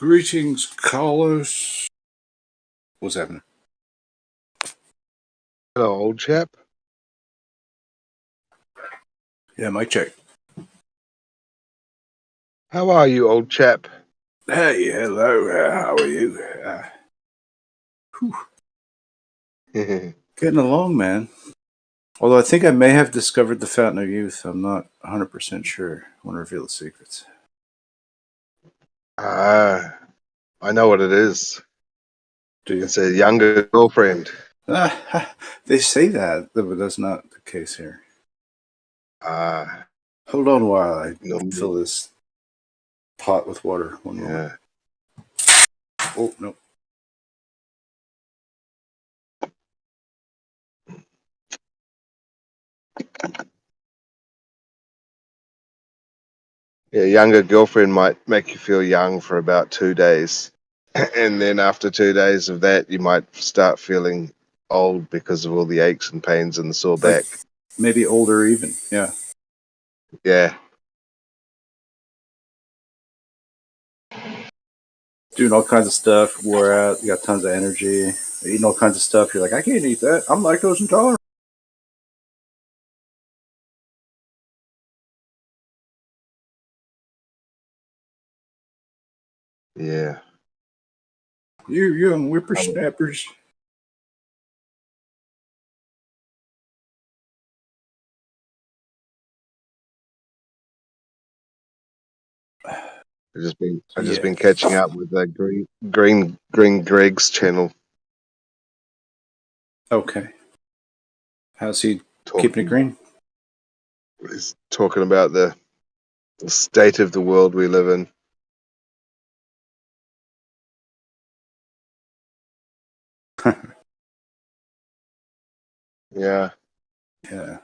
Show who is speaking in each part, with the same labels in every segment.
Speaker 1: Greetings, callers. What's happening?
Speaker 2: Hello, old chap.
Speaker 1: Yeah, mic check.
Speaker 2: How are you, old chap?
Speaker 1: Hey, hello. How are you? Getting along, man. Although I think I may have discovered the fountain of youth. I'm not 100% sure. I want to reveal the secrets.
Speaker 2: I know what it is.
Speaker 1: Do you?
Speaker 2: It's a younger girlfriend.
Speaker 1: They say that, but that's not the case here. Hold on while I fill this pot with water. One moment. Oh, no.
Speaker 2: Yeah, younger girlfriend might make you feel young for about 2 days. And then after 2 days of that, you might start feeling old because of all the aches and pains and the sore back.
Speaker 1: Maybe older even, yeah.
Speaker 2: Yeah.
Speaker 1: Doing all kinds of stuff, wore out, you got tons of energy, eating all kinds of stuff. You're like, I can't eat that. I'm lactose intolerant.
Speaker 2: Yeah.
Speaker 1: You young whippersnappers.
Speaker 2: I've just been catching up with the Green Greg's channel.
Speaker 1: Okay. How's he keeping it green?
Speaker 2: He's talking about the state of the world we live in. Yeah.
Speaker 1: Yeah.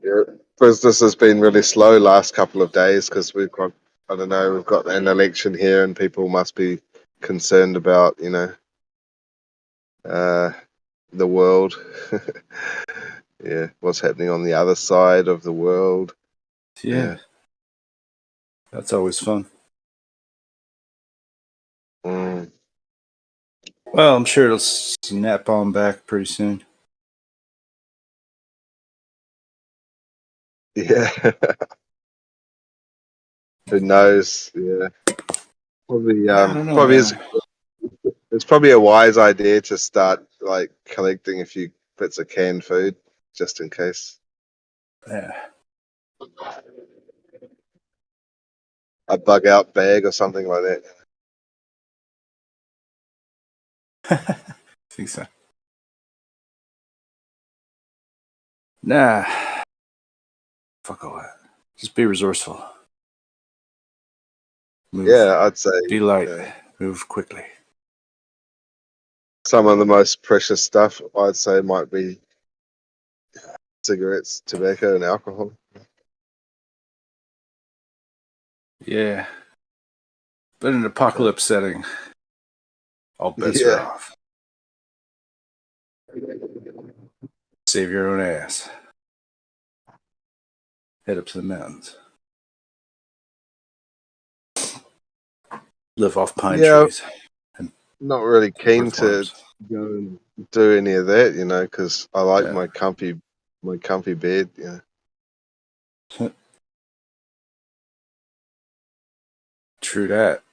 Speaker 2: Yeah. Business has been really slow last couple of days because we've got an election here and people must be concerned about, the world. Yeah, what's happening on the other side of the world.
Speaker 1: Yeah. That's always fun.
Speaker 2: Mm.
Speaker 1: Well, I'm sure it'll snap on back pretty soon.
Speaker 2: Yeah. Who knows? Yeah. Probably
Speaker 1: I don't know, man.
Speaker 2: it's probably a wise idea to start like collecting a few bits of canned food just in case.
Speaker 1: Yeah.
Speaker 2: A bug out bag or something like that.
Speaker 1: I think so. Nah. Fuck all that. Just be resourceful. Move.
Speaker 2: Yeah, I'd say.
Speaker 1: Be light. Move quickly.
Speaker 2: Some of the most precious stuff I'd say might be cigarettes, tobacco, and alcohol.
Speaker 1: Yeah. But in an apocalypse setting, all bets are off. Save your own ass. Head up to the mountains. Live off pine trees.
Speaker 2: Not really keen to go and do any of that, because I like my comfy bed. Yeah.
Speaker 1: True that.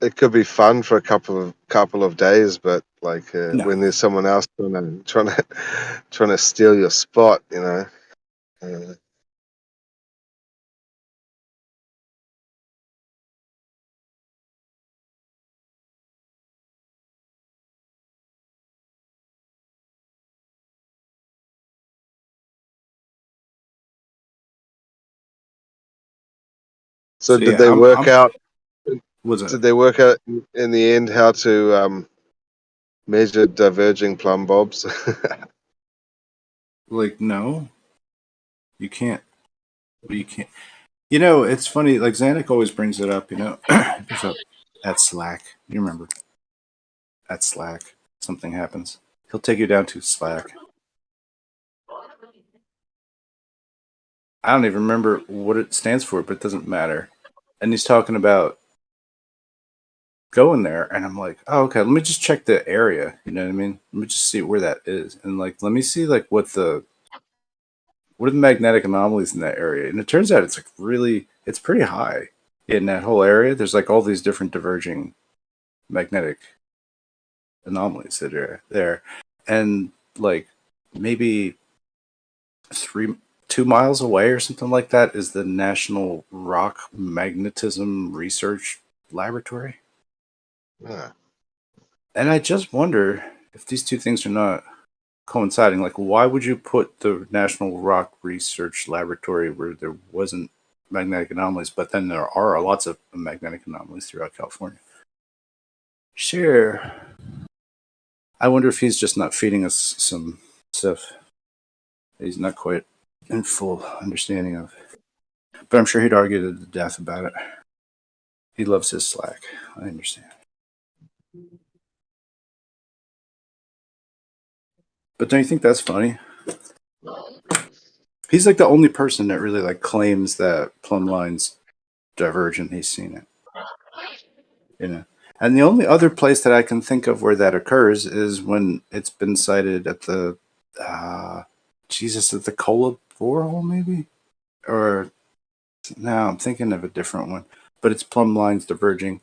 Speaker 2: It could be fun for a couple of days, but like when there's someone else trying to steal your spot, So did they work out? Did they work out in the end how to measure diverging plumb bobs?
Speaker 1: Like, no, you can't. You can't. It's funny. Like Zanuck always brings it up. At Slack. You remember? at Slack, something happens. He'll take you down to Slack. I don't even remember what it stands for, but it doesn't matter. And he's talking about going there, and I'm like, oh, okay, let me just check the area. You know what I mean? Let me just see where that is, and like, let me see like what are the magnetic anomalies in that area. And it turns out it's like it's pretty high in that whole area. There's like all these different diverging magnetic anomalies that are there, and like maybe 2 miles away or something like that is the National Rock Magnetism Research Laboratory.
Speaker 2: Yeah.
Speaker 1: And I just wonder if these two things are not coinciding. Like, why would you put the National Rock Research Laboratory where there wasn't magnetic anomalies, but then there are lots of magnetic anomalies throughout California? Sure. I wonder if he's just not feeding us some stuff he's not quite in full understanding of. But I'm sure he'd argue to the death about it. He loves his Slack. I understand. But don't you think that's funny? He's like the only person that really like claims that plumb line's divergent. He's seen it. You know. And the only other place that I can think of where that occurs is when it's been cited at the at the Cola borehole, maybe? Or no, I'm thinking of a different one. But it's plumb lines diverging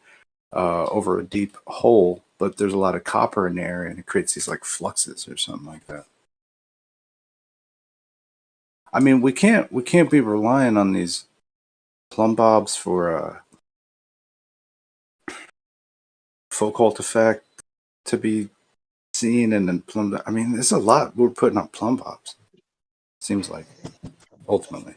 Speaker 1: over a deep hole, but there's a lot of copper in the area, and it creates these like fluxes or something like that. I mean, we can't be relying on these plumb bobs for Foucault effect to be seen, and then plumb. I mean, there's a lot we're putting on plumb bobs. Seems like ultimately.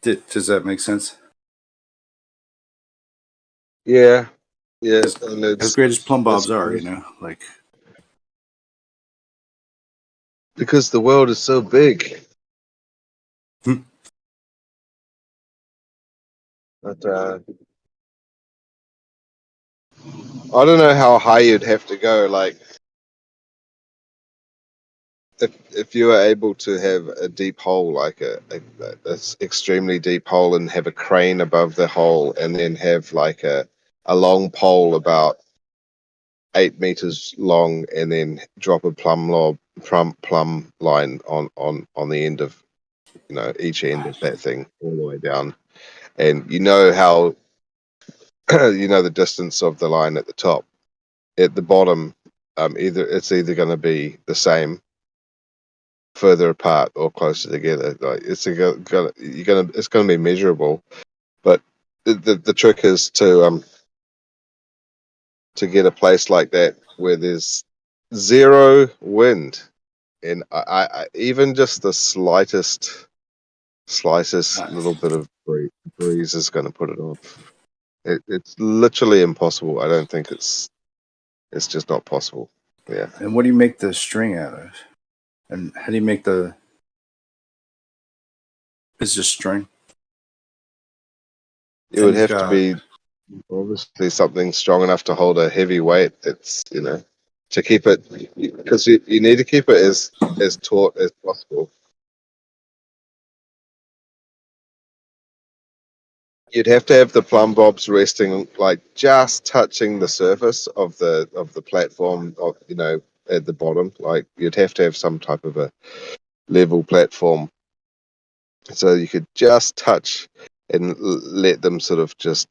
Speaker 1: Does that make sense?
Speaker 2: Yeah. Yeah.
Speaker 1: As,
Speaker 2: And
Speaker 1: as great as plumb bobs
Speaker 2: it's
Speaker 1: are, like
Speaker 2: because the world is so big. But I don't know how high you'd have to go. Like, if you were able to have a deep hole, like a extremely deep hole, and have a crane above the hole, and then have like a long pole about 8 meters long, and then drop a plumb line on the end of each end of that thing all the way down, and how the distance of the line at the top. At the bottom, either going to be the same, further apart, or closer together. Like it's going to be measurable, but the trick is to get a place like that where there's zero wind, and I even just the slightest little bit of breeze is going to put it off. It's literally impossible. I don't think it's just not possible. Yeah.
Speaker 1: And what do you make the string out of? And how do you make it's just string?
Speaker 2: It
Speaker 1: And
Speaker 2: would
Speaker 1: you've
Speaker 2: have to
Speaker 1: got
Speaker 2: be obviously something strong enough to hold a heavy weight. That's to keep it, because you need to keep it as taut as possible. You'd have to have the plumb bobs resting like just touching the surface of the platform, at the bottom. Like you'd have to have some type of a level platform, so you could just touch and let them sort of just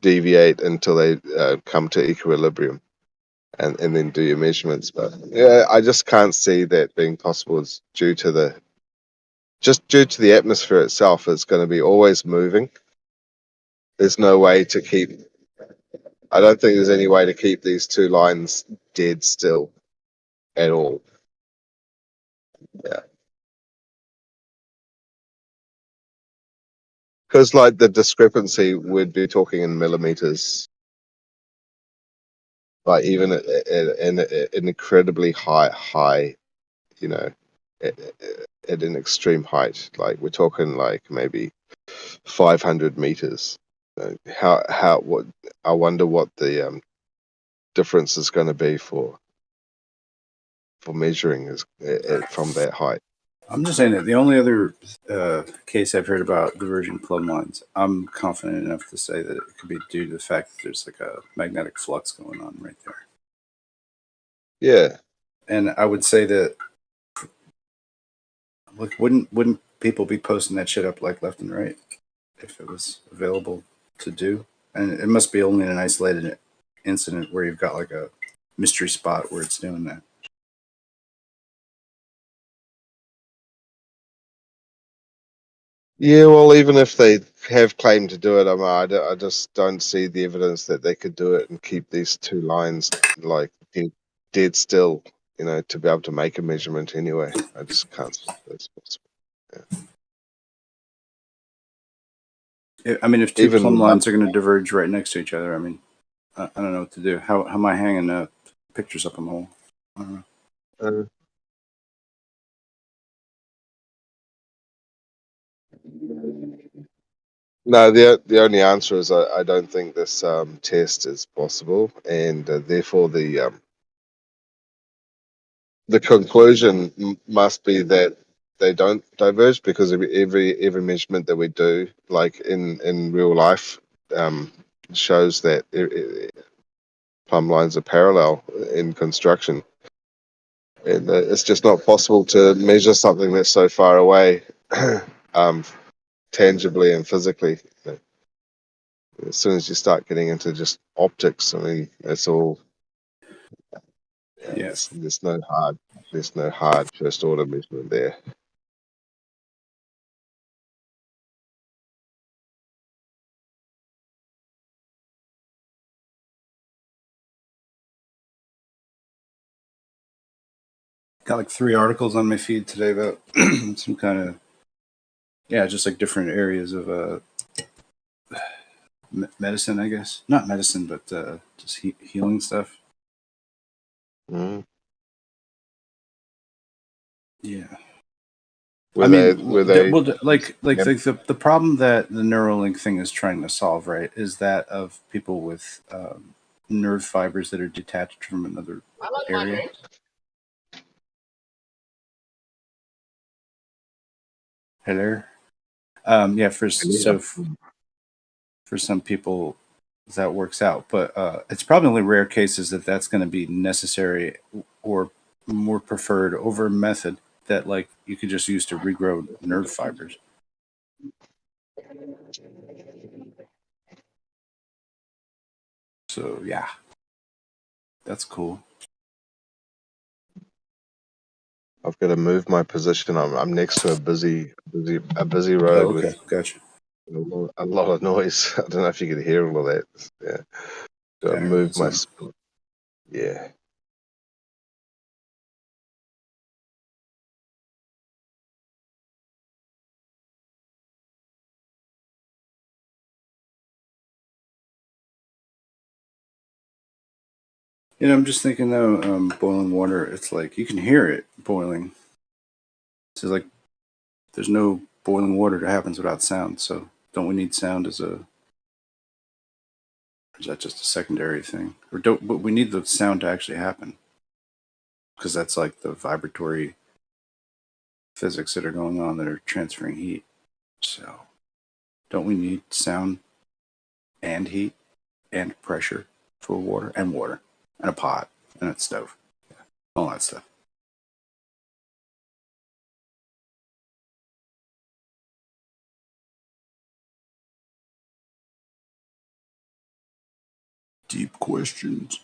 Speaker 2: deviate until they come to equilibrium, and then do your measurements. But yeah, I just can't see that being possible. It's due to the atmosphere itself. It's going to be always moving. There's no way to keep. I don't think there's any way to keep these two lines dead still at all. Yeah, because like the discrepancy, we'd be talking in millimeters. Like even at an incredibly high, you know, at an extreme height. Like we're talking like maybe 500 meters. What I wonder what the difference is going to be for measuring is from that height.
Speaker 1: I'm just saying that the only other case I've heard about diverging plumb lines, I'm confident enough to say that it could be due to the fact that there's like a magnetic flux going on right there.
Speaker 2: Yeah.
Speaker 1: And I would say that, like, wouldn't people be posting that shit up like left and right if it was available to do? And it must be only an isolated incident where you've got like a mystery spot where it's doing that.
Speaker 2: Yeah, well, even if they have claimed to do it, I just don't see the evidence that they could do it and keep these two lines like dead still, to be able to make a measurement anyway. I just can't see that's possible.
Speaker 1: I mean, if two plumb
Speaker 2: Even
Speaker 1: lines are going to diverge right next to each other, I mean, I don't know what to do. How am I hanging pictures up on the wall? I don't know.
Speaker 2: uh, no, the only answer is I don't think this test is possible, and therefore the conclusion must be that they don't diverge, because every measurement that we do, like in real life, um, shows that plumb lines are parallel in construction, and it's just not possible to measure something that's so far away, um, tangibly and physically. As soon as you start getting into just optics, I mean, it's all
Speaker 1: Yeah.
Speaker 2: there's no hard first order measurement there.
Speaker 1: Got like 3 articles on my feed today about some kind of, yeah, just like different areas of medicine, I guess. Not medicine, but just healing stuff.
Speaker 2: Mm.
Speaker 1: Yeah. I
Speaker 2: Were they
Speaker 1: mean,
Speaker 2: were they
Speaker 1: well, like
Speaker 2: yeah,
Speaker 1: the problem that the Neuralink thing is trying to solve, right, is that of people with nerve fibers that are detached from another area. Hello. Yeah. For some people, that works out, but it's probably only rare cases that that's going to be necessary or more preferred over a method that like you could just use to regrow nerve fibers. So yeah, that's cool.
Speaker 2: I've got to move my position. I'm next to a busy
Speaker 1: Oh,
Speaker 2: road
Speaker 1: okay,
Speaker 2: with
Speaker 1: gotcha.
Speaker 2: a lot of noise. I don't know if you could hear all of that. Yeah, got to
Speaker 1: Yeah, I heard
Speaker 2: move
Speaker 1: that
Speaker 2: my
Speaker 1: sound.
Speaker 2: yeah.
Speaker 1: I'm just thinking though, boiling water. It's like you can hear it boiling. So like, there's no boiling water that happens without sound. So don't we need sound as a? Or is that just a secondary thing? Or don't? But we need the sound to actually happen because that's like the vibratory physics that are going on that are transferring heat. So don't we need sound and heat and pressure for water and a pot and a stove, all that stuff? Deep questions.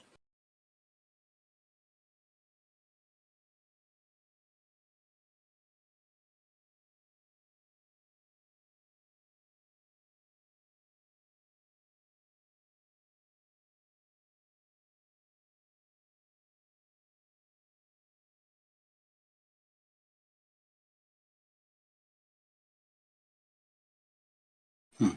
Speaker 1: Hmm.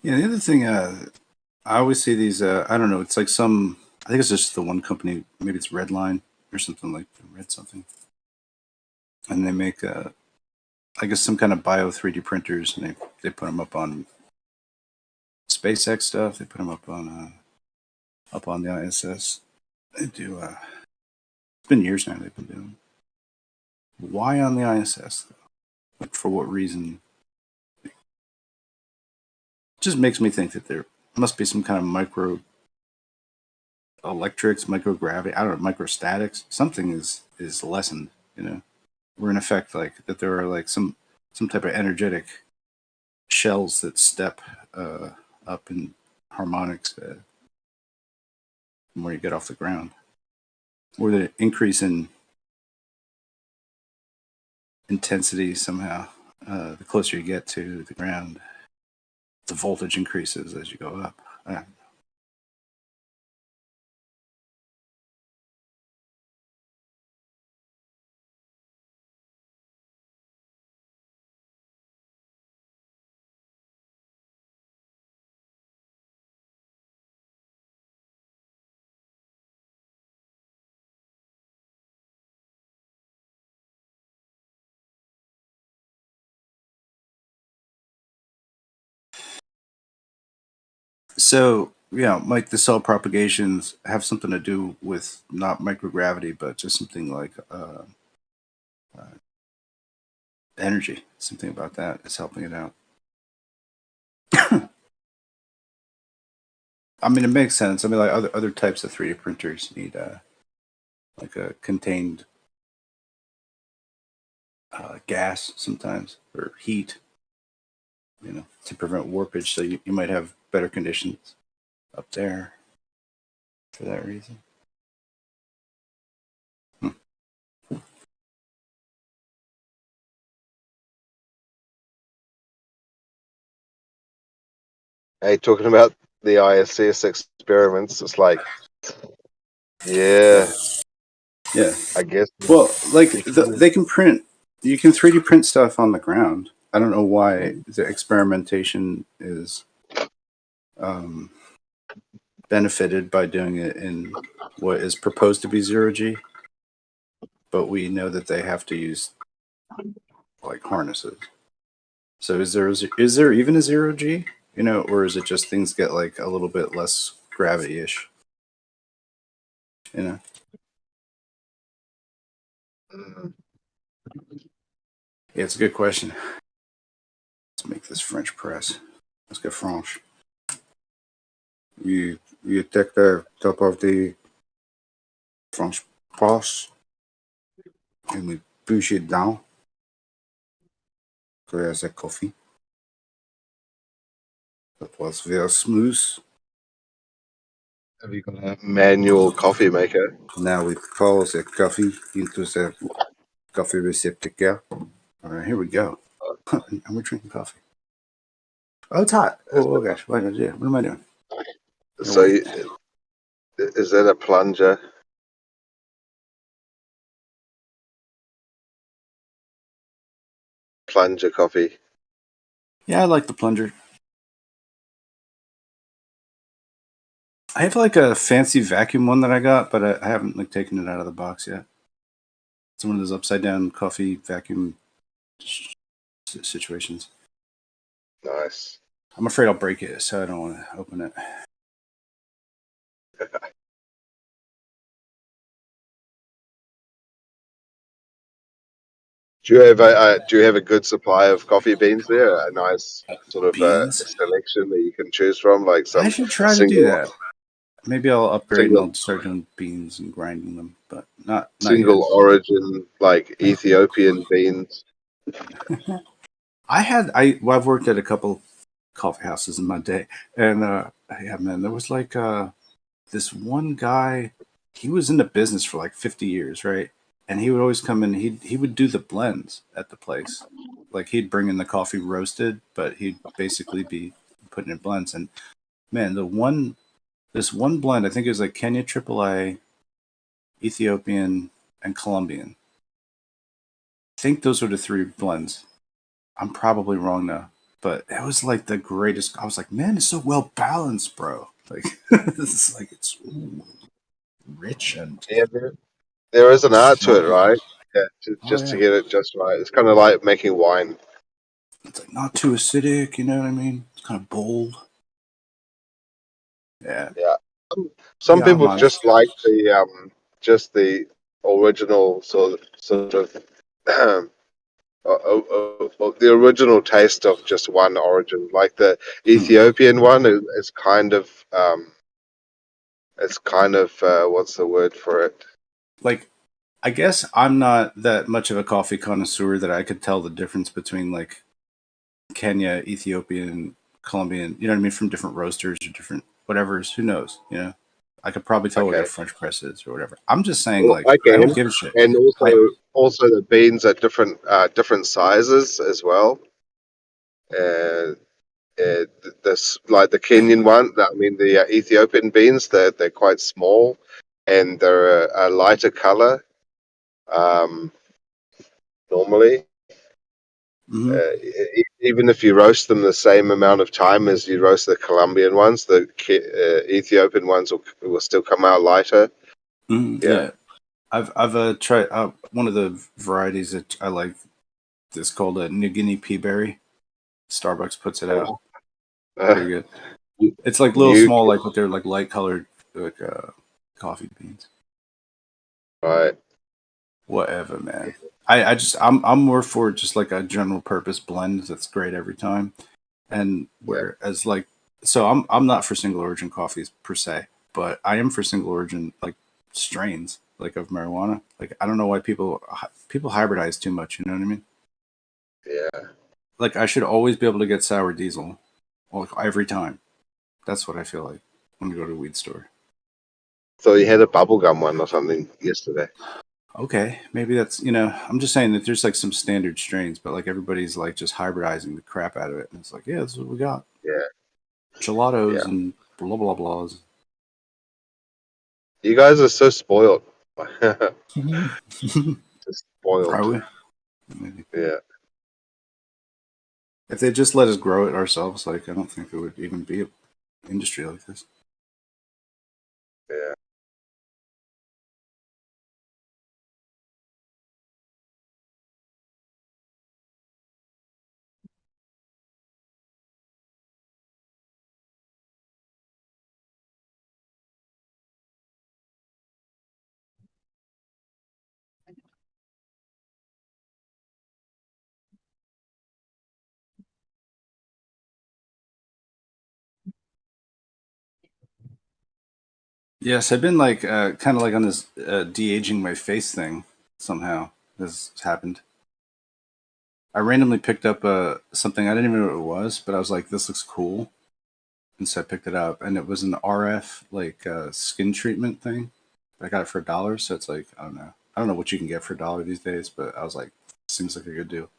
Speaker 1: Yeah, the other thing, I always see these. I don't know. It's like some. I think it's just the one company. Maybe it's Redline or something like Red something, and they make I guess some kind of bio 3D printers, and they put them up on SpaceX stuff. They put them up on the ISS. They do. It's been years now. They've been doing. Why on the ISS? Like for what reason? It just makes me think that there must be some kind of micro electrics, microgravity. I don't know, microstatics. Something is lessened. You know, where in effect like that there are like some type of energetic shells that step uh, up in harmonics from where you get off the ground, or the increase in intensity somehow. The closer you get to the ground, the voltage increases as you go up. So yeah, like the cell propagations have something to do with not microgravity, but just something like energy. Something about that is helping it out. I mean, it makes sense. I mean, like other types of 3D printers need like a contained gas sometimes or heat, you know, to prevent warpage. So you might have better conditions up there for that reason. Hmm.
Speaker 2: Hey, talking about the ISS experiments, it's like, yeah,
Speaker 1: Yeah.
Speaker 2: I guess
Speaker 1: Well, like
Speaker 2: you can.
Speaker 1: they can print. You can 3D print stuff on the ground. I don't know why the experimentation is um, benefited by doing it in what is proposed to be zero G, but we know that they have to use like harnesses. So is there even a zero G? You know, or is it just things get like a little bit less gravity ish? You know.
Speaker 2: Mm.
Speaker 1: Yeah, it's a good question. Let's make this French press. Let's get French. You take the top of the French press and we push it down. There's a coffee. That was very smooth.
Speaker 2: Have you got a manual coffee maker?
Speaker 1: Now we pour the coffee into the coffee receptacle. All right, here we go. And we're drinking coffee. Oh, it's hot.
Speaker 2: Is,
Speaker 1: Oh, gosh. What am I doing? Oh,
Speaker 2: so,
Speaker 1: wait.
Speaker 2: is that a plunger? Plunger coffee?
Speaker 1: Yeah, I like the plunger. I have like a fancy vacuum one that I got, but I haven't like taken it out of the box yet. It's one of those upside down coffee vacuum situations.
Speaker 2: Nice.
Speaker 1: I'm afraid I'll break it, so I don't want to open it.
Speaker 2: Do you have a good supply of coffee beans there? A nice sort of a
Speaker 1: Beans?
Speaker 2: selection that you can choose from, like
Speaker 1: I
Speaker 2: some
Speaker 1: should try to do
Speaker 2: single
Speaker 1: that. Maybe I'll upgrade and
Speaker 2: single
Speaker 1: I'll start doing beans and grinding them, but not yet.
Speaker 2: single origin, like Ethiopian beans.
Speaker 1: Well, I've worked at a couple coffee houses in my day, and yeah, man, there was like this one guy. He was in the business for like 50 years, right? And he would always come in. He would do the blends at the place. Like he'd bring in the coffee roasted, but he'd basically be putting in blends. And man, this one blend, I think it was like Kenya AAA, Ethiopian, and Colombian. I think those were the three blends. I'm probably wrong now. but it was like the greatest. I was like, man, it's so well balanced, bro. Like this is like it's rich and
Speaker 2: Yeah, there is an art to it,
Speaker 1: strong.
Speaker 2: right? Yeah,
Speaker 1: Oh
Speaker 2: just to
Speaker 1: yeah,
Speaker 2: get it just right. It's kind of like making wine.
Speaker 1: it's like not too acidic. You know what I mean? It's kind of bold. Yeah,
Speaker 2: Yeah. Some
Speaker 1: yeah, I'm
Speaker 2: people
Speaker 1: honest.
Speaker 2: just like just the original sort of the original taste of just one origin. Like the
Speaker 1: Hmm.
Speaker 2: Ethiopian one is kind of what's the word for it?
Speaker 1: Like, I guess I'm not that much of a coffee connoisseur that I could tell the difference between like Kenya, Ethiopian, Colombian, you know what I mean, from different roasters or different whatever's. Who knows? You know, I could probably tell what a
Speaker 2: Okay,
Speaker 1: French press is or whatever. I'm just saying,
Speaker 2: well,
Speaker 1: like,
Speaker 2: I
Speaker 1: I don't
Speaker 2: can,
Speaker 1: give a shit.
Speaker 2: and
Speaker 1: I
Speaker 2: also the beans are different sizes as well. And this like the Kenyan one. I mean the Ethiopian beans. They're quite small, and they're a lighter color. Um, normally,
Speaker 1: mhm,
Speaker 2: even if you roast them the same amount of time as you roast the Colombian ones, the Ethiopian ones will still come out lighter. Yeah.
Speaker 1: yeah. I've tried one of the varieties that I like. It's called a New Guinea pea berry. Starbucks puts it out.
Speaker 2: Oh,
Speaker 1: Pretty good. It's like little
Speaker 2: new
Speaker 1: small, like but they're like light colored, like coffee beans.
Speaker 2: right.
Speaker 1: Whatever, man. I just I'm more for just like a general purpose blend that's great every time. And
Speaker 2: Yeah.
Speaker 1: whereas like so I'm not for single origin coffees per se, but I am for single origin like strains like of marijuana. Like I don't know why people hybridize too much, you know what I mean?
Speaker 2: Yeah.
Speaker 1: Like I should always be able to get sour diesel like every time. That's what I feel like when we go to a weed store.
Speaker 2: So you had a bubblegum one or something yesterday.
Speaker 1: Okay, maybe that's I'm just saying that there's like some standard strains, but like everybody's like just hybridizing the crap out of it, and it's like, yeah, this is what we got:
Speaker 2: Yeah.
Speaker 1: gelatos
Speaker 2: Yeah.
Speaker 1: and blah blah blahs.
Speaker 2: You guys are so spoiled. Just
Speaker 1: Are
Speaker 2: spoiled.
Speaker 1: we? Maybe.
Speaker 2: Yeah.
Speaker 1: If they just let us grow it ourselves, like I don't think there would even be an industry like this.
Speaker 2: Yeah.
Speaker 1: Yes, I've been like kind of like on this de aging my face thing somehow. This happened. I randomly picked up something I didn't even know what it was, but I was like, this looks cool, and so I picked it up, and it was an RF like skin treatment thing. I got it for $1, so it's like I don't know what you can get for $1 these days, but I was like, seems like a good deal.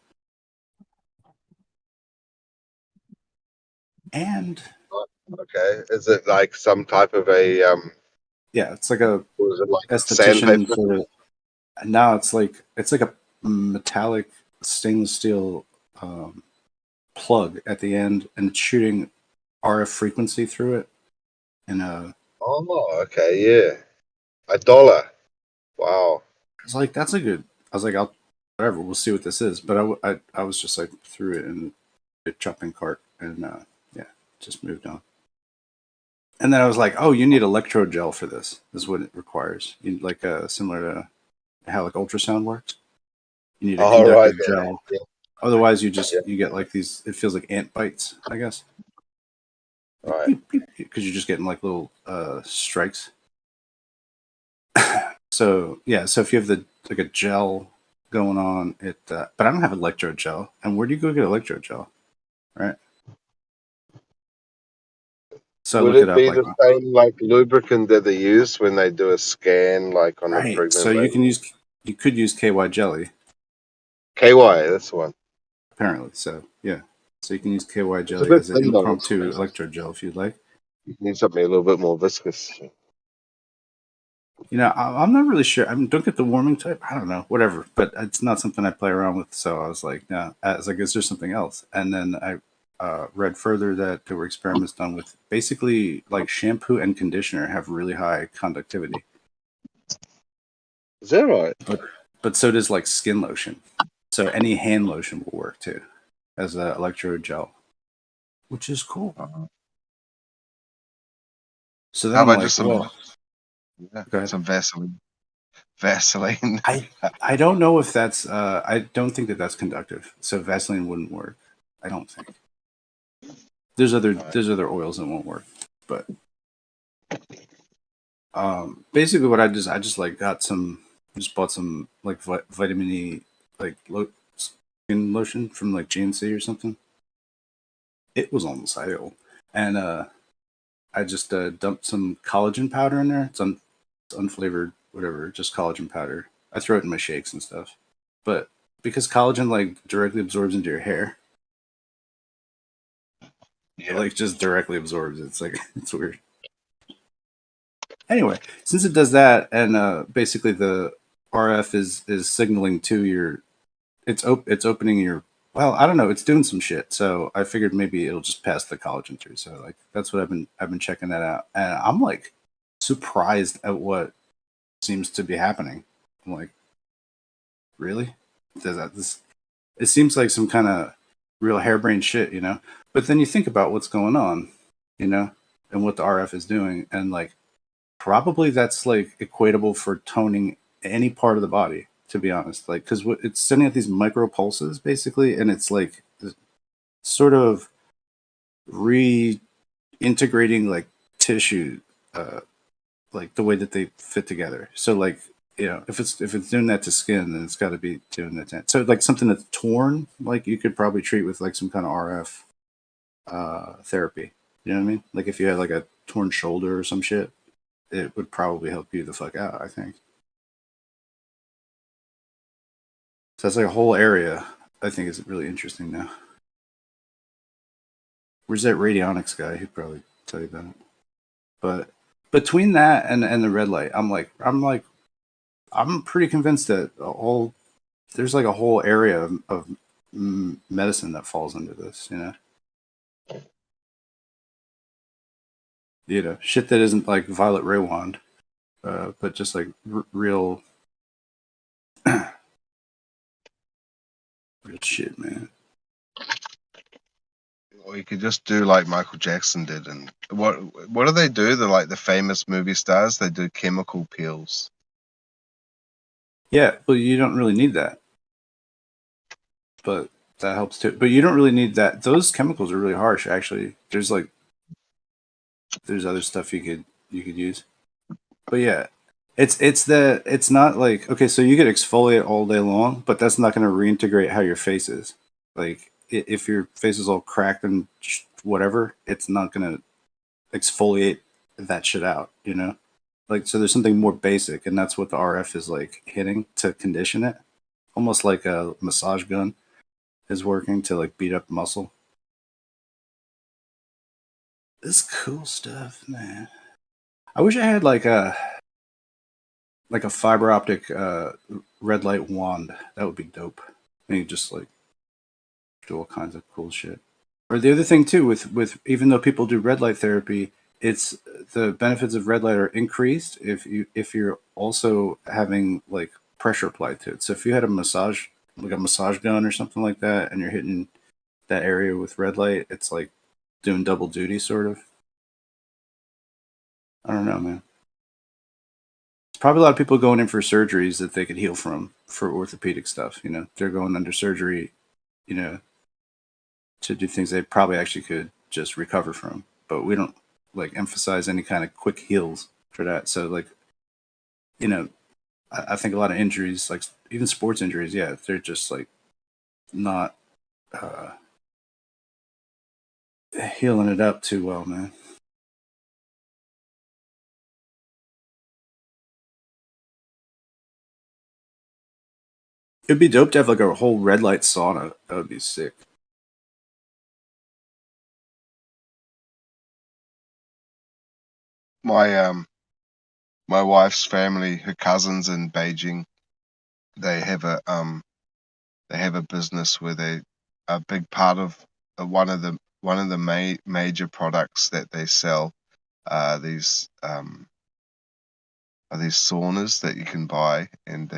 Speaker 1: And
Speaker 2: Okay. Is it like some type of a
Speaker 1: yeah, it's like a
Speaker 2: what is it like
Speaker 1: esthetician
Speaker 2: sandpaper?
Speaker 1: sort of. And now it's like a metallic stainless steel um, plug at the end, and it's shooting RF frequency through it. And
Speaker 2: Oh, okay, yeah. $1. Wow.
Speaker 1: it's like that's a good. I was like, I'll whatever. We'll see what this is. But I was just like threw it in a chopping cart, and yeah, just moved on. And then I was like, oh, you need electrode gel for this. This is what it requires. You like similar to how like ultrasound works. You need a
Speaker 2: All right
Speaker 1: conductive
Speaker 2: then.
Speaker 1: gel.
Speaker 2: Yeah,
Speaker 1: Otherwise,
Speaker 2: yeah,
Speaker 1: you get like these. It feels like ant bites, I guess,
Speaker 2: right.
Speaker 1: because you're just getting like little strikes. So yeah, so if you have the like a gel going on, but I don't have electrode gel. And where do you go get electrode gel? Right. So I
Speaker 2: Would
Speaker 1: look it
Speaker 2: it
Speaker 1: up
Speaker 2: be
Speaker 1: like
Speaker 2: the same like lubricant that they use when they do a scan like on a
Speaker 1: right. So
Speaker 2: pregnant lady?
Speaker 1: you could use KY jelly
Speaker 2: KY, that's the one.
Speaker 1: apparently. So yeah, so you can use KY
Speaker 2: It's a
Speaker 1: jelly
Speaker 2: bit
Speaker 1: as an
Speaker 2: thin though.
Speaker 1: impromptu electrode gel if you'd like.
Speaker 2: You need something a little bit more viscous.
Speaker 1: I'm not really sure. I mean, don't get the warming type. I don't know, whatever. But it's not something I play around with. So I was like, no. I was like, is there something else? And then read further that there were experiments done with basically like shampoo and conditioner have really high conductivity,
Speaker 2: Is that right?
Speaker 1: but so does like skin lotion. So any hand lotion will work too as an electrode gel, which is cool. So then
Speaker 2: How
Speaker 1: I'm
Speaker 2: about
Speaker 1: like,
Speaker 2: just some,
Speaker 1: well,
Speaker 2: yeah,
Speaker 1: go ahead.
Speaker 2: some Vaseline? Vaseline.
Speaker 1: I don't know if that's I don't think that that's conductive. So Vaseline wouldn't work. I don't think.
Speaker 2: Right.
Speaker 1: There's other oils that won't work, but basically what I just like got some just bought some like vitamin E like skin lotion from like GNC or something. It was on sale, and I just dumped some collagen powder in there. It's unflavored, whatever, just collagen powder. I throw it in my shakes and stuff, but because collagen like directly absorbs into your hair, it
Speaker 2: Yeah.
Speaker 1: like just directly absorbs. It's like it's weird. Anyway, since it does that, and basically the RF is signaling to your, it's opening your. Well, I don't know. It's doing some shit. So I figured maybe it'll just pass the collagen through. So like that's what I've been checking that out, and I'm like surprised at what seems to be happening. I'm like, really? Does that this? It seems like some kind of real harebrained shit, you know. But then you think about what's going on, you know, and what the RF is doing, and like probably that's like equatable for toning any part of the body. To be honest, like because what it's sending out these micro pulses basically, and it's like sort of reintegrating like tissue, uh, like the way that they fit together. So like if it's doing that to skin, then it's got to be doing that. So like something that's torn, like you could probably treat with like some kind of RF therapy. You know what I mean? Like if you had like a torn shoulder or some shit, it would probably help you the fuck out. I think. So that's like a whole area. I think is really interesting now. Where's that radionics guy? He'd probably tell you about it. But between that and the red light, I'm pretty convinced that all there's like a whole area of medicine that falls into this. Shit that isn't like Violet Ray wand, but just like real real shit, man.
Speaker 2: Or you could just do like Michael Jackson did, and what do they do? The like the famous movie stars, they do chemical peels.
Speaker 1: Yeah, but you don't really need that. But that helps too. But you don't really need that. Those chemicals are really harsh. Actually, there's other stuff you could use. But yeah, it's not like okay, so you could exfoliate all day long, but that's not going to reintegrate how your face is. Like if your face is all cracked and whatever, it's not going to exfoliate that shit out. Like so there's something more basic, and that's what the RF is like hitting to condition it, almost like a massage gun is working to like beat up muscle. This cool stuff, man. I wish I had like a fiber optic red light wand. That would be dope. And you just like do all kinds of cool shit. Or the other thing too, with even though people do red light therapy, it's the benefits of red light are increased if you're also having like pressure applied to it. So if you had a massage gun or something like that, and you're hitting that area with red light, it's like doing double duty sort of. I don't know, man. It's probably a lot of people going in for surgeries that they could heal from for orthopedic stuff. They're going under surgery, you know, to do things they probably actually could just recover from. But we don't like emphasize any kind of quick heals for that. So like, you know, I think a lot of injuries, like even sports injuries, yeah, they're just like not uh, healing it up too well, man. It'd be dope to have like a whole red light sauna. That would be sick.
Speaker 2: My my wife's family, her cousins in Beijing, they have a business where they a big part of one of the one of the major products that they sell are these saunas that you can buy, and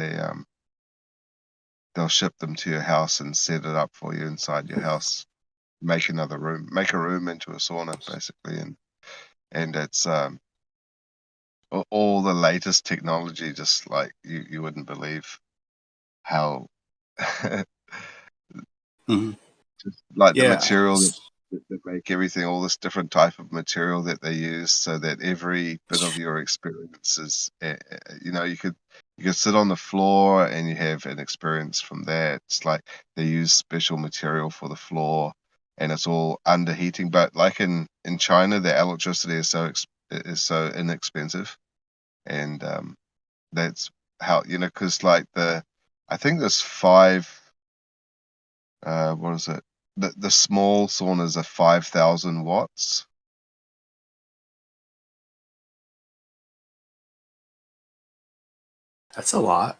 Speaker 2: they'll ship them to your house and set it up for you inside your house. Make a room into a sauna basically, and it's all the latest technology. Just like you wouldn't believe how
Speaker 1: Mhm.
Speaker 2: just like the
Speaker 1: Yeah.
Speaker 2: material that make everything, all this different type of material that they use, so that every bit of your experience is, you could sit on the floor and you have an experience from that. It's like they use special material for the floor, and it's all under heating. But like in China, the electricity is so inexpensive, and that's how, because like I think there's five. What is it? The small saunas are 5,000 watts.
Speaker 1: That's a lot.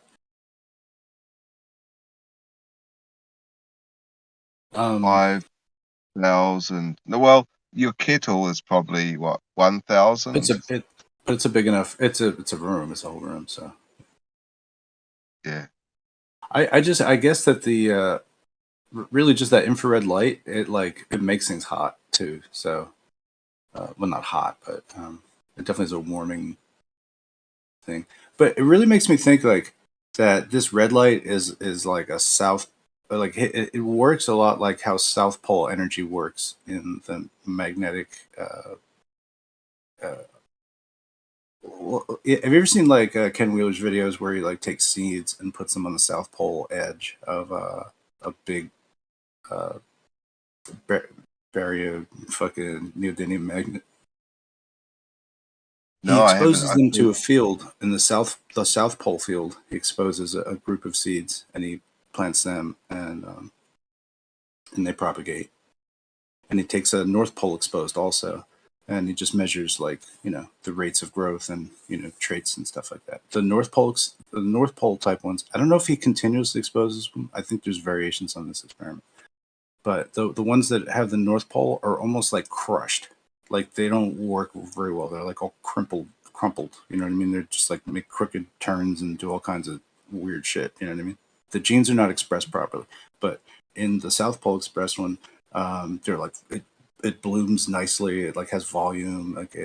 Speaker 2: 5,000. No, well, your kettle is probably what, 1,000?
Speaker 1: But it's a big enough. It's a room. It's a whole room. So
Speaker 2: Yeah.
Speaker 1: I guess that the really just that infrared light, it makes things hot too. So well, not hot, but it definitely is a warming thing. But it really makes me think like that this red light is like a south, like it works a lot like how South Pole energy works in the magnetic. Have you ever seen like Ken Wheeler's videos where he like takes seeds and puts them on the South Pole edge of a big uh, barrier fucking neodymium magnet? He
Speaker 2: No, I haven't.
Speaker 1: exposes them to a field in the South Pole field. He exposes a group of seeds and he plants them, and they propagate. And he takes a North Pole exposed also, and he just measures like the rates of growth and traits and stuff like that. The North Pole type ones. I don't know if he continuously exposes them. I think there's variations on this experiment, but the ones that have the North Pole are almost like crushed. Like they don't work very well. They're like all crumpled. You know what I mean? They're just like make crooked turns and do all kinds of weird shit. You know what I mean? The genes are not expressed properly. But in the South Pole expressed one, they're like it blooms nicely. It like has volume. Like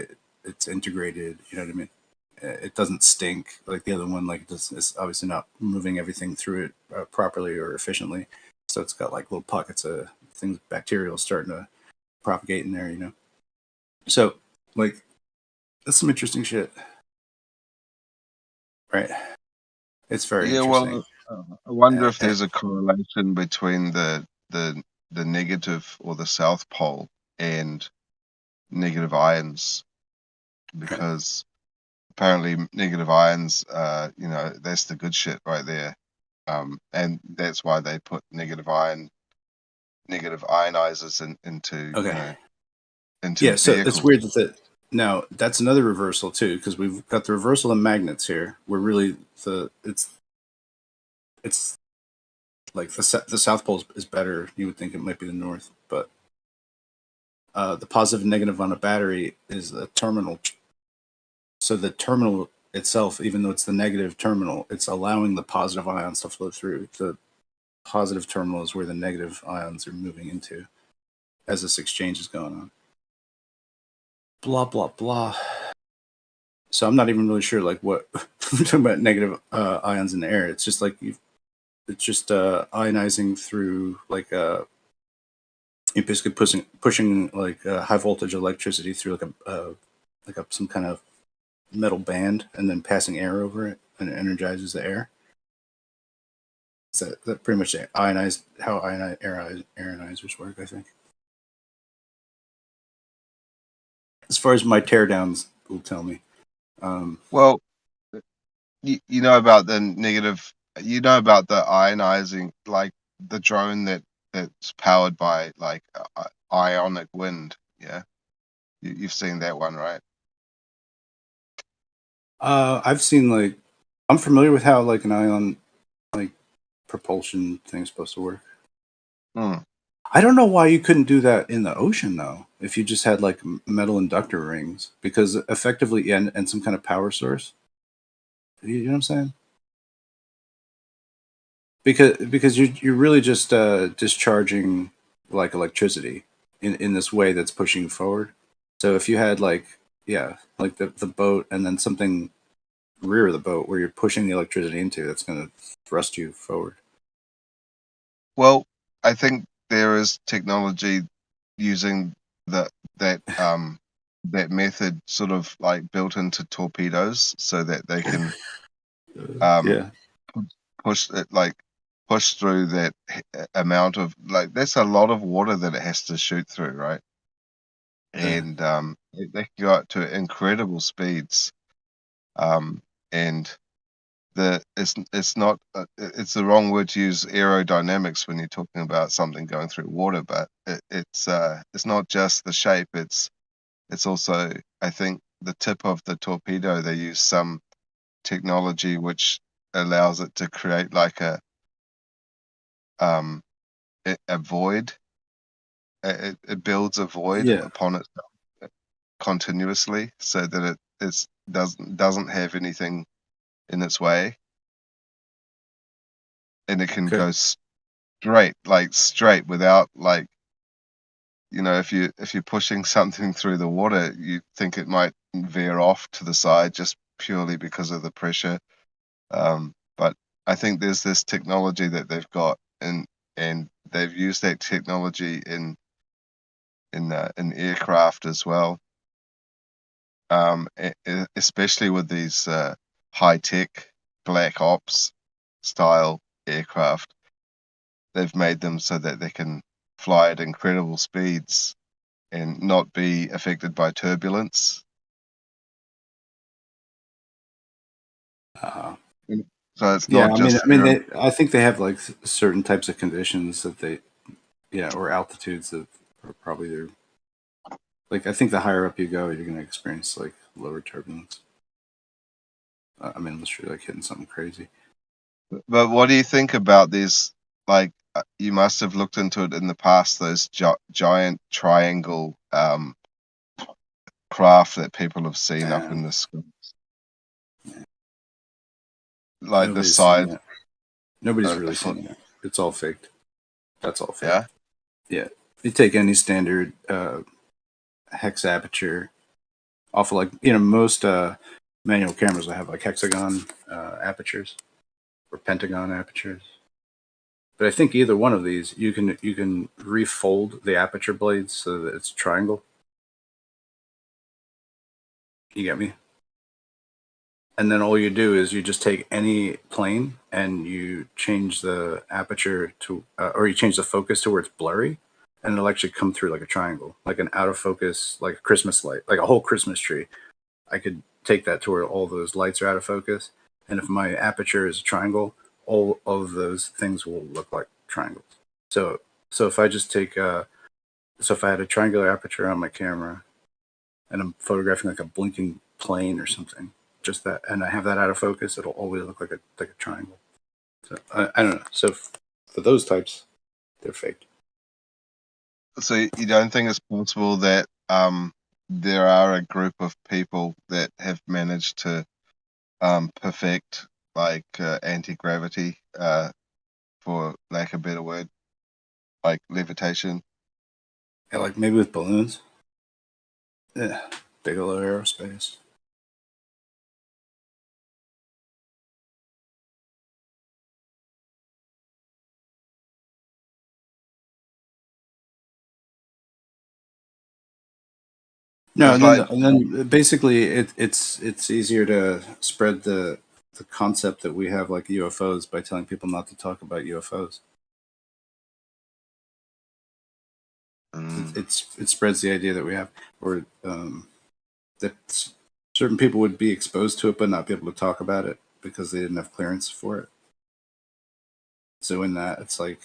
Speaker 1: it's integrated. You know what I mean? It doesn't stink like the other one. Like it's obviously not moving everything through it properly or efficiently. So it's got like little pockets of things, bacterial starting to propagate in there. So like that's some interesting shit, right? It's very
Speaker 2: Yeah,
Speaker 1: interesting.
Speaker 2: well, I wonder
Speaker 1: Uh,
Speaker 2: if there's a correlation between the negative or the South Pole and negative ions,
Speaker 1: right.
Speaker 2: because apparently negative ions, that's the good shit right there. And that's why they put negative ionizers into
Speaker 1: Okay.
Speaker 2: into
Speaker 1: Yeah. So it's
Speaker 2: vehicles.
Speaker 1: weird now that's another reversal too, because we've got the reversal of magnets here. Where really it's like the South Pole is better. You would think it might be the North, but the positive and negative on a battery is a terminal. So the terminal itself, even though it's the negative terminal, it's allowing the positive ions to flow through. The positive terminal is where the negative ions are moving into as this exchange is going on. Blah blah blah. So I'm not even really sure like what we're talking about negative ions in the air. It's just like it's just ionizing through like you're basically pushing like high voltage electricity through like some kind of metal band and then passing air over it, and it energizes the air. So that pretty much ionized how air ionizers work, I think. As far as my teardowns will tell me.
Speaker 2: Well, you know about the negative, you know about the ionizing, like the drone that's powered by like ionic wind. Yeah, you've seen that one, right?
Speaker 1: I've seen like I'm familiar with how like an ion like propulsion thing's supposed to work.
Speaker 2: Hmm.
Speaker 1: I don't know why you couldn't do that in the ocean though. If you just had like metal inductor rings, because effectively, and some kind of power source. You know what I'm saying? Because you're really just discharging like electricity in this way that's pushing forward. So if you had like, yeah, like the boat and then something rear of the boat where you're pushing the electricity into, that's going to thrust you forward.
Speaker 2: Well, I think there is technology using that that method sort of like built into torpedoes so that they can um
Speaker 1: Yeah.
Speaker 2: push it like push through that amount of like that's a lot of water that it has to shoot through, right?
Speaker 1: Yeah.
Speaker 2: And they can go up to incredible speeds. Um, and it's not it's the wrong word to use aerodynamics when you're talking about something going through water, but it's not just the shape. It's also, I think, the tip of the torpedo. They use some technology which allows it to create like um a void. It builds a void
Speaker 1: Yeah.
Speaker 2: upon itself continuously, so that doesn't have anything in its way, and it can
Speaker 1: Okay.
Speaker 2: go straight without like if you're pushing something through the water, you think it might veer off to the side just purely because of the pressure. But I think there's this technology that they've got, and they've used that technology in aircraft as well, especially with these high tech black ops style aircraft. They've made them so that they can fly at incredible speeds and not be affected by turbulence.
Speaker 1: Uh,
Speaker 2: Mm. So it's
Speaker 1: yeah.
Speaker 2: not just aero.
Speaker 1: I think they have like certain types of conditions that they, yeah, or altitudes that are probably their, like, I think the higher up you go, you're going to experience like lower turbulence. Unless you're like hitting something crazy.
Speaker 2: But what do you think about these? Like, you must have looked into it in the past. Those giant triangle craft that people have seen up in
Speaker 1: And
Speaker 2: the sky, like the
Speaker 1: nobody's seen
Speaker 2: size
Speaker 1: that. Nobody's really
Speaker 2: foot.
Speaker 1: seen that. It's all faked. That's all
Speaker 2: Yeah.
Speaker 1: faked. Yeah. You take any standard hex aperture off of, like, most manual cameras will have like hexagon apertures or pentagon apertures. But I think either one of these, you can refold the aperture blades so that it's a triangle. You get me? And then all you do is you just take any plane and you change the aperture to, or you change the focus to where it's blurry, and it'll actually come through like a triangle, like an out of focus, like a Christmas light, like a whole Christmas tree. I could take that to where all those lights are out of focus, and if my aperture is a triangle, all of those things will look like triangles. So, so if I just take, so if I had a triangular aperture on my camera, and I'm photographing like a blinking plane or something, just that, and I have that out of focus, it'll always look like a triangle. So I don't know. So for those types, they're fake.
Speaker 2: So you don't think it's possible that there are a group of people that have managed to perfect like anti-gravity, for lack of a better word, like levitation?
Speaker 1: Yeah, like maybe with balloons. Yeah, Bigelow Aerospace. No,
Speaker 2: It's like
Speaker 1: and then basically it's easier to spread the concept that we have like UFOs by telling people not to talk about UFOs.
Speaker 2: mm,
Speaker 1: It spreads the idea that we have, or that certain people would be exposed to it but not be able to talk about it because they didn't have clearance for it. So in that, it's like,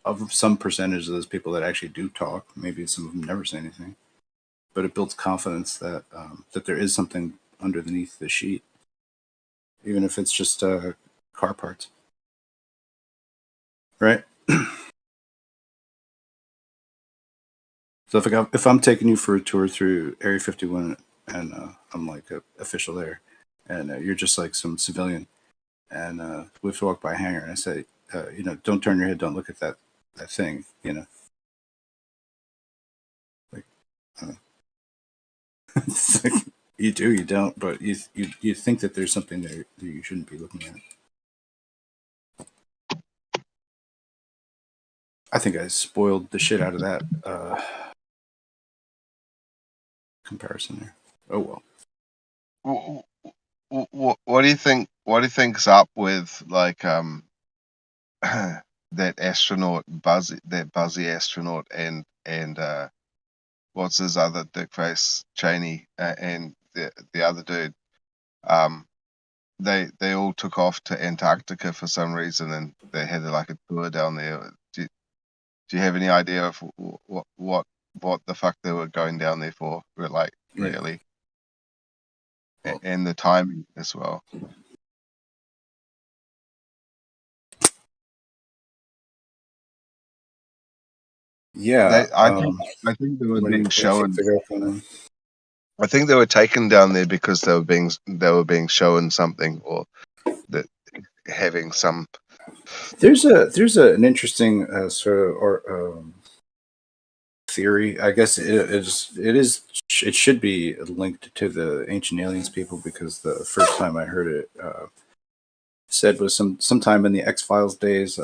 Speaker 1: of some percentage of those people that actually do talk, maybe some of them never say anything, but it builds confidence that that there is something underneath the sheet, even if it's just car parts, right? So if I'm taking you for a tour through Area 51 and I'm like a official there, and you're just like some civilian, and we have to walk by a hangar, and I say, don't turn your head, don't look at that thing, like, uh, it's like you do, you don't, but you think that there's something there that you shouldn't be looking at. I think I spoiled the shit out of that comparison there. Oh well.
Speaker 2: What do you think? What do you think's up with like that astronaut Buzzy astronaut and what's his other dickface Cheney and the other dude? Um, they all took off to Antarctica for some reason, and they had like a tour down there. Do you have any idea of what the fuck they were going down there for? Like
Speaker 1: Right.
Speaker 2: really,
Speaker 1: Well,
Speaker 2: and the timing as well.
Speaker 1: yeah.
Speaker 2: They, I think they were being
Speaker 1: What do you think
Speaker 2: shown.
Speaker 1: the girlfriend?
Speaker 2: I think they were taken down there because they were being shown something or that having some.
Speaker 1: There's an interesting sort of theory. I guess it should be linked to the ancient aliens people because the first time I heard it said was sometime in the X Files days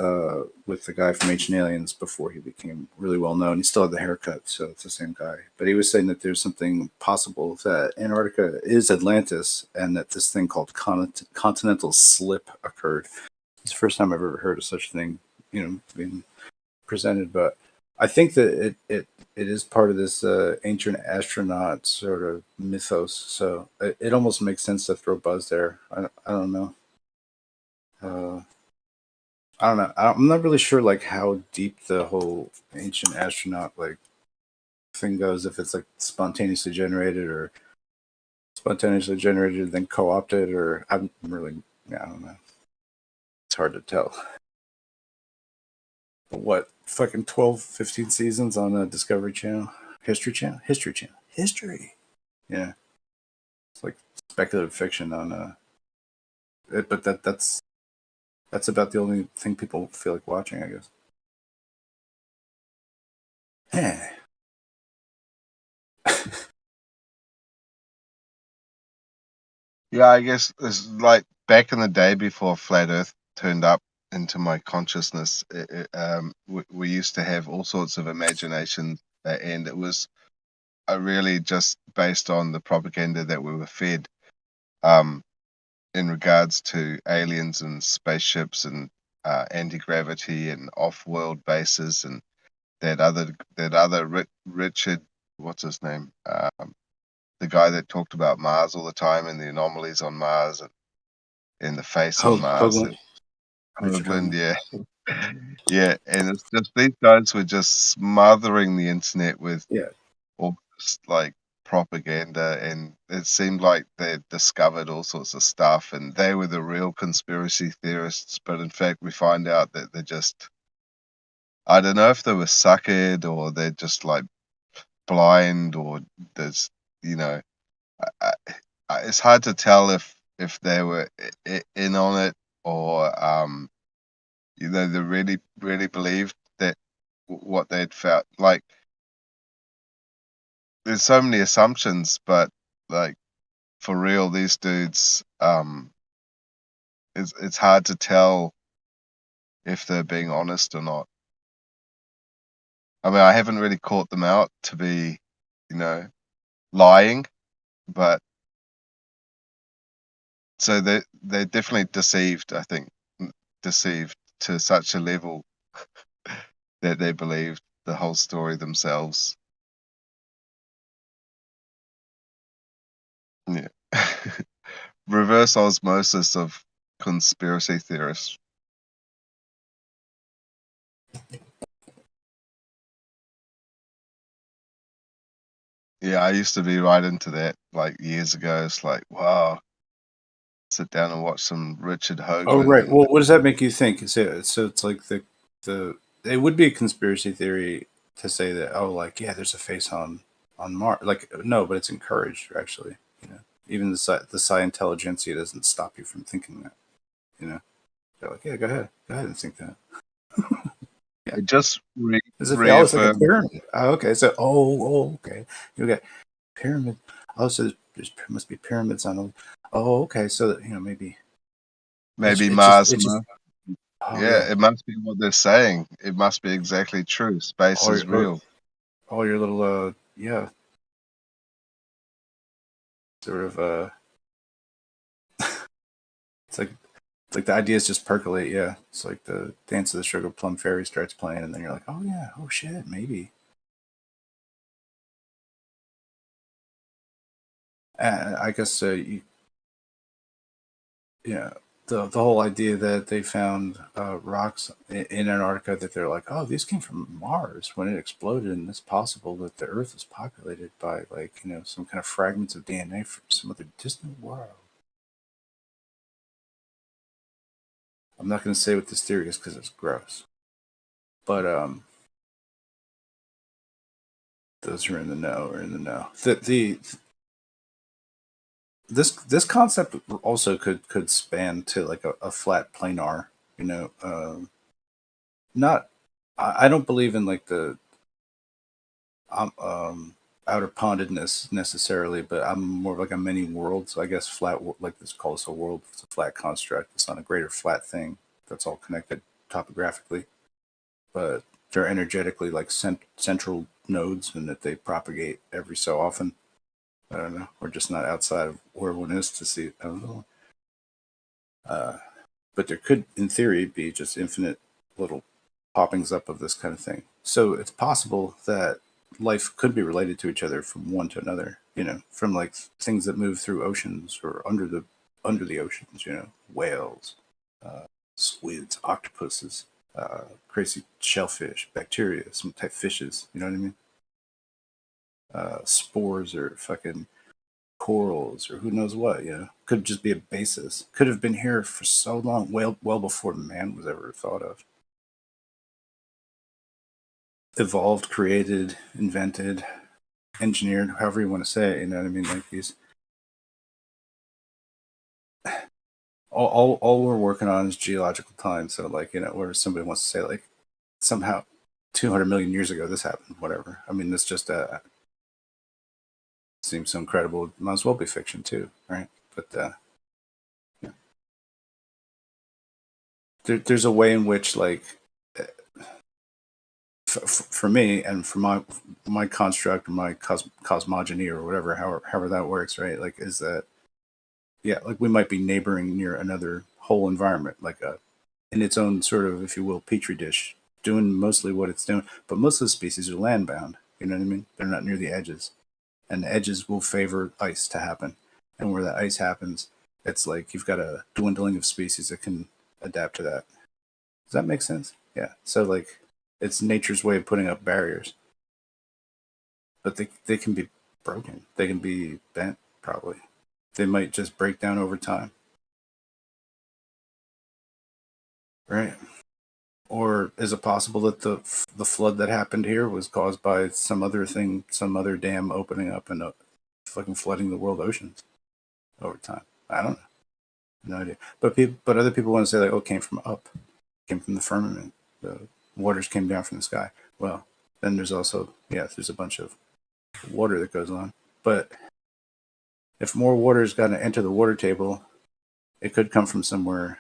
Speaker 1: with the guy from Ancient Aliens before he became really well known. He still had the haircut, so it's the same guy. But he was saying that there's something possible that Antarctica is Atlantis and that this thing called continental slip occurred. It's the first time I've ever heard of such a thing, being presented. But I think that it is part of this ancient astronaut sort of mythos. So it almost makes sense to throw Buzz there. I don't know. Uh, I don't know. I'm not really sure like how deep the whole ancient astronaut like thing goes. If it's like spontaneously generated or spontaneously generated then co-opted, or I'm really, yeah, I don't know. It's hard to tell. But what fucking 12, 15 seasons on the Discovery Channel, History Channel, history. Yeah, it's like speculative fiction on but that's about the only thing people feel like watching, I guess. Eh.
Speaker 2: Yeah, I guess it's like back in the day before flat Earth turned up into my consciousness. We used to have all sorts of imagination, and it was really just based on the propaganda that we were fed. Um, in regards to aliens and spaceships and anti-gravity and off-world bases and that other Richard, what's his name, the guy that talked about Mars all the time and the anomalies on Mars and the face on Mars,
Speaker 1: Hoagland, Richard
Speaker 2: Hoagland,
Speaker 1: Hoagland.
Speaker 2: yeah. Yeah, and it's just these guys were just smothering the internet with
Speaker 1: Yeah.
Speaker 2: all this like propaganda, and it seemed like they'd discovered all sorts of stuff and they were the real conspiracy theorists, but in fact we find out that they're just, I don't know if they were suckered or they're just like blind or there's, you know, I, it's hard to tell if they were in on it or they really believed that what they'd felt like. There's so many assumptions, but like for real, these dudes, it's hard to tell if they're being honest or not. I mean, I haven't really caught them out to be, you know, lying, but so they're definitely deceived. I think deceived to such a level that they believe the whole story themselves. Yeah. Reverse osmosis of conspiracy theorists. Yeah, I used to be right into that like years ago. It's like, wow, sit down and watch some Richard
Speaker 1: Oh,
Speaker 2: Hoagland
Speaker 1: right.
Speaker 2: and
Speaker 1: Well, what does that make you think? So it's like the it would be a conspiracy theory to say that, oh, like, yeah, there's a face on Mars. Like, no, but it's encouraged, actually. You know, even the psi intelligentsia doesn't stop you from thinking that. You know, they're like, yeah, go ahead and think that. Yeah,
Speaker 2: It just
Speaker 1: as if, oh, it's like a
Speaker 2: reaffirms.
Speaker 1: pyramid. Oh, okay, so okay, you got pyramid. Oh, so there must be pyramids on them. Oh, okay, so that, maybe
Speaker 2: Maybe
Speaker 1: it just
Speaker 2: Mars.
Speaker 1: oh
Speaker 2: Yeah,
Speaker 1: yeah,
Speaker 2: it must be what they're saying. It must be exactly true. Space
Speaker 1: all
Speaker 2: is
Speaker 1: your
Speaker 2: real.
Speaker 1: all your little yeah, sort of it's like the ideas just percolate. Yeah, it's like the Dance of the Sugar Plum Fairy starts playing, and then you're like, oh yeah, oh shit, maybe. I guess yeah, the whole idea that they found rocks in Antarctica that they're like, oh, these came from Mars when it exploded, and it's possible that the Earth was populated by, like, some kind of fragments of DNA from some other distant world. I'm not going to say what this theory is because it's gross, but those who are in the know are in the know. This concept also could span to like a flat planar, not I don't believe in like the outer pondedness necessarily, but I'm more of like a many worlds. I guess flat, like this calls a world. It's a flat construct. It's not a greater flat thing that's all connected topographically, but they're energetically like central nodes, and that they propagate every so often. I don't know. We're just not outside of where one is to see it. I don't know. But there could, in theory, be just infinite little poppings up of this kind of thing. So it's possible that life could be related to each other from one to another. From like things that move through oceans or under the oceans. Whales, squids, octopuses, crazy shellfish, bacteria, some type fishes. You know what I mean? Spores or fucking corals or who knows what. Could just be a basis. Could have been here for so long, well before man was ever thought of. Evolved, created, invented, engineered, however you want to say it. You know what I mean? Like these, all we're working on is geological time. So like, where somebody wants to say like somehow 200 million years ago this happened, whatever. I mean, this just seems so incredible. It might as well be fiction too, right? But yeah. There's a way in which like for me and for my construct or my cosmogony or whatever, however that works, right? Like, is that, yeah, like we might be neighboring near another whole environment, like a in its own sort of, if you will, petri dish, doing mostly what it's doing. But most of the species are land bound. You know what I mean? They're not near the edges, and the edges will favor ice to happen. And where that ice happens, it's like you've got a dwindling of species that can adapt to that. Does that make sense? Yeah. So like, it's nature's way of putting up barriers, but they can be broken. They can be bent, probably. They might just break down over time. Right. Or is it possible that the flood that happened here was caused by some other thing, some other dam opening up and fucking flooding the world oceans over time? I don't know. No idea. But other people want to say like, oh, it came from up, came from the firmament. The waters came down from the sky. Well, then there's also, yeah, there's a bunch of water that goes on. But if more water is going to enter the water table, it could come from somewhere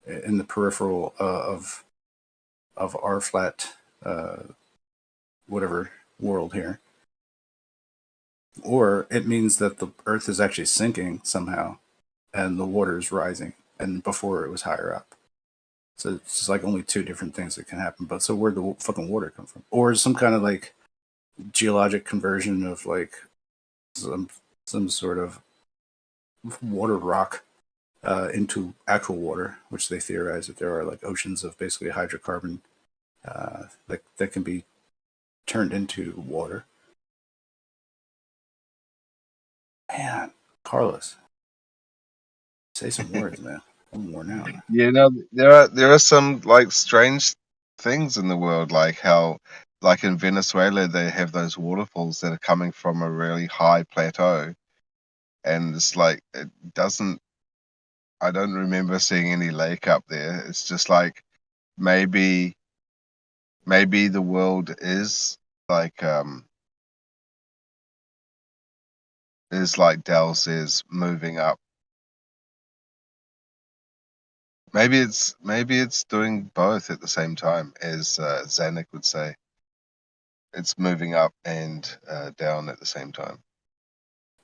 Speaker 1: in the peripheral of our flat whatever world here, or it means that the Earth is actually sinking somehow, and the water is rising, and before it was higher up. So it's just like only two different things that can happen. But so where'd the fucking water come from? Or some kind of like geologic conversion of like some sort of water rock into actual water, which they theorize that there are like oceans of basically hydrocarbon that can be turned into water. Man, Carlos, say some words, man. I'm worn out.
Speaker 2: There are some like strange things in the world, like how like in Venezuela, they have those waterfalls that are coming from a really high plateau, and it's like it doesn't. I don't remember seeing any lake up there. It's just like maybe the world like like Dell says, moving up. Maybe it's doing both at the same time, as Zanuck would say. It's moving up and down at the same time.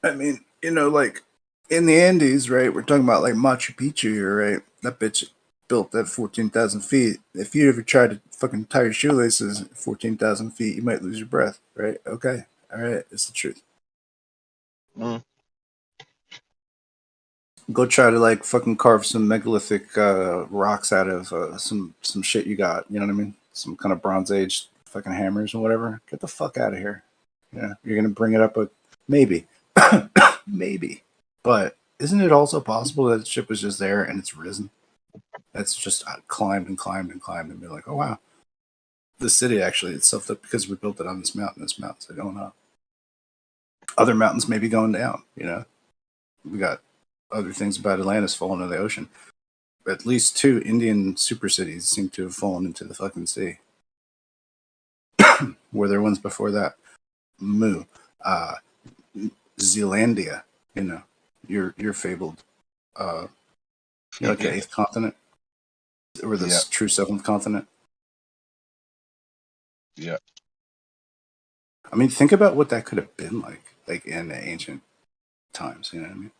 Speaker 1: I mean, like in the Andes, right? We're talking about like Machu Picchu here, right? That bitch built at 14,000 feet. If you ever try to fucking tie your shoelaces at 14,000 feet, you might lose your breath, right? Okay. All right. It's the truth.
Speaker 2: Mm.
Speaker 1: Go try to like fucking carve some megalithic rocks out of some shit you got. You know what I mean? Some kind of Bronze Age fucking hammers or whatever. Get the fuck out of here. Yeah, you're gonna bring it up with maybe, maybe. But isn't it also possible that the ship was just there and it's risen? It's just climbed and climbed and climbed and be like, oh wow, the city actually itself up because we built it on this mountain. This mountains are going up. Other mountains may be going down. We got other things about Atlantis falling into the ocean. At least 2 Indian super cities seem to have fallen into the fucking sea. Were there ones before that? Moo, uh, Zealandia. Your fabled. Like the 8th continent, or the true 7th continent.
Speaker 2: Yeah.
Speaker 1: I mean, think about what that could have been like in the ancient times. You know what I mean?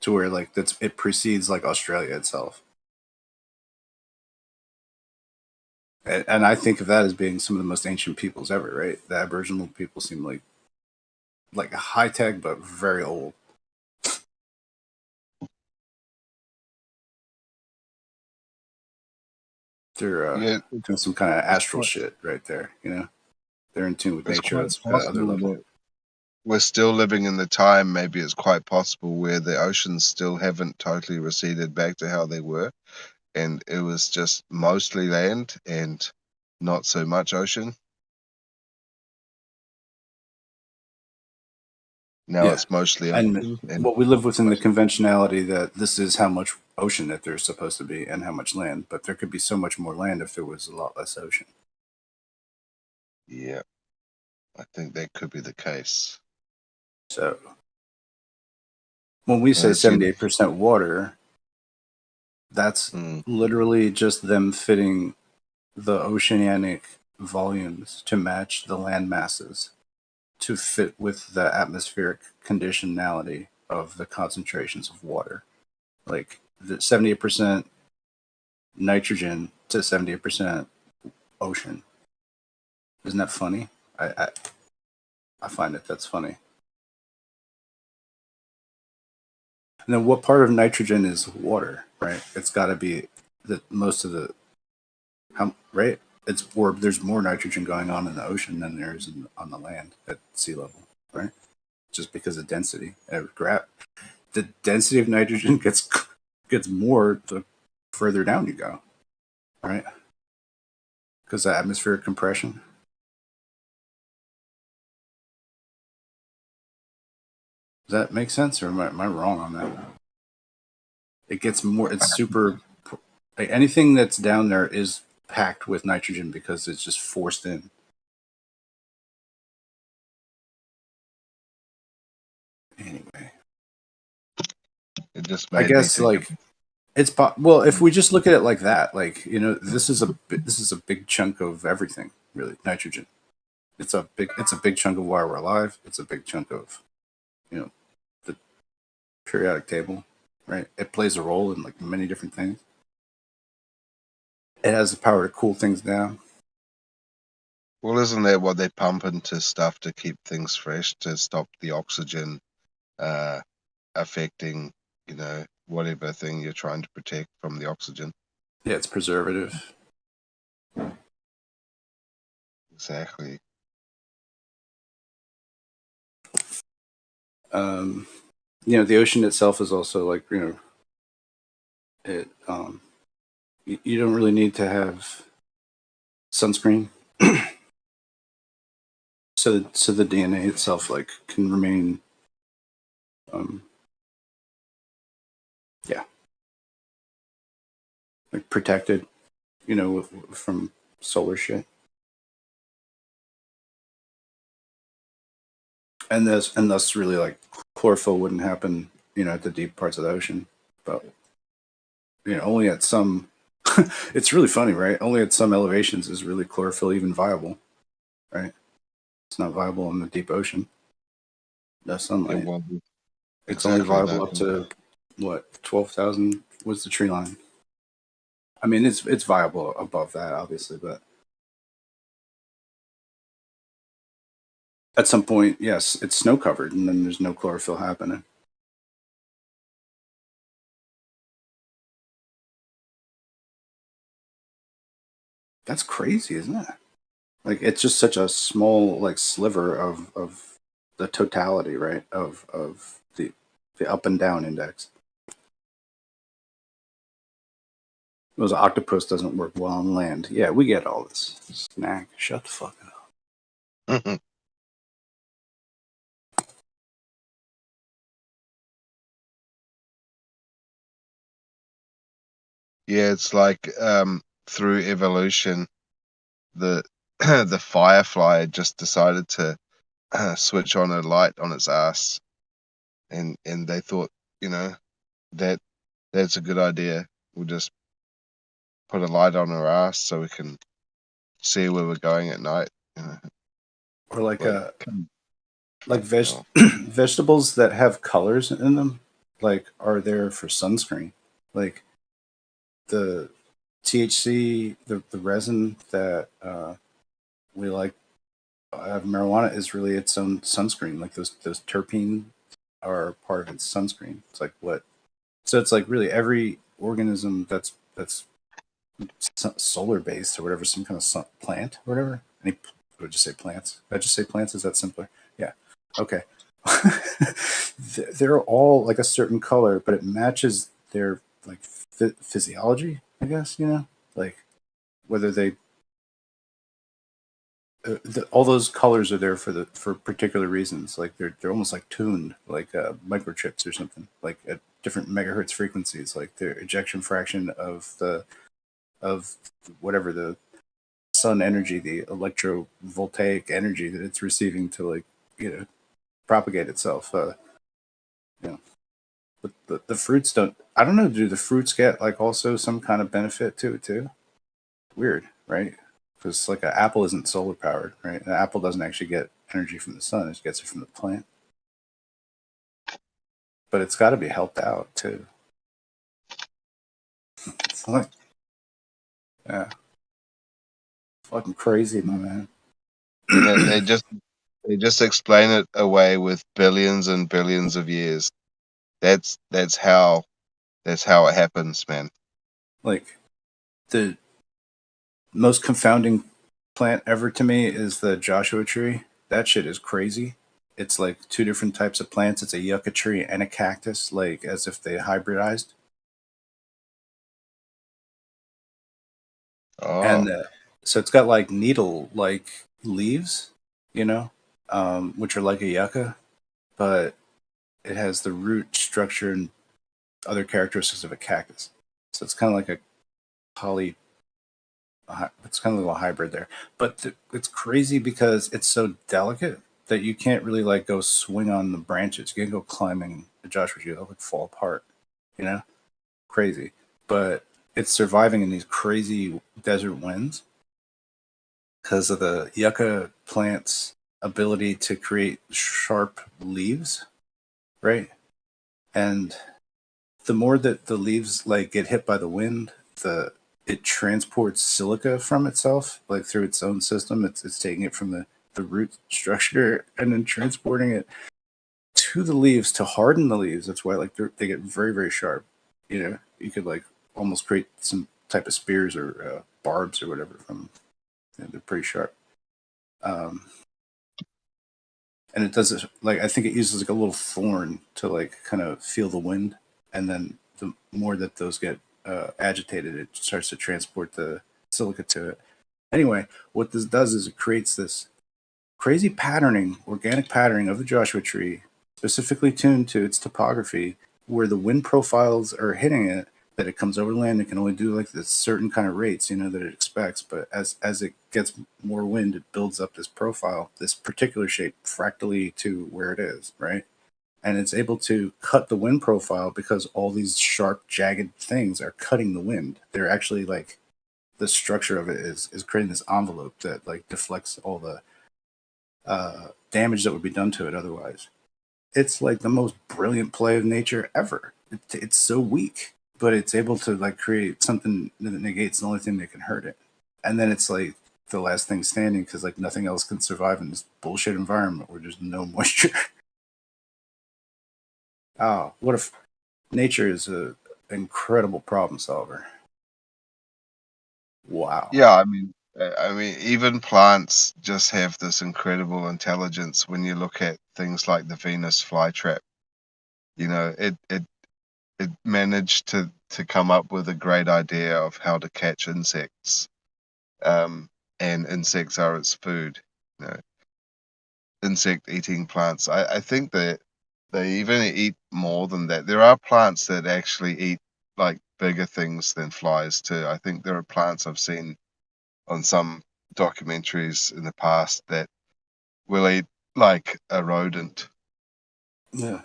Speaker 1: To where like it precedes like Australia itself. And I think of that as being some of the most ancient peoples ever, right? The Aboriginal people seem like high tech but very old. They're doing some kind of astral shit right there. They're in tune with nature at other level.
Speaker 2: We're still living in the time. Maybe it's quite possible where the oceans still haven't totally receded back to how they were, and it was just mostly land and not so much ocean. Now it's mostly ocean.
Speaker 1: And what we live within the conventionality that this is how much ocean that there's supposed to be and how much land, but there could be so much more land if there was a lot less ocean.
Speaker 2: Yeah, I think that could be the case.
Speaker 1: So when we say 78% water, that's literally just them fitting the oceanic volumes to match the land masses to fit with the atmospheric conditionality of the concentrations of water. Like the 78% nitrogen to 78% ocean. Isn't that funny? I find that's funny. And then what part of nitrogen is water, right? It's got to be that most of right? There's more nitrogen going on in the ocean than there is on the land at sea level, right? Just because of density. The density of nitrogen gets more the further down you go, right? Because of atmospheric compression. Does that make sense, or am I wrong on that? It gets more. It's super. Like anything that's down there is packed with nitrogen because it's just forced in. Anyway, I guess like it's well, if we just look at it like that, like this is a big chunk of everything, really. Nitrogen. It's a big chunk of why we're alive. It's a big chunk of the periodic table, right? It plays a role in like many different things. It has the power to cool things down.
Speaker 2: Well, isn't that what they pump into stuff to keep things fresh, to stop the oxygen affecting, whatever thing you're trying to protect from the oxygen?
Speaker 1: Yeah, it's preservative.
Speaker 2: Exactly.
Speaker 1: The ocean itself is also like, it you don't really need to have sunscreen So the DNA itself like can remain, um, yeah, like protected, from solar shit. And thus really like chlorophyll wouldn't happen, at the deep parts of the ocean, but only at some. It's really funny, right? Only at some elevations is really chlorophyll even viable, right? It's not viable in the deep ocean. No
Speaker 2: It
Speaker 1: sunlight.
Speaker 2: will be
Speaker 1: It's only
Speaker 2: exactly
Speaker 1: viable
Speaker 2: that.
Speaker 1: up to what 12,000. What's the tree line? I mean, it's viable above that, obviously, but at some point, yes, it's snow covered, and then there's no chlorophyll happening. That's crazy, isn't it? Like it's just such a small like sliver of the totality, right? Of the up and down index. Those octopus doesn't work well on land. Yeah, we get all this. Snack. Shut the fuck up.
Speaker 2: Yeah, it's like through evolution, the the firefly just decided to switch on a light on its ass, and they thought, you know, that that's a good idea. We'll just put a light on our ass so we can see where we're going at night. You know,
Speaker 1: Or like
Speaker 2: like oh,
Speaker 1: vegetables that have colors in them, like are there for sunscreen. Like the THC, the resin that we like have marijuana is really its own sunscreen. Like those terpene are part of its sunscreen. It's like what? So it's like really every organism that's solar based or whatever, some kind of plant or whatever. Any, would just say plants? Did I just say plants? Is that simpler? Yeah. Okay. They're all like a certain color, but it matches their like physiology, I guess. Like whether they all those colors are there for particular reasons. Like they're almost like tuned, like microchips or something, like at different megahertz frequencies. Like their ejection fraction of whatever the sun energy, the electrovoltaic energy that it's receiving to like propagate itself. You know, but the fruits don't. I don't know. Do the fruits get like also some kind of benefit to it too? Weird, right? Because like an apple isn't solar powered, right? An apple doesn't actually get energy from the sun; it gets it from the plant. But it's got to be helped out too. It's like, yeah, fucking crazy, my man.
Speaker 2: and they just explain it away with billions and billions of years. That's how it happens, man.
Speaker 1: Like the most confounding plant ever to me is the Joshua tree. That shit is crazy. It's like two different types of plants. It's a yucca tree and a cactus, like as if they hybridized.
Speaker 2: Oh,
Speaker 1: And so it's got like needle like leaves, which are like a yucca, but it has the root structure and other characteristics of a cactus. So it's kind of like a poly. It's kind of a little hybrid there, but it's crazy because it's so delicate that you can't really like go swing on the branches. You can't go climbing the Joshua tree; they'll like fall apart. You know, crazy. But it's surviving in these crazy desert winds because of the yucca plant's ability to create sharp leaves, right? And the more that the leaves like get hit by the wind, the it transports silica from itself, like through its own system. It's taking it from the root structure and then transporting it to the leaves to harden the leaves. That's why like they get very very sharp. You could like almost create some type of spears or barbs or whatever from. They're pretty sharp. Um, and it does it like I think it uses like a little thorn to like kind of feel the wind, and then the more that those get agitated, it starts to transport the silica to it. Anyway, what this does is it creates this crazy patterning, organic patterning of the Joshua Tree, specifically tuned to its topography, where the wind profiles are hitting it. That it comes over land, it can only do like this certain kind of rates, that it expects. But as it gets more wind, it builds up this profile, this particular shape, fractally to where it is, right? And it's able to cut the wind profile because all these sharp, jagged things are cutting the wind. They're actually like the structure of it is creating this envelope that like deflects all the damage that would be done to it otherwise. It's like the most brilliant play of nature ever. It's so weak, but it's able to like create something that negates the only thing that can hurt it. And then it's like the last thing standing because like nothing else can survive in this bullshit environment where there's no moisture. Oh, what if nature is a incredible problem solver? Wow.
Speaker 2: Yeah, I mean, even plants just have this incredible intelligence when you look at things like the Venus flytrap. It managed to come up with a great idea of how to catch insects, um, and insects are its food. You know, insect eating plants. I think that they even eat more than that. There are plants that actually eat like bigger things than flies too. I think there are plants I've seen on some documentaries in the past that will eat like a rodent.
Speaker 1: Yeah.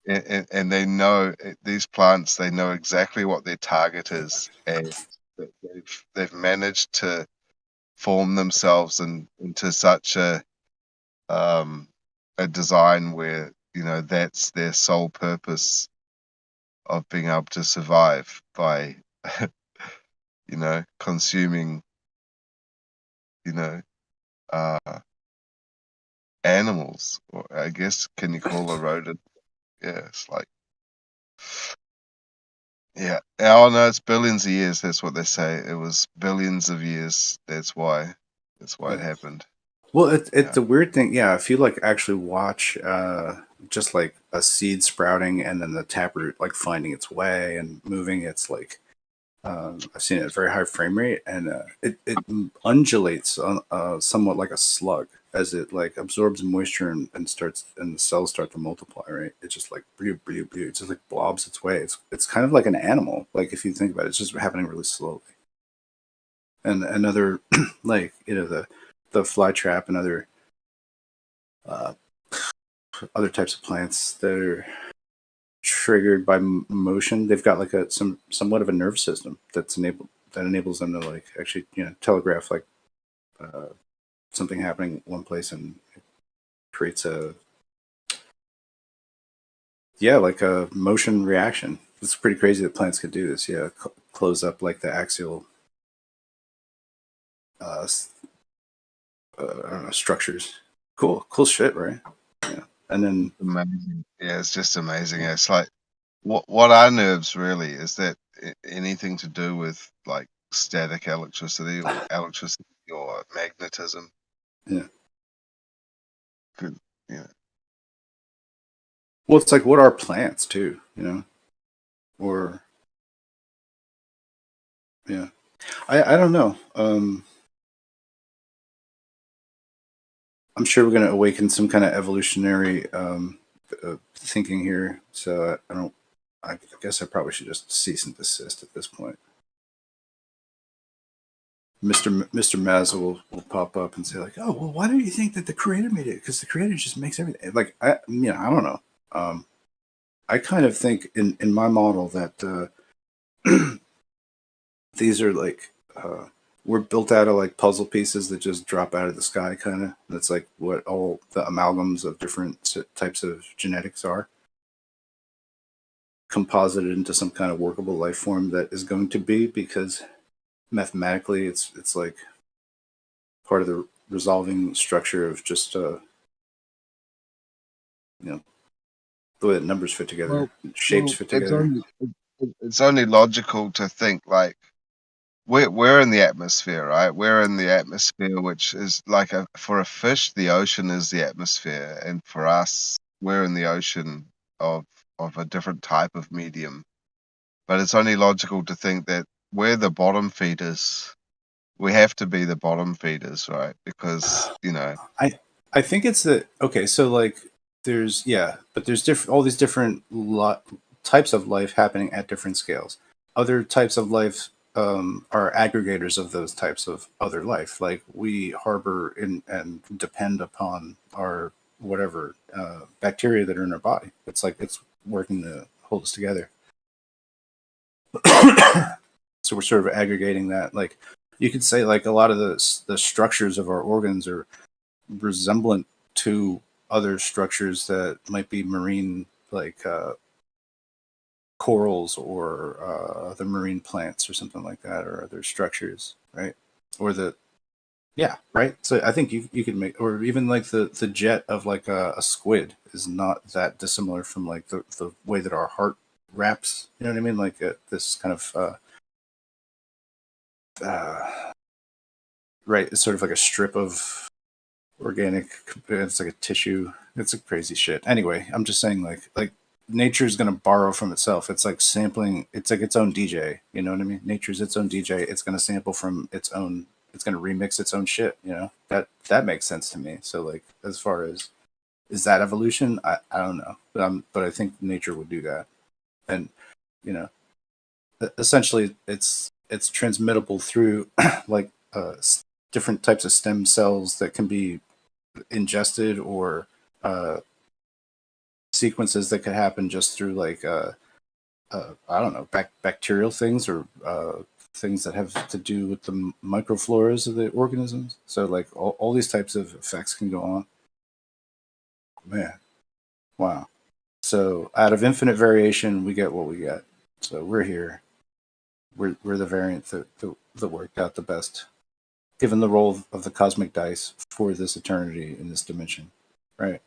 Speaker 2: And they know these plants, they know exactly what their target is, and they've managed to form themselves into such um, a design where that's their sole purpose of being able to survive by consuming you know uh, animals, or I guess can you call a rodent? Yeah, it's like, yeah. Oh no, it's billions of years. That's what they say. It was billions of years. That's why it
Speaker 1: Yeah.
Speaker 2: happened.
Speaker 1: Well, it's
Speaker 2: Yeah.
Speaker 1: a weird thing. Yeah, if you like actually watch just like a seed sprouting and then the taproot like finding its way and moving, it's like I've seen it at very high frame rate and it undulates somewhat like a slug as it like absorbs moisture and starts and the cells start to multiply. Right? It's just like it just like blobs its way. It's kind of like an animal. Like if you think about it, it's just happening really slowly. And another like the fly trap and uh, other types of plants that are triggered by motion. They've got like a somewhat of a nerve system that enables them to like actually telegraph like uh, something happening one place and it creates a like a motion reaction. It's pretty crazy that plants could do this. Yeah, close up like the axial uh, I don't know, structures. Cool shit, right? Yeah, and then
Speaker 2: Amazing. Yeah, it's just amazing. It's like what our nerves really is that anything to do with like static electricity or magnetism
Speaker 1: yeah.
Speaker 2: could, you know.
Speaker 1: Well, it's like what are plants too, or yeah. I don't know. I'm sure we're going to awaken some kind of evolutionary thinking here. So I don't. I guess I probably should just cease and desist at this point. Mr. Mazza will pop up and say like, "Oh, well, why do you think that the creator made it? Because the creator just makes everything." Like I don't know. Um, I kind of think in my model that these are like we're built out of like puzzle pieces that just drop out of the sky, kind of. That's like what all the amalgams of different types of genetics are, composited into some kind of workable life form that is going to be because mathematically it's like part of the resolving structure of just you know the way that numbers fit together,
Speaker 2: Well,
Speaker 1: shapes
Speaker 2: well,
Speaker 1: fit
Speaker 2: it's
Speaker 1: together.
Speaker 2: only logical to think like we're in the atmosphere, right? We're in the atmosphere, which is like for a fish, the ocean is the atmosphere, and for us, we're in the ocean of a different type of medium. But it's only logical to think that we're the bottom feeders, we have to be the bottom feeders, right? Because
Speaker 1: I think it's that okay. So like, but there's different all these different types of life happening at different scales. Other types of life are aggregators of those types of other life. Like we harbor in and depend upon our whatever bacteria that are in our body. It's like it's working to hold us together. So we're sort of aggregating that. Like you could say, like a lot of the structures of our organs are resemblant to other structures that might be marine, like corals or other marine plants or something like that, or other structures, right? Or right. So I think you could make, or even like the jet of like a squid is not that dissimilar from like the way that our heart wraps. You know what I mean? Like this kind of right. It's sort of like a strip of organic. It's like a tissue. It's a crazy shit. Anyway, I'm just saying like nature is going to borrow from itself. It's like sampling. It's like its own DJ. You know what I mean? Nature's its own DJ. It's going to sample from its own. It's going to remix its own shit. You know that makes sense to me. So like as far as is that evolution? I don't know, but I think nature would do that. And you know essentially it's transmittable through like different types of stem cells that can be ingested or uh, sequences that could happen just through like I don't know bacterial things or things that have to do with the microfloras of the organisms. So like all these types of effects can go on. Man, wow. So out of infinite variation, we get what we get. So we're here. We're the variant that worked out the best, given the role of the cosmic dice for this eternity in this dimension, right?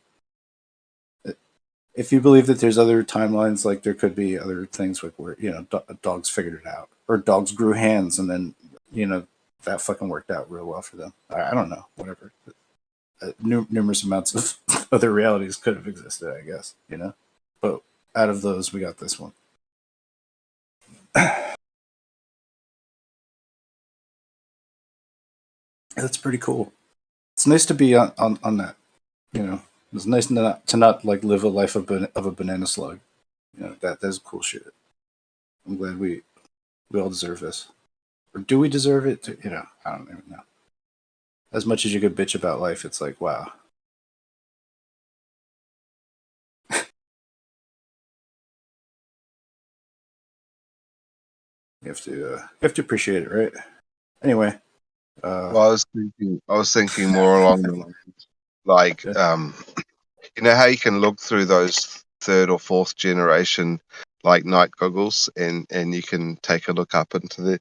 Speaker 1: If you believe that there's other timelines, like there could be other things like where dogs figured it out, or dogs grew hands, and then that fucking worked out real well for them. I don't know, whatever. Numerous amounts of other realities could have existed, I guess, but out of those, we got this one. That's pretty cool. It's nice to be on that. It's nice to not like live a life of a banana slug. That's cool shit. I'm glad we all deserve this. Or do we deserve it? I don't even know. As much as you could bitch about life, it's like, wow. You have to appreciate it, right? Anyway.
Speaker 2: Well, I was thinking more along the lines like,
Speaker 1: Yeah.
Speaker 2: how you can look through those third or fourth generation like night goggles, and you can take a look up into the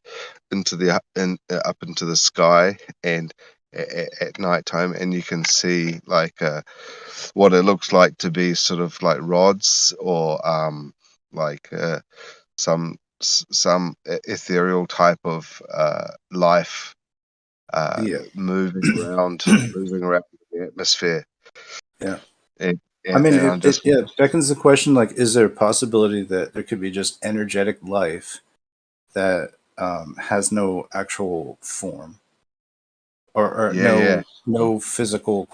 Speaker 2: sky, and at night time, and you can see like what it looks like to be sort of like rods, or like some ethereal type of life
Speaker 1: Yeah.
Speaker 2: moving around the atmosphere.
Speaker 1: Yeah.
Speaker 2: And,
Speaker 1: I
Speaker 2: and,
Speaker 1: mean,
Speaker 2: and I just
Speaker 1: it beckons the question, like, is there a possibility that there could be just energetic life that has no actual form, or
Speaker 2: yeah, yeah.
Speaker 1: no physical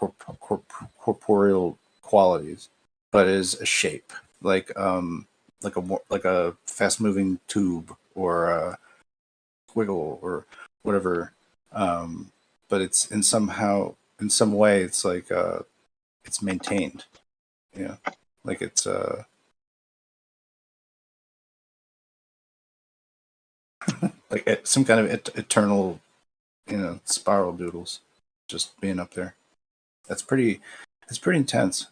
Speaker 1: corporeal qualities, but is a shape, like a fast moving tube or a squiggle or whatever. But it's in some way it's like it's maintained. Like it's like some kind of eternal spiral doodles just being up there. That's pretty. It's pretty intense.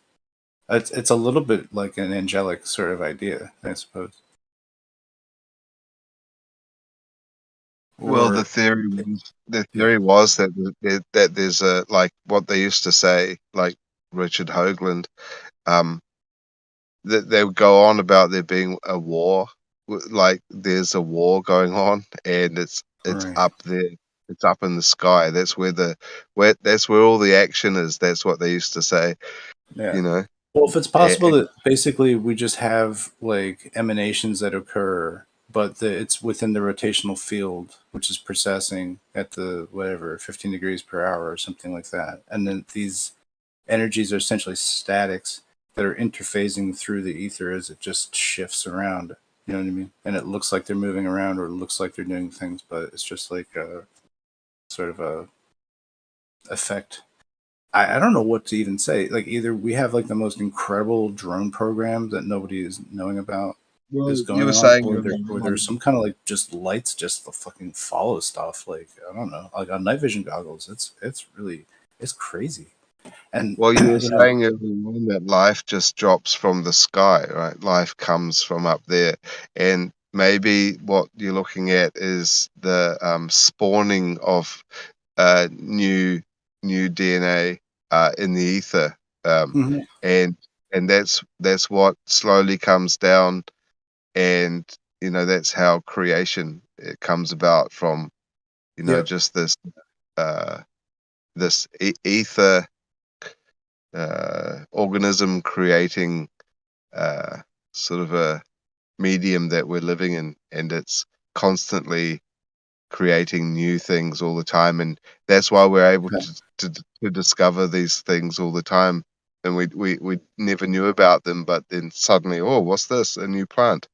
Speaker 1: It's a little bit like an angelic sort of idea, I suppose.
Speaker 2: Well,
Speaker 1: Or
Speaker 2: the
Speaker 1: yeah,
Speaker 2: theory was that there's a, like what they used to say, like Richard Hoagland, um, that they would go on about there being a war, like there's a war going on, and it's
Speaker 1: right,
Speaker 2: up there, it's up in the sky. That's where all the action is. That's what they used to say,
Speaker 1: yeah.
Speaker 2: you know.
Speaker 1: Well, if it's
Speaker 2: And,
Speaker 1: possible that basically we just have like emanations that occur, but it's within the rotational field, which is processing at the whatever 15 degrees per hour or something like that. And then these energies are essentially statics that are interphasing through the ether as it just shifts around. You know what I mean? And it looks like they're moving around or it looks like they're doing things, but it's just like a sort of a effect. I don't know what to even say. Like either we have like the most incredible drone program that nobody is knowing about is
Speaker 2: Well, you
Speaker 1: going
Speaker 2: were
Speaker 1: on,
Speaker 2: saying
Speaker 1: or there's some kind of like just lights just to fucking follow stuff. Like I don't know, like on night vision goggles, it's really it's crazy. And
Speaker 2: well, you were
Speaker 1: you know,
Speaker 2: saying everyone that life just drops from the sky, right? Life comes from up there, and maybe what you're looking at is the spawning of new DNA in the ether,
Speaker 1: mhm,
Speaker 2: and that's what slowly comes down, and that's how creation it comes about from
Speaker 1: yeah,
Speaker 2: just uh, this ether organism creating uh, sort of a medium that we're living in, and it's constantly creating new things all the time, and that's why we're able to discover these things all the time, and we never knew about them, but then suddenly, oh, what's this? A new plant?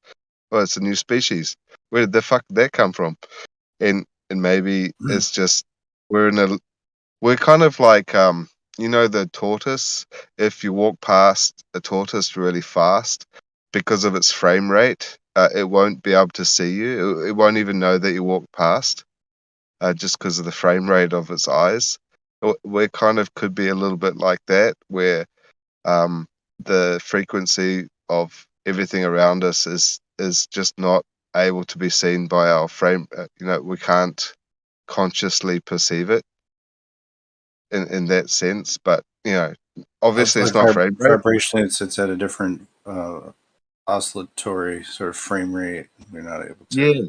Speaker 2: Oh, it's a new species. Where did the fuck did that come from? And maybe it's just we're in a we're kind of like the tortoise. If you walk past a tortoise really fast, because of its frame rate, it won't be able to see you. It won't even know that you walk past, just because of the frame rate of its eyes. We kind of could be a little bit like that, where um, the frequency of everything around us is just not able to be seen by our frame. We can't consciously perceive it in that sense. But obviously
Speaker 1: like
Speaker 2: it's not frame rate.
Speaker 1: vibrationally, it's at a different oscillatory sort of frame rate. We're not able to
Speaker 2: Yeah,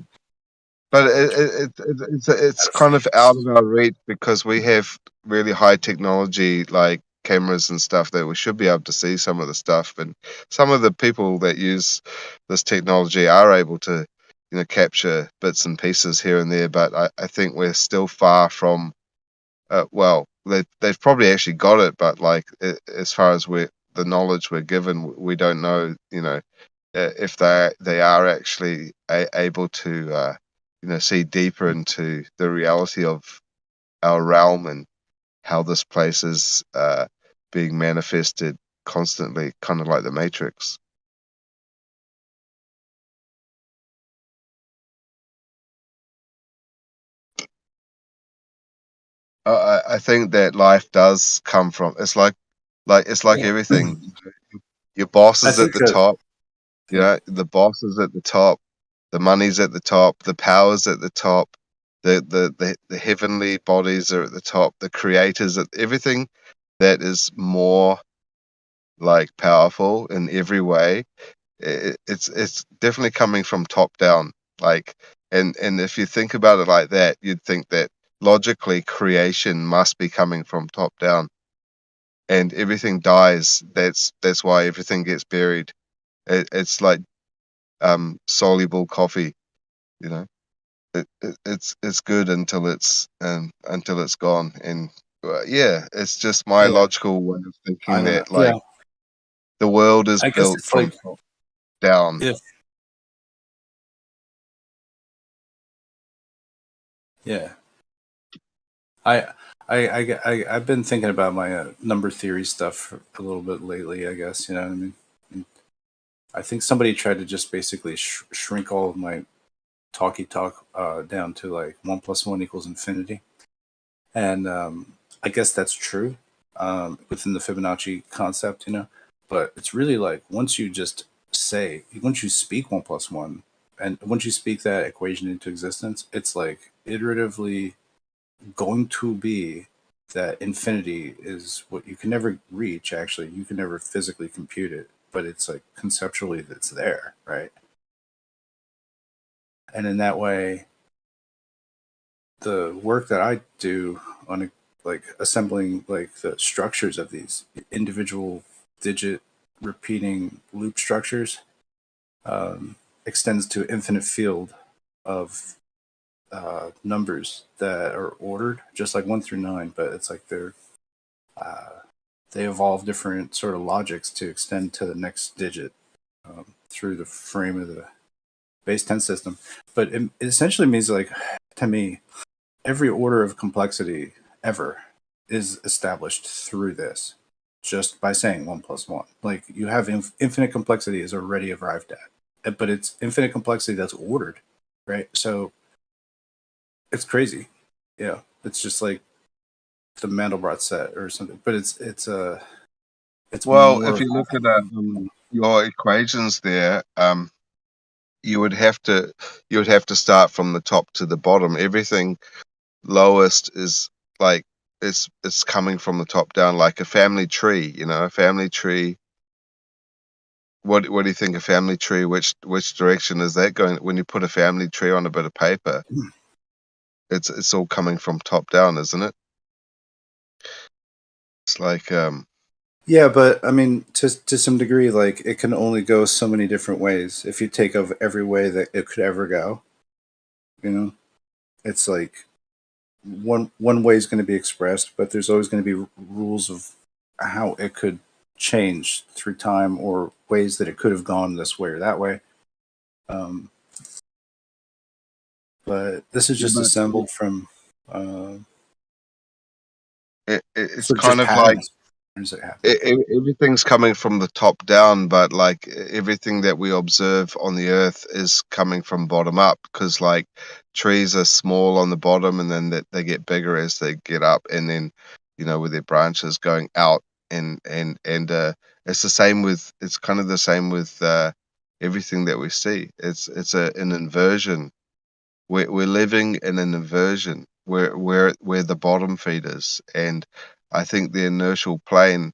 Speaker 2: but
Speaker 1: to
Speaker 2: it's
Speaker 1: at a
Speaker 2: kind of out
Speaker 1: frequency.
Speaker 2: of our reach because we have really high technology like cameras and stuff that we should be able to see some of the stuff, and some of the people that use this technology are able to capture bits and pieces here and there, but I think we're still far from well, they've probably actually got it, but like as far as the knowledge we're given, we don't know, if they are actually able to, see deeper into the reality of our realm and how this place is being manifested constantly, kind of like the Matrix. I think that life does come from. It's like
Speaker 1: Yeah,
Speaker 2: everything. Your boss
Speaker 1: I
Speaker 2: is at
Speaker 1: think
Speaker 2: the
Speaker 1: that
Speaker 2: top.
Speaker 1: yeah,
Speaker 2: The boss is at the top, the money's at the top, the power's at the top, the heavenly bodies are at the top, the creators at everything that is more like powerful in every way. It's definitely coming from top down. Like, and if you think about it like that, you'd think that logically creation must be coming from top down, and everything dies. That's why everything gets buried. It's like soluble coffee, you know. It's good until it's gone, and yeah, it's just my
Speaker 1: yeah.
Speaker 2: logical way of
Speaker 1: I
Speaker 2: thinking
Speaker 1: don't know.
Speaker 2: that
Speaker 1: Yeah,
Speaker 2: like the world is
Speaker 1: I guess
Speaker 2: built
Speaker 1: it's
Speaker 2: from
Speaker 1: like
Speaker 2: top down.
Speaker 1: if yeah. I I've been thinking about my number theory stuff a little bit lately. I guess you know what I mean. And I think somebody tried to just basically shrink all of my talky talk down to like 1 + 1 = infinity, and I guess that's true within the Fibonacci concept, you know. But it's really like once you speak 1 + 1, and once you speak that equation into existence, it's like iteratively going to be that infinity is what you can never reach. Actually, you can never physically compute it, but it's like conceptually that's there, right? And in that way, the work that I do on like assembling like the structures of these individual digit repeating loop structures, extends to an infinite field of numbers that are ordered, just like 1 through 9. But it's like they evolve different sort of logics to extend to the next digit through the frame of the base 10 system. But it essentially means, like, to me, every order of complexity ever is established through this, just by saying 1 plus 1. Like, you have infinite complexity is already arrived at, but it's infinite complexity that's ordered, right? So it's crazy. Yeah, it's just like the Mandelbrot set or something, but it's
Speaker 2: Well,
Speaker 1: more
Speaker 2: if
Speaker 1: of
Speaker 2: you look at
Speaker 1: that.
Speaker 2: your equations there, you would have to start from the top to the bottom. Everything lowest is like it's coming from the top down, like a family tree. A family tree. What do you think a family tree? Which direction is that going? When you put a family tree on a bit of paper, it's all coming from top down, isn't it? It's like
Speaker 1: Yeah, but I mean, to some degree, like, it can only go so many different ways. If you take of every way that it could ever go, you know, it's like one way is going to be expressed, but there's always going to be rules of how it could change through time, or ways that it could have gone this way or that way. Um, but this is
Speaker 2: yeah,
Speaker 1: just
Speaker 2: but
Speaker 1: assembled from uh,
Speaker 2: it's
Speaker 1: sort of just
Speaker 2: kind of like
Speaker 1: patterns that happen.
Speaker 2: everything's coming from the top down, but like everything that we observe on the earth is coming from bottom up, because like trees are small on the bottom and then they get bigger as they get up, and then with their branches going out, and it's kind of the same with everything that we see. It's an inversion. We're living in an inversion where the bottom feeders, and I think the inertial plane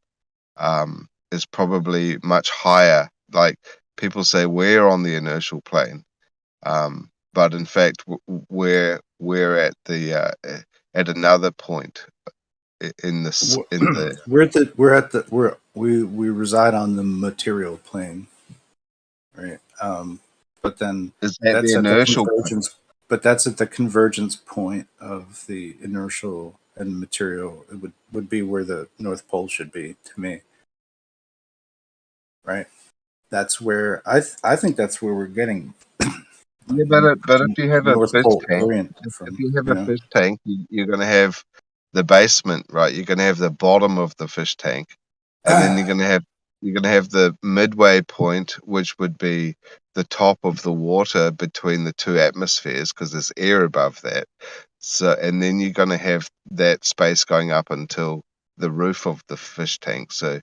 Speaker 2: is probably much higher. Like, people say we're on the inertial plane, but in fact we're at another point in this in the
Speaker 1: We reside on the material plane, right? But then
Speaker 2: is that the
Speaker 1: that's at the
Speaker 2: inertial plane.
Speaker 1: convergence. But that's at the convergence point of the inertial and material. It would be where the North Pole should be, to me, right? That's where I think that's where we're getting
Speaker 2: Yeah, but if you have a
Speaker 1: North
Speaker 2: fish
Speaker 1: Pole
Speaker 2: tank,
Speaker 1: orient
Speaker 2: if
Speaker 1: from.
Speaker 2: you have
Speaker 1: You
Speaker 2: a
Speaker 1: know,
Speaker 2: fish tank, you're going to have the basement, right? You're going to have the bottom of the fish tank, and then you're going to have the midway point, which would be the top of the water between the two atmospheres, because there's air above that. So, and then you're going to have that space going up until the roof of the fish tank. So,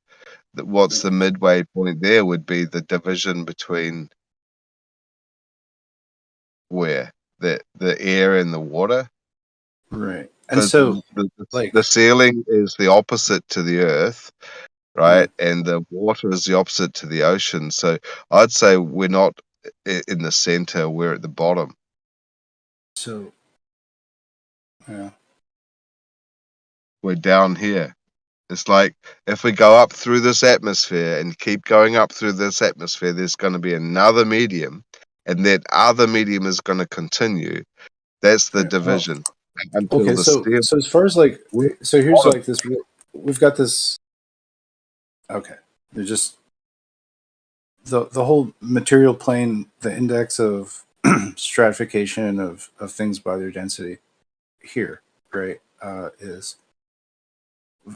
Speaker 2: what's the midway point there would be the division between where the air and the water,
Speaker 1: right? And
Speaker 2: because
Speaker 1: so,
Speaker 2: the
Speaker 1: like,
Speaker 2: ceiling is the opposite to the earth,
Speaker 1: mm,
Speaker 2: right? And the water is the opposite to the ocean. So I'd say we're not in the center, we're at the bottom.
Speaker 1: so, yeah.
Speaker 2: We're down here. It's like, if we go up through this atmosphere and keep going up through this atmosphere, there's going to be another medium, and that other medium is going to continue. That's the
Speaker 1: Right. Well,
Speaker 2: division until
Speaker 1: okay.
Speaker 2: the
Speaker 1: So,
Speaker 2: steel.
Speaker 1: as far as, like,
Speaker 2: We're at
Speaker 1: so
Speaker 2: the
Speaker 1: here's
Speaker 2: bottom.
Speaker 1: like this. We've got this. Okay, they're just the whole material plane, the index of stratification of things by their density here, right, is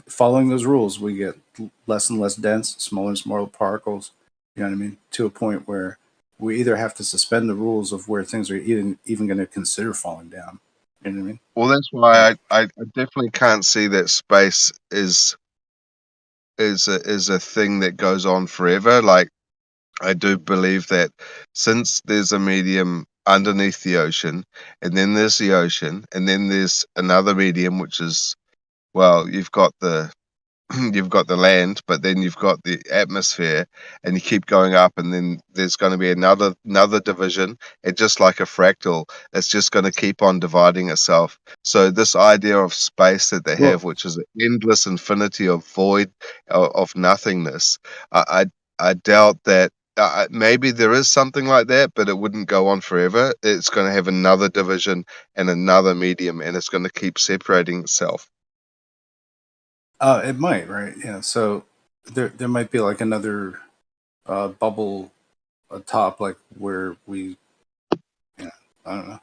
Speaker 1: following those rules. We get less and less dense, smaller and smaller particles. You know what I mean? To a point where we either have to suspend the rules of where things are even going to consider falling down. You know what I mean?
Speaker 2: Well, that's
Speaker 1: Like,
Speaker 2: why I definitely can't see that space is a thing that goes on forever. Like, I do believe that since there's a medium underneath the ocean, and then there's the ocean, and then there's another medium, which is, well, you've got the you've got the land, but then you've got the atmosphere, and you keep going up, and then there's going to be another division, and just like a fractal, it's just going to keep on dividing itself. So this idea of space that they have,
Speaker 1: well,
Speaker 2: which is an endless infinity of void, of nothingness, I doubt that. maybe there is something like that, but it wouldn't go on forever. It's going to have another division and another medium, and it's going to keep separating itself.
Speaker 1: It might, right? Yeah. So there might be like another bubble atop, like where we, yeah, I don't know.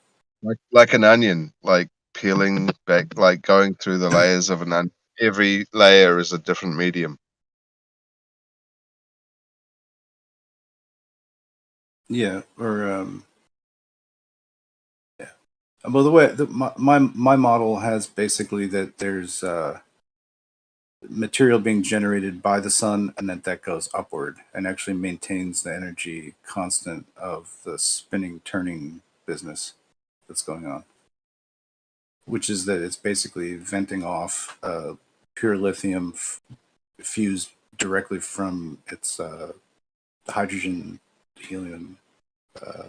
Speaker 2: Like an onion, like peeling back, like going through the layers of an onion. Every layer is a different medium.
Speaker 1: Yeah, or yeah. Well, the way my model has basically that there's material being generated by the sun, and that goes upward and actually maintains the energy constant of the spinning, turning business that's going on. Which is that it's basically venting off pure lithium fused directly from its hydrogen, helium, uh,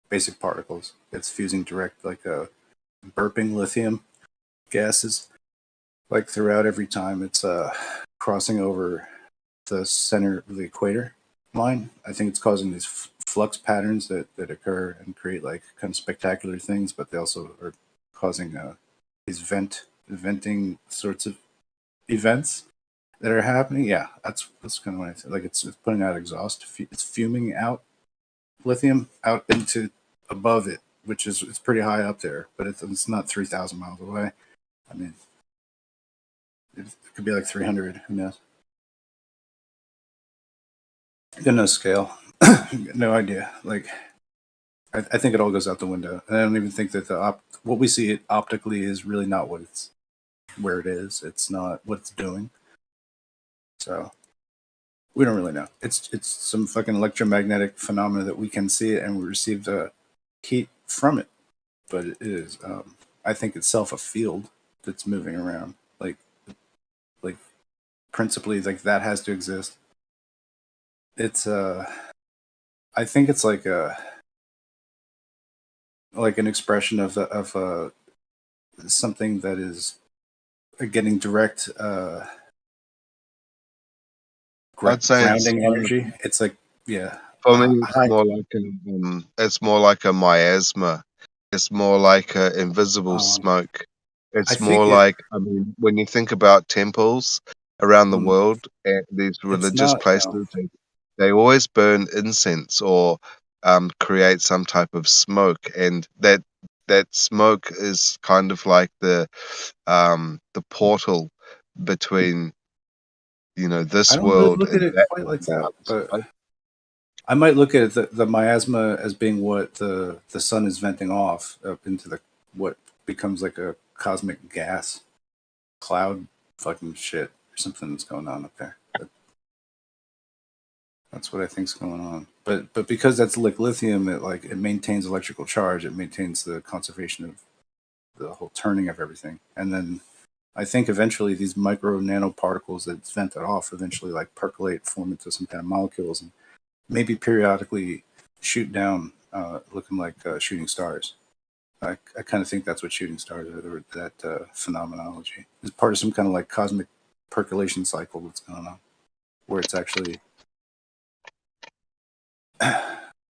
Speaker 1: basic particles. It's fusing direct, like burping lithium gases, like throughout every time it's crossing over the center of the equator line. I think it's causing these flux patterns that occur and create like kind of spectacular things, but they also are causing these venting sorts of events that are happening. Yeah, that's kind of what I said. Like it's putting out exhaust. It's fuming out lithium out into above it, which is it's pretty high up there, but it's not 3,000 miles away. I mean, it could be like 300. Who knows? Got no scale. No idea. Like I think it all goes out the window. And I don't even think that what we see it optically is really not what it's where it is. It's not what it's doing. So we don't really know. It's some fucking electromagnetic phenomena that we can see it and we receive the heat from it. But it is, I think itself a field that's moving around. Like principally, like that has to exist. It's I think it's like an expression of something that is getting direct
Speaker 2: I'd say it's
Speaker 1: grounding energy. It's like, yeah,
Speaker 2: for me.
Speaker 1: high.
Speaker 2: It's more like a miasma. It's more like a invisible
Speaker 1: Um,
Speaker 2: smoke.
Speaker 1: I
Speaker 2: It's more
Speaker 1: think it.
Speaker 2: like, I mean, when you think about temples around the
Speaker 1: Mm,
Speaker 2: world and these
Speaker 1: it's
Speaker 2: religious
Speaker 1: not. No,
Speaker 2: places, they always burn incense or create some type of smoke, and that smoke is kind of like the portal between
Speaker 1: I
Speaker 2: this
Speaker 1: don't really
Speaker 2: world
Speaker 1: look at
Speaker 2: and
Speaker 1: it
Speaker 2: that
Speaker 1: quite
Speaker 2: world
Speaker 1: like
Speaker 2: and
Speaker 1: that.
Speaker 2: other
Speaker 1: But
Speaker 2: side.
Speaker 1: I might look at the miasma as being what the sun is venting off up into the what becomes like a cosmic gas cloud fucking shit or something that's going on up there. That's what I think's going on. But because that's like lithium, it maintains electrical charge. It maintains the conservation of the whole turning of everything. And then I think eventually these micro nanoparticles that vent it off eventually like percolate, form into some kind of molecules, and maybe periodically shoot down, looking like shooting stars. I kind of think that's what shooting stars are, or that phenomenology. It's part of some kind of like cosmic percolation cycle that's going on, where it's actually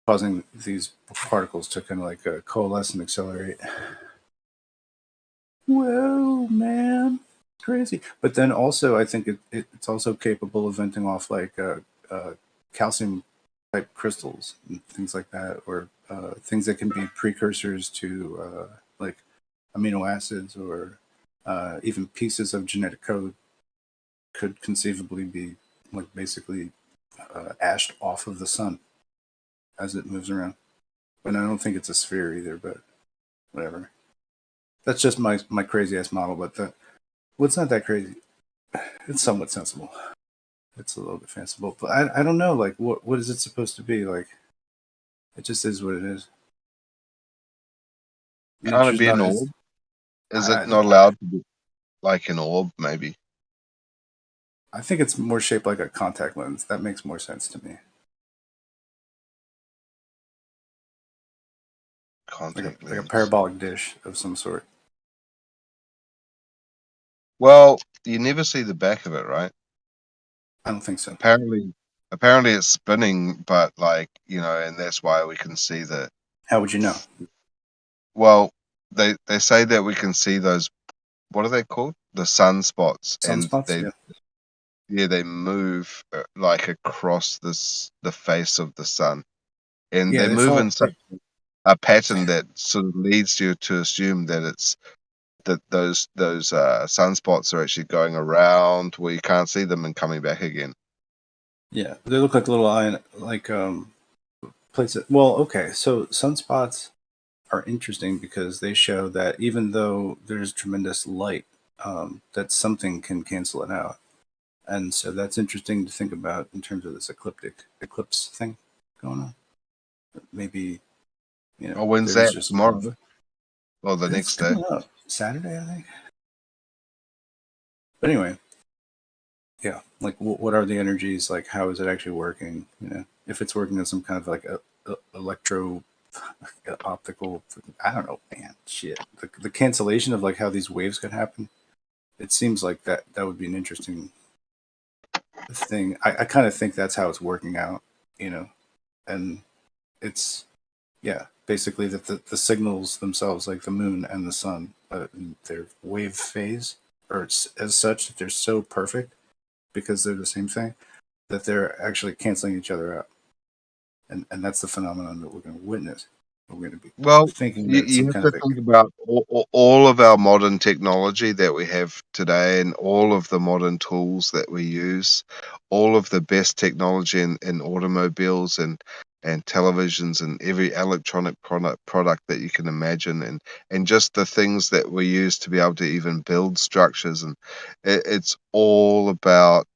Speaker 1: causing these particles to kind of like coalesce and accelerate. Whoa, man, crazy! But then also, I think it's also capable of venting off like calcium type crystals and things like that, or things that can be precursors to like amino acids or even pieces of genetic code could conceivably be like basically ashed off of the sun as it moves around. But I don't think it's a sphere either. But whatever. That's just my crazy ass model. But what's not that crazy? It's somewhat sensible. It's a little bit fanciful, but I don't know. Like, what is it supposed to be? Like, it just is what it is.
Speaker 2: Can't it
Speaker 1: Nature's
Speaker 2: be
Speaker 1: not
Speaker 2: an
Speaker 1: as
Speaker 2: orb? Is it
Speaker 1: I,
Speaker 2: not allowed to be like an orb, maybe?
Speaker 1: I think it's more shaped like a contact lens. That makes more sense to me.
Speaker 2: Contact
Speaker 1: Like a
Speaker 2: lens.
Speaker 1: parabolic dish of some sort.
Speaker 2: Well, you never see the back of it, right?
Speaker 1: I don't think so.
Speaker 2: Apparently, apparently it's spinning, but like, and that's why we can see the.
Speaker 1: How would you know?
Speaker 2: Well, they say that we can see those. What are they called? The sunspots, and
Speaker 1: Sunspots?
Speaker 2: they
Speaker 1: Yeah.
Speaker 2: yeah they move like across the face of the sun, and
Speaker 1: Yeah,
Speaker 2: they
Speaker 1: they
Speaker 2: move
Speaker 1: fall.
Speaker 2: in such a pattern that sort of leads you to assume that it's that those sunspots are actually going around where you can't see them and coming back again.
Speaker 1: Yeah, they look like little iron, like places. Well, okay, so sunspots are interesting because they show that even though there's tremendous light, that something can cancel it out, and so that's interesting to think about in terms of this eclipse thing going on. Maybe
Speaker 2: Oh, when's
Speaker 1: there's
Speaker 2: that?
Speaker 1: just
Speaker 2: Tomorrow or the
Speaker 1: it's
Speaker 2: next day?
Speaker 1: coming up Saturday, I think. But anyway, yeah, like what are the energies? Like, how is it actually working? If it's working as some kind of like a electro optical, I don't know, man, shit. The cancellation of like how these waves could happen. It seems like that would be an interesting thing. I kind of think that's how it's working out, you know, and it's yeah, basically that the signals themselves, like the moon and the sun, their wave phase, or it's as such that they're so perfect because they're the same thing that they're actually canceling each other out, and that's the phenomenon that we're going to witness. We're going to be
Speaker 2: Well,
Speaker 1: thinking that it's
Speaker 2: you
Speaker 1: some
Speaker 2: have
Speaker 1: kind
Speaker 2: to
Speaker 1: of
Speaker 2: think about all of our modern technology that we have today and all of the modern tools that we use, all of the best technology in automobiles and televisions and every electronic product that you can imagine and just the things that we use to be able to even build structures and it's all about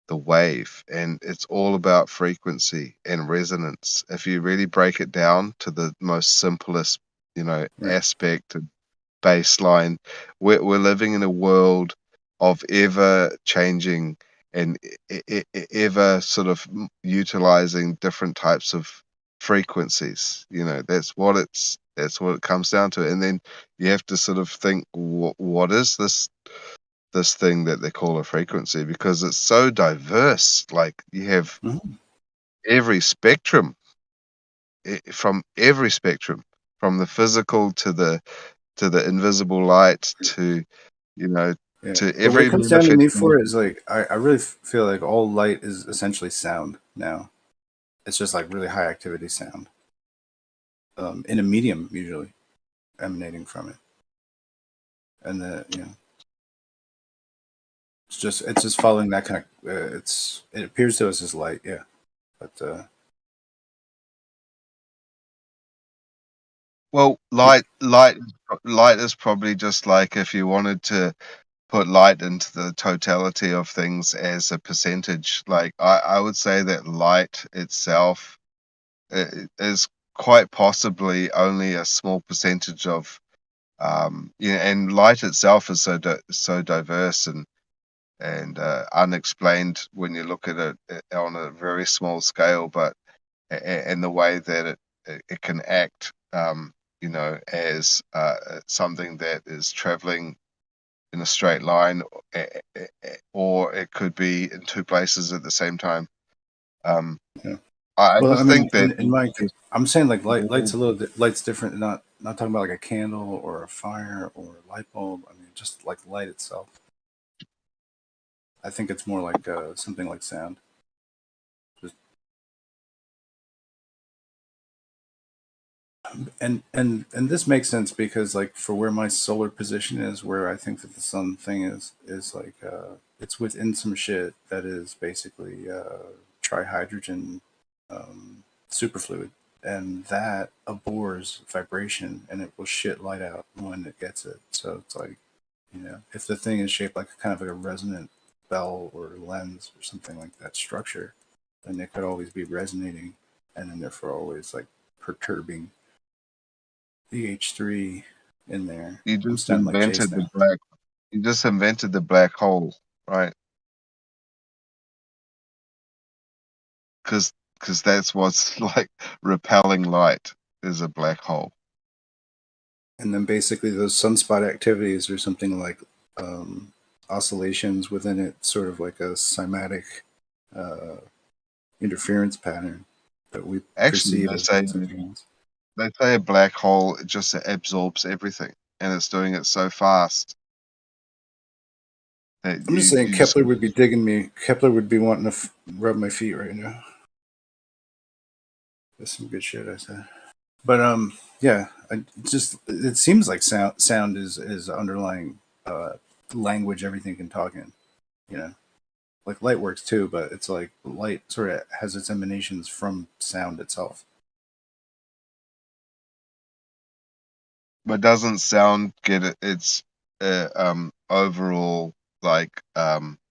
Speaker 2: the wave and it's all about frequency and resonance if you really break it down to the most simplest
Speaker 1: right.
Speaker 2: aspect and baseline. We're living in a world of ever changing and ever sort of utilizing different types of frequencies. That's what it comes down to, and then you have to sort of think what is this thing that they call a frequency because it's so diverse. Like you have
Speaker 1: Mhm.
Speaker 2: every spectrum, from every spectrum, from the physical to the invisible light to you know
Speaker 1: Yeah,
Speaker 2: to
Speaker 1: but what it
Speaker 2: every
Speaker 1: comes down to me
Speaker 2: manifestation.
Speaker 1: for is like I really feel like all light is essentially sound now. It's just like really high activity sound, in a medium usually emanating from it, and it's just following that kind of it appears to us as light, yeah, but
Speaker 2: Well,
Speaker 1: it,
Speaker 2: light is probably just like if you wanted to put light into the totality of things as a percentage. Like I would say that light itself is quite possibly only a small percentage of and light itself is so diverse and unexplained when you look at it on a very small scale, but and the way that it can act, as something that is traveling in a straight line, or it could be in two places at the same time. Um,
Speaker 1: yeah.
Speaker 2: I
Speaker 1: Well, I
Speaker 2: just
Speaker 1: mean,
Speaker 2: think that
Speaker 1: in my I'm saying like light's
Speaker 2: all,
Speaker 1: light's different. Not talking about like a candle or a fire or a light bulb. I mean, just like light itself. I think it's more like something like sound. Just and this makes sense because like for where my solar position is, where I think that the sun thing is like it's within some shit that is basically trihydrogen superfluid, and that abhors vibration and it will shit light out when it gets it. So it's like if the thing is shaped like kind of like a resonant bell or lens or something like that structure, then it could always be resonating and then therefore always like perturbing the H3 in there.
Speaker 2: you
Speaker 1: I'm
Speaker 2: just
Speaker 1: sounding like Chase
Speaker 2: invented the
Speaker 1: now.
Speaker 2: black you just invented the black hole, right? Because that's what's like repelling light is a black hole.
Speaker 1: And then basically those sunspot activities are something like um, oscillations within it, sort of like a cymatic interference pattern that we
Speaker 2: Actually,
Speaker 1: perceive as something else.
Speaker 2: they say a black hole just absorbs everything, and it's doing it so fast that
Speaker 1: I'm just saying
Speaker 2: you just
Speaker 1: Kepler would be digging me. Kepler would be wanting to rub my feet right now. That's some good shit I said. But yeah, it seems like sound is underlying language everything can talk in. You know, like light works too, but it's like light sort of has its emanations from sound itself.
Speaker 2: but doesn't sound get its overall like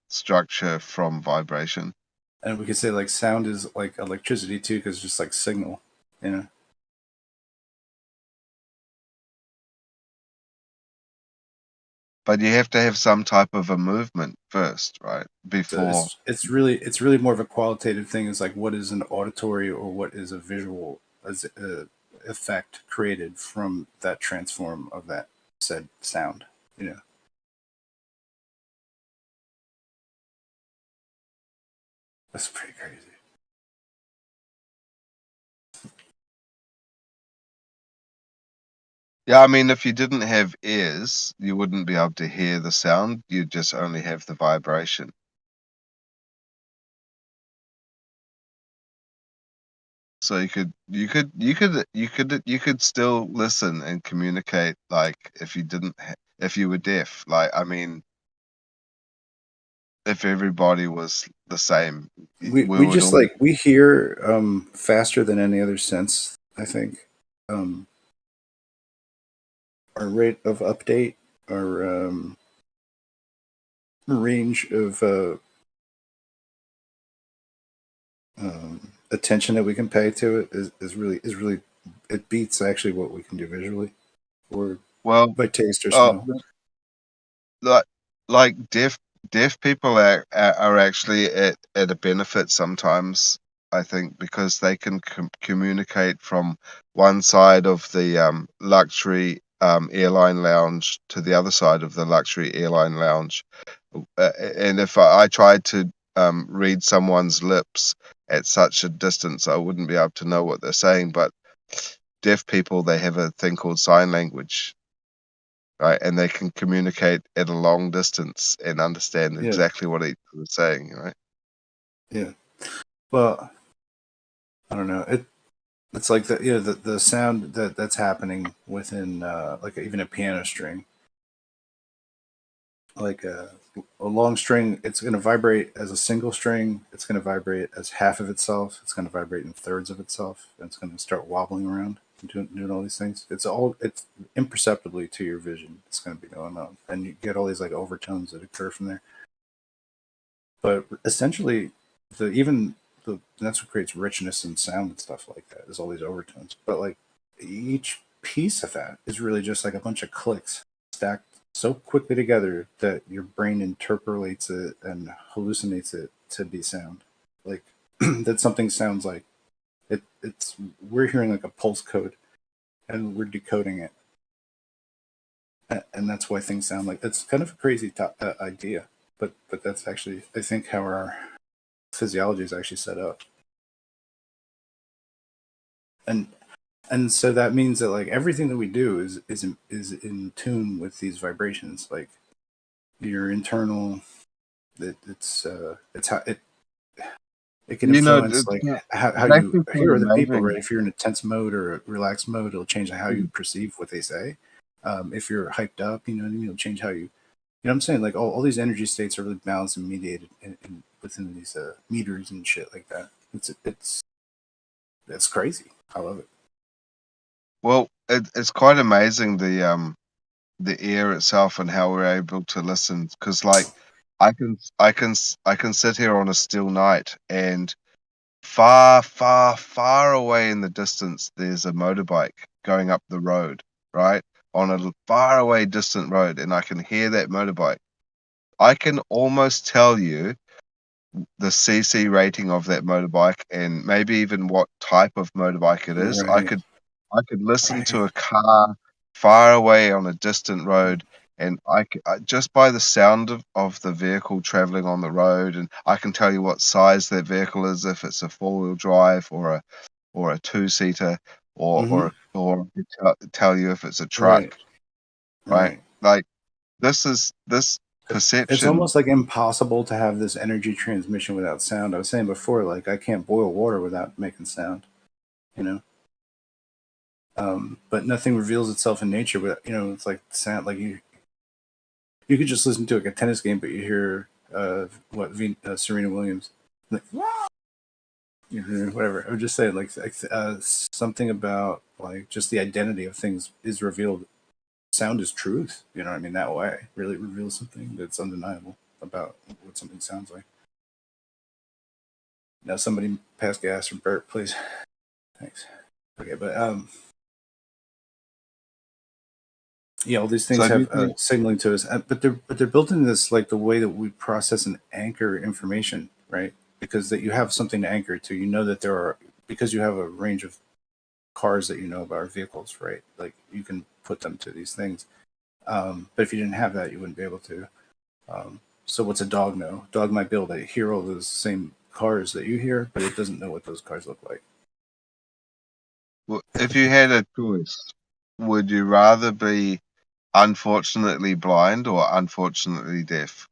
Speaker 2: structure from vibration.
Speaker 1: And we could say like sound is like electricity too, because it's just like signal. You know.
Speaker 2: But you have to have some type of a movement first, right?
Speaker 1: So
Speaker 2: Before.
Speaker 1: it's really more of a qualitative thing. Is like what is an auditory or what is a visual effect created from that transform of that said sound. You know, that's pretty crazy.
Speaker 2: Yeah, I mean, if you didn't have ears, you wouldn't be able to hear the sound. You'd just only have the vibration. So you could still listen and communicate like if you didn't if you were deaf. Like, I mean, if everybody was the same, we
Speaker 1: We
Speaker 2: would
Speaker 1: just
Speaker 2: all.
Speaker 1: like we hear faster than any other sense. I think um, our rate of update, our range of attention that we can pay to it is really it beats actually what we can do visually or
Speaker 2: Well,
Speaker 1: by taste or
Speaker 2: uh,
Speaker 1: smell.
Speaker 2: like like deaf people are actually at a benefit sometimes. I think because they can communicate from one side of the luxury airline lounge to the other side of the luxury airline lounge. And if I tried to read someone's lips at such a distance, I wouldn't be able to know what they're saying. But deaf people, they have a thing called sign language, right? And they can communicate at a long distance and understand
Speaker 1: Yeah,
Speaker 2: exactly what each other is saying, right?
Speaker 1: yeah. Well, I don't know. It's like the sound that's happening within like even a piano string, like a long string. It's going to vibrate as a single string. It's going to vibrate as half of itself. It's going to vibrate in thirds of itself. And it's going to start wobbling around and doing all these things. It's imperceptibly to your vision. It's going to be going on, and you get all these like overtones that occur from there. But essentially, that's what creates richness in sound and stuff like that. Is all these overtones. But like each piece of that is really just like a bunch of clicks stacked so quickly together that your brain interpolates it and hallucinates it to be sound. Like that something sounds like it's we're hearing like a pulse code and we're decoding it, and that's why things sound like it's kind of a crazy idea. But that's actually I think how our physiology is actually set up, and so that means that like everything that we do is in tune with these vibrations, like your internal. It's how it can
Speaker 2: You know,
Speaker 1: influence like how
Speaker 2: it's
Speaker 1: you
Speaker 2: actually pretty
Speaker 1: hear other people, right?
Speaker 2: amazing.
Speaker 1: If you're in a tense mode or a relaxed mode, it'll change how you perceive what they say. If you're hyped up, you know what I mean, it'll change how you know what I'm saying? Like all these energy states are really balanced and mediated within these meters and shit like that. It's crazy. I love it.
Speaker 2: Well, it's quite amazing the ear itself and how we're able to listen. Because like I can sit here on a still night and far away in the distance, there's a motorbike going up the road, right? On a far away distant road, and I can hear that motorbike. I can almost tell you the CC rating of that motorbike and maybe even what type of motorbike it is.
Speaker 1: Right.
Speaker 2: I could listen
Speaker 1: Right.
Speaker 2: to a car far away on a distant road and just by the sound of the vehicle traveling on the road, and I can tell you what size that vehicle is, if it's a 4-wheel drive or a 2-seater,
Speaker 1: Mm-hmm.
Speaker 2: or tell you if it's a
Speaker 1: Right.
Speaker 2: truck, right?
Speaker 1: Right.
Speaker 2: Like this
Speaker 1: It's
Speaker 2: perception.
Speaker 1: almost like impossible to have this energy transmission without sound. I was saying before, like I can't boil water without making sound, you know. But nothing reveals itself in nature without, it's like sound. Like you could just listen to like a tennis game, but you hear Serena Williams, like, whatever. I would just say something about like just the identity of things is revealed. Sound is truth. You know what I mean? That way really reveals something that's undeniable about what something sounds like. Now somebody pass gas for Bert, please. Thanks. Okay, but yeah, all these
Speaker 2: So
Speaker 1: things
Speaker 2: do you
Speaker 1: have
Speaker 2: think?
Speaker 1: signaling to us, but they're built in this like the way that we process and anchor information, right? Because that you have something to anchor to. You know that there are, because you have a range of cars that you know about, or vehicles, right? Like you can put them to these things. But if you didn't have that, you wouldn't be able to. So what's a dog know? Dog might be able to hear all those same cars that you hear, but it doesn't know what those cars look like.
Speaker 2: Well, if you had a choice, would you rather be unfortunately blind or unfortunately deaf?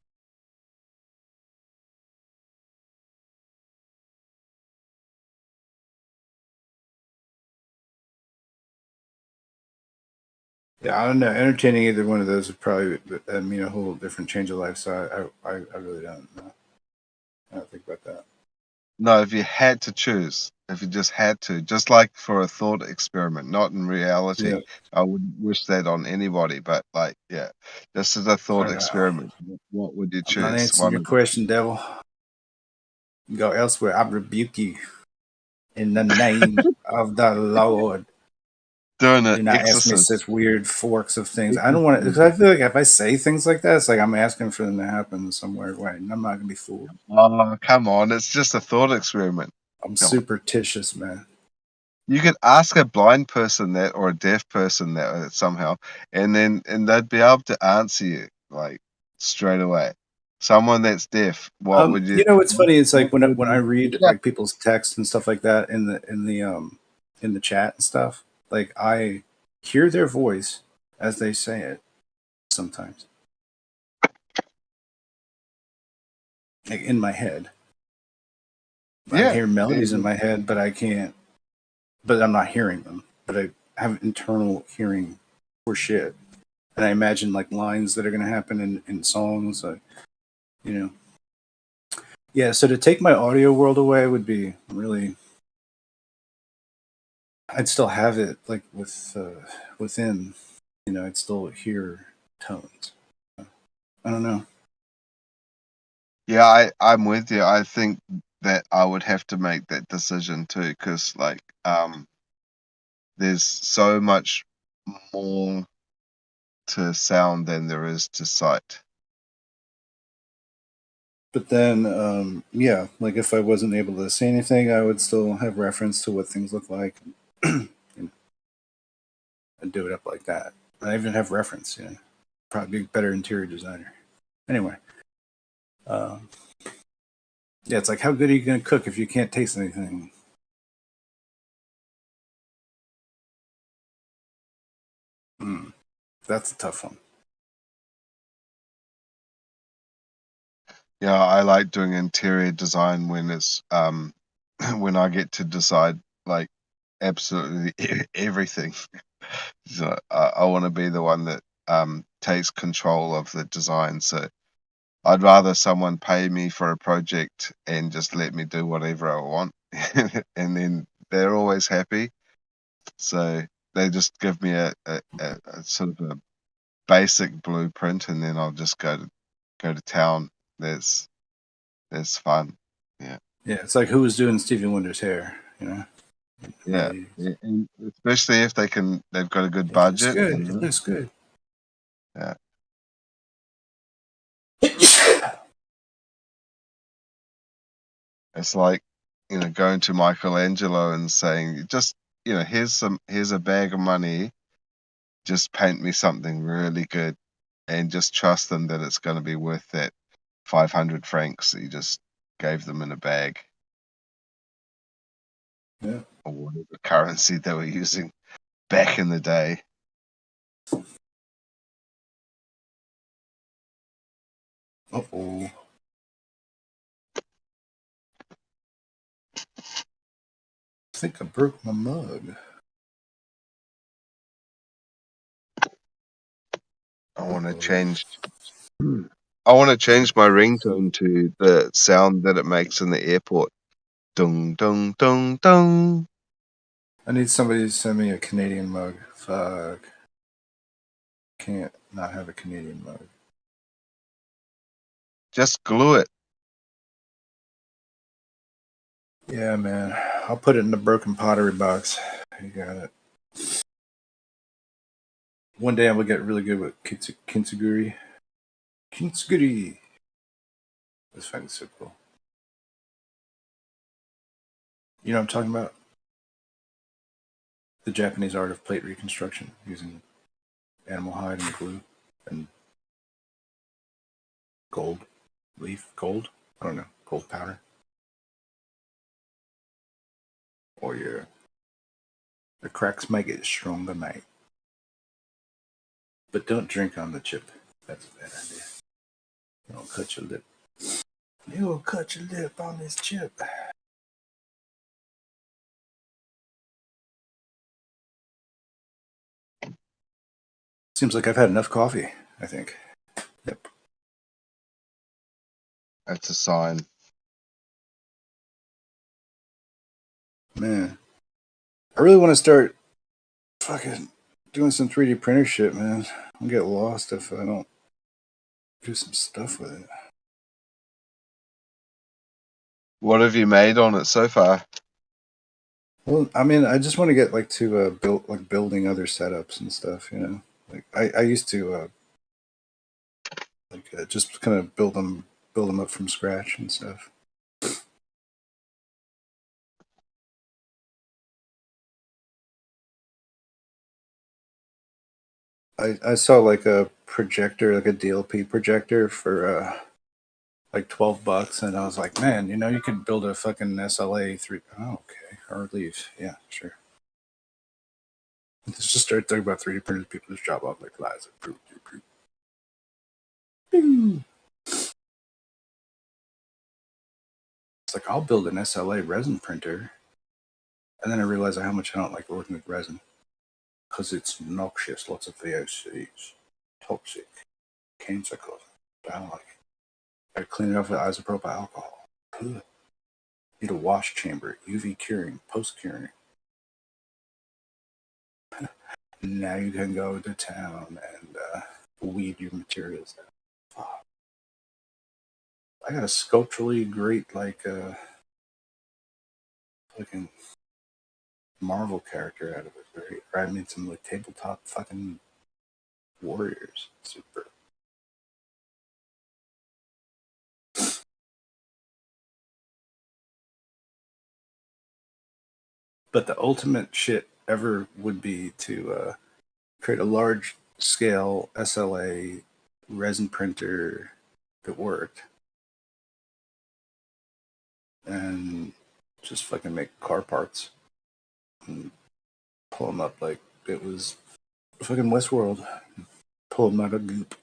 Speaker 1: Yeah, I don't know. Entertaining either one of those would probably mean a whole different change of life. So I really don't know. I don't think about that.
Speaker 2: No, if you had to choose, if you just had to, just like for a thought experiment, not in reality.
Speaker 1: Yeah,
Speaker 2: I wouldn't wish that on anybody, but like, yeah, just as a
Speaker 1: I
Speaker 2: thought
Speaker 1: don't know.
Speaker 2: experiment, what would you
Speaker 1: I'm not
Speaker 2: choose?
Speaker 1: answering your question, devil. Go elsewhere. I rebuke you in the name of the Lord.
Speaker 2: Doing an
Speaker 1: Do not ask me
Speaker 2: exorcist.
Speaker 1: such weird forks of things. I don't want to, because
Speaker 2: Exorcism.
Speaker 1: I feel like if I say things like that, it's like I'm asking for them to happen in some weird way, and I'm not gonna be fooled.
Speaker 2: Oh, come on, it's just a thought experiment.
Speaker 1: I'm
Speaker 2: Come on.
Speaker 1: superstitious, man.
Speaker 2: You could ask a blind person that or a deaf person that somehow, and they'd be able to answer you like straight away. Someone that's deaf, what would you?
Speaker 1: What's funny? It's like
Speaker 2: What would
Speaker 1: when I
Speaker 2: you?
Speaker 1: read
Speaker 2: Yeah.
Speaker 1: like people's texts and stuff like that in the chat and stuff. Like I hear their voice as they say it sometimes, like in my head. I
Speaker 2: Yeah.
Speaker 1: hear melodies in my head, but I can't. But I'm not hearing them. But I have internal hearing for shit, and I imagine like lines that are going to happen in songs. You know, yeah. So to take my audio world away would be really. I'd still have it like within. I'd still hear tones. I don't know.
Speaker 2: Yeah, I'm with you. I think that I would have to make that decision too, because like there's so much more to sound than there is to sight.
Speaker 1: But then, yeah, like if I wasn't able to say anything, I would still have reference to what things look like. And do it up like that. I even have reference. Probably be a better interior designer. Anyway, um, yeah, it's like how good are you going to cook if you can't taste anything? Mm, that's a tough one.
Speaker 2: Yeah, I like doing interior design when it's when I get to decide like absolutely everything. So I want to be the one that takes control of the design. So I'd rather someone pay me for a project and just let me do whatever I want, and then they're always happy. So they just give me a sort of a basic blueprint, and then I'll just go to town. That's fun. Yeah.
Speaker 1: Yeah, it's like who was doing Stevie Wonder's hair, in the
Speaker 2: Yeah,
Speaker 1: 80s.
Speaker 2: yeah, and especially if they've got a good
Speaker 1: It looks
Speaker 2: budget,
Speaker 1: good. It looks good.
Speaker 2: Yeah, it's like going to Michelangelo and saying, just here's a bag of money, just paint me something really good. and just trust them that it's going to be worth that 500 francs that you just gave them in a bag.
Speaker 1: Yeah.
Speaker 2: Or whatever currency they were using back in the day.
Speaker 1: Uh-oh. I think I broke my mug.
Speaker 2: I want to change. I want to change my ringtone to the sound that it makes in the airport. Dung dung dung dung.
Speaker 1: I need somebody to send me a Canadian mug. Fuck. Can't not have a Canadian mug.
Speaker 2: Just glue it.
Speaker 1: Yeah, man. I'll put it in the broken pottery box. You got it. One day I will get really good with kintsugi. Kintsugi. This fucking so cool. You know what I'm talking about? The Japanese art of plate reconstruction using animal hide and glue and gold leaf. Gold? I don't know. Gold powder. Oh, yeah. The cracks make it stronger, mate. But don't drink on the chip. That's a bad idea. You'll cut your lip. You'll cut your lip on this chip. Seems like I've had enough coffee, I think. Yep.
Speaker 2: That's a sign.
Speaker 1: Man. I really want to start fucking doing some 3D printer shit, man. I'll get lost if I don't do some stuff with it.
Speaker 2: What have you made on it so far?
Speaker 1: Well, I mean, I just want to get like to building other setups and stuff, you know. Like I used to just kind of build them up from scratch and stuff. I saw like a projector, like a DLP projector for like $12, and I was like, man, you know, you could build a fucking SLA three. Oh, okay, or leave. Yeah, sure. Let's just start talking about 3D printers. People just drop off like flies. Bing. It's like I'll build an SLA resin printer, and then I realize how much I don't like working with resin because it's noxious. Lots of VOCs, toxic, cancer causing. I don't like it. I clean it off with isopropyl alcohol. Ugh. Need a wash chamber, UV curing, post curing. Now you can go to town and weed your materials down. Fuck. I got a sculpturally great fucking Marvel character out of it. Right? Or I made some like tabletop fucking warriors. Super. But the ultimate shit ever would be to create a large scale SLA resin printer that worked and just fucking make car parts and pull them up like it was fucking Westworld. Pull them out of goop.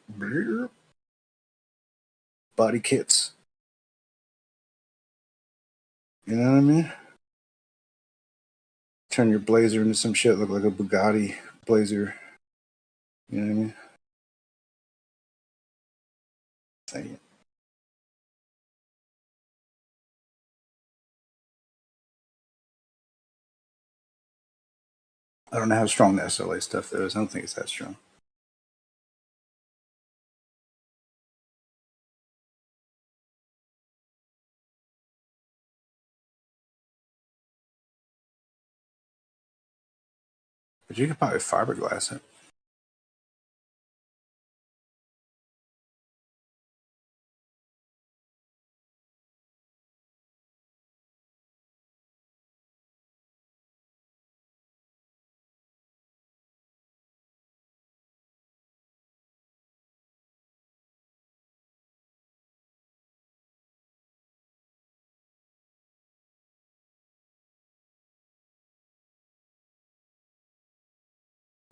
Speaker 1: Body kits. You know what I mean? Turn your Blazer into some shit, look like a Bugatti Blazer. You know what I mean? Saying. I don't know how strong the SLA stuff is. I don't think it's that strong. But you could probably fiberglass it.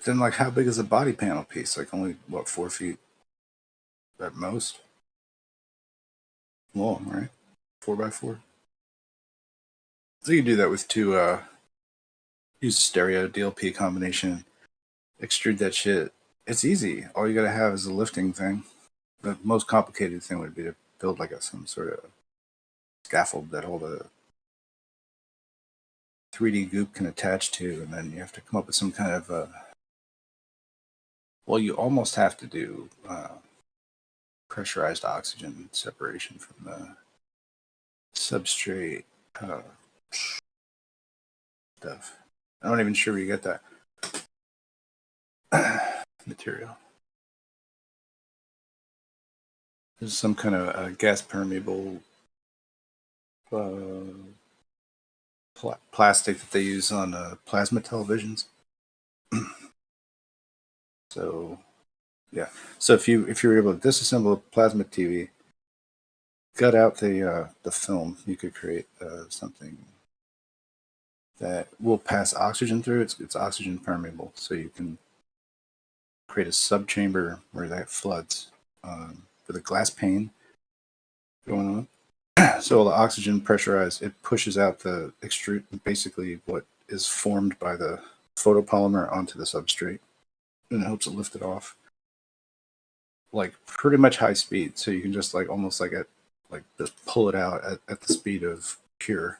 Speaker 1: Then, like, how big is a body panel piece? Like, only what, 4 feet at most? Long, right? 4x4. So you can do that with two. Use stereo DLP combination. Extrude that shit. It's easy. All you gotta have is a lifting thing. The most complicated thing would be to build like some sort of scaffold that all the 3D goop can attach to, and then you have to come up with some kind of well, you almost have to do pressurized oxygen separation from the substrate stuff. I'm not even sure where you get that material. There's some kind of gas permeable plastic that they use on plasma televisions. So yeah, so if you were able to disassemble a plasma TV, gut out the film, you could create something that will pass oxygen through. It's oxygen permeable, so you can create a subchamber where that floods with a glass pane going on. So all the oxygen pressurized, it pushes out the extrude, basically what is formed by the photopolymer onto the substrate, and it helps it lift it off, like pretty much high speed. So you can just like almost like just pull it out at the speed of cure,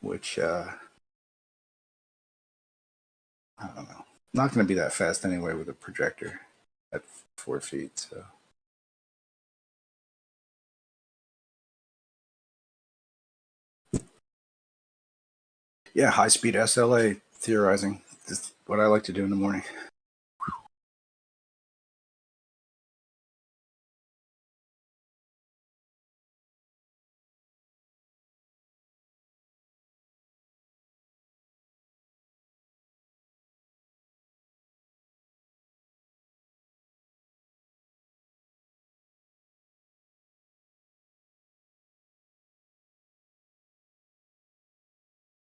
Speaker 1: which I don't know, not going to be that fast anyway with a projector at 4 feet. So yeah, high speed SLA theorizing is what I like to do in the morning.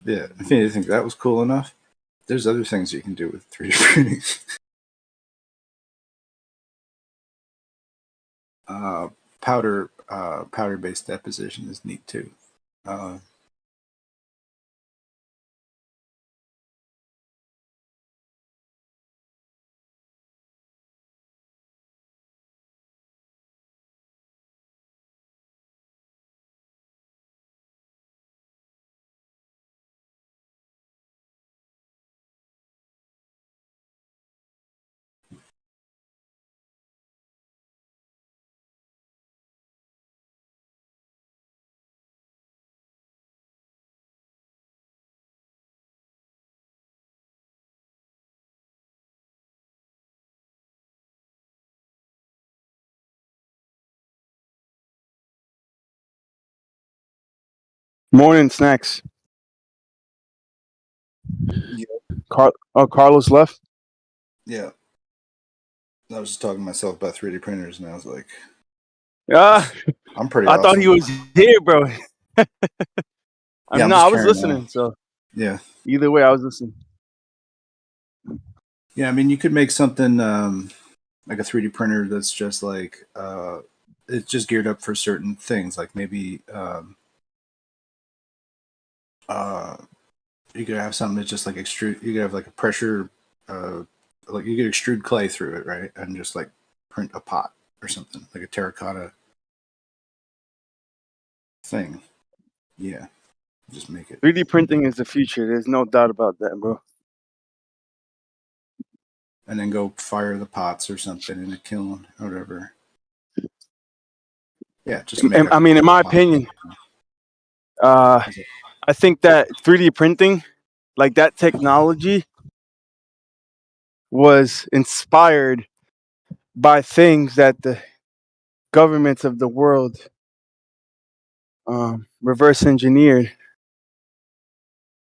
Speaker 1: Yeah, if you think that was cool enough, there's other things you can do with 3D printing. uh, powder based deposition is neat too. Uh,
Speaker 3: Morning snacks.
Speaker 1: yeah,
Speaker 3: Carlos left.
Speaker 1: yeah. I was just talking to myself about 3D printers, and I was like,
Speaker 3: Yeah,
Speaker 1: I'm pretty
Speaker 3: I thought he
Speaker 1: awesome.
Speaker 3: was here, bro.
Speaker 1: Yeah, I'm
Speaker 3: No,
Speaker 1: just
Speaker 3: I was
Speaker 1: carrying on.
Speaker 3: listening. So
Speaker 1: Yeah,
Speaker 3: either way, I was listening.
Speaker 1: yeah. I mean, you could make something like a 3D printer that's just like it's just geared up for certain things, like maybe uh, you could have something that's just like extrude. You could have like a pressure, like you could extrude clay through it, right, and just like print a pot or something like a terracotta thing. Yeah, just make it,
Speaker 3: 3D printing is the future. There's no doubt about that, bro.
Speaker 1: and then go fire the pots or something in a kiln or whatever. Yeah, just make a
Speaker 3: I mean, in my
Speaker 1: pot.
Speaker 3: opinion, I think that 3D printing, like that technology, was inspired by things that the governments of the world reverse engineered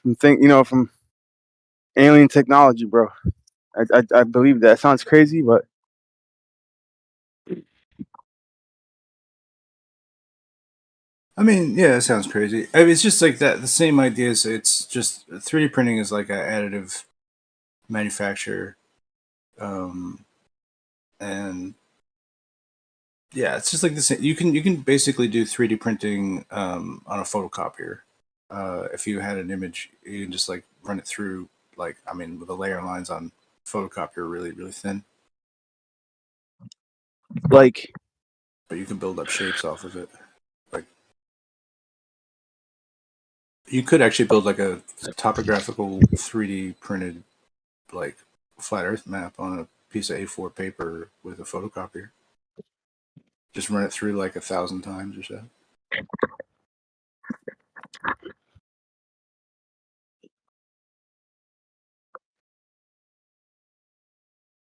Speaker 3: from alien technology, bro. I believe that. It sounds crazy, but
Speaker 1: I mean, yeah, it sounds crazy. I mean, it's just like that. The same idea is it's just 3D printing is like an additive manufacture, and yeah, it's just like the same. You can basically do 3D printing on a photocopier. If you had an image, you can just like run it through, like, I mean, with the layer lines on photocopier really really thin,
Speaker 3: Like,
Speaker 1: but you can build up shapes off of it. Like, you could actually build like a topographical 3D printed like flat Earth map on a piece of A4 paper with a photocopier. Just run it through like 1,000 times or so.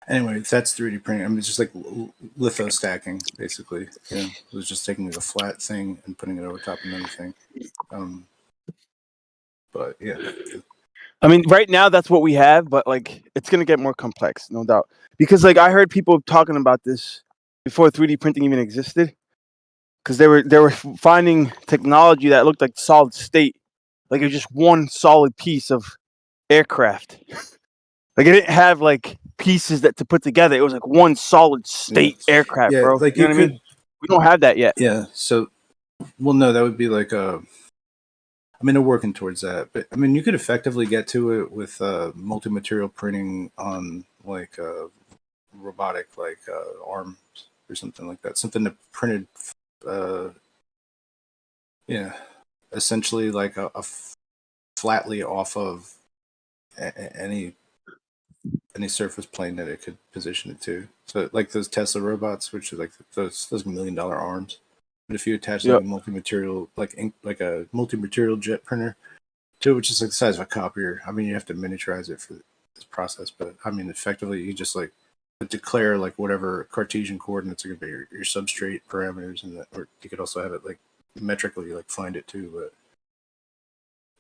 Speaker 1: Anyway, that's 3D printing. I mean, it's just like litho stacking, basically. You know, it was just taking like a flat thing and putting it over top of another thing. But yeah,
Speaker 3: I mean, right now that's what we have, but like it's gonna get more complex, no doubt. Because like I heard people talking about this before 3D printing even existed, because they were finding technology that looked like solid state, like it was just one solid piece of aircraft. Like it didn't have like pieces that to put together. It was like one solid state aircraft,
Speaker 1: yeah,
Speaker 3: bro.
Speaker 1: like
Speaker 3: You know
Speaker 1: you
Speaker 3: what I mean?
Speaker 1: could,
Speaker 3: We don't have that yet.
Speaker 1: yeah. So, well, no, that would be like a. I mean, they're working towards that, but I mean, you could effectively get to it with multi-material printing on like robotic, like arms or something like that. Something that printed, uh, yeah, essentially like flatly off of any surface plane that it could position it to. So like those Tesla robots, which are like those $1 million arms. But if you attach like
Speaker 3: Yep.
Speaker 1: a multi-material, like a multi-material jet printer to it, which is like the size of a copier, I mean, you have to miniaturize it for this process. But I mean, effectively, you just like declare like whatever Cartesian coordinates are going to be your substrate parameters, and that, or you could also have it like metrically like find it too. But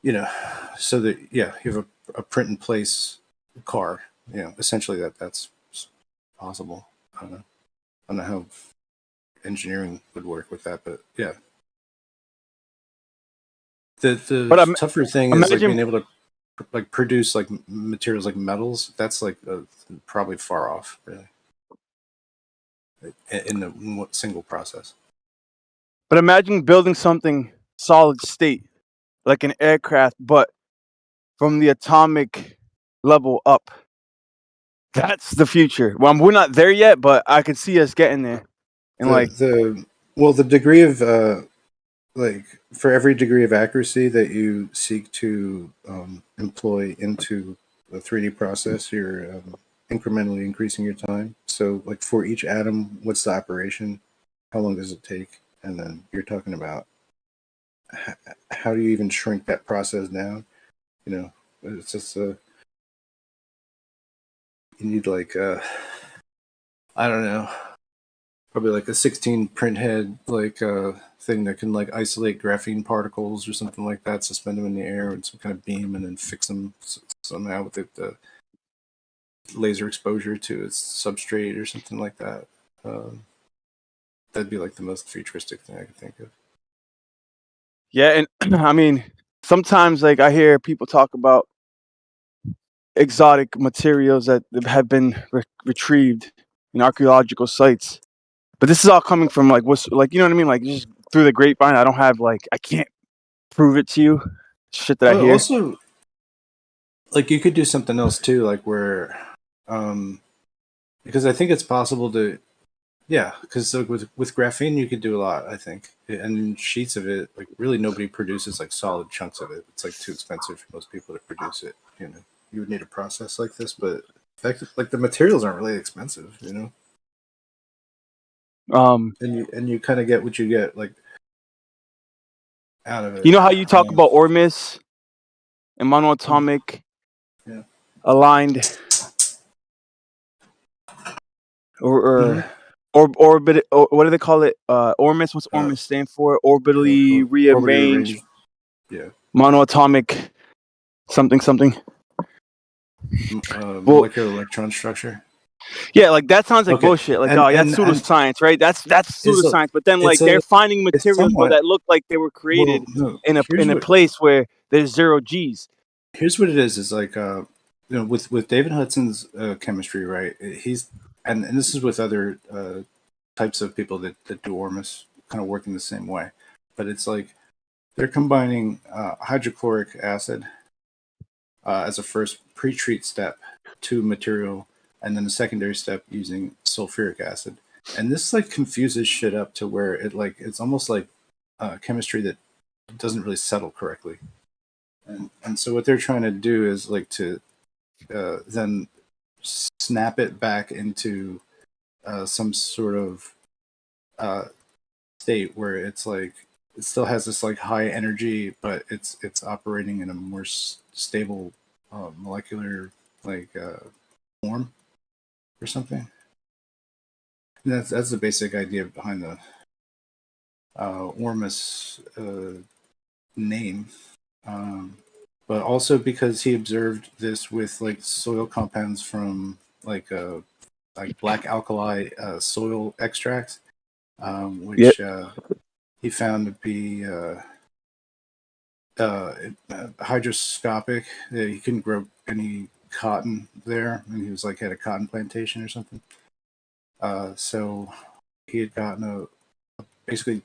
Speaker 1: you know, so that yeah, you have a print in place car. You know, essentially that's possible. I don't know how engineering would work with that, but yeah. The
Speaker 3: But
Speaker 1: tougher thing is like
Speaker 3: imagine,
Speaker 1: being able to like produce like materials like metals. That's like probably far off, really, in the single process.
Speaker 3: but imagine building something solid state like an aircraft, but from the atomic level up. That's the future. Well, we're not there yet, but I can see us getting there. And like,
Speaker 1: The degree of like for every degree of accuracy that you seek to employ into the 3D process, you're incrementally increasing your time. So, like for each atom, what's the operation? How long does it take? And then you're talking about how do you even shrink that process down? You know, it's just you need like I don't know, probably like a 16 print head like thing that can like isolate graphene particles or something like that, suspend them in the air with some kind of beam, and then fix them somehow with the laser exposure to its substrate or something like that. That'd be like the most futuristic thing I could think of.
Speaker 3: yeah, and I mean, sometimes like I hear people talk about exotic materials that have been retrieved in archaeological sites. But this is all coming from like what's like, you know what I mean? Like just through the grapevine. I don't have like, I can't prove it to you. Shit that I
Speaker 1: Well,
Speaker 3: hear.
Speaker 1: also, like you could do something else too, like where, because I think it's possible to, yeah, because like with graphene you could do a lot, I think, and sheets of it, like really nobody produces like solid chunks of it. It's like too expensive for most people to produce it. You know, you would need a process like this, but like the materials aren't really expensive. You know, and you kind of get what you get like out of it.
Speaker 3: You know how you talk about Ormus and monoatomic
Speaker 1: Yeah.
Speaker 3: aligned or orbit, or what do they call it? Ormus. What's Ormus stand for? Orbitally
Speaker 1: Orbitally
Speaker 3: rearranged.
Speaker 1: arranged. Yeah.
Speaker 3: Monoatomic something something. Well,
Speaker 1: Molecular electron structure.
Speaker 3: yeah, like that sounds like
Speaker 1: Okay.
Speaker 3: bullshit. Like,
Speaker 1: And
Speaker 3: oh, that's pseudoscience, right? That's pseudoscience. But then, like, they're finding
Speaker 1: it's
Speaker 3: materials, bro,
Speaker 1: somewhat,
Speaker 3: that look like they were created
Speaker 1: well, no,
Speaker 3: in
Speaker 1: here's
Speaker 3: a
Speaker 1: what
Speaker 3: place where there's zero G's.
Speaker 1: here's what it is like with David Hudson's chemistry, right? And this is with other types of people that do Ormus, kind of working the same way. But it's like they're combining hydrochloric acid as a first pre-treat step to material, and then a secondary step using sulfuric acid. And this like confuses shit up to where it's almost like chemistry that doesn't really settle correctly. And so what they're trying to do is like to then snap it back into some sort of state where it's like it still has this like high energy, but it's operating in a more stable molecular form or something. And that's the basic idea behind the Ormus name. But also because he observed this with like soil compounds from like black alkali soil extracts, which he found to be hydroscopic. He couldn't grow any cotton there, and he was like had a cotton plantation or something. So he had gotten basically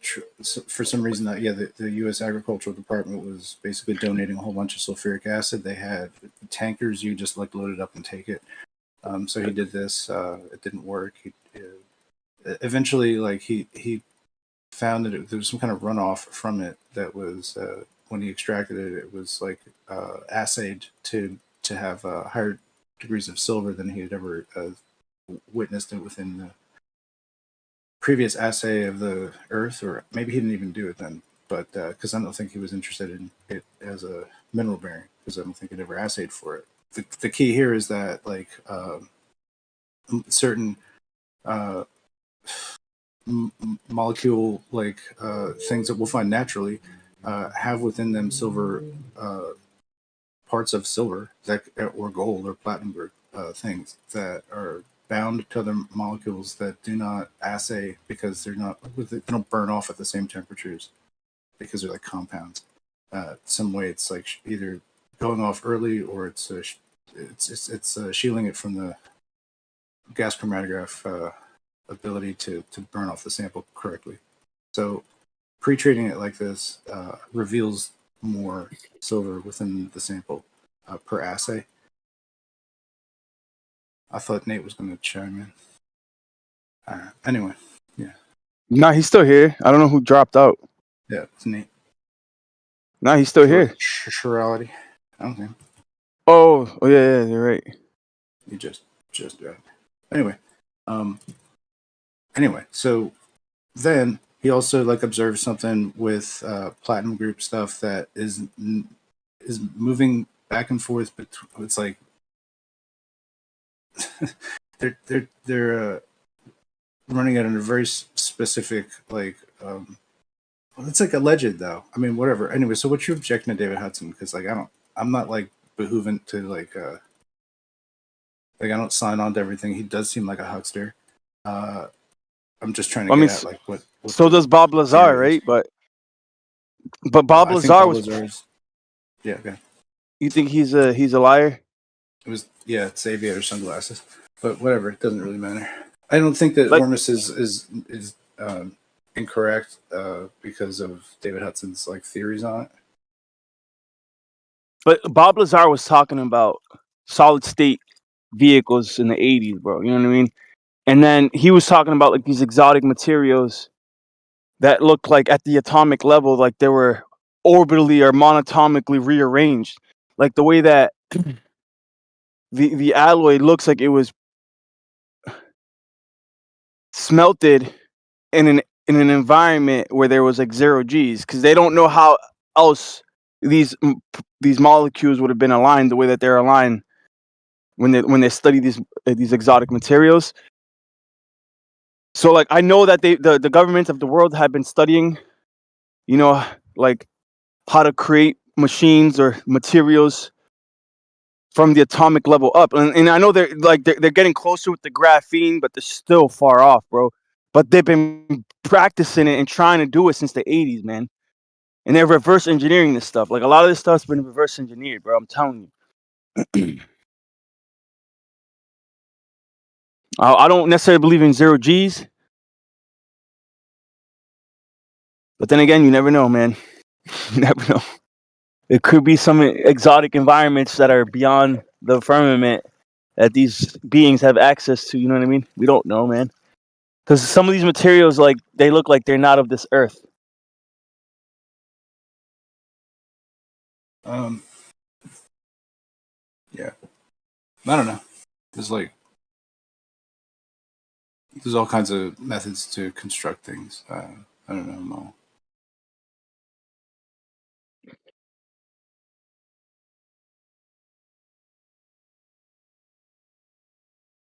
Speaker 1: for some reason that the U.S. Agricultural Department was basically donating a whole bunch of sulfuric acid. They had tankers you just like load it up and take it. So he did this. It didn't work. Eventually, like he found that there was some kind of runoff from it that was when he extracted it, it was like assayed to have higher degrees of silver than he had ever witnessed it within the previous assay of the Earth, or maybe he didn't even do it then. But because I don't think he was interested in it as a mineral bearing, because I don't think it ever assayed for it. The key here is that like certain molecule like things that we'll find naturally have within them silver parts of silver that or gold or platinum group things that are bound to other molecules that do not assay because they don't burn off at the same temperatures because they're like compounds. Some way it's like either going off early or it's shielding it from the gas chromatograph ability to burn off the sample correctly. So pre-treating it like this reveals more silver within the sample per assay. I thought Nate was going to chime in. Anyway, yeah.
Speaker 3: Nah, he's still here. I don't know who dropped out.
Speaker 1: Yeah, it's Nate.
Speaker 3: Nah, he's still here.
Speaker 1: Chirality. I don't think.
Speaker 3: Oh yeah, you're right.
Speaker 1: You just dropped. Anyway, so then he also like observed something with platinum group stuff that is moving back and forth. It's like they're running it in a very specific like. It's like alleged though. I mean, whatever. Anyway, so what's your objection to David Hudson? Because like I'm not like behooving to like I don't sign on to everything. He does seem like a huckster. I'm just trying to get at like what
Speaker 3: so does Bob Lazar, right? But Bob Lazar was.
Speaker 1: Yeah. Okay.
Speaker 3: You think he's a liar?
Speaker 1: It was it's aviator sunglasses, but whatever. It doesn't really matter. I don't think that Ormus is incorrect because of David Hudson's like theories on it.
Speaker 3: But Bob Lazar was talking about solid state vehicles in the 80s, bro. You know what I mean? And then he was talking about like these exotic materials that looked like at the atomic level, like they were orbitally or monotomically rearranged, like the way that the alloy looks like it was smelted in an environment where there was like 0 G's, because they don't know how else these molecules would have been aligned the way that they're aligned when they study these exotic materials. So like I know that the governments of the world have been studying, you know, like how to create machines or materials from the atomic level up, and I know they're getting closer with the graphene, but they're still far off, bro. But they've been practicing it and trying to do it since the 80s, man. And they're reverse engineering this stuff. Like a lot of this stuff's been reverse engineered, bro. I'm telling you. I don't necessarily believe in 0 Gs, but then again, you never know, man. You never know. It could be some exotic environments that are beyond the firmament that these beings have access to. You know what I mean? We don't know, man. Because some of these materials, like, they look like they're not of this earth.
Speaker 1: Yeah. I don't know. There's all kinds of methods to construct things. I don't know them all.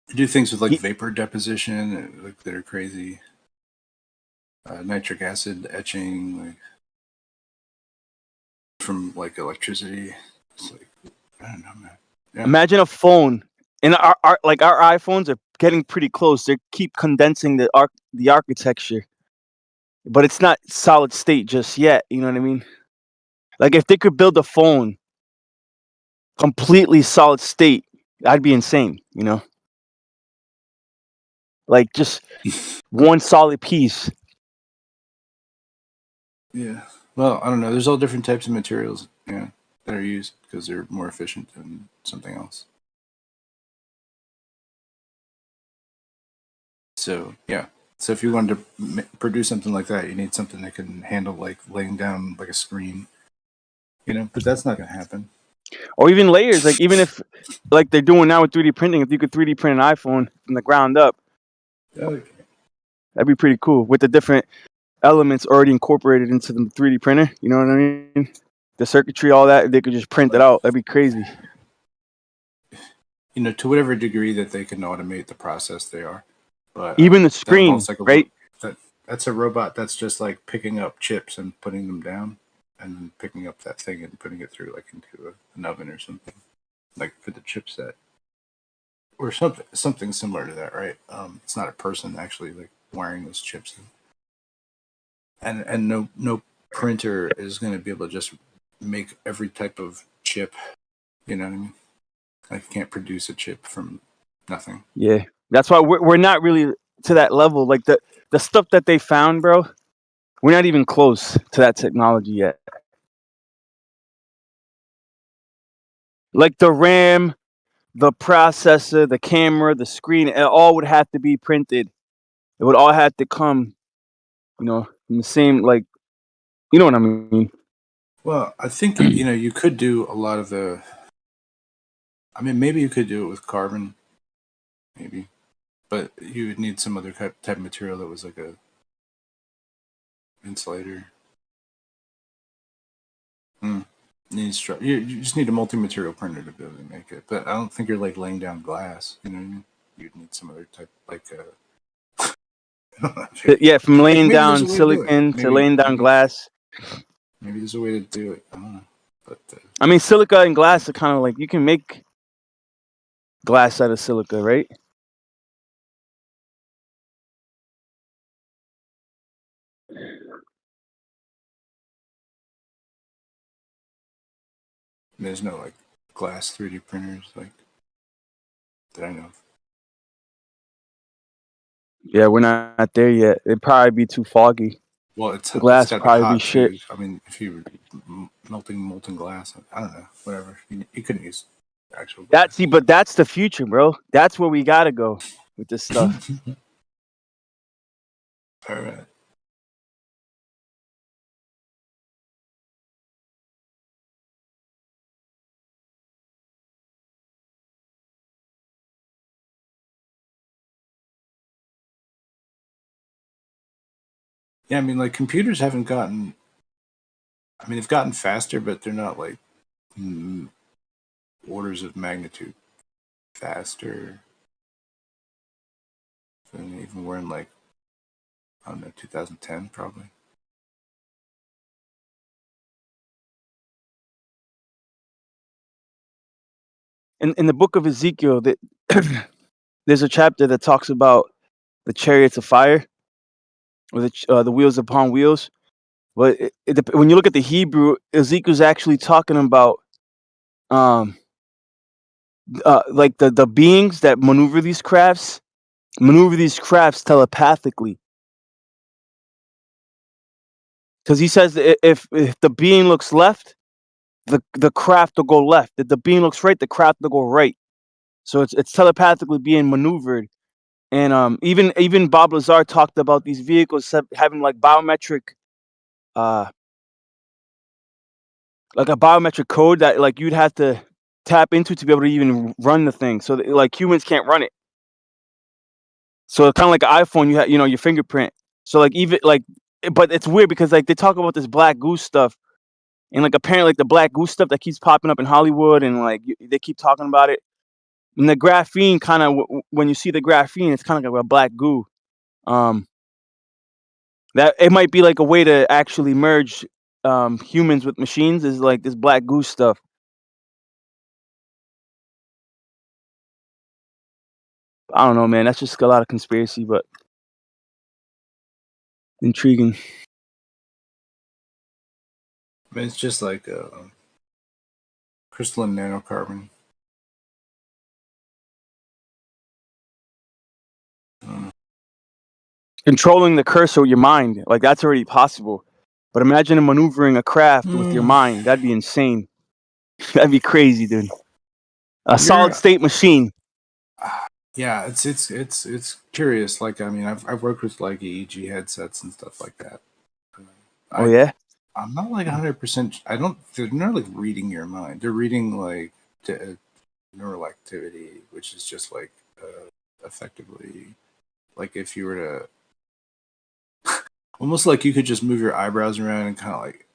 Speaker 1: You do things with like vapor deposition, like that are crazy. Nitric acid etching, like from like electricity. It's like, I don't know, man. Yeah.
Speaker 3: Imagine a phone, and our iPhones are getting pretty close. They keep condensing the architecture, but it's not solid state just yet. You know what I mean? Like, if they could build a phone completely solid state, I'd be insane. You know, like just one solid piece.
Speaker 1: Yeah. Well, I don't know. There's all different types of materials, that are used because they're more efficient than something else. So yeah. So if you wanted to produce something like that, you need something that can handle like laying down like a screen, But that's not going to happen.
Speaker 3: Or even layers. Like, even if, like they're doing now with 3D printing, if you could 3D print an iPhone from the ground up,
Speaker 1: Okay.
Speaker 3: that'd be pretty cool with the different elements already incorporated into the 3D printer. You know what I mean? The circuitry, all that, they could just print it out. That'd be crazy.
Speaker 1: To whatever degree that they can automate the process, they are. But
Speaker 3: even the screen, right?
Speaker 1: That's a robot that's just like picking up chips and putting them down, and then picking up that thing and putting it through like into an oven or something, like for the chipset, or something similar to that, right? It's not a person actually like wiring those chips in. And no printer is going to be able to just make every type of chip. You know what I mean? Like, you can't produce a chip from nothing.
Speaker 3: Yeah, that's why we're not really to that level. Like, the stuff that they found, bro, we're not even close to that technology yet. Like the RAM, the processor, the camera, the screen, it all would have to be printed. It would all have to come, from the same, like, you know what I mean?
Speaker 1: Well, I think you could do a lot of the. I mean, maybe you could do it with carbon, maybe, but you would need some other type of material that was like a insulator. You just need a multi-material printer to be able to make it, but I don't think you're like laying down glass. You know what I mean? You'd need some other type, like.
Speaker 3: Yeah, from laying down silicon to laying down glass.
Speaker 1: Maybe there's a way to do it. I don't know, but
Speaker 3: I mean, silica and glass are kind of like, you can make glass out of silica, right?
Speaker 1: there's no like glass 3D printers like that I know of.
Speaker 3: Yeah, we're not there yet. It'd probably be too foggy.
Speaker 1: Well,
Speaker 3: The glass
Speaker 1: it's got
Speaker 3: probably
Speaker 1: hot
Speaker 3: be shit.
Speaker 1: too. I mean, if you were melting molten glass, I don't know, whatever. You couldn't use actual glass.
Speaker 3: But that's the future, bro. That's where we gotta go with this stuff.
Speaker 1: All right. Yeah, I mean, like, computers haven't gotten. I mean, they've gotten faster, but they're not like orders of magnitude faster than even we're in like, I don't know, 2010 probably.
Speaker 3: In the book of Ezekiel, there's a chapter that talks about the chariots of fire, or the wheels upon wheels. But when you look at the Hebrew, Ezekiel's actually talking about like the beings that maneuver these crafts. maneuver these crafts telepathically. Because he says if the being looks left, the craft will go left. If the being looks right, the craft will go right. So it's telepathically being maneuvered. And even Bob Lazar talked about these vehicles having like biometric, uh, like a biometric code that like you'd have to tap into to be able to even run the thing. So that, like humans can't run it. So it's kind of like an iPhone. You have your fingerprint. So like even like, but it's weird because like they talk about this black goose stuff, and like apparently like the black goose stuff that keeps popping up in Hollywood, and like they keep talking about it. And the graphene kind of when you see the graphene, it's kind of like a black goo. Um, that it might be like a way to actually merge humans with machines is like this black goose stuff. I don't know, man. That's just a lot of conspiracy, but intriguing.
Speaker 1: I mean, it's just like crystalline nanocarbon.
Speaker 3: Controlling the cursor with your mind, like that's already possible. But imagine maneuvering a craft with your mind. That'd be insane. That'd be crazy, dude. A solid state machine.
Speaker 1: Yeah, it's curious. Like, I mean, I've worked with like EEG headsets and stuff like that.
Speaker 3: Oh yeah.
Speaker 1: I'm not like 100%. I don't. They're not like reading your mind. They're reading like neural activity, which is just like effectively like if you were to almost like you could just move your eyebrows around and kind of like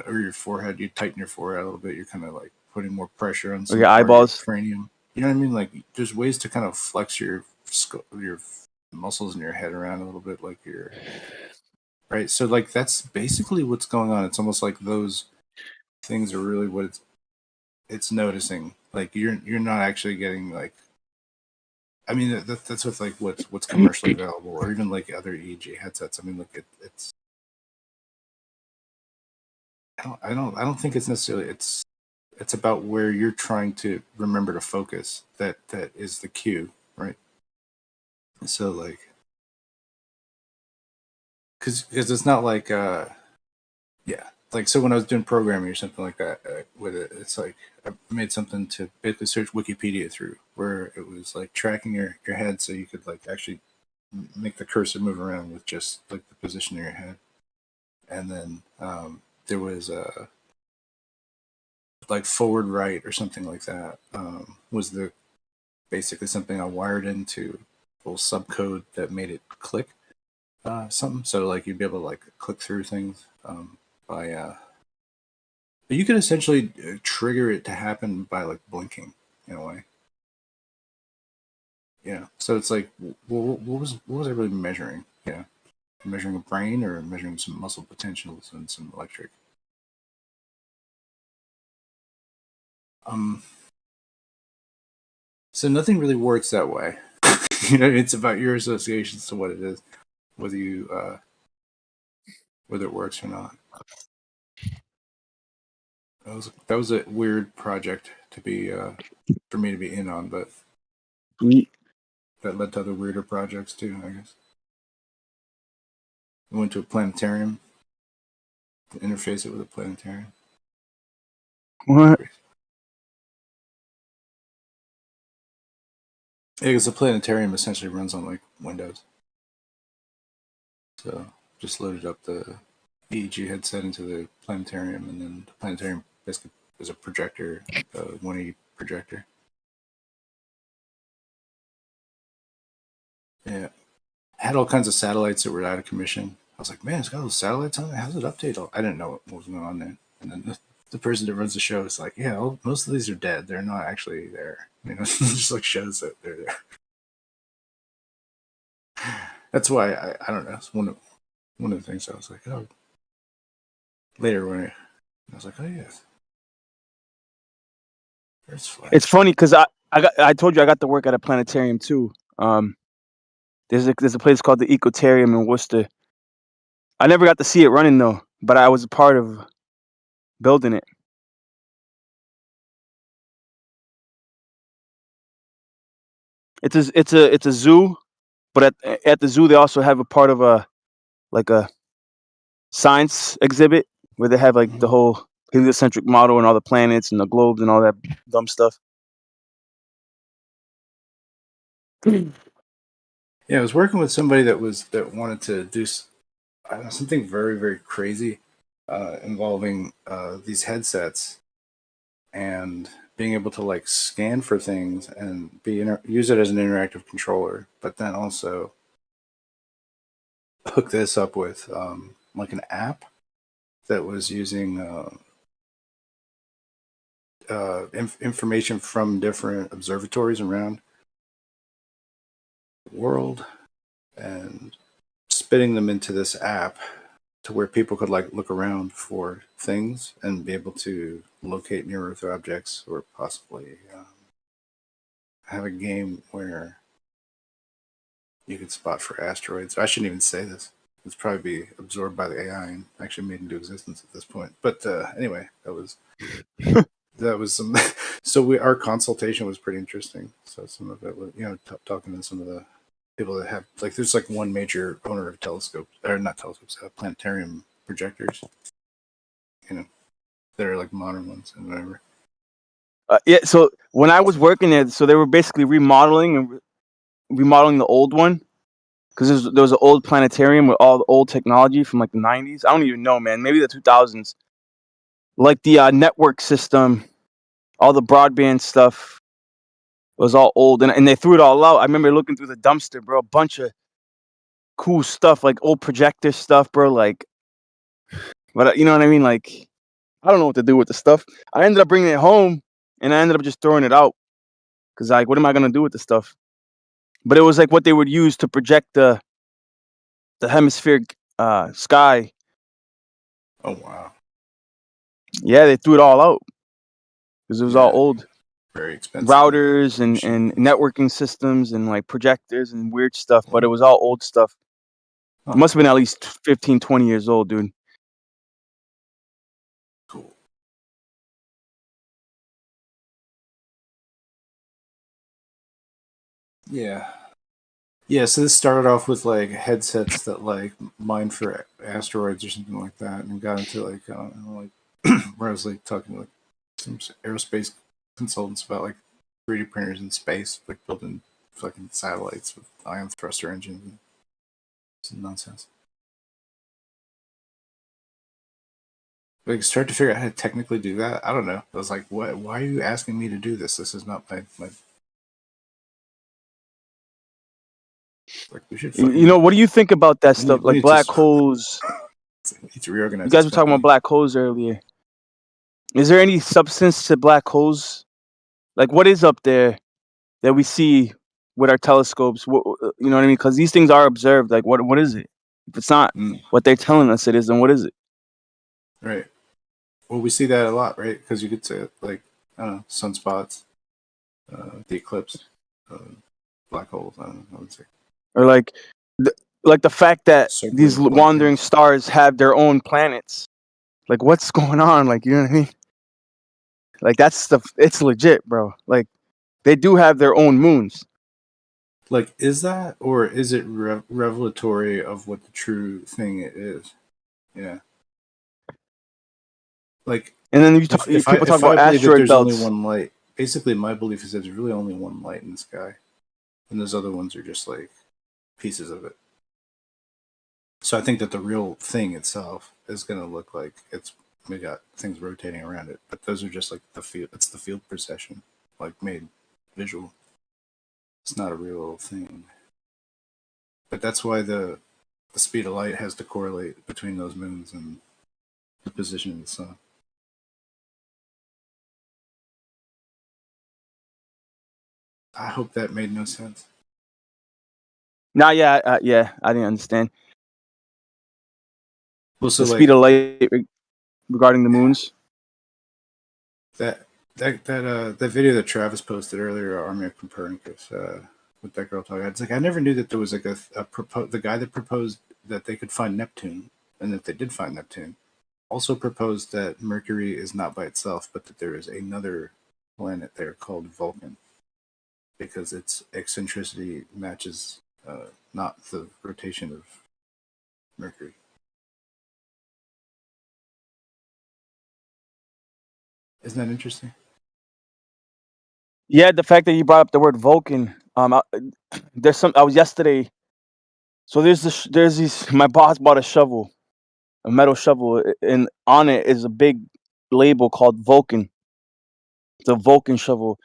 Speaker 1: or your forehead. You tighten your forehead a little bit. You're kind of like putting more pressure on some
Speaker 3: your
Speaker 1: part
Speaker 3: eyeballs.
Speaker 1: of your cranium. You know what I mean? Like there's ways to kind of flex your muscles in your head around a little bit, like your right. So like that's basically what's going on. It's almost like those things are really what it's noticing. Like you're not actually getting like. I mean that's with like what's commercially available, or even like other EEG headsets. I mean, look, it's. I don't think it's necessarily it's about where you're trying to remember to focus. That is the cue, right? So like, because it's not like yeah, like so when I was doing programming or something like that with it, it's like I made something to basically search Wikipedia through, where it was like tracking your head, so you could like actually make the cursor move around with just like the position of your head, and then there was like forward right or something like that was the basically something I wired into a little subcode that made it click something. So like you'd be able to like click through things by but you could essentially trigger it to happen by like blinking in a way. Yeah. So it's like, what was I really measuring? Yeah, measuring a brain or measuring some muscle potentials and some electric. Um. So nothing really works that way. You know, it's about your associations to what it is, whether you whether it works or not. That was a weird project to be for me to be in on, but
Speaker 3: Sweet.
Speaker 1: that led to other weirder projects too, I guess. We went to a planetarium to interface it with a planetarium.
Speaker 3: What?
Speaker 1: Yeah, because the planetarium essentially runs on like Windows. So just loaded up the EEG headset into the planetarium, and then the planetarium basically is a projector, like a 180 projector. Yeah, had all kinds of satellites that were out of commission. I was like, man, it's got those satellites on it. How's it update? I didn't know what was going on there. And then the person that runs the show is like, yeah, well, most of these are dead. They're not actually there. You know, just like shows that they're there. That's why I don't know. It's one of the things I was like, oh, later when I was like, oh yeah, there's flight.
Speaker 3: It's funny because I told you I got to work at a planetarium too. There's a place called the Ecotarium in Worcester. I never got to see it running though, but I was a part of building it. It's a zoo, But at the zoo, they also have a part of a science exhibit where they have like the whole heliocentric model and all the planets and the globes and all that dumb stuff.
Speaker 1: Yeah, I was working with somebody that wanted to do I don't know, something very, very crazy involving these headsets and being able to like scan for things and use it as an interactive controller, but then also hook this up with like an app that was using information from different observatories around the world and spitting them into this app to where people could like look around for things and be able to locate near Earth objects, or possibly have a game where you could spot for asteroids. I shouldn't even say this. It's probably be absorbed by the AI and actually made into existence at this point. But anyway, that was some. So our consultation was pretty interesting. So some of it was, talking to some of the people that have like, there's like one major owner of telescopes, or not telescopes, planetarium projectors. That are like modern ones and whatever.
Speaker 3: Yeah. So when I was working there, so they were basically remodeling the old one because there was an old planetarium with all the old technology from like the 90s. I don't even know, man. Maybe the 2000s. Like the network system, all the broadband stuff was all old, and they threw it all out. I remember looking through the dumpster, bro. A bunch of cool stuff, like old projector stuff, bro. Like, but you know what I mean? Like, I don't know what to do with the stuff. I ended up bringing it home, and I ended up just throwing it out because, like, what am I gonna do with the stuff? But it was like what they would use to project the hemispheric sky.
Speaker 1: Oh wow!
Speaker 3: Yeah, they threw it all out because it was all old.
Speaker 1: Very expensive
Speaker 3: Routers and
Speaker 1: machines.
Speaker 3: networking systems and like projectors and weird stuff, but it was all old stuff.
Speaker 1: Huh.
Speaker 3: It must have been at least 15, 20 years old, dude.
Speaker 1: Cool. Yeah. Yeah, so this started off with like headsets that like mine for asteroids or something like that, and got into like I don't know, like where I was like talking to like some aerospace consultants about like 3D printers in space, like building fucking satellites with ion thruster engines and some nonsense. Like start to figure out how to technically do that. I don't know. I was like, what? Why are you asking me to do this? This is not my like we should fucking.
Speaker 3: You know, what do you think about that stuff?
Speaker 1: We
Speaker 3: Like
Speaker 1: need
Speaker 3: black
Speaker 1: to,
Speaker 3: holes.
Speaker 1: need to reorganize.
Speaker 3: You guys
Speaker 1: this
Speaker 3: were talking about
Speaker 1: company.
Speaker 3: black holes earlier. Is there any substance to black holes? Like, what is up there that we see with our telescopes? You know what I mean? Because these things are observed. Like, what is it? If it's not what they're telling us it is, then what is it?
Speaker 1: Right. Well, we see that a lot, right? Because you could say like, I don't know, sunspots, the eclipse, black holes. I don't know. I would say
Speaker 3: Or like the fact that these
Speaker 1: circling black
Speaker 3: wandering
Speaker 1: holes.
Speaker 3: stars have their own planets. Like, what's going on? Like, you know what I mean? Like, that's stuff. It's legit, bro. Like, they do have their own moons.
Speaker 1: Like, is that, or is it revelatory of what the true thing is? Yeah. Like,
Speaker 3: And then people talk
Speaker 1: if I
Speaker 3: about
Speaker 1: believe that
Speaker 3: asteroid
Speaker 1: there's only
Speaker 3: belts.
Speaker 1: one light, basically my belief is that there's really only one light in the sky, and those other ones are just like pieces of it. So I think that the real thing itself is going to look like we got things rotating around it, but those are just like the field. It's the field procession, like made visual. It's not a real thing. But that's why the speed of light has to correlate between those moons and the position of the sun. I hope that made no sense.
Speaker 3: Nah, yeah, I didn't understand
Speaker 1: Well, so
Speaker 3: the
Speaker 1: like
Speaker 3: speed of light regarding the moons.
Speaker 1: that video that Travis posted earlier, Army of Copernicus, with that girl talking. It's like I never knew that there was like the guy that proposed that they could find Neptune, and that they did find Neptune, also proposed that Mercury is not by itself, but that there is another planet there called Vulcan, because its eccentricity matches not the rotation of Mercury. Isn't that interesting?
Speaker 3: Yeah, the fact that you brought up the word Vulcan. There's some. I was yesterday. So there's these. My boss bought a shovel, a metal shovel, and on it is a big label called Vulcan. It's a Vulcan shovel,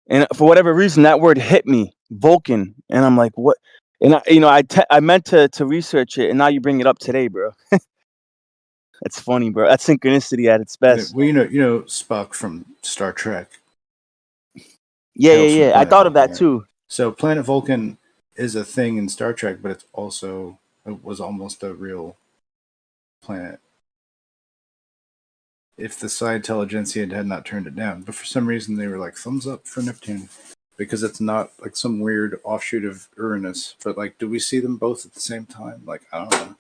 Speaker 3: and for whatever reason, that word hit me, Vulcan, and I'm like, what? And I meant to research it, and now you bring it up today, bro. That's funny, bro. That's synchronicity at its best.
Speaker 1: Well, you know Spock from Star Trek
Speaker 3: Yeah, yeah,
Speaker 1: hails from
Speaker 3: yeah. I
Speaker 1: planet
Speaker 3: thought of
Speaker 1: Vulcan,
Speaker 3: that
Speaker 1: right?
Speaker 3: too.
Speaker 1: So planet Vulcan is a thing in Star Trek, but it was almost a real planet. If the Psi Intelligentsia had not turned it down, but for some reason they were like thumbs up for Neptune because it's not like some weird offshoot of Uranus. But like, do we see them both at the same time? Like, I don't know.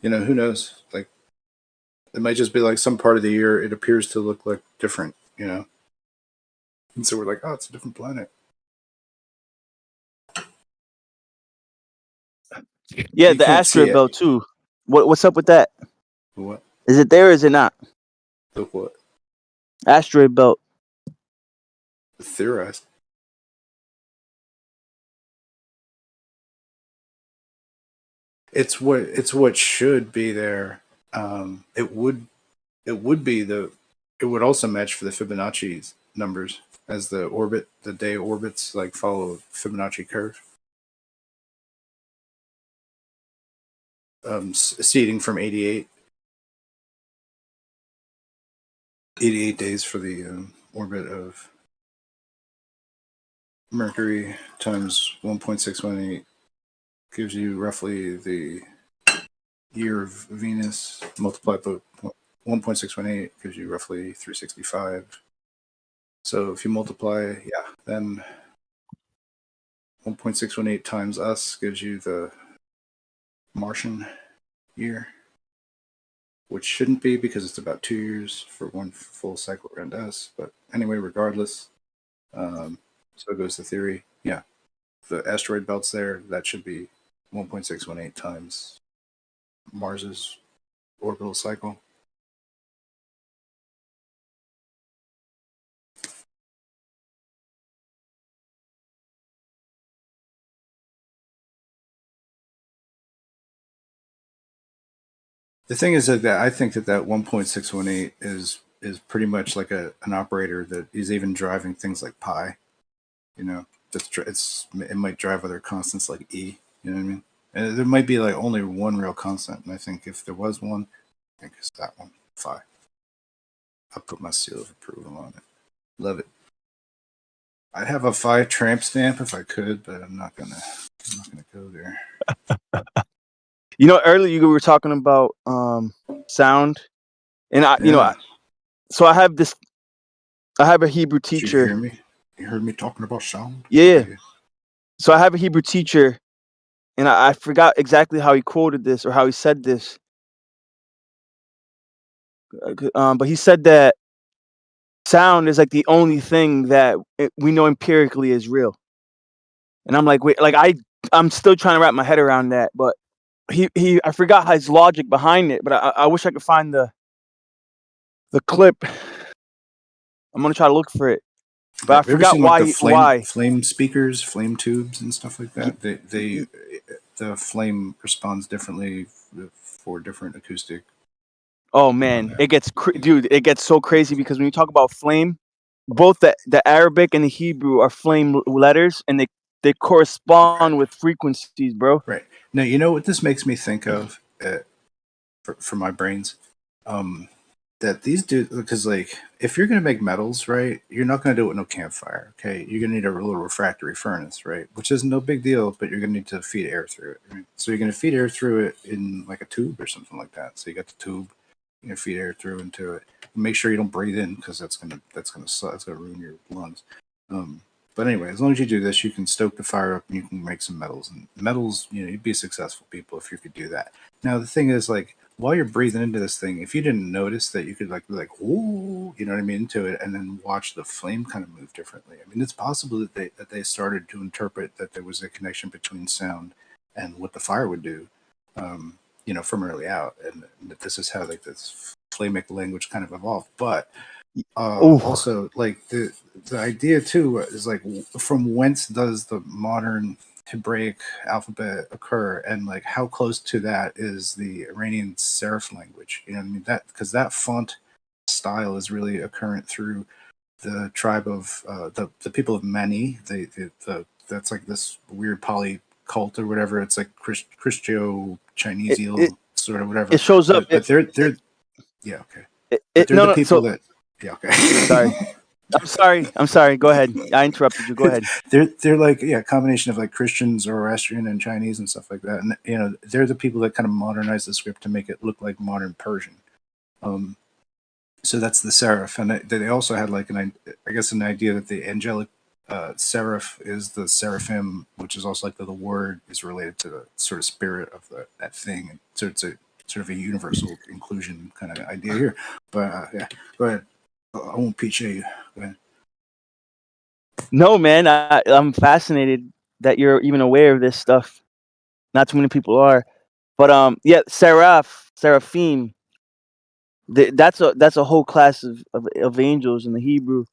Speaker 1: Who knows? Like, it might just be like some part of the year it appears to look like different. And so we're like, oh, it's a different planet.
Speaker 3: Yeah,
Speaker 1: You
Speaker 3: the
Speaker 1: can't see
Speaker 3: asteroid
Speaker 1: it.
Speaker 3: belt too. What's up with that?
Speaker 1: What?
Speaker 3: Is it there or is it not?
Speaker 1: The what?
Speaker 3: Asteroid belt.
Speaker 1: Theorized. It's what should be there. It would also match for the Fibonacci numbers as the day orbits like follow a Fibonacci curve. Seeding from 88 days for the orbit of Mercury times 1.618 gives you roughly the year of Venus multiplied by 1.618 gives you roughly 365. So if you multiply, then 1.618 times us gives you the Martian year, which shouldn't be because it's about 2 years for one full cycle around us. But anyway, regardless, so goes the theory. Yeah, the asteroid belt's there. That should be 1.618 times Mars's orbital cycle. The thing is that I think that 1.618 is pretty much like an operator that is even driving things like pi. It might drive other constants like e. You know what I mean? And there might be like only one real constant, and I think if there was one, I think it's that one, phi. I'll put my seal of approval on it. Love it. I'd have a phi tramp stamp if I could, but I'm not gonna go there.
Speaker 3: Earlier you were talking about sound, and so I have a Hebrew
Speaker 1: Did you
Speaker 3: teacher.
Speaker 1: hear me? You heard me talking about sound?
Speaker 3: Yeah.
Speaker 1: Okay.
Speaker 3: So I have a Hebrew teacher, and I forgot exactly how he quoted this or how he said this. But he said that sound is like the only thing that we know empirically is real. And I'm like, wait, like I'm still trying to wrap my head around that. But I forgot his logic behind it. But I wish I could find the clip. I'm gonna try to look for it. But I
Speaker 1: Have you ever
Speaker 3: forgot
Speaker 1: seen like the
Speaker 3: why.
Speaker 1: flame speakers, flame tubes, and stuff like that? The flame responds differently for different acoustic.
Speaker 3: Oh man, it gets dude, it gets so crazy because when you talk about flame, both the Arabic and the Hebrew are flame letters, and they correspond with frequencies, bro.
Speaker 1: Right. Now, you know what this makes me think of for my brains? That these dudes, because like, if you're going to make metals, right, you're not going to do it with no campfire, okay? You're going to need a little refractory furnace, right? Which is no big deal, but you're going to need to feed air through it, right? So you're going to feed air through it in like a tube or something like that. So you got the tube, you're going to feed air through into it. Make sure you don't breathe in because that's going to ruin your lungs. But anyway, as long as you do this, you can stoke the fire up and you can make some metals. And metals, you'd be successful people if you could do that. Now, the thing is, like, while you're breathing into this thing, if you didn't notice that you could like be like, ooh, you know what I mean, into it, and then watch the flame kind of move differently. I mean, it's possible that they started to interpret that there was a connection between sound and what the fire would do, you know, from early out, and that this is how like this flamic language kind of evolved. But
Speaker 3: Oh,
Speaker 1: also like the idea too is like from whence does the modern Hebraic alphabet occur, and like how close to that is the Iranian serif language? You know what I mean? That because that font style is really occurrent through the tribe of the people of Mani. That's like this weird poly cult or whatever. It's like Christo
Speaker 3: it, it,
Speaker 1: Chinesial sort of
Speaker 3: it
Speaker 1: whatever.
Speaker 3: shows up.
Speaker 1: But they're yeah, okay. But they're
Speaker 3: No,
Speaker 1: the
Speaker 3: no.
Speaker 1: people
Speaker 3: So
Speaker 1: that yeah,
Speaker 3: sorry.
Speaker 1: okay.
Speaker 3: I'm sorry. I'm sorry. Go ahead. I interrupted you. Go ahead.
Speaker 1: They're like yeah, a combination of like Christians, Zoroastrian, and Chinese and stuff like that. And you know, they're the people that kind of modernize the script to make it look like modern Persian. Um, so that's the serif, and they also had like I guess an idea that the angelic serif is the seraphim, which is also like the word is related to the sort of spirit of that thing. And so it's a sort of a universal inclusion kind of idea here. But yeah, go ahead. I won't peach you. Go ahead.
Speaker 3: No, man. I'm fascinated that you're even aware of this stuff. Not too many people are. But yeah, seraphim. That's a whole class of angels in the Hebrew.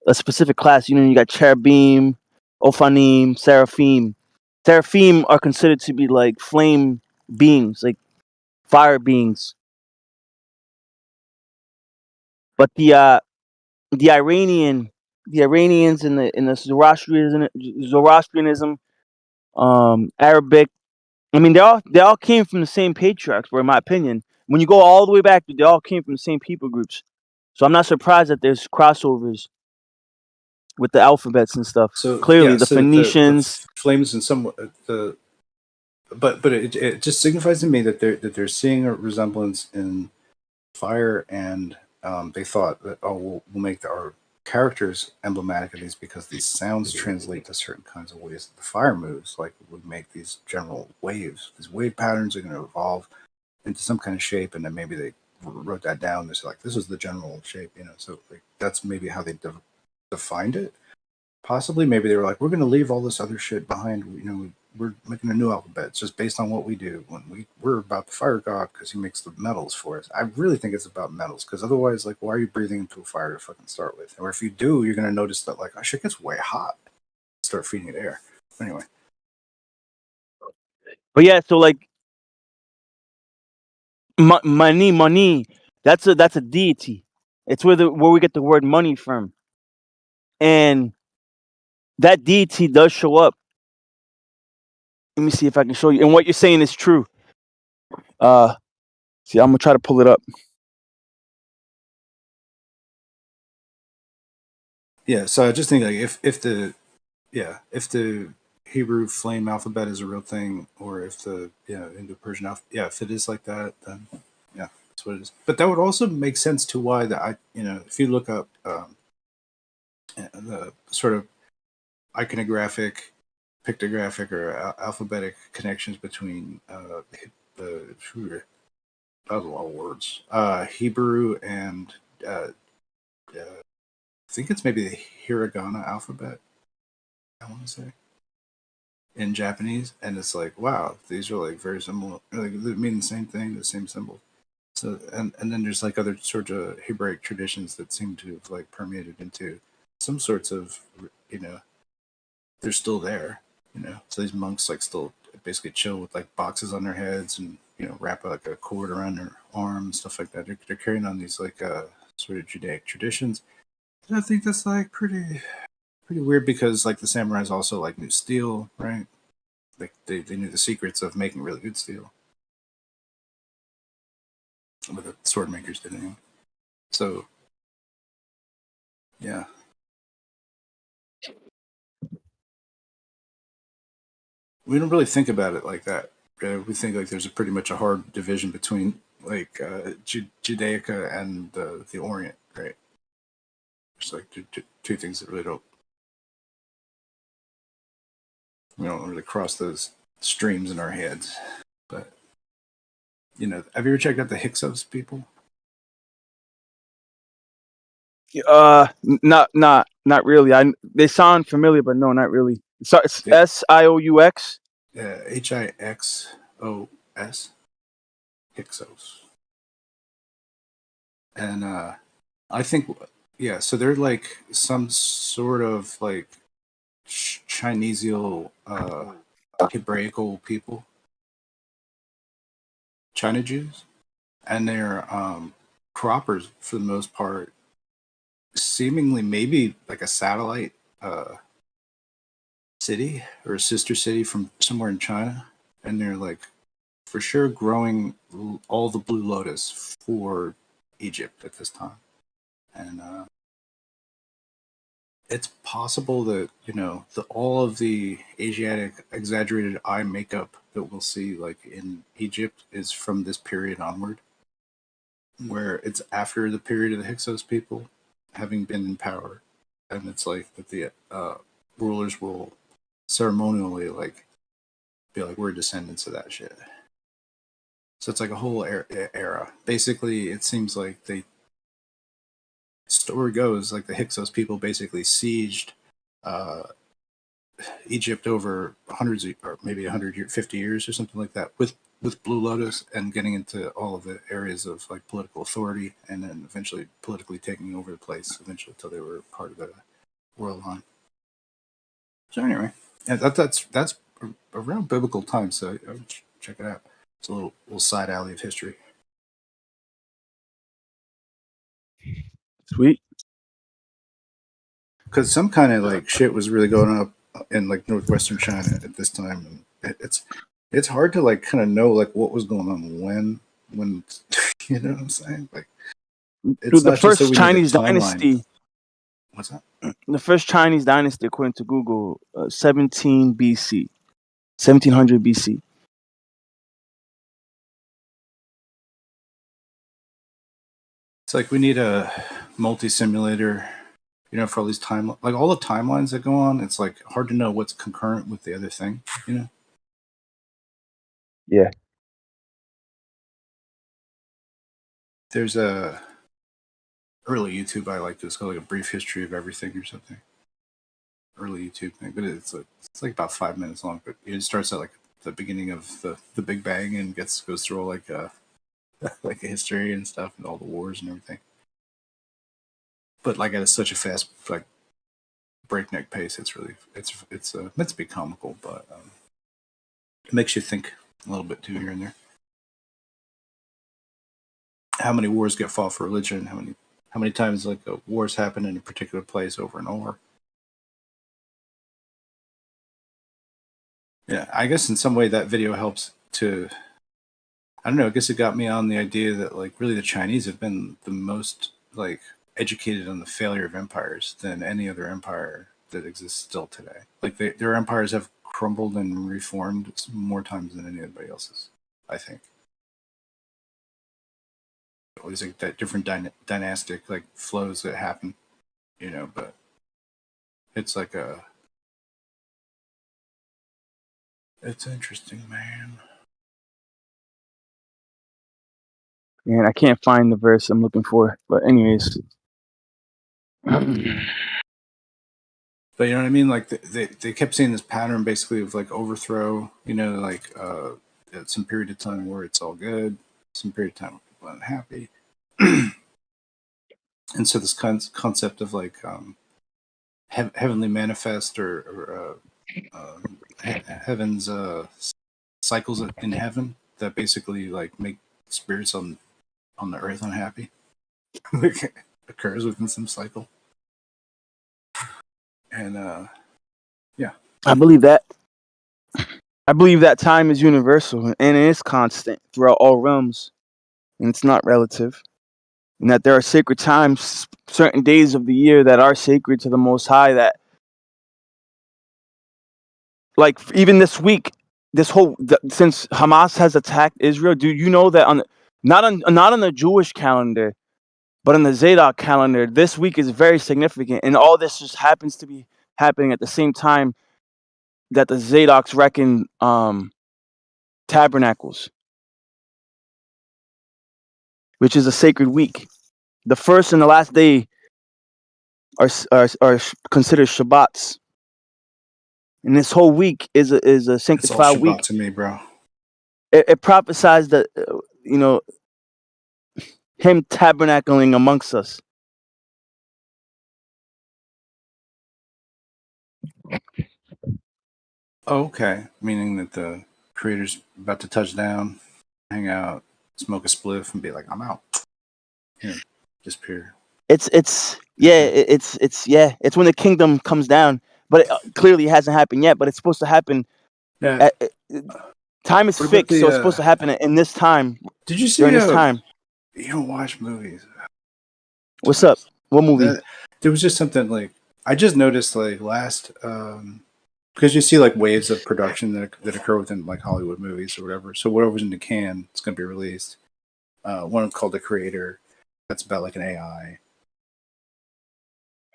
Speaker 3: A specific class. You know, you got cherubim, ophanim, seraphim. Seraphim are considered to be like flame beings, like fire beings. But the the Iranians in the Zoroastrianism, Arabic. I mean, they all came from the same patriarchs. Were in my opinion, when you go all the way back, they all came from the same people groups. So I'm not surprised that there's crossovers with the alphabets and stuff.
Speaker 1: So
Speaker 3: Clearly,
Speaker 1: yeah,
Speaker 3: the
Speaker 1: so the
Speaker 3: Phoenicians.
Speaker 1: flames in some the but it just signifies to me that they're seeing a resemblance in fire, and they thought that oh we'll make our characters emblematic of these because these sounds translate to certain kinds of ways that the fire moves. Like we make these general waves. These wave patterns are going to evolve into some kind of shape, and then maybe they wrote that down. They're like this is the general shape, you know. So like that's maybe how they defined it. Possibly, maybe they were like, we're going to leave all this other shit behind. You know, we're making a new alphabet. It's just based on what we do. When we're about the fire god because he makes the metals for us. I really think it's about metals because otherwise, like, why are you breathing into a fire to fucking start with? Or if you do, you're going to notice that like, oh shit gets way hot. Start feeding it air. Anyway,
Speaker 3: But yeah, so like money. That's a deity. It's where we get the word money from, and that deity does show up. Let me see if I can show you. And what you're saying is true. Uh, See, I'm gonna try to pull it up.
Speaker 1: yeah. So I just think like if the Hebrew flame alphabet is a real thing, or if the Indo-Persian alphabet, yeah, if it is like that, then yeah, that's what it is. But that would also make sense to why that if you look up the sort of iconographic, pictographic, or alphabetic connections between the that was a lot of words, Hebrew and I think it's maybe the hiragana alphabet. I want to say in Japanese, and it's like, wow, these are like very similar. Like they mean the same thing, the same symbol. So, and then there's like other sorts of Hebraic traditions that seem to have like permeated into some sorts of, you know, they're still there, you know. So these monks like still basically chill with like boxes on their heads and wrap like a cord around their arm and stuff like that. They're carrying on these like sort of Judaic traditions. And I think that's like pretty weird because like the samurais also like knew steel, right? Like they knew the secrets of making really good steel. But the sword makers did anyway. So yeah, we don't really think about it like that. We think like there's a pretty much a hard division between like Judaica and the Orient, right? It's like two things that really don't we don't really cross those streams in our heads. But You know, have you ever checked out the Hyksos people?
Speaker 3: Not really. They sound familiar, but no, not really. So it's
Speaker 1: They,
Speaker 3: Sioux.
Speaker 1: Hixos, Hyksos, and I think, yeah. So they're like some sort of like Chinesial, Hebraical people, China Jews, and they're croppers for the most part. Seemingly, maybe like a satellite city or a sister city from somewhere in China, and they're like for sure growing all the blue lotus for Egypt at this time, and it's possible that all of the Asiatic exaggerated eye makeup that we'll see like in Egypt is from this period onward, where it's after the period of the Hyksos people having been in power, and it's like that the rulers will ceremonially like be like, we're descendants of that shit. So it's like a whole era. Basically, it seems like story goes like the Hyksos people basically sieged uh, Egypt over hundreds of, or maybe 150 years or something like that with Blue Lotus, and getting into all of the areas of like political authority, and then eventually politically taking over the place eventually until they were part of the world line. So anyway, yeah, that's around biblical times, so I would check it out. It's a little side alley of history.
Speaker 3: Sweet.
Speaker 1: Because some kind of like shit was really going up in like northwestern China at this time, and it's hard to like kind of know like what was going on when you know what I'm saying? Like it's
Speaker 3: Dude, the
Speaker 1: not just that
Speaker 3: first
Speaker 1: we need a
Speaker 3: Chinese
Speaker 1: timeline.
Speaker 3: dynasty.
Speaker 1: What's that?
Speaker 3: The first Chinese dynasty, according to Google, 17 BC, 1700 BC.
Speaker 1: It's like we need a multi simulator, for all these time like all the timelines that go on. It's like hard to know what's concurrent with the other thing.
Speaker 3: Yeah.
Speaker 1: There's a early YouTube I like. It's called like a brief history of everything or something. Early YouTube thing, but it's like about 5 minutes long. But it starts at like the beginning of the Big Bang and goes through all like like a history and stuff and all the wars and everything. But like at such a fast like breakneck pace, it's meant to be comical, but it makes you think a little bit too here and there. How many wars get fought for religion? How many times like wars happen in a particular place over and over? Yeah, I guess in some way that video helps to. I don't know. I guess it got me on the idea that like really the Chinese have been the most like educated on the failure of empires than any other empire that exists still today. Like their empires have crumbled and reformed more times than anybody else's. I think. All these like that different dynastic like flows that happen, but it's like it's interesting, man.
Speaker 3: And I can't find the verse I'm looking for. But anyways.
Speaker 1: But you know what I mean? Like they kept seeing this pattern basically of like overthrow, like at some period of time where it's all good, some period of time where people are unhappy. And so this concept of like heavenly manifest or heaven's cycles in heaven that basically like make spirits on the earth unhappy like occurs within some cycle. And yeah,
Speaker 3: I believe that. I believe that time is universal and it is constant throughout all realms, and it's not relative. And that there are sacred times, certain days of the year that are sacred to the Most High. That, like, even this week, since Hamas has attacked Israel, do you know that not on the Jewish calendar, but on the Zadok calendar, this week is very significant, and all this just happens to be happening at the same time that the Zadoks reckon tabernacles. which is a sacred week. The first and the last day are considered Shabbats, and this whole week is a
Speaker 1: It's all
Speaker 3: sanctified
Speaker 1: Shabbat
Speaker 3: week.
Speaker 1: to me, bro.
Speaker 3: It prophesies that him tabernacling amongst us.
Speaker 1: Oh, okay. Meaning that the creator's about to touch down, hang out, smoke a spliff, and be like, "I'm out." Disappear.
Speaker 3: It's when the kingdom comes down, but it clearly hasn't happened yet. But it's supposed to happen.
Speaker 1: Yeah.
Speaker 3: Time is
Speaker 1: What about
Speaker 3: fixed, so it's supposed to happen in this time.
Speaker 1: Did you see?
Speaker 3: During this time,
Speaker 1: you don't watch movies.
Speaker 3: what's up? What movie?
Speaker 1: There was just something like I just noticed like last because you see like waves of production that occur within like Hollywood movies or whatever. So whatever's in the can, it's going to be released. One called The Creator. That's about like an AI.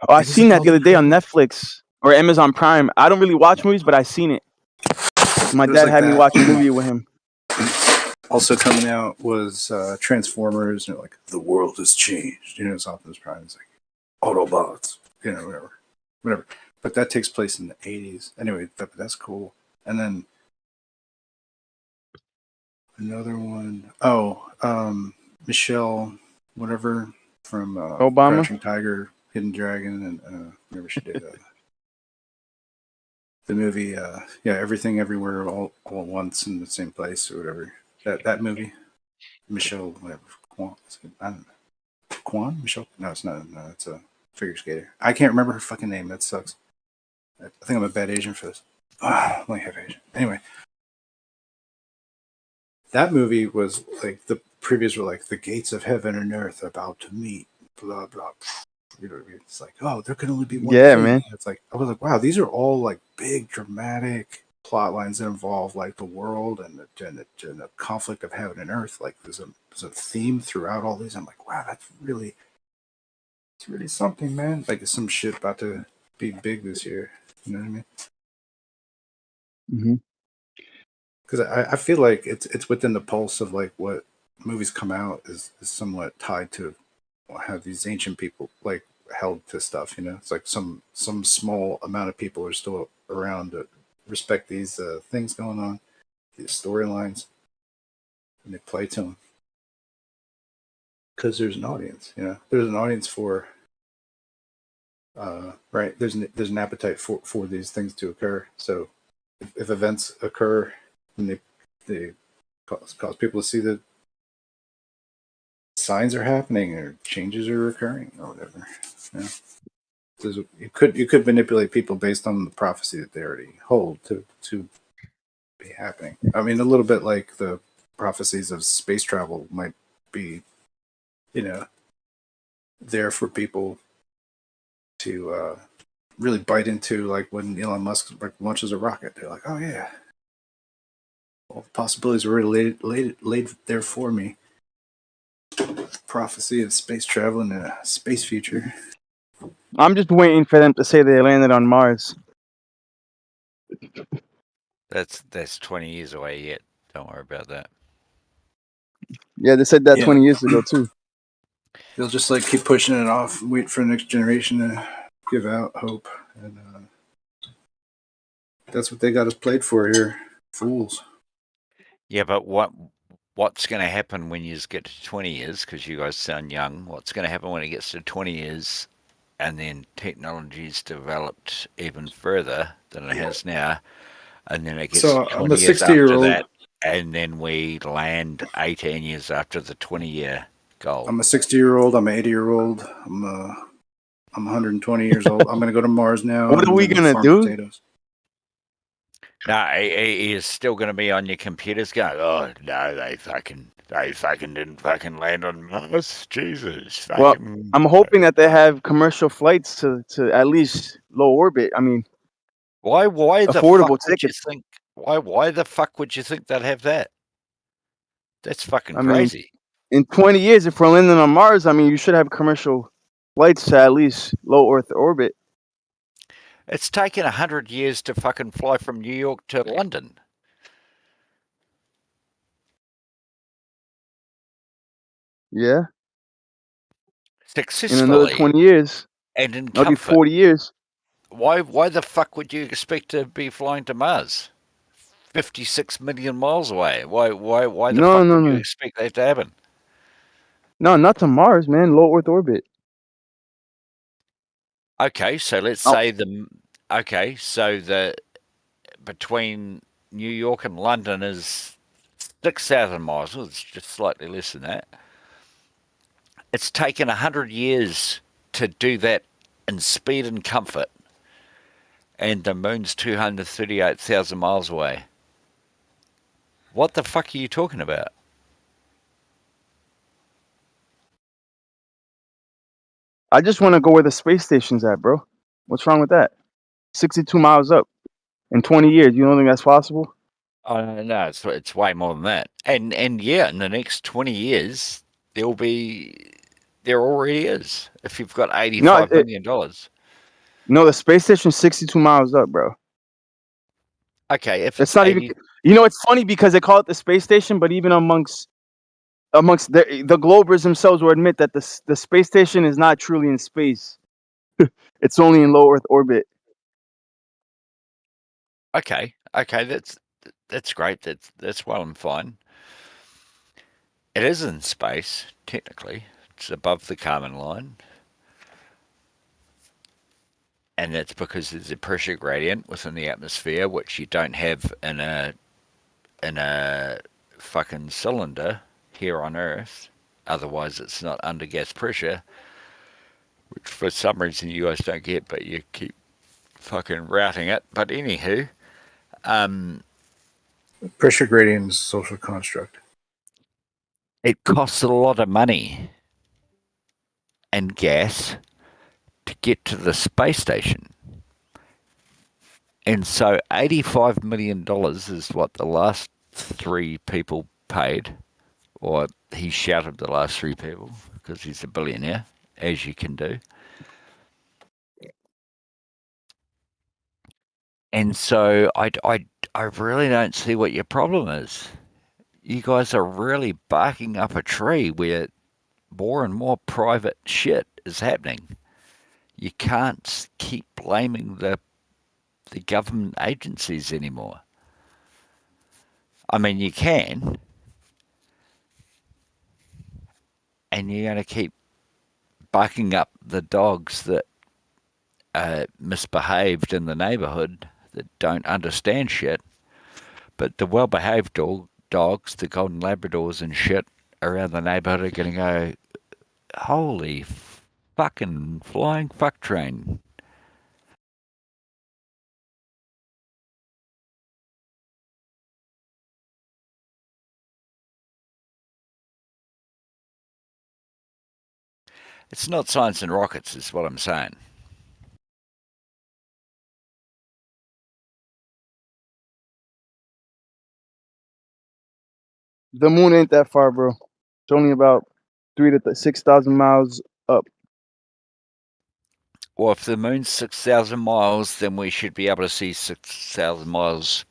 Speaker 3: Oh, I seen that the other day on Netflix or Amazon Prime. I don't really watch movies, but I seen it. My dad had me watch a movie with him.
Speaker 1: Also coming out was Transformers. Like the world has changed. It's Optimus Prime. It's like Autobots. Whatever. But that takes place in the 80s. Anyway, that's cool. And then another one. Michelle, whatever, from
Speaker 3: Obama?
Speaker 1: Crouching Tiger, Hidden Dragon, and whatever she did. The movie, Everything Everywhere All at Once in the Same Place or whatever. That movie. Michelle, whatever. Kwan? I don't know. Kwan? Michelle? No, it's not. No, it's a figure skater. I can't remember her fucking name. That sucks. I think I'm a bad Asian for this. I'm like half Asian. Anyway. That movie was like the previews were like the gates of heaven and earth are about to meet, blah blah. It's like, oh, there can only be one thing.
Speaker 3: Man.
Speaker 1: It's like I was like, wow, these are all like big dramatic plot lines that involve like the world and the conflict of heaven and earth. Like there's a theme throughout all these. I'm like, wow, it's really something, man. Like there's some shit about to be big this year. You know what I mean?
Speaker 3: Mm-hmm.
Speaker 1: Because I feel like it's within the pulse of like what movies come out is somewhat tied to how these ancient people like held to stuff. It's like some small amount of people are still around to respect these things going on, these storylines, and they play to them because there's an audience. There's an audience for right. There's an appetite for these things to occur. So if events occur and they cause people to see that signs are happening or changes are occurring or whatever. You could manipulate people based on the prophecy that they already hold to be happening. I mean, a little bit like the prophecies of space travel might be, there for people to really bite into. Like when Elon Musk launches a rocket, they're like, "Oh yeah, all the possibilities are already laid there for me." Prophecy of space travel and a space future.
Speaker 3: I'm just waiting for them to say they landed on Mars.
Speaker 4: That's 20 years away yet. Don't worry about that.
Speaker 3: Yeah, they said that 20 years ago too.
Speaker 1: They'll just like keep pushing it off, wait for the next generation to give out hope, and that's what they got us played for here, fools.
Speaker 4: Yeah, but what's going to happen when you get to 20 years? Because you guys sound young. What's going to happen when it gets to 20 years, and then technology's developed even further than it has now, and then it gets 20 years after that, and then we land 18 years after the 20-year goal.
Speaker 1: I'm a 60-year-old. I'm an 80-year-old. I'm 120 years old. I'm going to go to Mars now.
Speaker 3: What are we going to do?
Speaker 1: Potatoes.
Speaker 4: No, he is still going to be on your computers going, oh, no, they fucking didn't fucking land on Mars. Jesus.
Speaker 3: Well, I'm hoping that they have commercial flights to at least low orbit. I mean,
Speaker 4: why
Speaker 3: affordable tickets.
Speaker 4: Why the fuck would you think they'd have that? That's fucking crazy.
Speaker 3: In 20 years, if we're landing on Mars, I mean, you should have commercial flights to at least low Earth orbit.
Speaker 4: It's taken 100 years to fucking fly from New York to London.
Speaker 3: Yeah. In another
Speaker 4: successfully
Speaker 3: 20 years,
Speaker 4: and in
Speaker 3: that'll be
Speaker 4: comfort.
Speaker 3: 40 years.
Speaker 4: Why the fuck would you expect to be flying to Mars? 56 million miles away. Why the
Speaker 3: No,
Speaker 4: fuck
Speaker 3: no,
Speaker 4: would you
Speaker 3: no.
Speaker 4: expect that to happen?
Speaker 3: No, not to Mars, man. Low Earth orbit.
Speaker 4: Okay, so let's
Speaker 3: Oh,
Speaker 4: say the between New York and London is 6,000 miles. Well, it's just slightly less than that. It's taken 100 years to do that in speed and comfort, and the moon's 238,000 miles away. What the fuck are you talking about?
Speaker 3: I just want to go where the space station's at, bro. What's wrong with that? 62 miles up in 20 years. You don't think that's possible?
Speaker 4: Oh no, it's way more than that. And yeah, in the next 20 years, there already is. If you've got
Speaker 3: No,
Speaker 4: 85 million dollars.
Speaker 3: no, the space station's 62 miles up, bro.
Speaker 4: Okay, if
Speaker 3: It's
Speaker 4: it's
Speaker 3: not even.
Speaker 4: 80,
Speaker 3: You know, it's funny because they call it the space station, but even amongst the Globers themselves will admit that the space station is not truly in space. It's only in low Earth orbit.
Speaker 4: okay, that's great. That's well and fine. It is in space, technically. It's above the Kármán line, and that's because there's a pressure gradient within the atmosphere, which you don't have in a fucking cylinder here on Earth. Otherwise, it's not under gas pressure, which for some reason you guys don't get, but you keep fucking routing it. But anywho,
Speaker 1: Pressure gradient is a social construct.
Speaker 4: it costs a lot of money and gas to get to the space station. And so $85 million is what the last three people paid, or he shouted the last three people because he's a billionaire, as you can do. And so I really don't see what your problem is. You guys are really barking up a tree where more and more private shit is happening. You can't keep blaming the government agencies anymore. I mean, you can, and you're going to keep barking up the dogs that misbehaved in the neighbourhood that don't understand shit. But the well-behaved dogs, the golden Labradors and shit around the neighbourhood are going to go, holy fucking flying fuck train. It's not science and rockets, is what I'm saying.
Speaker 3: The moon ain't that far, bro. It's only about 6,000 miles up.
Speaker 4: Well, if the moon's 6,000 miles, then we should be able to see 6,000 miles.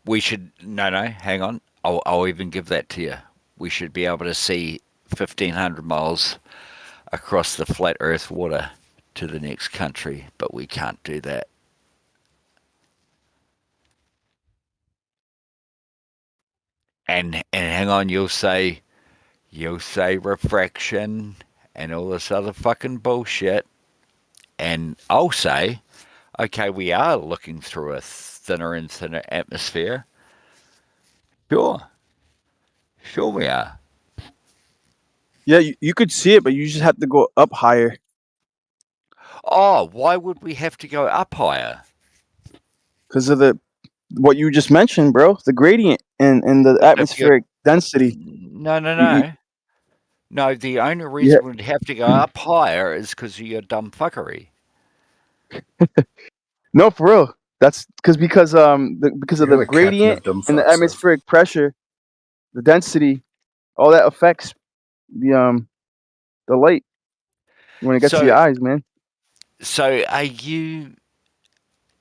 Speaker 4: No, hang on. I'll even give that to you. We should be able to see 1,500 miles across the flat earth water to the next country, but we can't do that. And hang on, you'll say refraction and all this other fucking bullshit. And I'll say, okay, we are looking through a thinner and thinner atmosphere. Sure. Sure we are.
Speaker 3: Yeah, you could see it, but you just have to go up higher.
Speaker 4: Oh, why would we have to go up higher?
Speaker 3: Because of what you just mentioned, bro. The gradient and the
Speaker 4: If you're
Speaker 3: atmospheric density.
Speaker 4: No, no,
Speaker 3: You, you,
Speaker 4: no. No, the only
Speaker 3: yeah.
Speaker 4: reason we'd have to go up higher is because of your dumb fuckery.
Speaker 3: No, for real. That's because because of
Speaker 1: You're
Speaker 3: the
Speaker 1: the captain
Speaker 3: gradient
Speaker 1: of dumb
Speaker 3: and the
Speaker 1: fuck stuff.
Speaker 3: atmospheric pressure, the density, all that affects the light when it gets to your
Speaker 4: So,
Speaker 3: eyes, man.
Speaker 4: so are you?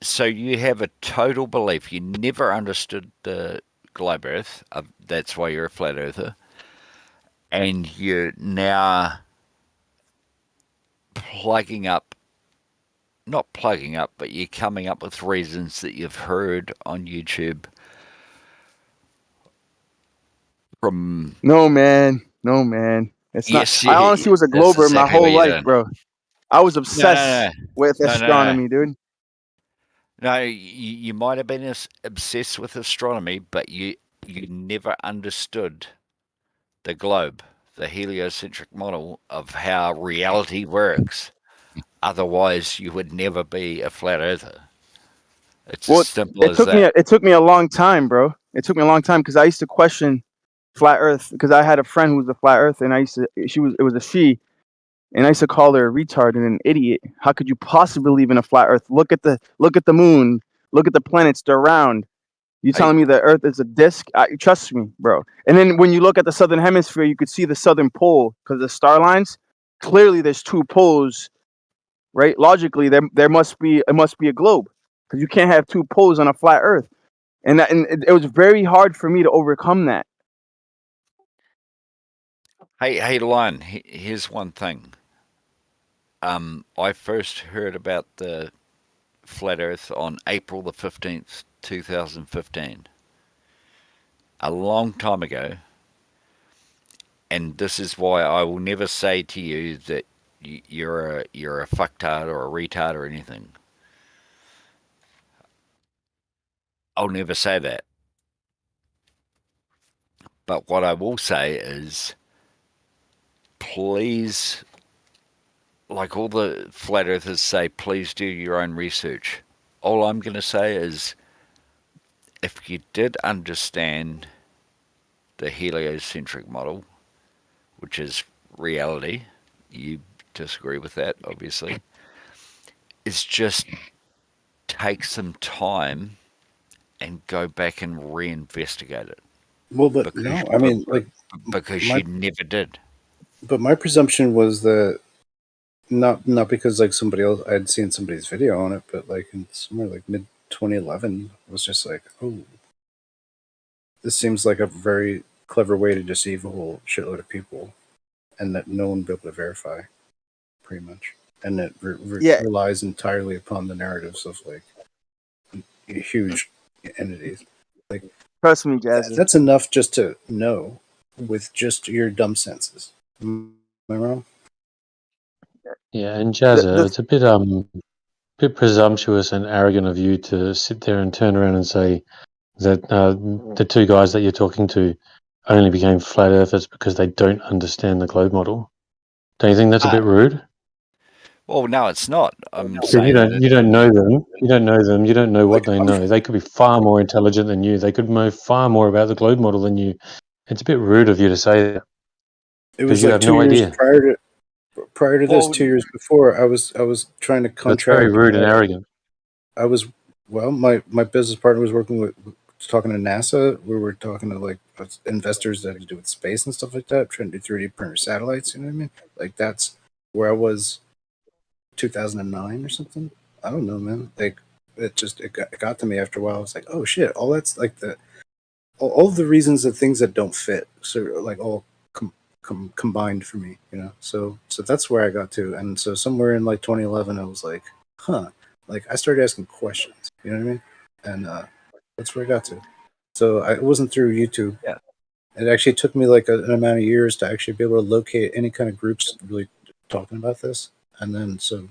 Speaker 4: So you have a total belief. You never understood the globe Earth. That's why you're a flat earther. and you're now not plugging up, but you're coming up with reasons that you've heard on YouTube from.
Speaker 3: No, man. It's not.
Speaker 4: Yes,
Speaker 3: I honestly was a
Speaker 4: that's
Speaker 3: Glober my
Speaker 4: exactly what
Speaker 3: whole
Speaker 4: you're
Speaker 3: life,
Speaker 4: doing.
Speaker 3: bro. I was
Speaker 4: No,
Speaker 3: obsessed with
Speaker 4: no, no, no.
Speaker 3: astronomy, dude.
Speaker 4: No, you might have been obsessed with astronomy, but you never understood the globe, the heliocentric model of how reality works. Otherwise, you would never be a flat earther. It's as
Speaker 3: Well,
Speaker 4: simple as that.
Speaker 3: it took me a long time, bro. It took me a long time because I used to question flat Earth because I had a friend who was a flat Earth, and it was a she, and I used to call her a retard and an idiot. How could you possibly believe in a flat Earth? Look at the moon, look at the planets, they're round. You
Speaker 4: I,
Speaker 3: telling me the Earth is a disc? Trust me, bro. And then when you look at the southern hemisphere, you could see the southern pole because the star lines. Clearly, there's two poles, right? Logically, there must be a globe because you can't have two poles on a flat Earth. And it was very hard for me to overcome that.
Speaker 4: hey, Lion, here's one thing. I first heard about the flat Earth on April the 15th, 2015. A long time ago. And this is why I will never say to you that you're a fucktard or a retard or anything. I'll never say that. But what I will say is, please, like all the flat earthers say, please do your own research. All I'm going to say is, if you did understand the heliocentric model, which is reality, you disagree with that, obviously, is just take some time and go back and reinvestigate it.
Speaker 1: Well, but no, I mean, like,
Speaker 4: because
Speaker 1: my,
Speaker 4: you never did.
Speaker 1: but my presumption was that not because like somebody else I'd seen somebody's video on it, but like in somewhere like mid 2011 was just like, oh, this seems like a very clever way to deceive a whole shitload of people, and that no one will be able to verify, pretty much, and it relies entirely upon the narratives of like huge entities. Like,
Speaker 3: Trust me, Jazzy.
Speaker 1: that's enough just to know with just your dumb senses. Am I wrong?
Speaker 5: Yeah, and Jazza, it's a bit presumptuous and arrogant of you to sit there and turn around and say that the two guys that you're talking to only became flat earthers because they don't understand the globe model. Don't you think that's a bit rude?
Speaker 4: Well, no, it's not. I'm
Speaker 5: Because
Speaker 4: saying
Speaker 5: you don't know them. You don't know them. You don't know what
Speaker 1: Like,
Speaker 5: they know. They could be far more intelligent than you. They could know far more about the globe model than you. It's a bit rude of you to say that.
Speaker 1: it was
Speaker 5: you
Speaker 1: like
Speaker 5: have
Speaker 1: 2
Speaker 5: no
Speaker 1: years
Speaker 5: idea.
Speaker 1: prior to this. 2 years before, I was trying to
Speaker 5: That's
Speaker 1: contract.
Speaker 5: very rude and arrogant.
Speaker 1: I was my business partner was talking to NASA. We were talking to like investors that had to do with space and stuff like that, trying to do 3D printer satellites. You know what I mean? Like that's where I was, 2009 or something. I don't know, man. Like it got to me after a while. I was like, oh shit, all that's like all of the reasons of things that don't fit, so like all combined for me, you know. So that's where I got to, and so somewhere in like 2011, I was like, huh. Like I started asking questions, you know what I mean, and that's where I got to. So it wasn't through YouTube.
Speaker 4: Yeah.
Speaker 1: It actually took me like an amount of years to actually be able to locate any kind of groups really talking about this, and then so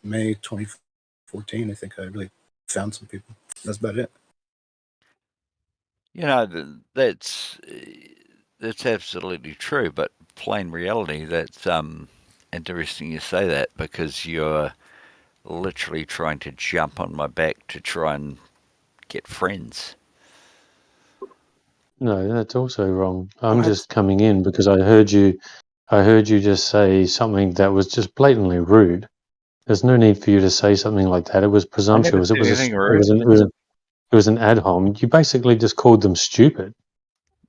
Speaker 1: May 2014, I think I really found some people. That's about it.
Speaker 4: You know, that's absolutely true, but plain reality, that's interesting you say that, because you're literally trying to jump on my back to try and get friends.
Speaker 5: No, that's also wrong. I'm just coming in because I heard you just say something that was just blatantly rude. There's no need for you to say something like that. It was presumptuous. It was an ad hom. You basically just called them stupid.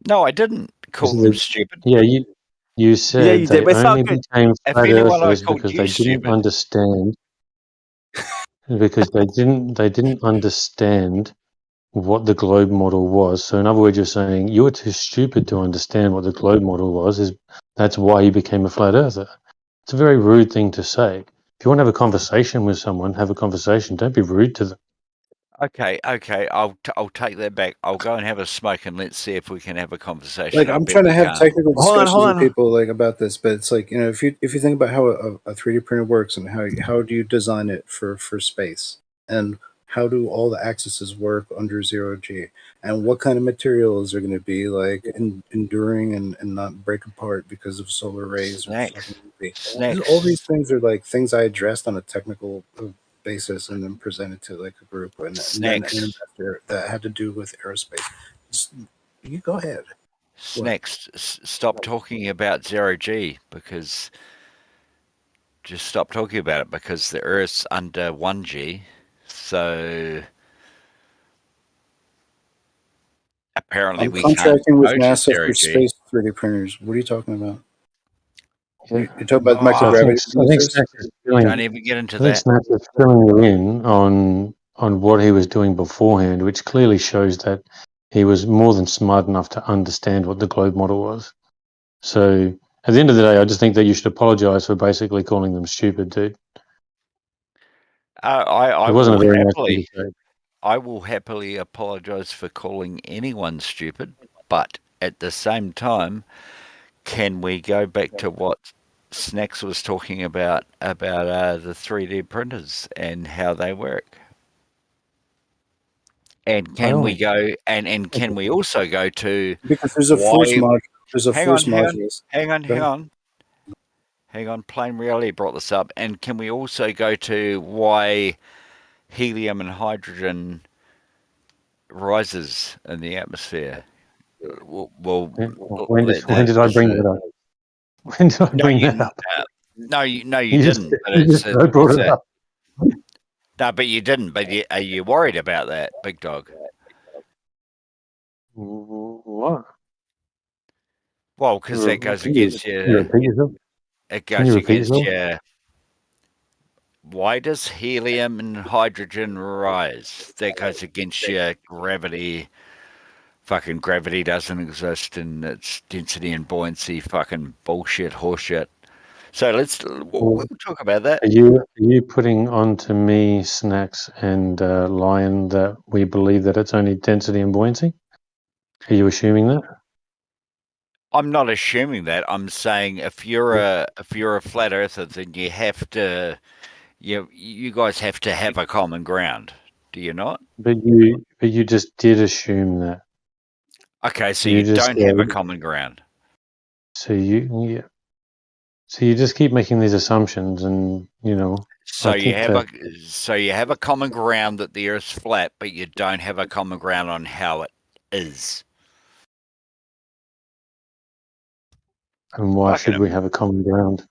Speaker 4: No, I didn't call them stupid.
Speaker 5: Yeah, you said
Speaker 3: you
Speaker 5: they
Speaker 3: did, but it's not
Speaker 5: only
Speaker 3: good.
Speaker 5: became
Speaker 4: If
Speaker 5: flat
Speaker 4: anyone, I
Speaker 5: earthers
Speaker 4: called
Speaker 5: because
Speaker 4: you
Speaker 5: they didn't
Speaker 4: stupid.
Speaker 5: understand. Because they didn't understand what the globe model was. So in other words, you're saying you were too stupid to understand what the globe model was. That's why you became a flat earther. It's a very rude thing to say. If you want to have a conversation with someone, have a conversation. Don't be rude to them.
Speaker 4: Okay, I'll take that back. I'll go and have a smoke and let's see if we can have a conversation.
Speaker 1: Like,
Speaker 4: I
Speaker 1: I'm
Speaker 4: bet
Speaker 1: trying to
Speaker 4: we
Speaker 1: have
Speaker 4: can't.
Speaker 1: technical
Speaker 3: Hold on,
Speaker 1: discussions
Speaker 3: hold
Speaker 1: with
Speaker 3: on.
Speaker 1: people like about this, but it's like, if you think about how a 3D printer works and how do you design it for space, and how do all the axes work under 0G, and what kind of materials are going to be like enduring and not break apart because of solar rays or fucking
Speaker 4: Snacks.
Speaker 1: all these things are like things I addressed on a technical basis and then presented to like a group and then an
Speaker 4: Snacks.
Speaker 1: investor that had to do with aerospace. Just, you go ahead.
Speaker 4: Snacks. Stop talking about 0G because just stop talking about it because the Earth's under 1G. So apparently
Speaker 1: I'm
Speaker 4: we can't
Speaker 1: contracting with
Speaker 4: go to
Speaker 1: NASA for
Speaker 4: 0G.
Speaker 1: space 3D printers. What are you talking about?
Speaker 5: Yeah.
Speaker 1: You're talking about
Speaker 5: So I think
Speaker 1: microgravity producers?
Speaker 5: Snacks is filling.
Speaker 4: Don't even get into
Speaker 5: I think
Speaker 4: that.
Speaker 5: Snacks is filling you in on what he was doing beforehand, which clearly shows that he was more than smart enough to understand what the globe model was. So at the end of the day, I just think that you should apologise for basically calling them stupid, dude.
Speaker 4: I
Speaker 5: It wasn't a
Speaker 4: will
Speaker 5: very nice thing
Speaker 4: happily.
Speaker 5: to say.
Speaker 4: I will happily apologise for calling anyone stupid, but at the same time, can we go back to what Snacks was talking about the 3D printers and how they work? And can we go and can we also go to
Speaker 1: Because there's a force
Speaker 4: why?
Speaker 1: module. There's a
Speaker 4: Hang
Speaker 1: force
Speaker 4: on,
Speaker 1: modulus.
Speaker 4: hang on. Plain Reality brought this up, and can we also go to why helium and hydrogen rises in the atmosphere? Well,
Speaker 5: When did I bring that up? When did I bring that up?
Speaker 4: No, you
Speaker 5: You just,
Speaker 4: didn't. But
Speaker 5: you just brought it up.
Speaker 4: No, but you didn't. But are you worried about that, Big Dog?
Speaker 5: What?
Speaker 4: Well, because that goes against
Speaker 5: Can you repeat yourself?
Speaker 4: It
Speaker 5: Can you
Speaker 4: goes
Speaker 5: repeat
Speaker 4: against
Speaker 5: yourself?
Speaker 4: your. Why does helium and hydrogen rise? That goes against your gravity. Fucking gravity doesn't exist in its density and buoyancy. Fucking bullshit, horseshit. So we'll talk about that.
Speaker 5: Are you putting onto me, Snacks, and Lion that we believe that it's only density and buoyancy? Are you assuming that?
Speaker 4: I'm not assuming that. I'm saying if you're a flat earther, then you have to. You guys have to have a common ground. Do you not?
Speaker 5: But you just did assume that.
Speaker 4: Okay, so
Speaker 5: You
Speaker 4: you
Speaker 5: just
Speaker 4: don't have a common ground.
Speaker 5: So you just keep making these assumptions, and
Speaker 4: So
Speaker 5: I
Speaker 4: you
Speaker 5: think
Speaker 4: have a common ground that the Earth's flat, but you don't have a common ground on how it is.
Speaker 5: And why
Speaker 4: Fucking
Speaker 5: should we have a common ground?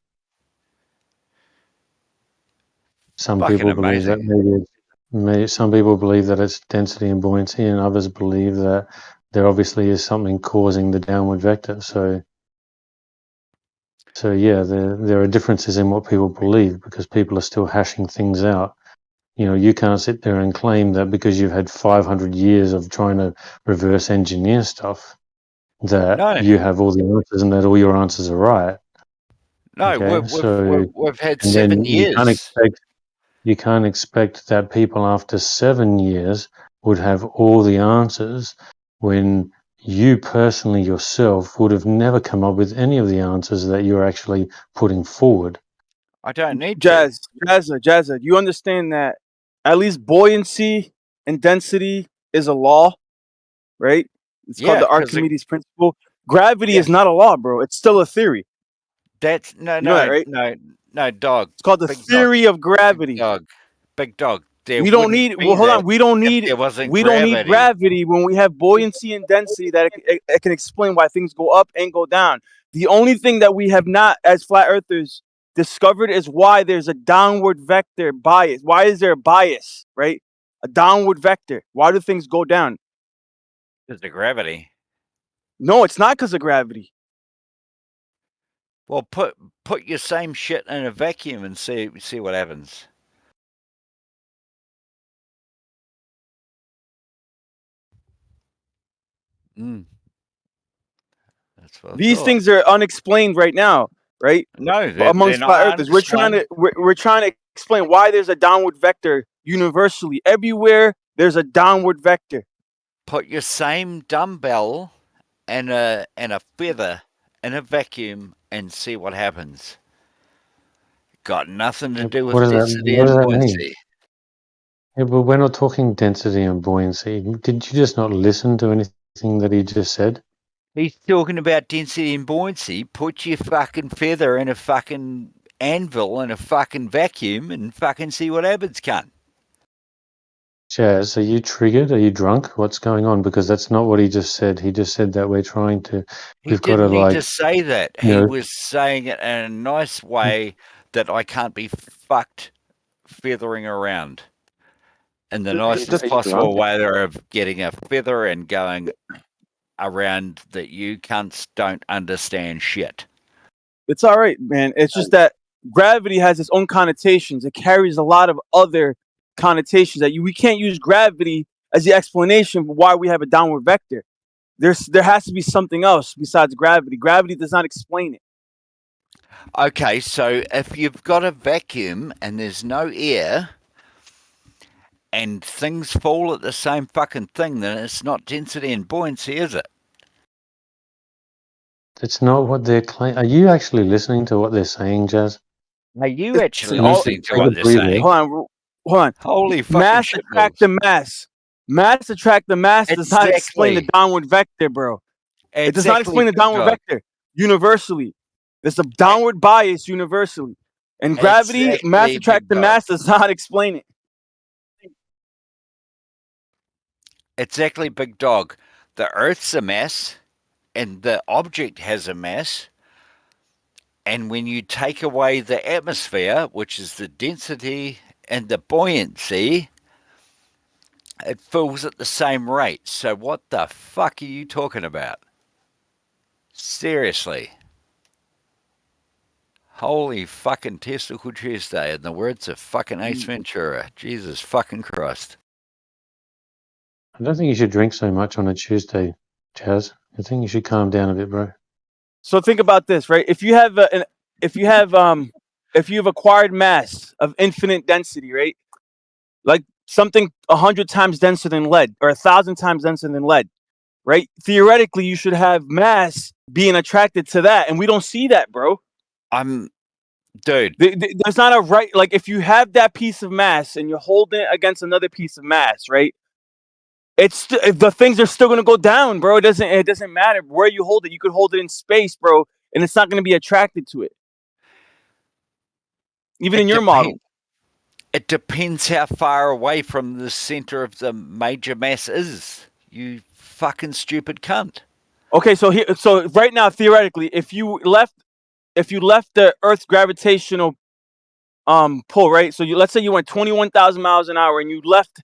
Speaker 5: Some
Speaker 4: Fucking
Speaker 5: people believe that
Speaker 4: amazing.
Speaker 5: some people believe that it's density and buoyancy, and others believe that there obviously is something causing the downward vector. So yeah, there are differences in what people believe because people are still hashing things out. You can't sit there and claim that because you've had 500 years of trying to reverse engineer stuff that
Speaker 4: No,
Speaker 5: you have all the answers and that all your answers are right.
Speaker 4: no,
Speaker 5: Okay,
Speaker 4: we've had
Speaker 5: and
Speaker 4: 7
Speaker 5: then
Speaker 4: years.
Speaker 5: you can't expect that people after 7 years would have all the answers when you personally yourself would have never come up with any of the answers that you're actually putting forward.
Speaker 4: I don't need to.
Speaker 3: Jazza, you understand that at least buoyancy and density is a law, right? It's called the
Speaker 4: 'Cause
Speaker 3: Archimedes principle. Gravity
Speaker 4: Yeah.
Speaker 3: is not a law, bro. It's still a theory.
Speaker 4: That's
Speaker 3: You know that, right?
Speaker 4: no, dog.
Speaker 3: It's called the
Speaker 4: Big dog.
Speaker 3: theory of
Speaker 4: Big
Speaker 3: gravity.
Speaker 4: dog. Big dog. There
Speaker 3: We don't
Speaker 4: wouldn't
Speaker 3: need.
Speaker 4: be
Speaker 3: Well, hold
Speaker 4: that
Speaker 3: on. We don't
Speaker 4: if
Speaker 3: need.
Speaker 4: there wasn't
Speaker 3: We don't need
Speaker 4: gravity.
Speaker 3: gravity when we have buoyancy and density that it can explain why things go up and go down. The only thing that we have not, as flat earthers, discovered is why there's a downward vector bias. Why is there a bias, right? A downward vector. Why do things go down?
Speaker 4: Because of gravity.
Speaker 3: No, it's not because of gravity.
Speaker 4: Well, put your same shit in a vacuum and see what happens. Mm. That's what I
Speaker 3: These
Speaker 4: thought.
Speaker 3: things are unexplained right now, right?
Speaker 4: No, they're
Speaker 3: Amongst
Speaker 4: not
Speaker 3: flat earthers, we're trying to explain why there's a downward vector universally. Everywhere there's a downward vector.
Speaker 4: Put your same dumbbell and a feather in a vacuum and see what happens. Got nothing to do
Speaker 5: What
Speaker 4: with
Speaker 5: does
Speaker 4: density and
Speaker 5: that mean?
Speaker 4: buoyancy.
Speaker 5: Yeah, but we're not talking density and buoyancy. Did you just not listen to anything that he just said?
Speaker 4: He's talking about density and buoyancy. Put your fucking feather in a fucking anvil in a fucking vacuum and fucking see what happens, cunt.
Speaker 5: Jazz, are you triggered? Are you drunk? What's going on? Because that's not what he just said. He just said that we're trying to.
Speaker 4: He
Speaker 5: We've got to
Speaker 4: didn't need to
Speaker 5: like.
Speaker 4: say that.
Speaker 5: You
Speaker 4: He
Speaker 5: know,
Speaker 4: was saying it in a nice way that I can't be fucked feathering around in the nicest possible way of getting a feather and going around that you cunts don't understand shit.
Speaker 3: It's all right, man. It's just that gravity has its own connotations. It carries a lot of other connotations that we can't use gravity as the explanation for why we have a downward vector. There has to be something else besides gravity. Gravity does not explain it.
Speaker 4: Okay, so if you've got a vacuum and there's no air and things fall at the same fucking thing, then it's not density and buoyancy, is it?
Speaker 5: that's not what they're claiming. Are you actually listening to what they're saying, Jazz?
Speaker 4: Are you actually
Speaker 3: all-
Speaker 4: listening to
Speaker 5: take
Speaker 4: what
Speaker 5: a
Speaker 4: they're
Speaker 5: breather.
Speaker 4: saying?
Speaker 3: Hold on.
Speaker 4: Holy fucking
Speaker 3: Mass
Speaker 4: shit
Speaker 3: attract
Speaker 4: balls.
Speaker 3: the mass. Mass attract the mass does not explain the
Speaker 4: Exactly.
Speaker 3: downward vector, bro. It does not explain the
Speaker 4: Big
Speaker 3: downward
Speaker 4: dog.
Speaker 3: vector universally. There's a downward bias universally. And gravity, mass
Speaker 4: Exactly,
Speaker 3: attract
Speaker 4: big
Speaker 3: the
Speaker 4: dog.
Speaker 3: mass does not explain it.
Speaker 4: Exactly, big dog. The Earth's a mass, and the object has a mass. And when you take away the atmosphere, which is the density and the buoyancy, it fills at the same rate. So what the fuck are you talking about? Seriously. Holy fucking testicle Tuesday, in the words of fucking Ace Ventura. Jesus fucking Christ.
Speaker 5: I don't think you should drink so much on a Tuesday, Jazz. I think you should calm down a bit, bro.
Speaker 3: So think about this, right? If you have if you've acquired mass of infinite density, right? Like something 100 times denser than lead or 1,000 times denser than lead, right? Theoretically, you should have mass being attracted to that, and we don't see that, bro.
Speaker 4: Dude.
Speaker 3: There's not a right. Like if you have that piece of mass and you're holding it against another piece of mass, right? It's the things are still gonna go down, bro. It doesn't matter where you hold it. You could hold it in space, bro, and it's not gonna be attracted to it. Even in your model.
Speaker 4: It depends how far away from the center of the major mass is. You fucking stupid cunt.
Speaker 3: Okay, so right now, theoretically, if you left the Earth's gravitational pull, right? So let's say you went 21,000 miles an hour and you left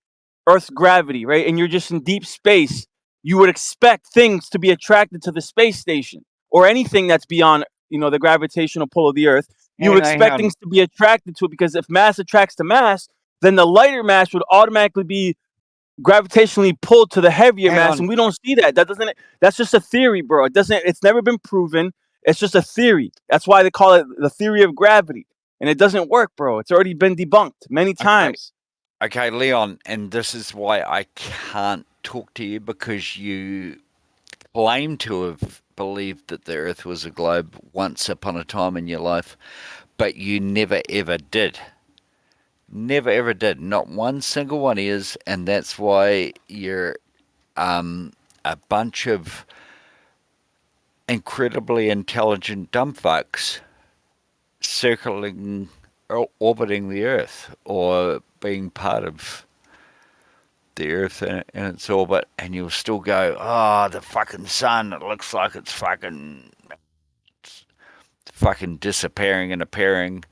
Speaker 3: Earth's gravity, right? And you're just in deep space. You would expect things to be attracted to the space station or anything that's beyond, the gravitational pull of the Earth. You would expect things to be attracted to it because if mass attracts to mass, then the lighter mass would automatically be gravitationally pulled to the heavier mass, and we don't see that. That's just a theory, bro. It's never been proven. It's just a theory. That's why they call it the theory of gravity. And it doesn't work, bro. It's already been debunked many times.
Speaker 4: Okay, Leon, and this is why I can't talk to you, because you claim to have believed that the Earth was a globe once upon a time in your life, but you never ever did. Never ever did. Not one single one is, and that's why you're a bunch of incredibly intelligent dumb fucks circling or orbiting the Earth or being part of the Earth in its orbit, and you'll still go, oh, the fucking sun, it looks like it's fucking disappearing and appearing.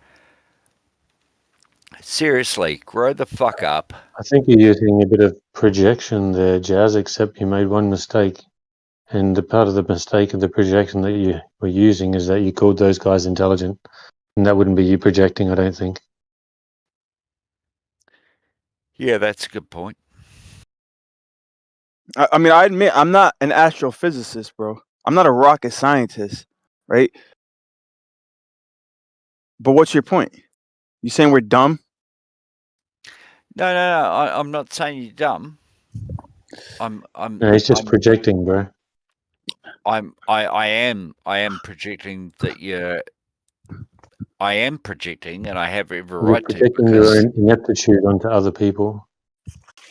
Speaker 4: Seriously, grow the fuck up.
Speaker 5: I think you're using a bit of projection there, Jazz, except you made one mistake. And the part of the mistake of the projection that you were using is that you called those guys intelligent. And that wouldn't be you projecting, I don't think.
Speaker 4: Yeah, that's a good point.
Speaker 3: I mean, I admit I'm not an astrophysicist, bro. I'm not a rocket scientist, right? But what's your point? You saying we're dumb?
Speaker 4: No. I'm not saying you're dumb.
Speaker 5: No, he's just projecting, bro.
Speaker 4: I am projecting that you're. I am projecting, and I have every
Speaker 5: You're
Speaker 4: right to,
Speaker 5: projecting your
Speaker 4: because
Speaker 5: own ineptitude onto other people.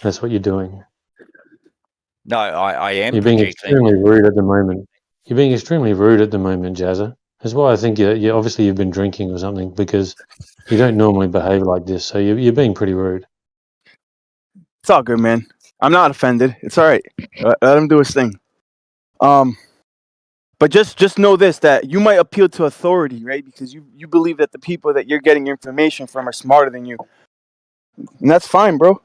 Speaker 5: That's what you're doing.
Speaker 4: no, I am
Speaker 5: You're being
Speaker 4: projecting.
Speaker 5: extremely rude at the moment. You're being extremely rude at the moment, Jazza. That's why I think you obviously you've been drinking or something, because you don't normally behave like this. So you're being pretty rude.
Speaker 3: It's all good, man. I'm not offended. It's all right. Let him do his thing. But just know this, that you might appeal to authority, right? Because you believe that the people that you're getting information from are smarter than you, and that's fine, bro.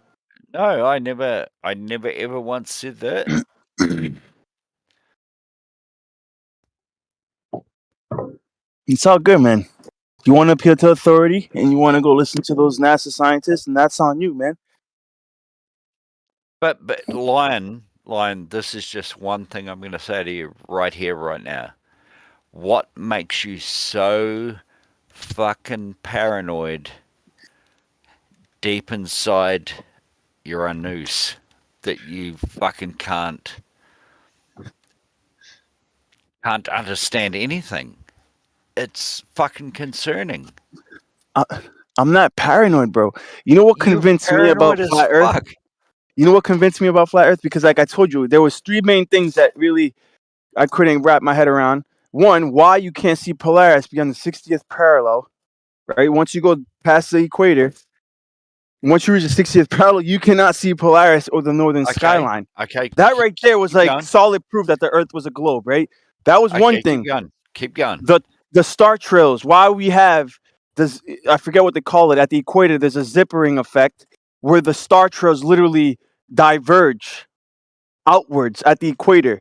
Speaker 4: No, I never ever once said that.
Speaker 3: It's all good, man. You want to appeal to authority and you want to go listen to those NASA scientists, and that's on you, man.
Speaker 4: But Lion, this is just one thing I'm going to say to you right here, right now. What makes you so fucking paranoid deep inside your anus that you fucking can't understand anything? It's fucking concerning.
Speaker 3: I'm not paranoid, bro. You know what convinced me about flat Earth?
Speaker 4: Fuck.
Speaker 3: You know what convinced me about flat Earth? Because, like I told you, there was three main things that really I couldn't wrap my head around. One, why you can't see Polaris beyond the 60th parallel, right? Once you go past the equator, once you reach the 60th parallel, you cannot see Polaris or the northern skyline.
Speaker 4: Okay.
Speaker 3: That right there was like
Speaker 4: going.
Speaker 3: solid proof that the Earth was a globe, right? That was one thing.
Speaker 4: Keep going.
Speaker 3: The star trails. Why we have this? I forget what they call it at the equator. There's a zippering effect where the star trails literally diverge outwards at the equator,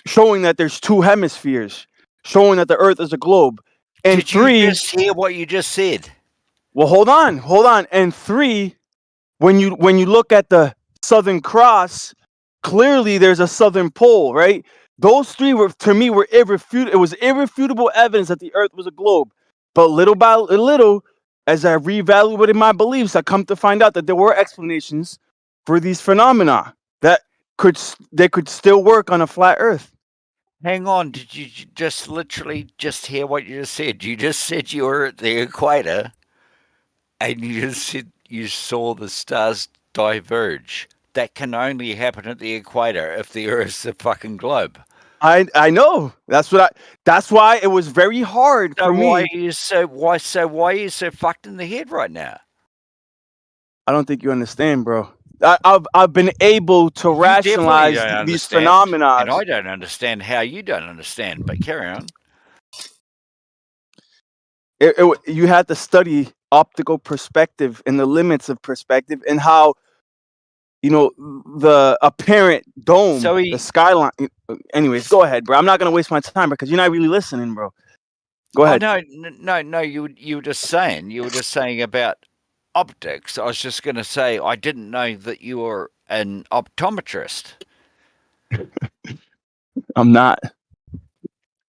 Speaker 3: showing that there's two hemispheres, showing that the Earth is a globe. And
Speaker 4: Did you just hear what you just said?
Speaker 3: Well, hold on. And three, when you look at the Southern Cross, clearly there's a southern pole, right? Those three were, to me, were irrefutable. It was irrefutable evidence that the Earth was a globe. But little by little, as I reevaluated my beliefs, I come to find out that there were explanations for these phenomena that could still work on a flat Earth.
Speaker 4: Hang on, did you just literally just hear what you just said? You just said you were at the equator, and you just said you saw the stars diverge. That can only happen at the equator if the Earth's a fucking globe.
Speaker 3: I know. That's why it was very hard for me.
Speaker 4: Why are you so fucked in the head right now?
Speaker 3: I don't think you understand, bro. I've been able to rationalize these phenomena.
Speaker 4: And I don't understand how you don't understand, but carry on.
Speaker 3: You had to study optical perspective and the limits of perspective and how, the apparent dome, the skyline. Anyways, go ahead, bro. I'm not going to waste my time because you're not really listening, bro. Go ahead.
Speaker 4: Oh, no. You were just saying about optics. I was just going to say I didn't know that you were an optometrist.
Speaker 3: I'm not.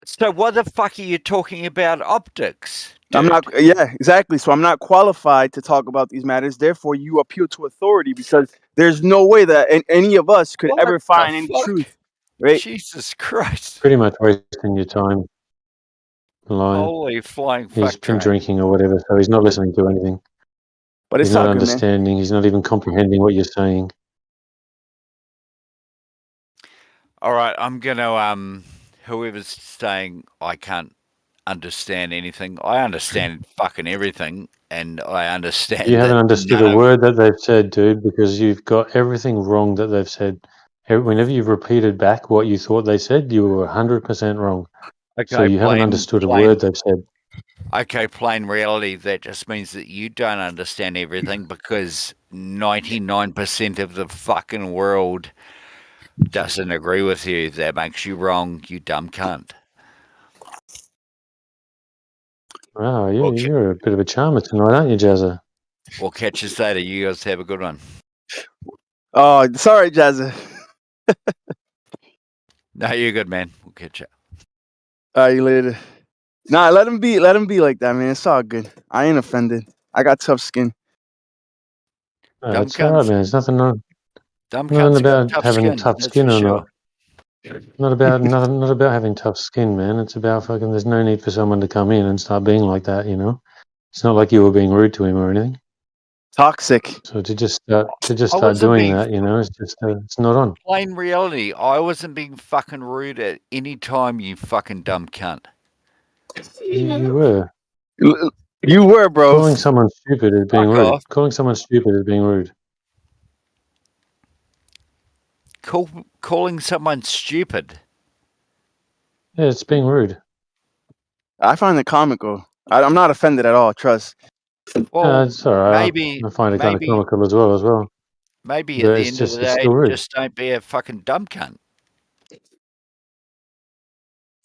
Speaker 4: So what the fuck are you talking about optics? Dude?
Speaker 3: I'm not. Yeah, exactly. So I'm not qualified to talk about these matters. Therefore, you appeal to authority because there's no way that any of us could ever find any truth. Right?
Speaker 4: Jesus Christ!
Speaker 5: Pretty much wasting your time. Lion.
Speaker 4: Holy flying fuck!
Speaker 5: He's been drinking or whatever, so he's not listening to anything.
Speaker 3: But
Speaker 5: he's not understanding. He's not even comprehending what you're saying.
Speaker 4: All right, I'm gonna whoever's saying I can't understand anything, I understand fucking everything, and I understand.
Speaker 5: You haven't understood a word that they've said, dude, because you've got everything wrong that they've said. Whenever you've repeated back what you thought they said, you were 100% wrong. Okay, so you haven't understood a word they've said.
Speaker 4: Okay, plain reality, that just means that you don't understand everything because 99% of the fucking world doesn't agree with you. That makes you wrong, you dumb cunt.
Speaker 5: Wow, you're a bit of a charmer tonight, aren't you, Jazza?
Speaker 4: We'll catch you later. You guys have a good one.
Speaker 3: Oh, sorry, Jazza.
Speaker 4: No, you're good, man. We'll catch up.
Speaker 3: All right, you later. Nah, let him be like that, man. It's all good. I ain't offended. I got tough skin.
Speaker 4: Dumb
Speaker 5: It's all right,
Speaker 4: cunts.
Speaker 5: man. It's nothing
Speaker 4: Dumb
Speaker 5: nothing
Speaker 4: cunts got
Speaker 5: about
Speaker 4: tough
Speaker 5: having
Speaker 4: skin.
Speaker 5: tough
Speaker 4: That's
Speaker 5: skin
Speaker 4: for
Speaker 5: or
Speaker 4: sure.
Speaker 5: not. Not about having tough skin, man. It's about fucking. There's no need for someone to come in and start being like that. You know, it's not like you were being rude to him or anything.
Speaker 3: Toxic.
Speaker 5: So to just start
Speaker 4: wasn't
Speaker 5: doing
Speaker 4: being
Speaker 5: that, you know, it's just it's not on.
Speaker 4: plain reality. I wasn't being fucking rude at any time, you fucking dumb cunt.
Speaker 5: You were
Speaker 3: You were, bro.
Speaker 5: calling someone stupid as being
Speaker 4: Fuck
Speaker 5: rude.
Speaker 4: off.
Speaker 5: Calling someone stupid as being rude.
Speaker 4: Calling someone stupid.
Speaker 5: Yeah, it's being rude.
Speaker 3: I find it comical. I'm not offended at all. Trust.
Speaker 4: Well,
Speaker 5: It's all right.
Speaker 4: maybe,
Speaker 5: I find it kind of
Speaker 4: maybe,
Speaker 5: comical as well.
Speaker 4: maybe at
Speaker 5: But
Speaker 4: the
Speaker 5: it's
Speaker 4: end of the
Speaker 5: it's
Speaker 4: day,
Speaker 5: still rude.
Speaker 4: just don't be a fucking dumb cunt.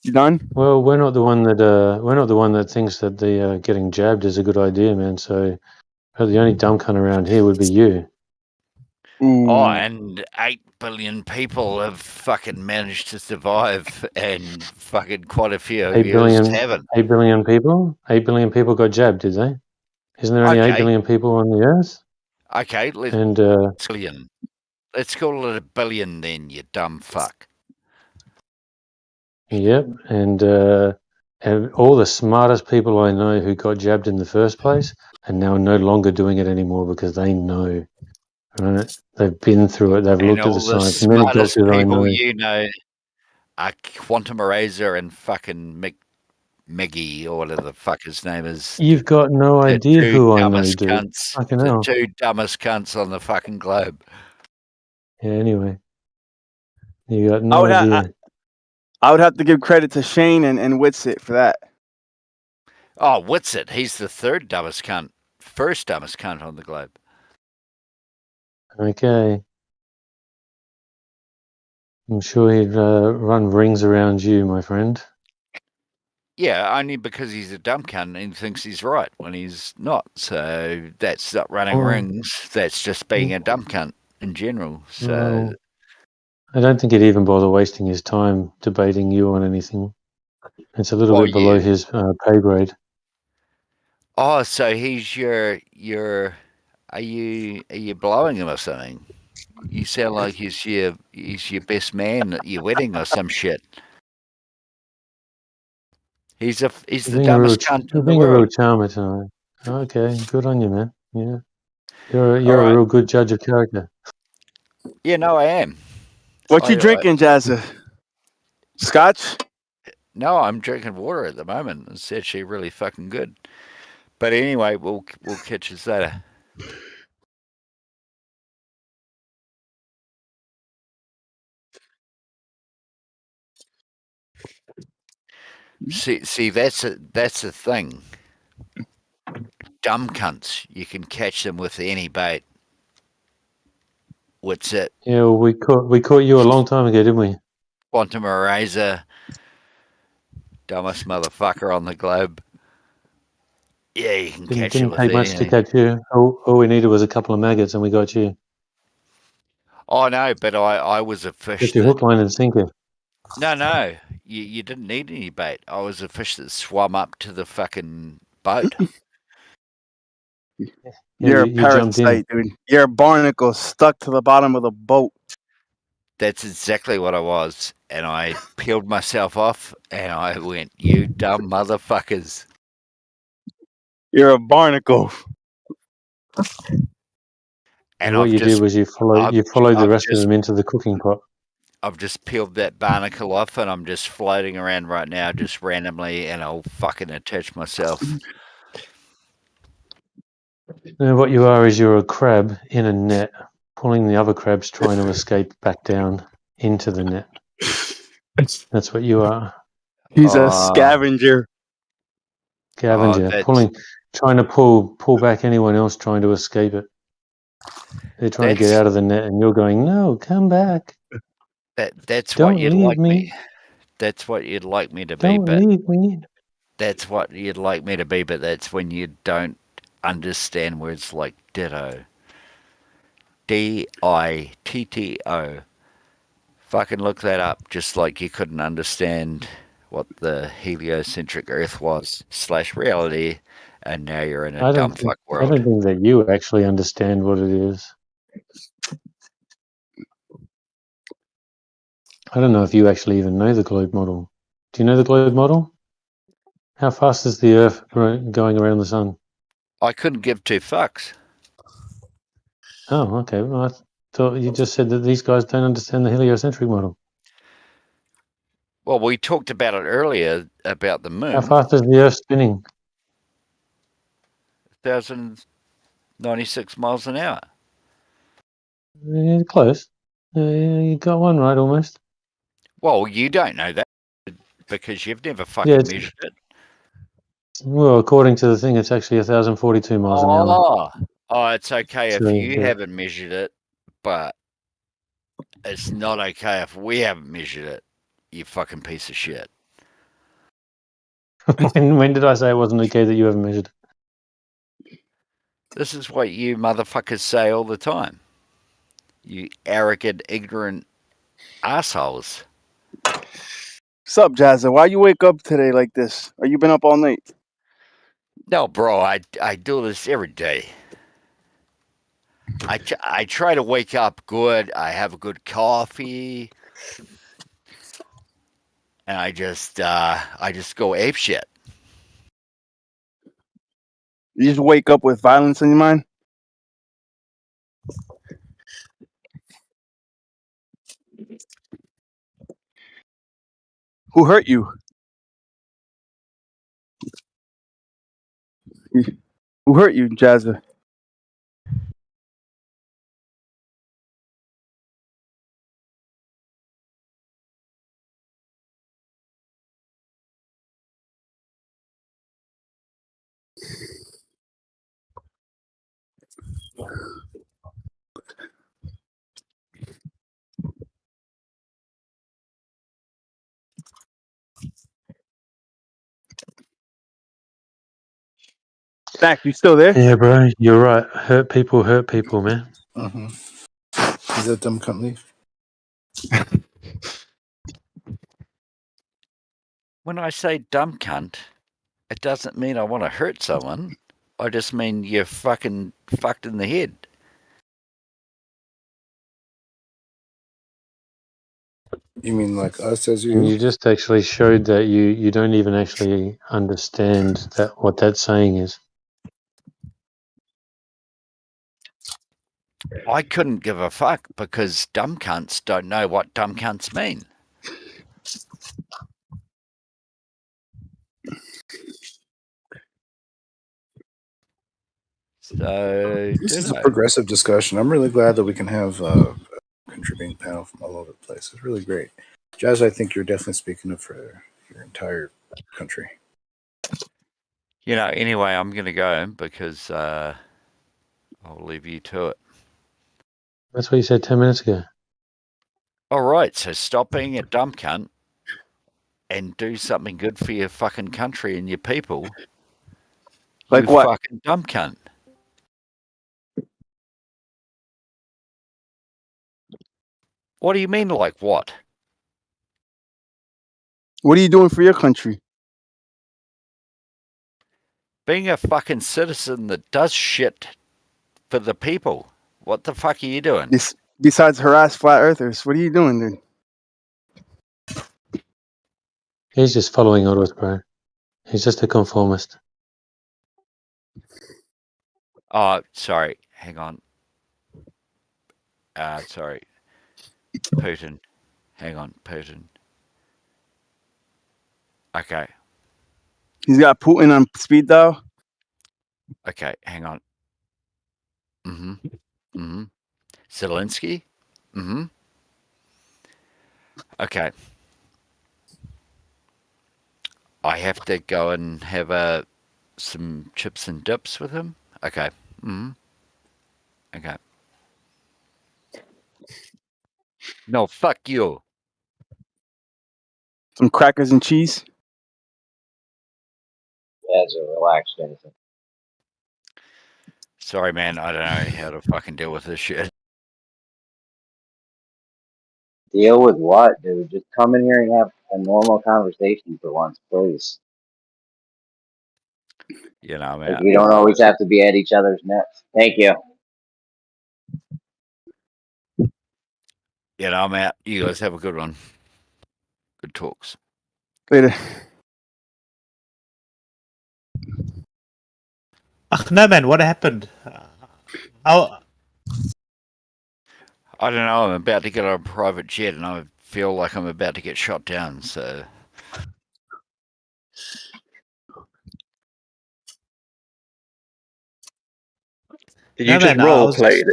Speaker 3: You done?
Speaker 5: Well, we're not the one that thinks that the getting jabbed is a good idea, man. So the only dumb cunt around here would be you.
Speaker 3: Ooh.
Speaker 4: Oh, and 8 billion people have fucking managed to survive, and fucking quite a few of
Speaker 5: 8
Speaker 4: you
Speaker 5: billion,
Speaker 4: haven't.
Speaker 5: 8 billion people. 8 billion people got jabbed, did they? Isn't there only 8
Speaker 4: Okay,
Speaker 5: billion people on the earth?
Speaker 4: okay, let's
Speaker 5: And
Speaker 4: billion. Let's call it a billion then, you dumb fuck.
Speaker 5: yep, and all the smartest people I know who got jabbed in the first place and now no longer doing it anymore because they know. Right? They've been through it. They've
Speaker 4: And
Speaker 5: looked at the
Speaker 4: all the
Speaker 5: science. Many
Speaker 4: smartest
Speaker 5: doctors I
Speaker 4: people
Speaker 5: know.
Speaker 4: you know are Quantum Eraser and fucking Miggy, or whatever the fuck his name is.
Speaker 5: You've got no
Speaker 4: The
Speaker 5: idea
Speaker 4: two
Speaker 5: who I know,
Speaker 4: dumbest
Speaker 5: dude.
Speaker 4: cunts.
Speaker 5: Fucking
Speaker 4: The
Speaker 5: hell.
Speaker 4: two dumbest cunts on the fucking globe.
Speaker 5: Yeah, anyway. You got
Speaker 3: I
Speaker 5: no
Speaker 3: would
Speaker 5: idea.
Speaker 3: I would have to give credit to Shane and Witsit for that.
Speaker 4: Oh, Witsit, he's the third dumbest cunt. First dumbest cunt on the globe.
Speaker 5: Okay. I'm sure he'd run rings around you, my friend.
Speaker 4: Yeah, only because he's a dumb cunt and he thinks he's right when he's not. So that's not running
Speaker 5: Oh.
Speaker 4: rings. That's just being a dumb cunt in general. So
Speaker 5: Well, I don't think he'd even bother wasting his time debating you on anything. It's a little
Speaker 4: Well,
Speaker 5: bit below
Speaker 4: yeah.
Speaker 5: his pay grade.
Speaker 4: Oh, so he's your are you blowing him or something? You sound like he's your best man at your wedding or some shit. He's the dumbest cunt
Speaker 5: You're
Speaker 4: in the
Speaker 5: being a real
Speaker 4: world.
Speaker 5: charmer tonight. Okay, good on you, man. Yeah, you're
Speaker 4: All
Speaker 5: a
Speaker 4: right.
Speaker 5: real good judge of character.
Speaker 4: Yeah, no, I am.
Speaker 3: What you drinking, Jazza? Scotch?
Speaker 4: No, I'm drinking water at the moment. It's actually really fucking good. But anyway, we'll catch you later. See, that's the thing. Dumb cunts, you can catch them with any bait. What's it?
Speaker 5: Yeah, well, we caught you a long time ago, didn't we?
Speaker 4: Quantum Eraser, dumbest motherfucker on the globe. Yeah, you can catch them
Speaker 5: Didn't
Speaker 4: with
Speaker 5: take much to
Speaker 4: anything.
Speaker 5: catch you. All we needed was a couple of maggots, and we got you.
Speaker 4: Oh no, but I was a fish.
Speaker 5: Get your hook, line, and sinker.
Speaker 4: No, you didn't need any bait. I was a fish that swam up to the fucking boat.
Speaker 5: Yeah,
Speaker 3: You're a
Speaker 5: you jumped in.
Speaker 3: parasite, dude. You're a barnacle stuck to the bottom of the boat.
Speaker 4: That's exactly what I was. And I peeled myself off and I went, you dumb motherfuckers.
Speaker 3: You're a barnacle.
Speaker 4: And
Speaker 5: what you did was you followed the rest of them into the cooking pot.
Speaker 4: I've just peeled that barnacle off and I'm just floating around right now just randomly and I'll fucking attach myself.
Speaker 5: And what you are is you're a crab in a net, pulling the other crabs trying to escape back down into the net. That's what you are.
Speaker 3: He's a scavenger.
Speaker 5: Scavenger, trying to pull back anyone else trying to escape it. They're trying to get out of the net, and you're going, "No, come back."
Speaker 4: That's
Speaker 5: Don't
Speaker 4: what you'd
Speaker 5: leave
Speaker 4: like
Speaker 5: me.
Speaker 4: That's what you'd like me to be,
Speaker 5: Don't leave me.
Speaker 4: That's what you'd like me to be, but that's when you don't understand words like ditto. DITTO. Fucking look that up, just like you couldn't understand what the heliocentric Earth was / reality, and now you're in a
Speaker 5: I
Speaker 4: dumb
Speaker 5: don't think
Speaker 4: fuck world.
Speaker 5: that you actually understand what it is. I don't know if you actually even know the globe model. Do you know the globe model? How fast is the Earth going around the sun?
Speaker 4: I couldn't give two fucks.
Speaker 5: Oh, okay. Well, I thought you just said that these guys don't understand the heliocentric model.
Speaker 4: Well, we talked about it earlier about the moon.
Speaker 5: How fast is the Earth spinning?
Speaker 4: 1,096 miles an hour.
Speaker 5: Close. You got one right almost.
Speaker 4: Well, you don't know that because you've never fucking measured it.
Speaker 5: Well, according to the thing, it's actually 1,042 miles an hour.
Speaker 4: Oh, it's okay if
Speaker 5: So,
Speaker 4: you haven't measured it, but it's not okay if we haven't measured it. You fucking piece of shit.
Speaker 5: when did I say it wasn't okay that you haven't measured it?
Speaker 4: This is what you motherfuckers say all the time. You arrogant, ignorant assholes.
Speaker 3: What's up, Jazza? Why you wake up today like this? Or you been up all night?
Speaker 4: No, bro, I do this every day. I try to wake up good. I have a good coffee, and I just go ape shit.
Speaker 3: You just wake up with violence in your mind? Who hurt you? Who hurt you, Jazza? Stack, you still there?
Speaker 5: Yeah, bro, you're right. Hurt people, man.
Speaker 1: Mm-hmm. Is that dumb cunt leaf?
Speaker 4: When I say dumb cunt, it doesn't mean I want to hurt someone. I just mean you're fucking fucked in the head.
Speaker 1: You mean like us as
Speaker 5: And
Speaker 1: you?
Speaker 5: you just actually showed that you don't even actually understand what that saying is.
Speaker 4: I couldn't give a fuck because dumb cunts don't know what dumb cunts mean. So,
Speaker 1: This is a progressive discussion. I'm really glad that we can have a contributing panel from all over the place. It's really great. Jazz, I think you're definitely speaking up for your entire country.
Speaker 4: You know, anyway, I'm going to go because I'll leave you to it.
Speaker 5: That's what you said 10 minutes ago.
Speaker 4: All right, so stop being a dumb cunt and do something good for your fucking country and your people.
Speaker 3: Like
Speaker 4: you
Speaker 3: what?
Speaker 4: Fucking dumb cunt. What do you mean, like what?
Speaker 3: What are you doing for your country?
Speaker 4: Being a fucking citizen that does shit for the people. What the fuck are you doing?
Speaker 3: Besides harass flat earthers, what are you doing, dude?
Speaker 5: He's just following orders, bro. He's just a conformist.
Speaker 4: Oh, sorry. Hang on. Sorry. Putin. Hang on, Putin. Okay.
Speaker 3: He's got Putin on speed dial.
Speaker 4: Okay, hang on. Zelensky? Okay. I have to go and have some chips and dips with him? Okay. Okay. No, fuck you.
Speaker 3: Some crackers and cheese.
Speaker 6: As a relaxed anything.
Speaker 4: Sorry, man. I don't know how to fucking deal with this shit.
Speaker 6: Deal with what, dude? Just come in here and have a normal conversation for once, please.
Speaker 4: You know, I'm
Speaker 6: Like,
Speaker 4: out.
Speaker 6: we don't always have to be at each other's necks. Thank you.
Speaker 4: You know, I'm out. You guys have a good one. Good talks.
Speaker 3: Later.
Speaker 7: No, man, what happened? How?
Speaker 4: I don't know. I'm about to get on a private jet, and I feel like I'm about to get shot down. So
Speaker 8: Did
Speaker 7: No,
Speaker 8: you just
Speaker 7: man,
Speaker 8: role play it?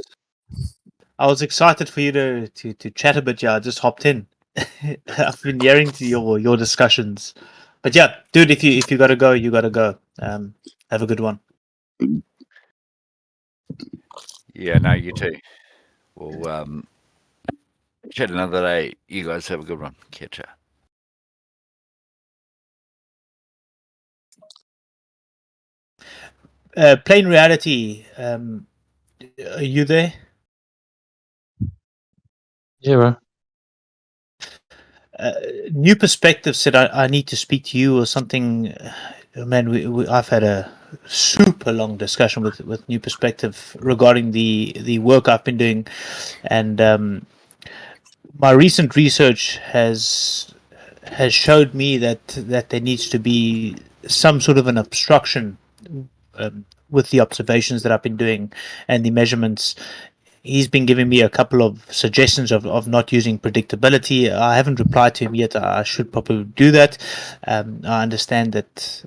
Speaker 7: I was excited for you to chat a bit. Yeah, I just hopped in. I've been hearing to your discussions, but yeah, dude, if you gotta go, you gotta go. Have a good one.
Speaker 4: yeah, no, you too. We'll chat another day. You guys have a good one. Catch ya.
Speaker 7: Plain reality. Are you there?
Speaker 5: Yeah, bro.
Speaker 7: New perspective said I need to speak to you or something. Man, I've had a super long discussion with New Perspective regarding the work I've been doing, and my recent research has showed me that there needs to be some sort of an obstruction with the observations that I've been doing and the measurements. He's been giving me a couple of suggestions of not using predictability. I haven't replied to him yet. I should probably do that. I understand that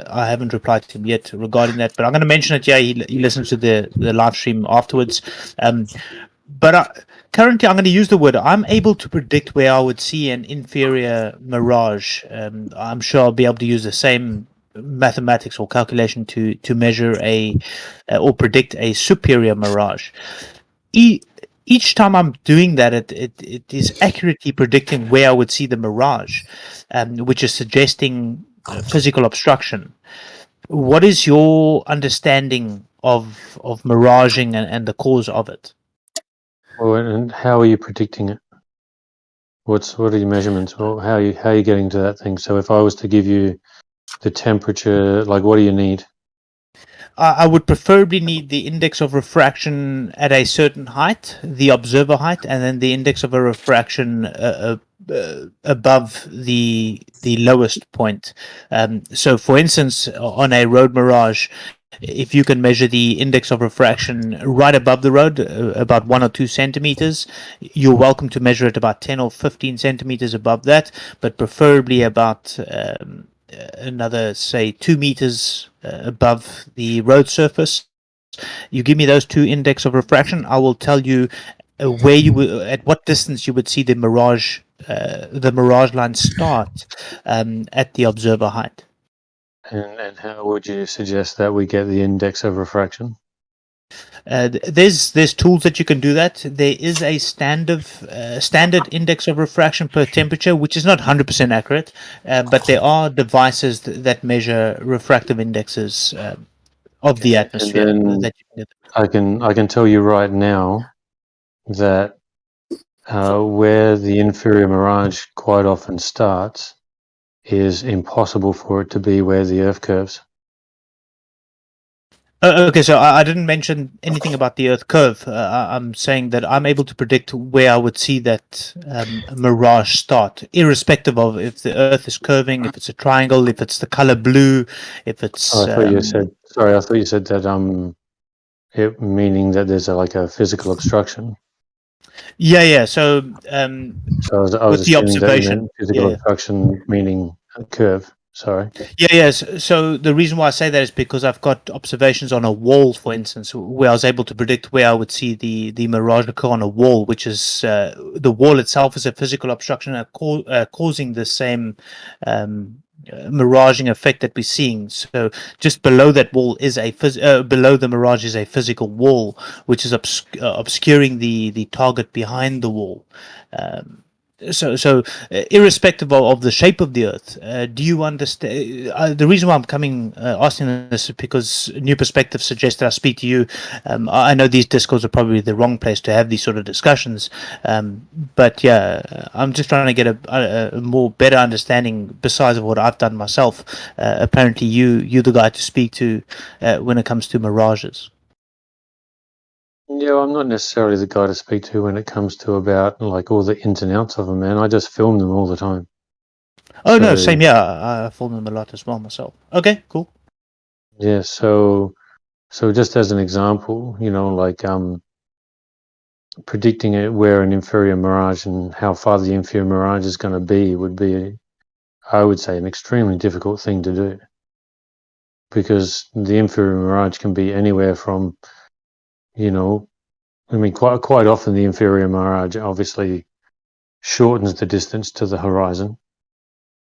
Speaker 7: I haven't replied to him yet regarding that, but I'm going to mention it. Yeah, he listens to the live stream afterwards. But currently, I'm going to use the word. I'm able to predict where I would see an inferior mirage. I'm sure I'll be able to use the same mathematics or calculation to measure or predict a superior mirage. Each time I'm doing that, it is accurately predicting where I would see the mirage, which is suggesting physical obstruction. What is your understanding of miraging and the cause of it?
Speaker 5: Well, and how are you predicting it? What are your measurements? Well, how are you getting to that thing? So if I was to give you the temperature, like what do you need?
Speaker 7: I would preferably need the index of refraction at a certain height, the observer height, and then the index of a refraction above the lowest point. So, for instance, on a road mirage, if you can measure the index of refraction right above the road, about 1 or 2 centimeters, you're welcome to measure it about 10 or 15 centimeters above that, but preferably about another, say, 2 meters above the road surface. You give me those 2 index of refraction, I will tell you where you at what distance you would see the mirage line start at the observer height.
Speaker 5: And how would you suggest that we get the index of refraction?
Speaker 7: There's tools that you can do that. There is a standard index of refraction per temperature, which is not 100% accurate, but there are devices that measure refractive indexes of the atmosphere.
Speaker 5: And then I can tell you right now that where the inferior mirage quite often starts is impossible for it to be where the Earth curves.
Speaker 7: Okay, so I didn't mention anything about the Earth curve. I'm saying that I'm able to predict where I would see that mirage start, irrespective of if the Earth is curving, if it's a triangle, if it's the color blue, if it's.
Speaker 5: I thought you said. Sorry, I thought you said that. It meaning that there's like a physical obstruction.
Speaker 7: Yeah. So.
Speaker 5: So I was
Speaker 7: with the
Speaker 5: assuming that you
Speaker 7: observation,
Speaker 5: meant physical obstruction meaning a curve. Sorry.
Speaker 7: Yes. So the reason why I say that is because I've got observations on a wall, for instance, where I was able to predict where I would see the mirage occur on a wall, which is the wall itself is a physical obstruction causing the same miraging effect that we're seeing. So just below that wall is below the mirage is a physical wall, which is obscuring the target behind the wall. So irrespective of the shape of the Earth, do you understand? The reason why I'm asking this is because New Perspective suggests that I speak to you. I know these Discords are probably the wrong place to have these sort of discussions, but yeah, I'm just trying to get a more better understanding besides of what I've done myself. Apparently, you're the guy to speak to when it comes to mirages.
Speaker 5: Yeah, well, I'm not necessarily the guy to speak to when it comes to about like all the ins and outs of them, man. I just film them all the time.
Speaker 7: Oh no,
Speaker 5: So,
Speaker 7: same. Yeah, I film them a lot as well myself. Okay, cool.
Speaker 5: yeah, so just as an example, you know, like predicting it where an inferior mirage and how far the inferior mirage is going to be would be, I would say, an extremely difficult thing to do, because the inferior mirage can be anywhere from, you know, I mean, quite often the inferior mirage obviously shortens the distance to the horizon,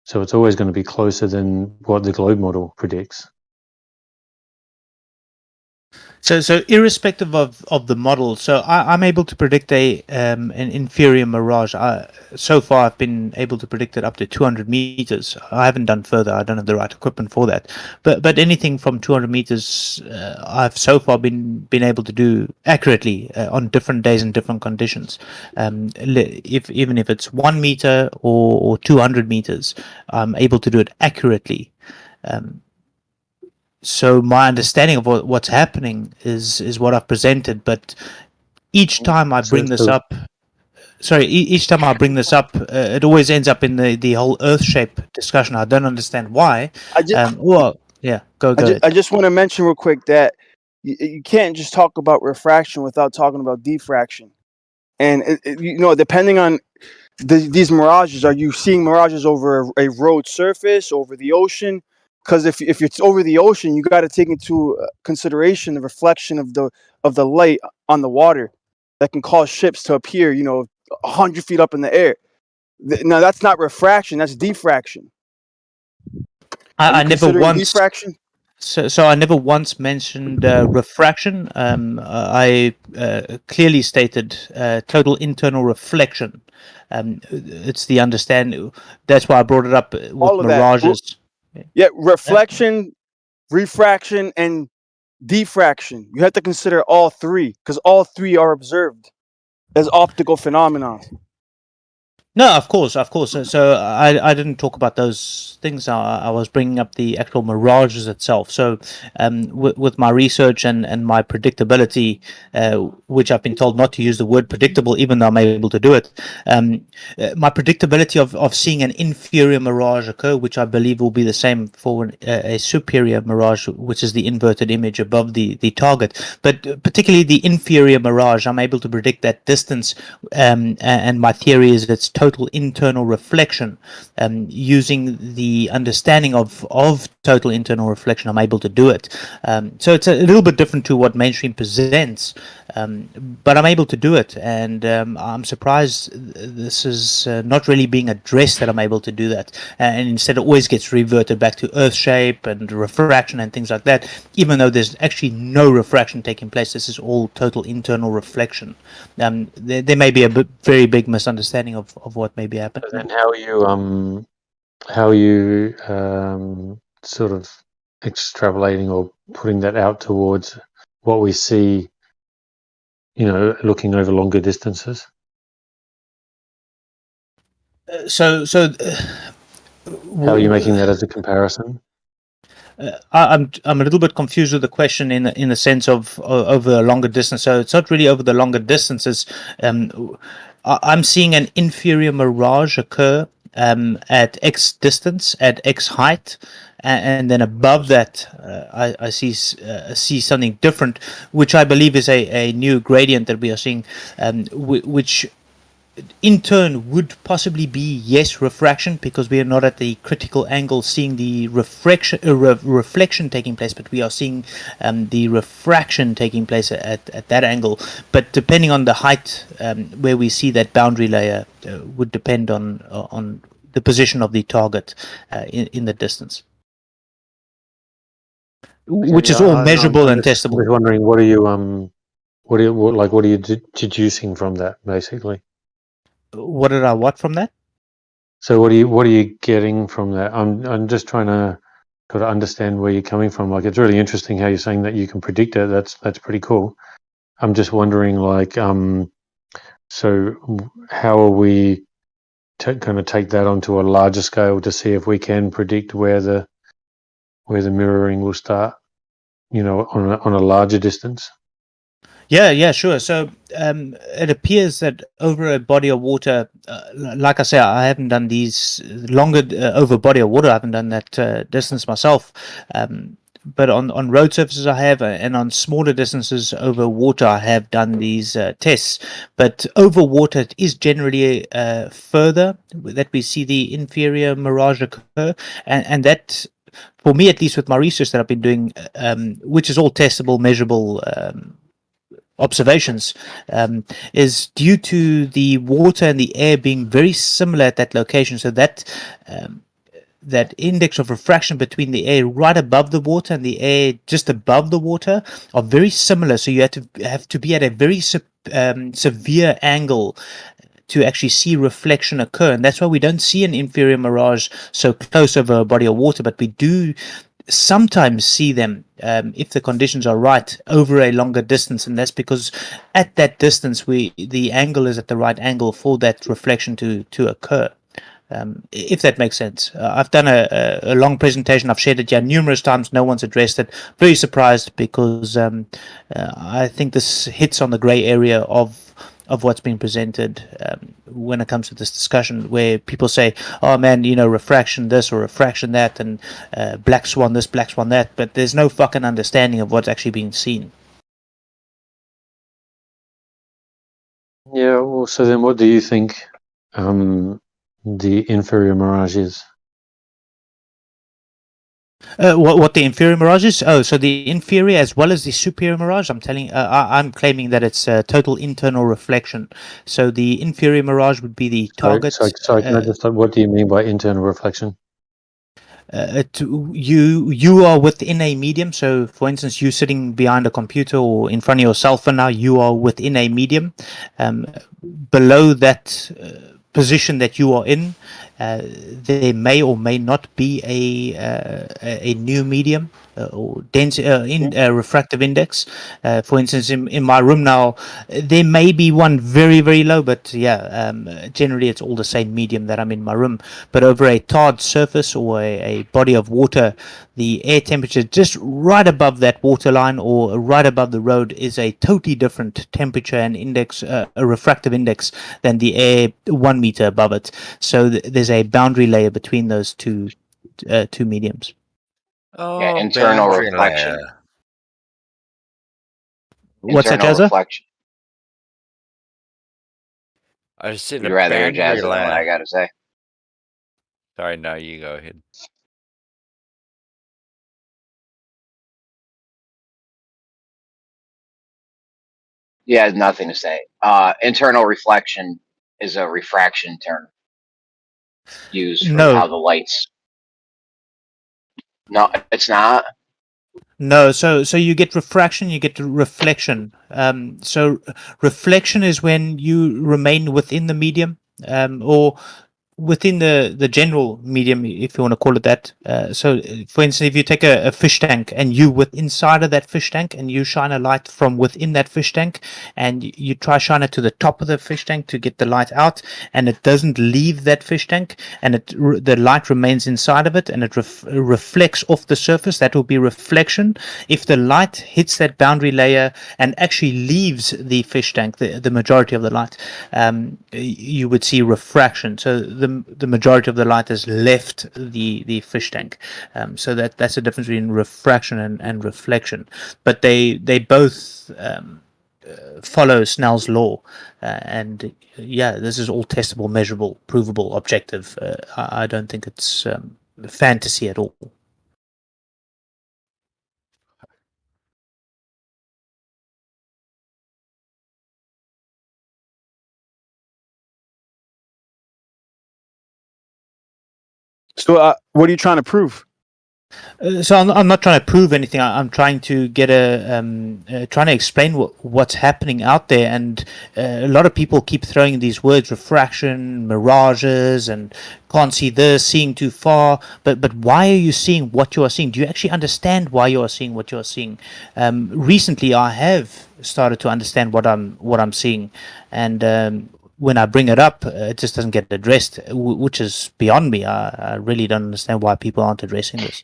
Speaker 5: so it's always going to be closer than what the globe model predicts.
Speaker 7: So irrespective of the model, so I'm able to predict an inferior mirage. So far, I've been able to predict it up to 200 meters. I haven't done further. I don't have the right equipment for that. But anything from 200 meters, I've so far been able to do accurately on different days and different conditions. Even if it's 1 meter or 200 meters, I'm able to do it accurately. So my understanding of what's happening is what I've presented, but each time I bring this up, each time I bring this up, it always ends up in the whole Earth shape discussion. I don't understand why. Well, yeah, go ahead.
Speaker 3: I just want to mention real quick that you can't just talk about refraction without talking about diffraction. And depending on these mirages, are you seeing mirages over a road surface, over the ocean? Because if it's over the ocean, you got to take into consideration the reflection of the light on the water that can cause ships to appear, 100 feet up in the air. Now that's not refraction, that's diffraction.
Speaker 7: I never once.
Speaker 3: Diffraction?
Speaker 7: So I never once mentioned refraction. I clearly stated total internal reflection. It's the understanding. That's why I brought it up with
Speaker 3: All of
Speaker 7: mirages.
Speaker 3: Yeah, reflection, refraction, and diffraction. You have to consider all three because all three are observed as optical phenomena.
Speaker 7: No, of course. So I didn't talk about those things. I was bringing up the actual mirages itself. So with my research and my predictability, which I've been told not to use the word predictable, even though I'm able to do it, my predictability of seeing an inferior mirage occur, which I believe will be the same for a superior mirage, which is the inverted image above the target. But particularly the inferior mirage, I'm able to predict that distance, and my theory is it's total internal reflection. Using the understanding of total internal reflection, I'm able to do it. So it's a little bit different to what mainstream presents, but I'm able to do it, and I'm surprised this is not really being addressed, that I'm able to do that, and instead it always gets reverted back to Earth shape and refraction and things like that, even though there's actually no refraction taking place. This is all total internal reflection. There may be a very big misunderstanding of what may be happening.
Speaker 5: And how are you sort of extrapolating or putting that out towards what we see, looking over longer distances?
Speaker 7: So
Speaker 5: how are you making that as a comparison?
Speaker 7: I'm a little bit confused with the question in the sense of over a longer distance. So it's not really over the longer distances. I'm seeing an inferior mirage occur at X distance, at X height, and then above that, I see something different, which I believe is a new gradient that we are seeing, which in turn would possibly be, yes, refraction, because we are not at the critical angle seeing the reflection taking place, but we are seeing the refraction taking place at that angle. But depending on the height where we see that boundary layer would depend on the position of the target in the distance, which is all measurable and testable.
Speaker 5: I was wondering, what are you deducing from that, basically?
Speaker 7: What did I what from that?
Speaker 5: So what are you getting from that? I'm just trying to sort of understand where you're coming from. Like, it's really interesting how you're saying that you can predict it. That's pretty cool. I'm just wondering, like, so how are we going to take that onto a larger scale to see if we can predict where the mirroring will start? You know, on a larger distance.
Speaker 7: Yeah, sure. So it appears that over a body of water, like I say, I haven't done these longer over a body of water. I haven't done that distance myself. But on road surfaces I have, and on smaller distances over water I have done these tests. But over water it is generally further that we see the inferior mirage occur, and that, for me at least, with my research that I've been doing, which is all testable, measurable observations, is due to the water and the air being very similar at that location. So that that index of refraction between the air right above the water and the air just above the water are very similar. So you have to be at a very severe angle to actually see reflection occur, and that's why we don't see an inferior mirage so close over a body of water, but we do sometimes see them, if the conditions are right, over a longer distance, and that's because at that distance the angle is at the right angle for that reflection to occur. If that makes sense. I've done a long presentation. I've shared it here numerous times. No one's addressed it. Very surprised, because I think this hits on the grey area of what's been presented when it comes to this discussion, where people say, "Oh man, refraction this or refraction that, and black swan this, black swan that," but there's no fucking understanding of what's actually being seen.
Speaker 5: Yeah. Well, so then, what do you think the inferior mirage is?
Speaker 7: What the inferior mirage is? Oh, so the inferior as well as the superior mirage. I'm claiming that it's total internal reflection. So the inferior mirage would be the target.
Speaker 5: Sorry, can I just what do you mean by internal reflection?
Speaker 7: You are within a medium. So, for instance, you sitting behind a computer or in front of your cell phone now, you are within a medium. Below that position that you are in, there may or may not be a new medium or dense refractive index. For instance, in my room now, there may be one very, very low, but yeah, generally it's all the same medium that I'm in my room. But over a tarred surface or a body of water, the air temperature just right above that water line or right above the road is a totally different temperature and index, a refractive index, than the air 1 meter above it. So there's a boundary layer between those two mediums.
Speaker 6: Yeah,
Speaker 4: Oh,
Speaker 6: internal
Speaker 4: boundary
Speaker 6: reflection.
Speaker 4: layer.
Speaker 7: What's that,
Speaker 6: Internal
Speaker 7: Jazza?
Speaker 6: reflection.
Speaker 4: I said
Speaker 6: Would
Speaker 4: a
Speaker 6: you rather hear
Speaker 4: boundary
Speaker 6: Jazz than what I
Speaker 4: layer.
Speaker 6: got to say?
Speaker 4: Sorry, no, you go ahead.
Speaker 6: Yeah, has nothing to say. Internal reflection is a refraction term used for
Speaker 7: No,
Speaker 6: how the lights. No, it's not.
Speaker 7: no. So you get refraction, you get reflection. So reflection is when you remain within the medium, or within the general medium, if you want to call it that. So for instance, if you take a fish tank and you inside of that fish tank and you shine a light from within that fish tank, and you try shine it to the top of the fish tank to get the light out, and it doesn't leave that fish tank, and the light remains inside of it, and it reflects off the surface, that will be reflection. If the light hits that boundary layer and actually leaves the fish tank, the majority of the light, you would see refraction. So the majority of the light has left the fish tank. So that's the difference between refraction and reflection. But they both follow Snell's law, and yeah, this is all testable, measurable, provable, objective. I don't think it's fantasy at all.
Speaker 3: So, what are you trying to prove?
Speaker 7: So I'm not trying to prove anything. I'm trying to get trying to explain what's happening out there. And a lot of people keep throwing these words: refraction, mirages, and can't see this, seeing too far. But why are you seeing what you are seeing? Do you actually understand why you are seeing what you are seeing? Recently, I have started to understand what I'm seeing, and when I bring it up, it just doesn't get addressed, which is beyond me. I really don't understand why people aren't addressing this.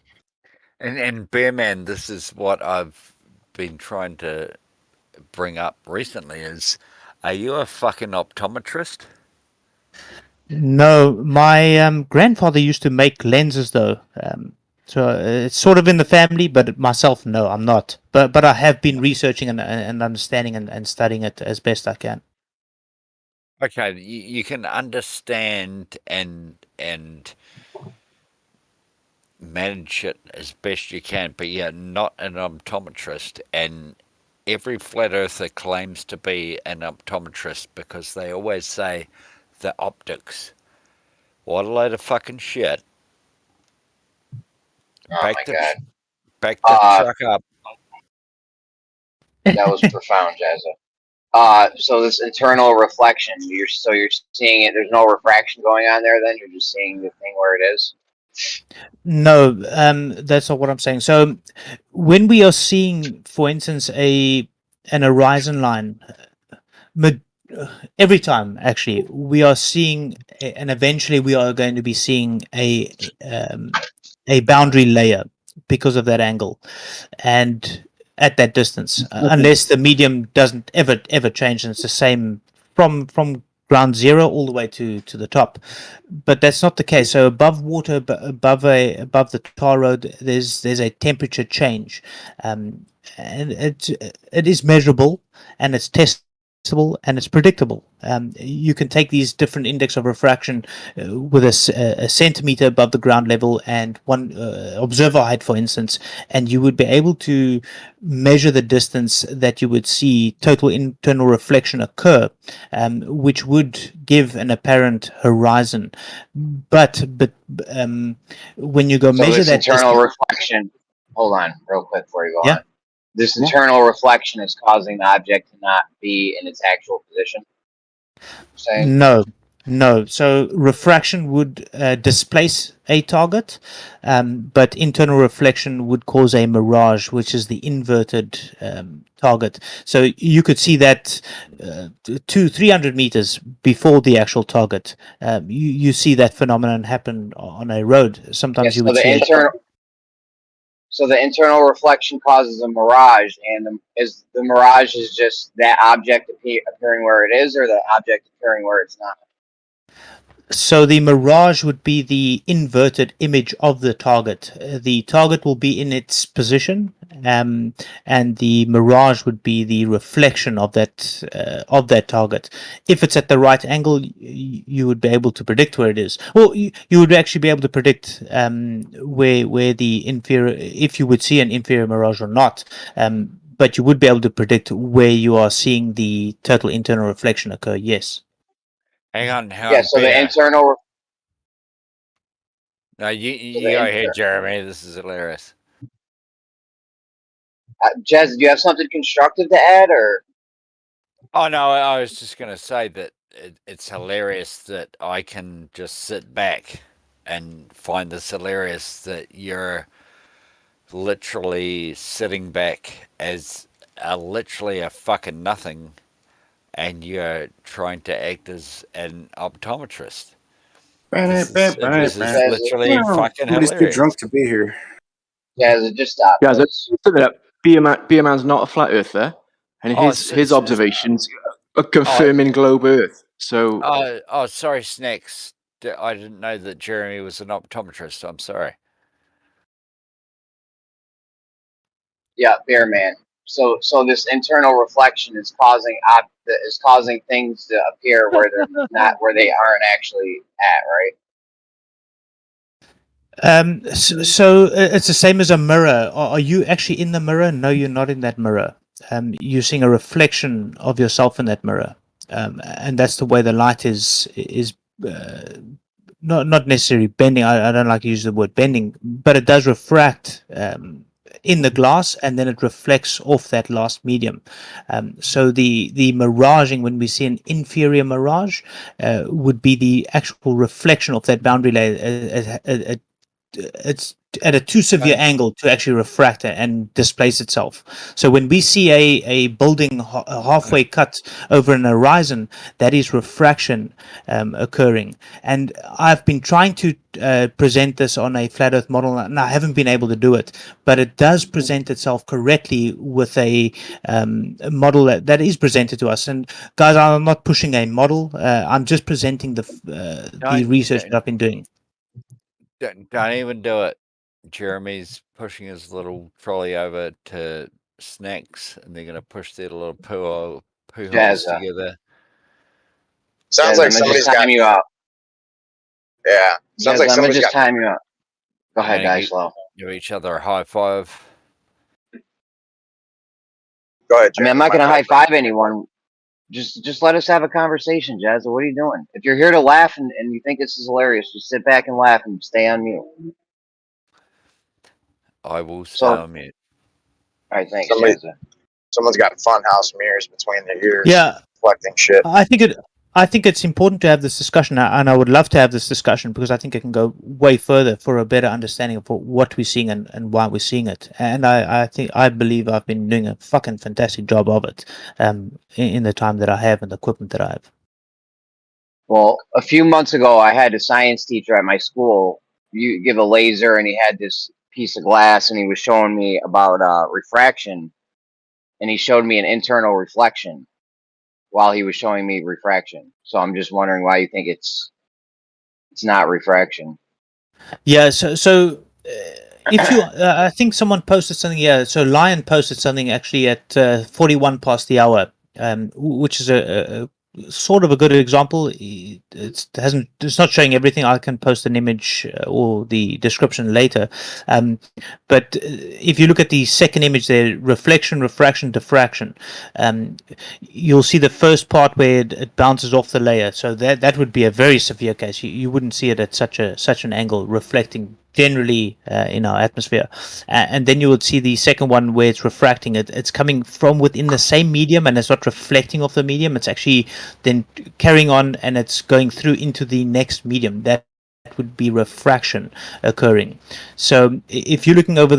Speaker 4: And Bearman, this is what I've been trying to bring up recently is, are you a fucking optometrist?
Speaker 7: No, my grandfather used to make lenses, though. So it's sort of in the family, but myself, no, I'm not. But I have been researching and understanding and studying it as best I can.
Speaker 4: Okay, you can understand and manage it as best you can, but you're not an optometrist. And every flat earther claims to be an optometrist because they always say the optics. What a load of fucking shit.
Speaker 6: Oh my god.
Speaker 4: Back the truck up.
Speaker 6: That was profound, Jazza. So this internal reflection, you're seeing it. There's no refraction going on there. Then you're just seeing the thing where it is.
Speaker 7: No, that's not what I'm saying. So when we are seeing, for instance, an horizon line, every time actually we are seeing, and eventually we are going to be seeing a boundary layer because of that angle, and at that distance, unless the medium doesn't ever change, and it's the same from ground zero all the way to the top. But that's not the case. So above water, above the tar road, there's a temperature change, and it is measurable, and it's testable, and it's predictable. You can take these different index of refraction with a centimeter above the ground level and one observer height, for instance, and you would be able to measure the distance that you would see total internal reflection occur, which would give an apparent horizon. But when you go
Speaker 6: So
Speaker 7: measure
Speaker 6: this
Speaker 7: that
Speaker 6: internal
Speaker 7: distance,
Speaker 6: reflection. Hold on, real quick before you go
Speaker 7: yeah.
Speaker 6: on. This
Speaker 7: Yeah.
Speaker 6: internal reflection is causing the object to not be in its actual position. Saying.
Speaker 7: No. So refraction would displace a target, but internal reflection would cause a mirage, which is the inverted target. So you could see that 300 meters before the actual target. You see that phenomenon happen on a road. Sometimes
Speaker 6: Yes.
Speaker 7: you
Speaker 6: So
Speaker 7: would
Speaker 6: the
Speaker 7: see it.
Speaker 6: internal. So the internal reflection causes a mirage, and the mirage is just that object appearing where it is, or the object appearing where it's not.
Speaker 7: So the mirage would be the inverted image of the target. The target will be in its position, and the mirage would be the reflection of that target. If it's at the right angle, you would be able to predict where it is. Well, you would actually be able to predict where the inferior, if you would see an inferior mirage or not. But you would be able to predict where you are seeing the total internal reflection occur. Yes.
Speaker 4: Hang on,
Speaker 6: Yeah. So the
Speaker 4: Bear.
Speaker 6: internal.
Speaker 4: No,
Speaker 6: So
Speaker 4: you
Speaker 6: the
Speaker 4: go ahead, Jeremy. This is hilarious.
Speaker 6: Jez, do you have something constructive to add, or?
Speaker 4: Oh no, I was just going to say that it's hilarious that I can just sit back and find this hilarious that you're literally sitting back as literally a fucking nothing, and you're trying to act as an optometrist. This is
Speaker 6: Jez,
Speaker 4: literally fucking
Speaker 1: Somebody's too
Speaker 4: hilarious.
Speaker 1: drunk to be here.
Speaker 6: Jez, just stop,
Speaker 8: Guys,
Speaker 6: please.
Speaker 8: Beer Man's not a flat earther, and
Speaker 4: Oh,
Speaker 8: his observations are confirming globe Earth. So
Speaker 4: sorry, Snacks. I didn't know that Jeremy was an optometrist. I'm sorry.
Speaker 6: Yeah, bear man. So this internal reflection is causing things to appear where they're not, where they aren't actually at, right?
Speaker 7: So it's the same as a mirror. Are you actually in the mirror? No, you're not in that mirror. You're seeing a reflection of yourself in that mirror, and that's the way the light is not necessarily bending. I don't like to use the word bending, but it does refract in the glass, and then it reflects off that last medium. So the miraging, when we see an inferior mirage, would be the actual reflection of that boundary layer. It's at a too severe angle to actually refract and displace itself. So when we see a building halfway cut over an horizon, that is refraction occurring. And I've been trying to present this on a flat Earth model, and I haven't been able to do it, but it does present itself correctly with a model that is presented to us. And guys, I'm not pushing a model. I'm just presenting the research that I've been doing.
Speaker 4: Don't even do it. Jeremy's pushing his little trolley over to snacks, and they're going to push their little poo holes
Speaker 6: Jazza.
Speaker 4: together.
Speaker 2: Sounds
Speaker 6: Jazza,
Speaker 2: like
Speaker 6: I'm gonna
Speaker 2: somebody's
Speaker 6: just time
Speaker 2: got.
Speaker 6: you out.
Speaker 2: Yeah, sounds
Speaker 6: Jazza,
Speaker 2: like
Speaker 6: I'm gonna
Speaker 2: somebody's
Speaker 6: just
Speaker 2: got.
Speaker 6: time you out. Go ahead,
Speaker 4: Gonna
Speaker 6: guys. Slow.
Speaker 4: give each other a high five.
Speaker 2: Go ahead,
Speaker 6: I mean, I'm
Speaker 2: Jeremy.
Speaker 6: not gonna
Speaker 2: My
Speaker 6: high
Speaker 2: bad.
Speaker 6: five anyone. Just let us have a conversation, Jazza. What are you doing? If you're here to laugh and you think this is hilarious, just sit back and laugh and stay on mute.
Speaker 4: I will stay
Speaker 6: So-
Speaker 4: on mute.
Speaker 6: All right, thanks,
Speaker 2: Somebody-
Speaker 6: Jazza.
Speaker 2: Someone's got funhouse mirrors between their ears.
Speaker 7: Yeah,
Speaker 2: Reflecting shit.
Speaker 7: I think it's important to have this discussion, and I would love to have this discussion because I think it can go way further for a better understanding of what we're seeing and why we're seeing it. And I believe I've been doing a fucking fantastic job of it in the time that I have and the equipment that I have.
Speaker 6: Well, a few months ago, I had a science teacher at my school. You give a laser, and he had this piece of glass, and he was showing me about refraction, and he showed me an internal reflection while he was showing me refraction. So I'm just wondering why you think it's not refraction.
Speaker 7: Yeah, so if you, I think someone posted something. Yeah, so Lion posted something actually at 41 past the hour, which is a sort of a good example. It's not showing everything. I can post an image or the description later. But if you look at the second image there, reflection, refraction, diffraction, you'll see the first part where it bounces off the layer. So that would be a very severe case. You wouldn't see it at such an angle, reflecting generally in our atmosphere, and then you would see the second one where it's refracting. It's coming from within the same medium, and it's not reflecting off the medium. It's actually then carrying on, and it's going through into the next medium. That would be refraction occurring. So if you're looking over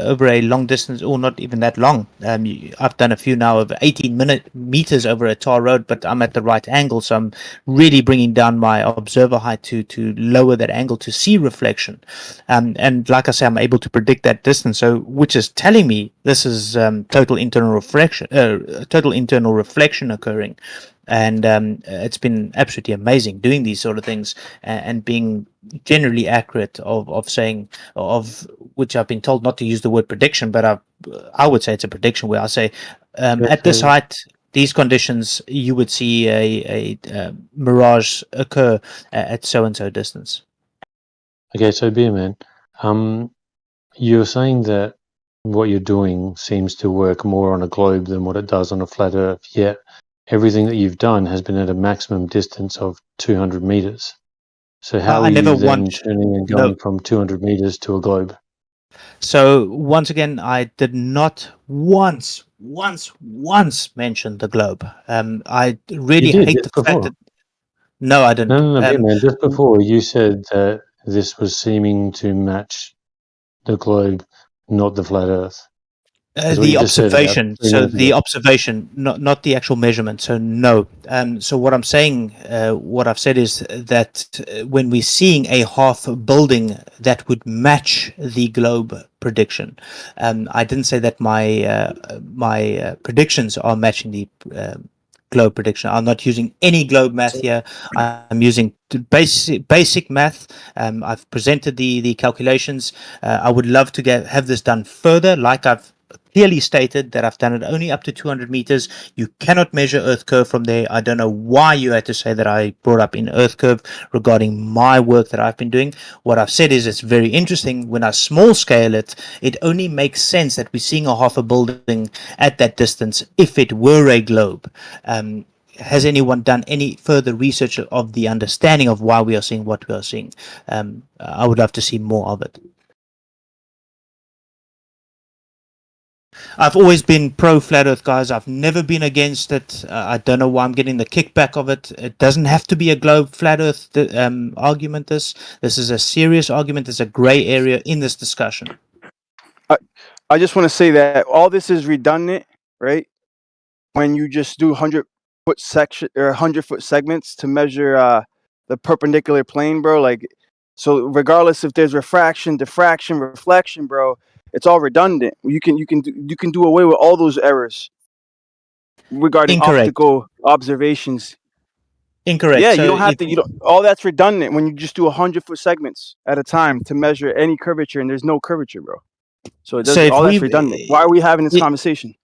Speaker 7: over a long distance, or not even that long, I've done a few now of 18 meters over a tar road, but I'm at the right angle, so I'm really bringing down my observer height to lower that angle to see reflection. And like I say, I'm able to predict that distance, so which is telling me this is total internal reflection occurring. And it's been absolutely amazing doing these sort of things and being generally accurate of saying, of which I've been told not to use the word prediction, but I would say it's a prediction where I say at this height, these conditions, you would see a mirage occur at so and so distance.
Speaker 5: Okay, so Beerman, you're saying that what you're doing seems to work more on a globe than what it does on a flat Earth, yet everything that you've done has been at a maximum distance of 200 meters. So how
Speaker 7: I
Speaker 5: are
Speaker 7: never
Speaker 5: you then
Speaker 7: want-
Speaker 5: turning and going from 200 meters to a globe?
Speaker 7: So once again, I did not once mention the globe. I really
Speaker 5: You did,
Speaker 7: hate
Speaker 5: just
Speaker 7: the fact
Speaker 5: before.
Speaker 7: that. No, I didn't.
Speaker 5: No, Beerman, just before you said that this was seeming to match the globe, not the flat Earth. That's what
Speaker 7: The
Speaker 5: you just said about
Speaker 7: observation.
Speaker 5: 3
Speaker 7: So
Speaker 5: minutes
Speaker 7: the
Speaker 5: ago.
Speaker 7: observation, not the actual measurement. So no. So what I'm saying, what I've said is that when we're seeing a half building that would match the globe prediction, I didn't say that my predictions are matching the globe prediction. I'm not using any globe math here. I'm using basic math. I've presented the calculations. I would love to have this done further, like I've clearly stated that I've done it only up to 200 meters. You cannot measure Earth curve from there. I don't know why you had to say that I brought up in Earth curve regarding my work that I've been doing. What I've said is it's very interesting. When I small scale it, it only makes sense that we're seeing a half a building at that distance if it were a globe. has anyone done any further research of the understanding of why we are seeing what we are seeing? I would love to see more of it. I've always been pro flat Earth, guys. I've never been against it. I don't know why I'm getting the kickback of it. It doesn't have to be a globe flat Earth argument. This is a serious argument. There's a gray area in this discussion.
Speaker 3: I just want to say that all this is redundant, right? When you just do 100-foot section or 100-foot segments to measure the perpendicular plane, bro. Like, so regardless if there's refraction, diffraction, reflection, bro, it's all redundant. You can do away with all those errors regarding
Speaker 7: Incorrect.
Speaker 3: optical observations.
Speaker 7: Incorrect.
Speaker 3: Yeah,
Speaker 7: So
Speaker 3: you don't have
Speaker 7: if,
Speaker 3: to. You don't. All that's redundant when you just do 100-foot segments at a time to measure any curvature, and there's no curvature, bro. So it
Speaker 7: so
Speaker 3: doesn't.
Speaker 7: if
Speaker 3: All that's
Speaker 7: we
Speaker 3: redundant. Why are we having this conversation?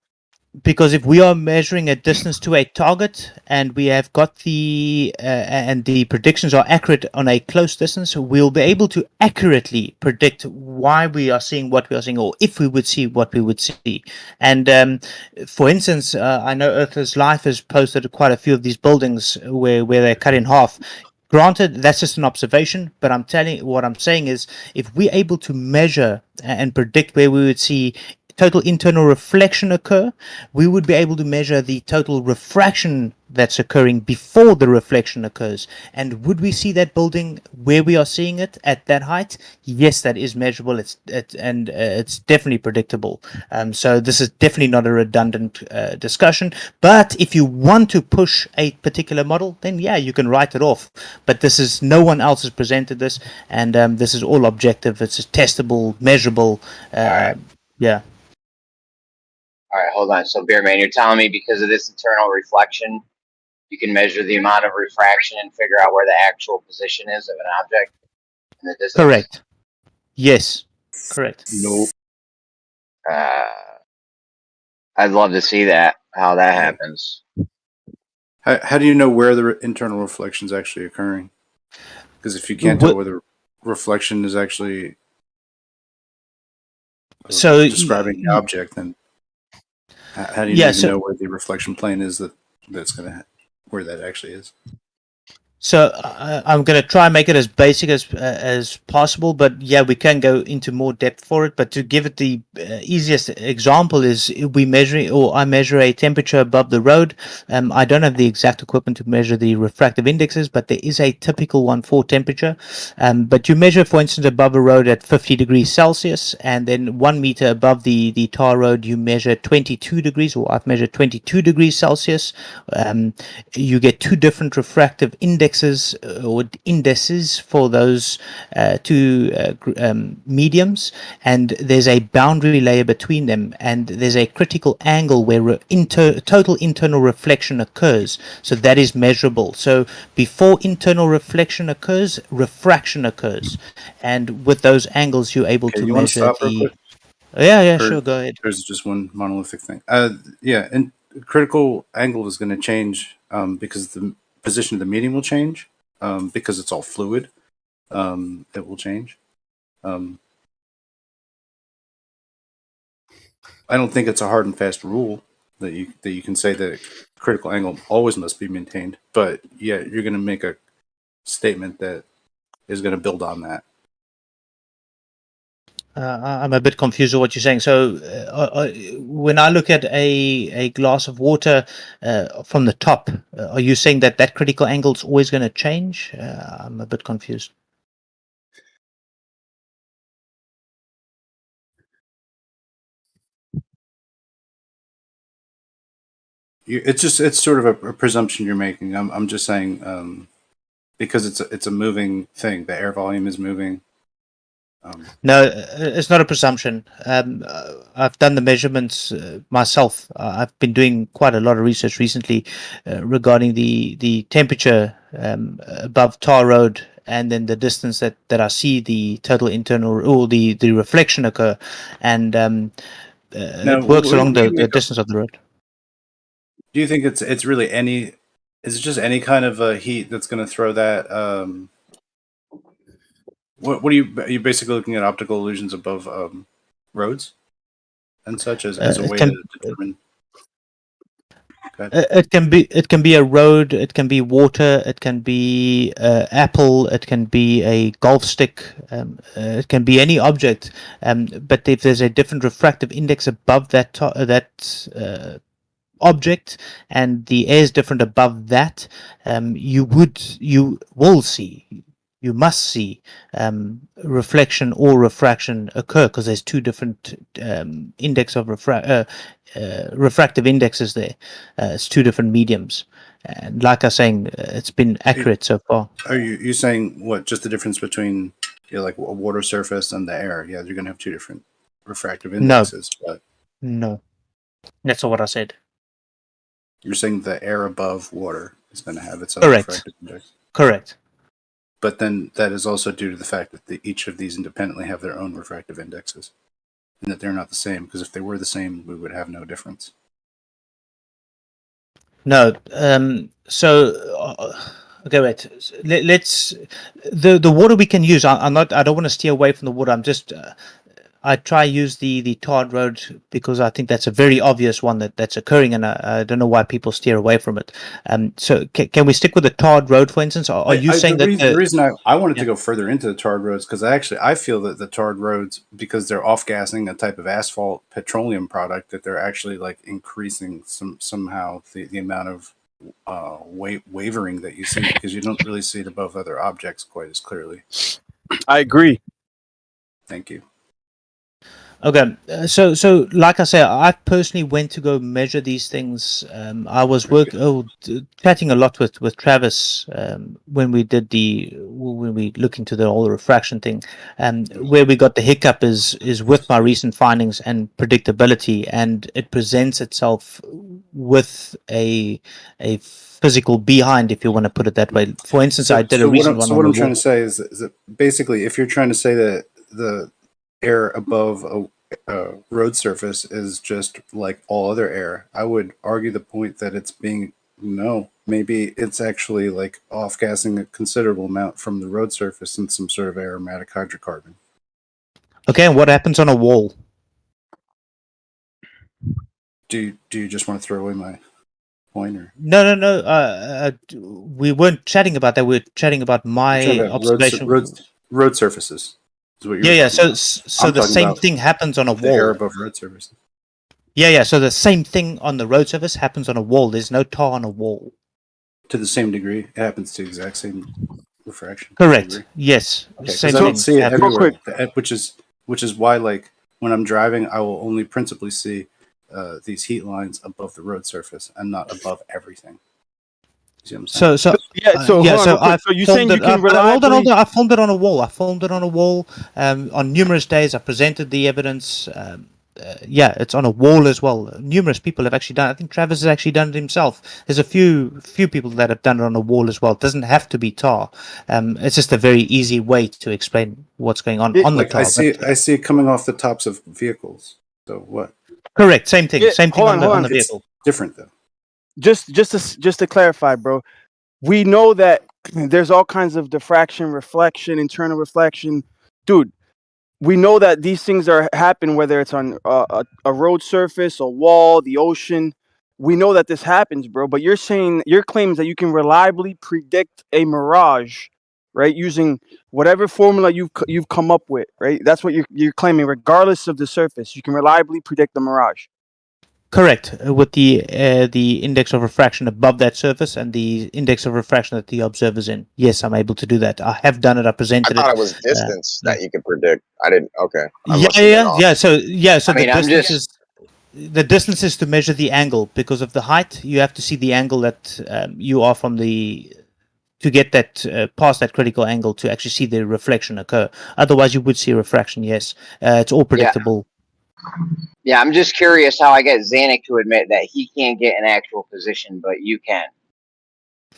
Speaker 7: because if we are measuring a distance to a target and we have got the and the predictions are accurate on a close distance, we'll be able to accurately predict why we are seeing what we are seeing, or if we would see what we would see. And for instance, I know Earth's Life has posted quite a few of these buildings where they're cut in half. Granted, that's just an observation, but what I'm saying is, if we're able to measure and predict where we would see total internal reflection occur, we would be able to measure the total refraction that's occurring before the reflection occurs. And would we see that building where we are seeing it at that height? Yes, that is measurable. It's definitely predictable. So this is definitely not a redundant discussion. But if you want to push a particular model, then yeah, you can write it off. But this is, no one else has presented this, and this is all objective. It's testable, measurable.
Speaker 6: right.
Speaker 7: Yeah.
Speaker 6: All right, hold on. So, Beerman, you're telling me because of this internal reflection, you can measure the amount of refraction and figure out where the actual position is of an object in the distance?
Speaker 7: Correct. Yes. Correct.
Speaker 1: Nope.
Speaker 6: I'd love to see that, how that happens.
Speaker 1: How do you know where the internal reflection is actually occurring? Because if you can't tell where the reflection is actually describing the object, then how do you even know where the reflection plane is that's going to where that actually is?
Speaker 7: So I'm going to try and make it as basic as possible, but yeah, we can go into more depth for it. But to give it the easiest example is I measure a temperature above the road. I don't have the exact equipment to measure the refractive indexes, but there is a typical one for temperature. But you measure, for instance, above a road at 50 degrees Celsius, and then 1 meter above the tar road, you measure 22 degrees, or I've measured 22 degrees Celsius. You get two different refractive indexes or indices for those two mediums, and there's a boundary layer between them, and there's a critical angle where total internal reflection occurs. So that is measurable. So before internal reflection occurs, refraction occurs, and with those angles you're able to measure the... Yeah, sure, go ahead.
Speaker 1: There's just one monolithic thing. Yeah, and critical angle is going to change because the position of the medium will change because it's all fluid. It will change. I don't think it's a hard and fast rule that you can say that critical angle always must be maintained. But yeah, you're going to make a statement that is going to build on that.
Speaker 7: I'm a bit confused with what you're saying. So when I look at a glass of water from the top, are you saying that critical angle is always going to change? I'm a bit confused.
Speaker 1: It's sort of a presumption you're making. I'm just saying because it's a moving thing. The air volume is moving.
Speaker 7: No, it's not a presumption. I've done the measurements myself. I've been doing quite a lot of research recently regarding the temperature above tar road, and then the distance that I see the total internal or the reflection occur, and it works along the distance of the road.
Speaker 1: Do you think it's really any? Is it just any kind of heat that's going to throw that? What are you basically looking at optical illusions above roads and such as a way to determine?
Speaker 7: It can be a road, it can be water, it can be apple, it can be a golf stick, it can be any object. But if there's a different refractive index above that object, and the air is different above that, you must see reflection or refraction occur, because there's two different index of refractive indexes there. It's two different mediums, and like I was saying, it's been accurate so far.
Speaker 1: Are you saying what? Just the difference between like a water surface and the air? Yeah, you're gonna have two different refractive indexes. But
Speaker 7: No, that's not what I said.
Speaker 1: you're saying the air above water is going to have its own
Speaker 7: Correct.
Speaker 1: refractive index.
Speaker 7: Correct.
Speaker 1: But then that is also due to the fact that each of these independently have their own refractive indexes, and that they're not the same. Because if they were the same, we would have no difference.
Speaker 7: No. Okay, wait. Let's the water we can use. I don't want to steer away from the water. I'm just. I try use the tarred road because I think that's a very obvious one that's occurring, and I don't know why people steer away from it. So can we stick with the tarred road, for instance? Are you saying
Speaker 1: the reason I wanted to go further into the tarred roads, because I feel that the tarred roads, because they're off-gassing a type of asphalt petroleum product, that they're actually like increasing somehow the amount of wavering that you see, because you don't really see it above other objects quite as clearly.
Speaker 3: I agree.
Speaker 1: Thank you.
Speaker 7: Okay, so like I say, I personally went to go measure these things. I was chatting a lot with Travis when we looked into the whole refraction thing, and where we got the hiccup is with my recent findings and predictability, and it presents itself with a physical behind, if you want to put it that way. For instance, I did a recent one.
Speaker 1: So what I'm trying to say is that basically, if you're trying to say that the air above a road surface is just like all other air, I would argue the point that maybe it's actually like off-gassing a considerable amount from the road surface in some sort of aromatic hydrocarbon.
Speaker 7: Okay, and what happens on a wall?
Speaker 1: Do you just want to throw away my point? Or?
Speaker 7: No. We weren't chatting about that. We were chatting about my observation.
Speaker 1: Road surfaces.
Speaker 7: Yeah. So the same thing happens on a wall.
Speaker 1: The air above road surface.
Speaker 7: Yeah. So the same thing on the road surface happens on a wall. There's no tar on a wall.
Speaker 1: To the same degree, it happens to the exact same refraction.
Speaker 7: Correct. Yes.
Speaker 1: Okay, because I don't see it everywhere. Which is why, like, when I'm driving, I will only principally see these heat lines above the road surface and not above everything. See what I'm saying?
Speaker 3: So you're saying you can reliably...
Speaker 7: Hold on. I filmed it on a wall. On numerous days, I presented the evidence. It's on a wall as well. Numerous people have actually done it. I think Travis has actually done it himself. There's a few people that have done it on a wall as well. It doesn't have to be tar. It's just a very easy way to explain what's going on the tar.
Speaker 1: I see it coming off the tops of vehicles. So what?
Speaker 7: Correct. Same thing. Same thing on the vehicle.
Speaker 1: It's different though.
Speaker 3: Just to clarify, bro, we know that there's all kinds of diffraction, reflection, internal reflection. Dude, we know that these things happen, whether it's on a road surface, a wall, the ocean. We know that this happens, bro. But your claim is that you can reliably predict a mirage, right? Using whatever formula you've come up with, right? That's what you're claiming, regardless of the surface. You can reliably predict the mirage.
Speaker 7: Correct, with the index of refraction above that surface and the index of refraction that the observer's in. Yes, I'm able to do that. I have done it. I presented it.
Speaker 2: I thought it was distance that you could predict. I didn't. Okay.
Speaker 7: Yeah. So the distance is to measure the angle. Because of the height, you have to see the angle that you are from to get that past that critical angle to actually see the reflection occur. Otherwise, you would see refraction. Yes, it's all predictable.
Speaker 6: Yeah, I'm just curious how I get Zanuck to admit that he can't get an actual position, but you can.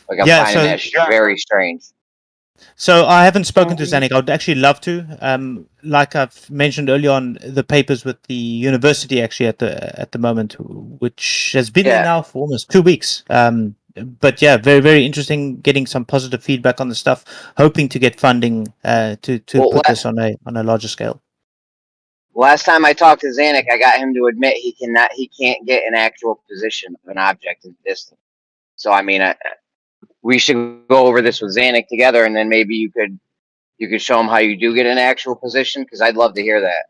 Speaker 6: Like, I'm finding that very strange.
Speaker 7: So I haven't spoken to Zanuck. I'd actually love to. Like I've mentioned earlier on, the papers with the university actually at the moment, which has been there now for almost 2 weeks. But yeah, very, very interesting. Getting some positive feedback on the stuff. Hoping to get funding to put this on a larger scale.
Speaker 6: last time I talked to Zanuck, I got him to admit he can't get an actual position of an object in distance. So I mean, we should go over this with Zanuck together, and then maybe you could show him how you do get an actual position, because I'd love to hear that.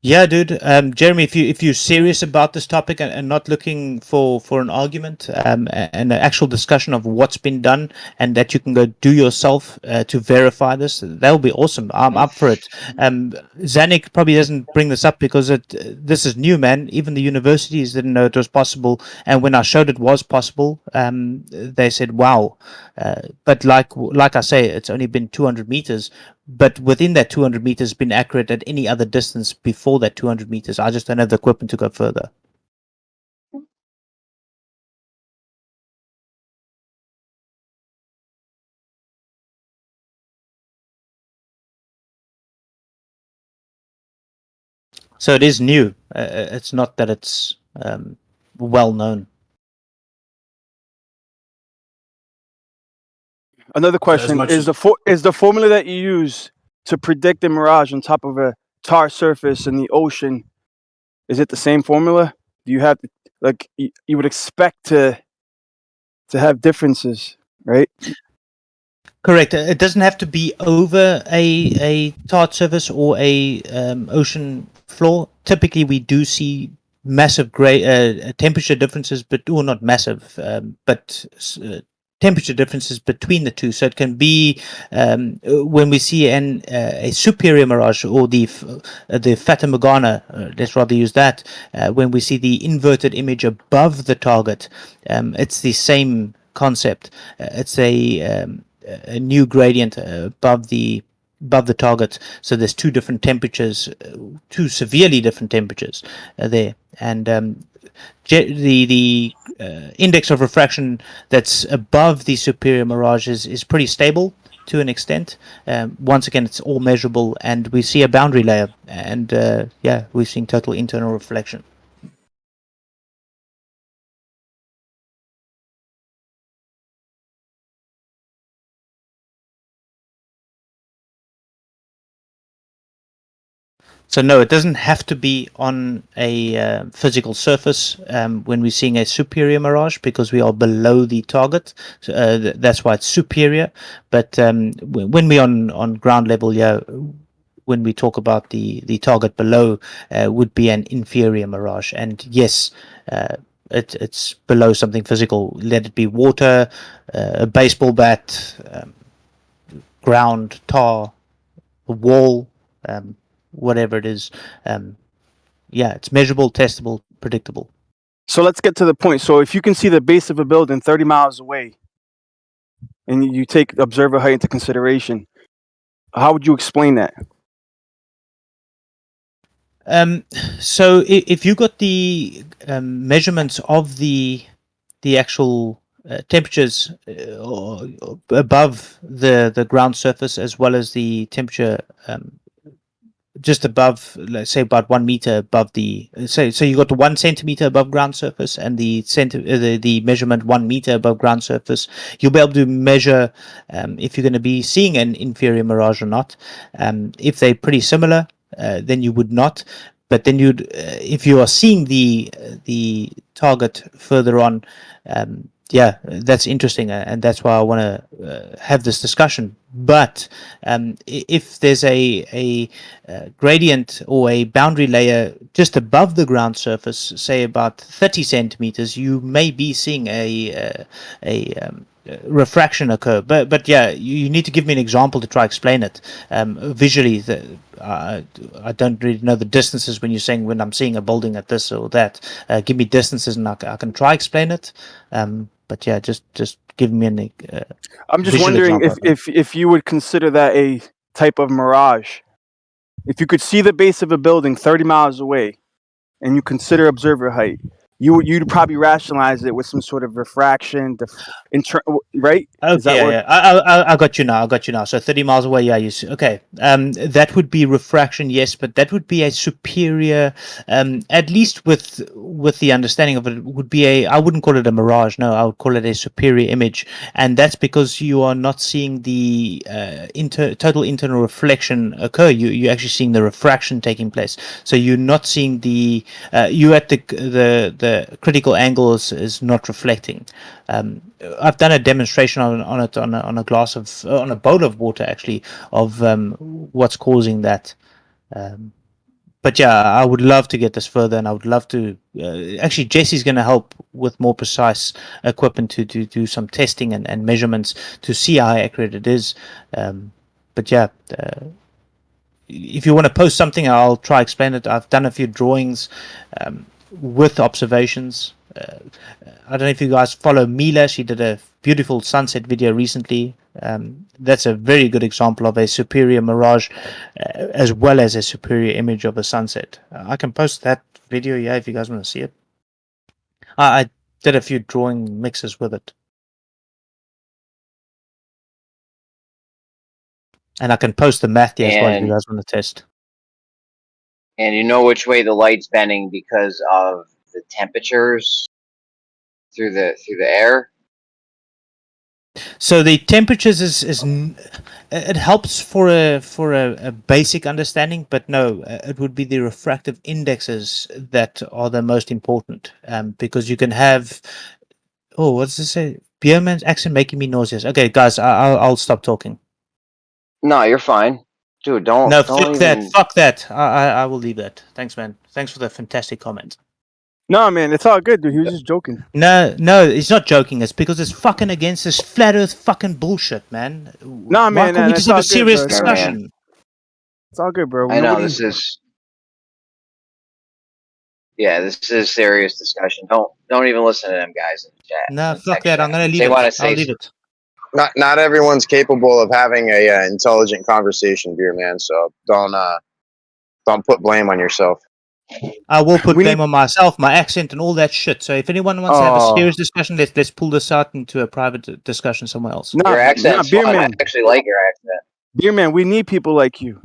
Speaker 7: Yeah, dude. Jeremy, if you're serious about this topic and not looking for an argument, and an actual discussion of what's been done and that you can go do yourself to verify this, that would be awesome. I'm up for it. Zanuck probably doesn't bring this up because this is new, man. Even the universities didn't know it was possible, and when I showed it was possible, they said, "Wow." But like I say, it's only been 200 meters. But within that 200 meters, been accurate at any other distance before that 200 meters. I just don't have the equipment to go further. So it is new. It's not that it's well known.
Speaker 3: Another question
Speaker 1: much
Speaker 3: is
Speaker 1: as-
Speaker 3: the formula that you use to predict a mirage on top of a tar surface in the ocean, is it the same formula? Do you have like you would expect to have differences, right?
Speaker 7: Correct. It doesn't have to be over a tart surface or a ocean floor. Typically, we do see massive temperature differences, or not massive, but temperature differences between the two. So it can be when we see a superior mirage or the Fata Morgana, let's rather use that, when we see the inverted image above the target, it's the same concept. It's a new gradient above the target. So there's two different temperatures, two severely different temperatures there, and the index of refraction that's above the superior mirage is pretty stable to an extent. Once again, it's all measurable, and we see a boundary layer, and yeah, we've seen total internal reflection. So no, it doesn't have to be on a physical surface when we're seeing a superior mirage, because we are below the target. So, that's why it's superior. But when we're on ground level, yeah, when we talk about the target below, would be an inferior mirage. And yes, it's below something physical. Let it be water, a baseball bat, ground, tar, a wall. Whatever it is, yeah, it's measurable, testable, predictable.
Speaker 3: So let's get to the point. So if you can see the base of a building 30 miles away, and you take observer height into consideration, how would you explain that?
Speaker 7: So if you got the measurements of the actual temperatures above the ground surface, as well as the temperature just above, let's say about 1 meter above the, so you got 1 centimeter above ground surface, and the measurement 1 meter above ground surface, you'll be able to measure if you're going to be seeing an inferior mirage or not. If they're pretty similar, then you would not. But then you'd, if you are seeing the target further on, yeah, that's interesting, and that's why I want to have this discussion. But if there's a gradient or a boundary layer just above the ground surface, say about 30 centimeters, you may be seeing a refraction occur. But yeah, you need to give me an example to try explain it visually. I don't really know the distances when you're saying when I'm seeing a building at this or that. Give me distances and I can try explain it. But yeah, just give me an.
Speaker 3: I'm just wondering if you would consider that a type of mirage. If you could see the base of a building 30 miles away, and you consider observer height, you'd probably rationalize it with some sort of refraction, right? Is
Speaker 7: Okay,
Speaker 3: that what?
Speaker 7: yeah. I got you now. I got you now. So 30 miles away, yeah. Okay. That would be refraction, yes, but that would be a superior. At least with the understanding of it, would be a. I wouldn't call it a mirage. No, I would call it a superior image, and that's because you are not seeing the total internal reflection occur. You're actually seeing the refraction taking place. So you're not seeing the you at the critical angle is not reflecting. I've done a demonstration on it on a glass of on a bowl of water actually of what's causing that. But yeah, I would love to get this further, and I would love to. Actually, Jesse's going to help with more precise equipment to do some testing and measurements to see how accurate it is. But yeah, if you want to post something, I'll try explain it. I've done a few drawings with observations. I don't know if you guys follow Mila. She did a beautiful sunset video recently. That's a very good example of a superior mirage as well as a superior image of a sunset. I can post that video, yeah, if you guys want to see it. I did a few drawing mixes with it. And I can post the math here as well if you guys want to test.
Speaker 6: And you know which way the light's bending because of the temperatures through the air.
Speaker 7: So the temperatures is it helps for a basic understanding, but no, it would be the refractive indexes that are the most important, because you can have. Oh, what's this say? Bierman's accent making me nauseous. Okay, guys, I'll stop talking.
Speaker 6: No, you're fine, dude. Don't.
Speaker 7: No,
Speaker 6: don't
Speaker 7: fuck
Speaker 6: even...
Speaker 7: that. Fuck that. I will leave that. Thanks, man. Thanks for the fantastic comment.
Speaker 3: No, man, it's all good, dude. He was just joking.
Speaker 7: No, he's not joking. It's because it's fucking against this flat Earth fucking bullshit, man.
Speaker 3: No,
Speaker 7: Why
Speaker 3: man,
Speaker 7: can't we
Speaker 3: it's
Speaker 7: just have
Speaker 3: all
Speaker 7: a
Speaker 3: good,
Speaker 7: serious
Speaker 3: bro.
Speaker 7: discussion?
Speaker 3: It's all good, bro.
Speaker 6: I know
Speaker 3: Nobody-
Speaker 6: this is. Yeah, this is a serious discussion. Don't even listen to them guys in the chat.
Speaker 7: No,
Speaker 6: in the
Speaker 7: fuck
Speaker 6: text
Speaker 7: that.
Speaker 6: chat.
Speaker 7: I'm gonna
Speaker 6: If
Speaker 7: leave
Speaker 6: they
Speaker 7: it.
Speaker 6: want to
Speaker 7: I'll
Speaker 6: say
Speaker 7: leave it.
Speaker 2: Not everyone's capable of having a intelligent conversation, beer man. So don't put blame on yourself.
Speaker 7: I will put
Speaker 3: We
Speaker 7: blame
Speaker 3: need-
Speaker 7: on myself, my accent, and all that shit. So if anyone wants to have a
Speaker 3: Oh.
Speaker 7: serious discussion, let's pull this out into a private discussion somewhere else.
Speaker 3: Nah,
Speaker 6: your accent's
Speaker 3: Beer
Speaker 6: fun. I
Speaker 3: Man.
Speaker 6: actually like your accent.
Speaker 3: Beer Man, we need people like you.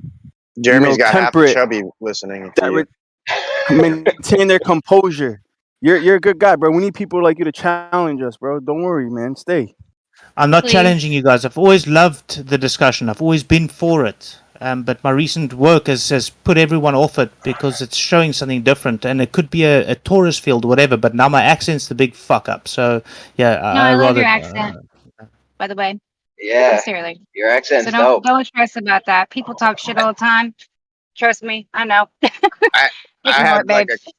Speaker 2: Jeremy's got half the
Speaker 3: temperate,
Speaker 2: chubby listening to
Speaker 3: that
Speaker 2: you.
Speaker 3: maintain their composure. You're a good guy, bro. We need people like you to challenge us, bro. Don't worry, man. Stay.
Speaker 7: I'm not
Speaker 9: Please.
Speaker 7: challenging you guys. I've always loved the discussion. I've always been for it. But my recent work has put everyone off it because it's showing something different, and it could be a tourist field or whatever. But now my accent's the big fuck up. So yeah,
Speaker 9: No, I love
Speaker 7: rather.
Speaker 9: your accent. By the way,
Speaker 6: Yeah,
Speaker 9: sincerely.
Speaker 6: your accent's
Speaker 9: So don't
Speaker 6: dope.
Speaker 9: stress about that. People talk shit all the time. Trust me, I know.
Speaker 2: I
Speaker 9: Ignore
Speaker 2: had
Speaker 9: it, babe.
Speaker 2: like a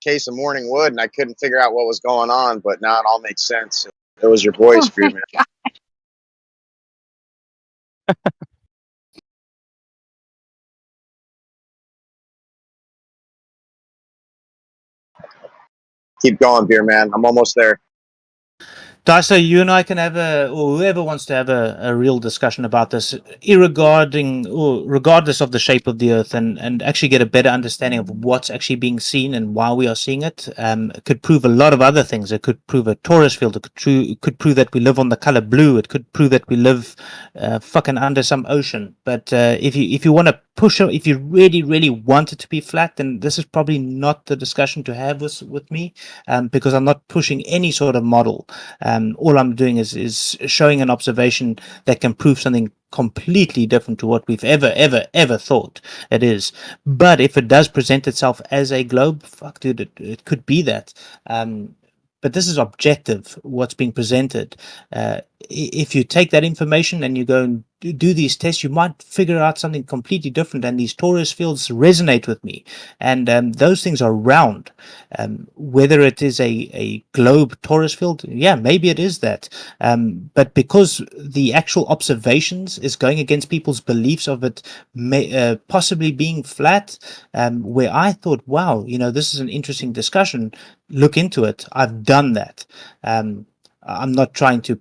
Speaker 2: case of morning wood, and I couldn't figure out what was going on. But now it all makes sense. It was your voice,
Speaker 9: Oh
Speaker 2: beer
Speaker 9: my
Speaker 2: man.
Speaker 9: God.
Speaker 2: Keep going, beer man. I'm almost there.
Speaker 7: Dysa, you and I can have or whoever wants to have a real discussion about this, regardless of the shape of the Earth, and actually get a better understanding of what's actually being seen and why we are seeing it. It could prove a lot of other things. It could prove a tourist field. It could prove that we live on the color blue. It could prove that we live fucking under some ocean. But if you want to push it, if you really want it to be flat, then this is probably not the discussion to have with me, because I'm not pushing any sort of model. All I'm doing is showing an observation that can prove something completely different to what we've ever thought it is. But if it does present itself as a globe, fuck, dude, it could be that. But this is objective, what's being presented. If you take that information and you go and do these tests, you might figure out something completely different. And these torus fields resonate with me. And those things are round. Whether it is a globe torus field, yeah, maybe it is that. But because the actual observations is going against people's beliefs of it possibly being flat, where I thought, wow, this is an interesting discussion, look into it. I've done that. I'm not trying to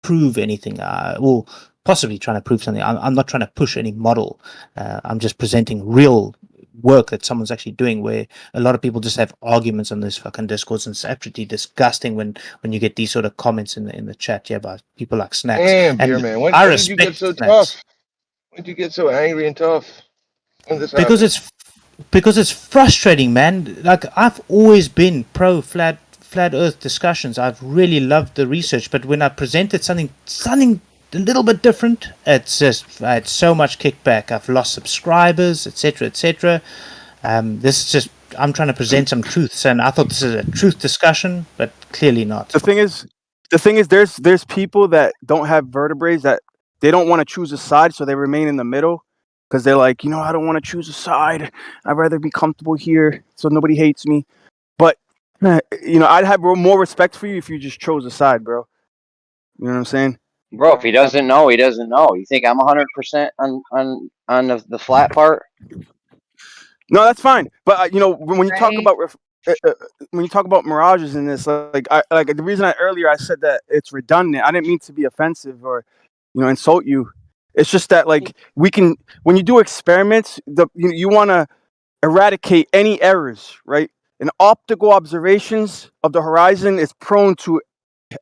Speaker 7: prove anything. Well, possibly trying to prove something. I'm not trying to push any model. I'm just presenting real work that someone's actually doing, where a lot of people just have arguments on this fucking Discourse, and it's absolutely disgusting when you get these sort of comments in the chat, yeah, about people like Snacks.
Speaker 2: Damn, Beer
Speaker 7: And
Speaker 2: Man,
Speaker 7: I
Speaker 2: when did you get
Speaker 7: respect
Speaker 2: so
Speaker 7: Snacks.
Speaker 2: tough? When did you get so angry and tough? When did this
Speaker 7: Because
Speaker 2: happen?
Speaker 7: it's frustrating, man. Like, I've always been pro flat Earth discussions. I've really loved the research, but when I presented something a little bit different, it's just I had so much kickback. I've lost subscribers, etc., etc. This is just, I'm trying to present some truths, and I thought this is a truth discussion, but clearly not.
Speaker 3: The thing is, there's people that don't have vertebrae that they don't want to choose a side, so they remain in the middle because they're like, I don't want to choose a side. I'd rather be comfortable here, so nobody hates me. But I'd have more respect for you if you just chose a side, bro. You know what I'm saying?
Speaker 6: Bro, if he doesn't know, he doesn't know. You think I'm 100% on the flat part?
Speaker 3: No, that's fine. But when you talk
Speaker 9: Right.
Speaker 3: about mirages in this, like the reason earlier I said that it's redundant. I didn't mean to be offensive or insult you. It's just that like when you do experiments, you want to eradicate any errors, right? And optical observations of the horizon is prone to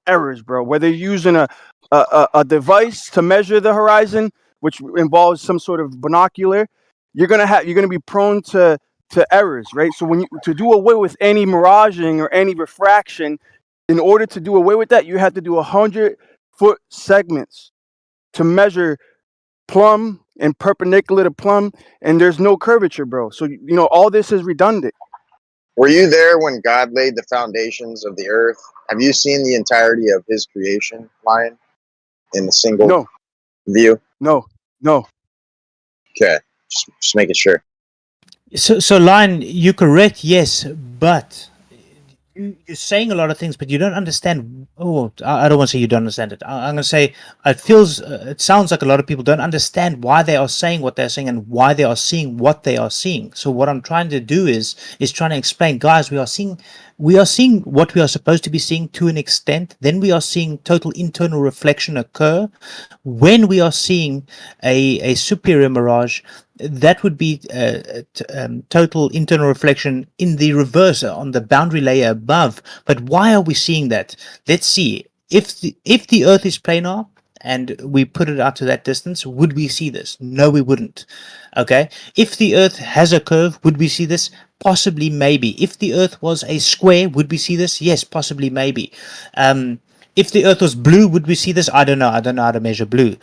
Speaker 3: errors, bro. Whether you're using a device to measure the horizon, which involves some sort of binocular, you're gonna be prone to errors, right? So to do away with any miraging or any refraction, in order to do away with that, you have to do 100-foot segments to measure plumb and perpendicular to plumb, and there's no curvature, bro. So all this is redundant.
Speaker 10: Were you there when God laid the foundations of the earth? Have you seen the entirety of his creation, Lion, in a single
Speaker 3: No,
Speaker 10: view?
Speaker 3: no.
Speaker 10: Okay, just making sure.
Speaker 7: So Lion, you're correct, yes, but you're saying a lot of things, but you don't understand. Oh, I don't want to say you don't understand it. I'm going to say it sounds like a lot of people don't understand why they are saying what they're saying and why they are seeing what they are seeing. So what I'm trying to do is trying to explain, guys, we are seeing what we are supposed to be seeing to an extent. Then we are seeing total internal reflection occur. When we are seeing a superior mirage, that would be total internal reflection in the reverse on the boundary layer above. But why are we seeing that? Let's see. If the Earth is planar and we put it out to that distance, would we see this? No, we wouldn't. Okay. If the Earth has a curve, would we see this? Possibly, maybe. If the Earth was a square, would we see this? Yes, possibly, maybe. If the Earth was blue, would we see this? I don't know. I don't know how to measure blue.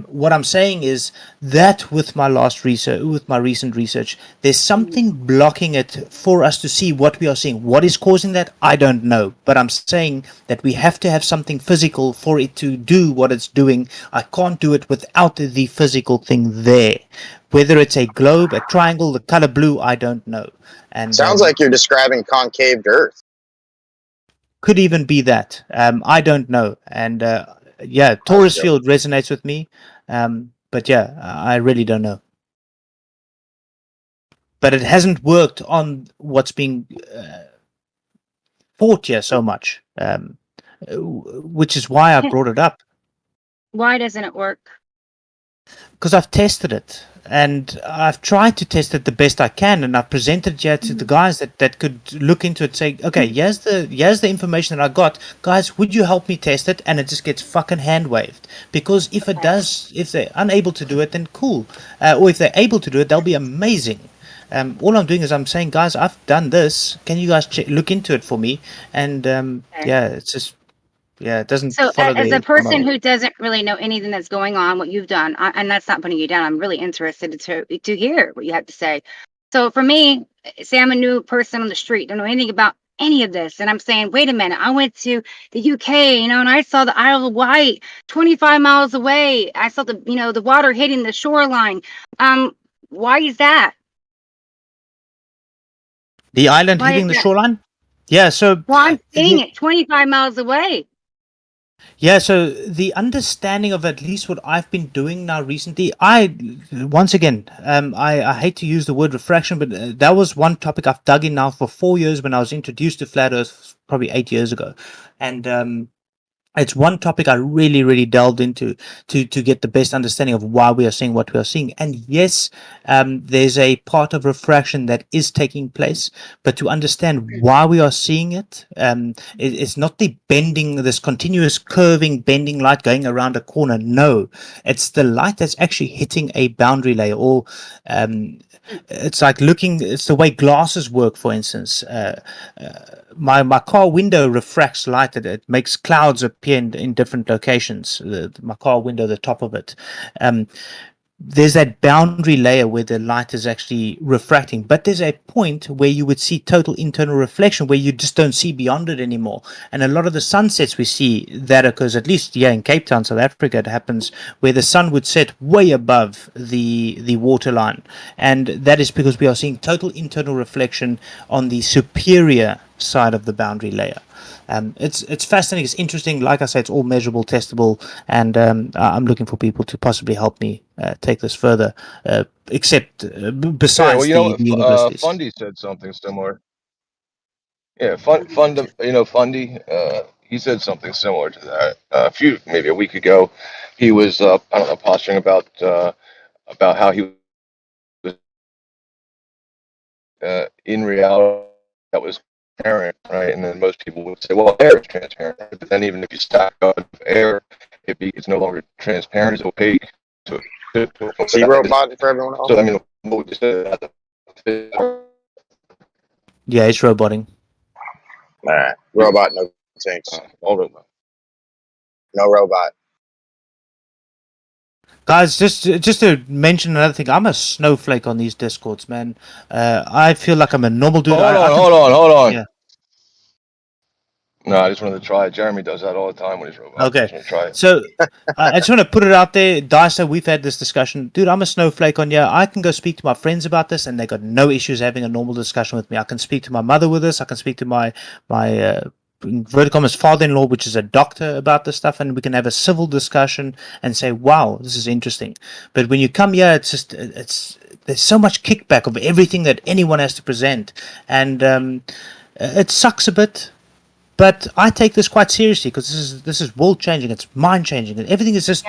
Speaker 7: What I'm saying is that with my recent research, there's something blocking it for us to see what we are seeing. What is causing that? I don't know. But I'm saying that we have to have something physical for it to do what it's doing. I can't do it without the physical thing there. Whether it's a globe, a triangle, the color blue, I don't know. And
Speaker 10: Sounds like you're describing concaved Earth.
Speaker 7: could even be that. I don't know. And yeah, Taurus field resonates with me. But yeah, I really don't know. But it hasn't worked on what's being fought here so much, which is why I brought it up.
Speaker 9: Why doesn't it work?
Speaker 7: Because I've tested it. And I've tried to test it the best I can, and I've presented it here to the guys that could look into it, say, okay, here's the information that I got. Guys, would you help me test it? And it just gets fucking hand waved. Because if they're unable to do it, then cool. Or if they're able to do it, they'll be amazing. All I'm doing is I'm saying, guys, I've done this. Can you guys look into it for me? And yeah, it's just, yeah, it doesn't
Speaker 9: So
Speaker 7: follow
Speaker 9: as
Speaker 7: the
Speaker 9: a person
Speaker 7: model.
Speaker 9: who doesn't really know anything that's going on, what you've done, and that's not putting you down, I'm really interested to hear what you have to say. So for me, say I'm a new person on the street, don't know anything about any of this, and I'm saying, wait a minute, I went to the UK, and I saw the Isle of Wight 25 miles away. I saw the water hitting the shoreline. Why is that?
Speaker 7: The island
Speaker 9: Why
Speaker 7: hitting
Speaker 9: is
Speaker 7: the
Speaker 9: that?
Speaker 7: shoreline? Yeah, so
Speaker 9: Well, I'm seeing it 25 miles away.
Speaker 7: yeah, so the understanding of at least what I've been doing now recently, once again, I hate to use the word refraction, but that was one topic I've dug in now for 4 years when I was introduced to Flat Earth probably 8 years ago. And it's one topic I really delved into to get the best understanding of why we are seeing what we are seeing. And yes, there's a part of refraction that is taking place, but to understand why we are seeing it, it's not the bending, this continuous curving, bending light going around a corner. No, it's the light that's actually hitting a boundary layer, or it's like looking. It's the way glasses work, for instance. My car window refracts light. It makes clouds appear in different locations. My car window, the top of it. There's that boundary layer where the light is actually refracting, but there's a point where you would see total internal reflection where you just don't see beyond it anymore. And a lot of the sunsets we see, that occurs, at least here in Cape Town, South Africa, it happens where the sun would set way above the waterline. And that is because we are seeing total internal reflection on the superior side of the boundary layer. It's fascinating. It's interesting. Like I say, it's all measurable, testable, and I'm looking for people to possibly help me take this further. Besides
Speaker 11: well, you know,
Speaker 7: the universities.
Speaker 11: Fundy said something similar. Yeah, Fundy, he said something similar to that maybe a week ago. He was, I don't know, posturing about how he was in reality that was transparent, right? And then most people would say, well, air is transparent. But then even if you stack up air, it's no longer transparent, it's opaque.
Speaker 10: Zero button for everyone else.
Speaker 11: So, I mean, what would you say about the...
Speaker 7: Yeah, it's roboting.
Speaker 10: All right, robot, no tanks.
Speaker 11: All robot.
Speaker 10: No robot.
Speaker 7: Guys, just to mention another thing, I'm a snowflake on these discords, man. I feel like I'm a normal dude.
Speaker 11: Hold on.
Speaker 7: Yeah.
Speaker 11: No, I just wanted to try it. Jeremy does that all the time when he's robot.
Speaker 7: Okay.
Speaker 11: I just want to try it.
Speaker 7: So I just want to put it out there. Dysa, we've had this discussion. Dude, I'm a snowflake on you. I can go speak to my friends about this, and they got no issues having a normal discussion with me. I can speak to my mother with this. I can speak to my inverted commas father-in-law, which is a doctor, about this stuff, and we can have a civil discussion and say, wow, this is interesting. But when you come here, there's so much kickback of everything that anyone has to present, and it sucks a bit. But I take this quite seriously because this is world changing. It's mind changing, and everything is just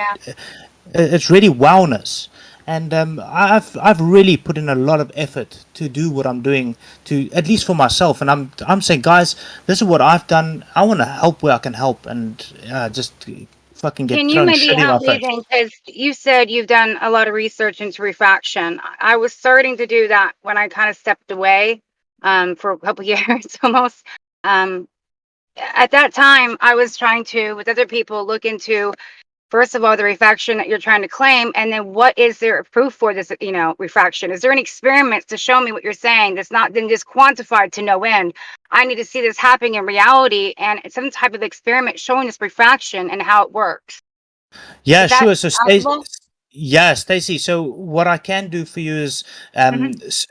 Speaker 7: it's really wellness. And I've really put in a lot of effort to do what I'm doing, to at least for myself. And I'm saying, guys, this is what I've done. I want to help where I can help, and just fucking get
Speaker 9: Can you
Speaker 7: thrown
Speaker 9: maybe
Speaker 7: shit in my
Speaker 9: help me
Speaker 7: face.
Speaker 9: then? Because you said you've done a lot of research into refraction. I was starting to do that when I kind of stepped away for a couple years almost. At that time, I was trying to, with other people, look into, first of all, the refraction that you're trying to claim, and then what is there proof for this, refraction? Is there any experiments to show me what you're saying that's not then just quantified to no end? I need to see this happening in reality, and some type of experiment showing this refraction and how it works.
Speaker 7: Yeah,
Speaker 9: Is that
Speaker 7: sure. So
Speaker 9: possible?
Speaker 7: Stacey. So what I can do for you is,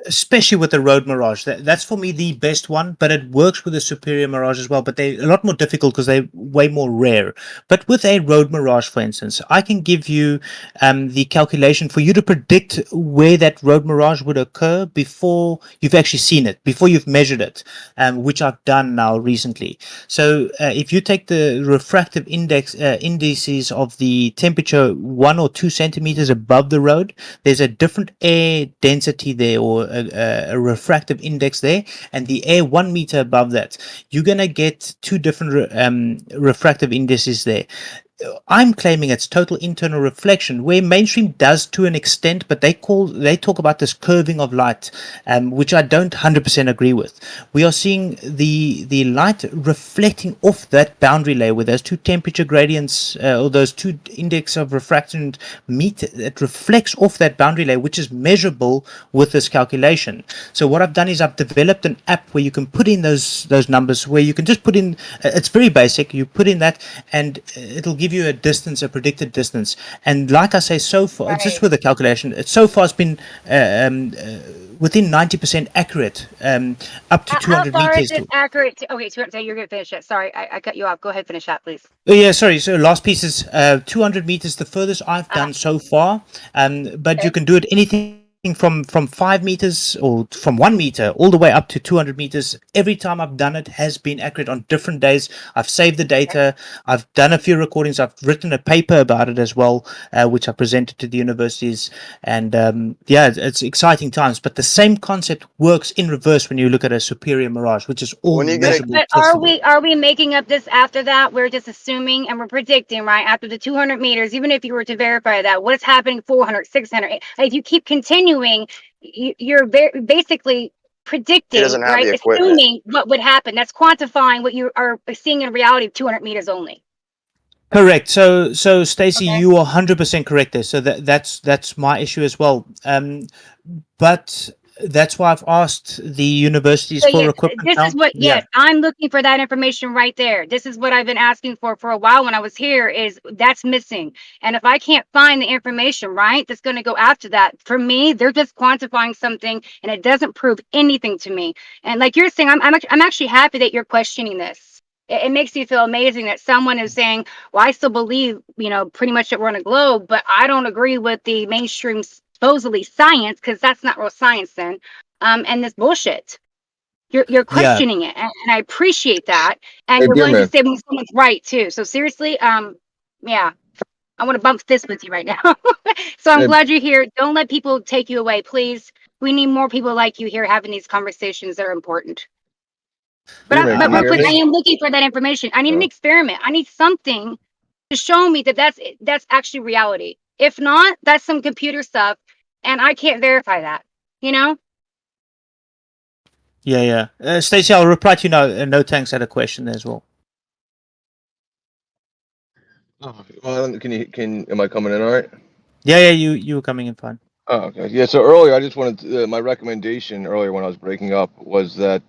Speaker 7: especially with the road mirage, that's for me the best one. But it works with the superior mirage as well. But they're a lot more difficult because they're way more rare. But with a road mirage, for instance, I can give you the calculation for you to predict where that road mirage would occur before you've actually seen it, before you've measured it, which I've done now recently. So if you take the refractive indices of the temperature 1 or 2 centimeters above the road, there's a different air density there, or a refractive index there, and the air 1 meter above that, you're going to get two different refractive indices there. I'm claiming it's total internal reflection, where mainstream does to an extent, but they talk about this curving of light, which I don't 100% agree with. We are seeing the light reflecting off that boundary layer where those two temperature gradients, or those two index of refraction meet. It reflects off that boundary layer, which is measurable with this calculation. So what I've done is I've developed an app where you can put in those numbers, where you can just put in, it's very basic, you put in that and it'll give you a distance, a predicted distance. And like I say, so far, just with the calculation, so far it's been within 90% accurate, up to 200
Speaker 9: How far
Speaker 7: meters.
Speaker 9: is it accurate? Okay, so you're going to finish it. Sorry, I cut you off. Go ahead, finish that, please.
Speaker 7: Oh, yeah, sorry. So last piece is 200 meters, the furthest I've done so far. But you can do it anything from 5 meters or from 1 meter all the way up to 200 meters. Every time I've done it has been accurate on different days. I've saved the data. I've done a few recordings. I've written a paper about it as well, which I presented to the universities. And yeah, it's exciting times. But the same concept works in reverse when you look at a superior mirage, which is all
Speaker 10: When you get a,
Speaker 7: measurable.
Speaker 9: But are we making up this after that? We're just assuming and we're predicting, right? After the 200 meters, even if you were to verify that, what's happening 400, 600? If you keep continuing, you're basically predicting,
Speaker 10: he doesn't have
Speaker 9: right?
Speaker 10: the equipment.
Speaker 9: Assuming what would happen. That's quantifying what you are seeing in reality of 200 meters only.
Speaker 7: Correct. So Stacey,
Speaker 9: Okay.
Speaker 7: you are 100% correct there. So that's my issue as well. But that's why I've asked the universities
Speaker 9: So
Speaker 7: for
Speaker 9: yes,
Speaker 7: equipment
Speaker 9: this is
Speaker 7: now.
Speaker 9: what,
Speaker 7: Yeah.
Speaker 9: yes, I'm looking for that information right there. This is what I've been asking for a while when I was here, is that's missing. And if I can't find the information, right, that's going to go after that, for me, they're just quantifying something and it doesn't prove anything to me. And like you're saying, I'm actually happy that you're questioning this. It makes me feel amazing that someone is saying, well, I still believe, pretty much that we're on a globe, but I don't agree with the mainstream supposedly science, because that's not real science then. And this bullshit. You're
Speaker 7: Yeah.
Speaker 9: questioning it, and I appreciate that. And
Speaker 2: Hey,
Speaker 9: you're
Speaker 2: dear
Speaker 9: willing to
Speaker 2: man.
Speaker 9: say when someone's right too. So seriously, yeah, I want to bump this with you right now. So I'm
Speaker 2: Hey,
Speaker 9: glad you're here. Don't let people take you away, please. We need more people like you here having these conversations that are important.
Speaker 2: dear man,
Speaker 9: But
Speaker 2: can you
Speaker 9: real
Speaker 2: hear
Speaker 9: quick, I
Speaker 2: me?
Speaker 9: am looking for that information. I need an
Speaker 2: Oh.
Speaker 9: experiment. I need something to show me that that's actually reality. If not, that's some computer stuff, and I can't verify that. You know?
Speaker 7: Yeah. Stacey, I'll reply to you now. No thanks had a question as well.
Speaker 2: Oh, well, am I coming in all right?
Speaker 7: Yeah. You were coming in fine.
Speaker 2: Oh, okay. Yeah. So earlier, I just wanted to, my recommendation earlier when I was breaking up was that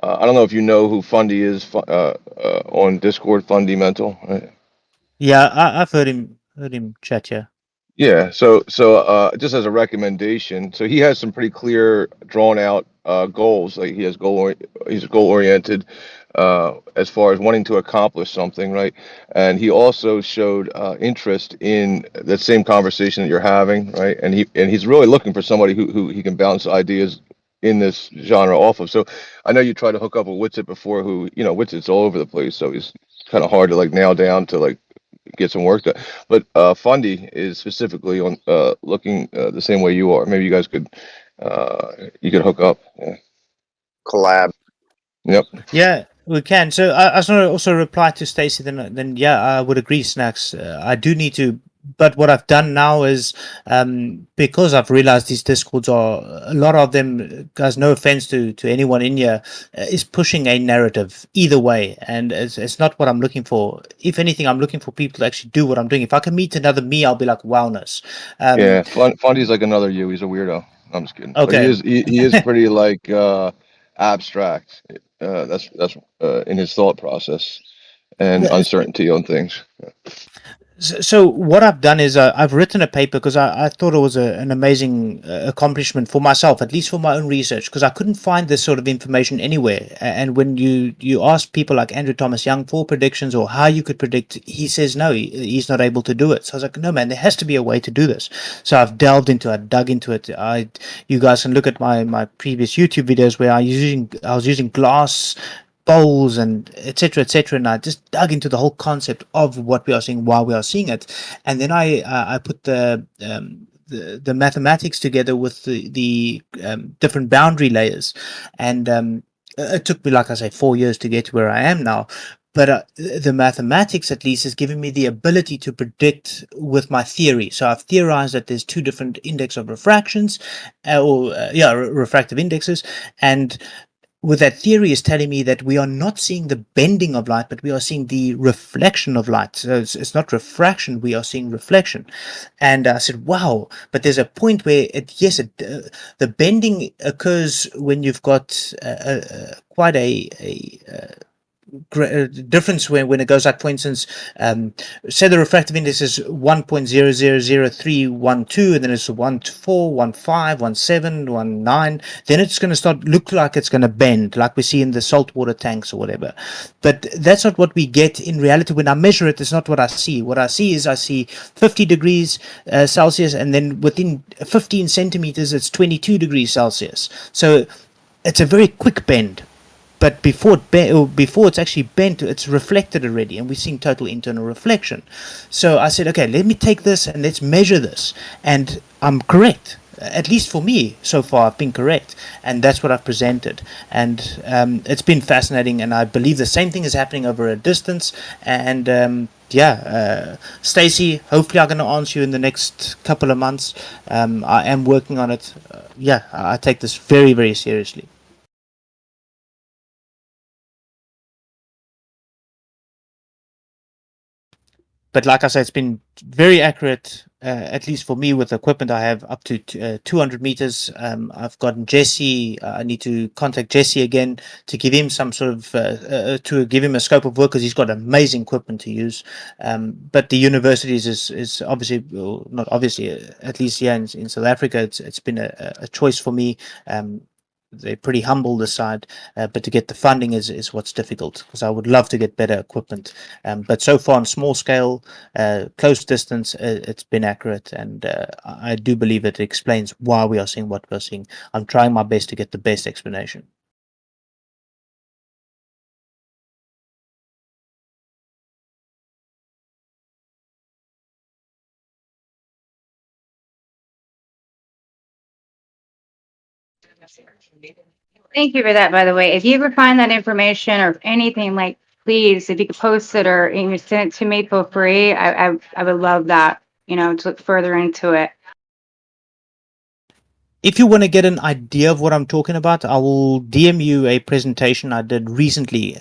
Speaker 2: I don't know if you know who Fundy is on Discord, Fundamental. Right?
Speaker 7: Yeah, I've heard him chat. Yeah.
Speaker 2: Yeah. So just as a recommendation, so he has some pretty clear, drawn out goals. Like he's goal oriented as far as wanting to accomplish something, right? And he also showed interest in that same conversation that you're having, right? And he's really looking for somebody who he can bounce ideas in this genre off of. So I know you tried to hook up with Witsit before, who Witsit's all over the place, so he's kind of hard to like nail down to like get some work done. But Fundy is specifically on looking the same way you are. Maybe you guys could hook up. Yeah.
Speaker 10: Collab.
Speaker 2: Yep.
Speaker 7: Yeah, we can. So I was going to also reply to Stacey. Then yeah, I would agree, Snacks. I do need to, but what I've done now is because I've realized these discords are a lot of them. Guys, no offense to anyone in here, is pushing a narrative either way, and it's not what I'm looking for. If anything, I'm looking for people to actually do what I'm doing. If I can meet another me, I'll be like wellness.
Speaker 2: Yeah. Fundy's like another you. He's a weirdo. I'm just kidding. But
Speaker 7: Okay.
Speaker 2: he is pretty like abstract. That's in his thought process and uncertainty on things.
Speaker 7: So what I've done is I've written a paper because I thought it was an amazing accomplishment for myself, at least for my own research, because I couldn't find this sort of information anywhere. And when you ask people like Andrew Thomas Young for predictions or how you could predict, he says no, he's not able to do it. So I was like, no man, there has to be a way to do this. So I've dug into it. You guys can look at my previous YouTube videos where I was using glass bowls and etc and I just dug into the whole concept of what we are seeing, why we are seeing it, and then I put the mathematics together with the different boundary layers, and it took me, like I say, 4 years to get to where I am now. But the mathematics, at least, is giving me the ability to predict with my theory. So I've theorized that there's two different index of refractions, refractive indexes, and with that theory is telling me that we are not seeing the bending of light, but we are seeing the reflection of light. So it's not refraction, we are seeing reflection. And I said, wow, but there's a point where the bending occurs when you've got quite a difference when it goes like, for instance, say the refractive index is 1.000312, and then it's 1.4, 1.5, 1.7, 1.9, then it's going to start look like it's going to bend, like we see in the saltwater tanks or whatever. But that's not what we get in reality. When I measure it, it's not what I see. What I see is I see 50 degrees Celsius, and then within 15 centimeters, it's 22 degrees Celsius. So it's a very quick bend, but before it's actually bent, it's reflected already, and we're seeing total internal reflection. So I said, okay, let me take this and let's measure this, and I'm correct. At least for me, so far, I've been correct, and that's what I've presented. And it's been fascinating, and I believe the same thing is happening over a distance. And Stacey, hopefully I'm going to answer you in the next couple of months. I am working on it. I take this very, very seriously. But like I said, it's been very accurate, at least for me with the equipment I have, up to 200 meters. I've gotten Jesse. I need to contact Jesse again to give him some sort of to give him a scope of work, because he's got amazing equipment to use. But the universities is obviously, well, not obviously, at least here in South Africa, it's been a choice for me. They're pretty humble this side, but to get the funding is what's difficult, because I would love to get better equipment. But so far on small scale, close distance, it's been accurate, and I do believe it explains why we are seeing what we're seeing. I'm trying my best to get the best explanation.
Speaker 9: Thank you for that, by the way. If you ever find that information or anything, like, please, if you could post it or even send it to me for free, I would love that, to look further into it.
Speaker 7: If you want to get an idea of what I'm talking about, I will DM you a presentation I did recently,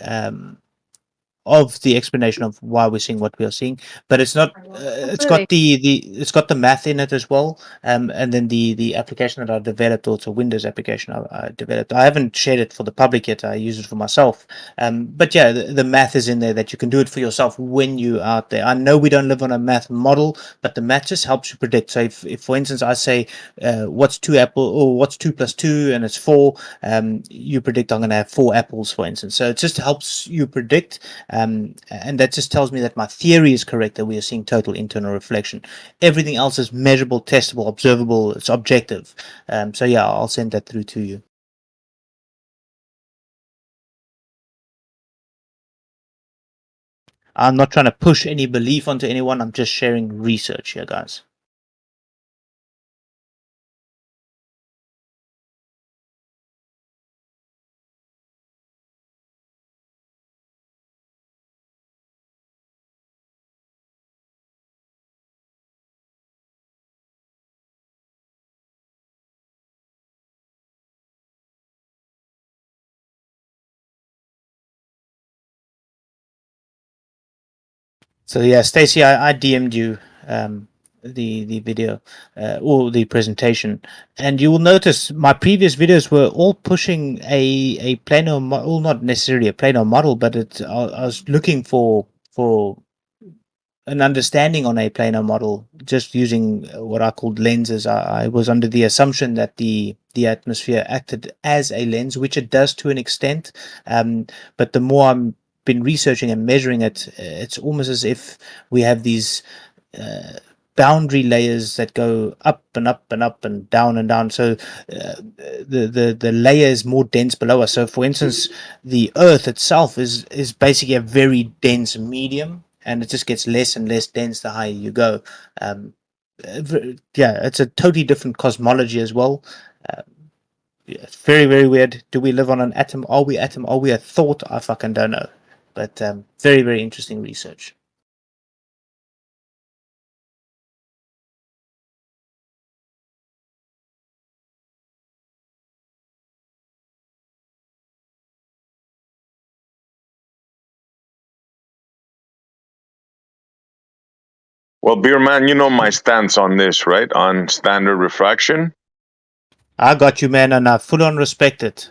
Speaker 7: of the explanation of why we're seeing what we are seeing. But it's not it's got it's got the math in it as well, and then the application that I developed, also Windows application I developed. I haven't shared it for the public yet. I use it for myself, but yeah, the math is in there that you can do it for yourself when you're out there. I know we don't live on a math model, but the math just helps you predict. So if for instance I say what's 2 plus 2, and it's 4, you predict I'm going to have 4 apples, for instance. So it just helps you predict. And that just tells me that my theory is correct, that we are seeing total internal reflection. Everything else is measurable, testable, observable, it's objective. So yeah, I'll send that through to you. I'm not trying to push any belief onto anyone. I'm just sharing research here, guys. So yeah, Stacey, I DM'd you the video or the presentation, and you will notice my previous videos were all pushing a planar model, not necessarily a planar model, but I was looking for an understanding on a planar model, just using what I called lenses. I was under the assumption that the atmosphere acted as a lens, which it does to an extent. But the more I'm been researching and measuring it, it's almost as if we have these boundary layers that go up and up and up and down and down. So the layer is more dense below us. So for instance, the Earth itself is basically a very dense medium, and it just gets less and less dense the higher you go. Yeah, it's a totally different cosmology as well. It's very, very weird. Do we live on an atom? Are we atom? Are we a thought? I fucking don't know. But very, very interesting research.
Speaker 12: Well, Beer Man, you know my stance on this, right? On standard refraction.
Speaker 7: I got you, man, and I full on respect it.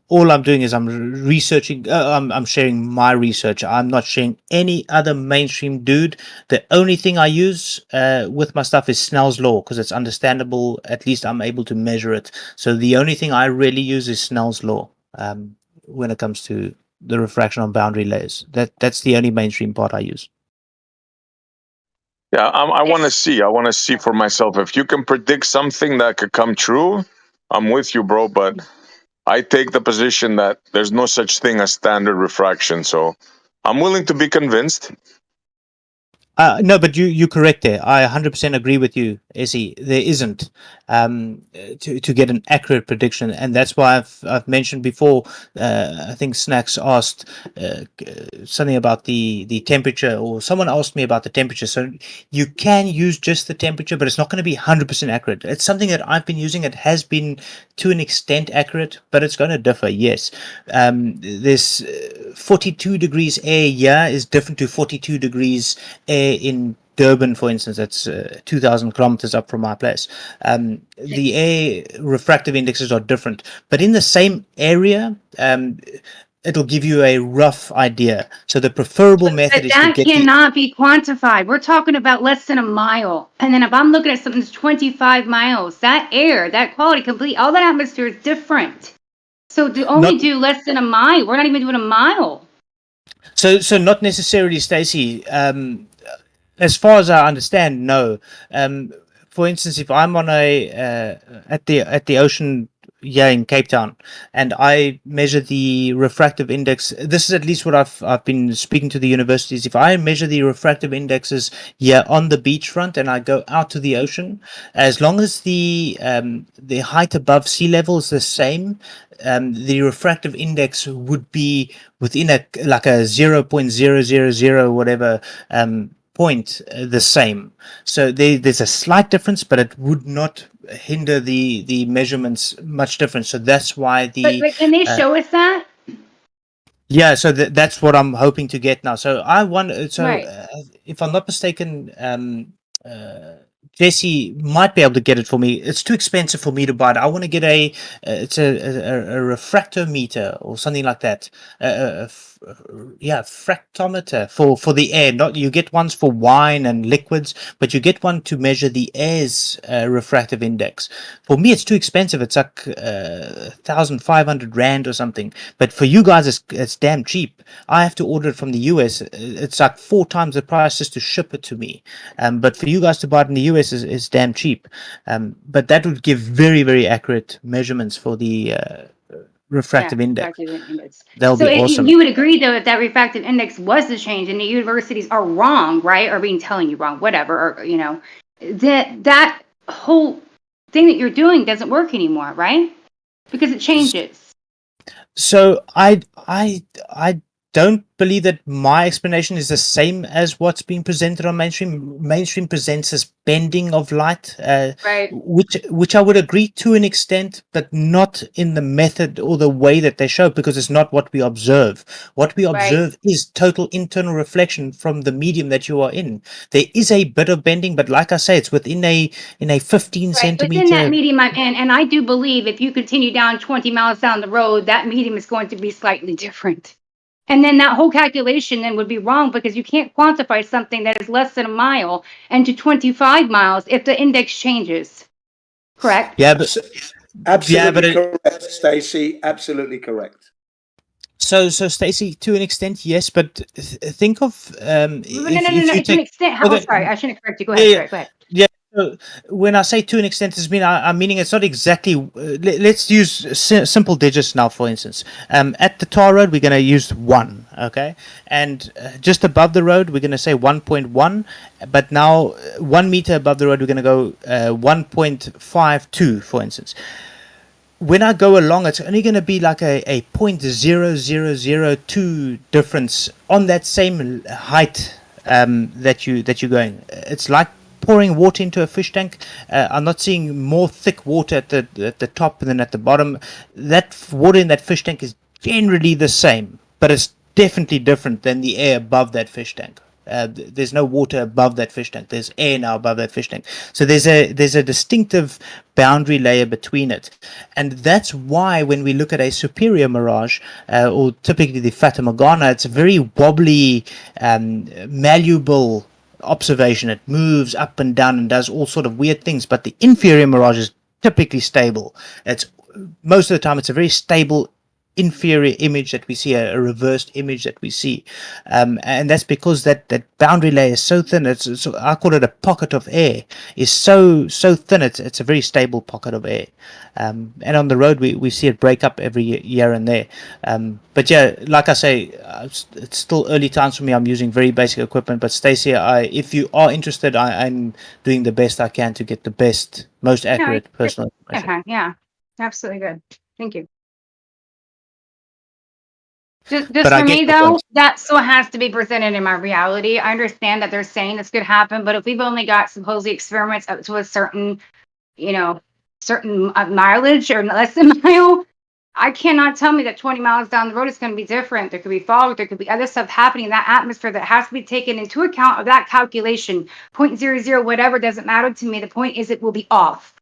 Speaker 7: All I'm doing is I'm researching. I'm sharing my research. I'm not sharing any other mainstream dude. The only thing I use with my stuff is Snell's law because it's understandable. At least I'm able to measure it. So the only thing I really use is Snell's law when it comes to the refraction on boundary layers. That's the only mainstream part I use.
Speaker 12: Yeah, I want to see. I want to see for myself. If you can predict something that could come true, I'm with you, bro. But I take the position that there's no such thing as standard refraction. So I'm willing to be convinced.
Speaker 7: No, but you're correct there. I 100% agree with you, Essie. There isn't to get an accurate prediction, and that's why I've mentioned before. I think Snacks asked something about the temperature, or someone asked me about the temperature. So you can use just the temperature, but it's not going to be 100% accurate. It's something that I've been using. It has been to an extent accurate, but it's going to differ. Yes, there's 42 degrees air here is different to 42 degrees air in Durban, for instance. That's 2,000 kilometers up from my place. The air refractive indexes are different, but in the same area, it'll give you a rough idea. So the preferable method
Speaker 9: But
Speaker 7: is to
Speaker 9: that
Speaker 7: get the
Speaker 9: cannot be quantified. We're talking about less than a mile. And then if I'm looking at something that's 25 miles, that air, that quality, complete, all that atmosphere is different. So to only
Speaker 7: not
Speaker 9: do less than a mile, we're not even doing a mile.
Speaker 7: so not necessarily, Stacey. As far as I understand, no. For instance, if I'm on a at the ocean here in Cape Town, and I measure the refractive index, this is at least what I've been speaking to the universities. If I measure the refractive indexes here on the beachfront, and I go out to the ocean, as long as the height above sea level is the same, the refractive index would be within a 0.000 whatever point the same. So there's a slight difference, but it would not hinder the measurements much different. So that's why
Speaker 9: But can they show us that?
Speaker 7: yeah, so that's what I'm hoping to get now. So I want, so
Speaker 9: Right.
Speaker 7: if I'm not mistaken, Jesse might be able to get it for me. It's too expensive for me to buy it. I want to get it's a refractometer or something like that. Yeah, fractometer for the air. Not you get ones for wine and liquids, but you get one to measure the air's refractive index. For me, it's too expensive. It's like 1,500 rand or something. But for you guys, it's damn cheap. I have to order it from the US. It's like 4 times the price just to ship it to me. But for you guys to buy it in the US is damn cheap. But that would give very, very accurate measurements for the refractive index.
Speaker 9: Refractive index.
Speaker 7: That'll
Speaker 9: So
Speaker 7: be awesome.
Speaker 9: you would agree, though, if that refractive index was to change and the universities are wrong, right, or being telling you wrong, whatever, or that whole thing that you're doing doesn't work anymore, right? Because it changes.
Speaker 7: So I don't believe that my explanation is the same as what's being presented on mainstream. Mainstream presents as bending of light,
Speaker 9: Right.
Speaker 7: which I would agree to an extent, but not in the method or the way that they show, because it's not what we observe. What we observe is total internal reflection from the medium that you are in. There is a bit of bending, but like I say, it's within a 15 centimeter.
Speaker 9: Within that medium I'm in, and I do believe if you continue down 20 miles down the road, that medium is going to be slightly different. And then that whole calculation then would be wrong because you can't quantify something that is less than a mile and to 25 miles if the index changes. Correct?
Speaker 7: Yeah, but
Speaker 13: Absolutely correct, Stacey. Absolutely correct.
Speaker 7: So Stacey, to an extent, yes, but think of
Speaker 9: No. To an extent. Sorry, I shouldn't correct you. Go ahead. Go ahead.
Speaker 7: Yeah. So when I say to an extent, I'm meaning it's not exactly. Let's use simple digits now. For instance, at the tar road, we're going to use 1, okay, and just above the road, we're going to say 1.1. But now 1 meter above the road, we're going to go 1.52, for instance. When I go along, it's only going to be like a 0.0002 difference on that same height that you're going. It's like pouring water into a fish tank. I'm not seeing more thick water at the top than at the bottom. That water in that fish tank is generally the same, but it's definitely different than the air above that fish tank. There's no water above that fish tank. There's air now above that fish tank. So there's a distinctive boundary layer between it, and that's why when we look at a superior mirage, or typically the Fata Morgana, it's a very wobbly, malleable observation. It moves up and down and does all sort of weird things. But the inferior mirage is typically stable. It's most of the time it's a very stable inferior image that we see, a reversed image that we see, and that's because that boundary layer is so thin. It's I call it a pocket of air. Is so thin. It's a very stable pocket of air, and on the road we see it break up every year and there. But yeah, like I say, it's still early times for me. I'm using very basic equipment. But Stacey, if you are interested, I'm doing the best I can to get the best, most accurate personal information.
Speaker 9: Okay, yeah, absolutely good. Thank you. Just for me though, that still has to be presented in my reality. I understand that they're saying this could happen, but if we've only got supposedly experiments up to a certain, certain mileage or less than mile, I cannot tell me that 20 miles down the road is going to be different. There could be fog, there could be other stuff happening in that atmosphere that has to be taken into account of that calculation. 0.00, whatever, doesn't matter to me. The point is it will be off.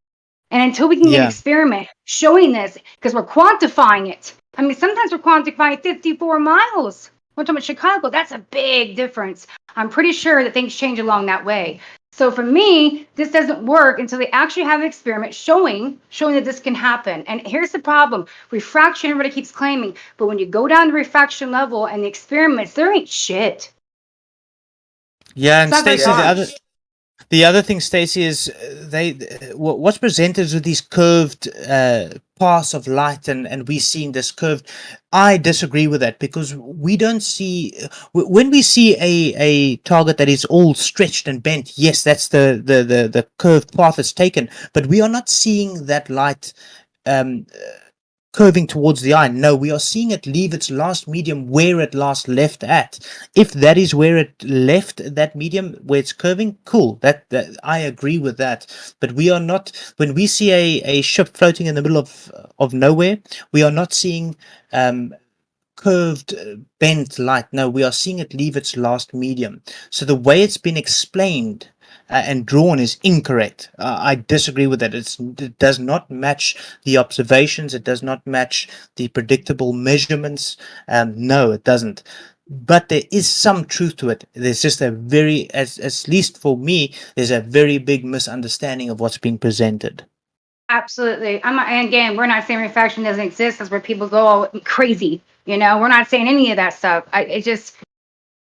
Speaker 9: And until we can get an experiment showing this, because we're quantifying it. I mean, sometimes we're quantifying 54 miles. We're talking about Chicago. That's a big difference. I'm pretty sure that things change along that way. So for me, this doesn't work until they actually have an experiment showing that this can happen. And here's the problem. Refraction, everybody keeps claiming. But when you go down the refraction level and the experiments, there ain't shit.
Speaker 7: Yeah, and Stacey, the other thing, Stacey, is what's presented with these curved paths of light, and we seeing this curved. I disagree with that, because we don't see, when we see a target that is all stretched and bent. Yes, that's the curved path is taken, but we are not seeing that light curving towards the eye. No, we are seeing it leave its last medium where it last left at. If that is where it left, that medium where it's curving, cool. That I agree with that. But we are not, when we see a ship floating in the middle of nowhere, we are not seeing curved, bent light. No, we are seeing it leave its last medium. So the way it's been explained and drawn is incorrect. I disagree with that. It does not match the observations. It does not match the predictable measurements. No, it doesn't. But there is some truth to it. There's just a very, at least for me, there's a very big misunderstanding of what's being presented.
Speaker 9: Absolutely. And again, we're not saying refraction doesn't exist. That's where people go all crazy. We're not saying any of that stuff.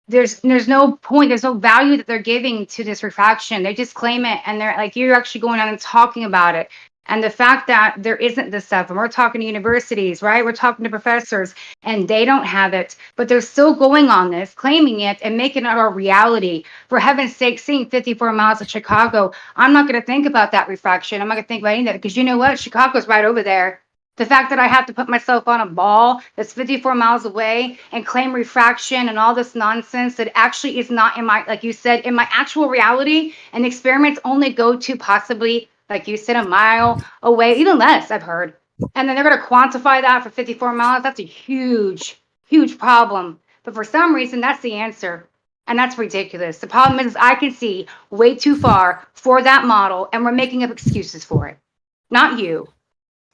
Speaker 9: There's no point, there's no value that they're giving to this refraction. They just claim it, and they're like, you're actually going on and talking about it. And the fact that there isn't this stuff, and we're talking to universities, right? We're talking to professors, and they don't have it, but they're still going on this, claiming it, and making it our reality. For heaven's sake, seeing 54 miles of Chicago, I'm not going to think about that refraction. I'm not going to think about any of that, because you know what? Chicago's right over there. The fact that I have to put myself on a ball that's 54 miles away and claim refraction and all this nonsense that actually is not in my, like you said, in my actual reality, and experiments only go to possibly, like you said, a mile away, even less, I've heard. And then they're going to quantify that for 54 miles. That's a huge, huge problem. But for some reason, that's the answer. And that's ridiculous. The problem is I can see way too far for that model, and we're making up excuses for it. Not you.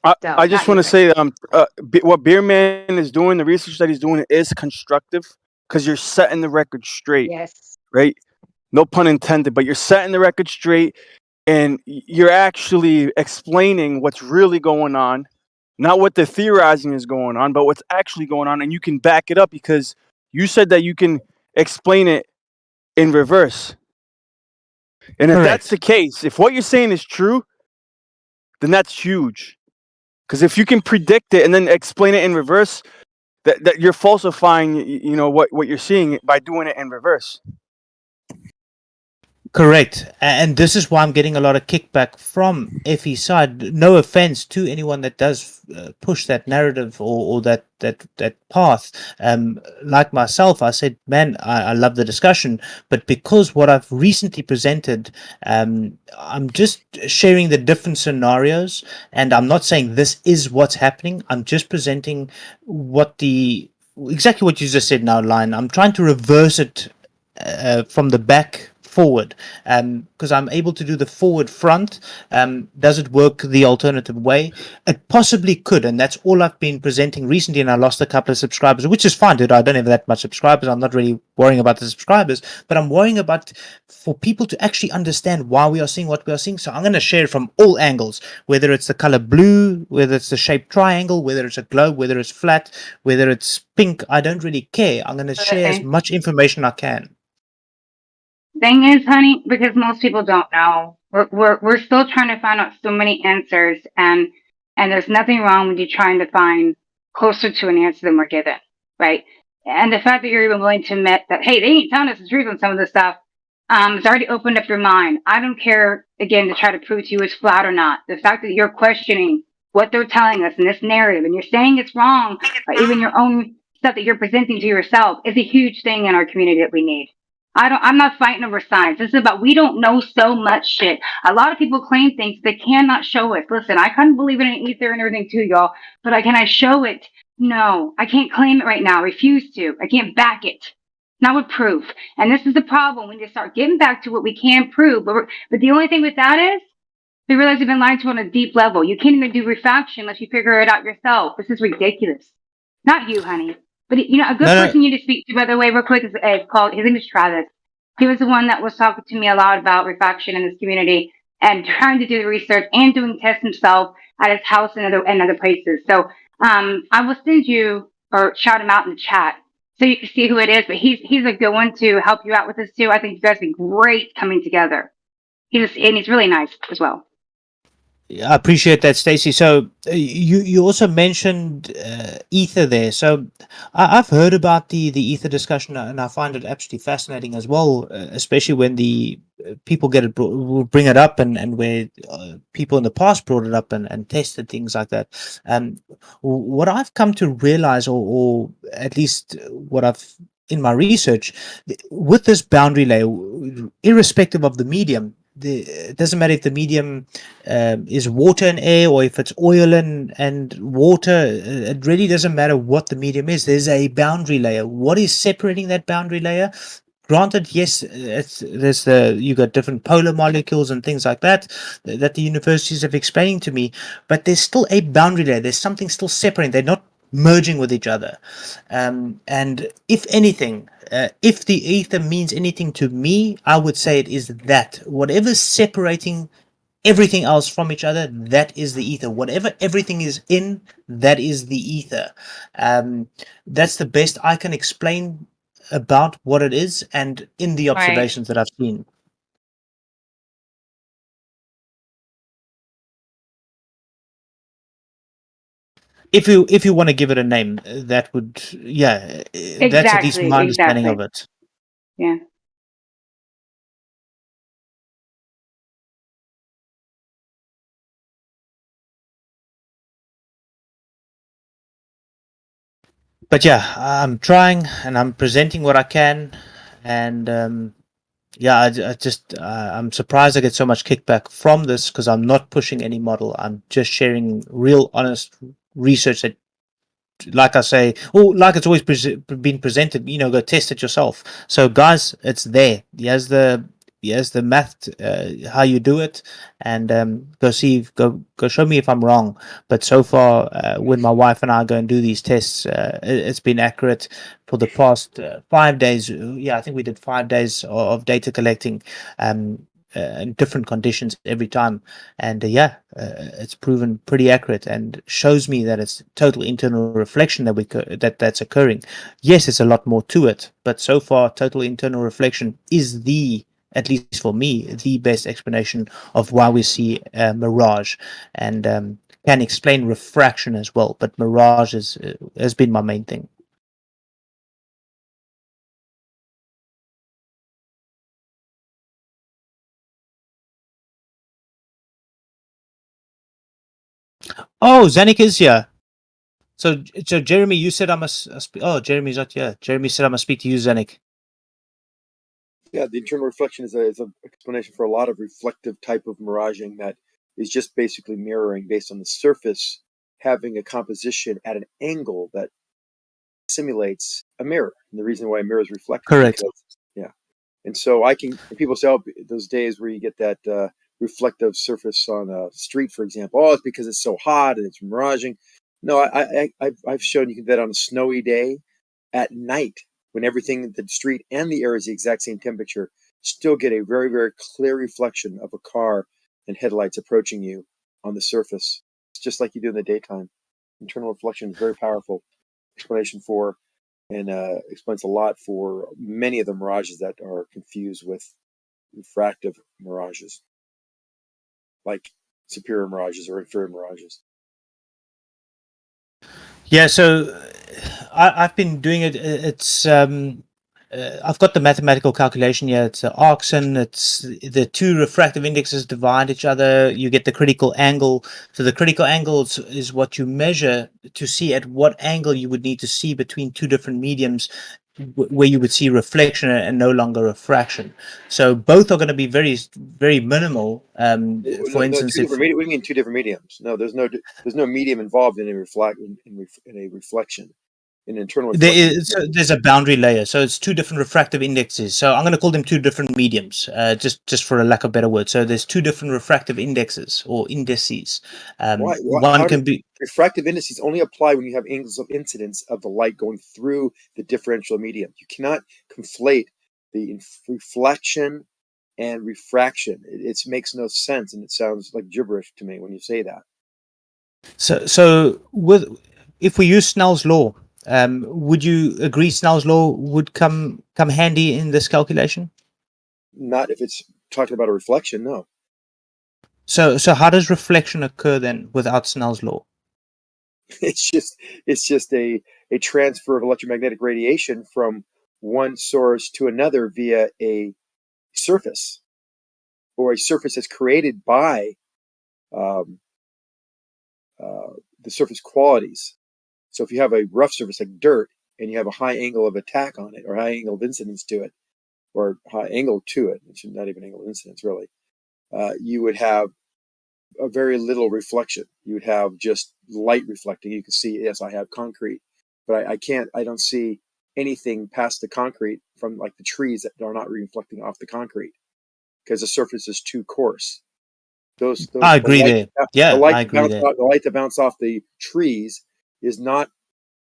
Speaker 3: I just want to say, what Beerman is doing, the research that he's doing is constructive, because you're setting the record straight.
Speaker 9: Yes.
Speaker 3: Right? No pun intended, but you're setting the record straight, and you're actually explaining what's really going on, not what the theorizing is going on, but what's actually going on, and you can back it up, because you said that you can explain it in reverse. And if that's the case, if what you're saying is true, then that's huge. Because if you can predict it and then explain it in reverse, that you're falsifying, what you're seeing by doing it in reverse.
Speaker 7: Correct. And this is why I'm getting a lot of kickback from FE's side. No offense to anyone that does push that narrative or that path. Like myself, I said, man, I love the discussion, but because what I've recently presented, I'm just sharing the different scenarios, and I'm not saying this is what's happening. I'm just presenting exactly what you just said now, Lion. I'm trying to reverse it from the back forward, because I'm able to do the forward front. Does it work the alternative way? It possibly could, and that's all I've been presenting recently, and I lost a couple of subscribers, which is fine, dude. I don't have that much subscribers. I'm not really worrying about the subscribers, but I'm worrying about for people to actually understand why we are seeing what we are seeing. So I'm going to share it from all angles, whether it's the color blue, whether it's the shape triangle, whether it's a globe, whether it's flat, whether it's pink. I don't really care. I'm going to share as much information I can.
Speaker 9: Thing is, honey, because most people don't know, we're still trying to find out so many answers, and there's nothing wrong with you trying to find closer to an answer than we're given, right? And the fact that you're even willing to admit that, hey, they ain't telling us the truth on some of this stuff, it's already opened up your mind. I don't care, again, to try to prove to you it's flat or not. The fact that you're questioning what they're telling us in this narrative, and you're saying it's wrong, or even your own stuff that you're presenting to yourself, is a huge thing in our community that we need. I'm not fighting over science. This is about, we don't know so much shit. A lot of people claim things they cannot show us. Listen, I kind of believe in an ether and everything too, y'all, but can I show it? No, I can't claim it right now. I refuse to. I can't back it. Not with proof. And this is the problem. We need to start getting back to what we can prove. But the only thing with that is, we realize we've been lied to on a deep level. You can't even do refraction unless you figure it out yourself. This is ridiculous. Not you, honey. But, a good person you need to speak to, by the way, real quick, is his name is Travis. He was the one that was talking to me a lot about refraction in this community and trying to do the research and doing tests himself at his house and other places. So I will send you or shout him out in the chat so you can see who it is. But he's a good one to help you out with this too. I think you guys would be great coming together. He's really nice as well.
Speaker 7: I appreciate that, Stacey. So you also mentioned ether there. So I've heard about the ether discussion, and I find it absolutely fascinating as well, especially when the people will bring it up, and where people in the past brought it up and tested things like that. What I've come to realize, or at least what I've in my research, with this boundary layer, irrespective of the medium, it doesn't matter if the medium is water and air, or if it's oil and water. It really doesn't matter what the medium is. There's a boundary layer. What is separating that boundary layer? Granted, yes, you got different polar molecules and things like that the universities have explained to me, but there's still a boundary layer. There's something still separating. They're not merging with each other. And if anything, if the ether means anything to me, I would say it is that whatever's separating everything else from each other, that is the ether. Whatever everything is in, that is the ether. That's the best I can explain about what it is, and in the observations that I've seen. If you want to give it a name, that would, that's at least my understanding of it.
Speaker 9: Yeah.
Speaker 7: But yeah, I'm trying and I'm presenting what I can, and I'm surprised I get so much kickback from this, because I'm not pushing any model. I'm just sharing real, honest research that, like I say, or like it's always been presented, go test it yourself. So guys, it's there. Here's the math, how you do it, and go show me if I'm wrong. But so far, when my wife and I go and do these tests, it's been accurate for the past 5 days. I think we did 5 days of data collecting, in different conditions every time, and it's proven pretty accurate, and shows me that it's total internal reflection that's occurring. Yes, it's a lot more to it, but so far total internal reflection is at least for me, the best explanation of why we see mirage, and can explain refraction as well, but mirage has been my main thing. Oh, Zanik is here. So Jeremy, you said I must oh, Jeremy's not here. Jeremy said I must speak to you, Zanik.
Speaker 14: Yeah, the internal reflection is an explanation for a lot of reflective type of miraging that is just basically mirroring based on the surface having a composition at an angle that simulates a mirror. And the reason why a mirror is reflecting,
Speaker 7: correct,
Speaker 14: yeah. And so people say, oh, those days where you get that reflective surface on a street, for example, oh, it's because it's so hot and it's miraging. No, I've shown you can do that on a snowy day at night when everything, the street and the air is the exact same temperature, still get a very, very clear reflection of a car and headlights approaching you on the surface. It's just like you do in the daytime. Internal reflection is very powerful explanation for, and explains a lot for many of the mirages that are confused with refractive mirages, like superior mirages or inferior mirages.
Speaker 7: Yeah, so I've been doing it. It's I've got the mathematical calculation here. It's arcsin. It's the two refractive indexes divide each other. You get the critical angle. So the critical angle is what you measure to see at what angle you would need to see between two different mediums where you would see reflection and no longer refraction. So both are going to be very, very minimal. For
Speaker 14: No,
Speaker 7: instance,
Speaker 14: two different medium. What do you mean two different mediums? No, there's no medium involved in a reflection. In internal reflection,
Speaker 7: there's a boundary layer, so it's two different refractive indexes. So I'm going to call them two different mediums, just for a lack of better word. So there's two different refractive indexes or indices. One can be
Speaker 14: refractive indices only apply when you have angles of incidence of the light going through the differential medium. You cannot conflate the reflection and refraction. It makes no sense, and it sounds like gibberish to me when you say that.
Speaker 7: So if we use Snell's law, would you agree Snell's law would come handy in this calculation?
Speaker 14: Not if it's talking about a reflection, no.
Speaker 7: So how does reflection occur then without Snell's law?
Speaker 14: It's just a transfer of electromagnetic radiation from one source to another via a surface, or a surface that's created by the surface qualities. So if you have a rough surface like dirt and you have a high angle of attack on it, or high angle of incidence to it, or high angle to it, which is not even angle of incidence really, you would have a very little reflection. You would have just light reflecting. You can see, yes, I have concrete, but I don't see anything past the concrete from like the trees that are not reflecting off the concrete because the surface is too coarse.
Speaker 7: I agree there. Yeah, I agree there.
Speaker 14: The light that bounce off the trees is not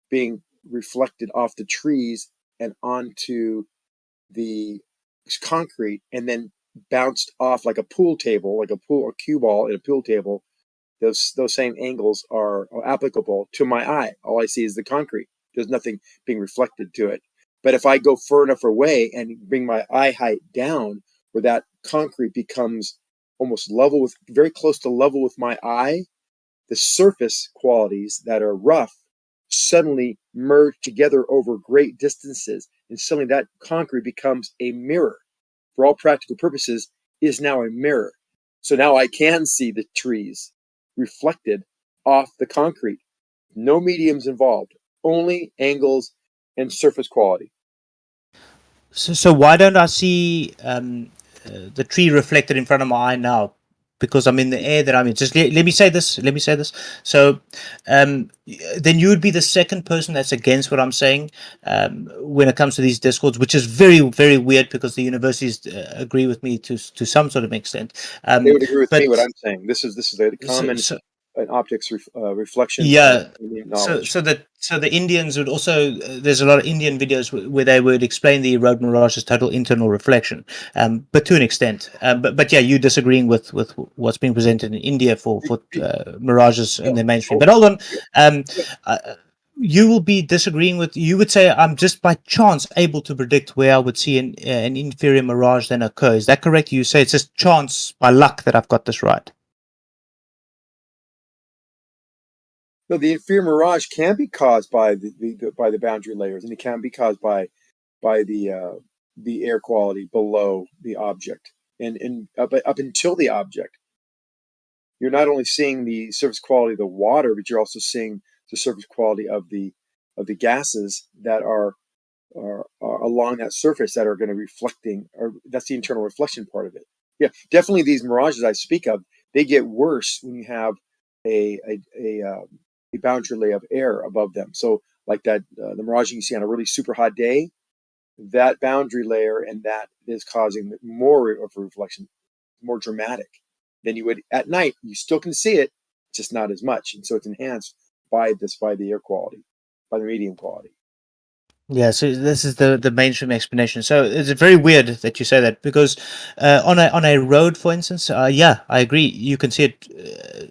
Speaker 14: being reflected off the trees and onto the concrete and then bounced off like a pool table, like a cue ball in a pool table. Those same angles are applicable to my eye. All I see is the concrete. There's nothing being reflected to it. But if I go far enough away and bring my eye height down, where that concrete becomes almost level with, very close to level with my eye, the surface qualities that are rough suddenly merge together over great distances, and suddenly that concrete becomes a mirror. For all practical purposes, is now a mirror. So now I can see the trees reflected off the concrete. No mediums involved, only angles and surface quality.
Speaker 7: So why don't I see the tree reflected in front of my eye now? Because I'm in the air that I'm in. Just let me say this. Let me say this. So then you would be the second person that's against what I'm saying when it comes to these discords, which is very, very weird because the universities agree with me to some sort of extent.
Speaker 14: They would agree with me what I'm saying. This is a common optics reflection.
Speaker 7: Yeah. So the Indians would also, there's a lot of Indian videos where they would explain the road mirage as total internal reflection, but to an extent. But yeah, you disagreeing with what's being presented in India for mirages in the mainstream. But hold on, you will be disagreeing with. You would say I'm just by chance able to predict where I would see an inferior mirage then occur. Is that correct? You say it's just chance by luck that I've got this right.
Speaker 14: No, the inferior mirage can be caused by the boundary layers, and it can be caused by the air quality below the object, and up until the object. You're not only seeing the surface quality of the water, but you're also seeing the surface quality of the gases that are along that surface that are going to reflecting, or that's the internal reflection part of it. Yeah, definitely these mirages I speak of, they get worse when you have a boundary layer of air above them. So like that, the mirage you see on a really super hot day, that boundary layer, and that is causing more of a reflection, more dramatic than you would at night. You still can see it, just not as much, and so it's enhanced by the air quality, by the medium quality.
Speaker 7: Yeah, so this is the mainstream explanation. So it's very weird that you say that because on a road, for instance, yeah, I agree. You can see it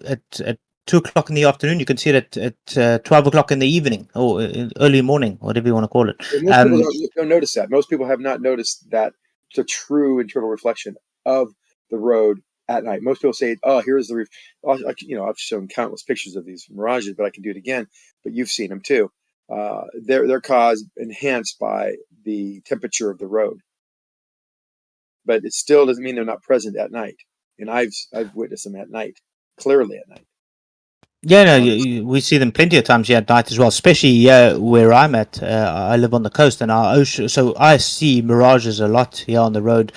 Speaker 7: at 2 o'clock in the afternoon. You can see it at 12 o'clock in the evening or early morning, whatever you want to call it.
Speaker 14: Well, most people don't notice that. Most people have not noticed that it's a true internal reflection of the road at night. Most people say, "Oh, here's the," I've shown countless pictures of these mirages, but I can do it again. But you've seen them too. They're caused, enhanced by the temperature of the road, but it still doesn't mean they're not present at night. And I've witnessed them at night, clearly at night.
Speaker 7: Yeah, no, we see them plenty of times here at night as well, especially where I'm at. I live on the coast, and our ocean, so I see mirages a lot here on the road.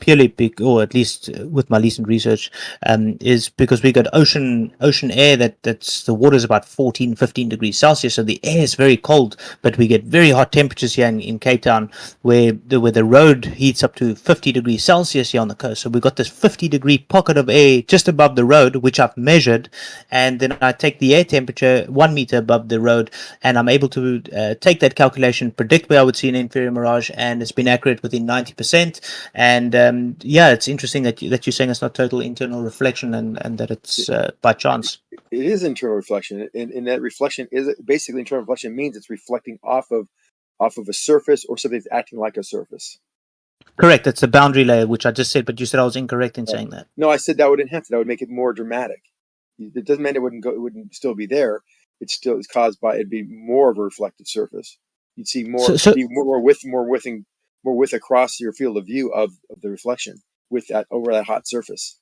Speaker 7: Purely, or at least with my recent research, is because we got ocean air that's the water is about 14, 15 degrees Celsius, so the air is very cold, but we get very hot temperatures here in Cape Town, where the road heats up to 50 degrees Celsius here on the coast. So we've got this 50-degree pocket of air just above the road, which I've measured, and then I take the air temperature 1 meter above the road, and I'm able to take that calculation, predict where I would see an inferior mirage, and it's been accurate within 90%. And yeah, it's interesting that you're saying it's not total internal reflection and that it's by chance.
Speaker 14: It is internal reflection, and that reflection is basically internal reflection means it's reflecting off of a surface or something that's acting like a surface.
Speaker 7: Correct. That's the boundary layer, which I just said, but you said I was incorrect in saying that.
Speaker 14: No, I said that would enhance it. That would make it more dramatic. It doesn't mean it wouldn't still be there. It's caused by it'd be more of a reflective surface. You'd see more, more width across your field of view of the reflection with that over that hot surface,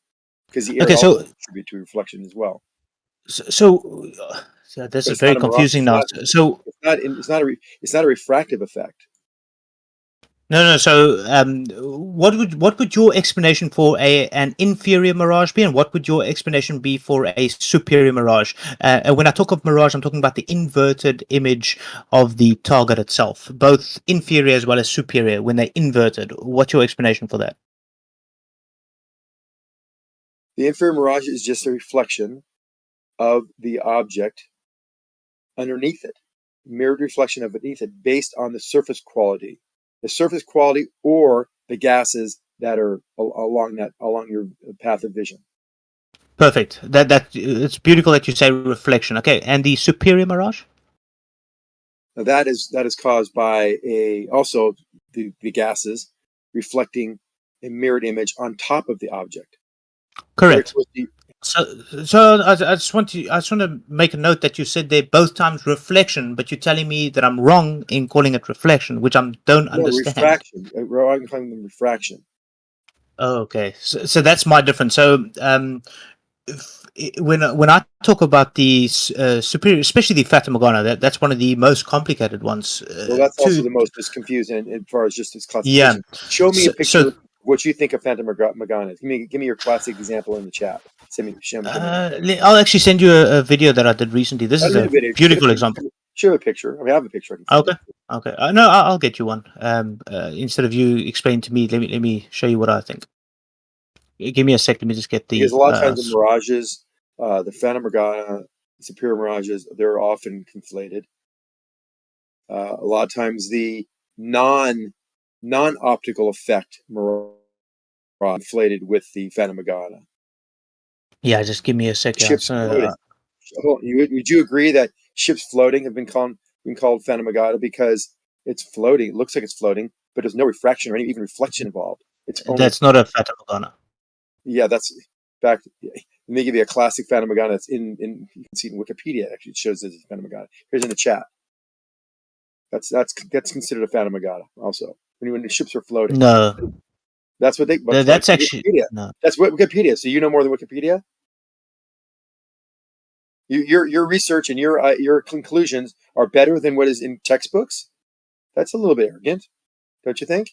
Speaker 14: because the air also contributes to reflection as well.
Speaker 7: So this is very confusing now. So
Speaker 14: it's not a refractive effect.
Speaker 7: No. So, what would your explanation for an inferior mirage be, and what would your explanation be for a superior mirage? When I talk of mirage, I'm talking about the inverted image of the target itself, both inferior as well as superior. When they're inverted, what's your explanation for that?
Speaker 14: The inferior mirage is just a reflection of the object underneath it, mirrored reflection of beneath it, based on the surface quality. The surface quality or the gases that are along your path of vision.
Speaker 7: Perfect. That it's beautiful that you say reflection. Okay, and the superior mirage?
Speaker 14: Now that is caused by also the gases reflecting a mirrored image on top of the object.
Speaker 7: Correct. So I just want to make a note that you said they're both times reflection, but you're telling me that I'm wrong in calling it reflection, which I don't understand.
Speaker 14: Refraction. I'm calling them refraction.
Speaker 7: Oh, okay. So that's my difference. So when I talk about the superior, especially the Fata Morgana, that's one of the most complicated ones.
Speaker 14: Well, that's also the most confusing as far as just its classification. Yeah. Show me a picture of what you think of Fata Morgana is. Give me your classic example in the chat. Show me.
Speaker 7: I'll actually send you a video that I did recently. This is a beautiful example.
Speaker 14: Show a picture. I mean, I have a picture.
Speaker 7: Okay. No, I'll get you one. Instead of you explaining to me, let me show you what I think. Give me a sec. Let me just get the.
Speaker 14: Because a lot of times the mirages, the Fata Morgana, superior mirages, they're often conflated. A lot of times the non-optical effect mirage conflated with the Fata Morgana.
Speaker 7: Yeah, just give me a second.
Speaker 14: Ships floating. Would you agree that ships floating have been called Fata Morgana because it's floating? It looks like it's floating, but there's no refraction or even reflection involved.
Speaker 7: That's not a Fata Morgana. Yeah,
Speaker 14: that's in fact. Let me give you a classic Fata Morgana. That's in you can see it in Wikipedia. Actually, it shows this as Fata Morgana. Here's in the chat. That's considered a Fata Morgana also. When the ships are floating.
Speaker 7: No.
Speaker 14: That's what they.
Speaker 7: That's actually
Speaker 14: Wikipedia.
Speaker 7: No.
Speaker 14: That's what Wikipedia. So you know more than Wikipedia. Your research and your conclusions are better than what is in textbooks. That's a little bit arrogant, don't you think?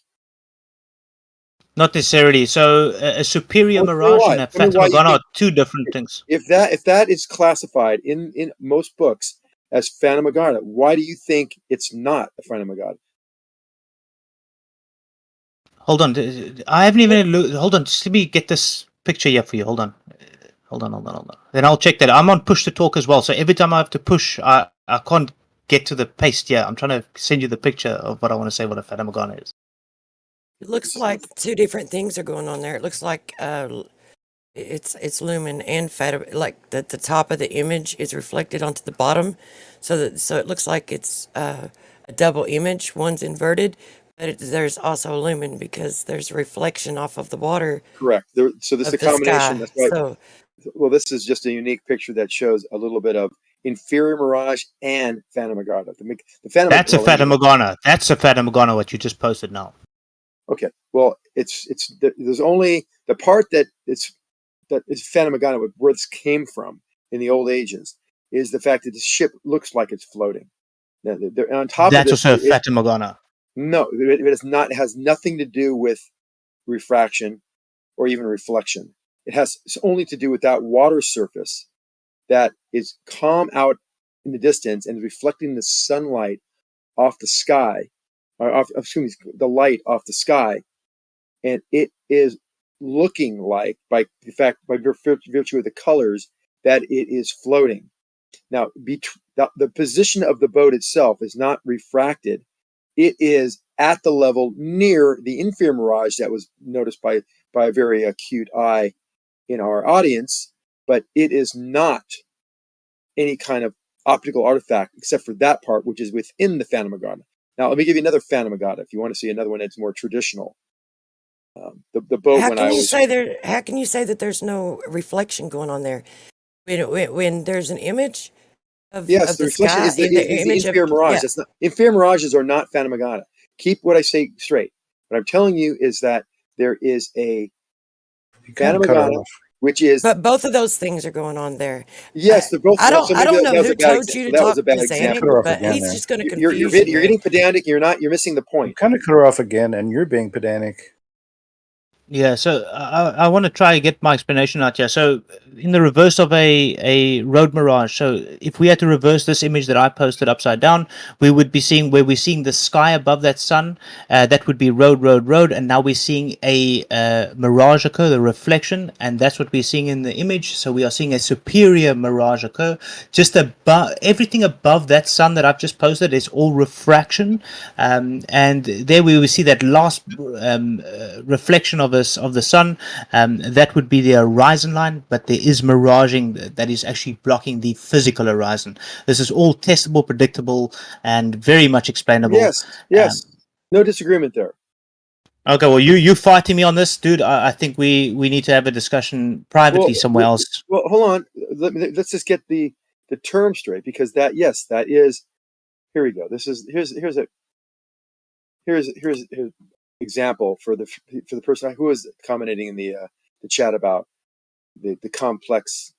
Speaker 7: Not necessarily. So a superior mirage and a Fata Morgana are two different things.
Speaker 14: If that is classified in most books as Fata Morgana, why do you think it's not a Fata Morgana?
Speaker 7: Hold on. I haven't even hold on. Just let me get this picture here for you. Hold on. Hold on. Then I'll check that. I'm on push to talk as well. So every time I have to push, I can't get to the paste. Yeah, I'm trying to send you the picture of what I want to say. What a Fata Morgana is.
Speaker 15: It looks like two different things are going on there. It looks like it's lumen and Fata. Like the top of the image is reflected onto the bottom, so it looks like it's a double image. One's inverted, but there's also lumen because there's a reflection off of the water.
Speaker 14: Correct. So this is a
Speaker 15: Of the
Speaker 14: combination.
Speaker 15: sky.
Speaker 14: That's right.
Speaker 15: So
Speaker 14: Well, this is just a unique picture that shows a little bit of inferior mirage and Phantom Agata. The Phantom.
Speaker 7: That's a
Speaker 14: Well, let me
Speaker 7: Fata
Speaker 14: get-
Speaker 7: Morgana. That's a Fata Morgana. What you just posted now.
Speaker 14: Okay. Well, there's only the part that is Phantom Agata, where this came from in the old ages, is the fact that the ship looks like it's floating. Now, on top
Speaker 7: That's
Speaker 14: of this,
Speaker 7: also a Fata Morgana.
Speaker 14: no, it is not. It has nothing to do with refraction or even reflection. It's only to do with that water surface that is calm out in the distance and reflecting the sunlight off the sky, or the light off the sky, and it is looking like, by virtue of the colors, that it is floating. Now, the position of the boat itself is not refracted. It is at the level near the inferior mirage that was noticed by a very acute eye in our audience, but it is not any kind of optical artifact except for that part, which is within the Phantom Agata. Now, let me give you another Phantom Agata if you want to see another one that's more traditional. The boat
Speaker 15: how
Speaker 14: when
Speaker 15: can
Speaker 14: I
Speaker 15: you
Speaker 14: was
Speaker 15: say there? How can you say that there's no reflection going on there when there's an image
Speaker 14: yes,
Speaker 15: of
Speaker 14: the
Speaker 15: the
Speaker 14: reflection
Speaker 15: sky,
Speaker 14: is the
Speaker 15: image of
Speaker 14: inferior mirage.
Speaker 15: yeah.
Speaker 14: That's not inferior mirages are not Phantom Agata. Keep what I say straight. What I'm telling you is that there is a Phantom
Speaker 1: cut her
Speaker 14: Agata,
Speaker 1: off.
Speaker 14: which is
Speaker 15: But both of those things are going on there.
Speaker 14: yes, they're both.
Speaker 15: I don't.
Speaker 14: So
Speaker 15: I
Speaker 14: maybe
Speaker 15: don't
Speaker 14: that
Speaker 15: know
Speaker 14: was
Speaker 15: who
Speaker 14: a bad
Speaker 15: told
Speaker 14: example.
Speaker 15: you to
Speaker 14: That was
Speaker 15: talk
Speaker 14: a bad
Speaker 1: You
Speaker 15: Sanic,
Speaker 1: cut her
Speaker 14: example.
Speaker 1: off
Speaker 15: but
Speaker 1: again
Speaker 15: he's
Speaker 1: there.
Speaker 15: just going to
Speaker 14: You're
Speaker 15: confuse you,
Speaker 14: you're
Speaker 15: man.
Speaker 14: getting pedantic. You're missing the
Speaker 1: You
Speaker 14: point.
Speaker 1: kind of cut her off again, and you're being pedantic.
Speaker 7: Yeah, so I want to try and get my explanation out here. So, in the reverse of a road mirage, so if we had to reverse this image that I posted upside down, we would be seeing where we're seeing the sky above that sun. That would be road, and now we're seeing a mirage occur, the reflection, and that's what we're seeing in the image. So we are seeing a superior mirage occur. Just above everything above that sun that I've just posted is all refraction, and there we will see that last reflection of the sun. That would be the horizon line, but there is miraging that is actually blocking the physical horizon. This is all testable, predictable, and very much explainable.
Speaker 14: Yes, no disagreement there.
Speaker 7: Okay, well, you fighting me on this, dude. I think we need to have a discussion privately somewhere else.
Speaker 14: Well, hold on. Let's just get the term straight, because that is. Here we go. Here's example for the person who was commenting in the chat about the complex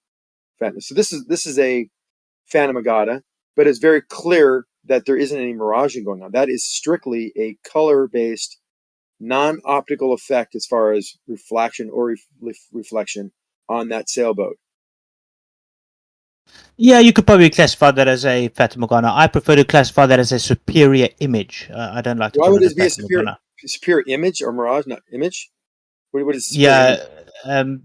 Speaker 14: phantom. So this is a Phantom Agata, but it's very clear that there isn't any miraging going on. That is strictly a color-based, non-optical effect as far as reflection or reflection on that sailboat.
Speaker 7: Yeah, you could probably classify that as a Fata Morgana. I prefer to classify that as a superior image. I don't like to
Speaker 14: Why
Speaker 7: call
Speaker 14: would
Speaker 7: it a
Speaker 14: this be a
Speaker 7: Fata Morgana.
Speaker 14: superior image or mirage, not image? What is superior
Speaker 7: Yeah,
Speaker 14: image?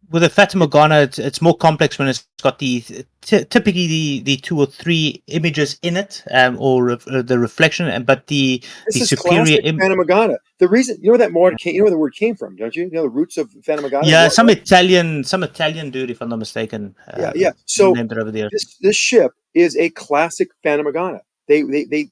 Speaker 7: with a Fata Morgana, it's more complex when it's got typically the two or three images in it, or the reflection, but the
Speaker 14: This is
Speaker 7: superior
Speaker 14: classic Phantom Agata. The reason you know that word came, you know where the word came from, don't you? You know the roots of Phantom Agata.
Speaker 7: yeah, some Italian dude, if I'm not mistaken,
Speaker 14: Yeah. So
Speaker 7: named it over there.
Speaker 14: this ship is a classic Phantom Agata. They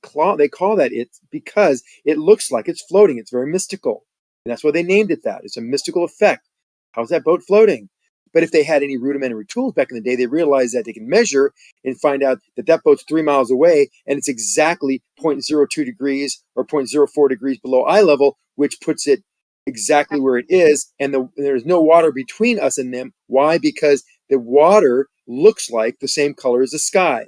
Speaker 14: call that it because it looks like it's floating. It's very mystical, and that's why they named it that. It's a mystical effect. How's that boat floating? But if they had any rudimentary tools back in the day, they realized that they can measure and find out that boat's 3 miles away and it's exactly 0.02 degrees or 0.04 degrees below eye level, which puts it exactly where it is. And there's no water between us and them. Why? Because the water looks like the same color as the sky.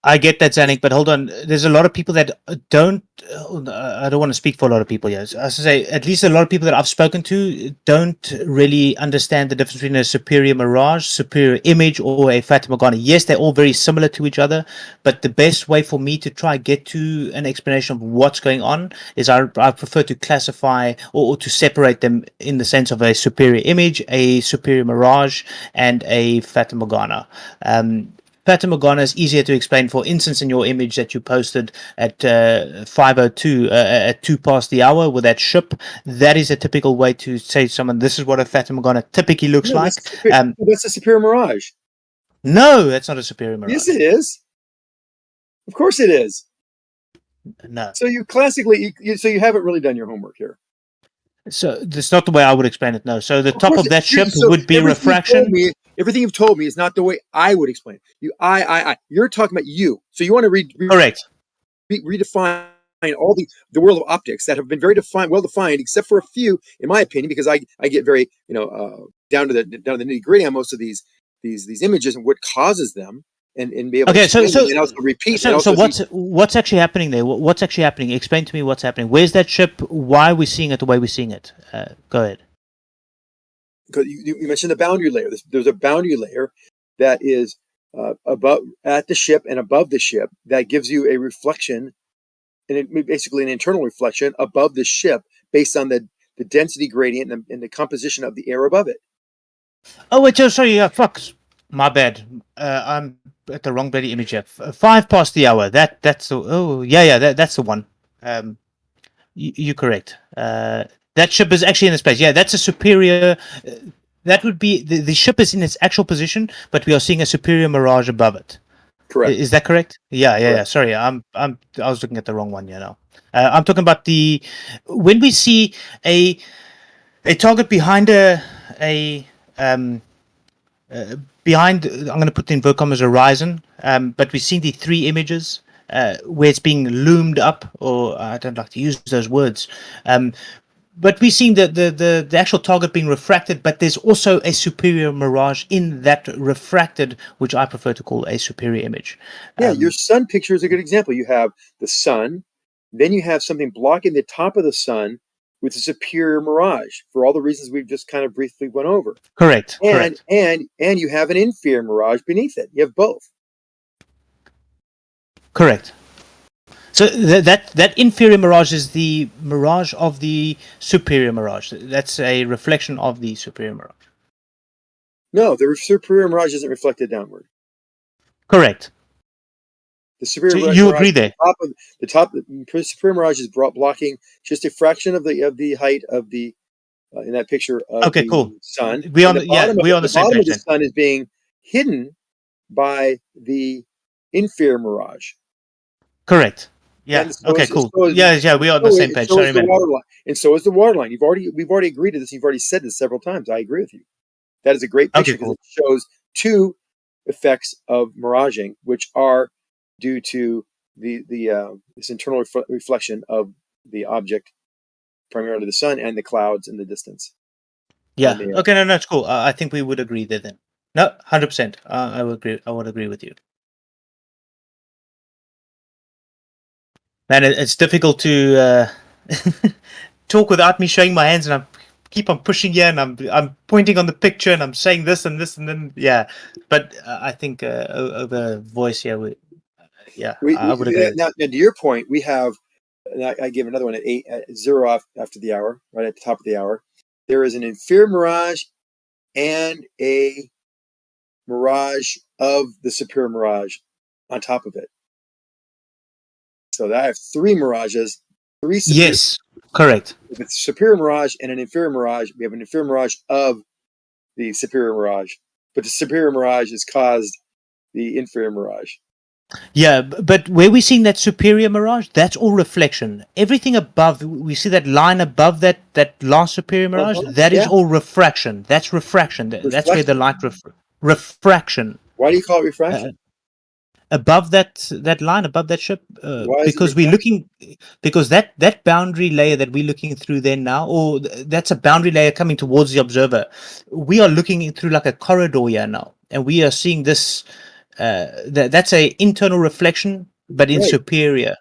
Speaker 7: I get that, Zanik, but hold on. There's a lot of people that don't. I don't want to speak for a lot of people. Yes, as I say, at least a lot of people that I've spoken to don't really understand the difference between a superior mirage, superior image, or a Fata Morgana. Yes, they're all very similar to each other, but the best way for me to try get to an explanation of what's going on is I prefer to classify or to separate them in the sense of a superior image, a superior mirage, and a Fata Morgana. Fata Morgana is easier to explain. For instance, in your image that you posted at 5:02 at 2 past the hour with that ship, that is a typical way to say to someone, this is what a Fata Morgana typically looks
Speaker 14: No,
Speaker 7: like.
Speaker 14: That's a superior mirage.
Speaker 7: No, that's not a superior mirage.
Speaker 14: Yes, it is. Of course it is.
Speaker 7: No.
Speaker 14: So you classically, so you haven't really done your homework here.
Speaker 7: So that's not the way I would explain it. No. So the top of that ship
Speaker 14: So
Speaker 7: would be refraction.
Speaker 14: Everything you've told me is not the way I would explain it. You're talking about you. So you want to
Speaker 7: Correct.
Speaker 14: redefine all the world of optics that have been very well defined, except for a few, in my opinion, because I get very down to the nitty gritty on most of these images and what causes them, and be able to explain them and also repeat.
Speaker 7: So what's actually happening there? What's actually happening? Explain to me what's happening. Where's that ship? Why are we seeing it the way we're seeing it? Go ahead.
Speaker 14: Because you mentioned the boundary layer. There's a boundary layer that is above at the ship and above the ship that gives you a reflection, and basically an internal reflection above the ship based on the density gradient and the composition of the air above it.
Speaker 7: Oh wait, sorry, fuck, my bad. I'm at the wrong bloody image here. 5 past the hour. That's the that's the one. You're correct. That ship is actually in the space. Yeah, that's a superior. That would be the ship is in its actual position, but we are seeing a superior mirage above it.
Speaker 14: Correct.
Speaker 7: Is that correct? Yeah. Sorry, I was looking at the wrong one. I'm talking about when we see a target behind behind. I'm going to put the inverted commas horizon. But we see the 3 images. Where it's being loomed up, or I don't like to use those words, but we're seeing the actual target being refracted, but there's also a superior mirage in that refracted, which I prefer to call a superior image.
Speaker 14: Yeah, your sun picture is a good example. You have the sun, then you have something blocking the top of the sun with a superior mirage for all the reasons we've just kind of briefly went over.
Speaker 7: Correct.
Speaker 14: And you have an inferior mirage beneath it. You have both.
Speaker 7: Correct. So that inferior mirage is the mirage of the superior mirage. That's a reflection of the superior mirage.
Speaker 14: No, the superior mirage isn't reflected downward.
Speaker 7: Correct.
Speaker 14: The superior mirage,
Speaker 7: you agree there?
Speaker 14: The superior mirage is blocking just a fraction of the height of the in that picture of the
Speaker 7: cool.
Speaker 14: sun.
Speaker 7: We're on the same page.
Speaker 14: The bottom of the sun is being hidden by the inferior mirage.
Speaker 7: Correct. Yeah. Cool. We are on the same page. Sorry, man.
Speaker 14: And so is the water line. We've already agreed to this. You've already said this several times. I agree with you. That is a great picture because it shows 2 effects of miraging, which are due to this internal reflection of the object, primarily the sun and the clouds in the distance.
Speaker 7: Yeah. Okay. No, it's cool. I think we would agree there then. No, 100%. I would agree. I would agree with you. Man, it's difficult to talk without me showing my hands, and I keep on pushing here, and I'm pointing on the picture, and I'm saying this and this, and then But I think over voice here, I would agree.
Speaker 14: Now, to your point, we have. And I gave another one at 0 after the hour, right at the top of the hour. There is an inferior mirage and a mirage of the superior mirage on top of it. So I have 3 mirages. 3 superior.
Speaker 7: Yes, correct.
Speaker 14: With a superior mirage and an inferior mirage, we have an inferior mirage of the superior mirage, but the superior mirage has caused the inferior mirage.
Speaker 7: Yeah, but where we're seeing that superior mirage, that's all reflection. Everything above, we see that line above that last superior mirage, that is all refraction. That's refraction. That's where the light refraction.
Speaker 14: Why do you call it refraction?
Speaker 7: Above that line, above that ship, because we're looking, because that boundary layer that we're looking through there now, or that's a boundary layer coming towards the observer. We are looking through like a corridor here now, and we are seeing this that's a internal reflection, but in
Speaker 14: Right.
Speaker 7: superior.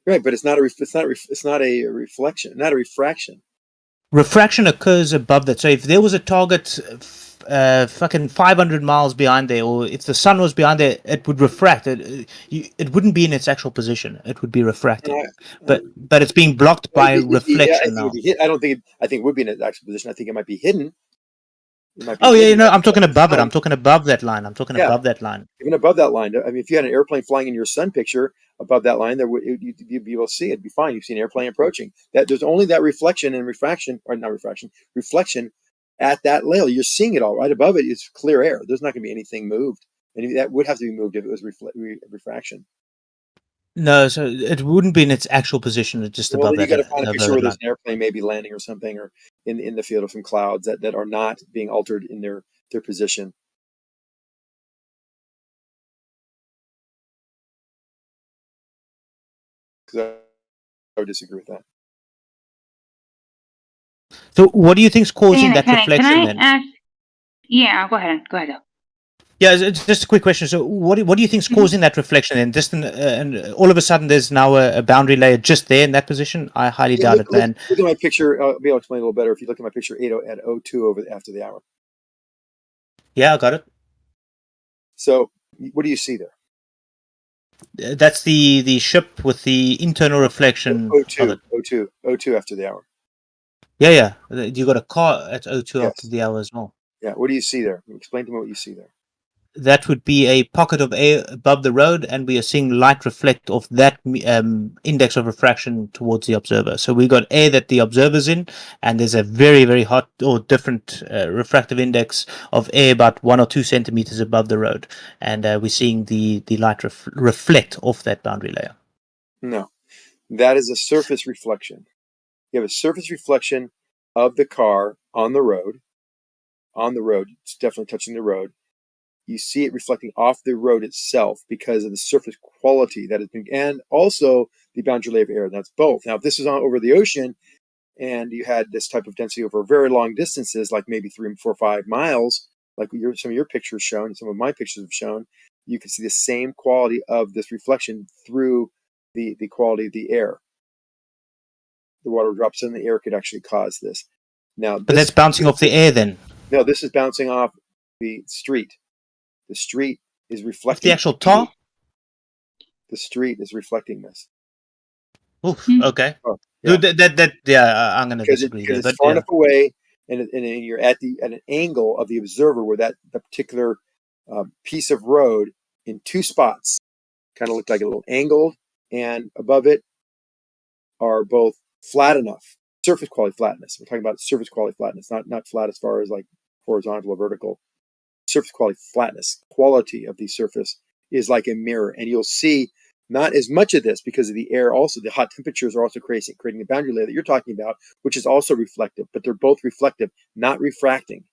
Speaker 14: Right, but it's not a reflection, not a refraction.
Speaker 7: Refraction occurs above that. So if there was a target fucking 500 miles behind there, or if the sun was behind there, it would refract. It wouldn't be in its actual position. It would be refracting. But it's being blocked by reflection now.
Speaker 14: I don't think I think it would be in its actual position. I think it might be hidden. It might be
Speaker 7: Oh yeah,
Speaker 14: hidden.
Speaker 7: I'm talking above it. I'm talking above that line. I'm talking
Speaker 14: Yeah.
Speaker 7: above that line.
Speaker 14: Even above that line. I mean, if you had an airplane flying in your sun picture above that line, you'd be able to see it. It'd be fine. You've seen an airplane approaching. That there's only that reflection and refraction, or not refraction, reflection at that level. You're seeing it all right above it. It's clear air. There's not going to be anything moved, and that would have to be moved if it was refraction.
Speaker 7: No, so it wouldn't be in its actual position. It's just
Speaker 14: Well,
Speaker 7: above
Speaker 14: then you
Speaker 7: that.
Speaker 14: got to find a picture where
Speaker 7: line.
Speaker 14: there's an airplane maybe landing or something, or in the field of some clouds that are not being altered in their position. Because I would disagree with that.
Speaker 7: So, what do you think's causing that reflection
Speaker 9: Can I
Speaker 7: then?
Speaker 9: ask? Yeah, go ahead. Go ahead.
Speaker 7: Yeah, it's just a quick question. So, what do you think's causing that reflection? And just and all of a sudden, there's now a boundary layer just there in that position. I highly doubt it, man.
Speaker 14: Look at my picture. I'll be able to explain a little better if you look at my picture 8 at 02 after the hour.
Speaker 7: Yeah, I got it.
Speaker 14: So, what do you see there?
Speaker 7: That's the ship with the internal reflection.
Speaker 14: 02 after the hour.
Speaker 7: Yeah. You got a car at 02
Speaker 14: Yes.
Speaker 7: after the hour as well.
Speaker 14: Yeah. What do you see there? Explain to me what you see there.
Speaker 7: That would be a pocket of air above the road, and we are seeing light reflect off that index of refraction towards the observer. So we got air that the observer's in, and there's a very, very hot or different refractive index of air about 1 or 2 centimeters above the road, and we're seeing the light reflect off that boundary layer.
Speaker 14: No, that is a surface reflection. You have a surface reflection of the car on the road. On the road, it's definitely touching the road. You see it reflecting off the road itself because of the surface quality that has been, and also the boundary layer of air. That's both. Now, if this is on over the ocean and you had this type of density over very long distances, like maybe 3, 4, 5 miles, like some of your pictures shown, and some of my pictures have shown, you can see the same quality of this reflection through the quality of the air. The water drops in the air could actually cause this. Now,
Speaker 7: but that's bouncing off the air then?
Speaker 14: No, this is bouncing off the street. The street is reflecting.
Speaker 7: The actual tar?
Speaker 14: The street is reflecting this.
Speaker 7: Oof, okay.
Speaker 14: Oh, yeah.
Speaker 7: I'm going to disagree there.
Speaker 14: Because it's far enough away, and you're at an angle of the observer where the particular piece of road in 2 spots kind of looked like a little angled, and above it are both flat enough. Surface quality flatness. We're talking about surface quality flatness, not flat as far as like horizontal or vertical. Surface quality flatness, quality of the surface is like a mirror, and you'll see not as much of this because of the air. Also, the hot temperatures are also creating a boundary layer that you're talking about, which is also reflective, but they're both reflective, not refracting.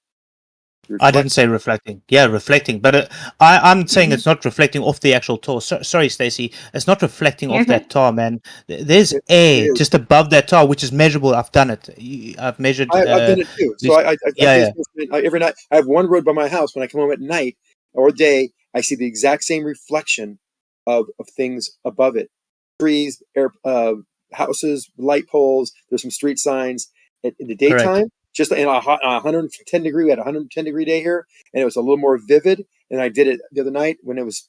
Speaker 7: I didn't say reflecting. Yeah, reflecting, but I'm saying it's not reflecting off the actual tar. Sorry, Stacey, it's not reflecting off that tar, man. There's air just above that tar, which is measurable. I've done it. I've measured.
Speaker 14: I've done it too. So every night I have one road by my house. When I come home at night or day, I see the exact same reflection of things above it: trees, houses, light poles. There's some street signs. In the daytime. Correct. Just in a 110 degree, we had a 110 degree day here, and it was a little more vivid. And I did it the other night when it was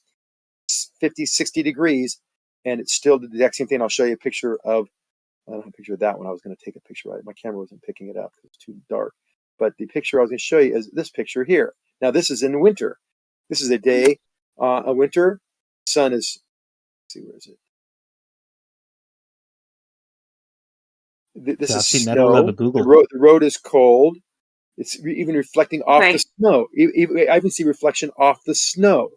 Speaker 14: 50, 60 degrees, and it still did the exact same thing. I'll show you a picture of, I don't have a picture of that one. I was going to take a picture of it. My camera wasn't picking it up. It was too dark. But the picture I was going to show you is this picture here. Now, this is in winter. This is a day, a winter. Sun is, let's see, where is it? This is snow. The road is cold. It's even reflecting off the snow. I even see reflection off the snow.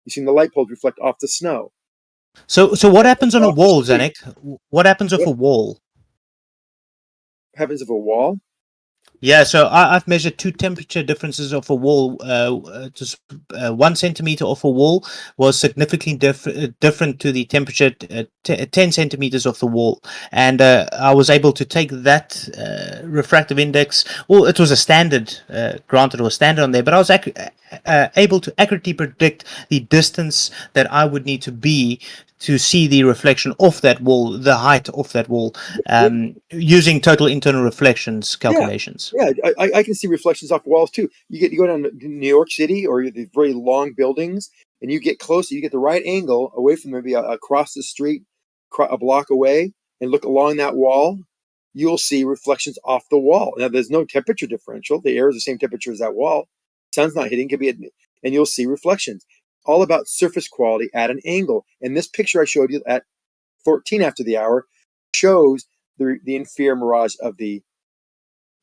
Speaker 14: You've seen the light poles reflect off the snow.
Speaker 7: So what happens on a wall, Zanik? What happens with a wall?
Speaker 14: What happens if a wall?
Speaker 7: Yeah, so I've measured two temperature differences of a wall. 1 centimeter of a wall was significantly different to the temperature 10 centimeters of the wall, and I was able to take that refractive index. Well, it was a standard, granted, it was standard on there, but I was able to accurately predict the distance that I would need to be to see the reflection of that wall, the height of that wall, using total internal reflections calculations.
Speaker 14: Yeah, I can see reflections off walls too. You go down to New York City or the very long buildings, and you get closer. You get the right angle away from maybe across the street, a block away, and look along that wall. You'll see reflections off the wall. Now, there's no temperature differential. The air is the same temperature as that wall. Sun's not hitting. And you'll see reflections. All about surface quality at an angle. And this picture I showed you at 14 after the hour shows the inferior mirage of the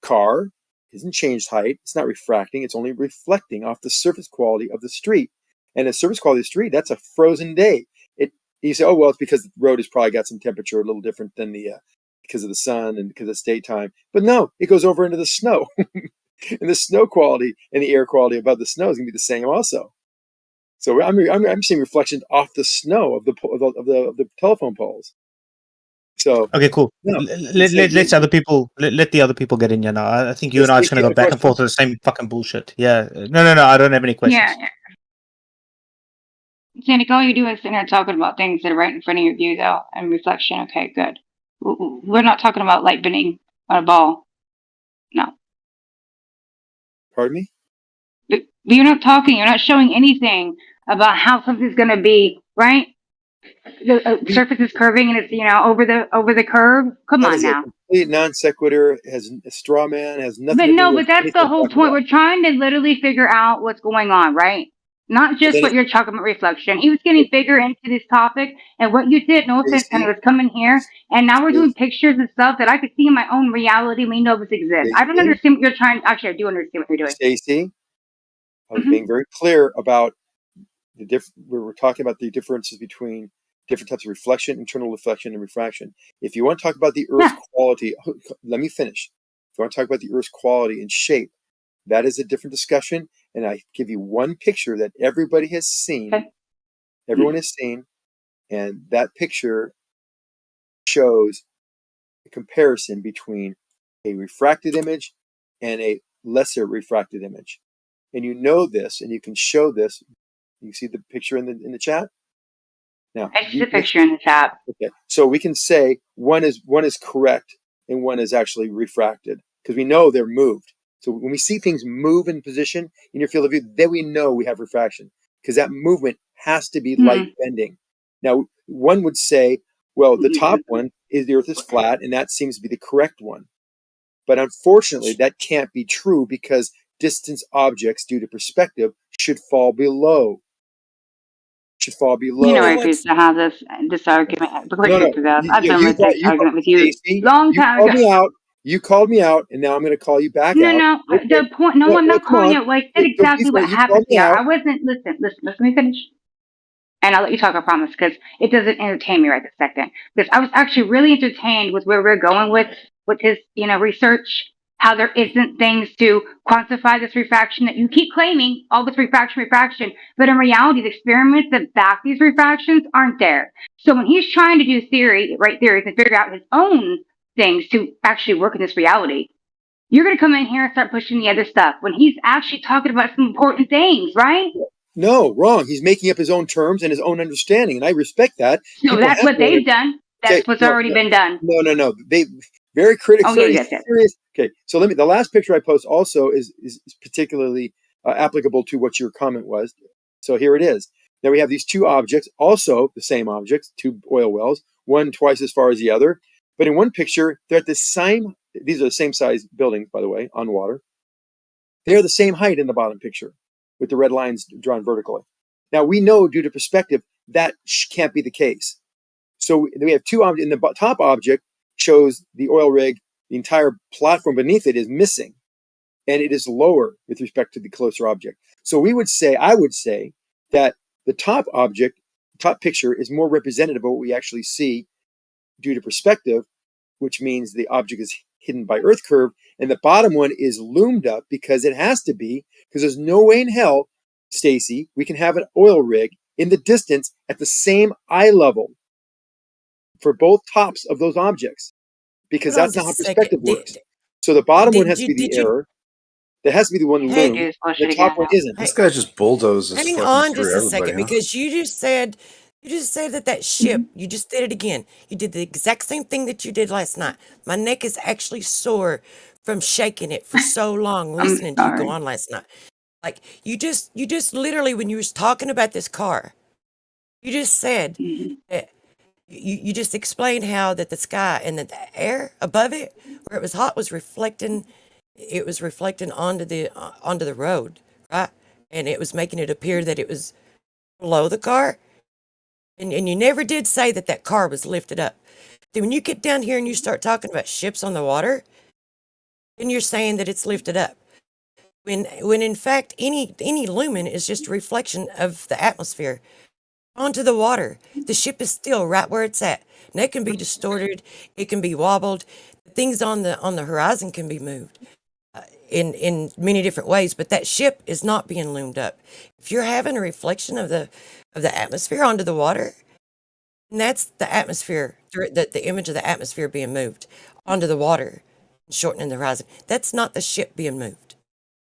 Speaker 14: car. Isn't changed height. It's not refracting. It's only reflecting off the surface quality of the street. And the surface quality of the street, that's a frozen day. You say, oh, well, it's because the road has probably got some temperature a little different than because of the sun and because it's daytime. But no, it goes over into the snow. And the snow quality and the air quality above the snow is going to be the same also. So I'm seeing reflections off the snow of the telephone poles. So
Speaker 7: Okay, cool.
Speaker 14: no,
Speaker 7: Let other people let the other people get in here now. I think you and I are just gonna go back and forth with the same fucking bullshit. Yeah. No. I don't have any questions.
Speaker 9: Yeah. Sandy, all you do is sitting there talking about things that are right in front of your view, though, and reflection. Okay, good. We're not talking about light bending on a ball. No.
Speaker 14: Pardon me?
Speaker 9: You're not talking. You're not showing anything about how something's going to be, right? The surface is curving and it's over the curve. Come on now.
Speaker 14: Complete non sequitur. Has a straw man has nothing.
Speaker 9: But
Speaker 14: to
Speaker 9: no,
Speaker 14: do
Speaker 9: but that's the whole point. We're trying to literally figure out what's going on, right? Not just what you're talking about reflection. He was getting bigger into this topic, and what you did, no offense, kind of was coming here, and now we're doing pictures and stuff that I could see in my own reality. We know this exists. I don't understand what you're trying. Actually, I do understand what you're doing.
Speaker 14: Stacey, I was being very clear about we were talking about the differences between different types of reflection, internal reflection, and refraction. If you want to talk about the Earth's quality, let me finish. If you want to talk about the Earth's quality and shape, that is a different discussion. And I give you one picture that everybody has seen. Okay. Everyone has seen. And that picture shows a comparison between a refracted image and a lesser refracted image. And you know this, and you can show this. You see the picture in the chat? Now,
Speaker 9: I see the picture in the chat.
Speaker 14: Okay. So we can say one is correct and one is actually refracted because we know they're moved. So when we see things move in position in your field of view, then we know we have refraction because that movement has to be light bending. Now, one would say, well, the top one is the Earth is flat, and that seems to be the correct one. But unfortunately, that can't be true because distant objects, due to perspective, should fall below.
Speaker 9: I used to have this argument. I've been with this argument with you long time ago.
Speaker 14: You called me out, and now I'm going to call you back out.
Speaker 9: No. The point. No, I'm not calling you. Like, that's exactly what happened here. I wasn't. Listen. Let me finish. And I'll let you talk, I promise, because it doesn't entertain me right this second. Because I was actually really entertained with where we're going with his, research. How there isn't things to quantify this refraction that you keep claiming, all this refraction, but in reality, the experiments that back these refractions aren't there. So when he's trying to do theories and figure out his own things to actually work in this reality, you're going to come in here and start pushing the other stuff when he's actually talking about some important things, right?
Speaker 14: No, wrong. He's making up his own terms and his own understanding, and I respect that.
Speaker 9: So that's what they've done. That's what's already been done.
Speaker 14: No. They very critical. Serious. Okay, so the last picture I post also is particularly applicable to what your comment was. So here it is. Now we have these two objects, also the same objects, two oil wells, one twice as far as the other. But in one picture, they're at the same, these are the same size buildings, by the way, on water. They're the same height in the bottom picture with the red lines drawn vertically. Now we know due to perspective that can't be the case. So we have two objects. In the top object shows the oil rig. The entire platform beneath it is missing, and it is lower with respect to the closer object. So I would say that the top picture is more representative of what we actually see due to perspective, which means the object is hidden by Earth curve, and the bottom one is loomed up because it has to be, because there's no way in hell, Stacy, we can have an oil rig in the distance at the same eye level for both tops of those objects, because
Speaker 15: Hold on
Speaker 14: that's not
Speaker 15: just
Speaker 14: how
Speaker 15: a second.
Speaker 14: perspective works. So the bottom one has to be
Speaker 15: Did
Speaker 14: the
Speaker 15: you
Speaker 14: error. That has to be the one
Speaker 9: Hey,
Speaker 14: loomed.
Speaker 9: do this bullshit
Speaker 14: The top
Speaker 9: again
Speaker 14: one
Speaker 9: now.
Speaker 14: isn't.
Speaker 1: This guy just bulldozes
Speaker 15: hang
Speaker 1: fucking
Speaker 15: on
Speaker 1: through
Speaker 15: just a
Speaker 1: everybody,
Speaker 15: second,
Speaker 1: huh?
Speaker 15: because you just said that ship, you just did it again. You did the exact same thing that you did last night. My neck is actually sore from shaking it for so long,
Speaker 9: I'm
Speaker 15: listening to you go
Speaker 9: sorry.
Speaker 15: on last night. Like you just literally, when you was talking about this car, you just said that you just explained how that the sky and that the air above it, where it was hot, was reflecting. It was reflecting onto the road, right? And it was making it appear that it was below the car. And you never did say that that car was lifted up. Then when you get down here and you start talking about ships on the water, then you're saying that it's lifted up. When in fact any lumen is just a reflection of the atmosphere onto the water. The ship is still right where it's at. And it can be distorted, it can be wobbled. Things on the horizon can be moved in many different ways, but that ship is not being loomed up. If you're having a reflection of the atmosphere onto the water, and that's the atmosphere, the image of the atmosphere being moved onto the water, shortening the horizon. That's not the ship being moved.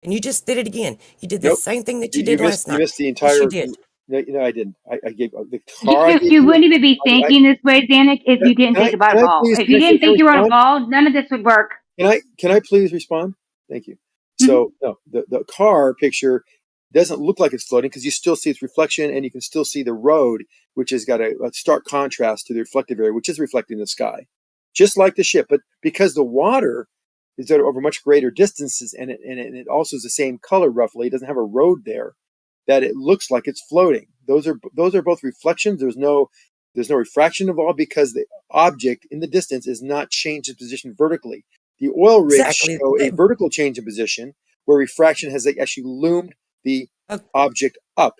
Speaker 15: And you just did it again. You did the
Speaker 14: Nope.
Speaker 15: same thing that you
Speaker 14: You
Speaker 15: did
Speaker 14: missed.
Speaker 15: last
Speaker 14: You
Speaker 15: night.
Speaker 14: missed the
Speaker 15: Yes,
Speaker 14: entire.
Speaker 15: you did.
Speaker 14: No, I didn't. I gave the car. I gave
Speaker 9: You wouldn't even be
Speaker 14: I,
Speaker 9: thinking this way, Zanuck, if you didn't
Speaker 14: can
Speaker 9: think about a
Speaker 14: I
Speaker 9: ball.
Speaker 14: please?
Speaker 9: If you
Speaker 14: Can
Speaker 9: didn't
Speaker 14: I
Speaker 9: think you were on a
Speaker 14: respond?
Speaker 9: ball, none of this would work.
Speaker 14: Can I please respond? Thank you. So no, the car picture doesn't look like it's floating because you still see its reflection, and you can still see the road, which has got a stark contrast to the reflective area, which is reflecting the sky, just like the ship. But because the water is over much greater distances, and it also is the same color roughly, it doesn't have a road there, that it looks like it's floating. Those are both reflections. There's no refraction involved because the object in the distance is not changed its position vertically. The oil rigs
Speaker 15: Exactly.
Speaker 14: show a vertical change in position where refraction has actually loomed the object up.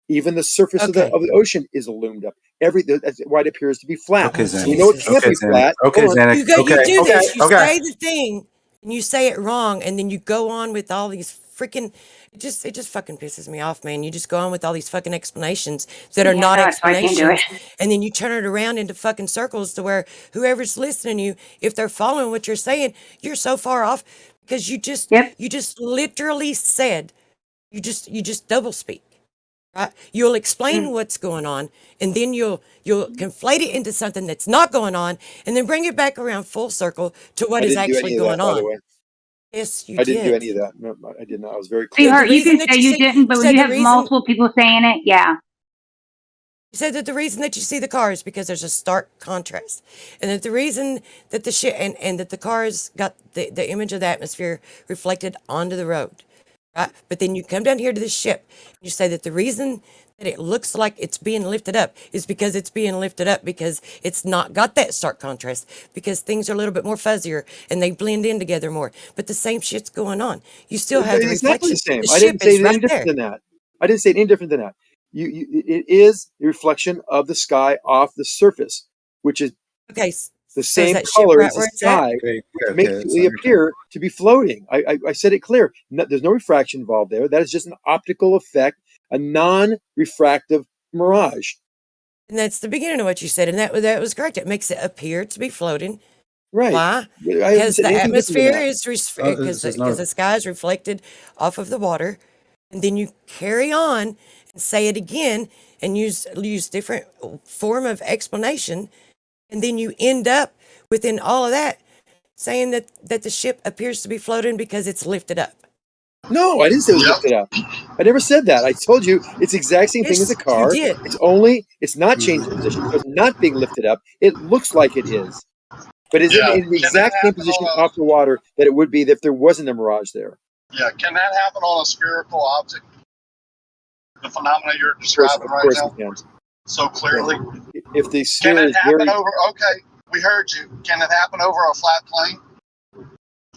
Speaker 14: Even the surface of the ocean is loomed up. That's why it appears to be flat.
Speaker 1: Okay,
Speaker 15: Oh,
Speaker 1: Xanax.
Speaker 14: We know it can't
Speaker 1: Okay,
Speaker 14: be
Speaker 1: Xanax.
Speaker 14: flat.
Speaker 1: Okay,
Speaker 14: Hold on.
Speaker 1: Xanax.
Speaker 15: You do
Speaker 1: Okay,
Speaker 15: this. You
Speaker 1: okay.
Speaker 15: say the thing, and you say it wrong, and then you go on with all these freaking. It just fucking pisses me off, man. You just go on with all these fucking explanations that are
Speaker 9: Yeah,
Speaker 15: not
Speaker 9: that's why I can't do
Speaker 15: explanations, and then you turn it around into fucking circles to where whoever's listening to you, if they're following what you're saying, you're so far off because you just literally said you just double speak. Right? You'll explain what's going on, and then you'll conflate it into something that's not going on, and then bring it back around full circle to what
Speaker 14: I
Speaker 15: is
Speaker 14: didn't do
Speaker 15: actually
Speaker 14: any of
Speaker 15: going
Speaker 14: that, by the
Speaker 15: on.
Speaker 14: way.
Speaker 15: Yes, you
Speaker 14: I didn't do
Speaker 15: did.
Speaker 14: any of that. No, I did not. I was very clear.
Speaker 9: Sweetheart, you
Speaker 15: reason
Speaker 9: can
Speaker 15: that
Speaker 9: say
Speaker 15: you
Speaker 9: you
Speaker 15: see,
Speaker 9: didn't, but when
Speaker 15: said
Speaker 9: you
Speaker 15: the
Speaker 9: have
Speaker 15: reason
Speaker 9: multiple people saying it, yeah.
Speaker 15: you said that the reason that you see the car is because there's a stark contrast, and that the reason that the shit and that the cars got the image of the atmosphere reflected onto the road, right? But then you come down here to this ship, and you say that the reason that it looks like it's being lifted up is because it's being lifted up because it's not got that stark contrast, because things are a little bit more fuzzier and they blend in together more. But the same shit's going on. You still have the
Speaker 14: Exactly
Speaker 15: reflection.
Speaker 14: the same.
Speaker 15: The
Speaker 14: I
Speaker 15: ship
Speaker 14: didn't say
Speaker 15: is
Speaker 14: it any
Speaker 15: right
Speaker 14: different
Speaker 15: there.
Speaker 14: than that. I didn't say it any different than that. It is a reflection of the sky off the surface, which is
Speaker 15: Okay,
Speaker 14: the
Speaker 15: so is
Speaker 14: same
Speaker 15: that ship
Speaker 14: color
Speaker 15: right
Speaker 14: as the
Speaker 15: where it's at?
Speaker 14: sky, which makes it appear to be floating. I said it clear. No, there's no refraction involved there. That is just an optical effect, a non-refractive mirage.
Speaker 15: And that's the beginning of what you said, and that was correct. It makes it appear to be floating.
Speaker 14: Right.
Speaker 15: Why?
Speaker 14: I haven't
Speaker 15: Because
Speaker 14: said
Speaker 15: the
Speaker 14: anything different than
Speaker 15: atmosphere
Speaker 14: that.
Speaker 15: is because the sky is reflected off of the water, and then you carry on and say it again and use different form of explanation, and then you end up within all of that saying that the ship appears to be floating because it's lifted up.
Speaker 14: No, I didn't say it was lifted up. I never said that. I told you it's the exact same thing as a
Speaker 15: Yes, you
Speaker 14: car.
Speaker 15: did.
Speaker 14: It's not changing position, so it's not being lifted up. It looks like it is, but it's in the exact same position off the water that it would be if there wasn't a mirage there.
Speaker 16: Yeah, can that happen on a spherical object? The phenomena you're
Speaker 14: Of
Speaker 16: describing right
Speaker 14: course
Speaker 16: now
Speaker 14: it can.
Speaker 16: so clearly.
Speaker 14: If the
Speaker 16: Can
Speaker 14: sphere
Speaker 16: it
Speaker 14: is
Speaker 16: happen
Speaker 14: very,
Speaker 16: over? Okay, we heard you. Can it happen over a flat plane?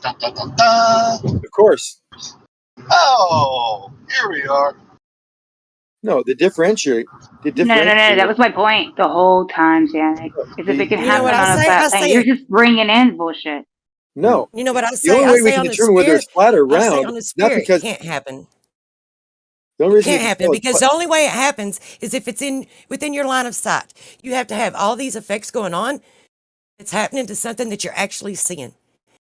Speaker 16: Dun, dun, dun, dun.
Speaker 14: of course.
Speaker 16: Oh, here we are.
Speaker 14: No, the differentiate.
Speaker 9: No, that was my point the whole time, Zanuck. Is if it can
Speaker 15: You know
Speaker 9: happen
Speaker 15: what I
Speaker 9: on a
Speaker 15: say? I
Speaker 9: flat plane.
Speaker 15: say
Speaker 9: You're
Speaker 15: it.
Speaker 9: just bringing in bullshit.
Speaker 14: No.
Speaker 15: You know what I
Speaker 14: The
Speaker 15: say?
Speaker 14: only
Speaker 15: I
Speaker 14: way we
Speaker 15: say
Speaker 14: can
Speaker 15: on the
Speaker 14: determine whether
Speaker 15: sphere.
Speaker 14: it's flat or
Speaker 15: I say
Speaker 14: round,
Speaker 15: on the
Speaker 14: not
Speaker 15: sphere, it
Speaker 14: because
Speaker 15: can't happen.
Speaker 14: the only
Speaker 15: It
Speaker 14: reason you
Speaker 15: can't
Speaker 14: can
Speaker 15: happen
Speaker 14: tell it's
Speaker 15: because the only way it happens is if it's within your line of sight. You have to have all these effects going on. It's happening to something that you're actually seeing.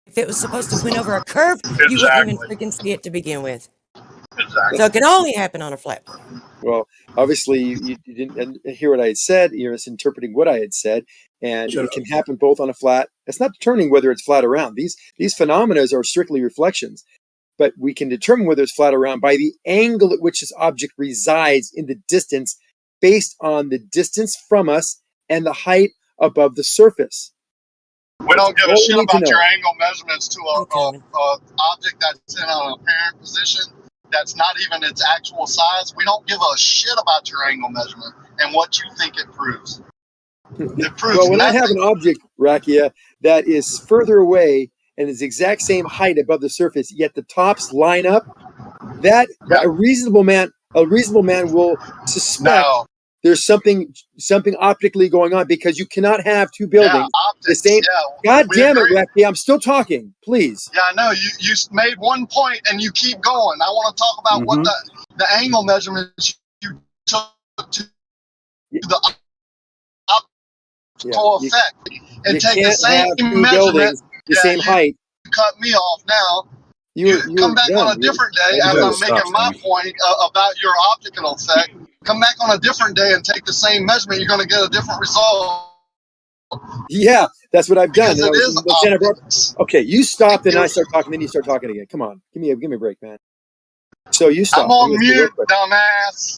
Speaker 15: If it was supposed to point over a curve, you wouldn't even
Speaker 16: Exactly.
Speaker 15: freaking see it to begin with.
Speaker 16: Exactly.
Speaker 15: So it can only happen on a flat plane.
Speaker 14: well, obviously you didn't hear what I had said. You're misinterpreting what I had said, and
Speaker 13: Shut
Speaker 14: it
Speaker 13: up.
Speaker 14: can happen both on a flat. It's not determining whether it's flat or round. These phenomena are strictly reflections, but we can determine whether it's flat or round by the angle at which this object resides in the distance, based on the distance from us and the height above the surface.
Speaker 16: We don't give a
Speaker 14: All we
Speaker 16: shit
Speaker 14: need to
Speaker 16: about your
Speaker 14: know.
Speaker 16: angle measurements to a object that's in an apparent position that's not even its actual size. We don't give a shit about your angle measurement and what you think it proves. It proves
Speaker 14: Well, when I have
Speaker 16: nothing.
Speaker 14: an object, Rakia, that is further away and is the exact same height above the surface, yet the tops line up, that
Speaker 16: Yeah.
Speaker 14: a reasonable man will suspect
Speaker 16: No.
Speaker 14: there's something optically going on, because you cannot have two
Speaker 16: Yeah,
Speaker 14: buildings the
Speaker 16: optics.
Speaker 14: same.
Speaker 16: Yeah,
Speaker 14: God
Speaker 16: we
Speaker 14: damn it,
Speaker 16: agree.
Speaker 14: Rakia, I'm still talking. Please.
Speaker 16: Yeah, I know. You made one point and you keep going. I want to talk about what the angle measurements you took to the optical
Speaker 14: Yeah,
Speaker 16: effect and
Speaker 14: you
Speaker 16: take the
Speaker 14: can't
Speaker 16: same
Speaker 14: have two
Speaker 16: measurement.
Speaker 14: buildings the
Speaker 16: Yeah,
Speaker 14: same height.
Speaker 16: you cut me off now. You
Speaker 14: You're
Speaker 16: come back
Speaker 14: done.
Speaker 16: on a different day
Speaker 1: You
Speaker 16: as
Speaker 1: better
Speaker 16: I'm
Speaker 1: stop,
Speaker 16: making my
Speaker 1: Sammy.
Speaker 16: point about your optical effect. Come back on a different day and take the same measurement. You're going to get a different result.
Speaker 14: Yeah, that's what I've done.
Speaker 16: Because
Speaker 14: And I
Speaker 16: it
Speaker 14: was
Speaker 16: is
Speaker 14: in Santa Barbara.
Speaker 16: optics.
Speaker 14: Okay, you stop, then I start talking, then you start talking again. Come on, give me a break, man. So you stop.
Speaker 16: I'm
Speaker 14: I'm
Speaker 16: on
Speaker 14: gonna say real
Speaker 16: mute,
Speaker 14: quick.
Speaker 16: dumbass.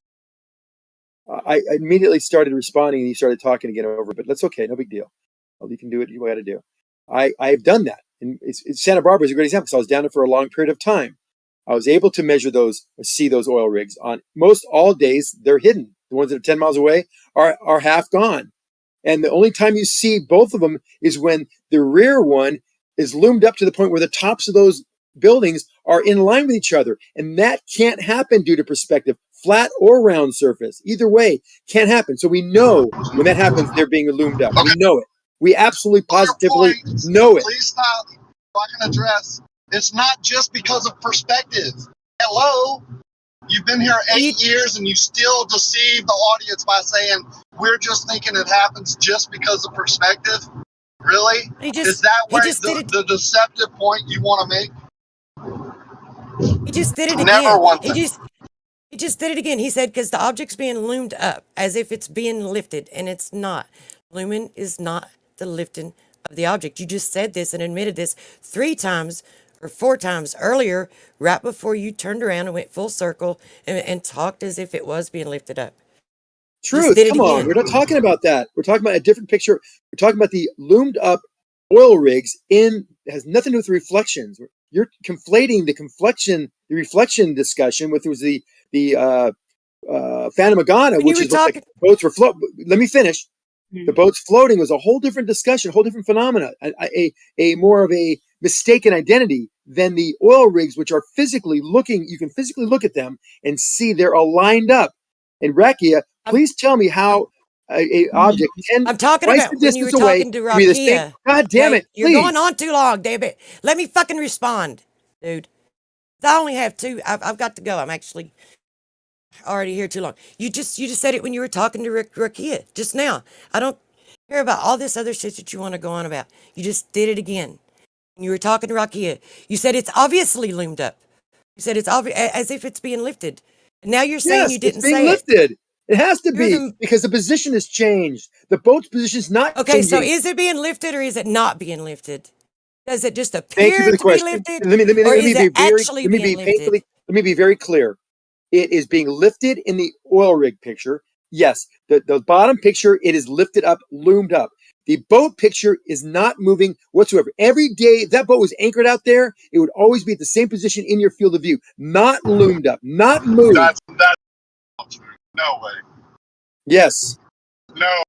Speaker 14: I immediately started responding, and you started talking again over. But that's okay, no big deal. Well, you can do what you got to do. I've done that, and Santa Barbara is a great example. So I was down there for a long period of time. I was able to measure those, see those oil rigs on most all days. They're hidden. The ones that are 10 miles away are half gone. And the only time you see both of them is when the rear one is loomed up to the point where the tops of those buildings are in line with each other. And that can't happen due to perspective, flat or round surface. Either way, can't happen. So we know when that happens, they're being loomed up. We know it. We absolutely positively know it.
Speaker 16: Please stop. So I can address. It's not just because of perspective. Hello. You've been here 8 years and you still deceive the audience by saying we're just thinking it happens just because of perspective. Really? Is that where the deceptive point you want to make?
Speaker 15: He just did it
Speaker 16: Never
Speaker 15: again.
Speaker 16: once.
Speaker 15: He just did it again. He said because the object's being loomed up as if it's being lifted, and it's not. Lumen is not the lifting of the object. You just said this and admitted this 3 times or 4 times earlier, right before you turned around and went full circle and talked as if it was being lifted up.
Speaker 14: Truth, come on. We're not talking about that. We're talking about a different picture. We're talking about the loomed up oil rigs it has nothing to do with the reflections. You're conflating the reflection discussion, which was the Fatamagana, which is what the boats were floating. Let me finish. The boats floating was a whole different discussion, a whole different phenomena, a more of a mistaken identity than the oil rigs, which are physically looking. You can physically look at them and see they're all lined up. And Rakia, please tell me how a object
Speaker 15: I'm talking
Speaker 14: twice
Speaker 15: about
Speaker 14: the
Speaker 15: when you were
Speaker 14: distance away
Speaker 15: talking to
Speaker 14: can be the same.
Speaker 15: Rakia.
Speaker 14: God damn it!
Speaker 15: You're
Speaker 14: Please.
Speaker 15: going on too long, damn it. Let me fucking respond, dude. I only have 2. I've got to go. I'm actually already here too long. You just said it when you were talking to Rakia just now. I don't care about all this other shit that you want to go on about. You just did it again. When you were talking to Rakia, you said it's obviously loomed up. You said it's obvious as if it's being lifted. And now you're saying
Speaker 14: Yes,
Speaker 15: you
Speaker 14: it's
Speaker 15: didn't
Speaker 14: being
Speaker 15: say it.
Speaker 14: lifted. It has to be because the position has changed. The boat's position is not
Speaker 15: Okay, so
Speaker 14: changing.
Speaker 15: is it being lifted or is it not being lifted? Does it just
Speaker 14: Thank you for
Speaker 15: appear
Speaker 14: the
Speaker 15: to be
Speaker 14: question.
Speaker 15: lifted,
Speaker 14: Let me
Speaker 15: or is it
Speaker 14: be very
Speaker 15: actually being lifted?
Speaker 14: let me be very clear. It is being lifted in the oil rig picture. Yes, the bottom picture, it is lifted up, loomed up. The boat picture is not moving whatsoever. Every day that boat was anchored out there, it would always be at the same position in your field of view, not loomed up, not moved.
Speaker 16: That's not true. No way.
Speaker 14: Yes.
Speaker 16: No.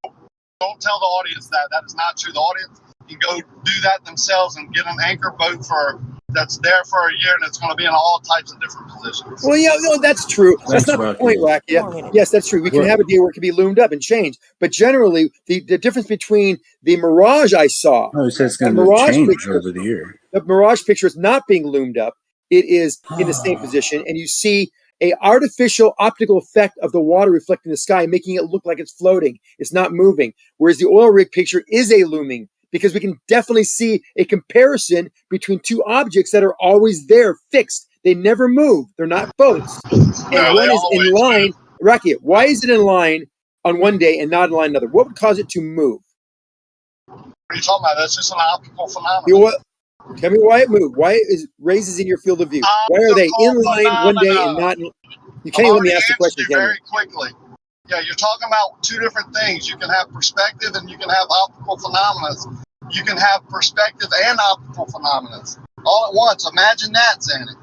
Speaker 16: Don't tell the audience that. That is not true. The audience can go do that themselves and get an anchor boat for that's there for a year and it's going to be in all types of different positions.
Speaker 14: Well, yeah, no, that's true. That's not the point, Rakia. Yes, that's true. We can have a day where it can be loomed up and changed. But generally, the difference between the Mirage I saw,
Speaker 1: Oh, it says it's
Speaker 14: that
Speaker 1: going to
Speaker 14: Mirage
Speaker 1: change
Speaker 14: picture,
Speaker 1: over the year.
Speaker 14: the Mirage picture is not being loomed up. It is in the same position, and you see a artificial optical effect of the water reflecting the sky, making it look like it's floating. It's not moving. Whereas the oil rig picture is a looming, because we can definitely see a comparison between two objects that are always there, fixed. They never move. They're not boats. And one is in line. Rakia, why is it in line on one day and not in line another? What would cause it to move?
Speaker 16: What are you talking about? That's just an optical phenomenon.
Speaker 14: You know what? Tell me why it moved. Why is raises in your field of view? Why are they in line one day and not? You can't even let me ask the question, can you?
Speaker 16: Very quickly. Yeah, you're talking about two different things. You can have perspective and you can have optical phenomena. You can have perspective and optical phenomena all at once. Imagine that, Zanny.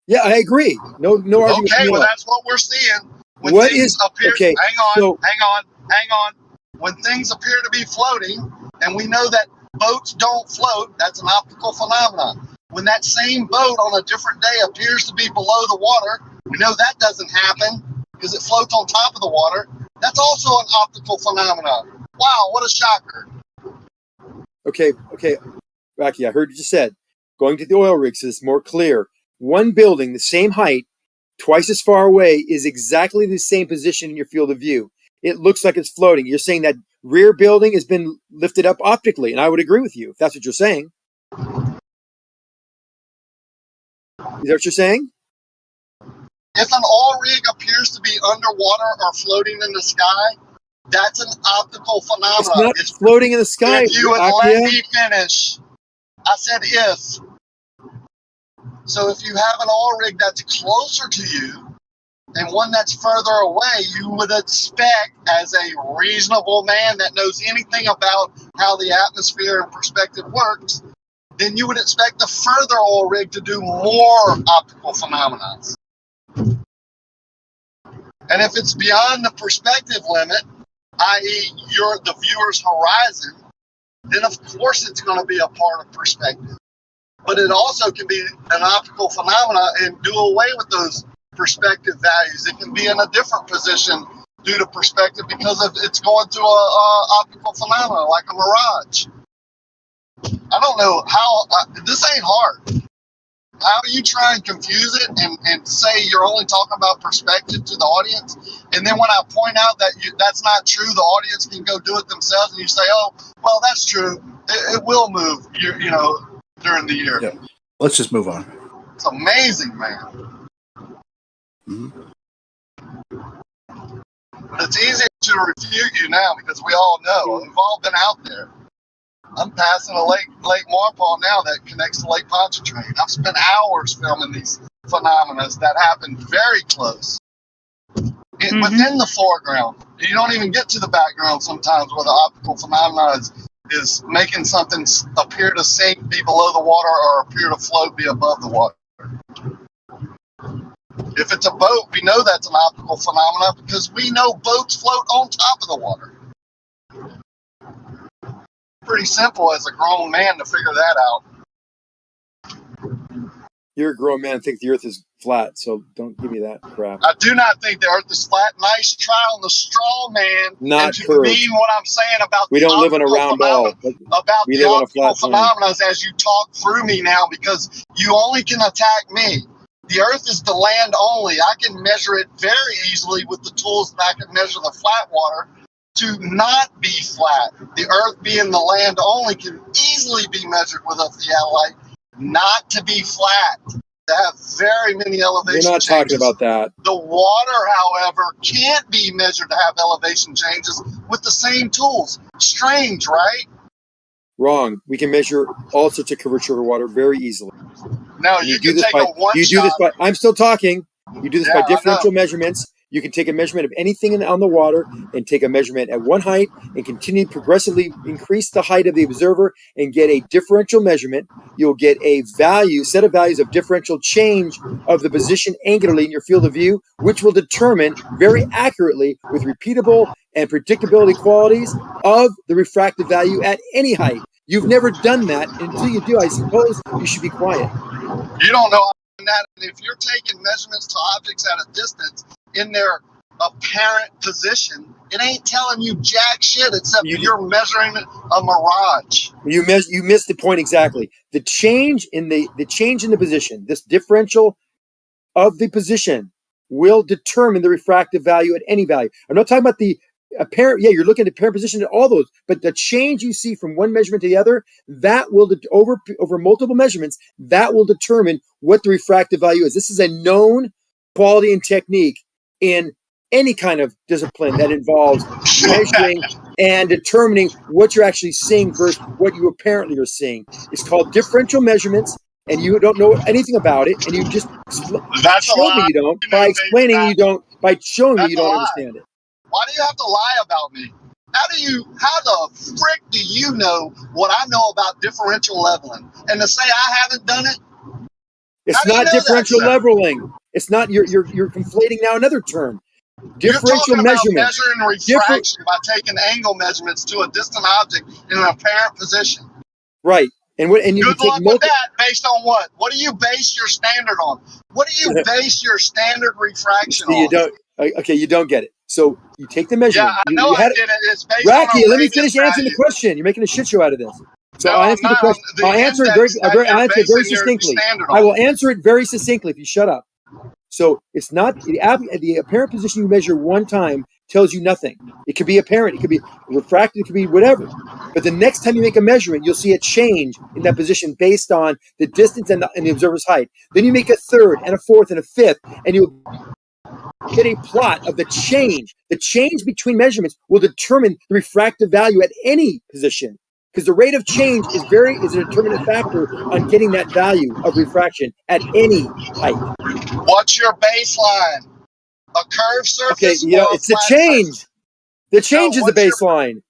Speaker 14: Yeah, I agree. No argument.
Speaker 16: Okay, well, that's what we're seeing. When
Speaker 14: What
Speaker 16: things
Speaker 14: is
Speaker 16: appear,
Speaker 14: okay?
Speaker 16: hang on. When things appear to be floating, and we know that boats don't float, that's an optical phenomenon. When that same boat on a different day appears to be below the water, we know that doesn't happen because it floats on top of the water. That's also an optical phenomenon. Wow, what a shocker.
Speaker 14: Okay, Rocky, I heard you just said going to the oil rig so it's more clear. One building, the same height, twice as far away, is exactly the same position in your field of view. It looks like it's floating. You're saying that rear building has been lifted up optically, and I would agree with you if that's what you're saying. Is that what you're saying?
Speaker 16: If an oil rig appears to be underwater or floating in the sky, that's an optical phenomenon.
Speaker 14: It's not floating in the sky.
Speaker 16: If you would let me finish, I said if. So if you have an oil rig that's closer to you and one that's further away, you would expect, as a reasonable man that knows anything about how the atmosphere and perspective works, then you would expect the further oil rig to do more optical phenomena. And if it's beyond the perspective limit, i.e. the viewer's horizon, then of course it's going to be a part of perspective. But it also can be an optical phenomena and do away with those perspective values. It can be in a different position due to perspective because it's going through a optical phenomena like a mirage. I don't know how, this ain't hard. How do you try and confuse it and say you're only talking about perspective to the audience? And then when I point out that that's not true, the audience can go do it themselves, and you say, oh, well, that's true. It will move, during the year.
Speaker 1: Yeah. Let's just move on.
Speaker 16: It's amazing, man.
Speaker 1: Mm-hmm.
Speaker 16: But it's easy to refute you now because we all know. We've all been out there. I'm passing a Lake Marpole now that connects to Lake Pontchartrain. I've spent hours filming these phenomena that happen very close. Within the foreground. You don't even get to the background sometimes where the optical phenomena is making something appear to sink, be below the water, or appear to float, be above the water. If it's a boat, we know that's an optical phenomenon because we know boats float on top of the water. Pretty simple as a grown man to figure that out.
Speaker 14: You're a grown man and think the earth is flat, so don't give me that crap.
Speaker 16: I do not think the earth is flat. Nice try on the straw man.
Speaker 14: Not
Speaker 16: and to
Speaker 14: curved.
Speaker 16: mean what I'm saying about
Speaker 14: We don't live in a round ball.
Speaker 16: About the optical phenomena as you talk through me now, because you only can attack me. The earth is the land only. I can measure it very easily with the tools that I can measure the flat water to not be flat. The earth being the land only can easily be measured with a theodolite not to be flat, to have very many elevation changes.
Speaker 14: We're not talking about that.
Speaker 16: The water, however, can't be measured to have elevation changes with the same tools. Strange, right?
Speaker 14: Wrong. We can measure all sorts of curvature of water very easily.
Speaker 16: No, you can take a one shot.
Speaker 14: I'm still talking. You do this by differential measurements. You can take a measurement of anything on the water and take a measurement at one height and continue to progressively increase the height of the observer and get a differential measurement. You'll get a set of values of differential change of the position angularly in your field of view, which will determine very accurately with repeatable and predictability qualities of the refractive value at any height. You've never done that. Until you do, I suppose you should be quiet.
Speaker 16: You don't know that. If you're taking measurements to objects at a distance in their apparent position, it ain't telling you jack shit except you're measuring a mirage.
Speaker 14: You missed the point exactly. The change in the position, this differential of the position, will determine the refractive value at any value. I'm not talking about the apparent. Yeah, you're looking at apparent position at all those, but the change you see from one measurement to the other, that will over multiple measurements, that will determine what the refractive value is. This is a known quality and technique in any kind of discipline that involves measuring and determining what you're actually seeing versus what you apparently are seeing. It's called differential measurements, and you don't know anything about it, and you just show me you don't. By explaining you don't, by showing me you don't understand it.
Speaker 16: Why do you have to lie about me? How the frick do you know what I know about differential leveling? And to say I haven't done it?
Speaker 14: It's not differential leveling. It's not, you're conflating now another term. Differential measurement.
Speaker 16: Measuring refraction by taking angle measurements to a distant object in an apparent position.
Speaker 14: Right. And you
Speaker 16: Good luck with that. Based on what? What do you base your standard on? What do you base your standard refraction on?
Speaker 14: You don't. Okay, you don't get it. So you take the measurement.
Speaker 16: Yeah, I know I get it. It's based
Speaker 14: Racky,
Speaker 16: on
Speaker 14: let me finish answering the question. You're making a shit show out of this. So
Speaker 16: no,
Speaker 14: I'll answer the question. I'll answer it very succinctly. I will answer it very succinctly if you shut up. So it's not the apparent position you measure one time tells you nothing. It could be apparent, it could be refracted, it could be whatever. But the next time you make a measurement, you'll see a change in that position based on the distance and the observer's height. Then you make a third and a fourth and a fifth, and you'll get a plot of the change. The change between measurements will determine the refractive value at any position, because the rate of change is a determinant factor on getting that value of refraction at any height.
Speaker 16: What's your baseline? A curved surface?
Speaker 14: Okay, it's the change. The change is the baseline.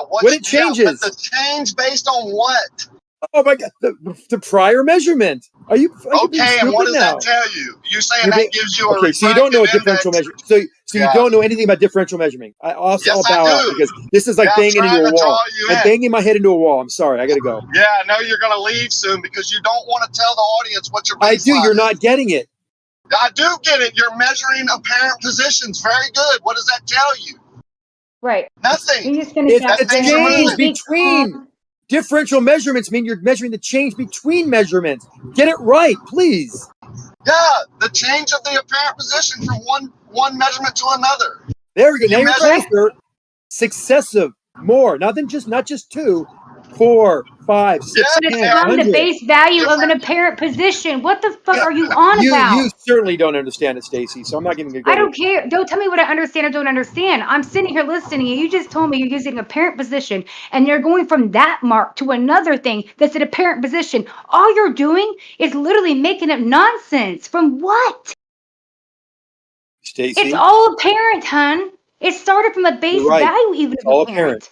Speaker 14: What it changes.
Speaker 16: But the change based on what?
Speaker 14: Oh my God, the prior measurement. Are you
Speaker 16: okay? And what does that tell you? You're saying that gives you a
Speaker 14: okay? So you don't know a differential measure. So you don't know anything about differential measurement. I'll bow out because this is like banging into a wall. I'm banging my head into a wall. I'm sorry. I got to go.
Speaker 16: Yeah, I know you're going to leave soon because you don't want to tell the audience what your baseline
Speaker 14: I do. You're not getting it.
Speaker 16: I do get it. You're measuring apparent positions. Very good. What does that tell you?
Speaker 9: Right.
Speaker 16: Nothing.
Speaker 14: It's the change between differential measurements. Mean you're measuring the change between measurements. Get it right, please.
Speaker 16: Yeah, the change of the apparent position from one measurement to another.
Speaker 14: There we go. Now you're closer. Successive, more, not just 2, 4, 5, 6,
Speaker 9: But it's from the base value of an apparent position. What the fuck are you on about?
Speaker 14: You certainly don't understand it, Stacy. So I'm not going to go.
Speaker 9: I don't care. Don't tell me what I understand or don't understand. I'm sitting here listening, and you just told me you're using apparent position, and you're going from that mark to another thing that's an apparent position. All you're doing is literally making up nonsense. From what?
Speaker 14: Stacy,
Speaker 9: it's all apparent, hun. It started from a base value, even
Speaker 14: it's all apparent.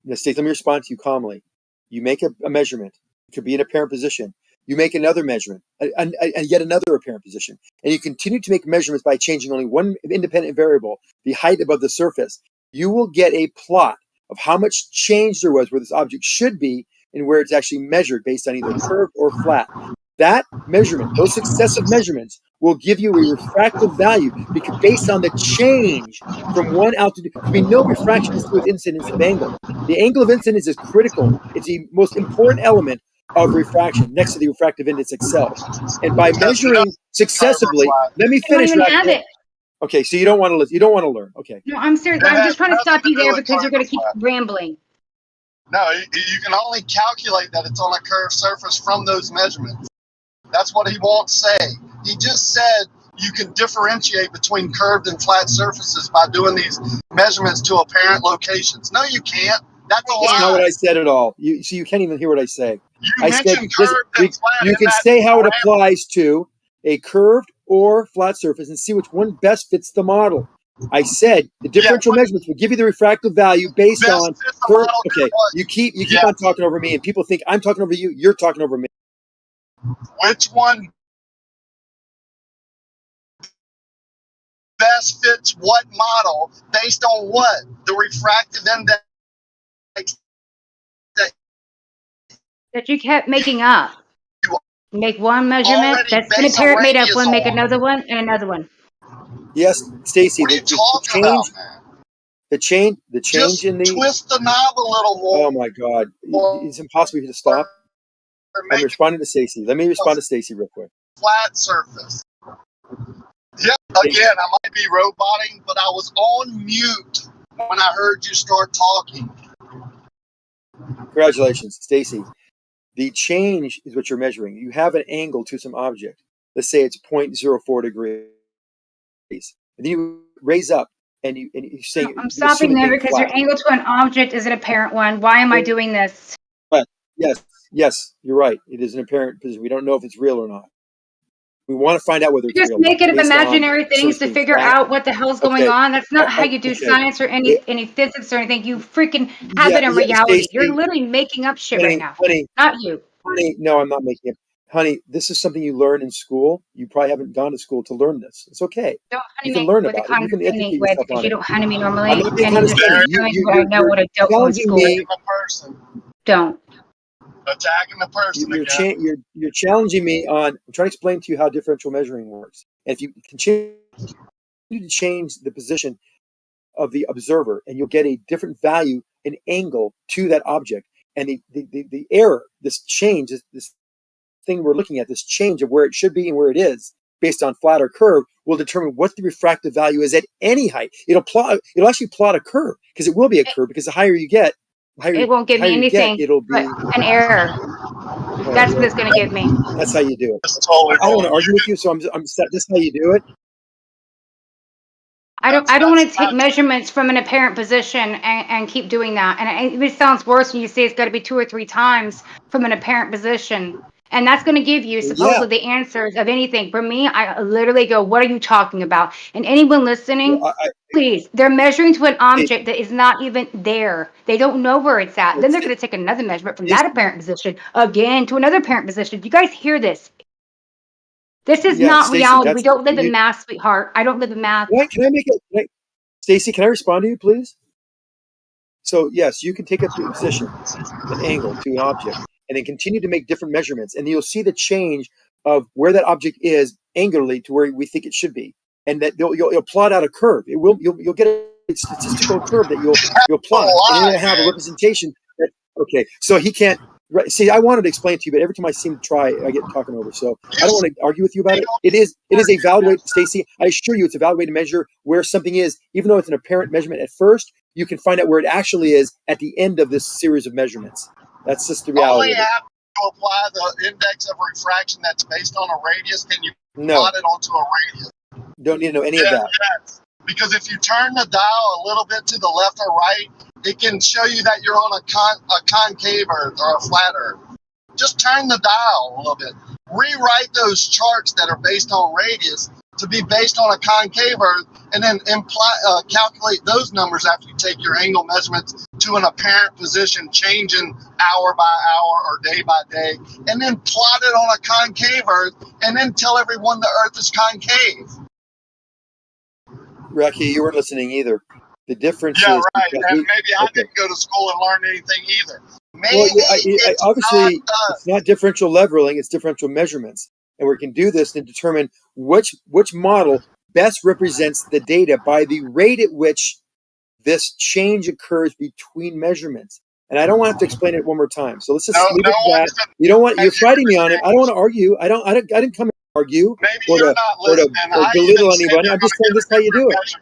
Speaker 14: Now, Stacy, let me respond to you calmly. You make a measurement. It could be an apparent position. You make another measurement, and yet another apparent position. And you continue to make measurements by changing only one independent variable, the height above the surface. You will get a plot of how much change there was where this object should be and where it's actually measured based on either curved or flat. That measurement, those successive measurements, will give you a refractive value because based on the change from one altitude. We know refraction is with incidence of angle. The angle of incidence is critical. It's the most important element of refraction next to the refractive index itself. And by measuring successively, let me finish.
Speaker 9: You don't even have it.
Speaker 14: Okay, so you don't want to listen. You don't want to learn. Okay.
Speaker 9: No, I'm serious. I'm just trying to stop you there because you're going to keep rambling.
Speaker 16: No, you can only calculate that it's on a curved surface from those measurements. That's what he won't say. He just said you can differentiate between curved and flat surfaces by doing these measurements to apparent locations. No, you can't. That's a lie.
Speaker 14: That's not what I said at all. You can't even hear what I say.
Speaker 16: I said
Speaker 14: you can say how it applies to a curved or flat surface and see which one best fits the model. I said the differential measurements will give you the refractive value based on curve. Okay, you keep on talking over me, and people think I'm talking over you. You're talking over me.
Speaker 16: Which one best fits what model based on what? The refractive index that
Speaker 9: that you kept making up. Make one measurement, that's an apparent made up one, make another one, and another one.
Speaker 14: Yes, Stacy.
Speaker 16: What are you talking about, man?
Speaker 14: The change
Speaker 16: Just
Speaker 14: in the
Speaker 16: twist the knob a little more.
Speaker 14: Oh my God! It's impossible for you to stop. I'm responding to Stacy. Let me respond to Stacy real quick.
Speaker 16: Flat surface. Yeah, again, I might be roboting, but I was on mute when I heard you start talking.
Speaker 14: Congratulations, Stacy. The change is what you're measuring. You have an angle to some object. Let's say it's 0.04 degrees. And then you raise up and you say
Speaker 9: I'm stopping there because your angle to an object is an apparent one. Why am I doing this?
Speaker 14: But yes, you're right. It is an apparent position. We don't know if it's real or not. We want to find out whether it's
Speaker 9: Just
Speaker 14: real.
Speaker 9: make it of imaginary things to figure out what the hell's going on. That's not how you do science or any physics or anything. You freaking have it in reality.
Speaker 14: Stacey,
Speaker 9: You're literally making up shit right now.
Speaker 14: Honey,
Speaker 9: not you.
Speaker 14: Honey, no, I'm not making it. Honey, this is something you learn in school. You probably haven't gone to school to learn this. It's okay.
Speaker 9: Don't
Speaker 14: you
Speaker 9: honey
Speaker 14: can
Speaker 9: me
Speaker 14: learn
Speaker 9: with
Speaker 14: about
Speaker 9: the
Speaker 14: it. You can educate
Speaker 9: with
Speaker 14: yourself
Speaker 9: because
Speaker 14: on
Speaker 9: you
Speaker 14: it.
Speaker 9: don't honey me normally.
Speaker 14: I'm not being
Speaker 9: And you just
Speaker 14: condescending.
Speaker 9: telling me what I know, what I don't know in school. Don't.
Speaker 16: Attacking the person
Speaker 14: You're challenging me on. I'm trying to explain to you how differential measuring works. And if you continue to change the position of the observer, and you'll get a different value, an angle to that object, and the error, this change, this thing we're looking at, this change of where it should be and where it is, based on flat or curve, will determine what the refractive value is at any height. It'll actually plot a curve, because it will be a curve, because the higher you get,
Speaker 9: It won't give me anything.
Speaker 14: It'll be
Speaker 9: an error. That's what it's going to give me.
Speaker 14: That's how you do it. I don't want to argue with you, so I'm set. This is how you do it.
Speaker 9: I don't want to take measurements from an apparent position and keep doing that. And it sounds worse when you say it's got to be 2 or 3 times from an apparent position. And that's going to give you supposedly the answers of anything. For me, I literally go, what are you talking about? And anyone listening, please, they're measuring to an object that is not even there. They don't know where it's at. Then they're going to take another measurement from that apparent position again to another apparent position. You guys hear this? This is not reality. We don't live in math, sweetheart. I don't live in math.
Speaker 14: Can I make it? Stacy, can I respond to you, please? So yes, you can take a position, an angle to an object, and then continue to make different measurements, and you'll see the change of where that object is angularly to where we think it should be, and that you'll plot out a curve. You'll get a statistical curve that you'll plot, and it'll have a representation. Okay, so he can't. Right. See, I wanted to explain to you, but every time I seem to try, I get talking over. So I don't want to argue with you about it. It is a valid way, Stacy. I assure you, it's a valid way to measure where something is, even though it's an apparent measurement at first. You can find out where it actually is at the end of this series of measurements. That's just the reality.
Speaker 16: Only have to apply the index of refraction that's based on a radius. Can you plot it onto a radius?
Speaker 14: Don't need to know any of that.
Speaker 16: Yes. Because if you turn the dial a little bit to the left or right, it can show you that you're on a concave earth or a flat earth. Just turn the dial a little bit. Rewrite those charts that are based on radius to be based on a concave earth, and then calculate those numbers after you take your angle measurements to an apparent position, changing hour by hour or day by day, and then plot it on a concave earth, and then tell everyone the earth is concave.
Speaker 14: Rocky, you weren't listening either. The difference is...
Speaker 16: Yeah, right. And maybe I didn't go to school and learn anything either. Maybe
Speaker 14: obviously, it's not differential leveling, it's differential measurements. And we can do this and determine which model best represents the data by the rate at which this change occurs between measurements. And I don't want to have to explain it one more time. So let's just leave it at that. You're fighting me on it. I don't want to argue. I didn't come to argue or to belittle anybody. I'm just saying this is how you do it.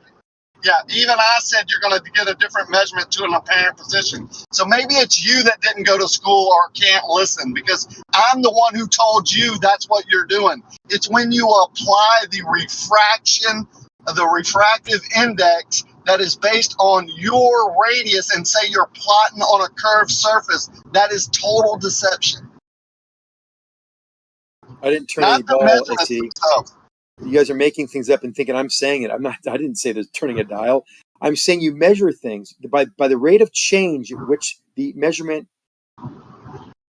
Speaker 16: Yeah, even I said you're going to get a different measurement to an apparent position. So maybe it's you that didn't go to school or can't listen, because I'm the one who told you that's what you're doing. It's when you apply the refraction, the refractive index that is based on your radius and say you're plotting on a curved surface. That is total deception.
Speaker 14: I didn't turn any ball, I see. You guys are making things up and thinking I'm saying it. I didn't say there's turning a dial. I'm saying you measure things by the rate of change at which the measurement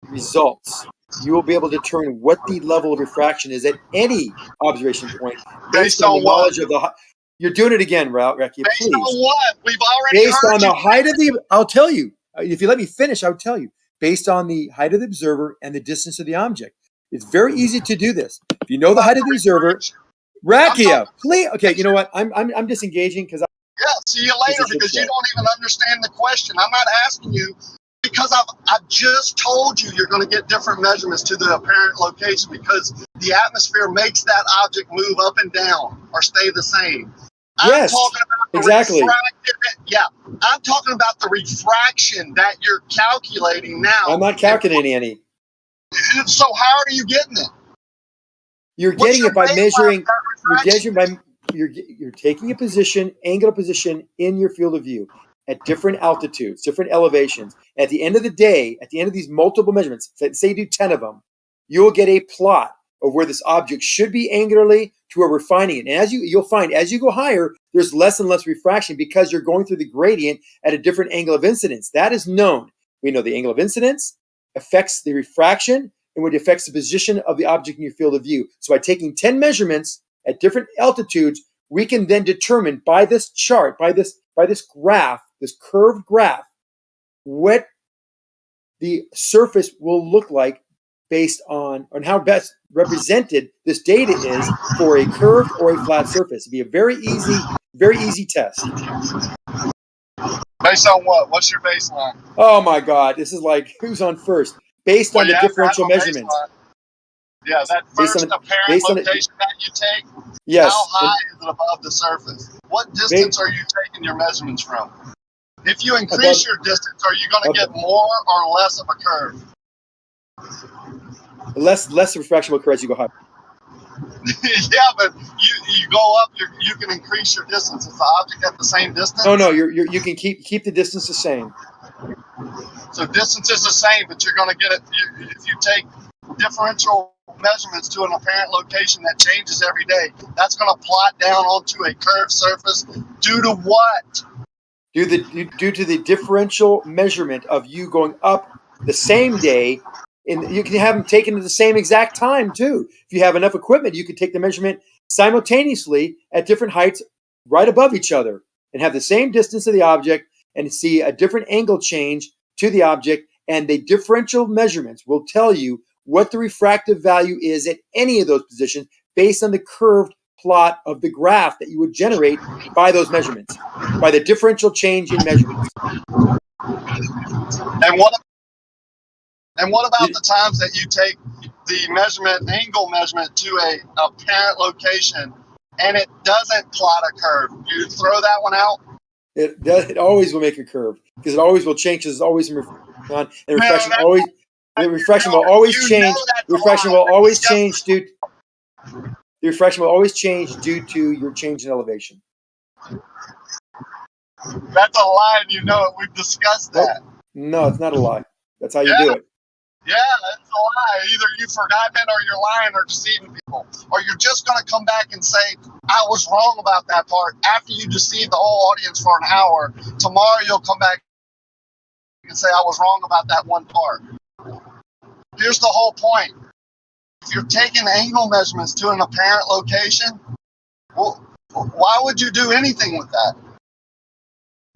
Speaker 14: results. You will be able to determine what the level of refraction is at any observation point based on the knowledge of the. You're doing it again, Rocky.
Speaker 16: Based on what? We've already
Speaker 14: based on the height of the. I'll tell you. If you let me finish, I would tell you. based on the height of the observer and the distance of the object. It's very easy to do this. If you know the height of the observer, Rakia, please. Okay, you know what? I'm disengaging because.
Speaker 16: Yeah, see you later because you don't even understand the question. I'm not asking you because I've just told you you're going to get different measurements to the apparent location because the atmosphere makes that object move up and down or stay the same.
Speaker 14: Yes,
Speaker 16: I'm talking about the
Speaker 14: exactly.
Speaker 16: I'm talking about the refraction that you're calculating now.
Speaker 14: I'm not calculating any.
Speaker 16: So how are you getting it?
Speaker 14: You're getting it by measuring. You're taking a position, angular position in your field of view at different altitudes, different elevations. At the end of the day, at the end of these multiple measurements, say you do 10 of them, you'll get a plot of where this object should be angularly to where we're finding it. And you'll find as you go higher, there's less and less refraction because you're going through the gradient at a different angle of incidence. That is known. We know the angle of incidence affects the refraction and what affects the position of the object in your field of view. So by taking 10 measurements at different altitudes, we can then determine by this chart, by this graph, this curved graph, what the surface will look like based on how best represented this data is for a curved or a flat surface. It'd be a very easy test.
Speaker 16: Based on what? What's your baseline?
Speaker 14: Oh my God, this is like who's on first? Based on the differential measurements.
Speaker 16: Yeah, that first apparent location that you take.
Speaker 14: Yes.
Speaker 16: How high is it above the surface? What distance are you taking your measurements from? If you increase your distance, are you going to get more or less of a curve?
Speaker 14: Less refraction will occur as you go higher.
Speaker 16: Yeah, but you go up, you can increase your distance. Is the object at the same distance?
Speaker 14: No, you can keep the distance the same.
Speaker 16: So distance is the same, but you're going to get it if you take differential measurements to an apparent location that changes every day. That's going to plot down onto a curved surface due to what?
Speaker 14: Due to the differential measurement of you going up the same day, and you can have them taken at the same exact time too. If you have enough equipment, you could take the measurement simultaneously at different heights right above each other and have the same distance of the object and see a different angle change to the object, and the differential measurements will tell you what the refractive value is at any of those positions based on the curved plot of the graph that you would generate by those measurements, by the differential change in measurements.
Speaker 16: And what about the times that you take the angle measurement to a apparent location and it doesn't plot a curve? You throw that one out?
Speaker 14: It always will make a curve because it always will change. There's always some refraction on, and the refraction will always change. Refraction will always change due. The refraction will always change due to your change in elevation.
Speaker 16: That's a lie, and you know it. We've discussed that.
Speaker 14: No, it's not a lie. That's how you do it.
Speaker 16: Yeah, it's a lie. Either you've forgotten it, or you're lying, or deceiving people, or you're just going to come back and say, "I was wrong about that part." After you deceive the whole audience for an hour, tomorrow you'll come back and say, "I was wrong about that one part." Here's the whole point. If you're taking angle measurements to an apparent location, well, why would you do anything with that?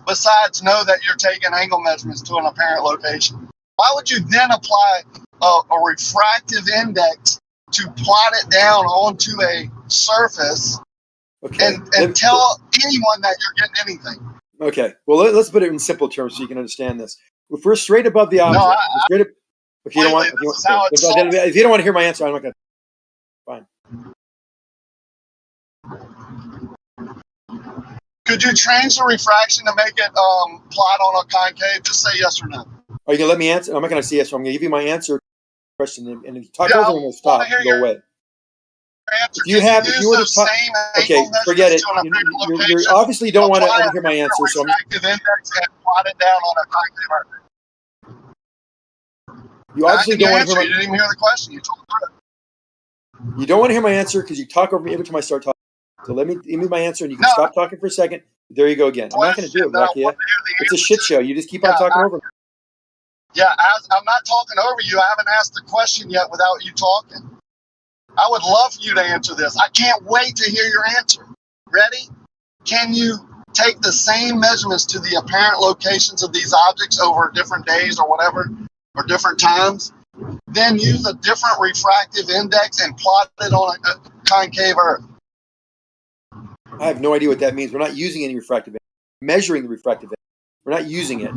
Speaker 16: Besides know that you're taking angle measurements to an apparent location. Why would you then apply a refractive index to plot it down onto a surface and tell anyone that you're getting anything?
Speaker 14: Okay, well, let's put it in simple terms so you can understand this. If we're straight above the object, if you don't want to hear my answer, I'm not going to. Fine.
Speaker 16: Could you change the refraction to make it plot on a concave? Just say yes or no.
Speaker 14: Are you going to let me answer? I'm not going to say yes. So I'm going to give you my ansor question, and if you talk over, I'm going to stop and go away. If you were to talk, okay, forget it. You obviously don't want to hear my answer, so I'm. You obviously don't want to hear
Speaker 16: you didn't even hear the question. You told me.
Speaker 14: You don't want to hear my answer because you talk over me every time I start talking. So let me give me my answer, and you can stop talking for a second. There you go again. I'm not going to do it, Rakia. It's a shit show. You just keep on talking over me.
Speaker 16: Yeah, I'm not talking over you. I haven't asked the question yet without you talking. I would love for you to answer this. I can't wait to hear your answer. Ready? Can you take the same measurements to the apparent locations of these objects over different days or whatever or different times, then use a different refractive index and plot it on a concave Earth.
Speaker 14: I have no idea what that means. We're not using any refractive index. Measuring the refractive index. We're not using it.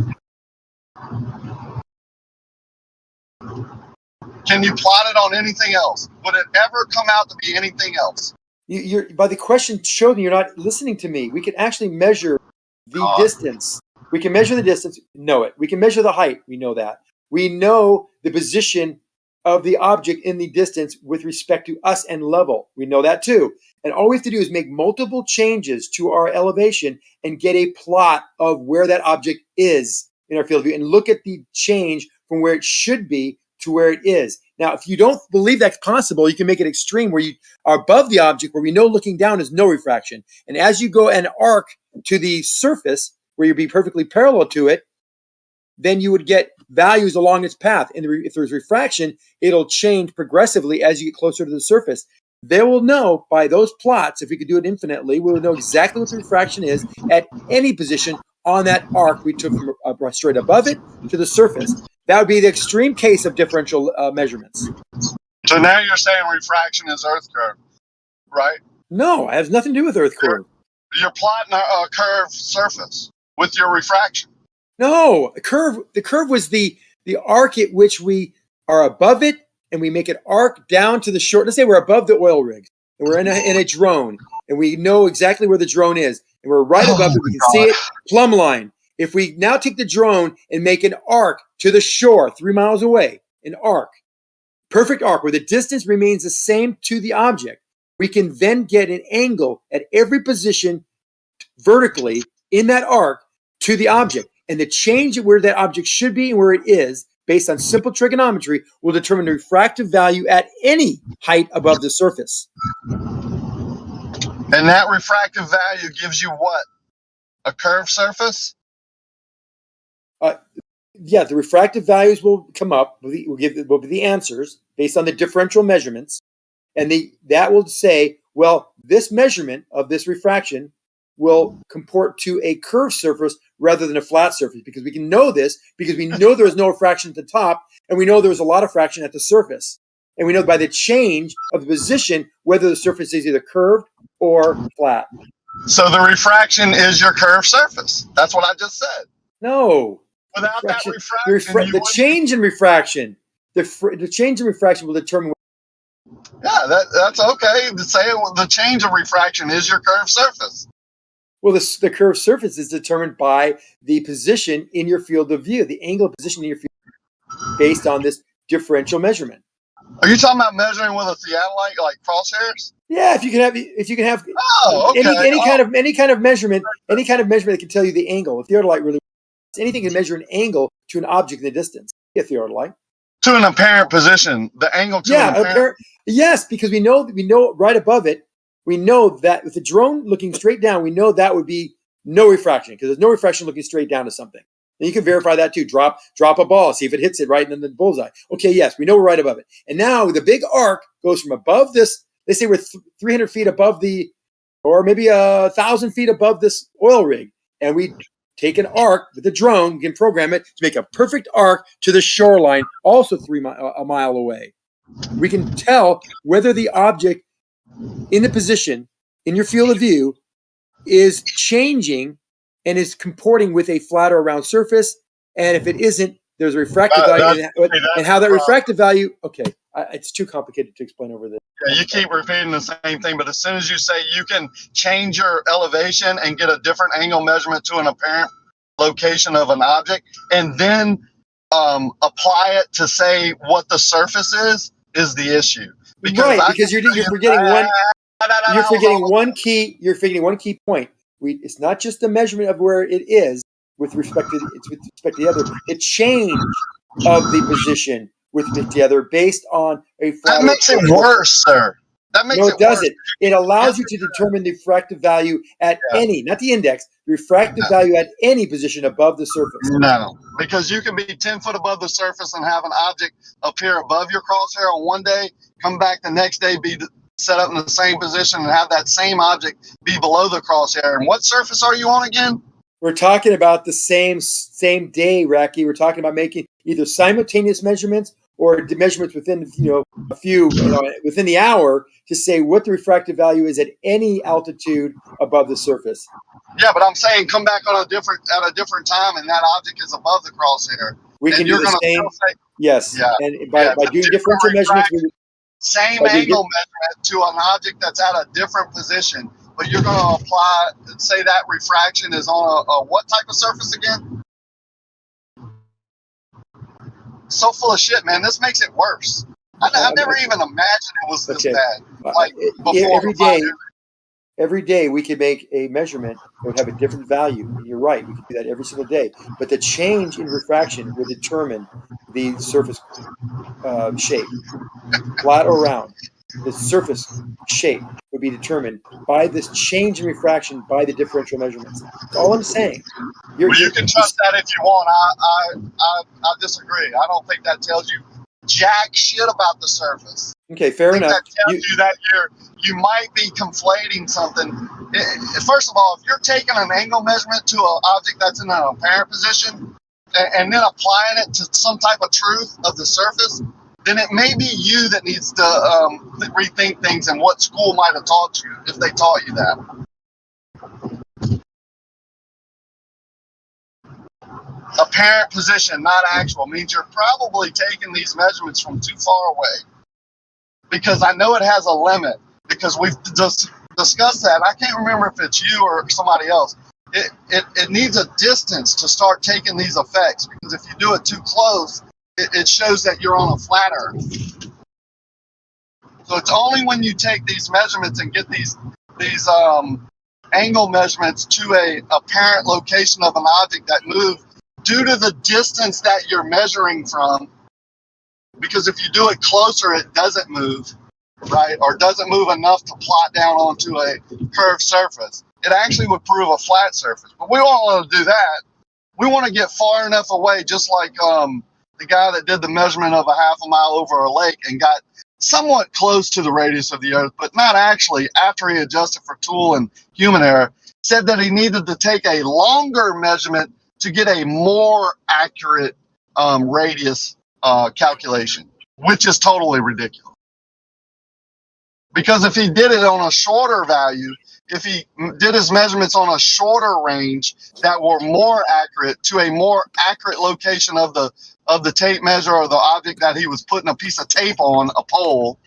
Speaker 16: Can you plot it on anything else? Would it ever come out to be anything else?
Speaker 14: You're by the question showed me you're not listening to me. We can actually measure the distance. We can measure the distance. Know it. We can measure the height. We know that. We know the position of the object in the distance with respect to us and level. We know that too. And all we have to do is make multiple changes to our elevation and get a plot of where that object is in our field of view and look at the change from where it should be to where it is. Now, if you don't believe that's possible, you can make it extreme where you are above the object where we know looking down is no refraction. And as you go an arc to the surface where you'd be perfectly parallel to it, then you would get values along its path. And if there's refraction, it'll change progressively as you get closer to the surface. They will know by those plots, if we could do it infinitely, we will know exactly what the refraction is at any position on that arc we took from straight above it to the surface. That would be the extreme case of differential measurements.
Speaker 16: So now you're saying refraction is Earth curve, right?
Speaker 14: No, it has nothing to do with Earth curve.
Speaker 16: You're plotting a curved surface with your refraction.
Speaker 14: No, the curve was the arc at which we are above it, and we make it arc down to the shore. Let's say we're above the oil rig, and we're in a drone, and we know exactly where the drone is, and we're right above it. We can see it, plumb line. If we now take the drone and make an arc to the shore 3 miles away, an arc, perfect arc, where the distance remains the same to the object, we can then get an angle at every position vertically in that arc to the object. And the change at where that object should be and where it is, based on simple trigonometry, will determine the refractive value at any height above the surface.
Speaker 16: And that refractive value gives you what? A curved surface?
Speaker 14: Yeah, the refractive values will come up. Will be the answers based on the differential measurements, and that will say, well, this measurement of this refraction will comport to a curved surface rather than a flat surface, because we can know this because we know there is no refraction at the top, and we know there's a lot of fraction at the surface, and we know by the change of the position whether the surface is either curved or flat.
Speaker 16: So the refraction is your curved surface. That's what I just said.
Speaker 14: No.
Speaker 16: Without that refraction,
Speaker 14: the change in refraction, the change in refraction will determine.
Speaker 16: Yeah, that's okay. To say the change of refraction is your curved surface.
Speaker 14: Well, the curved surface is determined by the position in your field of view, the angle of position in your field of view, based on this differential measurement.
Speaker 16: Are you talking about measuring with a theodolite, like crosshairs?
Speaker 14: Yeah, if you can have any kind of measurement that can tell you the angle. A theodolite really. Anything can measure an angle to an object in the distance. Yeah, theodolite.
Speaker 16: To an apparent position, the angle to an apparent.
Speaker 14: Yes, because we know right above it. We know that with the drone looking straight down, we know that would be no refraction, because there's no refraction looking straight down to something. And you can verify that too. Drop a ball, see if it hits it right in the bullseye. Okay, yes, we know we're right above it. And now the big arc goes from above this. Let's say we're 300 feet above or maybe 1,000 feet above this oil rig, and we take an arc with the drone, we can program it to make a perfect arc to the shoreline, also a mile away. We can tell whether the object in the position in your field of view is changing and is comporting with a flat or round surface. And if it isn't, there's a refractive value. And how that refractive value, okay, it's too complicated to explain over this.
Speaker 16: Yeah, you keep repeating the same thing, but as soon as you say you can change your elevation and get a different angle measurement to an apparent location of an object, and then apply it to say what the surface is the issue.
Speaker 14: Because you're forgetting one. You're forgetting one key point. It's not just the measurement of where it is with respect to the other. The change of the position with the other based on a flat.
Speaker 16: That makes it worse, sir.
Speaker 14: No, it doesn't. It allows you to determine the refractive value at any, not the index, the refractive value at any position above the surface.
Speaker 16: No, because you can be 10 foot above the surface and have an object appear above your crosshair on one day, come back the next day, be set up in the same position, and have that same object be below the crosshair. And what surface are you on again?
Speaker 14: We're talking about the same day, Racky. We're talking about either simultaneous measurements or measurements within a few within the hour to say what the refractive value is at any altitude above the surface.
Speaker 16: Yeah, but I'm saying come back at a different time, and that object is above the crosshair.
Speaker 14: We can do the same. Yes,
Speaker 16: yeah,
Speaker 14: and by doing differential measurements,
Speaker 16: same angle measurement to an object that's at a different position, but you're going to apply, say that refraction is on a what type of surface again? So full of shit, man. This makes it worse. I never even imagined it was this bad. Like before
Speaker 14: every day we could make a measurement that would have a different value. And you're right, we could do that every single day. But the change in refraction would determine the surface shape, flat or round. The surface shape would be determined by this change in refraction by the differential measurements. That's all I'm saying.
Speaker 16: You can trust that if you want. I disagree. I don't think that tells you jack shit about the surface.
Speaker 14: Okay, fair enough.
Speaker 16: That tells you that you might be conflating something. First of all, if you're taking an angle measurement to an object that's in an apparent position and then applying it to some type of truth of the surface, then it may be you that needs to rethink things and what school might have taught you if they taught you that. Apparent position, not actual, means you're probably taking these measurements from too far away. Because I know it has a limit, because we've just discussed that. I can't remember if it's you or somebody else. It needs a distance to start taking these effects, because if you do it too close, it shows that you're on a flat earth. So it's only when you take these measurements and get these angle measurements to a apparent location of an object that moves due to the distance that you're measuring from, because if you do it closer, it doesn't move, right? Or doesn't move enough to plot down onto a curved surface. It actually would prove a flat surface, but we don't want to do that. We want to get far enough away, just like the guy that did the measurement of a half a mile over a lake and got somewhat close to the radius of the Earth, but not actually, after he adjusted for tool and human error, said that he needed to take a longer measurement to get a more accurate radius calculation, which is totally ridiculous. Because if he did it on a shorter value, if he did his measurements on a shorter range that were more accurate to a more accurate location of the tape measure or the object that he was putting a piece of tape on, a pole,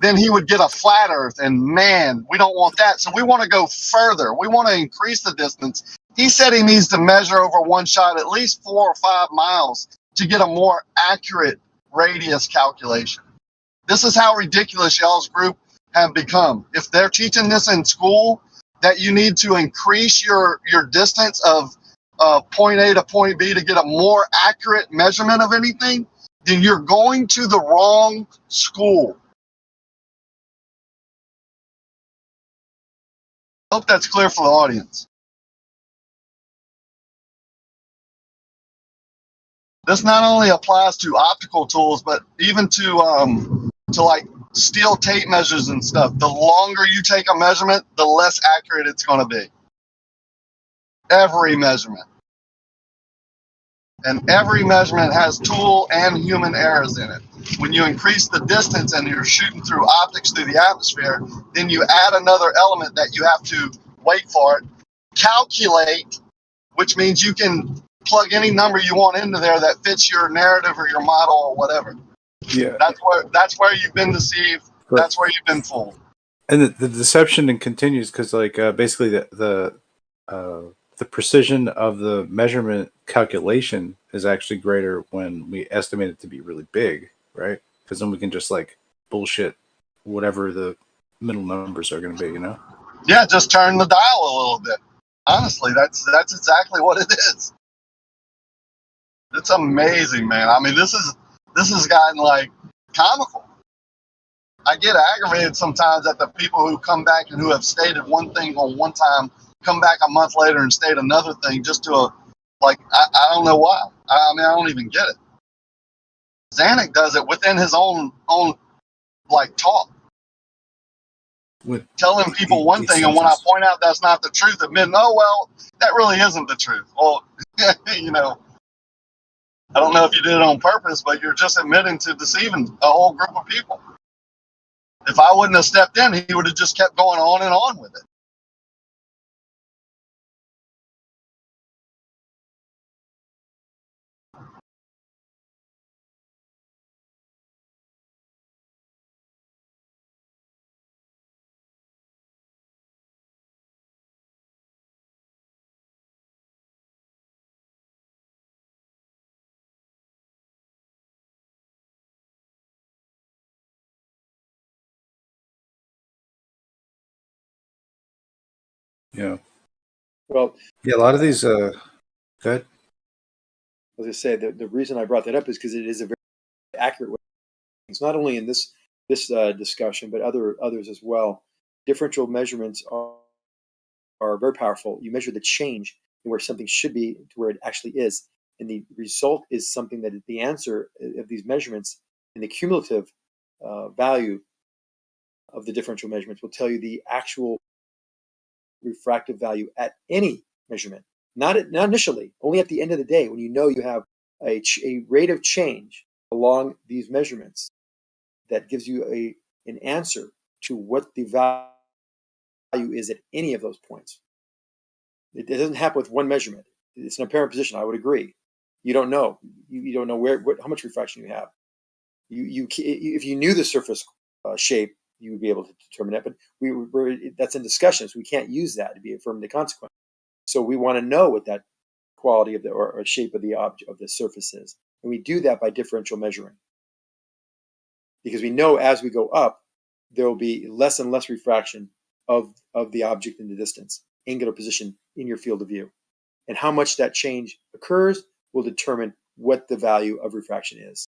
Speaker 16: then he would get a flat earth. And man, we don't want that. So we want to go further. We want to increase the distance. He said he needs to measure over one shot at least 4 or 5 miles to get a more accurate radius calculation. This is how ridiculous y'all's group have become. If they're teaching this in school, that you need to increase your distance of point A to point B to get a more accurate measurement of anything, then you're going to the wrong school. I hope that's clear for the audience. This not only applies to optical tools, but even to like steel tape measures and stuff. The longer you take a measurement, the less accurate it's going to be. Every measurement. And every measurement has tool and human errors in it. When you increase the distance and you're shooting through optics through the atmosphere, then you add another element that you have to wait for it, calculate, which means you can plug any number you want into there that fits your narrative or your model or whatever.
Speaker 1: Yeah,
Speaker 16: that's where you've been deceived.
Speaker 1: Right.
Speaker 16: That's where you've been fooled.
Speaker 1: And the deception continues because, like, basically the precision of the measurement calculation is actually greater when we estimate it to be really big, right? Because then we can just like bullshit whatever the middle numbers are going to be, you know?
Speaker 16: Yeah, just turn the dial a little bit. Honestly, that's exactly what it is. It's amazing, man. I mean, this has gotten like comical. I get aggravated sometimes at the people who come back and who have stated one thing on one time, come back a month later and state another thing just to I don't know why. I mean, I don't even get it. Zanuck does it within his own like talk.
Speaker 1: With
Speaker 16: telling people one thing, and when I point out that's not the truth, admitting, oh well, that really isn't the truth. Well, you know, I don't know if you did it on purpose, but you're just admitting to deceiving a whole group of people. If I wouldn't have stepped in, he would have just kept going on and on with it.
Speaker 1: Yeah.
Speaker 14: Well,
Speaker 1: Yeah, a lot of these. Good.
Speaker 14: As I say, the reason I brought that up is because it is a very accurate way. It's not only in this discussion, but others as well. Differential measurements are very powerful. You measure the change in where something should be to where it actually is, and the result is something that the answer of these measurements and the cumulative value of the differential measurements will tell you the actual refractive value at any measurement. Not initially, only at the end of the day when you know you have a rate of change along these measurements that gives you an answer to what the value is at any of those points. It doesn't happen with one measurement. It's an apparent position. I would agree. You don't know. You don't know how much refraction you have. If you knew the surface shape, you would be able to determine that. But that's in discussions. We can't use that to be affirmative consequence. So we want to know what that quality of the or shape of the object of the surface is, and we do that by differential measuring. Because we know as we go up, there will be less and less refraction of the object in the distance, angular position in your field of view. And how much that change occurs will determine what the value of refraction is.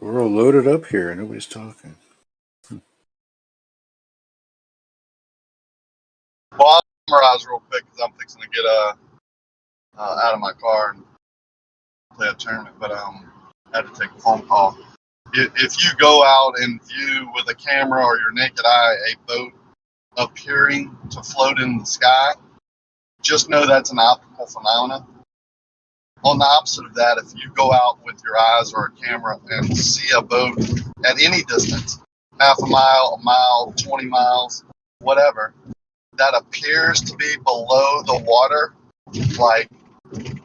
Speaker 1: We're all loaded up here. Nobody's talking.
Speaker 16: Well, I'll summarize real quick because I'm fixing to get out of my car and play a tournament. But I had to take a phone call. If you go out and view with a camera or your naked eye a boat appearing to float in the sky, just know that's an optical phenomenon. On the opposite of that, if you go out with your eyes or a camera and see a boat at any distance, half a mile, 20 miles, whatever, that appears to be below the water, like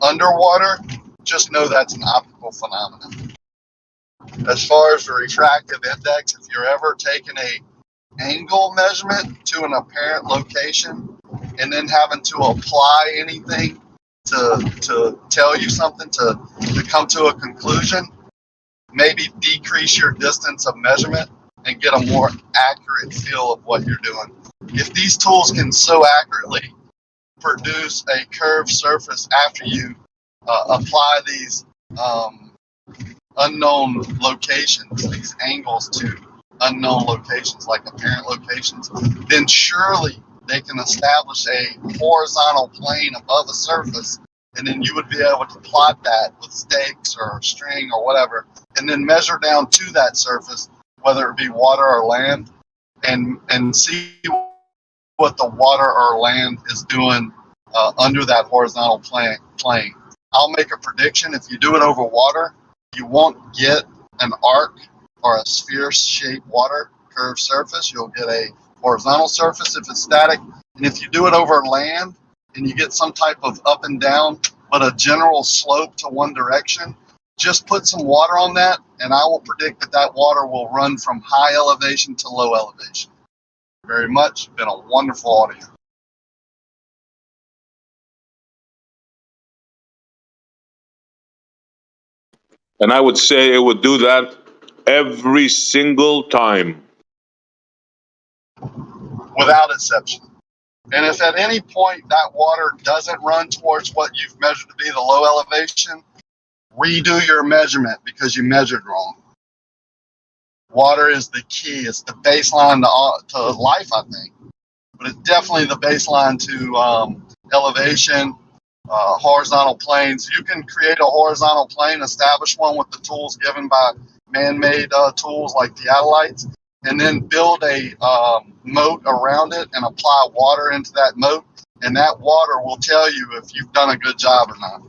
Speaker 16: underwater, just know that's an optical phenomenon. As far as the refractive index, if you're ever taking a angle measurement to an apparent location and then having to apply anything to tell you something, to come to a conclusion, maybe decrease your distance of measurement and get a more accurate feel of what you're doing. If these tools can so accurately produce a curved surface after you apply these unknown locations, these angles to unknown locations like apparent locations, then surely they can establish a horizontal plane above the surface, and then you would be able to plot that with stakes or string or whatever, and then measure down to that surface, whether it be water or land, and see what the water or land is doing under that horizontal plane. I'll make a prediction. If you do it over water, you won't get an arc or a sphere-shaped water curved surface. You'll get a horizontal surface if it's static. And if you do it over land and you get some type of up and down, but a general slope to one direction, just put some water on that, and I will predict that that water will run from high elevation to low elevation. Very much. Been a wonderful audio.
Speaker 12: And I would say it would do that every single time.
Speaker 16: Without exception. And if at any point that water doesn't run towards what you've measured to be the low elevation, redo your measurement because you measured wrong. Water is the key. It's the baseline to life, I think. But it's definitely the baseline to elevation, horizontal planes. You can create a horizontal plane, establish one with the tools given by man-made tools like theodolites, and then build a moat around it and apply water into that moat. And that water will tell you if you've done a good job or not.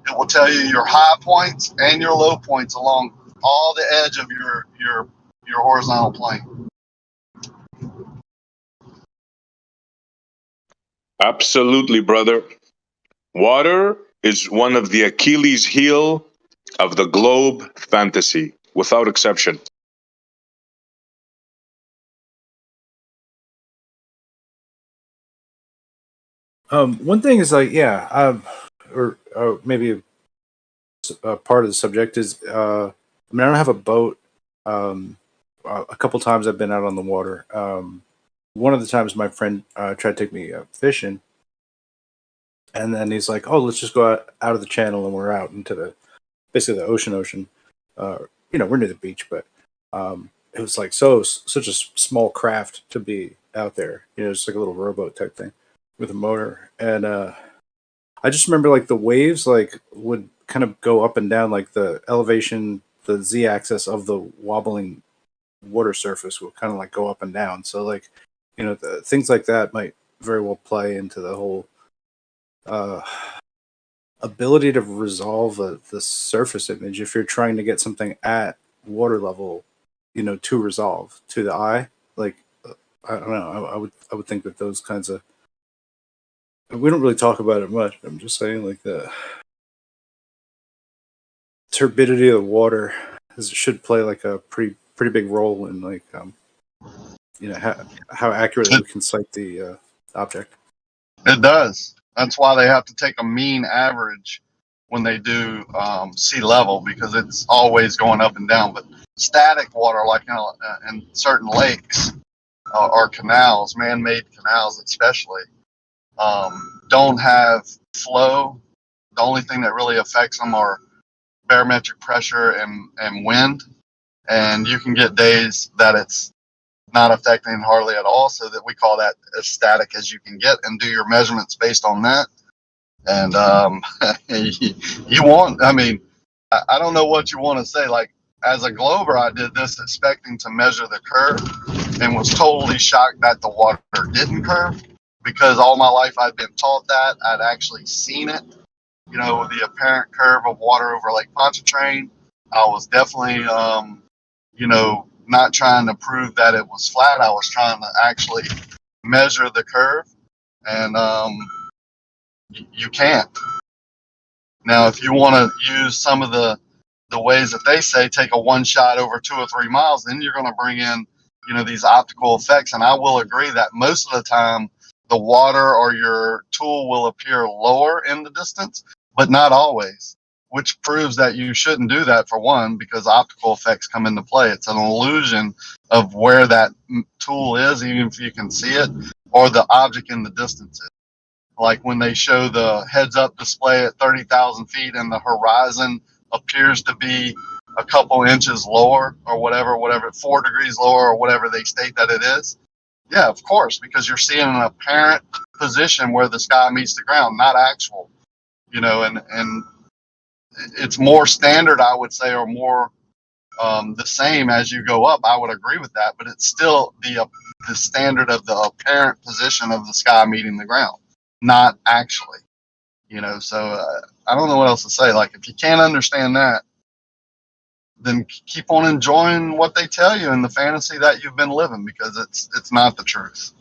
Speaker 16: It will tell you your high points and your low points along all the edge of your horizontal plane.
Speaker 12: Absolutely, brother. Water is one of the Achilles heel of the globe fantasy, without exception.
Speaker 1: One thing is like, or maybe a part of the subject is, I mean, I don't have a boat. A couple times I've been out on the water. One of the times my friend tried to take me fishing, and then he's like, "Oh, let's just go out of the channel," and we're out into basically the ocean. We're near the beach, but it was like such a small craft to be out there. It's like a little rowboat type thing with a motor, and I just remember like the waves like would kind of go up and down, like the elevation, the z-axis of the wobbling water surface will kind of like go up and down. So like, things like that might very well play into the whole ability to resolve the surface image if you're trying to get something at water level, to resolve to the eye. Like, I don't know. I would think that those kinds of, we don't really talk about it much. I'm just saying, like, the turbidity of the water should play like a pretty big role in like how accurately we can cite the object.
Speaker 16: It does. That's why they have to take a mean average when they do sea level, because it's always going up and down. But static water, like in certain lakes or canals, man-made canals especially, don't have flow. The only thing that really affects them are barometric pressure and wind. and you can get days that it's not affecting hardly at all. So that we call that as static as you can get, and do your measurements based on that. And you want, I mean, I don't know what you want to say. Like as a Glober, I did this expecting to measure the curve, and was totally shocked that the water didn't curve, because all my life I'd been taught that. I'd actually seen it, you know, the apparent curve of water over Lake Pontchartrain. I was definitely, you know, not trying to prove that it was flat. I was trying to actually measure the curve, and you can't. Now, if you want to use some of the ways that they say, take a one shot over 2 or 3 miles, then you're going to bring in, you know, these optical effects. And I will agree that most of the time the water or your tool will appear lower in the distance, but not always, which proves that you shouldn't do that, for one, because optical effects come into play. It's an illusion of where that tool is, even if you can see it, or the object in the distance is. Like when they show the heads up display at 30,000 feet and the horizon appears to be a couple inches lower, or whatever, 4 degrees lower, or whatever they state that it is. Yeah, of course, because you're seeing an apparent position where the sky meets the ground, not actual, you know, and it's more standard, I would say, or more the same as you go up. I would agree with that, but it's still the standard of the apparent position of the sky meeting the ground, not actually, you know. So I don't know what else to say. Like, if you can't understand that, then keep on enjoying what they tell you in the fantasy that you've been living, because it's not the truth.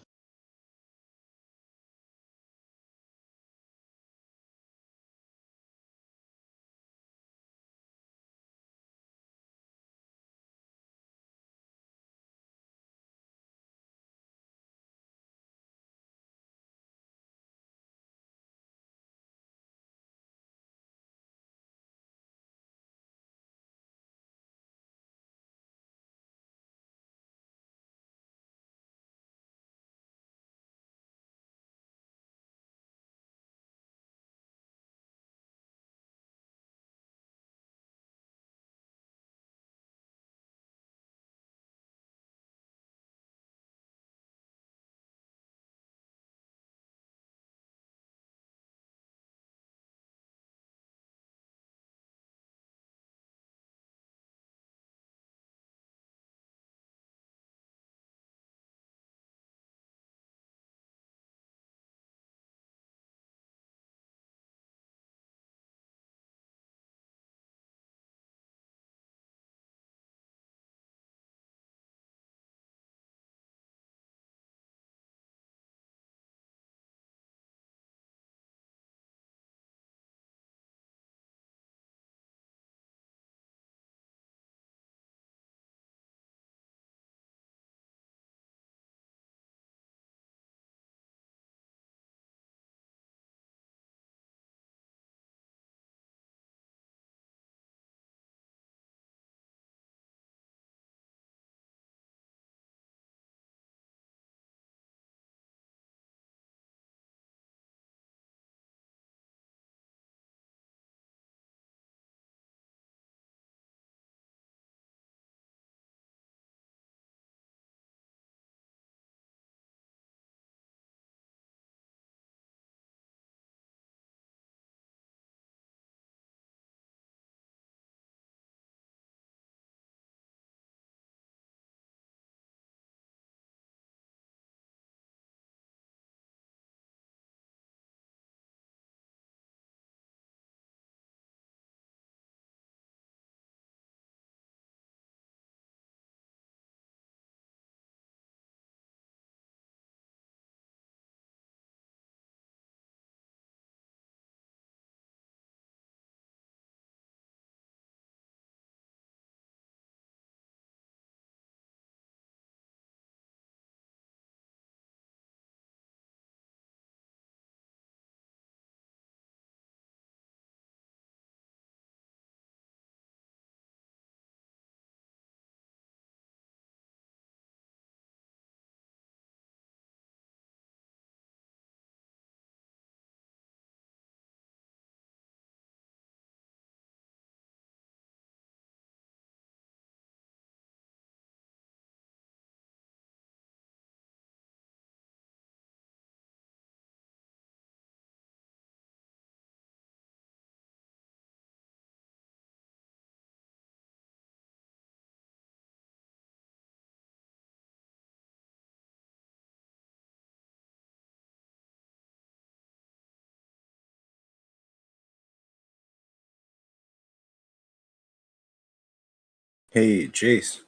Speaker 1: Hey, Jace.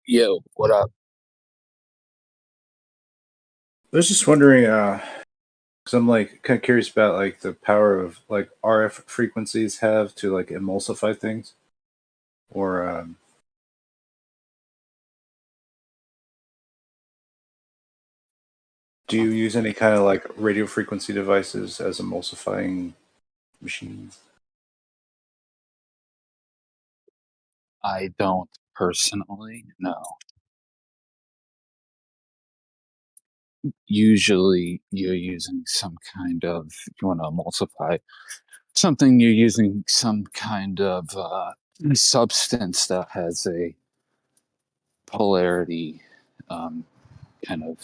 Speaker 17: Yo, what up?
Speaker 1: I was just wondering, because I'm like kind of curious about like the power of like RF frequencies have to like emulsify things, or do you use any kind of like radio frequency devices as emulsifying machines?
Speaker 17: I don't personally, no. Usually you're using some kind of, if you want to emulsify something, you're using some kind of substance that has a polarity kind of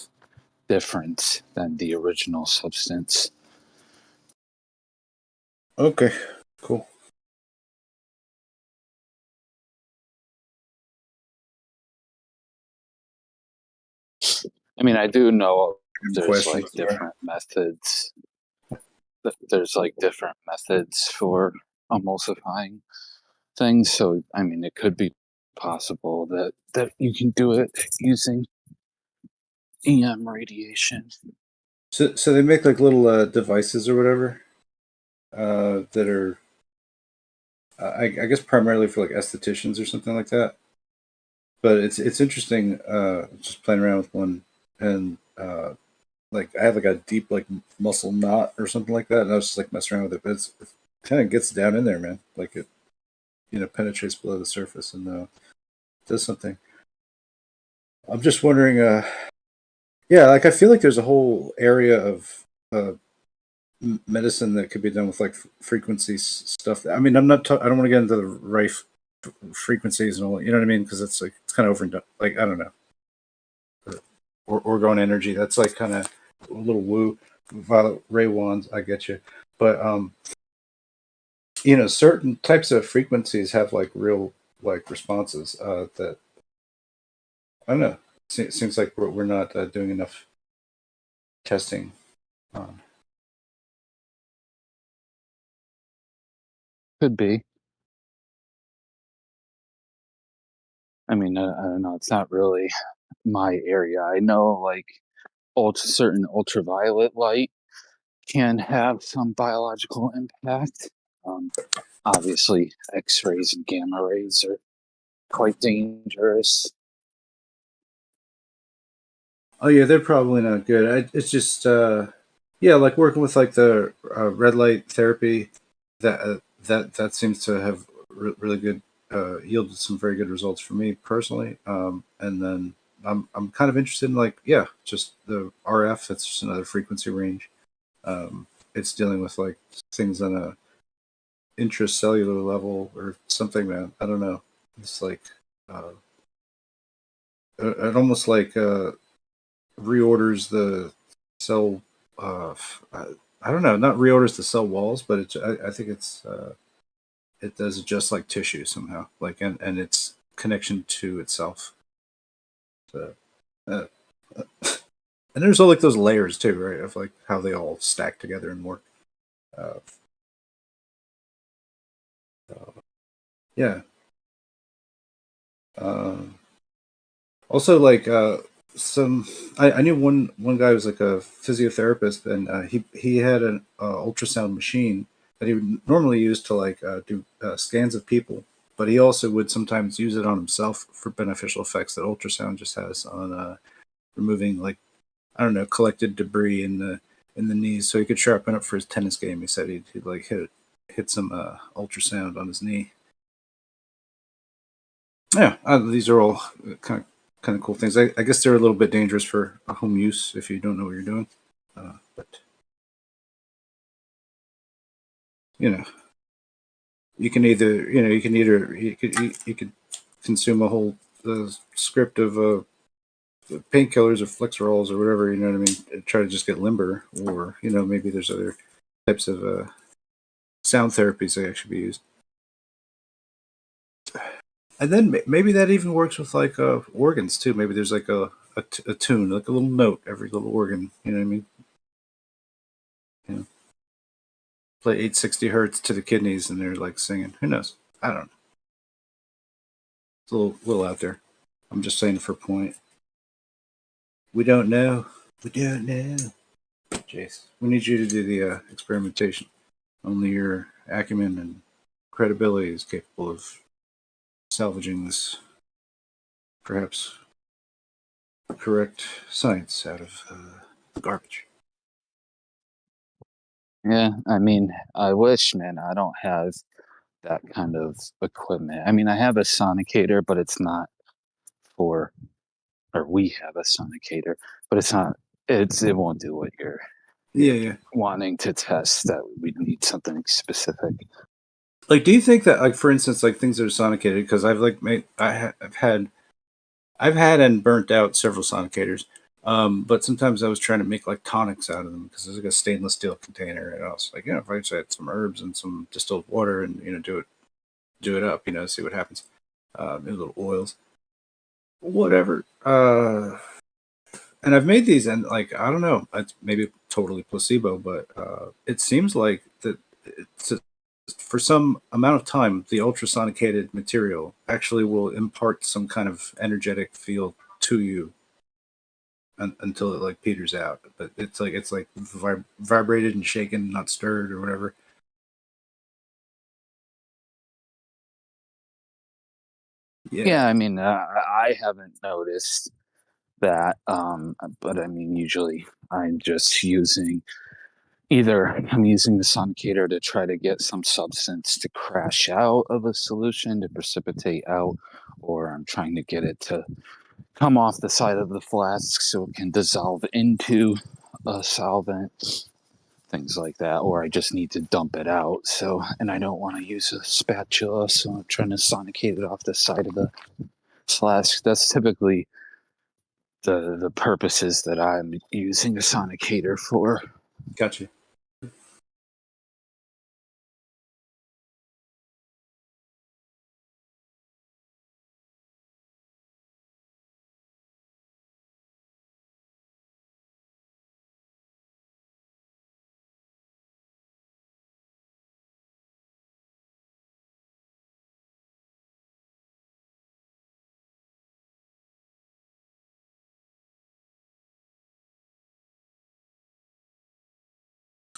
Speaker 17: different than the original substance.
Speaker 1: Okay, cool.
Speaker 17: I mean, I do know there's
Speaker 1: Question,
Speaker 17: like
Speaker 1: sorry.
Speaker 17: different methods. There's like different methods for emulsifying things. So, I mean, it could be possible that you can do it using EM radiation.
Speaker 1: So they make like little devices or whatever that are, I guess, primarily for like estheticians or something like that. But it's interesting. Just playing around with one, and like I have like a deep like muscle knot or something like that, and I was just like messing around with it. But it kind of gets down in there, man. Like it, penetrates below the surface and does something. I'm just wondering. Yeah, like I feel like there's a whole area of medicine that could be done with like frequency stuff. I mean, I don't want to get into the rife frequencies and all. You know what I mean? Because it's like it's kind of overdone. Like I don't know. Or orgone energy. That's like kind of a little woo. Violet ray wands. I get you, but certain types of frequencies have like real like responses that I don't know. Seems like we're not doing enough testing on.
Speaker 17: Could be. I mean, I don't know. It's not really my area. I know like certain ultraviolet light can have some biological impact. Obviously, X-rays and gamma rays are quite dangerous.
Speaker 1: Oh yeah, they're probably not good. It's just yeah, like working with like the red light therapy that seems to have really good yielded some very good results for me personally. And then I'm kind of interested in like just the RF. It's just another frequency range. It's dealing with like things on a intracellular level or something, man. I don't know. It's like it almost like reorders the cell. I don't know, not reorders the cell walls, but I think it does adjust like tissue somehow, like and its connection to itself. So, and there's all like those layers too, right? Of like how they all stack together and work. Uh, yeah. Um, Also, like some, I knew one guy who was like a physiotherapist, and he had an ultrasound machine that he would normally use to like do scans of people, but he also would sometimes use it on himself for beneficial effects that ultrasound just has on removing like I don't know collected debris in the knees, so he could sharpen up for his tennis game. He said he'd like hit some ultrasound on his knee. Yeah, these are all kind of cool things. I guess they're a little bit dangerous for home use if you don't know what you're doing. But you know, you could consume a whole script of painkillers or Flexerols or whatever. You know what I mean? And try to just get limber, or maybe there's other types of sound therapies that actually be used. And then maybe that even works with like organs too. Maybe there's like a tune, like a little note every little organ. You know what I mean? You know, play 860 hertz to the kidneys, and they're like singing. Who knows? I don't know. It's a little out there. I'm just saying for a point. We don't know. We don't know. Jace, we need you to do the experimentation. Only your acumen and credibility is capable of salvaging this, perhaps, correct science out of the garbage.
Speaker 17: Yeah, I mean, I wish, man, I don't have that kind of equipment. I mean, I have a sonicator, but it's not for, or we have a sonicator, but it's not, it won't do what you're
Speaker 1: Yeah.
Speaker 17: wanting to test. That we need something specific.
Speaker 1: Like, do you think that, like, for instance, like things that are sonicated? Because I've like made, I've had and burnt out several sonicators. But sometimes I was trying to make like tonics out of them because there's like a stainless steel container, and I was like, if I just had some herbs and some distilled water, and do it up, see what happens. Maybe little oils, whatever. And I've made these, and like I don't know, it's maybe totally placebo, but it seems like that for some amount of time, the ultrasonicated material actually will impart some kind of energetic field to you until it like peters out. But it's like vibrated and shaken, not stirred or whatever.
Speaker 17: Yeah, I mean, I haven't noticed that, but I mean, usually I'm just using I'm using the sonicator to try to get some substance to crash out of a solution, to precipitate out, or I'm trying to get it to come off the side of the flask so it can dissolve into a solvent, things like that, or I just need to dump it out. So, and I don't want to use a spatula, so I'm trying to sonicate it off the side of the flask. That's typically the purposes that I'm using a sonicator for.
Speaker 1: Gotcha.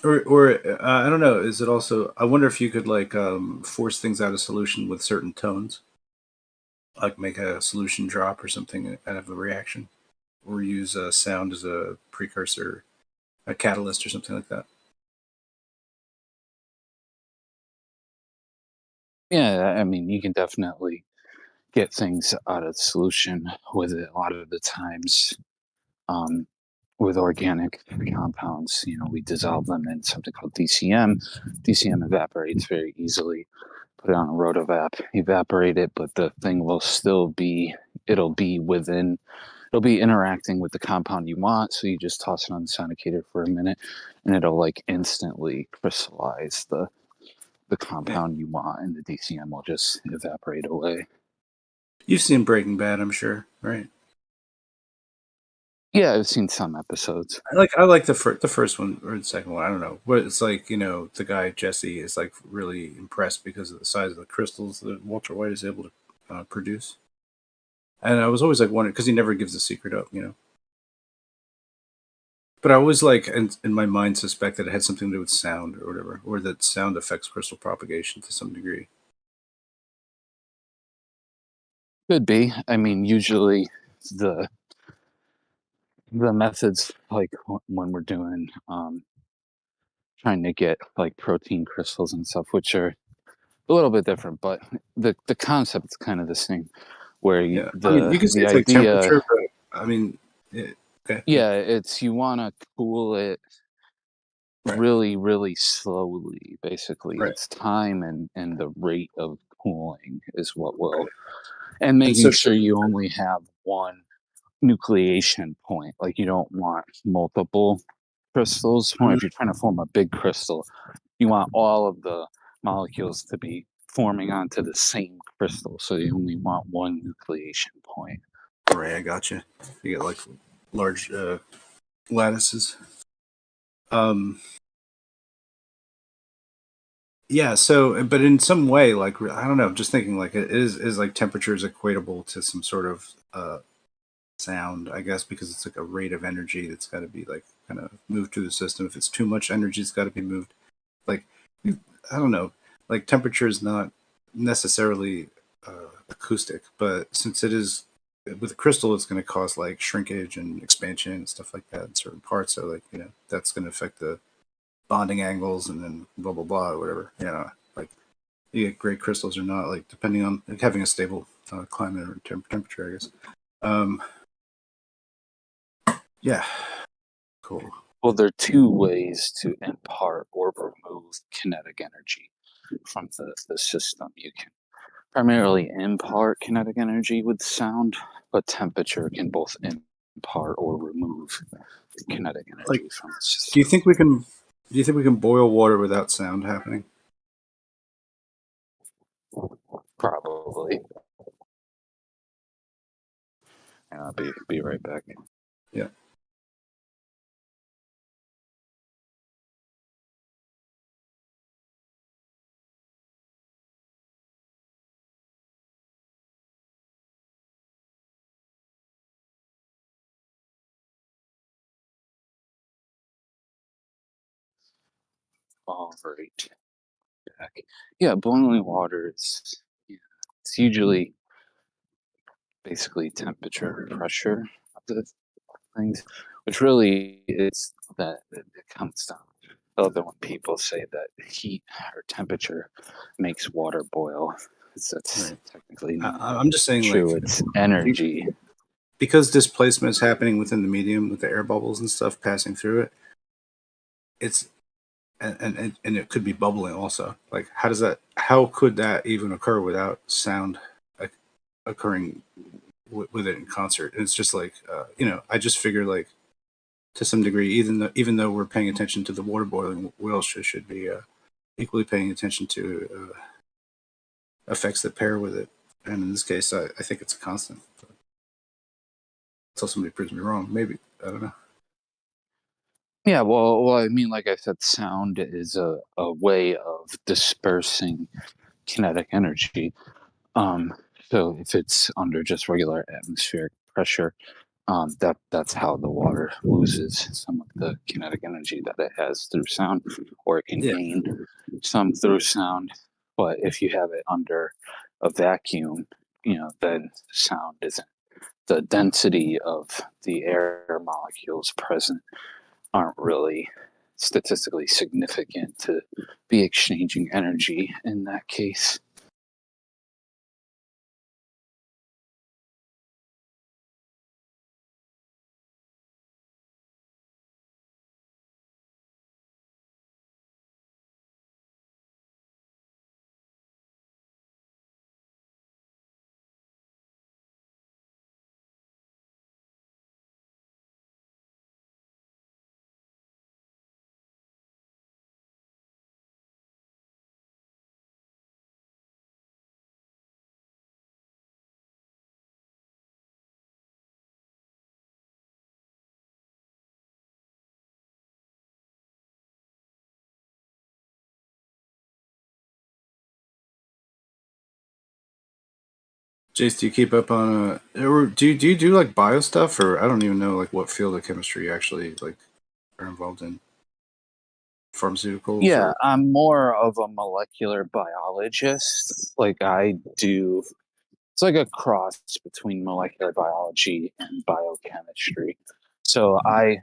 Speaker 1: Or I don't know. Is it also? I wonder if you could like force things out of solution with certain tones, like make a solution drop or something out of a reaction, or use sound as a precursor, a catalyst, or something like that.
Speaker 17: Yeah, I mean, you can definitely get things out of solution with it a lot of the times. With organic compounds, we dissolve them in something called DCM. DCM evaporates very easily. Put it on a rotovap, evaporate it, but the thing will still be, it'll be interacting with the compound you want. So you just toss it on the sonicator for a minute and it'll like instantly crystallize the compound you want, and the DCM will just evaporate away.
Speaker 1: You've seen Breaking Bad, I'm sure, right?
Speaker 17: Yeah, I've seen some episodes.
Speaker 1: I like the first one or the second one. I don't know, but it's like the guy Jesse is like really impressed because of the size of the crystals that Walter White is able to produce. And I was always like wondering because he never gives the secret up, But I always like in my mind suspect that it had something to do with sound or whatever, or that sound affects crystal propagation to some degree.
Speaker 17: Could be. I mean, usually the methods, like when we're doing trying to get like protein crystals and stuff, which are a little bit different, but the concept is kind of the same. Where
Speaker 1: Yeah, I mean, you can say
Speaker 17: the
Speaker 1: it's like
Speaker 17: idea,
Speaker 1: temperature, but I mean, okay.
Speaker 17: yeah, it's you want to cool it really, really slowly. Basically,
Speaker 1: Right.
Speaker 17: it's time and the rate of cooling is what will, and
Speaker 1: And
Speaker 17: making
Speaker 1: so
Speaker 17: sure you only have one nucleation point. Like you don't want multiple crystals, or if you're trying to form a big crystal, you want all of the molecules to be forming onto the same crystal, so you only want one nucleation point.
Speaker 1: Right, I gotcha. You get like large lattices. Yeah, so but in some way, like I don't know, just thinking like it is like temperature is equatable to some sort of sound, I guess, because it's like a rate of energy that's got to be like kind of moved through the system. If it's too much energy, it's got to be moved. Like I don't know, like temperature is not necessarily acoustic, but since it is with a crystal, it's going to cause like shrinkage and expansion and stuff like that in certain parts. So like that's going to affect the bonding angles and then blah blah blah or whatever. Like you get great crystals or not, like depending on like, having a stable climate or temperature, I guess. Yeah, cool.
Speaker 17: Well, there are two ways to impart or remove kinetic energy from the system. You can primarily impart kinetic energy with sound, but temperature can both impart or remove kinetic energy
Speaker 1: Like,
Speaker 17: from the system.
Speaker 1: do you think we can boil water without sound happening?
Speaker 17: Probably. I'll be right back.
Speaker 1: Yeah.
Speaker 17: All right. Back. Yeah, boiling water is it's usually basically temperature and pressure of the things, which really is that it comes down. Other when people say that heat or temperature makes water boil, that's
Speaker 1: Right.
Speaker 17: technically not
Speaker 1: I'm just saying,
Speaker 17: true.
Speaker 1: like,
Speaker 17: It's energy.
Speaker 1: because displacement is happening within the medium with the air bubbles and stuff passing through it. It's and it could be bubbling also. Like, how could that even occur without sound occurring with it in concert? And it's just like, I just figure like to some degree, even though we're paying attention to the water boiling, we also should be equally paying attention to effects that pair with it. And in this case, I think it's a constant. Until somebody proves me wrong, maybe, I don't know.
Speaker 17: Yeah, well, I mean, like I said, sound is a way of dispersing kinetic energy. So if it's under just regular atmospheric pressure, that's how the water loses some of the kinetic energy that it has through sound, or it can gain some through sound. But if you have it under a vacuum, then sound isn't. The density of the air molecules present aren't really statistically significant to be exchanging energy in that case.
Speaker 1: Jace, do you keep up on or do you do like bio stuff, or I don't even know like what field of chemistry you actually like are involved in? Pharmaceuticals
Speaker 17: Yeah,
Speaker 1: or
Speaker 17: I'm more of a molecular biologist. Like I do, it's like a cross between molecular biology and biochemistry. So I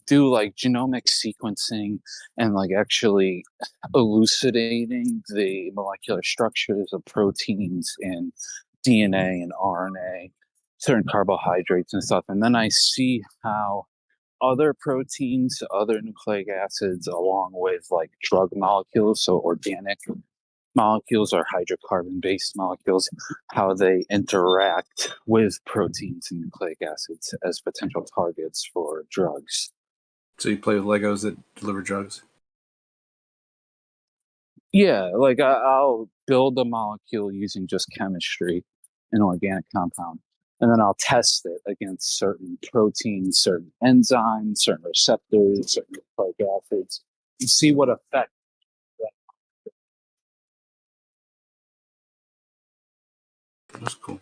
Speaker 17: do like genomic sequencing and like actually elucidating the molecular structures of proteins and DNA and RNA, certain carbohydrates and stuff. And then I see how other proteins, other nucleic acids, along with like drug molecules, so organic molecules or hydrocarbon based molecules, how they interact with proteins and nucleic acids as potential targets for drugs.
Speaker 1: So you play with Legos that deliver drugs?
Speaker 17: Yeah, like I'll build a molecule using just chemistry, an organic compound, and then I'll test it against certain proteins, certain enzymes, certain receptors, certain nucleic acids, and see what effect that.
Speaker 1: That's cool.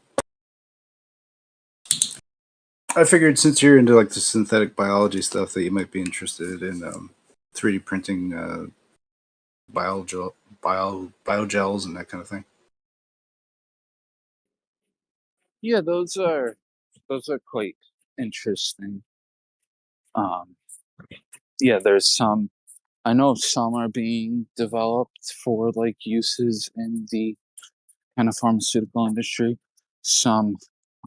Speaker 1: I figured since you're into like the synthetic biology stuff that you might be interested in 3D printing biogels and that kind of thing.
Speaker 17: Yeah, those are quite interesting. Yeah, there's some. I know some are being developed for like uses in the kind of pharmaceutical industry. Some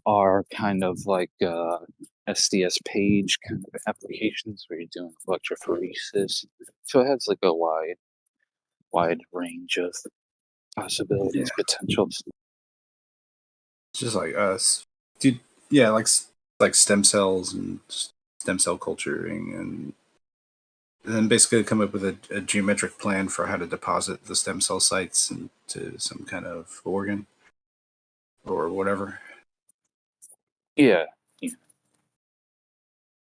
Speaker 17: are kind of like SDS page kind of applications where you're doing electrophoresis. So it has like a wide range of possibilities, potentials.
Speaker 1: It's just like us, dude. Yeah, like stem cells and stem cell culturing, and then basically come up with a geometric plan for how to deposit the stem cell sites into some kind of organ or whatever.
Speaker 17: Yeah.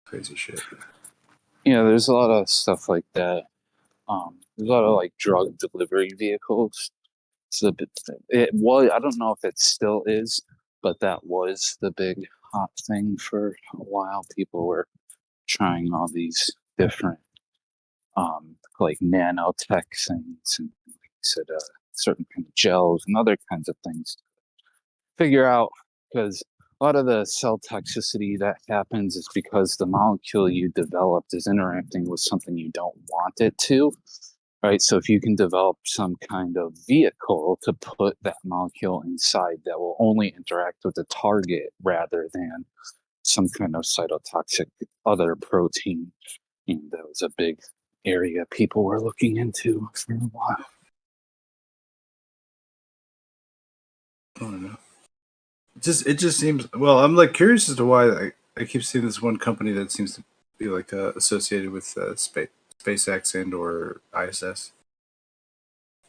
Speaker 1: Crazy shit.
Speaker 17: Yeah, there's a lot of stuff like that. There's a lot of like drug delivery vehicles. So I don't know if it still is, but that was the big hot thing for a while. People were trying all these different like nanotech things and like you said, certain kind of gels and other kinds of things to figure out, because a lot of the cell toxicity that happens is because the molecule you developed is interacting with something you don't want it to, right? So if you can develop some kind of vehicle to put that molecule inside that will only interact with the target rather than some kind of cytotoxic other protein, that was a big area people were looking into for a while.
Speaker 1: I don't know. It just seems, well, I'm like curious as to why I keep seeing this one company that seems to be like associated with SpaceX and or ISS.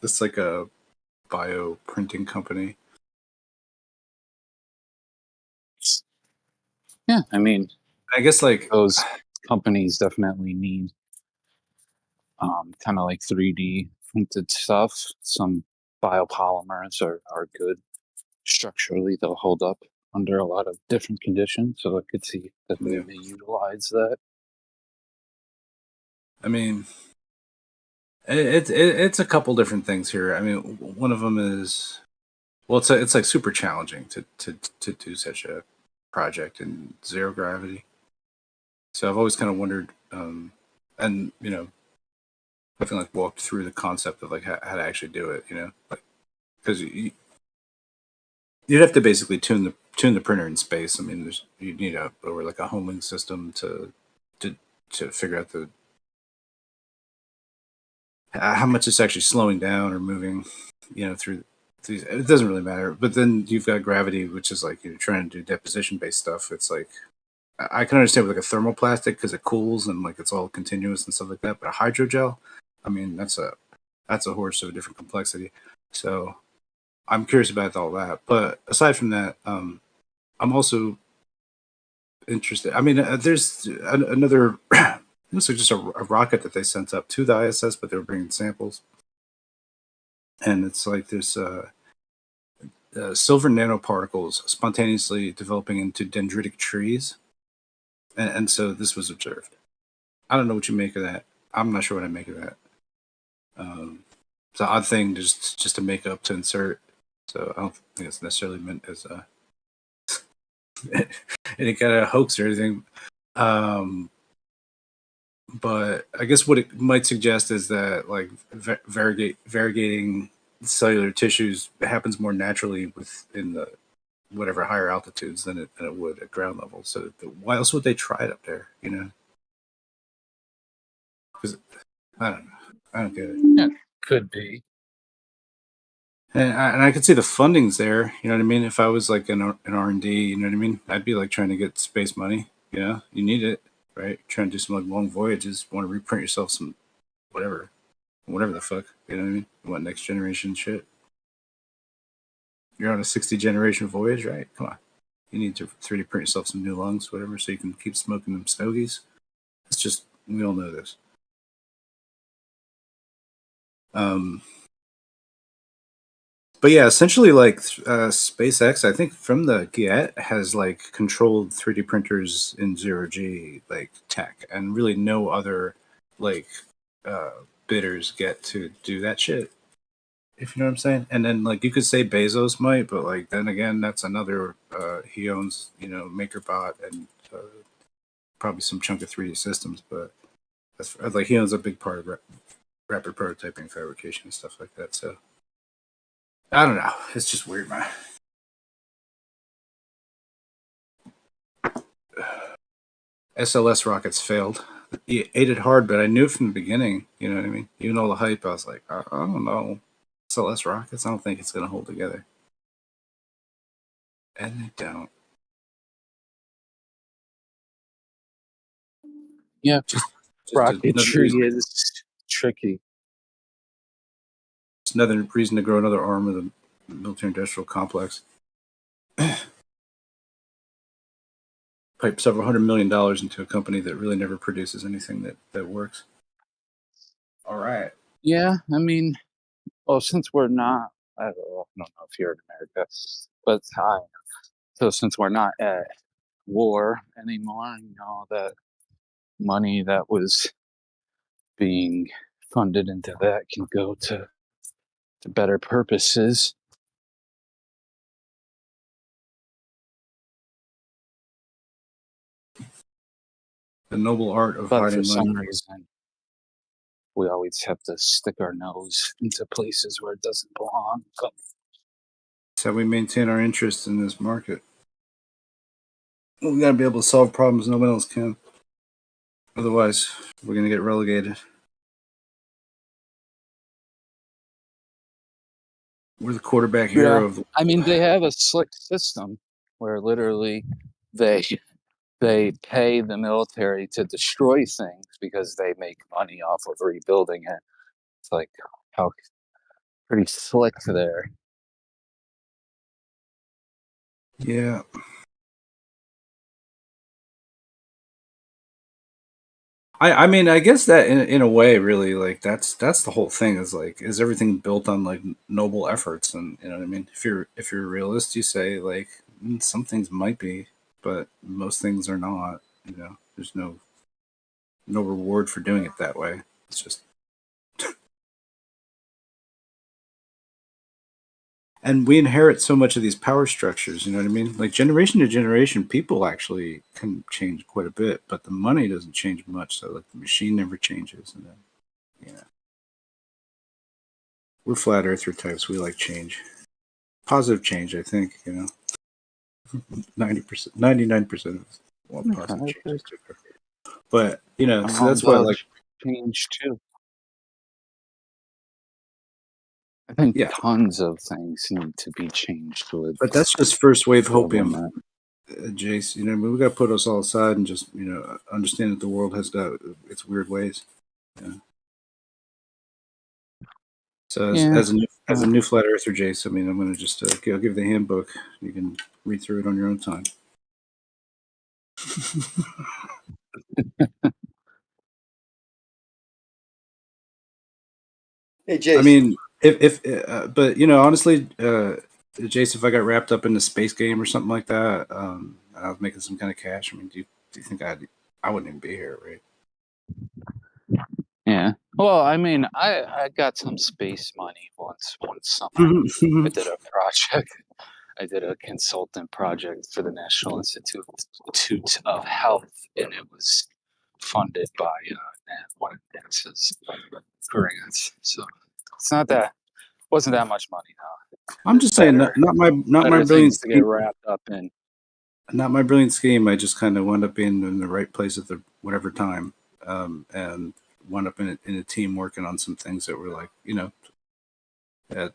Speaker 1: It's like a bio printing company.
Speaker 17: Yeah, I mean,
Speaker 1: I guess like
Speaker 17: those companies definitely need kind of like 3D printed stuff. Some biopolymers are good structurally; they'll hold up under a lot of different conditions. So I could see that they may utilize that.
Speaker 1: I mean, it's a couple different things here. I mean, one of them is, well, it's like super challenging to do such a project in zero gravity. So I've always kind of wondered, and I feel like walked through the concept of like how to actually do it. Like because you'd have to basically tune the printer in space. I mean, you'd need or like a homing system to figure out how much it's actually slowing down or moving, through these. It doesn't really matter. But then you've got gravity, which is like you're trying to do deposition based stuff. It's like I can understand with like a thermoplastic because it cools and like it's all continuous and stuff like that. But a hydrogel, I mean, that's a horse of a different complexity. So I'm curious about all that. But aside from that, I'm also interested. I mean, there's another. It looks like just a rocket that they sent up to the ISS, but they were bringing samples. And it's like there's silver nanoparticles spontaneously developing into dendritic trees. And so this was observed. I don't know what you make of that. I'm not sure what I make of that. It's an odd thing just to make up to insert. So I don't think it's necessarily meant as any kind of hoax or anything. But I guess what it might suggest is that like variegating cellular tissues happens more naturally within the whatever higher altitudes than it would at ground level. So why else would they try it up there? Because I don't know. I don't get it.
Speaker 17: Yeah, could be.
Speaker 1: And I could see the funding's there. You know what I mean? If I was like an R&D, you know what I mean? I'd be like trying to get space money. You need it, right? Trying to do some like long voyages, want to reprint yourself some whatever the fuck, you know what I mean? You want next generation shit. You're on a 60 generation voyage, right? Come on. You need to 3D print yourself some new lungs, whatever, so you can keep smoking them stogies. It's just, we all know this. But yeah, essentially, like SpaceX, I think from the get has like controlled 3D printers in zero G like tech, and really no other like bidders get to do that shit. If you know what I'm saying. And then like you could say Bezos might, but like then again, that's another. He owns MakerBot and probably some chunk of 3D systems, but that's like he owns a big part of rapid prototyping, fabrication, and stuff like that. So. I don't know. It's just weird, man. SLS rockets failed. He ate it hard, but I knew from the beginning. You know what I mean? Even all the hype, I was like, I don't know. SLS rockets, I don't think it's going to hold together. And they don't.
Speaker 17: Yeah,
Speaker 1: just
Speaker 17: rocketry is tricky.
Speaker 1: It's another reason to grow another arm of the military-industrial complex. Pipe several $100 million into a company that really never produces anything that works. All right.
Speaker 17: Yeah, I mean, well, since we're not, I don't know if you're in America, but so since we're not at war anymore, that money that was being funded into that can go to better purposes.
Speaker 1: The noble art of
Speaker 17: But
Speaker 1: hiding
Speaker 17: for some
Speaker 1: money.
Speaker 17: reason, we always have to stick our nose into places where it doesn't belong. But
Speaker 1: That's how we maintain our interest in this market. We got to be able to solve problems no one else can. Otherwise, we're going to get relegated. We're the quarterback hero of the.
Speaker 17: I mean, they have a slick system where literally they pay the military to destroy things because they make money off of rebuilding it. It's like how pretty slick there.
Speaker 1: Yeah. I mean, I guess that in a way, really, like that's the whole thing. Is like, is everything built on like noble efforts, and you know what I mean. If you're a realist, you say like some things might be, but most things are not. You know, there's no reward for doing it that way. It's just. And we inherit so much of these power structures, you know what I mean? Like generation to generation, people actually can change quite a bit, but the money doesn't change much. So like the machine never changes, and then we're flat earther types. We like change, positive change. I think 90%, 99% of us want positive change. But so that's why like
Speaker 17: change too. I think tons of things need to be changed with.
Speaker 1: But that's just first wave hopium, Jace. We got to put us all aside and just understand that the world has got its weird ways. Yeah. So as a new flat earther, Jace, I mean, I'm going to just I'll give the handbook. You can read through it on your own time.
Speaker 14: Hey, Jace.
Speaker 1: I mean, but honestly, Jace, if I got wrapped up in the space game or something like that, and I was making some kind of cash, I mean, do you think I wouldn't even be here, right?
Speaker 17: Yeah. Well, I mean, I got some space money once summer. I did a project. I did a consultant project for the National Institute of Health, and it was funded by one of NASA's grants. So it's wasn't that much money now.
Speaker 1: I'm just saying, not my brilliant
Speaker 17: to get wrapped up in.
Speaker 1: Not my brilliant scheme. I just kind of wound up being in the right place at the whatever time, and wound up in a team working on some things that were like,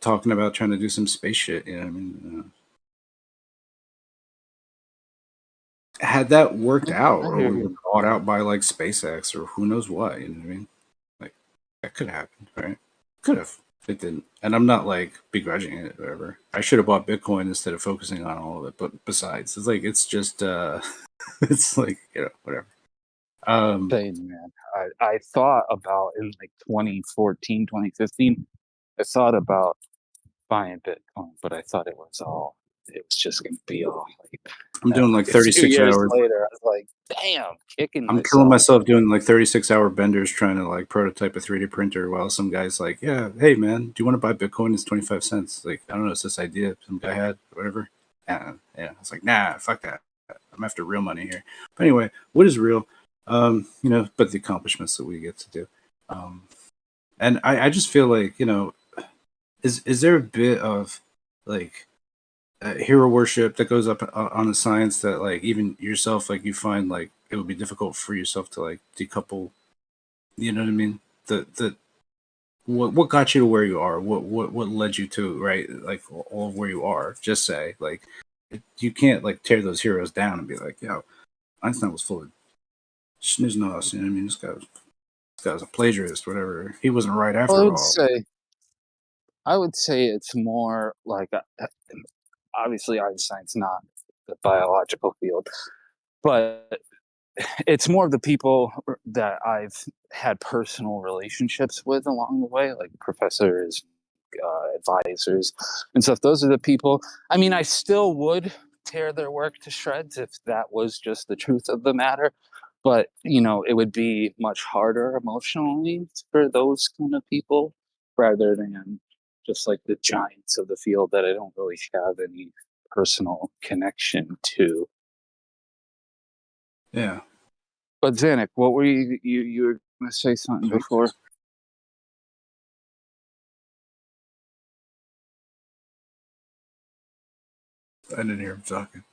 Speaker 1: talking about trying to do some space shit. You know what I mean? had that worked out,
Speaker 5: I
Speaker 1: or
Speaker 5: hear
Speaker 1: we were
Speaker 5: you.
Speaker 1: bought out by like SpaceX or who knows what, you know what I mean? Like that could happen, right? Could have. It didn't. And I'm not like begrudging it or whatever. I should have bought Bitcoin instead of focusing on all of it. But besides, it's like it's just it's like, whatever.
Speaker 17: Same, man. I thought about in like 2014, 2015, I thought about buying Bitcoin, but I thought it was just gonna be all like,
Speaker 1: I'm doing like
Speaker 17: a few
Speaker 1: 36
Speaker 17: years
Speaker 1: hours.
Speaker 17: later, I was like, damn, kicking
Speaker 1: I'm killing
Speaker 17: myself.
Speaker 1: myself doing like 36-hour benders trying to like prototype a 3D printer while some guy's like, yeah, hey man, do you want to buy Bitcoin? It's 25 cents. Like, I don't know, it's this idea some guy had, whatever. And yeah, it's like, nah, fuck that. I'm after real money here. But anyway, what is real? But the accomplishments that we get to do. And I just feel like, is there a bit of like hero worship that goes up on the science that like even yourself, like you find like it would be difficult for yourself to like decouple, you know what I mean? The what got you to where you are? What led you to, right, like all of where you are? Just say like you can't like tear those heroes down and be like, yo, Einstein was full of snooze nos, you know what I mean? This guy was a plagiarist, whatever. He wasn't right
Speaker 17: Well,
Speaker 1: after all.
Speaker 17: I would say it's more like obviously Einstein's not the biological field, but it's more of the people that I've had personal relationships with along the way, like professors, advisors, and stuff. Those are the people. I mean, I still would tear their work to shreds if that was just the truth of the matter, but it would be much harder emotionally for those kind of people rather than just like the giants of the field that I don't really have any personal connection to.
Speaker 1: Yeah.
Speaker 17: But Zanuck, what were you were going to say something before?
Speaker 1: I didn't hear him talking.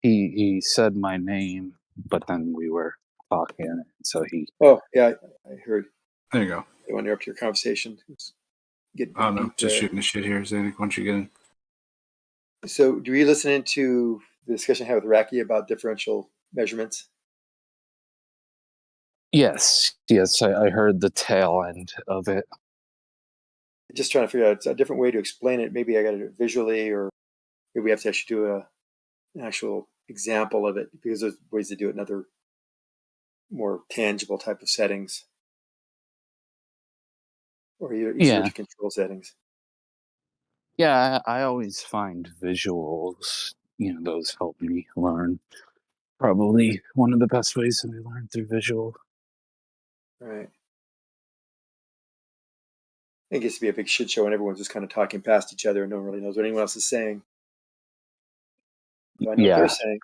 Speaker 17: He said my name, but then we were talking, and so he.
Speaker 14: Oh yeah, I heard.
Speaker 1: There you go.
Speaker 14: I want to interrupt your conversation. Get
Speaker 1: I don't know,
Speaker 14: deep
Speaker 1: just
Speaker 14: there.
Speaker 1: shooting the shit here, Zanuck. Once you get in.
Speaker 14: So, do you listen to the discussion I had with Racky about differential measurements?
Speaker 17: Yes, I heard the tail end of it.
Speaker 14: Just trying to figure out a different way to explain it. Maybe I got to do it visually, or maybe we have to actually do an actual example of it, because there's ways to do it in other more tangible type of settings, or easier
Speaker 17: Yeah.
Speaker 14: to control settings.
Speaker 17: Yeah, I always find visuals, those help me learn. Probably one of the best ways that I learn through visual.
Speaker 14: Right. It gets to be a big shit show, and everyone's just kind of talking past each other, and no one really knows what anyone else is saying. But I know what they're saying.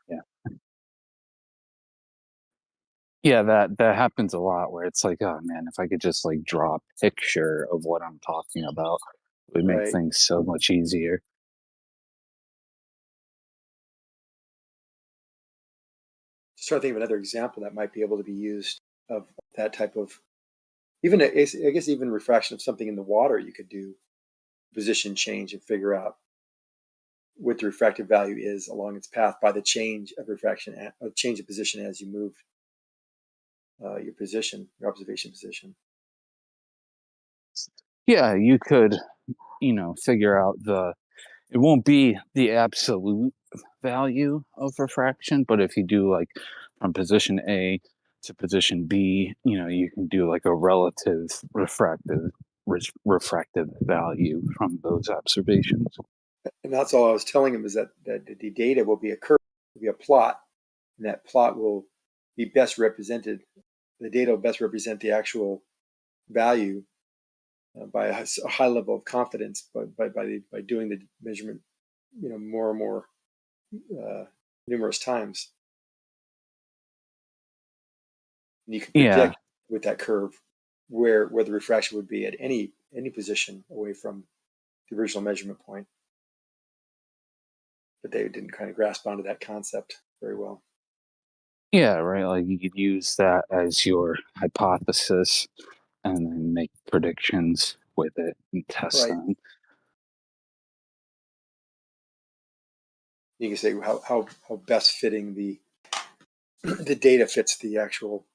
Speaker 17: Yeah, that happens a lot where it's like, oh man, if I could just like draw a picture of what I'm talking about, it would make
Speaker 14: Right.
Speaker 17: things so much easier.
Speaker 14: Just trying to think of another example that might be able to be used of that type of, even I guess even refraction of something in the water. You could do position change and figure out what the refractive value is along its path by the change of refraction, change of position as you move your position, your observation position.
Speaker 17: Yeah, you could, figure out it won't be the absolute value of refraction, but if you do like from position A to position B, you can do like a relative refractive value from those observations.
Speaker 14: And that's all I was telling him, is that the data will be a curve, will be a plot, and that plot will be best represented. The data will best represent the actual value by a high level of confidence, by doing the measurement, more and more numerous times. And you can predict with that curve where the refraction would be at any position away from the original measurement point. But they didn't kind of grasp onto that concept very well.
Speaker 17: Yeah, right. Like you could use that as your hypothesis and then make predictions with it and test them.
Speaker 14: You can say how best fitting the the data fits the actual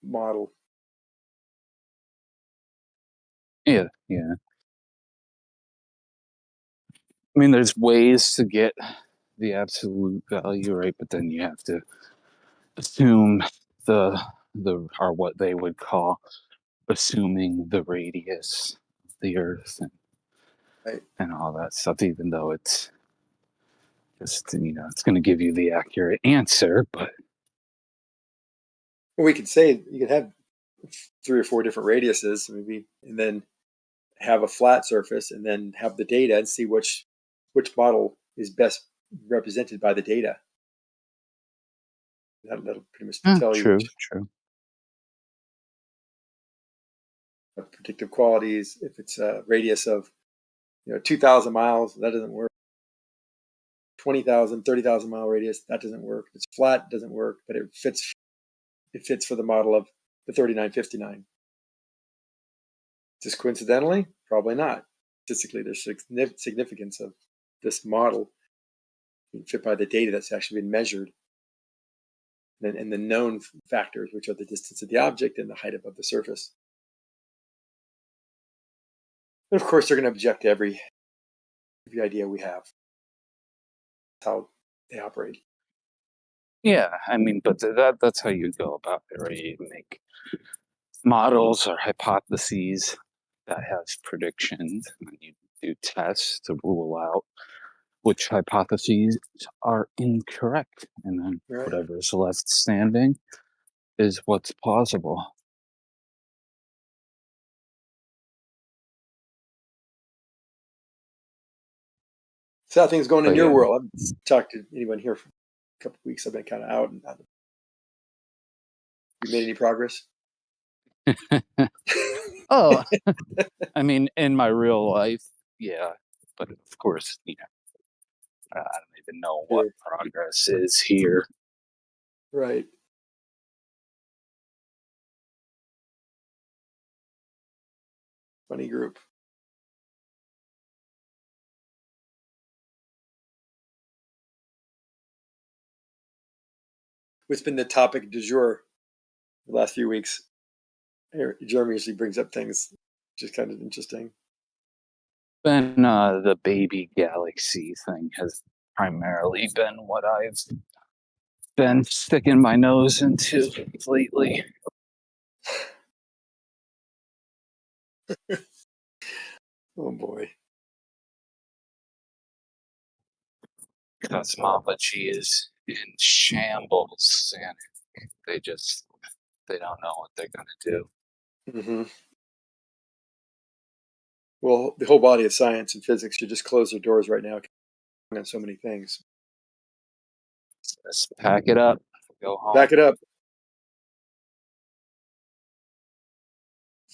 Speaker 14: model.
Speaker 17: Yeah, yeah. I mean, there's ways to get the absolute value, right? But then you have to assume the or what they would call assuming the radius of the Earth and all that stuff, even though it's just, it's going to give you the accurate answer, but
Speaker 14: Well, we could say you could have 3 or 4 different radiuses, maybe, and then have a flat surface, and then have the data and see which model is best represented by the data. That'll pretty much tell you
Speaker 17: true.
Speaker 14: predictive qualities. If it's a radius of 2,000 miles, that doesn't work. 20,000, 30,000 mile radius, that doesn't work. If it's flat, it doesn't work, but it fits for the model of the 3959. Just coincidentally? Probably not. Statistically, there's significance of this model being fit by the data that's actually been measured, and the known factors, which are the distance of the object and the height above the surface. And of course, they're going to object to every idea we have. That's how they operate.
Speaker 17: Yeah, I mean, but that's how you go about it, right? You make models or hypotheses that have predictions, and you do tests to rule out which hypotheses are incorrect, and then whatever is left standing is what's plausible.
Speaker 14: So how things going in
Speaker 17: But
Speaker 14: your
Speaker 17: yeah.
Speaker 14: world? I haven't talked to anyone here for a couple of weeks. I've been kind of out. You made any progress?
Speaker 17: Oh, I mean, in my real life, yeah, but of course, I don't even know what progress is here.
Speaker 14: Right. Funny group. What's been the topic du jour the last few weeks? Jeremy usually brings up things which is kind of interesting.
Speaker 17: Then the baby galaxy thing has primarily been what I've been sticking my nose into lately.
Speaker 14: Oh boy.
Speaker 17: Cosmology is in shambles, and they don't know what they're going to do.
Speaker 14: Mm-hmm. Well, the whole body of science and physics should just close their doors right now on so many things.
Speaker 17: Just pack it up, go home.
Speaker 14: Back it up.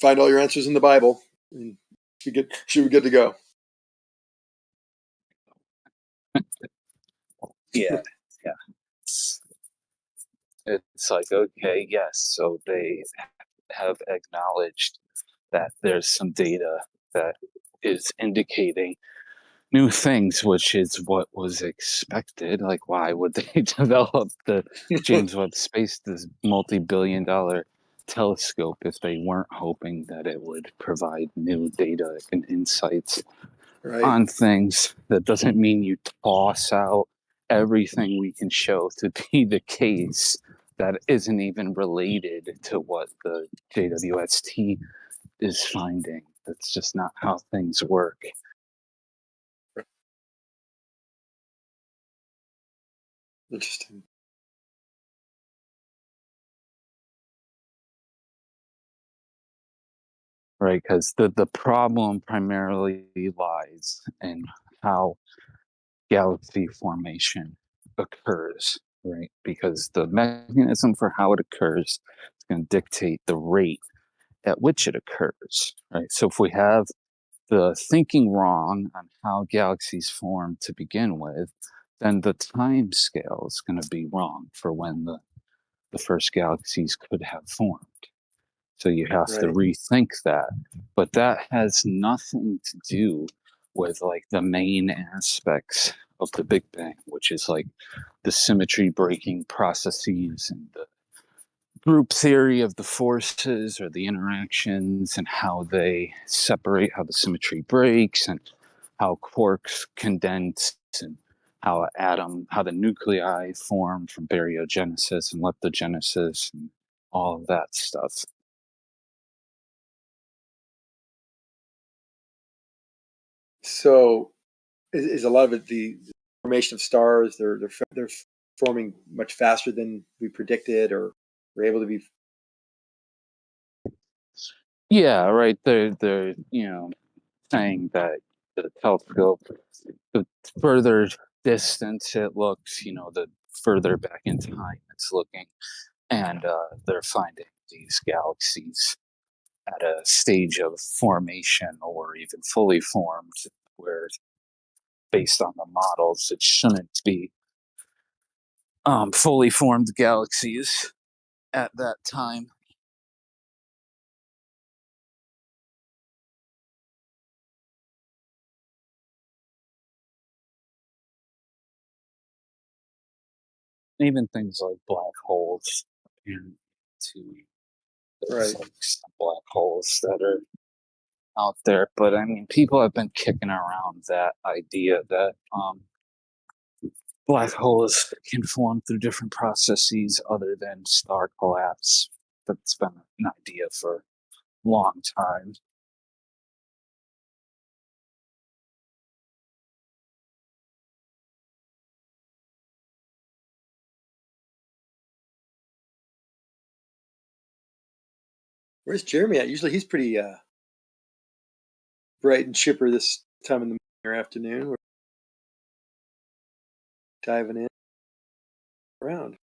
Speaker 14: Find all your answers in the Bible, and should be good to go.
Speaker 17: Yeah. It's like, okay, yes, so they have acknowledged that there's some data that is indicating new things, which is what was expected. Like, why would they develop the James Webb Space, this multi-billion-dollar telescope, if they weren't hoping that it would provide new data and insights on things? That doesn't mean you toss out everything we can show to be the case that isn't even related to what the JWST is finding. That's just not how things work.
Speaker 14: Interesting.
Speaker 17: Right, because the problem primarily lies in how galaxy formation occurs, right? Because the mechanism for how it occurs is going to dictate the rate at which it occurs, right? So if we have the thinking wrong on how galaxies form to begin with, then the time scale is going to be wrong for when the first galaxies could have formed. So you have to rethink that. But that has nothing to do with like the main aspects of the Big Bang, which is like the symmetry breaking processes and the group theory of the forces or the interactions and how they separate, how the symmetry breaks, and how quarks condense, and how how the nuclei form from baryogenesis and leptogenesis and all of that stuff.
Speaker 14: So, is a lot of it the formation of stars? They're forming much faster than we predicted, or we're able to be.
Speaker 17: Yeah, right. They're saying that the telescope, the further distance it looks, the further back in time it's looking, and they're finding these galaxies at a stage of formation or even fully formed, where based on the models, it shouldn't be fully formed galaxies at that time. Even things like black holes appear to there's
Speaker 14: Right.
Speaker 17: like some black holes that are out there, but I mean, people have been kicking around that idea that black holes can form through different processes other than star collapse. That's been an idea for a long time.
Speaker 14: Where's Jeremy at? Usually he's pretty bright and chipper this time in the morning or afternoon. We're diving in around.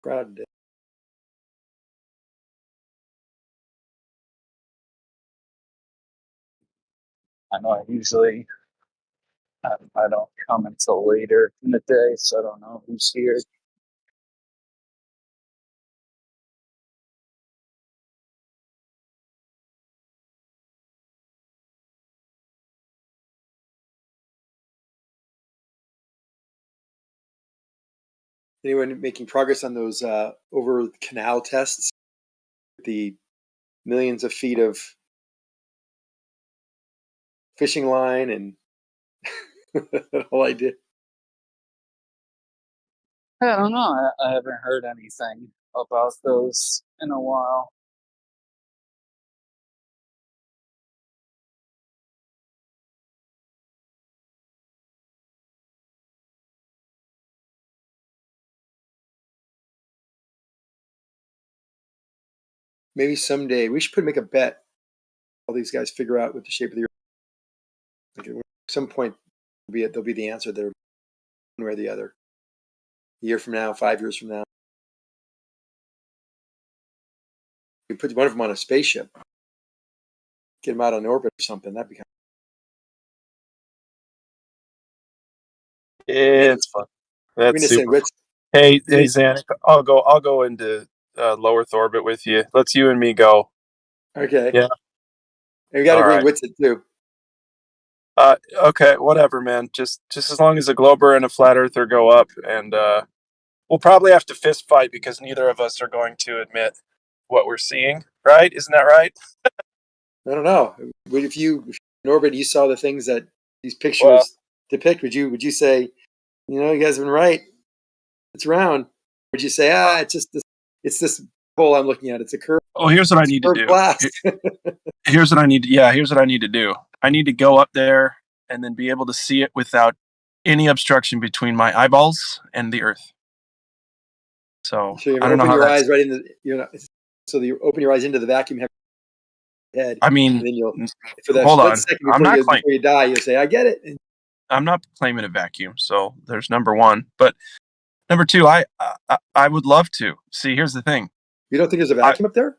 Speaker 14: Crowd today.
Speaker 17: I know I don't come until later in the day, so I don't know who's here.
Speaker 14: Anyone making progress on those over canal tests? The millions of feet of fishing line and all I did.
Speaker 17: I don't know. I haven't heard anything about those in a while.
Speaker 14: Maybe someday we should make a bet. All these guys figure out what the shape of the Earth. Like at some point, there'll be the answer there, one way or the other. A year from now, 5 years from now, we put one of them on a spaceship, get them out on orbit or something. That'd be kind
Speaker 18: It's fun. That's super.
Speaker 14: what's
Speaker 18: Hey, Zanik, I'll go into low Earth orbit with you. Let's you and me go.
Speaker 14: okay.
Speaker 18: Yeah.
Speaker 14: And we got to
Speaker 18: All
Speaker 14: bring
Speaker 18: right.
Speaker 14: Whitsitt too.
Speaker 18: Okay, whatever, man. Just as long as a glober and a flat earther go up, and we'll probably have to fist fight because neither of us are going to admit what we're seeing. Right? Isn't that right?
Speaker 14: I don't know. If you in orbit, you saw the things that these pictures
Speaker 18: Well,
Speaker 14: depict. Would you say, you guys have been right? It's round. Would you say, it's this hole I'm looking at. It's a curve.
Speaker 18: oh, here's what I need to do.
Speaker 14: Glass.
Speaker 18: Here's what I need. Here's what I need to do. I need to go up there and then be able to see it without any obstruction between my eyeballs and the Earth. So
Speaker 14: you
Speaker 18: I don't know
Speaker 14: open
Speaker 18: how
Speaker 14: your
Speaker 18: that's.
Speaker 14: eyes right in the so you open your eyes into the vacuum, have your head.
Speaker 18: I mean,
Speaker 14: and then you'll for that
Speaker 18: hold
Speaker 14: split
Speaker 18: on.
Speaker 14: second
Speaker 18: I'm not
Speaker 14: before you die, you'll say, "I get it." And
Speaker 18: I'm not claiming a vacuum. So there's number one, but number two, I would love to see. Here's the thing.
Speaker 14: You don't think there's a vacuum up there?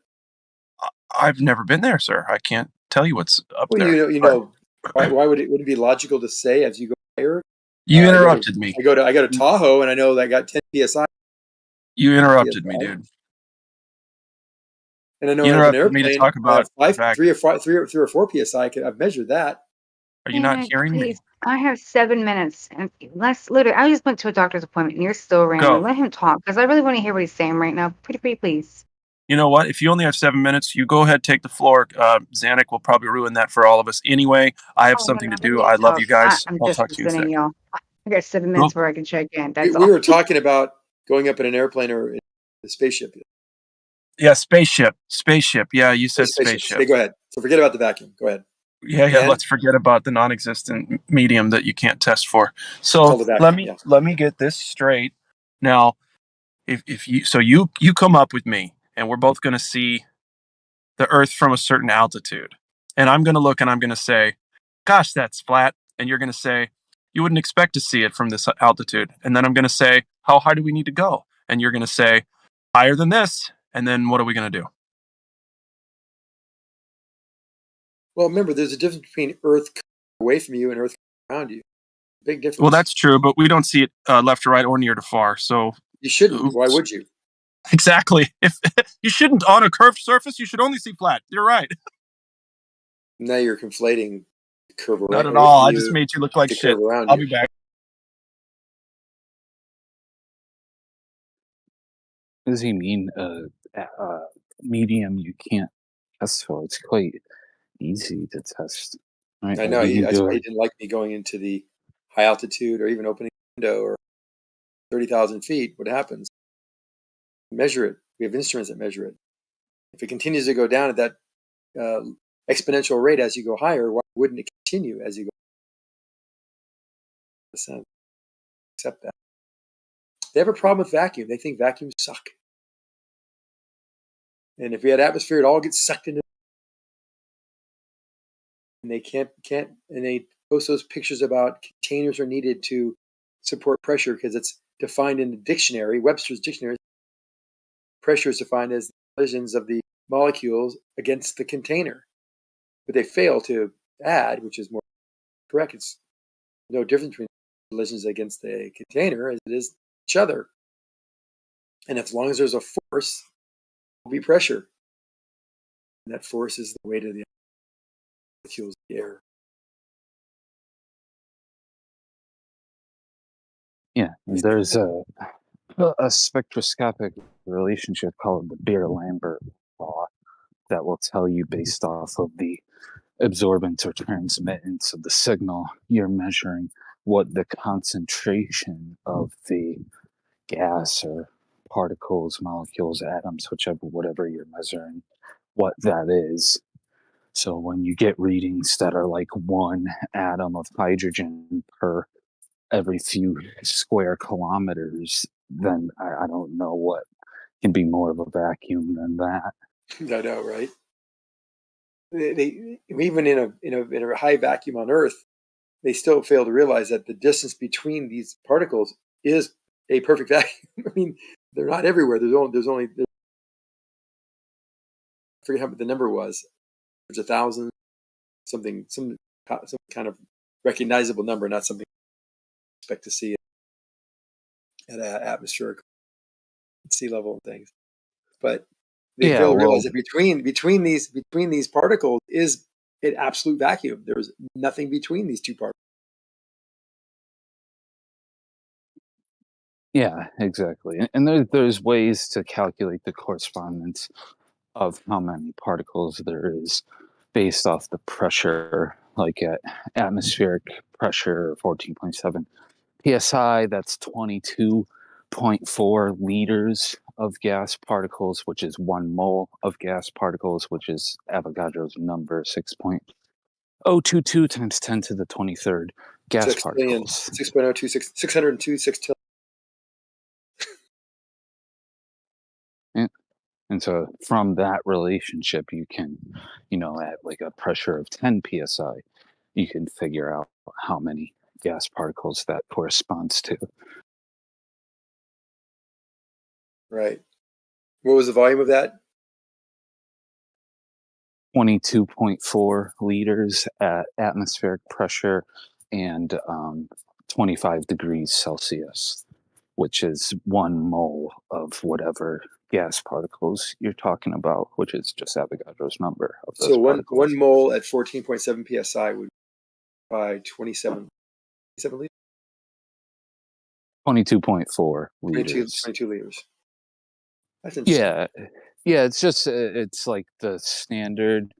Speaker 18: I've never been there, sir. I can't tell you what's up
Speaker 14: Well,
Speaker 18: there.
Speaker 14: why would it be logical to say as you go higher?
Speaker 18: You interrupted me.
Speaker 14: I go to Tahoe, and I know that I got 10 psi.
Speaker 18: You interrupted me, dude.
Speaker 14: And I know
Speaker 18: You
Speaker 14: on an
Speaker 18: interrupted me to
Speaker 14: airplane,
Speaker 18: talk
Speaker 14: I have
Speaker 18: about vacuum.
Speaker 14: 3 or 4 psi. I've measured that.
Speaker 18: Are you not hearing me?
Speaker 9: Please, I have 7 minutes and less. Literally, I just went to a doctor's appointment, and you're still rambling.
Speaker 18: Go.
Speaker 9: Let him talk because I really want to hear what he's saying right now. Pretty, please.
Speaker 18: You know what? If you only have 7 minutes, you go ahead, take the floor. Zanuck will probably ruin that for all of us anyway. I have
Speaker 9: Oh,
Speaker 18: something to
Speaker 9: let
Speaker 18: do.
Speaker 9: me
Speaker 18: I love
Speaker 9: talk.
Speaker 18: you guys.
Speaker 9: I'm
Speaker 18: I'll
Speaker 9: just
Speaker 18: talk to you in a
Speaker 9: listening,
Speaker 18: sec.
Speaker 9: y'all. I got 7
Speaker 18: Go.
Speaker 9: minutes where I can check in. That's
Speaker 14: We
Speaker 9: all.
Speaker 14: were talking about going up in an airplane or in a spaceship.
Speaker 18: Yeah, spaceship. Yeah, you said
Speaker 14: Spaceships.
Speaker 18: spaceship.
Speaker 14: Okay, go ahead. So forget about the vacuum. Go ahead.
Speaker 18: Yeah.
Speaker 14: And
Speaker 18: Let's forget about the non-existent medium that you can't test for. So
Speaker 14: called the vacuum.
Speaker 18: let me get this straight. Now, if you come up with me, and we're both going to see the Earth from a certain altitude, and I'm going to look and I'm going to say, "Gosh, that's flat," and you're going to say, "You wouldn't expect to see it from this altitude," and then I'm going to say, "How high do we need to go?" And you're going to say, "Higher than this," and then what are we going to do?
Speaker 14: Well, remember, there's a difference between Earth away from you and Earth around you. Big difference.
Speaker 18: Well, that's true, but we don't see it left to right or near to far. So
Speaker 14: you shouldn't. Why would you?
Speaker 18: Exactly. If you shouldn't on a curved surface, you should only see flat. You're right.
Speaker 14: Now you're conflating the curve around.
Speaker 18: Not at all. I just made you look like shit. I'll be back.
Speaker 17: What does he mean? Medium you can't test for. It's quite easy to test. Right?
Speaker 14: I know. That's why he
Speaker 17: he
Speaker 14: didn't like me going into the high altitude or even opening a window or 30,000 feet. What happens? Measure it. We have instruments that measure it. If it continues to go down at that exponential rate as you go higher, why wouldn't it continue as you go? Accept that. They have a problem with vacuum. They think vacuums suck. And if we had atmosphere, it all gets sucked into. And they can't, and they post those pictures about containers are needed to support pressure because it's defined in the dictionary, Webster's dictionary. Pressure is defined as the collisions of the molecules against the container. But they fail to add, which is more correct. It's no difference between collisions against the container as it is each other. And as long as there's a force, there will be pressure. And that force is the weight of the molecules of the air.
Speaker 17: Yeah, there's a spectroscopic relationship called the Beer-Lambert law that will tell you based off of the absorbance or transmittance of the signal you're measuring what the concentration of the gas or particles, molecules, atoms, whatever you're measuring, what that is. So when you get readings that are like 1 atom of hydrogen per every few square kilometers, then I don't know what can be more of a vacuum than that.
Speaker 14: I know, right? They even in a high vacuum on Earth, they still fail to realize that the distance between these particles is a perfect vacuum. I mean, they're not everywhere. There's only I forget what the number was. There's 1,000 something, some kind of recognizable number, not something you expect to see at atmospheric sea level things. But they fail to realize that between these particles is an absolute vacuum. There's nothing between these two particles.
Speaker 17: Yeah, exactly. And there's ways to calculate the correspondence of how many particles there is based off the pressure, like at atmospheric pressure 14.7 psi, that's 22.4 liters of gas particles, which is 1 mole of gas particles, which is Avogadro's number, 6.022 times 10 to the 23rd gas particles.
Speaker 14: 602, 6 trillion.
Speaker 17: And so from that relationship, you can, at like a pressure of 10 psi, you can figure out how many gas particles that corresponds to.
Speaker 14: Right. What was the volume of that?
Speaker 17: 22.4 liters at atmospheric pressure and 25 degrees Celsius, which is 1 mole of whatever gas particles you're talking about, which is just Avogadro's number of those
Speaker 14: So
Speaker 17: particles.
Speaker 14: one mole at 14.7 psi would by 27 liters.
Speaker 17: 22.4 liters.
Speaker 14: 22 liters. That's interesting.
Speaker 17: Yeah. It's just it's like the standard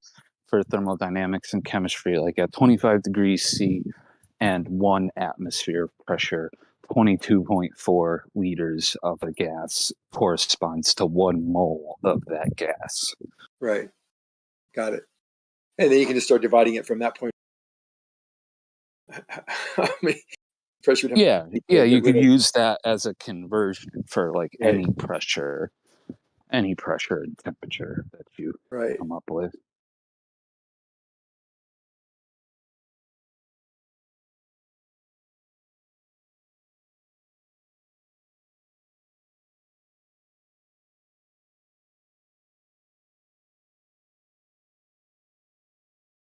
Speaker 17: for thermodynamics and chemistry. Like at 25 degrees C and 1 atmosphere pressure, 22.4 liters of a gas corresponds to 1 mole of that gas.
Speaker 14: Right. Got it. And then you can just start dividing it from that point. How many pressure?
Speaker 17: Yeah, you could use that as a conversion for like any pressure and temperature that you come up with.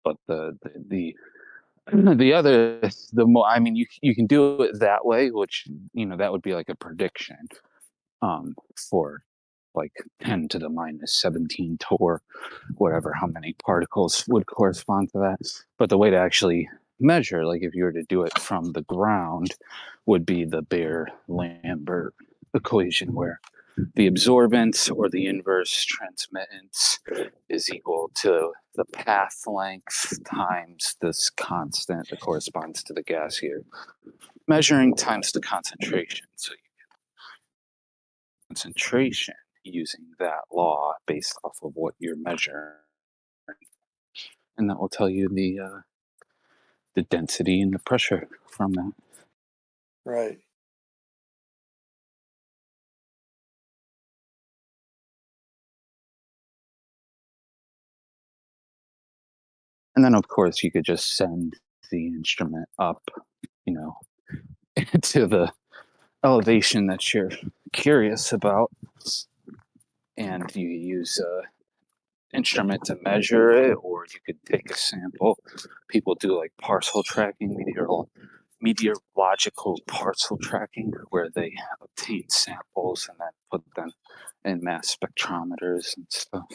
Speaker 17: But the other, I mean, you can do it that way, which that would be like a prediction for like 10 to the minus 17 torr, whatever, how many particles would correspond to that. But the way to actually measure, like if you were to do it from the ground, would be the Beer-Lambert equation, where the absorbance or the inverse transmittance is equal to the path length times this constant that corresponds to the gas here. Measuring times the concentration. So you get concentration using that law based off of what you're measuring. And that will tell you the density and the pressure from that.
Speaker 14: Right.
Speaker 17: And then, of course, you could just send the instrument up, to the elevation that you're curious about, and you use a instrument to measure it, or you could take a sample. People do like parcel tracking, meteorological parcel tracking, where they obtain samples and then put them in mass spectrometers and stuff.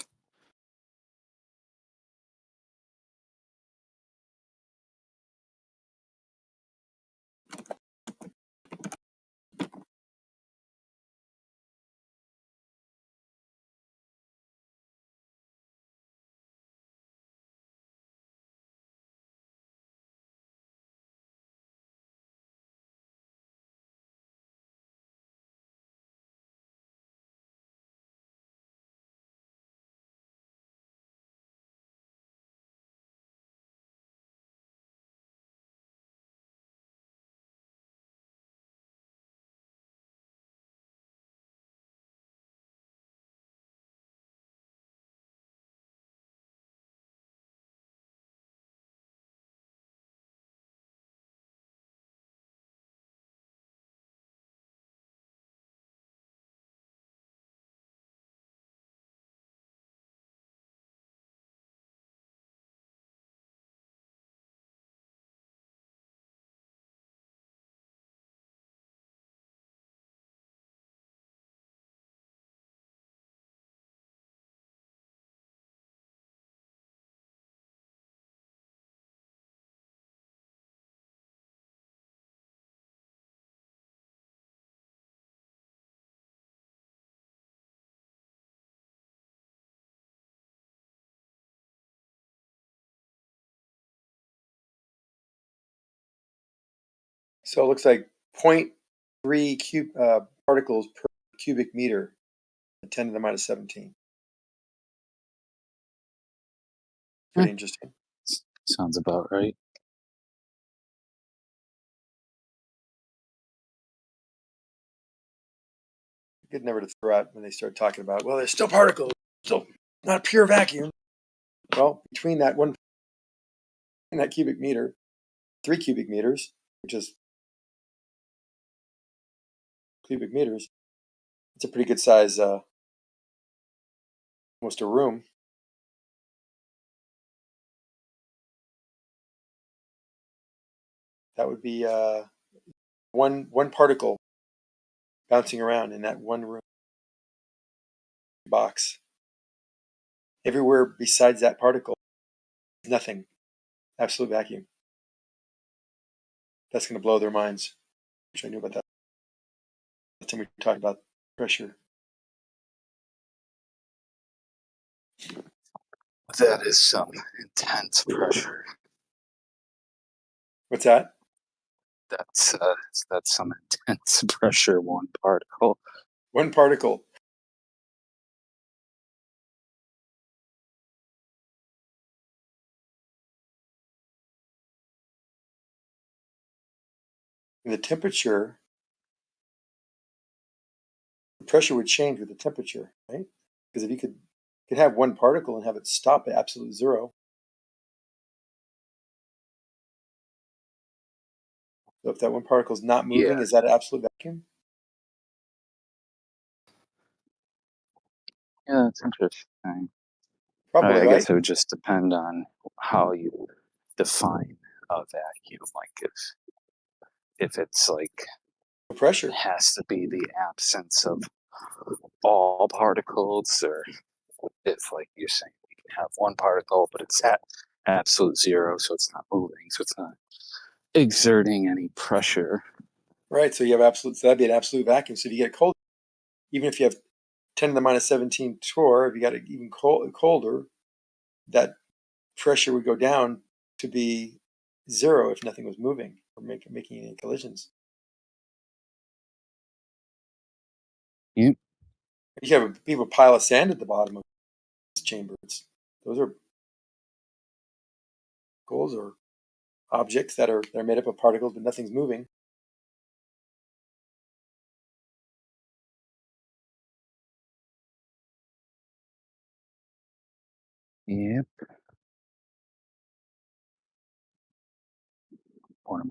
Speaker 14: So it looks like 0.3 particles per cubic meter, 10 to the minus 17. Pretty interesting.
Speaker 17: Sounds about right.
Speaker 14: Good never to throw out when they start talking about, well, there's still particles, still not pure vacuum. Well, between that one and that cubic meter, 3 cubic meters, which is cubic meters, it's a pretty good size, almost a room. That would be one particle bouncing around in that one room. box. Everywhere besides that particle, nothing. Absolute vacuum. That's going to blow their minds. Which I knew about that. Last time we talked about pressure.
Speaker 17: That is some intense pressure.
Speaker 14: What's that?
Speaker 17: That's some intense pressure. One particle.
Speaker 14: One particle. And the temperature, the pressure would change with the temperature, right? Because if you could have one particle and have it stop at absolute zero. So if that one particle is not moving,
Speaker 17: Yeah.
Speaker 14: is that absolute vacuum?
Speaker 17: Yeah, that's interesting.
Speaker 14: Probably,
Speaker 17: I
Speaker 14: right?
Speaker 17: guess it would just depend on how you define a vacuum. Like if it's like
Speaker 14: pressure,
Speaker 17: it has to be the absence of all particles, or if, like you're saying, you can have one particle, but it's at absolute zero, so it's not moving, so it's not exerting any pressure.
Speaker 14: Right. So you have absolute. So that'd be an absolute vacuum. So if you get cold, even if you have 10 to the minus 17 torr, if you got it even colder, that pressure would go down to be zero if nothing was moving or making any collisions.
Speaker 17: Yep.
Speaker 14: You have a people pile of sand at the bottom of this chamber. Those are goals or objects that are made up of particles, but nothing's moving.
Speaker 17: Yep. One of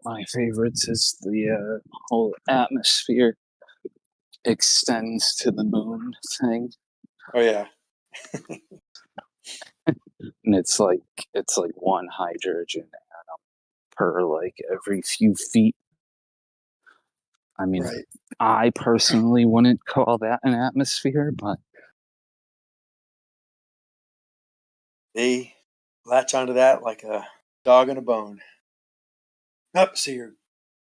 Speaker 17: my favorites is the whole atmosphere extends to the moon thing.
Speaker 14: Oh yeah.
Speaker 17: And it's like one hydrogen atom per like every few feet. I mean,
Speaker 14: right.
Speaker 17: I personally wouldn't call that an atmosphere, but
Speaker 14: They latch onto that like a dog on a bone. Up, so you're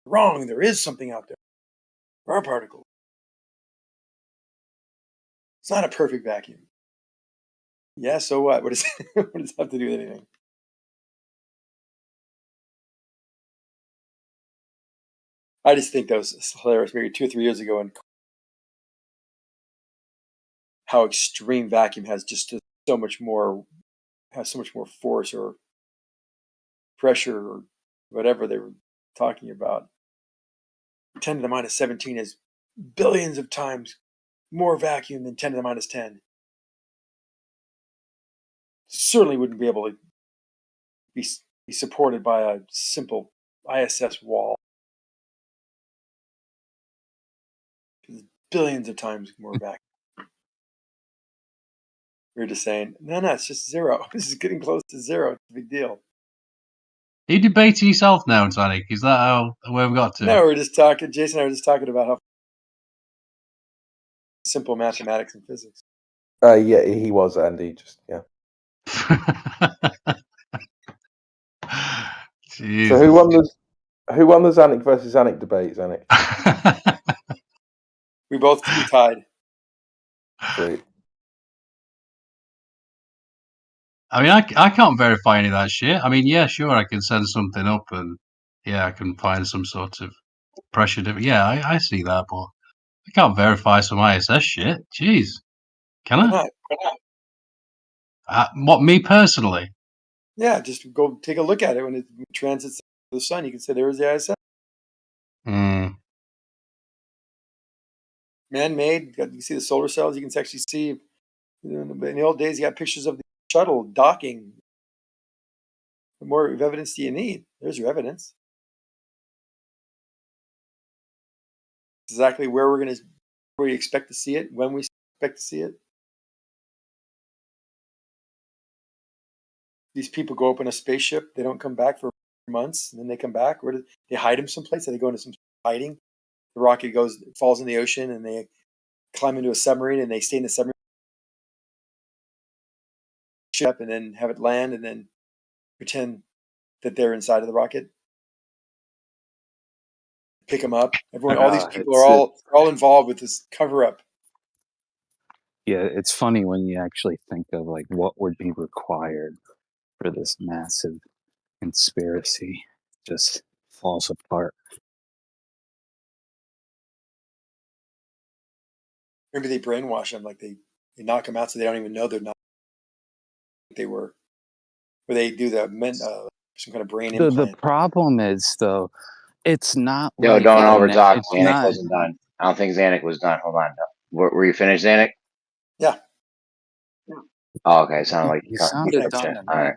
Speaker 14: wrong. There is something out there. There are particles. It's not a perfect vacuum. Yeah, so what? What does what does that have to do with anything? I just think that was hilarious. Maybe 2 or 3 years ago, and how extreme vacuum has just so much more force or pressure or whatever they were talking about. 10 to the minus 17 is billions of times more vacuum than 10 to the minus 10. Certainly wouldn't be able to be supported by a simple ISS wall. Billions of times more vacuum. We were just saying, no, it's just zero. This is getting close to zero. It's a big deal.
Speaker 19: Are you debating yourself now, Zanik? Is that where we got to?
Speaker 14: No, we're just talking. Jason and I were just talking about how simple mathematics and physics.
Speaker 20: Yeah, he was, Andy. Just yeah.
Speaker 19: Jesus.
Speaker 20: So who won the Zanik versus Zanik debate, Zanik?
Speaker 14: we tied.
Speaker 20: Sweet.
Speaker 19: I mean, I can't verify any of that shit. I mean, yeah, sure, I can send something up and yeah, I can find some sort of pressure. Yeah, I see that, but I can't verify some ISS shit. Jeez, can I?
Speaker 14: Why not?
Speaker 19: What, me personally?
Speaker 14: Yeah, just go take a look at it when it transits the sun. You can say there is the ISS. Man-made. You see the solar cells. You can actually see. In the old days, you got pictures of the shuttle docking. What more evidence do you need? There's your evidence. Exactly where we expect to see it, when we expect to see it. These people go up in a spaceship. They don't come back for months, and then they come back. Where do they hide them someplace? Are they going to some hiding? The rocket falls in the ocean, and they climb into a submarine, and they stay in the submarine ship and then have it land and then pretend that they're inside of the rocket. Pick them up. Everyone, all these people are all involved with this cover up.
Speaker 17: Yeah, it's funny when you actually think of like what would be required for this massive conspiracy just falls apart.
Speaker 14: Maybe they brainwash them, like they knock them out so they don't even know they're not. They were, or they do some kind of brain
Speaker 17: The
Speaker 14: implant.
Speaker 17: problem is though, it's not
Speaker 6: Yo,
Speaker 17: like
Speaker 6: don't overtalk.
Speaker 17: it's
Speaker 6: Zanuck
Speaker 17: not.
Speaker 6: wasn't done. I don't think Zanuck was done. Hold on. Were you finished, Zanuck?
Speaker 14: Yeah.
Speaker 6: Oh, okay. It sounded like
Speaker 17: He
Speaker 6: he
Speaker 17: sounded
Speaker 6: clipped
Speaker 17: done
Speaker 6: you.
Speaker 17: to
Speaker 6: All
Speaker 17: me.
Speaker 6: right.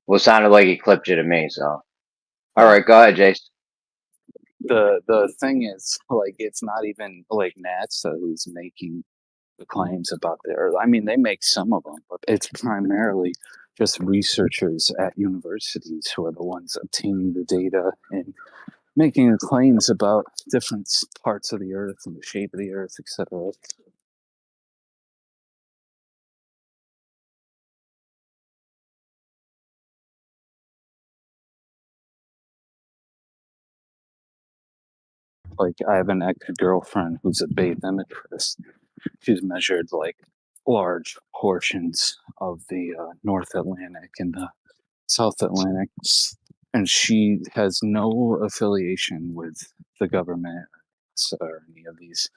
Speaker 6: Well, it sounded like he clipped you to me. So, all right, go ahead, Jace.
Speaker 17: The thing is, like, it's not even like NASA who's making the claims about the Earth. I mean, they make some of them, but it's primarily just researchers at universities who are the ones obtaining the data and making the claims about different parts of the Earth and the shape of the Earth, etc. Like, I have an ex-girlfriend who's a bathymetrist. She's measured like large portions of the North Atlantic and the South Atlantic, and she has no affiliation with the government or any of these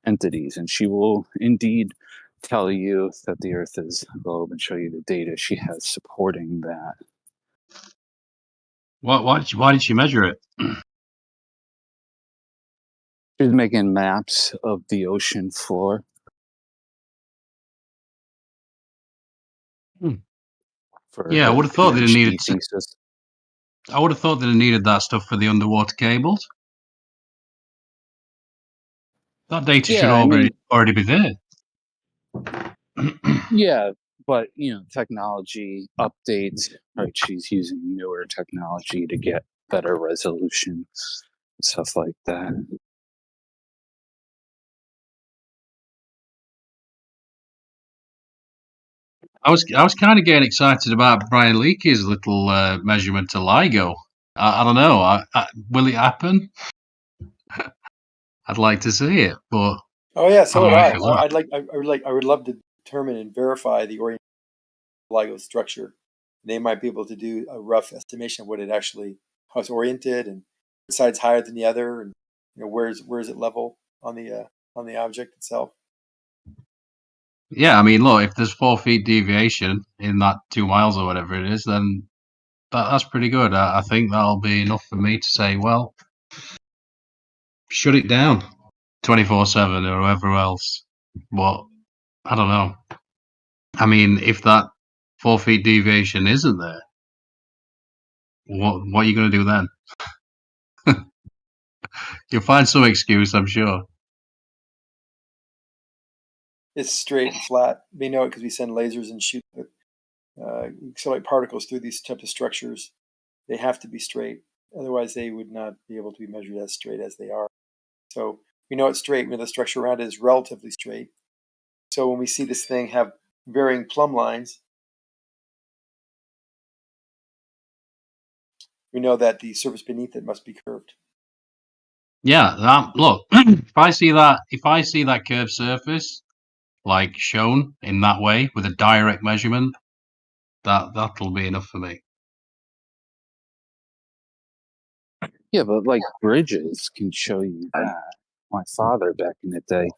Speaker 17: entities. And she will indeed tell you that the Earth is a globe and show you the data she has supporting that.
Speaker 19: Why did she measure it?
Speaker 17: She's making maps of the ocean floor. For
Speaker 19: Yeah, I
Speaker 17: her
Speaker 19: would have thought they'd
Speaker 17: PhD
Speaker 19: needed.
Speaker 17: thesis.
Speaker 19: I would have thought they'd needed that stuff for the underwater cables. That data should
Speaker 17: Yeah, I mean,
Speaker 19: already be there.
Speaker 17: yeah, but technology updates, right? She's using newer technology to get better resolution, stuff like that.
Speaker 19: I was kind of getting excited about Brian Leakey's little measurement to LIGO. I don't know. Will it happen? I'd like to see it, but
Speaker 14: Oh yeah, so
Speaker 19: I don't
Speaker 14: would
Speaker 19: know
Speaker 14: I.
Speaker 19: if it will.
Speaker 14: I would love to determine and verify the orientation of LIGO structure. They might be able to do a rough estimation of what it actually, how it's oriented, and which side's higher than the other, and where is it level on the object itself.
Speaker 19: Yeah, I mean, look, if there's 4 feet deviation in that 2 miles or whatever it is, then that's pretty good. I think that'll be enough for me to say, well, shut it down 24/7 or whoever else. But I don't know. I mean, if that 4 feet deviation isn't there, what are you going to do then? You'll find some excuse, I'm sure.
Speaker 14: It's straight and flat. We know it because we send lasers and shoot accelerate particles through these types of structures. They have to be straight, otherwise they would not be able to be measured as straight as they are. So we know it's straight. We know the structure around it is relatively straight. So when we see this thing have varying plumb lines, we know that the surface beneath it must be curved.
Speaker 19: Yeah, look, if I see that curved surface like shown in that way with a direct measurement, that'll be enough for me.
Speaker 17: Yeah, but like bridges can show you that. My father back in the day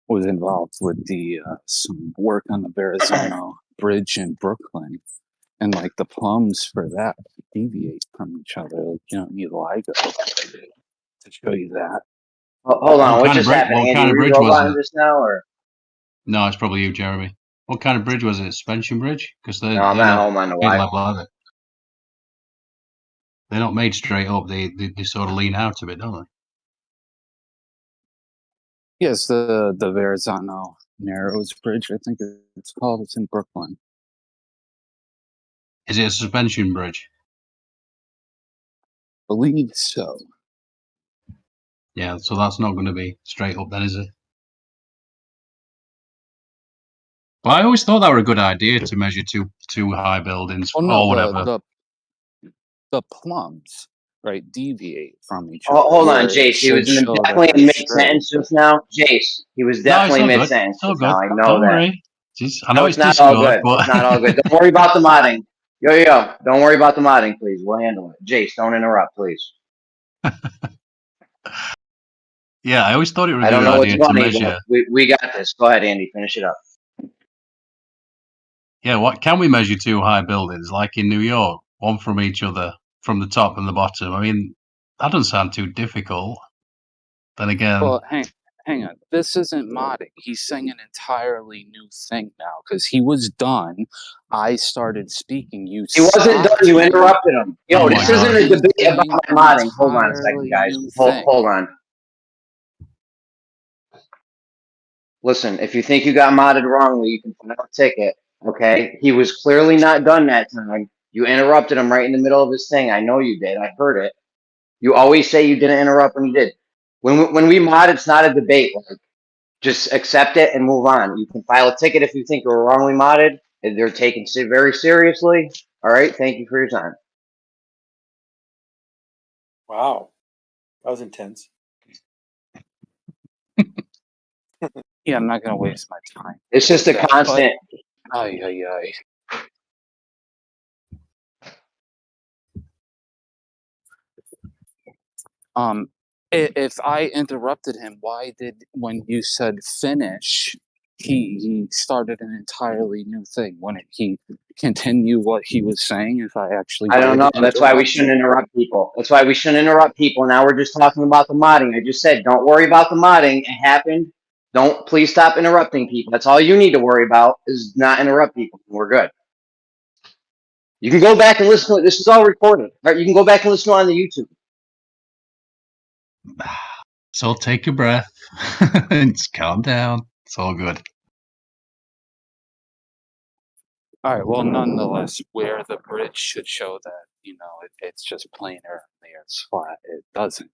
Speaker 17: was involved with the some work on the Verrazano Bridge in Brooklyn, and like the plumbs for that deviate from each other. Like, you don't need LIGO to show you that.
Speaker 6: Hold on. What just happened?
Speaker 19: What
Speaker 6: Andy,
Speaker 19: kind of
Speaker 6: were you
Speaker 19: bridge was
Speaker 6: roboting
Speaker 19: it?
Speaker 6: just now, or?
Speaker 19: No, it's probably you, Jeremy. What kind of bridge was it? Suspension bridge? Because
Speaker 6: No, I'm at home on the
Speaker 19: made
Speaker 6: Wi-Fi.
Speaker 19: level, are they? They're not made straight up. They sort of lean out a bit, don't they?
Speaker 17: Yes, the Verrazano Narrows Bridge, I think it's called. It's in Brooklyn.
Speaker 19: Is it a suspension bridge?
Speaker 17: Believe so.
Speaker 19: Yeah, so that's not going to be straight up then, is it? But I always thought that were a good idea to measure two high buildings
Speaker 17: Well, no,
Speaker 19: or whatever.
Speaker 17: the plums, right, deviate from each
Speaker 6: Oh,
Speaker 17: other.
Speaker 6: hold on,
Speaker 17: Where it
Speaker 6: Jace. He
Speaker 17: should
Speaker 6: was
Speaker 17: show that
Speaker 6: definitely in
Speaker 17: they're
Speaker 6: mid
Speaker 17: straight.
Speaker 6: sentence just now. Jace, he was
Speaker 19: No, it's
Speaker 6: definitely
Speaker 19: all
Speaker 6: mid
Speaker 19: good.
Speaker 6: sentence
Speaker 19: It's all
Speaker 6: just
Speaker 19: good.
Speaker 6: now. I know
Speaker 19: Don't
Speaker 6: that.
Speaker 19: worry. I know
Speaker 6: No,
Speaker 19: it's
Speaker 6: it's not all
Speaker 19: Discord,
Speaker 6: good.
Speaker 19: but
Speaker 6: It's not all good. Don't worry about the modding. Yo, don't worry about the modding, please. We'll handle it. Jace, don't interrupt, please.
Speaker 19: yeah, I always thought it was
Speaker 6: I
Speaker 19: a
Speaker 6: don't
Speaker 19: good
Speaker 6: know what's
Speaker 19: idea to
Speaker 6: funny, but
Speaker 19: measure.
Speaker 6: we got this. Go ahead, Andy. Finish it up.
Speaker 19: Yeah, what can we measure two high buildings like in New York, one from each other, from the top and the bottom? I mean, that doesn't sound too difficult. Then again,
Speaker 17: Well, hang on. This isn't modding. He's saying an entirely new thing now because he was done. I started speaking. You
Speaker 6: He wasn't done.
Speaker 17: stopped
Speaker 6: You
Speaker 17: him.
Speaker 6: interrupted him. Yo,
Speaker 19: oh
Speaker 6: this
Speaker 19: my
Speaker 6: isn't
Speaker 19: god.
Speaker 6: a debate about
Speaker 17: Saying
Speaker 6: my
Speaker 17: an
Speaker 6: modding. Hold on a second,
Speaker 17: entirely
Speaker 6: guys.
Speaker 17: new thing.
Speaker 6: Hold on. Listen, if you think you got modded wrongly, you can file a ticket. Okay? He was clearly not done that time. You interrupted him right in the middle of his thing. I know you did. I heard it. You always say you didn't interrupt when you did. When we mod, it's not a debate. Like, just accept it and move on. You can file a ticket if you think you were wrongly modded. And they're taken very seriously. All right? Thank you for your time.
Speaker 14: Wow, that was intense.
Speaker 17: Yeah, I'm not gonna waste my time.
Speaker 6: It's just a
Speaker 17: with that,
Speaker 6: constant.
Speaker 17: But, ay. If I interrupted him, why did when you said finish, he started an entirely new thing? When he continue what he was saying? If I actually
Speaker 6: I don't
Speaker 17: did
Speaker 6: know. That's why we
Speaker 17: interrupt.
Speaker 6: shouldn't interrupt people. That's why we shouldn't interrupt people. Now we're just talking about the modding. I just said, don't worry about the modding. It happened. Don't please stop interrupting people. That's all you need to worry about is not interrupt people. We're good. You can go back and listen to it. This is all recorded. Right? You can go back and listen to it on the YouTube.
Speaker 19: So take a breath and just calm down. It's all good.
Speaker 17: All right. Well, nonetheless, where the bridge should show that it's just planar and the Earth's flat, it doesn't.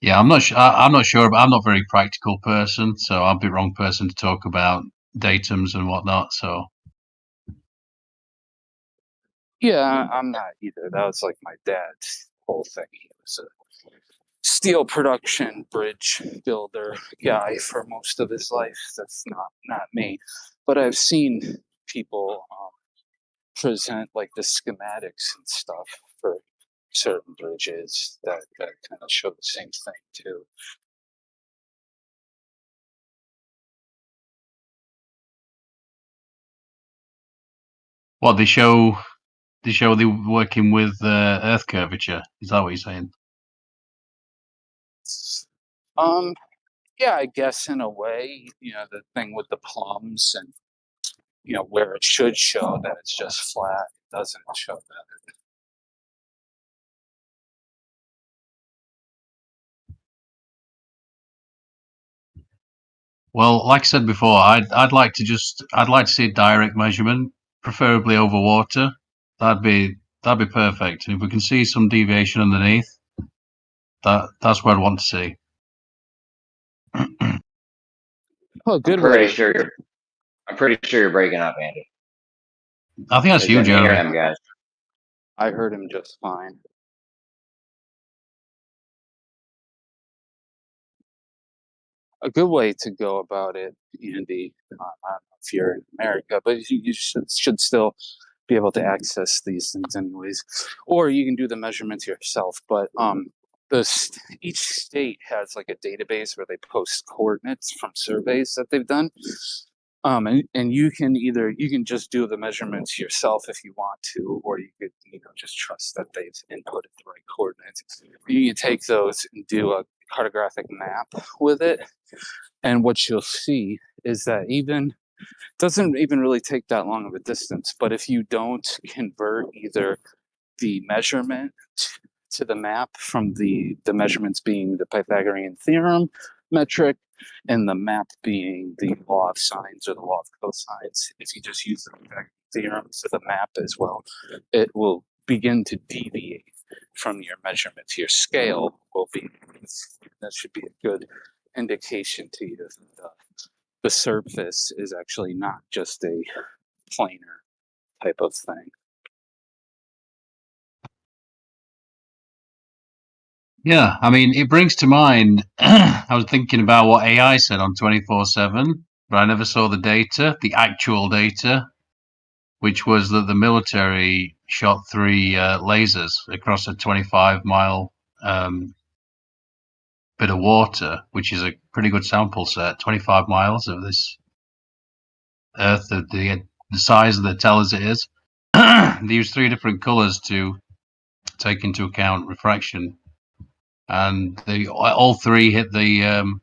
Speaker 19: Yeah, I'm not sure. I'm not sure, but I'm not a very practical person, so I'll be the wrong person to talk about datums and whatnot. So
Speaker 17: Yeah, I'm not either. That was like my dad's whole thing. He was a steel production bridge builder guy for most of his life. That's not me, but I've seen people present like the schematics and stuff for certain bridges that kind of show the same thing too.
Speaker 19: what they show they're working with Earth curvature. Is that what you're saying?
Speaker 17: Yeah, I guess in a way, the thing with the plums and where it should show that it's just flat, it doesn't show that.
Speaker 19: Well, like I said before, I'd like to see a direct measurement, preferably over water. That'd be perfect. If we can see some deviation underneath, that's what I'd want to see.
Speaker 17: Oh, good
Speaker 6: I'm pretty
Speaker 17: way.
Speaker 6: sure you're breaking up, Andy.
Speaker 19: I think that's
Speaker 6: Is
Speaker 19: you,
Speaker 6: it me or
Speaker 19: Jeremy.
Speaker 6: him, guys?
Speaker 17: I heard him just fine. A good way to go about it, Andy, I don't know if you're in America, but you should still be able to access these things anyways. Or you can do the measurements yourself. But each state has like a database where they post coordinates from surveys that they've done. And you can just do the measurements yourself if you want to, or you could just trust that they've inputted the right coordinates. You can take those and do a cartographic map with it, and what you'll see is that doesn't even really take that long of a distance. But if you don't convert either the measurement to the map from the measurements being the Pythagorean theorem metric and the map being the law of sines or the law of cosines, if you just use the Pythagorean theorem to the map as well, it will begin to deviate. from your measurement to your scale will be, that should be a good indication to you that the surface is actually not just a planar type of thing.
Speaker 19: Yeah, I mean, it brings to mind, I was thinking about what AI said on 24/7, but I never saw the data, the actual data, which was that the military shot 3 lasers across a 25-mile bit of water, which is a pretty good sample set, 25 miles of this Earth, the size that they tell us it is. They use 3 different colors to take into account refraction, and they all 3 hit the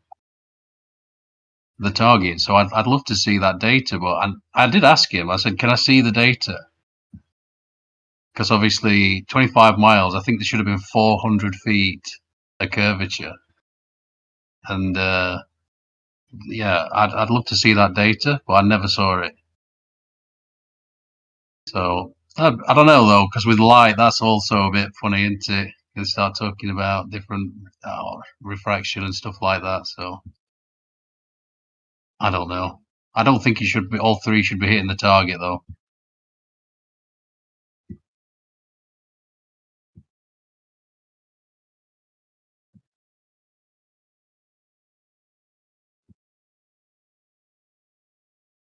Speaker 19: target. So I'd love to see that data, but I did ask him. I said, "Can I see the data?" Because obviously, 25 miles. I think there should have been 400 feet of curvature, and yeah, I'd love to see that data, but I never saw it. So I don't know though, because with light, that's also a bit funny, isn't it? You start talking about different refraction and stuff like that. So I don't know. I don't think all 3 should be hitting the target though.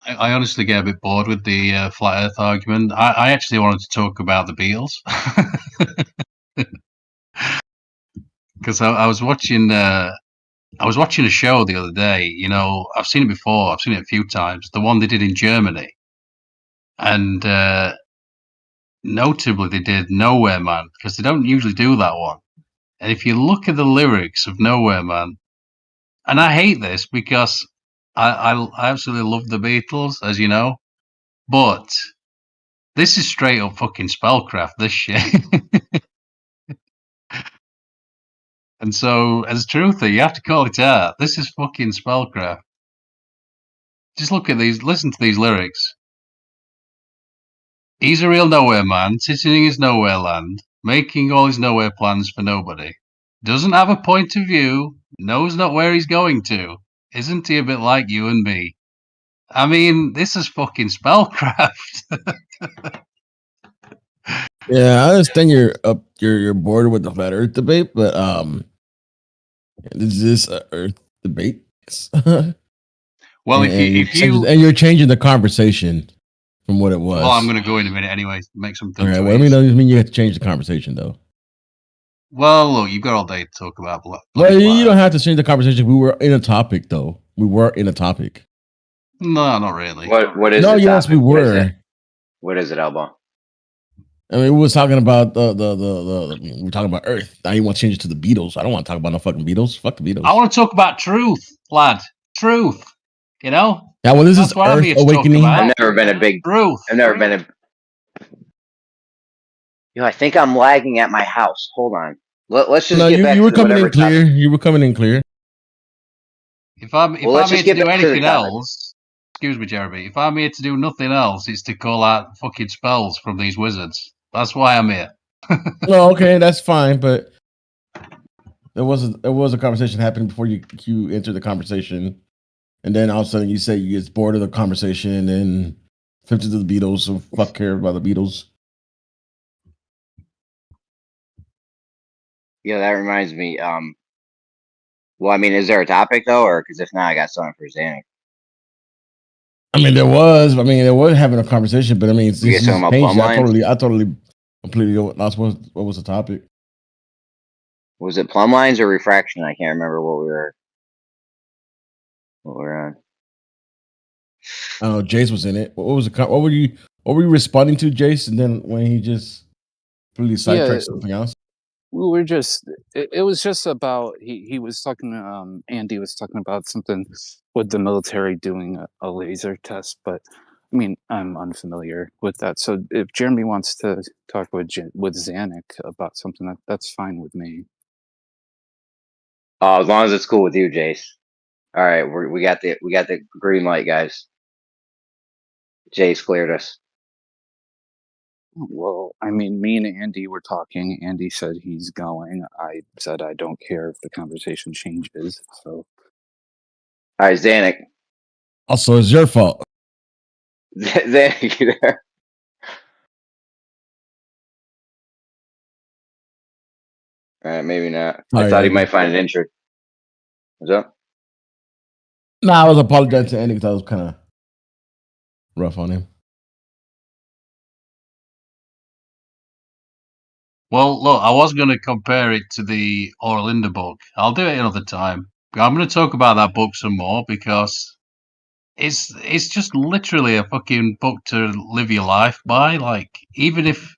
Speaker 19: I honestly get a bit bored with the flat Earth argument. I actually wanted to talk about the Beatles because I was watching. I was watching a show the other day. You know, I've seen it before. I've seen it a few times. The one they did in Germany, and notably they did Nowhere Man, because they don't usually do that one. And if you look at the lyrics of Nowhere Man, and I hate this because I absolutely love the Beatles, as you know, but this is straight up fucking spellcraft, this shit. And so, as truther, you have to call it out. This is fucking spellcraft. Just look at these, listen to these lyrics. He's a real nowhere man, sitting in his nowhere land, making all his nowhere plans for nobody. Doesn't have a point of view, knows not where he's going to. Isn't he a bit like you and me? I mean, this is fucking spellcraft.
Speaker 21: Yeah, I understand you're bored with the flat Earth debate, but is this Earth debate?
Speaker 19: Well,
Speaker 21: and you're changing the conversation from what it was.
Speaker 19: Well, I'm going to go in a minute anyway. Make something.
Speaker 21: All right. Well, I mean, you have to change the conversation though.
Speaker 19: Well, look, you've got all day to talk about.
Speaker 21: Well, you don't have to change the conversation. We were in a topic, though. We were in a topic.
Speaker 19: No, not really.
Speaker 6: What is?
Speaker 21: No,
Speaker 6: the
Speaker 21: yes,
Speaker 6: topic?
Speaker 21: we were.
Speaker 6: What is it, Elbow?
Speaker 21: I mean, we were talking about the we're talking about Earth. Now you want to change it to the Beatles. I don't want to talk about no fucking Beatles. Fuck the Beatles.
Speaker 19: I want to talk about truth, lad. Truth. You know?
Speaker 21: Yeah, well, this is Earth Awakening.
Speaker 6: I've never been a big
Speaker 19: truth.
Speaker 6: I've never been a. I think I'm lagging at my house. Hold on. Let's just get back
Speaker 21: you were
Speaker 6: to
Speaker 21: coming in
Speaker 6: whatever
Speaker 21: clear.
Speaker 6: topic.
Speaker 21: You were coming in clear.
Speaker 19: If I'm here to do anything else, excuse me, Jeremy. If I'm here to do nothing else, it's to call out fucking spells from these wizards. That's why I'm here.
Speaker 21: No, okay, that's fine, but there was a conversation happening before you entered the conversation, and then all of a sudden you say you get bored of the conversation and flip to the Beatles. So fuck care about the Beatles.
Speaker 6: Yeah, that reminds me. Well, I mean, is there a topic though, or because if not, I got something for Xanax.
Speaker 21: I mean, there was having a conversation, but I mean, it's
Speaker 6: You guys talking about plumb lines?
Speaker 21: I totally completely lost what was the topic.
Speaker 6: Was it plumb lines or refraction? I can't remember what we were on.
Speaker 21: Oh, Jace was in it. What were you responding to, Jace? And then when he just completely sidetracked something else.
Speaker 17: We were just, it was just about, he was talking, Andy was talking about something with the military doing a laser test, but I mean, I'm unfamiliar with that. So if Jeremy wants to talk with Xanac about something, that's fine with me.
Speaker 6: As long as it's cool with you, Jace. All right, we got the green light, guys. Jace cleared us.
Speaker 17: Well, I mean, me and Andy were talking. Andy said he's going. I said I don't care if the conversation changes. So,
Speaker 6: All right, Zanuck.
Speaker 21: Also, it's your fault.
Speaker 6: Zanuck, you there? All right, maybe not. I thought he might find it interesting. What's up?
Speaker 21: No, I was apologizing to Andy because I was kind of rough on him.
Speaker 19: Well, look, I was going to compare it to the Orlinda book. I'll do it another time. I'm going to talk about that book some more because it's just literally a fucking book to live your life by. Like, even if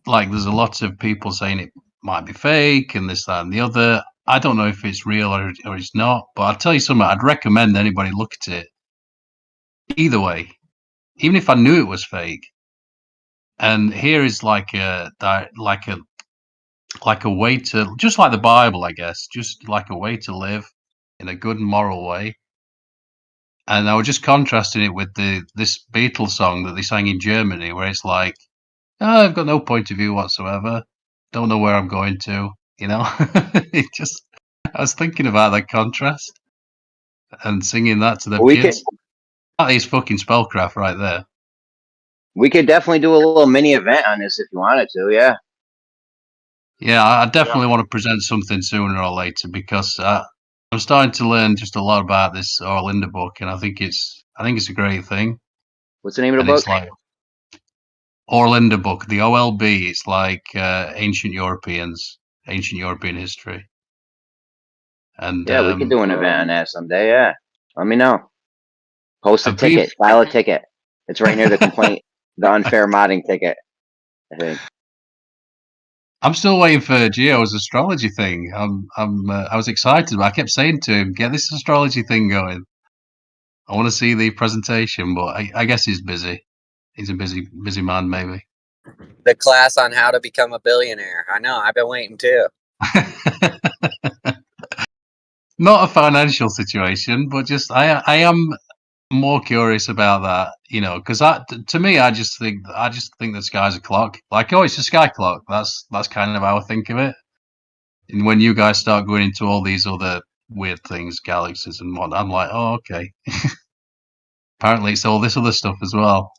Speaker 19: like there's a lot of people saying it might be fake and this, that, and the other. I don't know if it's real or it's not, but I'll tell you something. I'd recommend anybody look at it. Either way, even if I knew it was fake. And here is like a way to, just like the Bible, I guess, just like a way to live in a good moral way. And I was just contrasting it with this Beatles song that they sang in Germany, where it's like, oh, I've got no point of view whatsoever. Don't know where I'm going to. You know, I was thinking about that contrast and singing that to them kids. That is fucking spellcraft right there.
Speaker 6: We could definitely do a little mini event on this if you wanted to. Yeah.
Speaker 19: Yeah, I definitely want to present something sooner or later because I'm starting to learn just a lot about this Orlinda book, and I think it's a great thing.
Speaker 6: What's the name of the book?
Speaker 19: It's like Orlinda book, the OLB. It's like ancient European history. And
Speaker 6: yeah, we could do an event on that someday. Yeah, let me know. Post a ticket, file a ticket. It's right near the complaint, the unfair modding ticket, I think.
Speaker 19: I'm still waiting for Gio's astrology thing. I was excited, but I kept saying to him, "Get this astrology thing going. I want to see the presentation," but I guess he's busy. He's a busy man, maybe.
Speaker 8: The class on how to become a billionaire. I know. I've been waiting too.
Speaker 19: Not a financial situation, but just I am more curious about that, you know, because to me, I just think the sky's a clock. Like, oh, it's a sky clock. That's kind of how I think of it. And when you guys start going into all these other weird things, galaxies and whatnot, I'm like, oh, okay. Apparently, it's all this other stuff as well.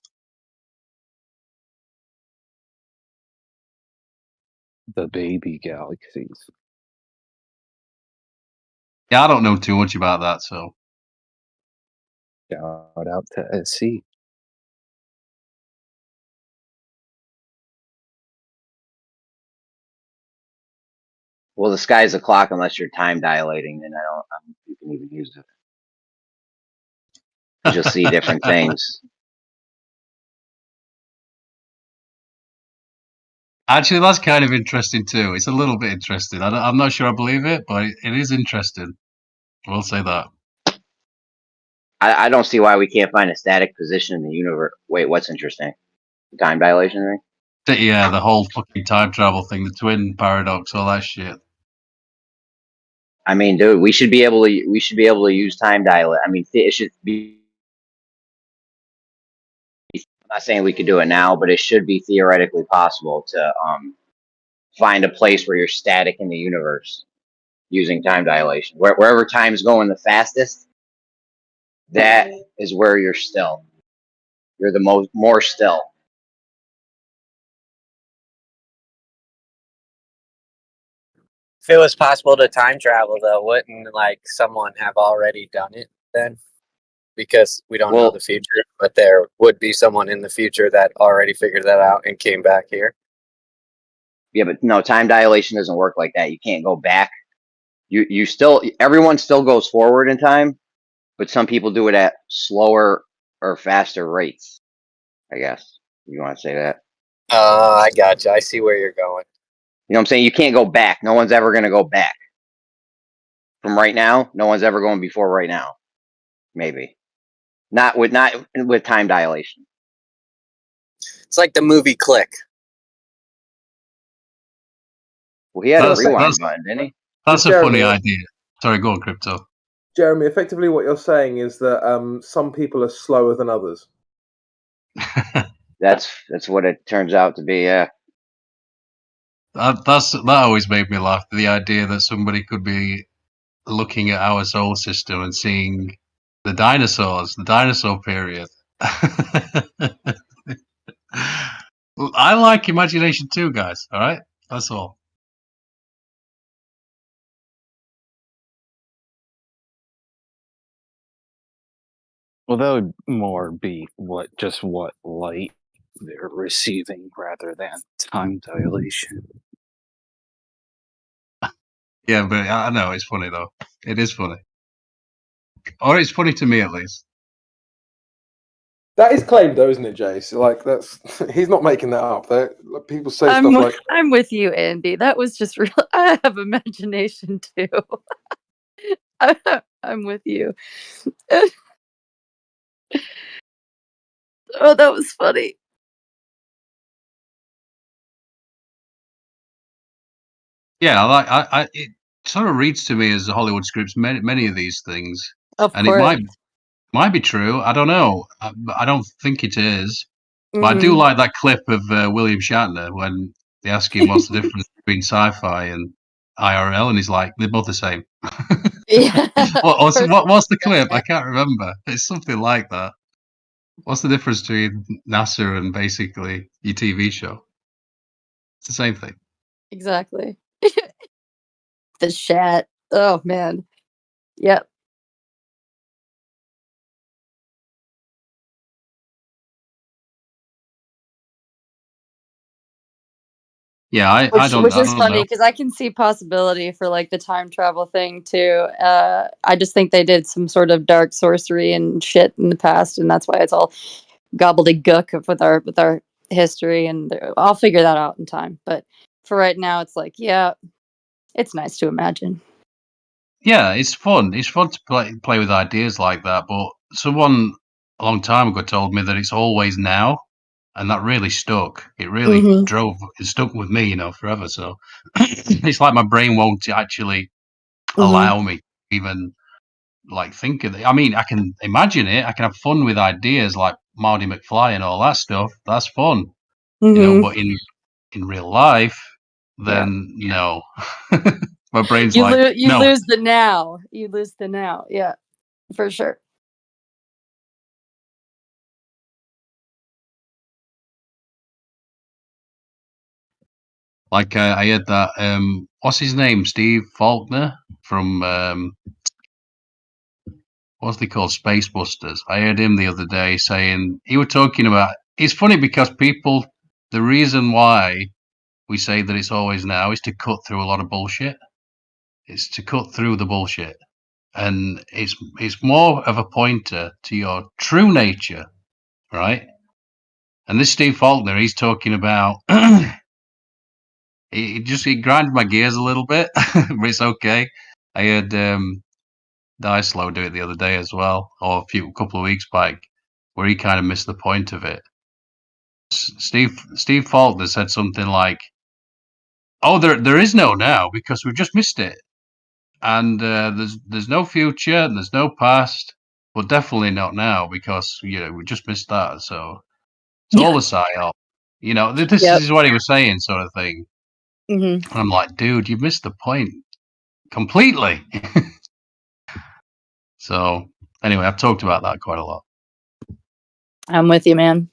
Speaker 17: the baby galaxies.
Speaker 19: Yeah, I don't know too much about that, so.
Speaker 17: Shout out to SC.
Speaker 6: Well, the sky's a clock unless you're time dilating, then I don't you can even use it. You'll see different things.
Speaker 19: Actually, that's kind of interesting too. It's a little bit interesting. I'm not sure I believe it, but it is interesting. We'll say that.
Speaker 6: I don't see why we can't find a static position in the universe. Wait, what's interesting? The time dilation thing?
Speaker 19: Yeah, the whole fucking time travel thing, the twin paradox, all that shit.
Speaker 6: I mean, dude, we should be able to use time dilation. I mean, it should be. I'm not saying we could do it now, but it should be theoretically possible to find a place where you're static in the universe using time dilation. Wherever time's going the fastest, that is where you're still. You're the more still.
Speaker 8: If it was possible to time travel, though, wouldn't like someone have already done it then? Because we don't know the future, but there would be someone in the future that already figured that out and came back here.
Speaker 6: Yeah, but no, time dilation doesn't work like that. You can't go back. You still, everyone still goes forward in time, but some people do it at slower or faster rates. I guess you want to say that.
Speaker 8: I gotcha. I see where you're going.
Speaker 6: You know what I'm saying? You can't go back. No one's ever going to go back. From right now, no one's ever going before right now. Maybe. Not with time dilation.
Speaker 8: It's like the movie Click.
Speaker 6: Well, he had a rewind button, didn't he?
Speaker 19: That's a funny idea. Sorry, go on, Crypto.
Speaker 20: Jeremy, effectively what you're saying is that some people are slower than others.
Speaker 6: That's what it turns out to be. Yeah.
Speaker 19: That always made me laugh. The idea that somebody could be looking at our solar system and seeing the dinosaurs, the dinosaur period. I like imagination too, guys. All right, that's all.
Speaker 17: Well, that would more be what light they're receiving rather than time dilation.
Speaker 19: Yeah, but I know it's funny though. It is funny, or it's funny to me at least.
Speaker 20: That is claimed, though, isn't it, Jace? Like that's he's not making that up. People say stuff like,
Speaker 4: I'm with you, Andy. That was just real. I have imagination too. I'm with you. Oh, that was funny.
Speaker 19: Yeah, it sort of reads to me as Hollywood scripts many of these things,
Speaker 4: Of
Speaker 19: and
Speaker 4: course.
Speaker 19: it might be true. I don't know. I don't think it is. But I do
Speaker 4: Mhm.
Speaker 19: like that clip of William Shatner when they ask him what's the difference between sci-fi and IRL, and he's like, they're both the same.
Speaker 4: Yeah.
Speaker 19: what's the clip? I can't remember. It's something like that. What's the difference between NASA and basically your TV show? It's the same thing.
Speaker 4: Exactly. The chat. Oh man. Yep.
Speaker 19: Yeah, I
Speaker 4: Which
Speaker 19: don't
Speaker 4: is funny
Speaker 19: know.
Speaker 4: because I can see possibility for like the time travel thing too. I just think they did some sort of dark sorcery and shit in the past, and that's why it's all gobbledygook with our history. And I'll figure that out in time. But for right now, it's like, yeah, it's nice to imagine.
Speaker 19: Yeah, it's fun. It's fun to play with ideas like that. But someone a long time ago told me that it's always now, and that really stuck. It really it stuck with me, forever. So it's like my brain won't actually allow me to even like think of it. I mean, I can imagine it. I can have fun with ideas like Marty McFly and all that stuff. That's fun, But in real life, then no. My brain's
Speaker 4: You
Speaker 19: like,
Speaker 4: you
Speaker 19: no.
Speaker 4: lose the now. You lose the now. Yeah, for sure.
Speaker 19: Like I had that. What's his name? Steve Faulkner from what's they called? Space Busters. I heard him the other day saying he was talking about. It's funny because people. The reason why we say that it's always now is to cut through a lot of bullshit. It's to cut through the bullshit, and it's more of a pointer to your true nature, right? And this Steve Faulkner, he's talking about. It grinded my gears a little bit, but it's okay. I heard Slow do it the other day as well, or a couple of weeks back, where he kind of missed the point of it. Steve Faulkner said something like, "Oh, there is no now because we've just missed it, and there's no future and there's no past, but definitely not now because we just missed that. So it's all a psyop. This is what he was saying, sort of thing." And I'm like, dude, you missed the point completely. So anyway, I've talked about that quite a lot.
Speaker 4: I'm with you, man.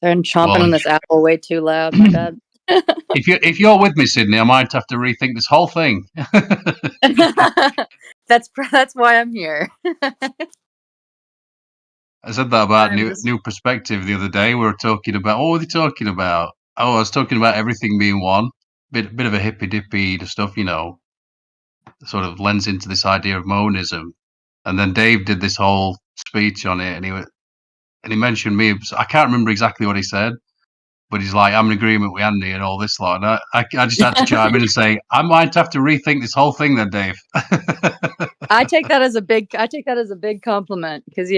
Speaker 4: They're chomping on this apple way too loud. My bad.
Speaker 19: If you're with me, Sydney, I might have to rethink this whole thing.
Speaker 4: That's why I'm here.
Speaker 19: I said that about new perspective the other day. We were talking about what were they talking about? Oh, I was talking about everything being one. Bit of a hippy dippy stuff, sort of lends into this idea of monism. And then Dave did this whole speech on it, and he mentioned me. I can't remember exactly what he said, but he's like, I'm in agreement with Andy and all this lot. And I just had to chime in and say, I might have to rethink this whole thing then, Dave.
Speaker 4: I take that as a big compliment because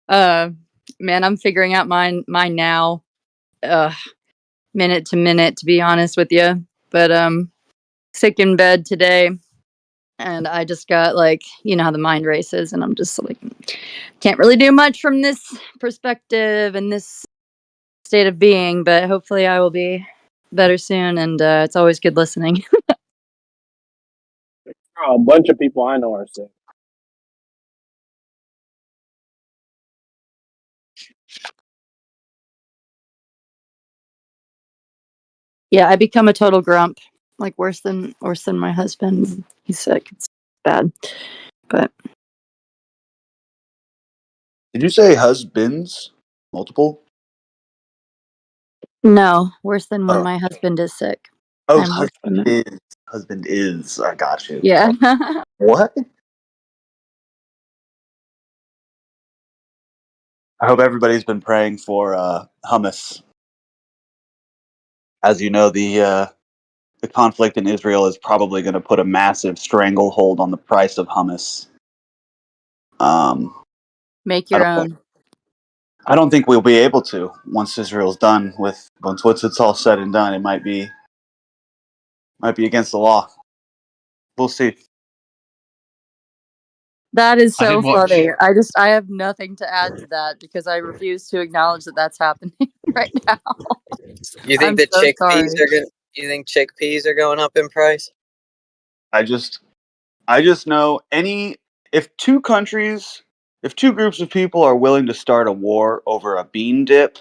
Speaker 4: man, I'm figuring out mine now, minute to minute, to be honest with you. But sick in bed today, and I just got like, you know how the mind races, and I'm just like, can't really do much from this perspective and this state of being, but hopefully I will be better soon, and it's always good listening.
Speaker 11: A bunch of people I know are sick.
Speaker 4: Yeah, I become a total grump, like worse than my husband. He's sick. It's bad, but
Speaker 22: Did you say husbands? Multiple?
Speaker 4: no, worse than when
Speaker 22: Oh,
Speaker 4: my husband is sick.
Speaker 22: oh,
Speaker 4: I'm worse than that.
Speaker 22: husband is. I got you.
Speaker 4: Yeah.
Speaker 22: What? I hope everybody's been praying for hummus. As you know, the conflict in Israel is probably going to put a massive stranglehold on the price of hummus.
Speaker 4: Make your own.
Speaker 22: I don't think we'll be able to once Israel's done with once it's all said and done. It might be against the law. We'll see.
Speaker 4: That is
Speaker 19: I
Speaker 4: so
Speaker 19: did watch.
Speaker 4: funny. I have nothing to add to that because I refuse to acknowledge that that's happening right now.
Speaker 8: You
Speaker 4: I'm
Speaker 8: think the
Speaker 4: so
Speaker 8: chickpeas
Speaker 4: sorry.
Speaker 8: are going? You think chickpeas are going up in price?
Speaker 22: I just know if two groups of people are willing to start a war over a bean dip,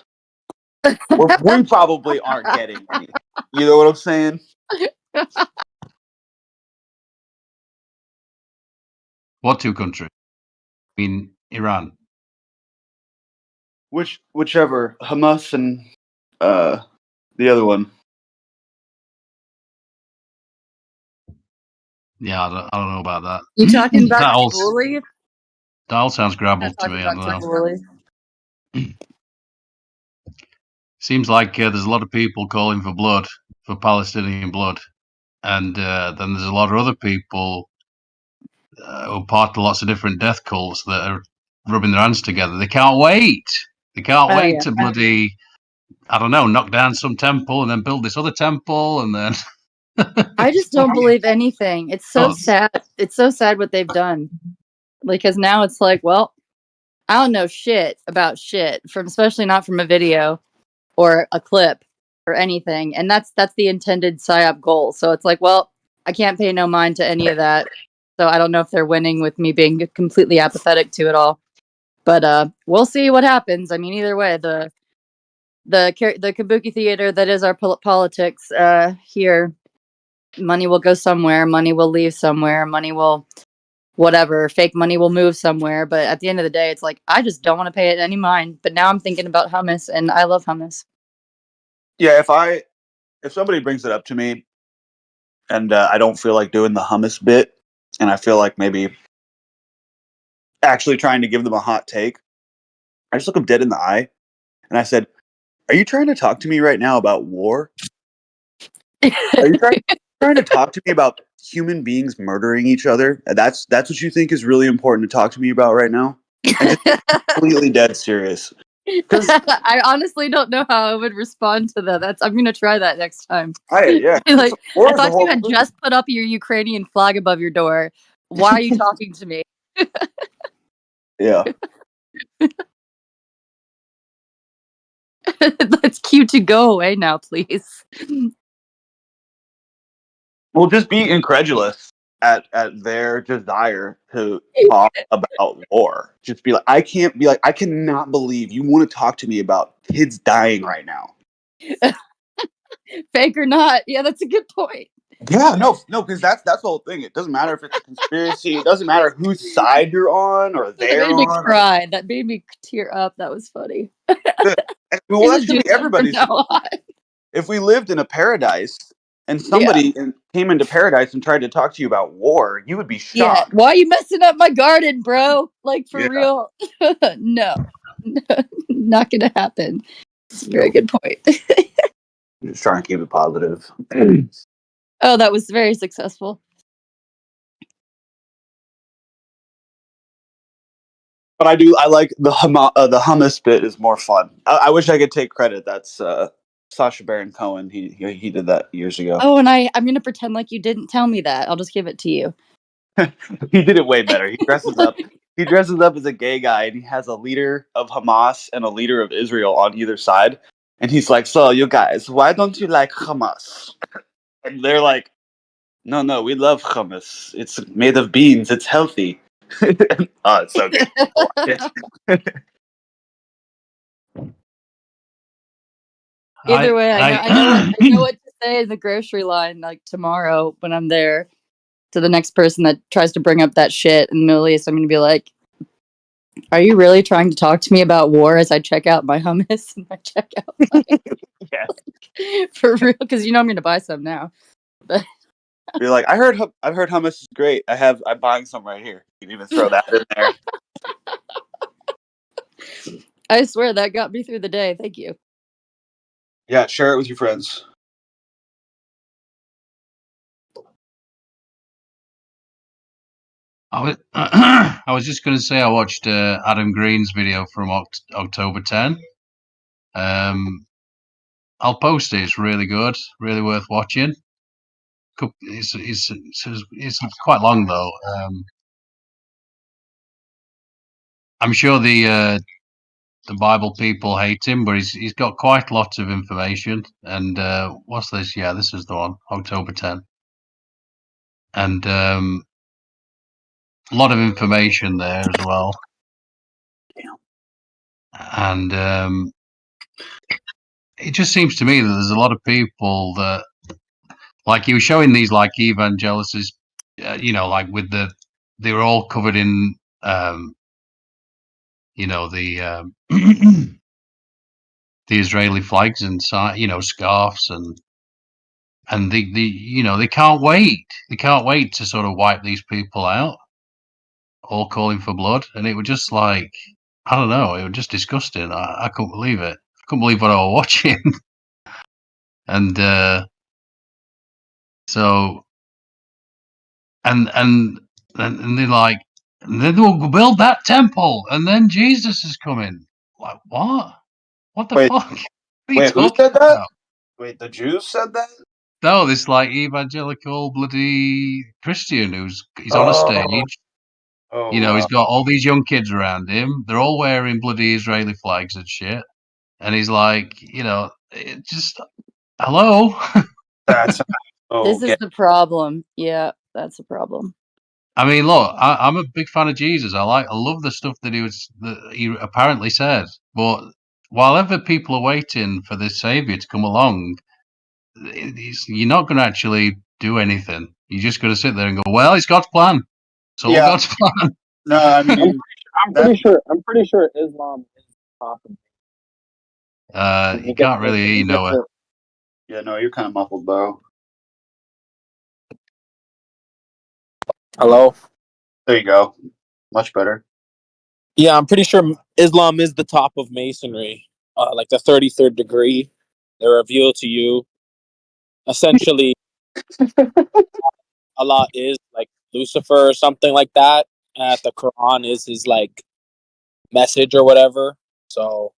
Speaker 22: we probably aren't getting any. You know what I'm saying?
Speaker 19: What two countries? I mean, Iran.
Speaker 22: Whichever, Hamas and the other one.
Speaker 19: Yeah, I don't know about that.
Speaker 4: You talking about
Speaker 19: that all
Speaker 4: Twooly?
Speaker 19: sounds
Speaker 4: Not
Speaker 19: grabbled to
Speaker 4: talking
Speaker 19: me. I
Speaker 4: about
Speaker 19: don't know.
Speaker 4: Twooly.
Speaker 19: Seems like there's a lot of people calling for blood, for Palestinian blood, and then there's a lot of other people who are part of lots of different death cults that are rubbing their hands together. They can't wait. They can't
Speaker 4: Oh
Speaker 19: wait
Speaker 4: yeah.
Speaker 19: to bloody, I don't know, knock down some temple and then build this other temple and then.
Speaker 4: I just don't believe anything. It's so sad. It's so sad what they've done. Because now it's like, well, I don't know shit about shit from, especially not from a video or a clip or anything. And that's the intended psyop goal. So it's like, well, I can't pay no mind to any of that. So I don't know if they're winning with me being completely apathetic to it all. But we'll see what happens. I mean, either way, the kabuki theater that is our politics here, money will go somewhere, money will leave somewhere, money will whatever, fake money will move somewhere. But at the end of the day, it's like, I just don't want to pay it any mind. But now I'm thinking about hummus, and I love hummus.
Speaker 22: Yeah, if somebody brings it up to me and I don't feel like doing the hummus bit, and I feel like maybe actually trying to give them a hot take, I just look them dead in the eye and I said, "Are you trying to talk to me right now about war? Are you trying to talk to me about human beings murdering each other? That's what you think is really important to talk to me about right now?" And just completely dead serious.
Speaker 4: I honestly don't know how I would respond to that. I'm gonna try that next time.
Speaker 22: Yeah.
Speaker 4: Like,
Speaker 22: War
Speaker 4: I
Speaker 22: is a
Speaker 4: thought you
Speaker 22: horrible
Speaker 4: had
Speaker 22: thing.
Speaker 4: just put up your Ukrainian flag above your door. Why are you talking to me?
Speaker 22: Yeah.
Speaker 4: That's cute to go away now, please.
Speaker 22: Well, just be incredulous at their desire to talk about war. Just be like, I cannot believe you want to talk to me about kids dying right now.
Speaker 4: Fake or not. Yeah, that's a good point.
Speaker 22: Yeah, no, because that's the whole thing. It doesn't matter if it's a conspiracy. It doesn't matter whose side you're on or
Speaker 4: That
Speaker 22: they're
Speaker 4: made me
Speaker 22: on.
Speaker 4: cry. That made me tear up. That was funny.
Speaker 22: Well, that's gonna be
Speaker 4: From
Speaker 22: everybody's.
Speaker 4: now on.
Speaker 22: If we lived in a paradise and
Speaker 4: Yeah.
Speaker 22: somebody came into paradise and tried to talk to you about war, you would be
Speaker 4: Yeah.
Speaker 22: shocked.
Speaker 4: Why are you messing up my garden, bro? Like, for
Speaker 22: Yeah.
Speaker 4: real? No. Not gonna happen. It's a very good point.
Speaker 22: Just trying to keep it positive.
Speaker 4: Oh, that was very successful.
Speaker 22: But I like the hummus bit is more fun. I wish I could take credit. That's Sacha Baron Cohen. He did that years ago.
Speaker 4: Oh, and I'm gonna pretend like you didn't tell me that. I'll just give it to you.
Speaker 22: He did it way better. He dresses up. He dresses up as a gay guy, and he has a leader of Hamas and a leader of Israel on either side. And he's like, "So, you guys, why don't you like Hamas?" And they're like, "No, we love hummus. It's made of beans. It's healthy." Oh, it's so good. I like it.
Speaker 4: Either way, I know what to say in the grocery line like tomorrow when I'm there to the next person that tries to bring up that shit in the Middle East. I'm gonna be like, "Are you really trying to talk to me about war as I check out my hummus and my checkout?"
Speaker 22: Yeah.
Speaker 4: For real, because you know I'm gonna buy some now. But
Speaker 22: You're like, I've heard hummus is great. I'm buying some right here. You can even throw that in there.
Speaker 4: I swear that got me through the day. Thank you.
Speaker 22: Yeah, share it with your friends.
Speaker 19: I was just going to say I watched Adam Green's video from October 10. I'll post it. It's really good, really worth watching. It's quite long though. I'm sure the Bible people hate him, but he's got quite lots of information. And what's this? Yeah, this is the one, October 10. And a lot of information there as well. And it just seems to me that there's a lot of people that, like he was showing these like evangelicals, like with they were all covered in, the the Israeli flags and scarves and they can't wait to sort of wipe these people out, all calling for blood, and it was just like, I don't know, it was just disgusting. I couldn't believe it. I couldn't believe what I was watching. And so and they're like, and then we'll build that temple, and then Jesus is coming. Like what? What the fuck? What are you
Speaker 22: Wait, who
Speaker 19: talking
Speaker 22: said that?
Speaker 19: about?
Speaker 22: Wait, the Jews said that?
Speaker 19: No, this like evangelical bloody Christian he's on a
Speaker 22: Oh,
Speaker 19: stage.
Speaker 22: oh
Speaker 19: He's
Speaker 22: wow.
Speaker 19: got all these young kids around him. They're all wearing bloody Israeli flags and shit. And he's like, it just hello.
Speaker 22: That's
Speaker 4: This is the problem. Yeah, that's a problem.
Speaker 19: I mean, look, I'm a big fan of Jesus. I love the stuff that he apparently said. But while ever people are waiting for this savior to come along, you're not going to actually do anything. You're just going to sit there and go, "Well, it's God's plan. It's all
Speaker 22: Yeah.
Speaker 19: God's plan."
Speaker 22: No, I mean,
Speaker 11: I'm pretty sure Islam is awesome.
Speaker 19: You can't really hear Noah.
Speaker 22: Yeah, no, you're kind of muffled, bro.
Speaker 18: Hello?
Speaker 22: There you go. Much better.
Speaker 18: Yeah, I'm pretty sure Islam is the top of masonry, like the 33rd degree. They reveal to you, essentially, Allah is like Lucifer or something like that. And the Quran is his like message or whatever. So,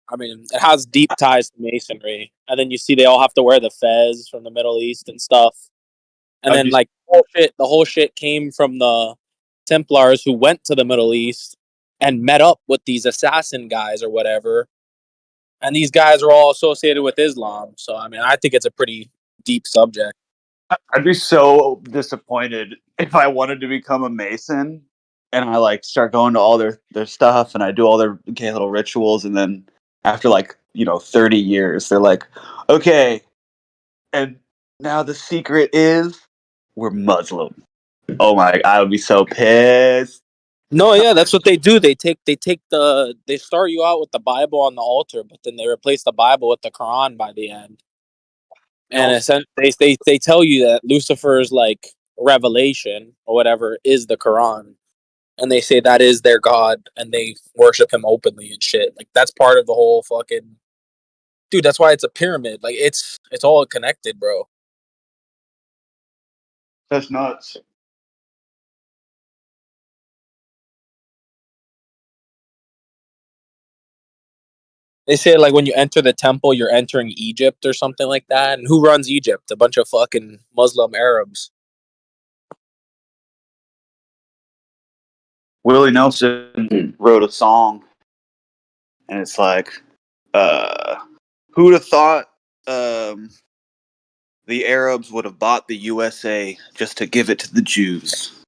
Speaker 18: I mean, it has deep ties to masonry. And then you see they all have to wear the fez from the Middle East and stuff. And then like the whole shit came from the Templars who went to the Middle East and met up with these assassin guys or whatever. And these guys are all associated with Islam. So I mean, I think it's a pretty deep subject.
Speaker 22: I'd be so disappointed if I wanted to become a Mason and I like start going to all their stuff and I do all their gay little rituals, and then after 30 years they're like, okay, and now the secret is we're Muslim. Oh my, I would be so pissed.
Speaker 18: No, yeah, that's what they do. They start you out with the Bible on the altar, but then they replace the Bible with the Quran by the end. And essentially, they tell you that Lucifer's like revelation or whatever is the Quran, and they say that is their God, and they worship him openly and shit. Like that's part of the whole fucking dude. That's why it's a pyramid. Like it's all connected, bro.
Speaker 22: That's nuts.
Speaker 18: They say like when you enter the temple, you're entering Egypt or something like that. And who runs Egypt? A bunch of fucking Muslim Arabs.
Speaker 22: Willie Nelson wrote a song, and it's like, who'd have thought the Arabs would have bought the USA just to give it to the Jews?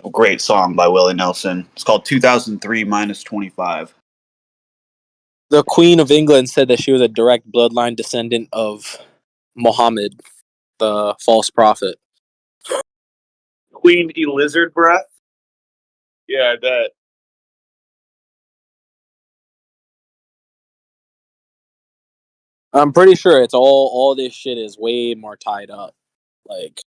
Speaker 22: A great song by Willie Nelson. It's called 2003 minus 25.
Speaker 2: The Queen of England said that she was a direct bloodline descendant of Muhammad, the false prophet.
Speaker 22: Queen Elizabeth breath? Yeah, I bet.
Speaker 2: I'm pretty sure it's all this shit is way more tied up. Like,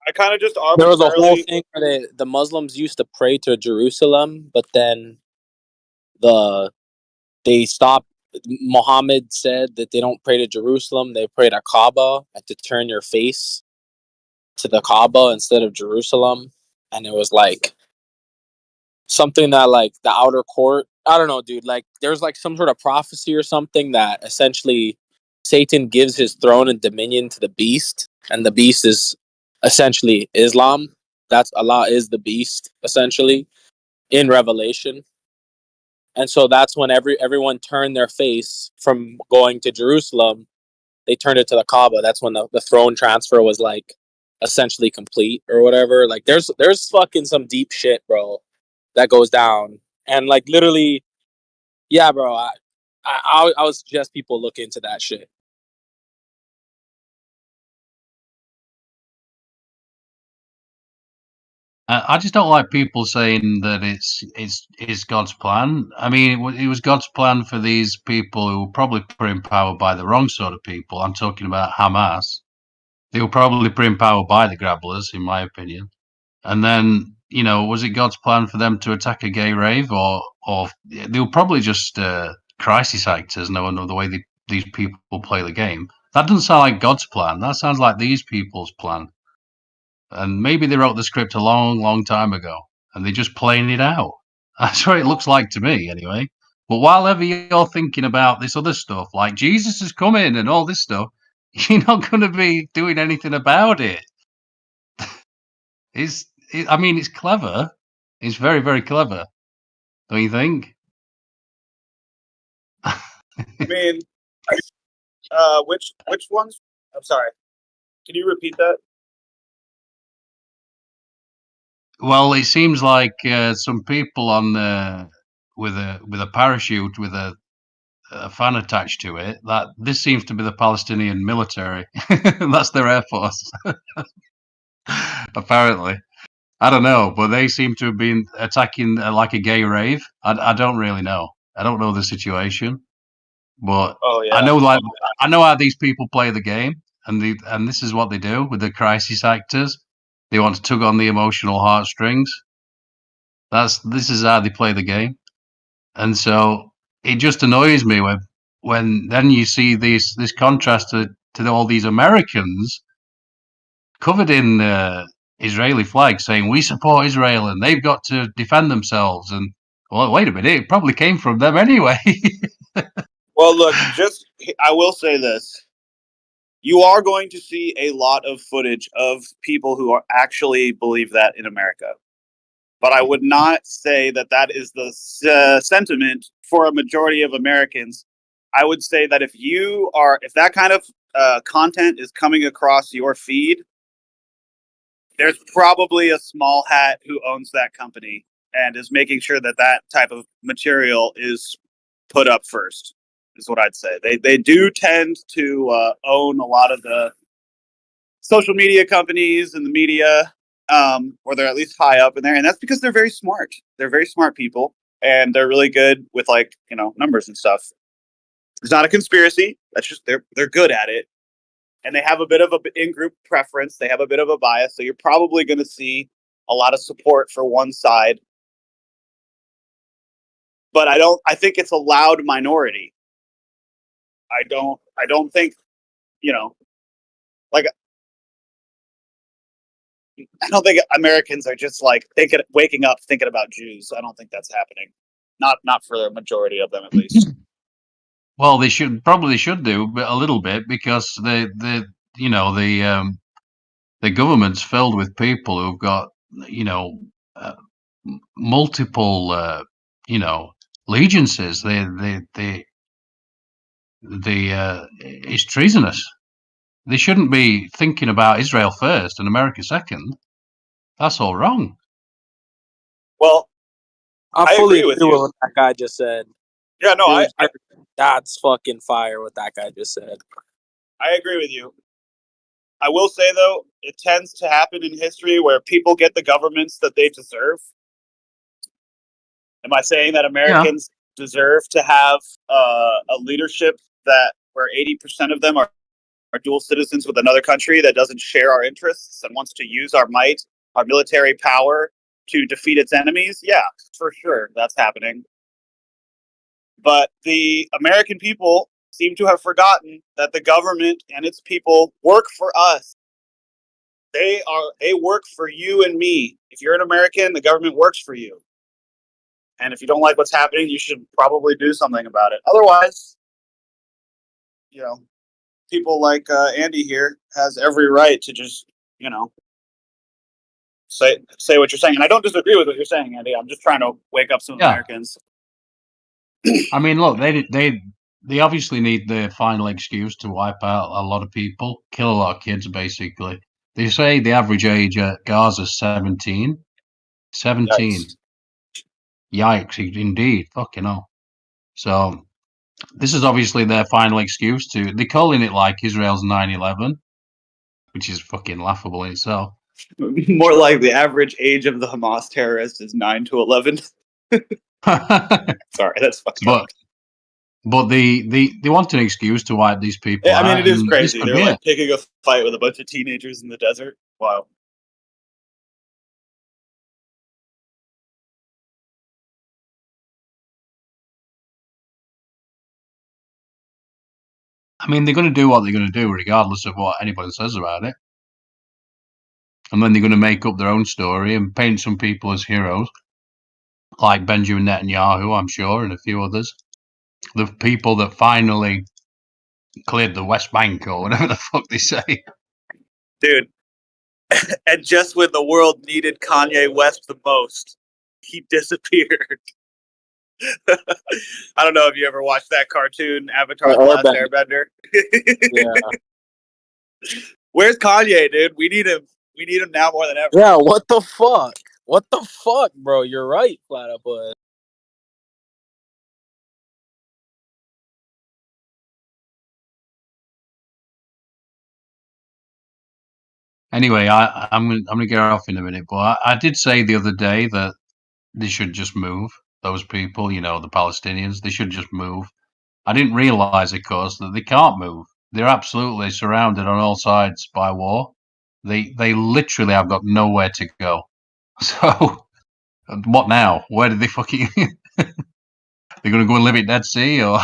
Speaker 22: I kind of just
Speaker 2: there was a whole
Speaker 22: arbitrarily.
Speaker 2: thing where the Muslims used to pray to Jerusalem, but then they stopped. Muhammad said that they don't pray to Jerusalem; they pray to Kaaba, and to turn your face to the Kaaba instead of Jerusalem. And it was like something that, like, the outer court. I don't know, dude. Like, there's like some sort of prophecy or something that essentially Satan gives his throne and dominion to the beast, and the beast is essentially Islam. That's Allah is the beast, essentially, in Revelation. And so that's when everyone turned their face from going to Jerusalem. They turned it to the Kaaba. That's when the throne transfer was like essentially complete or whatever. Like, there's fucking some deep shit, bro, that goes down. And like, literally, yeah, bro, I would suggest people look into that shit.
Speaker 19: I just don't like people saying that it's God's plan. I mean, it was God's plan for these people who were probably put in power by the wrong sort of people. I'm talking about Hamas. They were probably put in power by the Grabblers, in my opinion. And then, was it God's plan for them to attack a gay rave, or they were probably just crisis actors, knowing the way these people play the game? That doesn't sound like God's plan. That sounds like these people's plan. And maybe they wrote the script a long, long time ago, and they're just playing it out. That's what it looks like to me, anyway. But while ever you're thinking about this other stuff, like Jesus is coming and all this stuff, you're not going to be doing anything about it. I mean, it's clever. It's very, very clever. Don't you think?
Speaker 22: I mean, which ones? I'm sorry. Can you repeat that?
Speaker 19: Well, it seems like some people on with a parachute with a fan attached to it. That this seems to be the Palestinian military. That's their air force, apparently. I don't know, but they seem to have been attacking like a gay rave. I don't really know. I don't know the situation, but I know how these people play the game, and this is what they do with the crisis actors. They want to tug on the emotional heartstrings. This is how they play the game, and so it just annoys me when then you see this contrast to all these Americans covered in Israeli flags saying we support Israel and they've got to defend themselves. And well, wait a minute, it probably came from them anyway.
Speaker 22: Well, look, I will say this. You are going to see a lot of footage of people who actually believe that in America. But I would not say that is the sentiment for a majority of Americans. I would say that if that kind of content is coming across your feed, there's probably a small hat who owns that company and is making sure that type of material is put up first, is what I'd say. They do tend to own a lot of the social media companies and the media, or they're at least high up in there. And that's because they're very smart. They're very smart people, and they're really good with numbers and stuff. It's not a conspiracy. That's just they're good at it. And they have a bit of an in-group preference. They have a bit of a bias. So you're probably going to see a lot of support for one side. But I think it's a loud minority. I don't think, like, I don't think Americans are just like waking up thinking about Jews. I don't think that's happening. Not for the majority of them, at least.
Speaker 19: Well, they should do a little bit, because the government's filled with people who've got multiple allegiances. It's treasonous. They shouldn't be thinking about Israel first and America second. That's all wrong.
Speaker 2: Well, I fully agree with what that guy just said.
Speaker 3: Yeah, no,
Speaker 2: that's fucking fire what that guy just said.
Speaker 3: I agree with you. I will say, though, it tends to happen in history where people get the governments that they deserve. Am I saying that Americans deserve to have a leadership where 80% of them are dual citizens with another country that doesn't share our interests and wants to use our might, our military power to defeat its enemies? Yeah, for sure, that's happening. But the American people seem to have forgotten that the government and its people work for us. They work for you and me. If you're an American, the government works for you. And if you don't like what's happening, you should probably do something about it. Otherwise, people like Andy here has every right to just, say what you're saying. And I don't disagree with what you're saying, Andy. I'm just trying to wake up some Americans.
Speaker 19: I mean, look, they obviously need the final excuse to wipe out a lot of people, kill a lot of kids, basically. They say the average age at Gaza is 17. 17. Yikes, indeed. Fucking hell. So, this is obviously their final excuse to... They're calling it like Israel's 9/11, which is fucking laughable in itself.
Speaker 3: More like the average age of the Hamas terrorist is 9 to 11. Sorry, that's fucked up.
Speaker 19: But they want an excuse to wipe these people out.
Speaker 3: I mean, it is crazy. They're like picking a fight with a bunch of teenagers in the desert. Wow.
Speaker 19: I mean, they're going to do what they're going to do, regardless of what anybody says about it. And then they're going to make up their own story and paint some people as heroes, like Benjamin Netanyahu, I'm sure, and a few others. The people that finally cleared the West Bank, or whatever the fuck they say.
Speaker 3: Dude, and just when the world needed Kanye West the most, he disappeared. I don't know if you ever watched that cartoon, Avatar: The Last Airbender. Yeah. Where's Kanye, dude? We need him. We need him now more than ever.
Speaker 2: Yeah, what the fuck? What the fuck, bro? You're right, Platypus.
Speaker 19: Anyway, I'm gonna get off in a minute, but I did say the other day that they should just move. Those people, the Palestinians, they should just move. I didn't realize, of course, that they can't move. They're absolutely surrounded on all sides by war. They literally have got nowhere to go. So, what now? Where did they fucking... They're going to go and live at Dead Sea, or...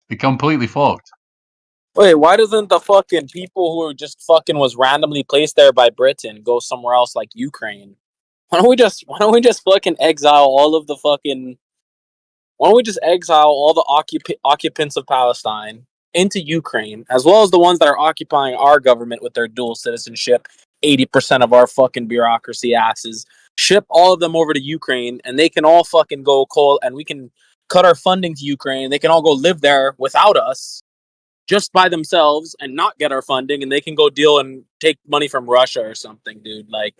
Speaker 19: They're completely fucked.
Speaker 2: Wait, why doesn't the fucking people who are just fucking was randomly placed there by Britain go somewhere else like Ukraine? Why don't we just fucking exile all of the fucking... Why don't we just exile all the occupants of Palestine into Ukraine, as well as the ones that are occupying our government with their dual citizenship, 80% of our fucking bureaucracy asses, ship all of them over to Ukraine, and they can all fucking go cold, and we can cut our funding to Ukraine. They can all go live there without us, just by themselves, and not get our funding, and they can go deal and take money from Russia or something, dude. Like,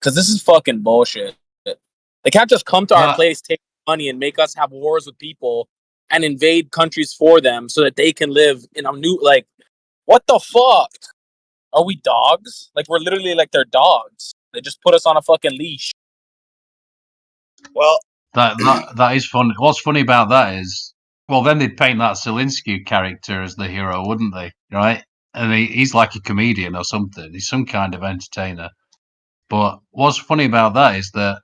Speaker 2: because this is fucking bullshit. They can't just come to our place, take money, and make us have wars with people and invade countries for them so that they can live in a new, like, what the fuck? Are we dogs? Like, we're literally like their dogs. They just put us on a fucking leash.
Speaker 3: Well,
Speaker 19: that is funny. What's funny about that is, well, then they'd paint that Zelensky character as the hero, wouldn't they? Right? And he's like a comedian or something. He's some kind of entertainer. But what's funny about that is that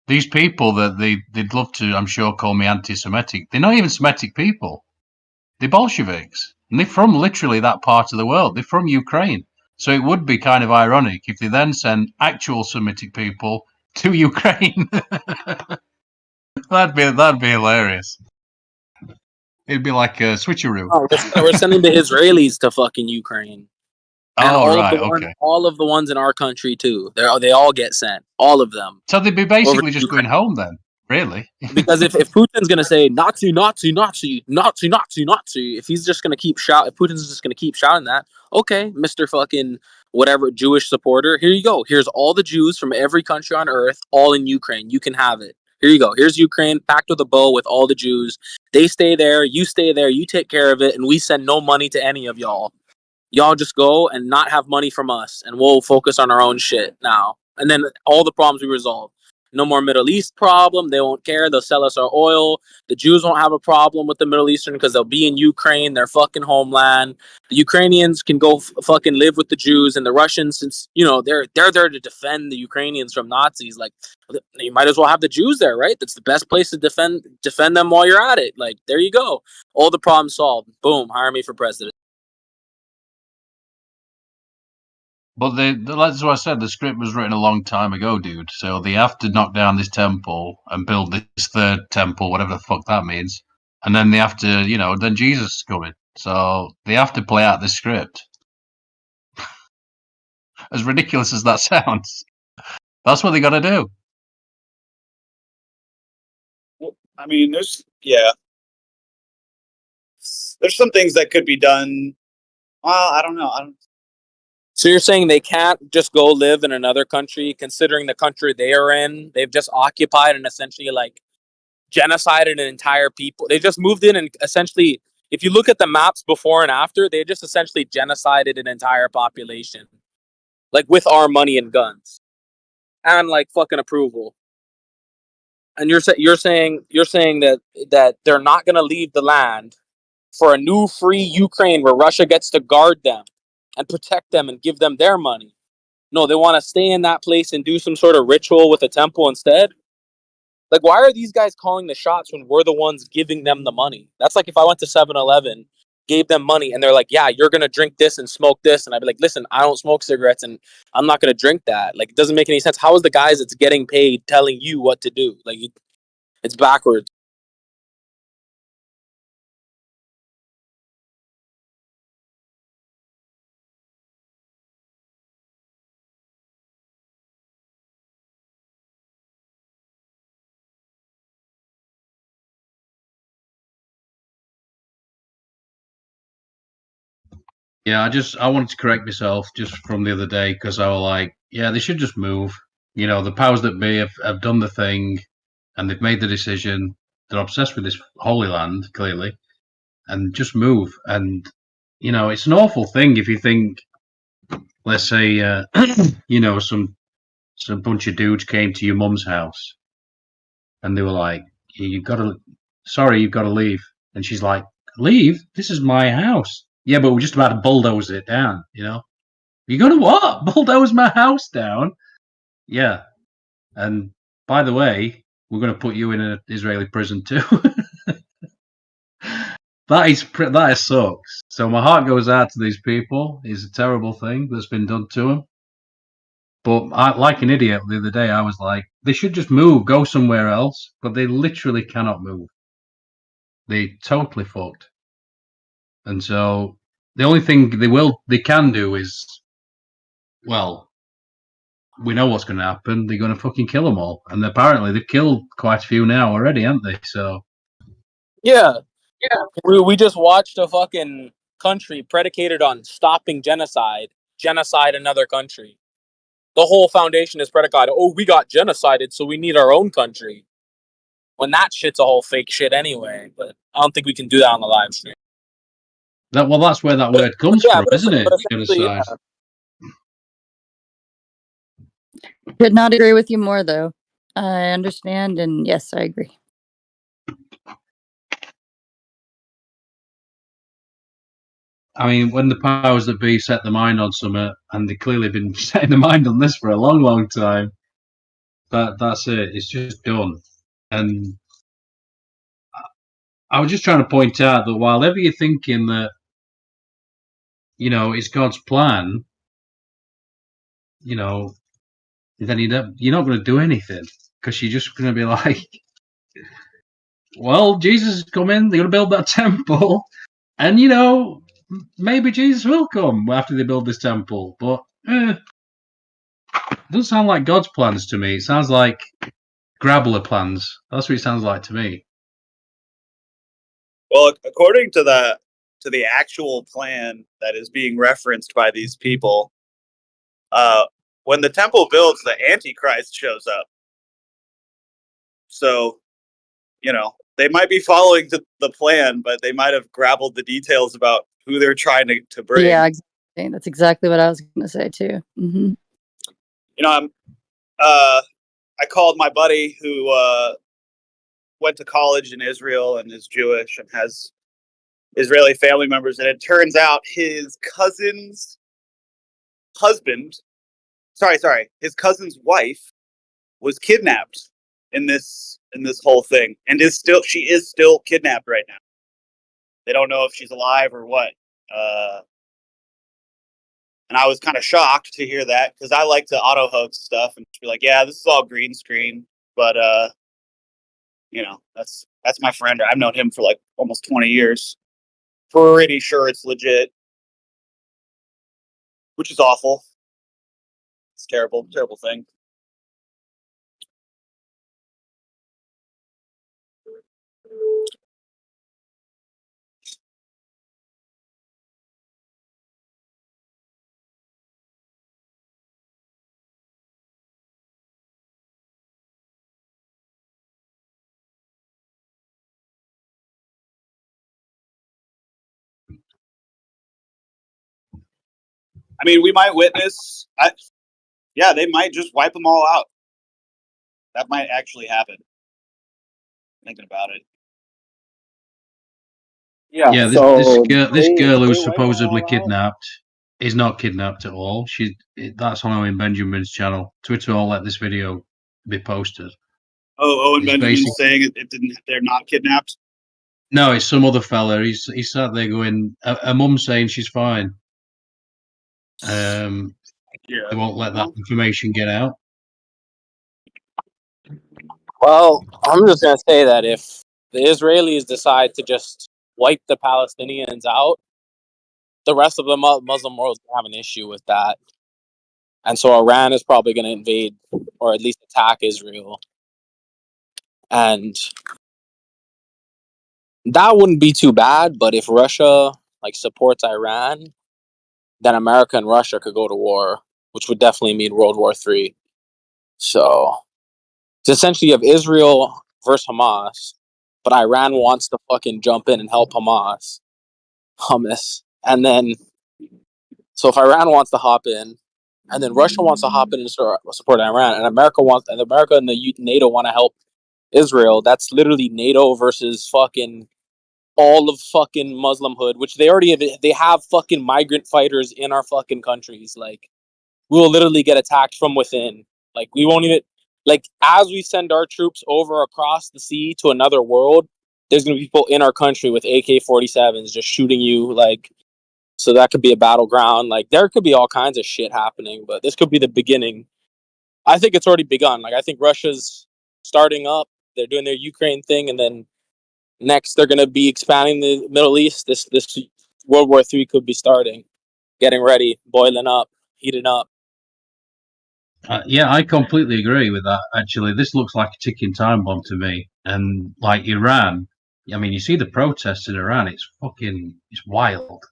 Speaker 19: these people that they'd love to, I'm sure, call me anti-Semitic, they're not even Semitic people. They're Bolsheviks. And they're from literally that part of the world. They're from Ukraine. So it would be kind of ironic if they then send actual Semitic people to Ukraine. That'd be hilarious. It'd be like a switcheroo.
Speaker 2: Oh, we're sending the Israelis to fucking Ukraine, and
Speaker 19: Oh,
Speaker 2: all
Speaker 19: right,
Speaker 2: of the
Speaker 19: okay.
Speaker 2: ones in our country too. They all get sent, all of them.
Speaker 19: So they'd be
Speaker 2: over to
Speaker 19: basically just
Speaker 2: Ukraine.
Speaker 19: going home then, really?
Speaker 2: Because if Putin's gonna say Nazi, Nazi, Nazi, Nazi, Nazi, Nazi, if he's just gonna keep shouting, if Putin's just gonna keep shouting that, okay, Mister fucking whatever Jewish supporter, here you go. Here's all the Jews from every country on earth, all in Ukraine. You can have it. Here you go. Here's Ukraine, packed with a bow with all the Jews. They stay there. You stay there. You take care of it, and we send no money to any of y'all. Y'all just go and not have money from us, and we'll focus on our own shit now. And then all the problems we resolve. No more Middle East problem. They won't care. They'll sell us our oil. The Jews won't have a problem with the Middle Eastern because they'll be in Ukraine, their fucking homeland. The Ukrainians can go fucking live with the Jews, and the Russians, since they're there to defend the Ukrainians from Nazis. Like, you might as well have the Jews there, right? That's the best place to defend them while you're at it. Like, there you go. All the problems solved. Boom. Hire me for president.
Speaker 19: But that's what I said. The script was written a long time ago, dude. So they have to knock down this temple and build this third temple, whatever the fuck that means. And then they have to, then Jesus is coming. So they have to play out this script. As ridiculous as that sounds, that's what they got to do.
Speaker 3: Well, I mean, there's some things that could be done. Well, I don't know.
Speaker 2: So you're saying they can't just go live in another country, considering the country they are in, they've just occupied and essentially like genocided an entire people. They just moved in and essentially, if you look at the maps before and after, they just essentially genocided an entire population, like with our money and guns, and like fucking approval. And you're saying that they're not gonna leave the land for a new free Ukraine where Russia gets to guard them and protect them and give them their money. No, they want to stay in that place and do some sort of ritual with a temple instead. Like, why are these guys calling the shots when we're the ones giving them the money? That's like if I went to 7-Eleven, gave them money, and they're like, yeah, you're going to drink this and smoke this. And I'd be like, listen, I don't smoke cigarettes and I'm not going to drink that. Like, it doesn't make any sense. How is the guys that's getting paid telling you what to do? Like, it's backwards.
Speaker 19: Yeah, I wanted to correct myself just from the other day because I was like, yeah, they should just move. The powers that be have done the thing, and they've made the decision. They're obsessed with this holy land, clearly, and just move. And it's an awful thing if you think, let's say, some bunch of dudes came to your mum's house, and they were like, you've got to leave. And she's like, leave? This is my house. Yeah, but we're just about to bulldoze it down, You're going to what? Bulldoze my house down? Yeah. And by the way, we're going to put you in an Israeli prison too. That sucks. So my heart goes out to these people. It's a terrible thing that's been done to them. But like an idiot the other day, I was like, they should just move, go somewhere else. But they literally cannot move. They totally fucked. And so the only thing they can do is, well, we know what's going to happen. They're going to fucking kill them all. And apparently they've killed quite a few now already, haven't they? So
Speaker 2: Yeah. We just watched a fucking country predicated on stopping genocide another country. The whole foundation is predicated, oh, we got genocided, so we need our own country. When that shit's a whole fake shit anyway. But I don't think we can do that on the live stream.
Speaker 19: That's where that word comes from, isn't it? Genocide.
Speaker 2: Yeah.
Speaker 4: Could not agree with you more, though. I understand, and yes, I agree.
Speaker 19: I mean, when the powers that be set their mind on something, and they've clearly been setting their mind on this for a long, long time, that's it. It's just done. And I was just trying to point out that while ever you're thinking that, it's God's plan, then you're not going to do anything because you're just going to be like, well, Jesus is coming. They're going to build that temple, and maybe Jesus will come after they build this temple. But it doesn't sound like God's plans to me. It sounds like Grabbler plans. That's what it sounds like to me.
Speaker 3: Well, according to the actual plan that is being referenced by these people, when the temple builds, the Antichrist shows up. So, they might be following the plan, but they might have grabbled the details about who they're trying to bring.
Speaker 4: Yeah, exactly. That's exactly what I was going to say too. Mm-hmm.
Speaker 3: I called my buddy who went to college in Israel and is Jewish and has Israeli family members, and it turns out his cousin's wife was kidnapped in this whole thing, and she is still kidnapped right now. They don't know if she's alive or what. And I was kind of shocked to hear that, because I like to auto hoax stuff and be like, yeah, this is all green screen, but that's my friend. I've known him for like almost 20 years. Pretty sure it's legit, which is awful. It's terrible, terrible thing. I mean, we might witness. They might just wipe them all out. That might actually happen. Thinking about it.
Speaker 19: Yeah, this girl who's supposedly kidnapped is not kidnapped at all. That's on Owen Benjamin's channel. Twitter will let this video be posted.
Speaker 3: Oh, Owen Benjamin's saying they're not kidnapped?
Speaker 19: No, it's some other fella. He's sat there going, a mum's saying she's fine. They won't let that information get out.
Speaker 2: Well, I'm just going to say that if the Israelis decide to just wipe the Palestinians out, the rest of the Muslim world will have an issue with that. And so Iran is probably going to invade or at least attack Israel. And that wouldn't be too bad, but if Russia supports Iran, then America and Russia could go to war, which would definitely mean World War III. So it's essentially of Israel versus Hamas, but Iran wants to fucking jump in and help Hamas. And then, so if Iran wants to hop in, and then Russia wants to hop in and support Iran, and America and the NATO want to help Israel, that's literally NATO versus fucking all of fucking Muslimhood, which they have fucking migrant fighters in our fucking countries. Like, we will literally get attacked from within. Like, we won't even, as we send our troops over across the sea to another world, there's going to be people in our country with AK-47s just shooting you, so that could be a battleground. There could be all kinds of shit happening, but this could be the beginning. I think it's already begun. I think Russia's starting up. They're doing their Ukraine thing, and then next they're going to be expanding the Middle East. This World War III could be starting, getting ready, boiling up, heating up.
Speaker 19: Yeah, I completely agree with that. Actually, this looks like a ticking time bomb to me. And like Iran, I mean, you see the protests in Iran. It's wild.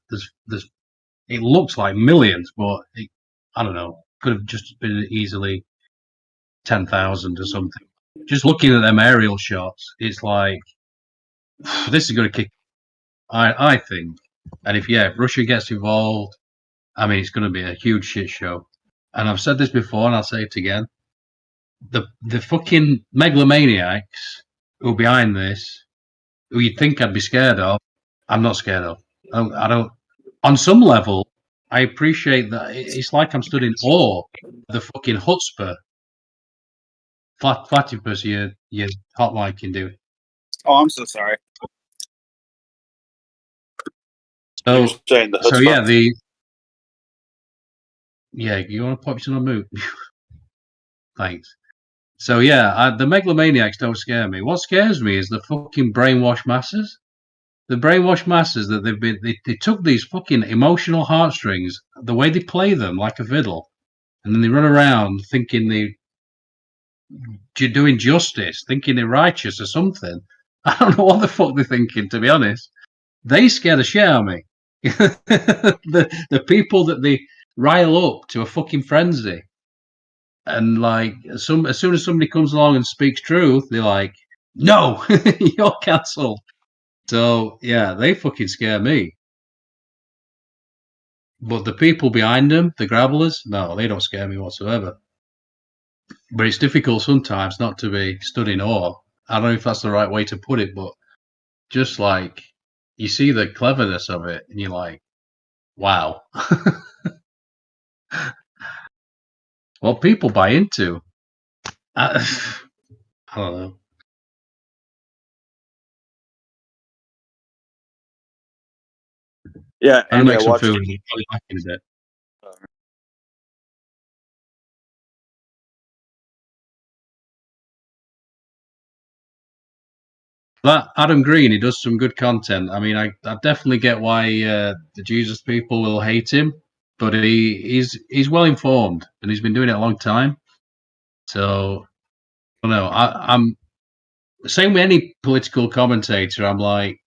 Speaker 19: It looks like millions, but I don't know. Could have just been easily 10,000 or something. Just looking at them aerial shots, it's like this is going to kick. I think, and if Russia gets involved, I mean, it's going to be a huge shit show. And I've said this before, and I'll say it again. The fucking megalomaniacs who are behind this, who you'd think I'd be scared of, I'm not scared of. I don't. On some level, I appreciate that. It's like I'm stood in awe of the fucking chutzpah. Platypus, your hot mic can do.
Speaker 3: Oh, I'm so sorry.
Speaker 19: So
Speaker 3: you
Speaker 19: you want to pop it on mute? Thanks. So yeah, the megalomaniacs don't scare me. What scares me is the fucking brainwashed masses. The brainwashed masses that they took these fucking emotional heartstrings, the way they play them like a fiddle, and then they run around thinking they're doing justice, thinking they're righteous or something. I don't know what the fuck they're thinking, to be honest. They scare the shit out of me. the people that they rile up to a fucking frenzy. And like as soon as somebody comes along and speaks truth, they're like, "No, you're cancelled." So yeah, they fucking scare me. But the people behind them, the grabblers, no, they don't scare me whatsoever. But it's difficult sometimes not to be stood in awe. I don't know if that's the right way to put it, but just like you see the cleverness of it, and you're like, "Wow." What people buy into, I don't know.
Speaker 22: Yeah,
Speaker 19: I'll
Speaker 22: Andy, I
Speaker 19: make some
Speaker 22: watched.
Speaker 19: food and I'll be back in a bit. That Adam Green, he does some good content. I mean, I definitely get why the Jesus people will hate him, but he's well informed and he's been doing it a long time. So I don't know. I'm same with any political commentator. I'm like,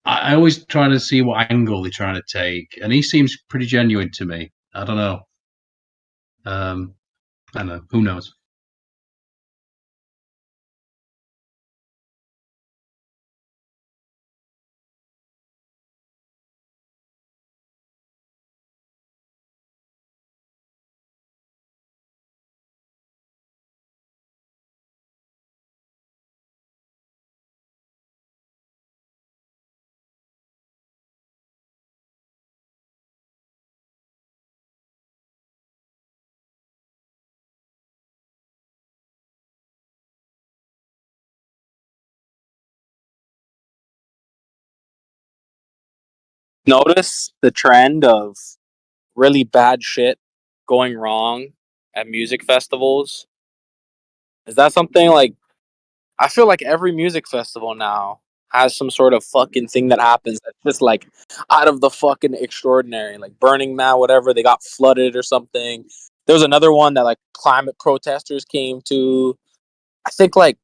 Speaker 19: I always try to see what angle they're trying to take, and he seems pretty genuine to me. I don't know. I don't know. Who knows?
Speaker 2: Notice the trend of really bad shit going wrong at music festivals? Is that something like I feel like every music festival now has some sort of fucking thing that happens that's just like out of the fucking extraordinary. Like Burning Man, whatever, they got flooded or something. There was another one that like climate protesters came to. I think like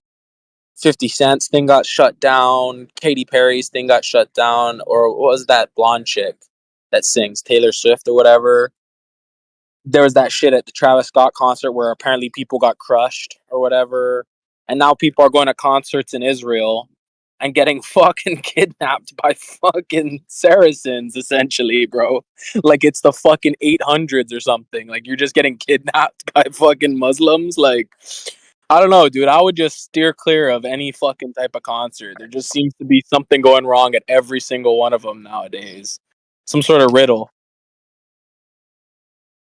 Speaker 2: 50 Cent's thing got shut down, Katy Perry's thing got shut down, or what was that blonde chick that sings Taylor Swift or whatever? There was that shit at the Travis Scott concert where apparently people got crushed or whatever. And now people are going to concerts in Israel and getting fucking kidnapped by fucking Saracens, essentially, bro. Like it's the fucking 800s or something. Like you're just getting kidnapped by fucking Muslims. Like, I don't know, dude. I would just steer clear of any fucking type of concert. There just seems to be something going wrong at every single one of them nowadays. Some sort of riddle.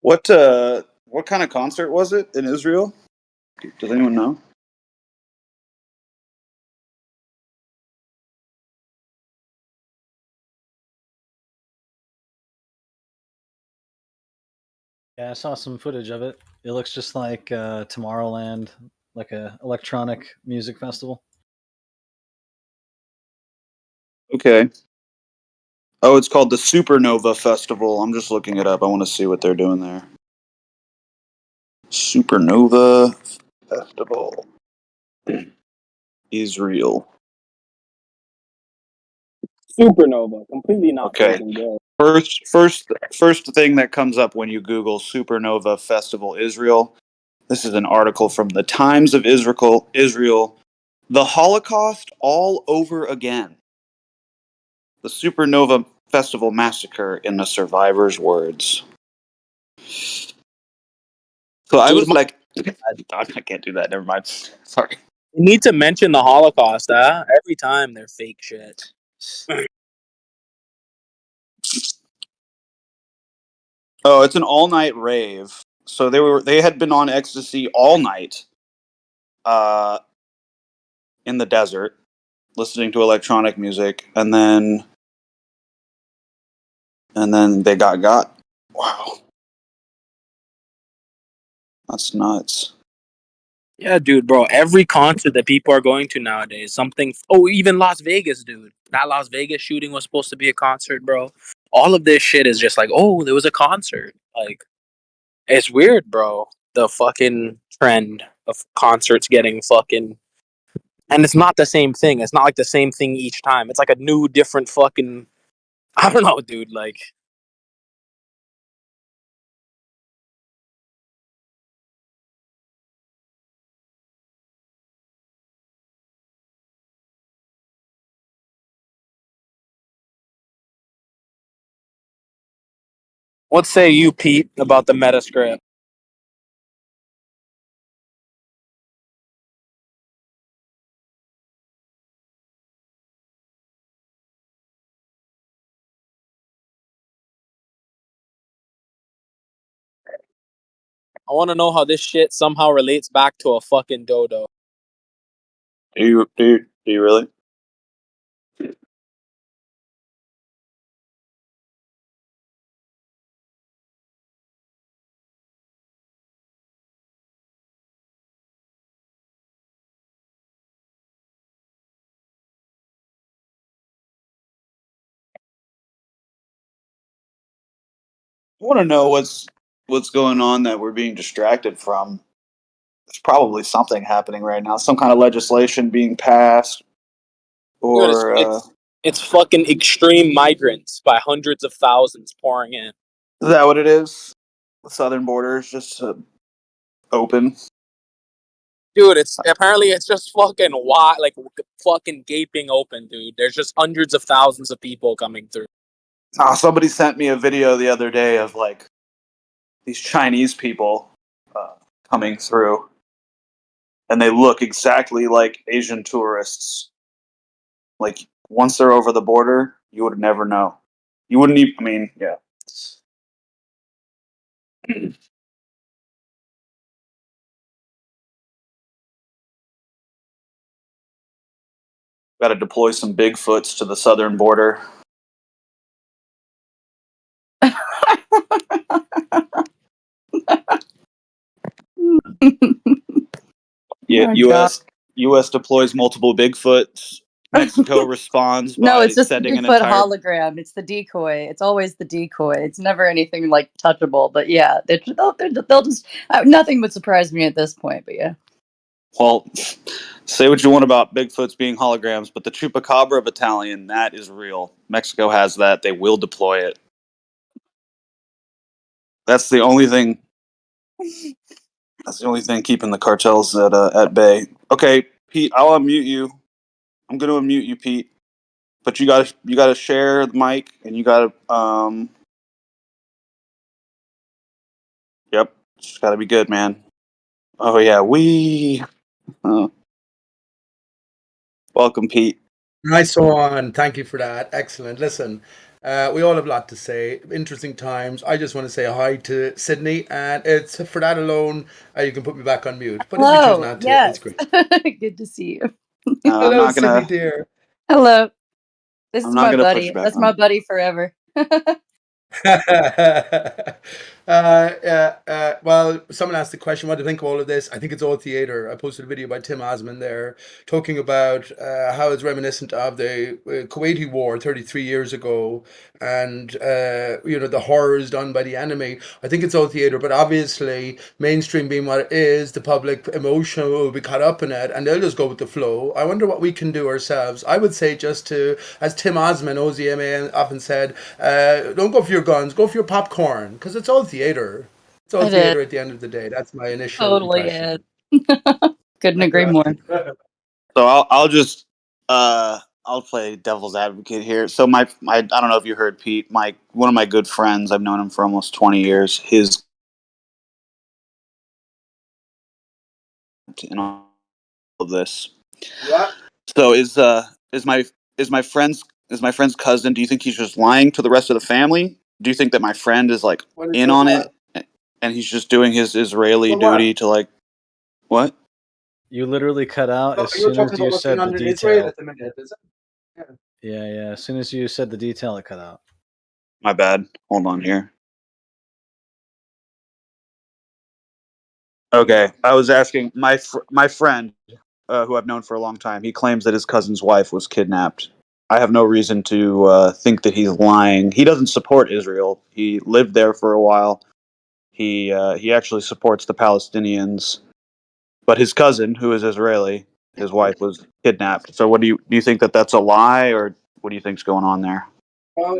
Speaker 22: What kind of concert was it in Israel? Does anyone know?
Speaker 7: Yeah, I saw some footage of it. It looks just like Tomorrowland, like a electronic music festival.
Speaker 22: Okay. Oh, it's called the Supernova Festival. I'm just looking it up. I want to see what they're doing there. Supernova Festival. Israel.
Speaker 11: Supernova, completely not
Speaker 22: Okay.
Speaker 11: fucking good.
Speaker 22: First thing that comes up when you Google Supernova Festival Israel. This is an article from the Times of Israel. The Holocaust all over again. The Supernova Festival massacre in the survivors' words. So I was like, I can't do that. Never mind. Sorry.
Speaker 2: You need to mention the Holocaust, every time they're fake shit.
Speaker 22: Oh, it's an all-night rave. So they had been on ecstasy all night, in the desert, listening to electronic music, and then they got. Wow, that's nuts.
Speaker 2: Yeah, dude, bro. Every concert that people are going to nowadays, something. Oh, even Las Vegas, dude. That Las Vegas shooting was supposed to be a concert, bro. All of this shit is just like, oh, there was a concert. Like, it's weird, bro. The fucking trend of concerts getting fucking. And it's not the same thing. It's not like the same thing each time. It's like a new, different fucking. I don't know, dude. Like, what say you, Pete, about the Metascript? I want to know how this shit somehow relates back to a fucking dodo.
Speaker 22: Do you really? I want to know what's going on that we're being distracted from. There's probably something happening right now. Some kind of legislation being passed,
Speaker 2: Dude,
Speaker 22: or
Speaker 2: it's fucking extreme migrants by hundreds of thousands pouring in.
Speaker 22: is that what it is? The southern border is just open.
Speaker 2: Dude, it's just fucking wide, like fucking gaping open, dude. There's just hundreds of thousands of people coming through.
Speaker 22: Somebody sent me a video the other day of like these Chinese people coming through, and they look exactly like Asian tourists. Like once they're over the border, you would never know. You wouldn't even. I mean, yeah. Got to deploy some Bigfoots to the southern border. Yeah,
Speaker 4: Oh,
Speaker 22: U.S. deploys multiple Bigfoots. Mexico responds
Speaker 4: No,
Speaker 22: by
Speaker 4: it's just the
Speaker 22: sending an
Speaker 4: Bigfoot
Speaker 22: entire.
Speaker 4: hologram. It's the decoy. It's always the decoy. It's never anything like touchable. But yeah, they'll just nothing would surprise me at this point. But yeah,
Speaker 22: Well, say what you want about Bigfoots being holograms, but the Chupacabra battalion, that is real. Mexico has that. They will deploy it. That's the only thing. That's the only thing keeping the cartels at bay. Okay, Pete, I'll unmute you. I'm going to unmute you, Pete. But you gotta share the mic, and you gotta Yep, just gotta be good, man. Oh yeah, welcome, Pete.
Speaker 20: Nice one. Thank you for that. Excellent. Listen, we all have a lot to say. Interesting times. I just want to say hi to Sydney, and it's for that alone. You can put me back on mute. But if you choose
Speaker 4: hello.
Speaker 20: not to, it's
Speaker 4: Yes,
Speaker 20: great.
Speaker 4: good to see you.
Speaker 22: I'm
Speaker 20: Hello,
Speaker 22: not
Speaker 20: Sydney
Speaker 22: gonna.
Speaker 20: dear.
Speaker 4: Hello. This
Speaker 22: I'm
Speaker 4: is
Speaker 22: not
Speaker 4: my
Speaker 22: gonna put you
Speaker 4: buddy.
Speaker 22: back
Speaker 4: That's my
Speaker 22: on.
Speaker 4: buddy forever.
Speaker 20: Well, someone asked the question, what do you think of all of this? I think it's all theater. I posted a video by Tim Osman there talking about how it's reminiscent of the Kuwaiti War 33 years ago and, the horrors done by the enemy. I think it's all theater, but obviously, mainstream being what it is, the public emotion will be caught up in it and they'll just go with the flow. I wonder what we can do ourselves. I would say just to, as Tim Osman, OZMA, often said, don't go for your guns, go for your popcorn, because it's all theater. It's all
Speaker 4: It is.
Speaker 20: theater at the end of the day. That's my initial
Speaker 4: Totally is.
Speaker 20: impression.
Speaker 4: Couldn't agree more.
Speaker 22: So I'll just I'll play devil's advocate here. So I don't know if you heard Pete, one of my good friends. I've known him for almost 20 years. His in all of this.
Speaker 20: What?
Speaker 22: So is my friend's cousin? Do you think he's just lying to the rest of the family? Do you think that my friend is like
Speaker 20: What is
Speaker 22: in
Speaker 20: so
Speaker 22: on
Speaker 20: what?
Speaker 22: it, and he's just doing his Israeli
Speaker 20: So what?
Speaker 22: duty to like what?
Speaker 7: You literally cut out
Speaker 20: So
Speaker 7: as
Speaker 20: you're
Speaker 7: soon
Speaker 20: talking
Speaker 7: as
Speaker 20: about
Speaker 7: you
Speaker 20: what's going
Speaker 7: said the
Speaker 20: on in Israel
Speaker 7: detail.
Speaker 20: at the minute, is it? Yeah.
Speaker 7: Yeah. As soon as you said the detail, it cut out.
Speaker 22: My bad. Hold on here. Okay, I was asking my friend, who I've known for a long time. He claims that his cousin's wife was kidnapped. I have no reason to think that he's lying. He doesn't support Israel. He lived there for a while. He actually supports the Palestinians. But his cousin, who is Israeli, his wife was kidnapped. So, what do you think that that's a lie, or what do you think's going on there?
Speaker 20: Well,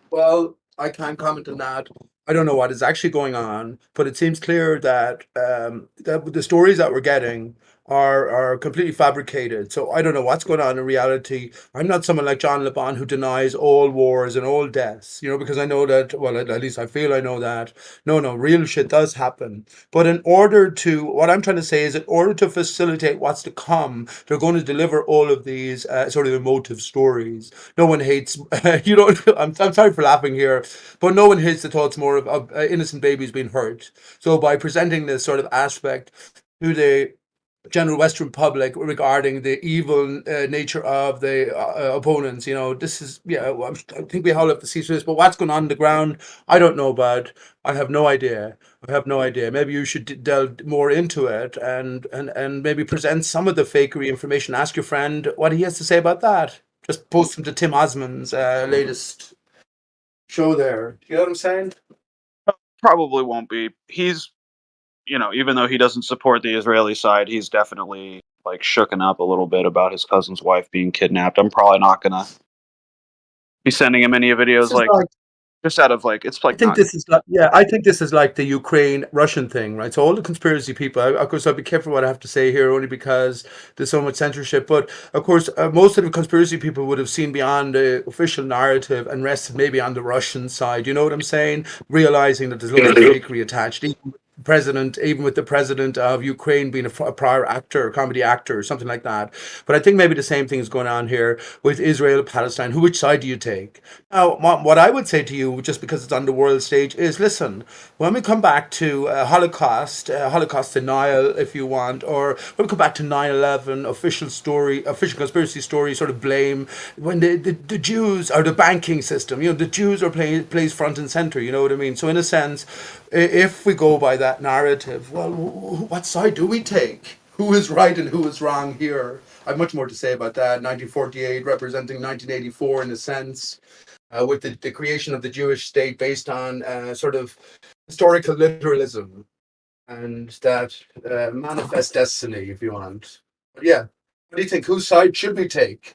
Speaker 20: well, I can't comment on that. I don't know what is actually going on, but it seems clear that the stories that we're getting are completely fabricated. So I don't know what's going on in reality. I'm not someone like John LeBon who denies all wars and all deaths, because I know that, well, at least I feel I know that. No, real shit does happen. But what I'm trying to say is, in order to facilitate what's to come, they're going to deliver all of these sort of emotive stories. No one hates, I'm sorry for laughing here, but no one hates the thoughts more of innocent babies being hurt. So by presenting this sort of aspect to the general Western public regarding the evil nature of the opponents, this is, well, I think we all have to see through this, but what's going on the ground, I don't know about. I have no idea. Maybe you should delve more into it and maybe present some of the fakery information. Ask your friend what he has to say about that. Just post him to Tim Osmond's latest show there. You know what I'm saying?
Speaker 22: Probably won't be. He's, even though he doesn't support the Israeli side, he's definitely like shooken up a little bit about his cousin's wife being kidnapped. I'm probably not gonna be sending him any videos like just out of like it's like not.
Speaker 20: I think this is like the Ukraine-Russian thing, right? So all the conspiracy people, of course, I'll be careful what I have to say here, only because there's so much censorship. But of course, most of the conspiracy people would have seen beyond the official narrative and rested maybe on the Russian side. You know what I'm saying? Realizing that there's loads of fakery attached. Even with the president of Ukraine being a prior actor, a comedy actor, or something like that. But I think maybe the same thing is going on here with Israel, Palestine. Which side do you take? Now, what I would say to you, just because it's on the world stage, is listen, when we come back to Holocaust denial, if you want, or when we come back to 9/11, official conspiracy story, sort of blame, when the Jews, or the banking system, the Jews are plays front and center, you know what I mean? So in a sense, if we go by that narrative, well, what side do we take? Who is right and who is wrong here? I have much more to say about that. 1948 representing 1984 in a sense, with the creation of the Jewish state based on sort of historical literalism and that manifest destiny, if you want. But yeah, what do you think? Whose side should we take?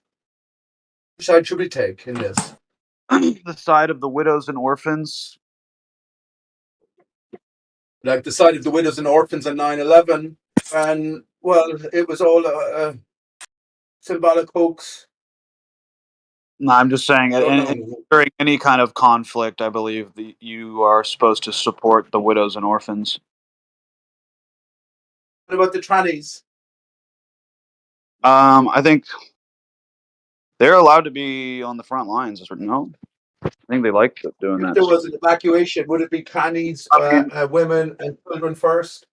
Speaker 20: Which side should we take in this?
Speaker 22: The side of the widows and orphans.
Speaker 20: Like the side of the widows and orphans on 9/11, and well, it was all a symbolic hoax.
Speaker 22: No, I'm just saying, during any kind of conflict, I believe that you are supposed to support the widows and orphans.
Speaker 20: What about the trannies?
Speaker 22: I think they're allowed to be on the front lines. No, I think they like doing that.
Speaker 20: If there was an evacuation, would it be trannies, women, and children first?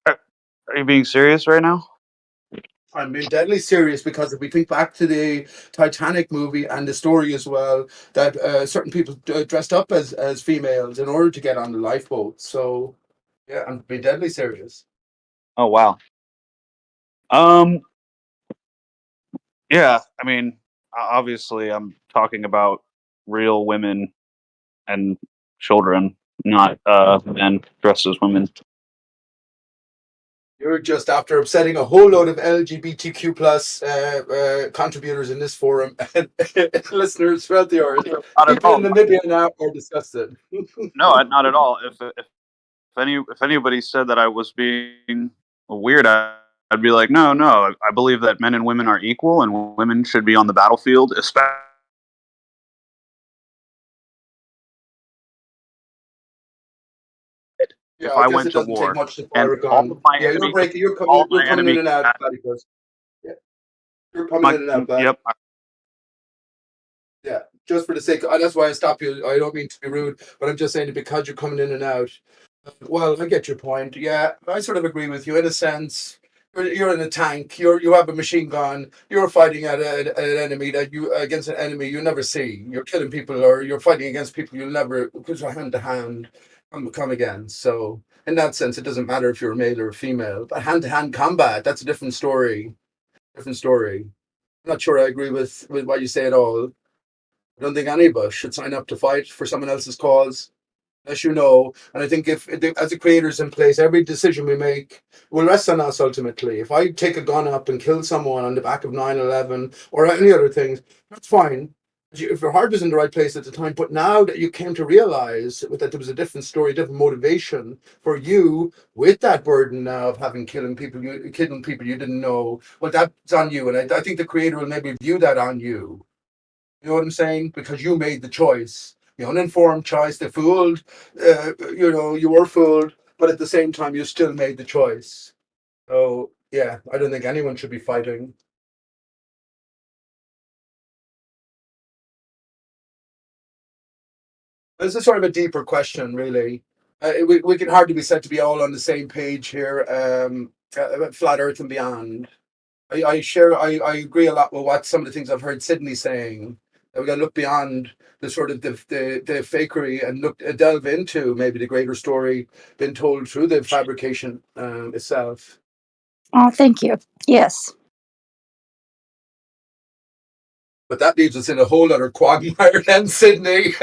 Speaker 22: Are you being serious right now?
Speaker 20: I'm being deadly serious, because if we think back to the Titanic movie and the story as well, that certain people dressed up as females in order to get on the lifeboat. So, yeah, I'm being deadly serious.
Speaker 22: Oh wow. Yeah, I mean, obviously, I'm talking about real women and children, not men dressed as women.
Speaker 20: You're just after upsetting a whole load of LGBTQ plus contributors in this forum and listeners throughout the earth. People in Namibia now are disgusted.
Speaker 22: No, not at all. If anybody said that I was being weird, I'd be like, no. I believe that men and women are equal, and women should be on the battlefield, especially.
Speaker 20: Yeah,
Speaker 22: if
Speaker 20: I
Speaker 22: I
Speaker 20: guess
Speaker 22: went
Speaker 20: it
Speaker 22: to
Speaker 20: doesn't
Speaker 22: war
Speaker 20: take much to
Speaker 22: and
Speaker 20: fire a
Speaker 22: all
Speaker 20: gun.
Speaker 22: of my
Speaker 20: Yeah,
Speaker 22: enemy,
Speaker 20: you're
Speaker 22: all
Speaker 20: coming
Speaker 22: my enemy,
Speaker 20: in and out, Platypus. Yeah, you're coming in and out, bud.
Speaker 22: Yep.
Speaker 20: Yeah, just for the sake of, that's why I stop you. I don't mean to be rude, but I'm just saying that because you're coming in and out. Well, I get your point. Yeah, I sort of agree with you in a sense. You're in a tank. You have a machine gun. You're fighting at an enemy against an enemy you never see. You're killing people, or you're fighting against people you'll never, because you're hand to hand. come again. So in that sense, it doesn't matter if you're a male or a female. But hand-to-hand combat, that's a different story. Different story. I'm not sure I agree with what you say at all. I don't think any of us should sign up to fight for someone else's cause, as you know. And I think if as the creators in place, every decision we make will rest on us ultimately. If I take a gun up and kill someone on the back of 9/11 or any other things, that's fine. If your heart was in the right place at the time, but now that you came to realize that there was a different story, different motivation for you with that burden now of having killing people you didn't know, well, that's on you. And I think the creator will maybe view that on you. You know what I'm saying? Because you made the choice, the uninformed choice, the fooled, you were fooled, but at the same time, you still made the choice. So, yeah, I don't think anyone should be fighting. This is sort of a deeper question, really. We can hardly be said to be all on the same page here, about flat Earth and beyond. I agree a lot with what some of the things I've heard Sydney saying. That we got to look beyond the sort of the fakery and delve into maybe the greater story being told through the fabrication itself.
Speaker 4: Oh, thank you. Yes.
Speaker 20: But that leaves us in a whole other quagmire then, Sydney.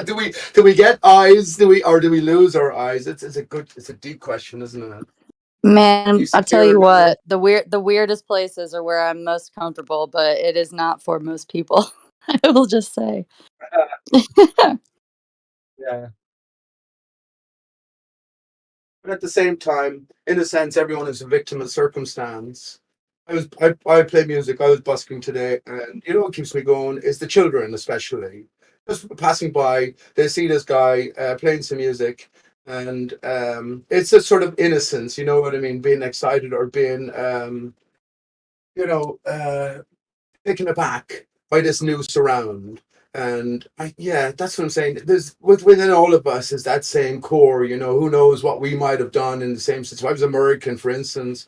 Speaker 20: do we get eyes? Do we lose our eyes? It's a deep question, isn't it?
Speaker 4: Man, I'll tell you what, the weirdest places are where I'm most comfortable, but it is not for most people. I will just say.
Speaker 20: Yeah. But at the same time, in a sense, everyone is a victim of circumstance. I play music. I was busking today, and you know what keeps me going is the children, especially just passing by. They see this guy playing some music, and it's a sort of innocence. You know what I mean? Being excited or being, taken aback by this new surround. And yeah, that's what I'm saying. There's within all of us is that same core. Who knows what we might have done in the same situation. If I was American, for instance,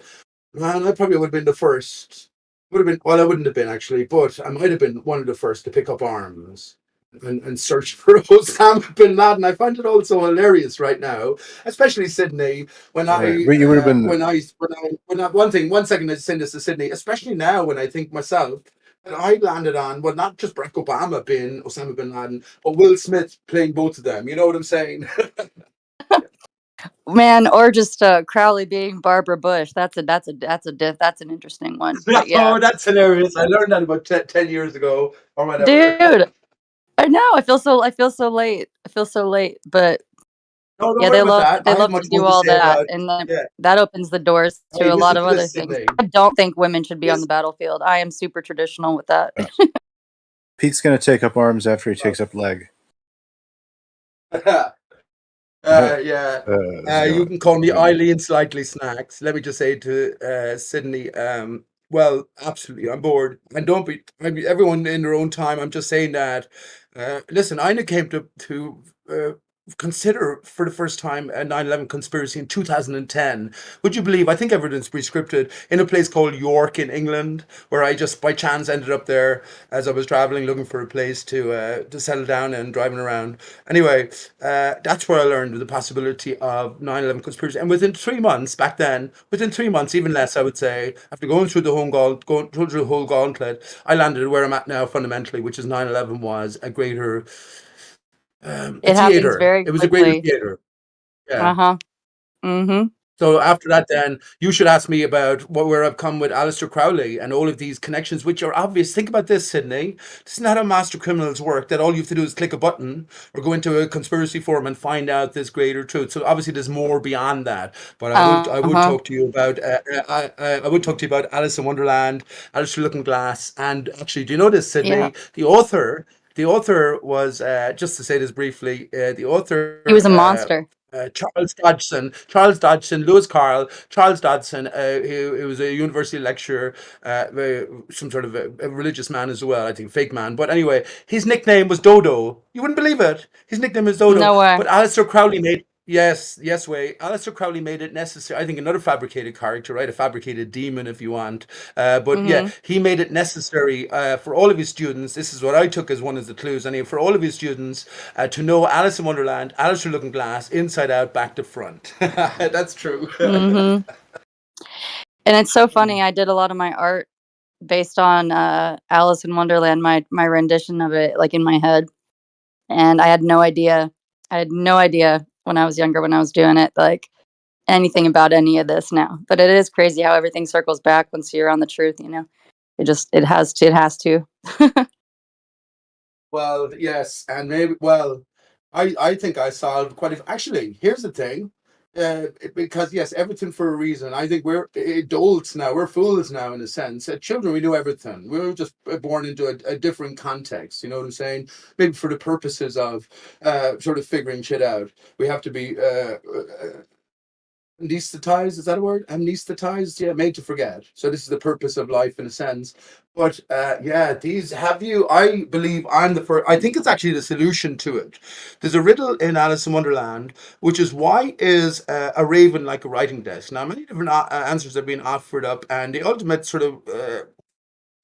Speaker 20: man, I probably would have been the first. Would have been, well, I wouldn't have been actually, but I might have been one of the first to pick up arms and search for Osama bin Laden. I find it also hilarious right now, especially Sydney. When I,
Speaker 1: But you would have been.
Speaker 20: one second, I send this to Sydney, especially now when I think myself that I landed on, well, not just Barack Obama being Osama bin Laden, but Will Smith playing both of them. You know what I'm saying?
Speaker 4: Man, or just Crowley being Barbara Bush. That's an interesting one. But yeah.
Speaker 20: Oh, that's hilarious. I learned that about 10 years ago or whatever.
Speaker 4: Dude, I know. I feel so late. But
Speaker 20: No, don't
Speaker 4: yeah,
Speaker 20: worry about that.
Speaker 4: they
Speaker 20: I have
Speaker 4: love to
Speaker 20: much more
Speaker 4: do
Speaker 20: to
Speaker 4: all
Speaker 20: say
Speaker 4: that,
Speaker 20: about.
Speaker 4: and then
Speaker 20: Yeah.
Speaker 4: that opens the doors
Speaker 20: Hey,
Speaker 4: to a lot
Speaker 20: listen
Speaker 4: of
Speaker 20: to
Speaker 4: other
Speaker 20: this,
Speaker 4: things.
Speaker 20: Sydney.
Speaker 4: I don't think women should be on the battlefield. I am super traditional with that.
Speaker 1: Pete's going to take up arms after he takes up leg.
Speaker 20: Yeah. You
Speaker 1: So,
Speaker 20: can call me Eileen Slightly Snacks. Let me just say to Sydney, well, absolutely, I'm bored. And don't be, everyone in their own time. I'm just saying that. Listen, I came to consider for the first time a 9/11 conspiracy in 2010. Would you believe? I think everything's pre-scripted in a place called York in England, where I just by chance ended up there as I was traveling, looking for a place to settle down and driving around. Anyway, that's where I learned the possibility of 9/11 conspiracy. And within 3 months, back then, within 3 months, even less, I would say, after going through going through the whole gauntlet, I landed where I'm at now fundamentally, which is 9/11 was a greater a
Speaker 4: It happens
Speaker 20: theater.
Speaker 4: very
Speaker 20: It was a greater
Speaker 4: quickly.
Speaker 20: theater. Yeah.
Speaker 4: Uh-huh. Mm-hmm.
Speaker 20: So after that, then you should ask me about where I've come with Aleister Crowley and all of these connections, which are obvious. Think about this, Sydney. This is not how master criminals work. That all you have to do is click a button or go into a conspiracy forum and find out this greater truth. So obviously, there's more beyond that. But I would talk to you about I would talk to you about Alice in Wonderland, Alice Through Looking Glass, and actually, do you know this, Sydney?
Speaker 4: Yeah.
Speaker 20: The author was just to say this briefly. The author
Speaker 4: He was a monster.
Speaker 20: Charles Dodgson, Lewis Carroll, Charles Dodgson, who was a university lecturer, some sort of a religious man as well, I think, fake man. But anyway, his nickname was Dodo. You wouldn't believe it. His nickname is Dodo.
Speaker 4: No way.
Speaker 20: But Aleister Crowley made Yes, yes, way. Aleister Crowley made it necessary. I think another fabricated character, right? A fabricated demon, if you want. But yeah,
Speaker 4: Hmm.
Speaker 20: he made it necessary for all of his students. This is what I took as one of the clues. And for all of his students to know Alice in Wonderland, Alice Through Looking Glass, inside out, back to front. That's true.
Speaker 4: Hmm. And it's so funny. I did a lot of my art based on Alice in Wonderland, my rendition of it, like in my head. And I had no idea. I had no idea when I was younger, when I was doing it, like anything about any of this now. But it is crazy how everything circles back once you're on the truth. It has to. It has to.
Speaker 20: Well, yes, and maybe. Well, I think I solved quite a. Actually, here's the thing, because yes, everything for a reason. I think we're adults now. We're fools now, in a sense. Children, we knew everything. We were just born into a different context. You know what I'm saying? Maybe for the purposes of sort of figuring shit out, we have to be anesthetized, is that a word? Anesthetized, yeah, made to forget. So this is the purpose of life in a sense. But yeah, these have you. I believe I'm the first. I think it's actually the solution to it. There's a riddle in Alice in Wonderland, which is why is a raven like a writing desk? Now, many different answers have been offered up, and the ultimate sort of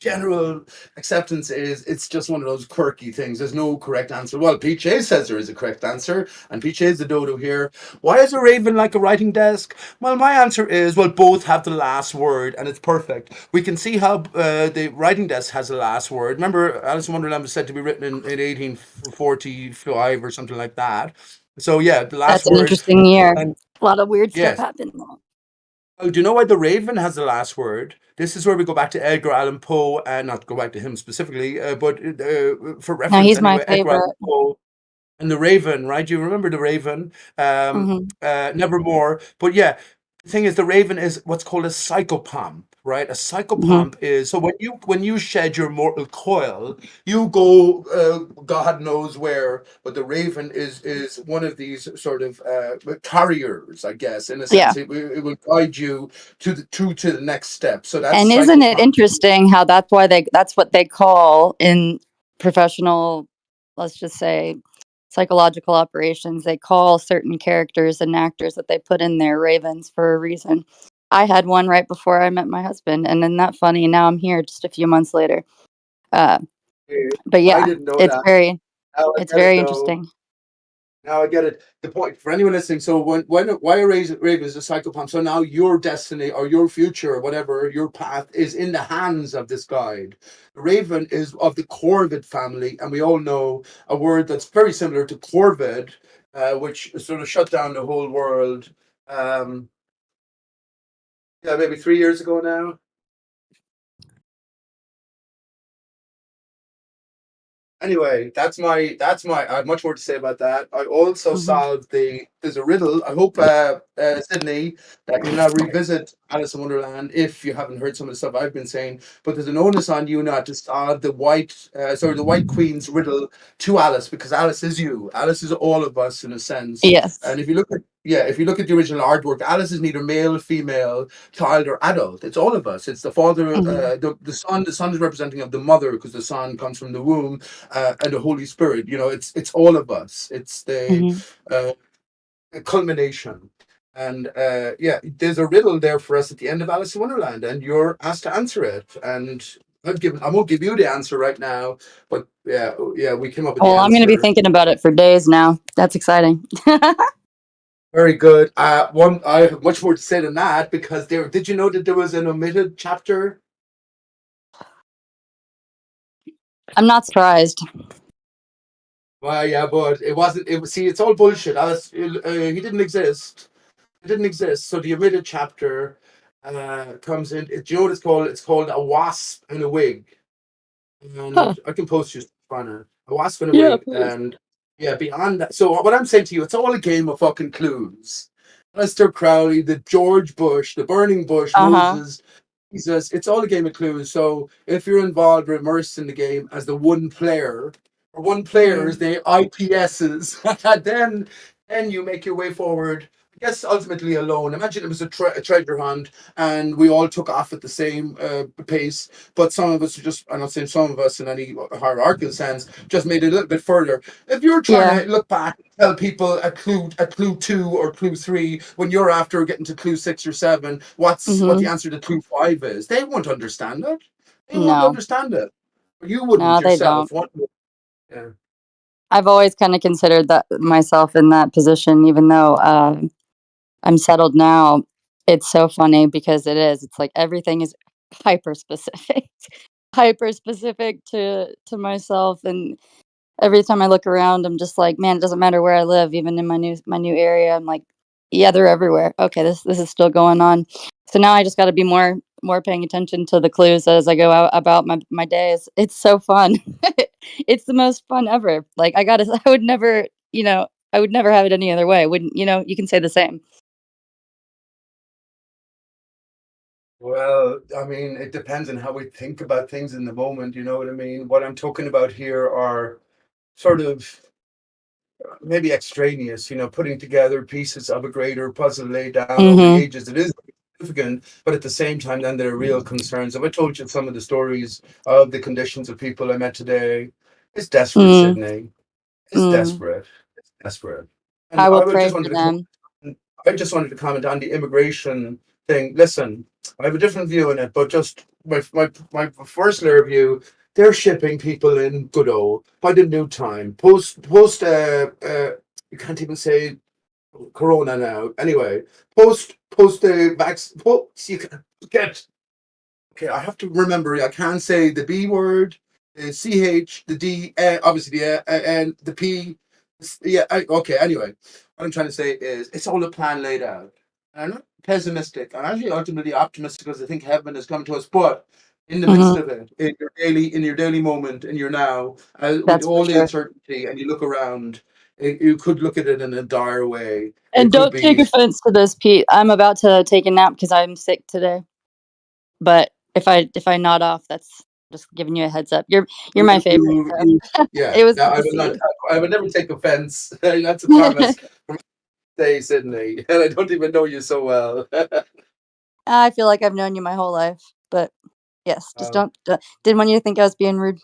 Speaker 20: general acceptance is it's just one of those quirky things. There's no correct answer. Well, PJ says there is a correct answer, and PJ is the dodo here. Why is a raven like a writing desk? Well, my answer is, well, both have the last word, and it's perfect. We can see how the writing desk has the last word. Remember, Alice in Wonderland was said to be written in 1845 or something like that. So yeah, the last
Speaker 4: That's an
Speaker 20: word.
Speaker 4: interesting year.
Speaker 20: And
Speaker 4: A lot of weird stuff
Speaker 20: yes.
Speaker 4: happened.
Speaker 20: Oh, do you know why the Raven has the last word? This is where we go back to Edgar Allan Poe, and not go back to him specifically, but for
Speaker 4: No,
Speaker 20: reference
Speaker 4: he's my
Speaker 20: anyway, Edgar Allan
Speaker 4: favorite.
Speaker 20: Poe and the Raven, right? Do you remember the Raven?
Speaker 4: Hmm.
Speaker 20: Nevermore. But yeah, the thing is, the Raven is what's called a psychopomp, right? A
Speaker 4: Hmm.
Speaker 20: psychopomp is so when you shed your mortal coil, you go God knows where. But the Raven is one of these sort of carriers, I guess, in a
Speaker 4: Yeah.
Speaker 20: sense. It will guide you to the next step. So that's
Speaker 4: And isn't it
Speaker 20: psychopomp.
Speaker 4: interesting how that's what they call in professional, let's just say, psychological operations, they call certain characters and actors that they put in there ravens for a reason. I had one right before I met my husband, and isn't that funny? Now I'm here just a few months later. Uh, but
Speaker 20: I
Speaker 4: yeah,
Speaker 20: didn't know
Speaker 4: it's
Speaker 20: that.
Speaker 4: very
Speaker 20: Now I
Speaker 4: it's
Speaker 20: get it
Speaker 4: very
Speaker 20: though.
Speaker 4: interesting.
Speaker 20: Now I get it. The point for anyone listening. So when why a raven is a psychopomp. So now your destiny or your future or whatever your path is in the hands of this guide. The raven is of the corvid family, and we all know a word that's very similar to corvid, which sort of shut down the whole world. Yeah, maybe 3 years ago now. Anyway, I have much more to say about that. I also
Speaker 4: Hmm.
Speaker 20: solved there's a riddle. I hope Sydney that you now revisit Alice in Wonderland if you haven't heard some of the stuff I've been saying. But there's an onus on you now to solve the White Queen's riddle to Alice, because Alice is you. Alice is all of us in a sense.
Speaker 4: Yes.
Speaker 20: And if you look at the original artwork, Alice is neither male, female, child, or adult. It's all of us. It's the father,
Speaker 4: Hmm.
Speaker 20: the son. The son is representing of the mother because the son comes from the womb, and the Holy Spirit. It's all of us. It's the
Speaker 4: Hmm.
Speaker 20: uh, culmination. And yeah, there's a riddle there for us at the end of Alice in Wonderland, and you're asked to answer it. And I won't give you the answer right now, but yeah, we came up with the
Speaker 4: Well, I'm going to be
Speaker 20: answer.
Speaker 4: thinking about it for days now. That's exciting.
Speaker 20: Very good. I have much more to say than that, because did you know that there was an omitted chapter?
Speaker 4: I'm not surprised.
Speaker 20: Well, yeah, but it wasn't. It was. See, it's all bullshit. He didn't exist. It didn't exist. So the omitted chapter comes in. Do you know what it's called? It's called A Wasp in a Wig.
Speaker 4: Huh.
Speaker 20: And I can post you on it. A Wasp in a
Speaker 4: Yeah,
Speaker 20: Wig.
Speaker 4: please.
Speaker 20: And yeah, beyond that. So what I'm saying to you, it's all a game of fucking clues. Lester Crowley, the George Bush, the Burning Bush,
Speaker 4: Uh-huh.
Speaker 20: Moses, Jesus. It's all a game of clues. So if you're involved or immersed in the game as the one player, or one players,
Speaker 4: Mm.
Speaker 20: the IPSs, then you make your way forward guess ultimately alone. Imagine it was a treasure hunt and we all took off at the same pace, but some of us just, I'm not saying some of us in any hierarchical sense, just made it a little bit further. If you're trying
Speaker 4: Yeah.
Speaker 20: to look back and tell people at clue 2 or clue 3 when you're after getting to clue 6 or 7 what the
Speaker 4: Mhm.
Speaker 20: answer to clue 5 is, they won't understand it. They won't
Speaker 4: No.
Speaker 20: understand it. You
Speaker 4: No,
Speaker 20: wouldn't
Speaker 4: they
Speaker 20: yourself.
Speaker 4: don't.
Speaker 20: What? Yeah.
Speaker 4: I've always kind of considered that myself in that position, even though I'm settled now. It's so funny because it is. It's like everything is hyper specific, hyper specific to myself, and every time I look around, I'm just like, man, it doesn't matter where I live, even in my new area. I'm like, yeah, they're everywhere. Okay, this is still going on. So now I just got to be more paying attention to the clues as I go out about my days. It's so fun. It's the most fun ever. Like I would never, I would never have it any other way. Wouldn't you can say the same.
Speaker 20: Well, I mean, it depends on how we think about things in the moment. You know what I mean? What I'm talking about here are sort of maybe extraneous, putting together pieces of a greater puzzle laid down over the
Speaker 4: Mhm.
Speaker 20: ages. It is significant, but at the same time, then there are real concerns. If I told you some of the stories of the conditions of people I met today, it's desperate,
Speaker 4: Mm.
Speaker 20: Sydney. It's
Speaker 4: Mm.
Speaker 20: desperate. It's desperate. And
Speaker 4: I will
Speaker 20: I would
Speaker 4: pray
Speaker 20: just
Speaker 4: for
Speaker 20: wanted to
Speaker 4: them.
Speaker 20: I just wanted to comment on the immigration thing. Listen, I have a different view on it, but just my first layer view, they're shipping people in good old by the new time. Post you can't even say corona now. Anyway, post the you can get okay, I have to remember. I can't say the B word, the CH, the D, obviously the and the P. Yeah, okay. Anyway, what I'm trying to say is it's all a plan laid out. And I'm not pessimistic. I'm actually ultimately optimistic because I think heaven has come to us. But in the midst
Speaker 4: Mhm.
Speaker 20: of it, in your daily moment, in your now, with
Speaker 4: That's for
Speaker 20: all the
Speaker 4: sure.
Speaker 20: uncertainty, and you look around, you could look at it in a dire way. It
Speaker 4: And
Speaker 20: could
Speaker 4: don't take
Speaker 20: be
Speaker 4: offense to this, Pete. I'm about to take a nap because I'm sick today. But if I nod off, that's just giving you a heads up. You're my favorite, so
Speaker 20: yeah.
Speaker 4: it was
Speaker 20: Now
Speaker 4: good
Speaker 20: I
Speaker 4: to
Speaker 20: will
Speaker 4: see
Speaker 20: not.
Speaker 4: you.
Speaker 20: I would never take offense. That's a promise from day, Sydney, and I don't even know you so well.
Speaker 4: I feel like I've known you my whole life, but yes, just
Speaker 20: Um,
Speaker 4: didn't want you to think I was being rude.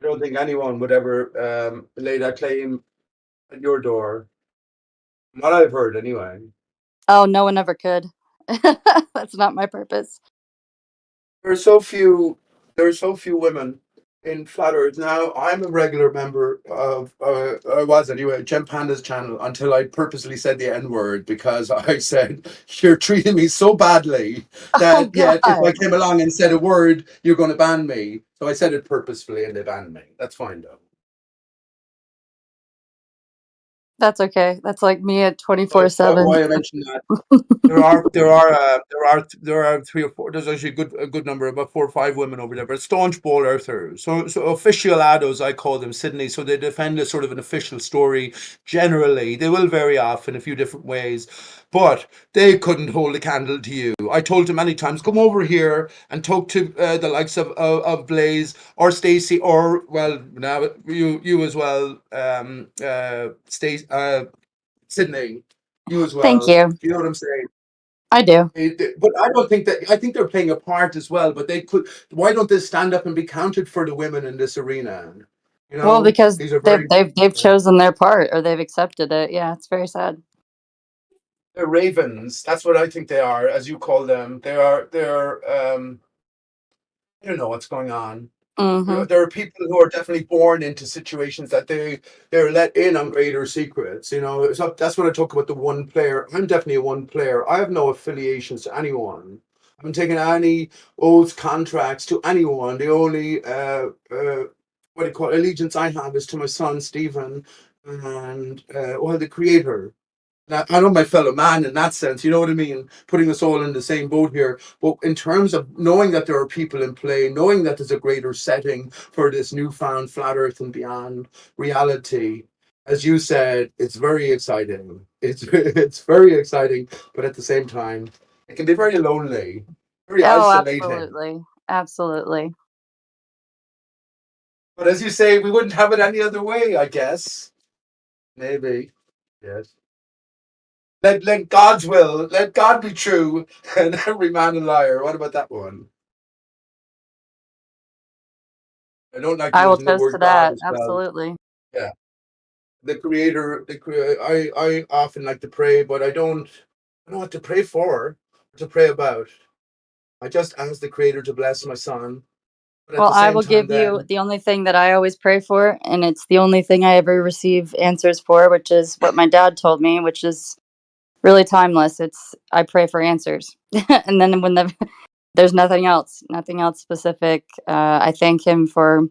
Speaker 20: I don't think anyone would ever lay that claim at your door. What I've heard, anyway.
Speaker 4: Oh, no one ever could. That's not my purpose.
Speaker 20: There are so few. There are so few women in flat Earth now. I'm a regular member of. I was anyway. Gem Panda's channel until I purposely said the N word because I said you're treating me so badly
Speaker 4: Oh
Speaker 20: that yet if I
Speaker 4: God,
Speaker 20: came along and said a word, you're going to ban me. So I said it purposefully, and they banned me. That's fine though.
Speaker 4: that's okay. That's like me at
Speaker 20: So
Speaker 4: 24/7.
Speaker 20: why I mentioned that. There are 3 or 4. There's actually a good number, about 4 or 5 women over there, but staunch ball earthers. So aficionados, I call them, Sydney. So they defend a sort of an official story. Generally, they will vary off in a few different ways, but they couldn't hold a candle to you. I told them many times, come over here and talk to the likes of Blaze or Stacey, or well, now you as well, Sydney, you as
Speaker 4: Thank
Speaker 20: well.
Speaker 4: you.
Speaker 20: You know what I'm saying?
Speaker 4: I do.
Speaker 20: But I don't think that. I think they're playing a part as well. But they could. Why don't they stand up and be counted for the women in this arena?
Speaker 4: Well, because
Speaker 20: These are
Speaker 4: they've
Speaker 20: very.
Speaker 4: they've they've chosen their part or they've accepted it. Yeah, it's very sad.
Speaker 20: They're ravens. That's what I think they are, as you call them. They are. They're. You don't know what's going on.
Speaker 4: Mhm.
Speaker 20: There are people who are definitely born into situations that they're let in on greater secrets. It's not, that's when I talk about the one player. I'm definitely a one player. I have no affiliations to anyone. I haven't taken any oaths, contracts to anyone. The only what do you call it, allegiance I have is to my son Stephen and the creator. Now, I know my fellow man in that sense, you know what I mean? Putting us all in the same boat here. But in terms of knowing that there are people in play, knowing that there's a greater setting for this newfound flat earth and beyond reality, as you said, it's very exciting. It's very exciting, but at the same time, it can be very lonely, very
Speaker 4: Oh,
Speaker 20: isolating.
Speaker 4: absolutely. Absolutely.
Speaker 20: But as you say, we wouldn't have it any other way, I guess. Maybe. Yes. Let God's will, let God be true, and every man a liar. What about that one? I don't like
Speaker 4: I will
Speaker 20: using the
Speaker 4: toast to
Speaker 20: word God
Speaker 4: that.
Speaker 20: as well.
Speaker 4: Absolutely.
Speaker 20: Yeah. The creator, I often like to pray, but I don't know what to pray for, or to pray about. I just ask the creator to bless my son. But at
Speaker 4: Well,
Speaker 20: the
Speaker 4: I
Speaker 20: same
Speaker 4: will
Speaker 20: time
Speaker 4: give you
Speaker 20: then,
Speaker 4: the only thing that I always pray for, and it's the only thing I ever receive answers for, which is what my dad told me, which is really timeless. It's I pray for answers, and then when there's nothing else specific. I thank him for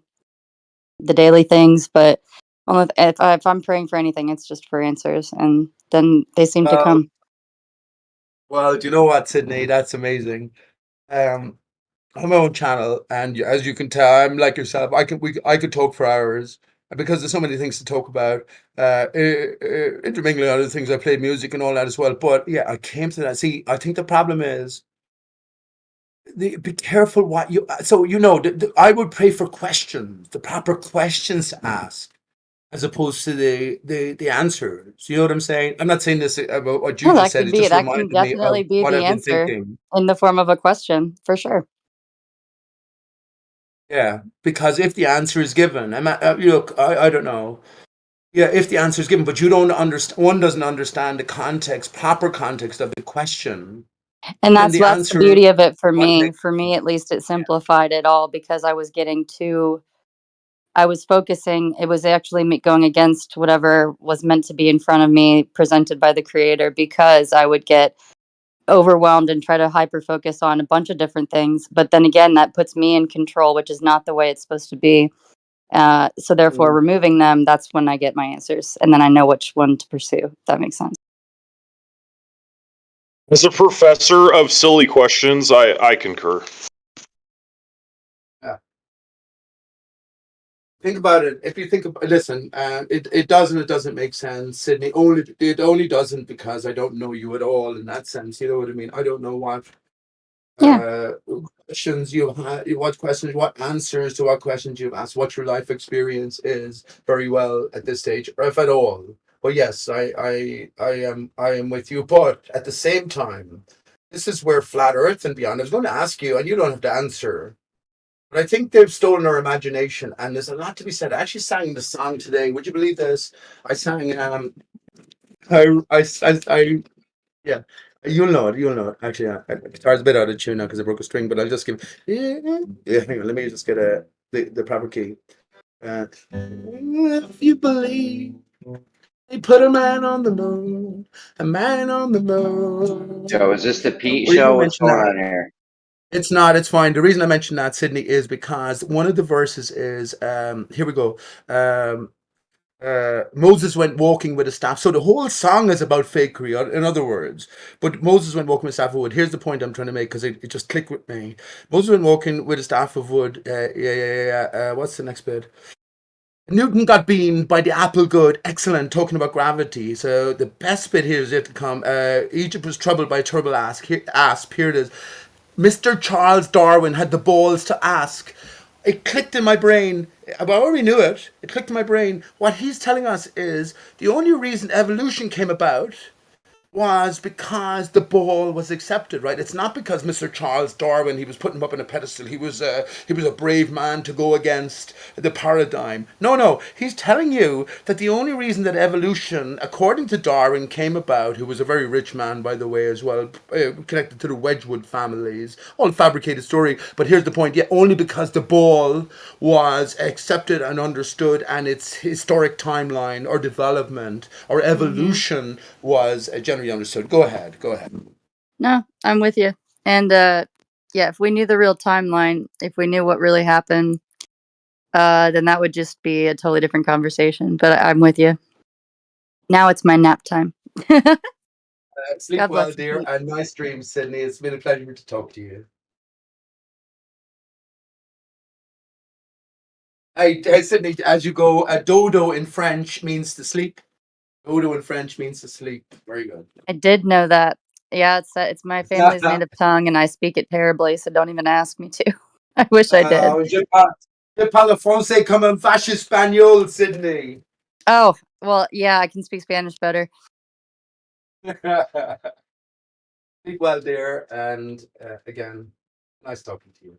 Speaker 4: the daily things, but only if I'm praying for anything, it's just for answers, and then they seem to
Speaker 20: well,
Speaker 4: come.
Speaker 20: well, do you know what, Sydney? That's amazing. I have my own channel, and as you can tell, I'm like yourself. I could talk for hours because there's so many things to talk about. Intermingling other things, I played music and all that as well. But yeah, I came to that. See, I think the problem is be careful what you. So I would pray for questions, the proper questions to ask, as opposed to the answers. You know what I'm saying? I'm not saying this about what you
Speaker 4: No,
Speaker 20: just said. It just
Speaker 4: that can
Speaker 20: reminded me
Speaker 4: definitely
Speaker 20: of
Speaker 4: be
Speaker 20: what
Speaker 4: the
Speaker 20: I've been
Speaker 4: answer
Speaker 20: thinking.
Speaker 4: in the form of a question, for sure.
Speaker 20: Yeah, because if the answer is given, I don't know. Yeah, if the answer is given, but you don't understand, one doesn't understand the context, proper context of the question,
Speaker 4: And
Speaker 20: then the
Speaker 4: that's the
Speaker 20: answer,
Speaker 4: beauty of it for
Speaker 20: what
Speaker 4: me.
Speaker 20: makes,
Speaker 4: For me, at least, it simplified it all because I was getting too. I was focusing. It was actually me going against whatever was meant to be in front of me, presented by the creator, because I would get overwhelmed and try to hyper focus on a bunch of different things. But then again, that puts me in control, which is not the way it's supposed to be. So therefore,
Speaker 20: Mm.
Speaker 4: removing them, that's when I get my answers, and then I know which one to pursue. If that makes sense.
Speaker 10: As a professor of silly questions, I concur.
Speaker 20: Yeah. Think about it. If you think about, listen, it doesn't make sense, Sydney. It only doesn't because I don't know you at all in that sense. You know what I mean? I don't know what
Speaker 4: Yeah.
Speaker 20: questions you've had, what answers to what questions you've asked, what your life experience is very well at this stage, or if at all. But yes, I am with you. But at the same time, this is where flat Earth and beyond. I was going to ask you, and you don't have to answer. But I think they've stolen our imagination, and there's a lot to be said. I actually sang the song today. Would you believe this? I sang. I yeah, you'll know it. You'll know it. Actually, the guitar's a bit out of tune now because I broke a string, but I'll just give. Yeah, hang on. Let me just get the proper key. If you believe they put a man on the moon, a man on the moon.
Speaker 6: So is this the
Speaker 20: The
Speaker 6: Pete
Speaker 20: reason I
Speaker 6: show? What's
Speaker 20: mention
Speaker 6: going
Speaker 20: that,
Speaker 6: on here?
Speaker 20: it's not. It's fine. The reason I mention that, Sydney, is because one of the verses is here we go. Moses went walking with a staff. So the whole song is about fakery, in other words. But Moses went walking with a staff of wood. Here's the point I'm trying to make because it just clicked with me. Moses went walking with a staff of wood. What's the next bit? Newton got beamed by the apple good. Excellent. Talking about gravity. So the best bit here is yet to come. Egypt was troubled by a terrible asp. Here it is. Mr. Charles Darwin had the balls to ask. It clicked in my brain. I already knew it. It clicked in my brain. What he's telling us is the only reason evolution came about was because the ball was accepted, right? It's not because Mr. Charles Darwin, he was putting him up on a pedestal. He was a brave man to go against the paradigm. No, he's telling you that the only reason that evolution, according to Darwin, came about, who was a very rich man, by the way, as well, connected to the Wedgwood families, all fabricated story. But here's the point: yeah, only because the ball was accepted and understood, and its historic timeline or development or evolution was generally understood. Go ahead.
Speaker 4: No, I'm with you. And yeah, if we knew the real timeline, if we knew what really happened, then that would just be a totally different conversation. But I'm with you. Now it's my nap time.
Speaker 20: Sleep
Speaker 4: God
Speaker 20: well,
Speaker 4: bless you,
Speaker 20: dear,
Speaker 4: Pete.
Speaker 20: and nice dreams, Sydney. It's been a pleasure to talk to you. Hey, Sydney, as you go, dodo in French means to sleep. Dodo in French means to sleep. Very good.
Speaker 4: I did know that. Yeah, it's my family's native tongue, and I speak it terribly, so don't even ask me to. I wish I did.
Speaker 20: Je passe. De Palafonse come en vache espagnol, Sydney.
Speaker 4: Oh, well, yeah, I can speak Spanish better.
Speaker 20: Speak well, dear, and again, nice talking to you.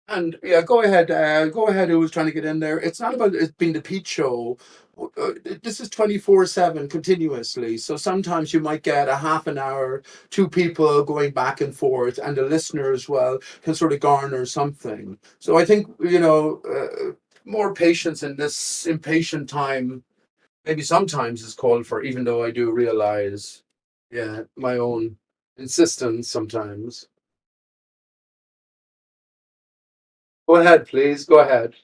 Speaker 20: And yeah, go ahead. Go ahead. Who was trying to get in there? It's not about it being the Pete show. This is 24/7 continuously. So sometimes you might get a half an hour, two people going back and forth, and the listener as well can sort of garner something. So I think, more patience in this impatient time, maybe sometimes is called for, even though I do realize, yeah, my own insistence sometimes. Go ahead, please. Go ahead.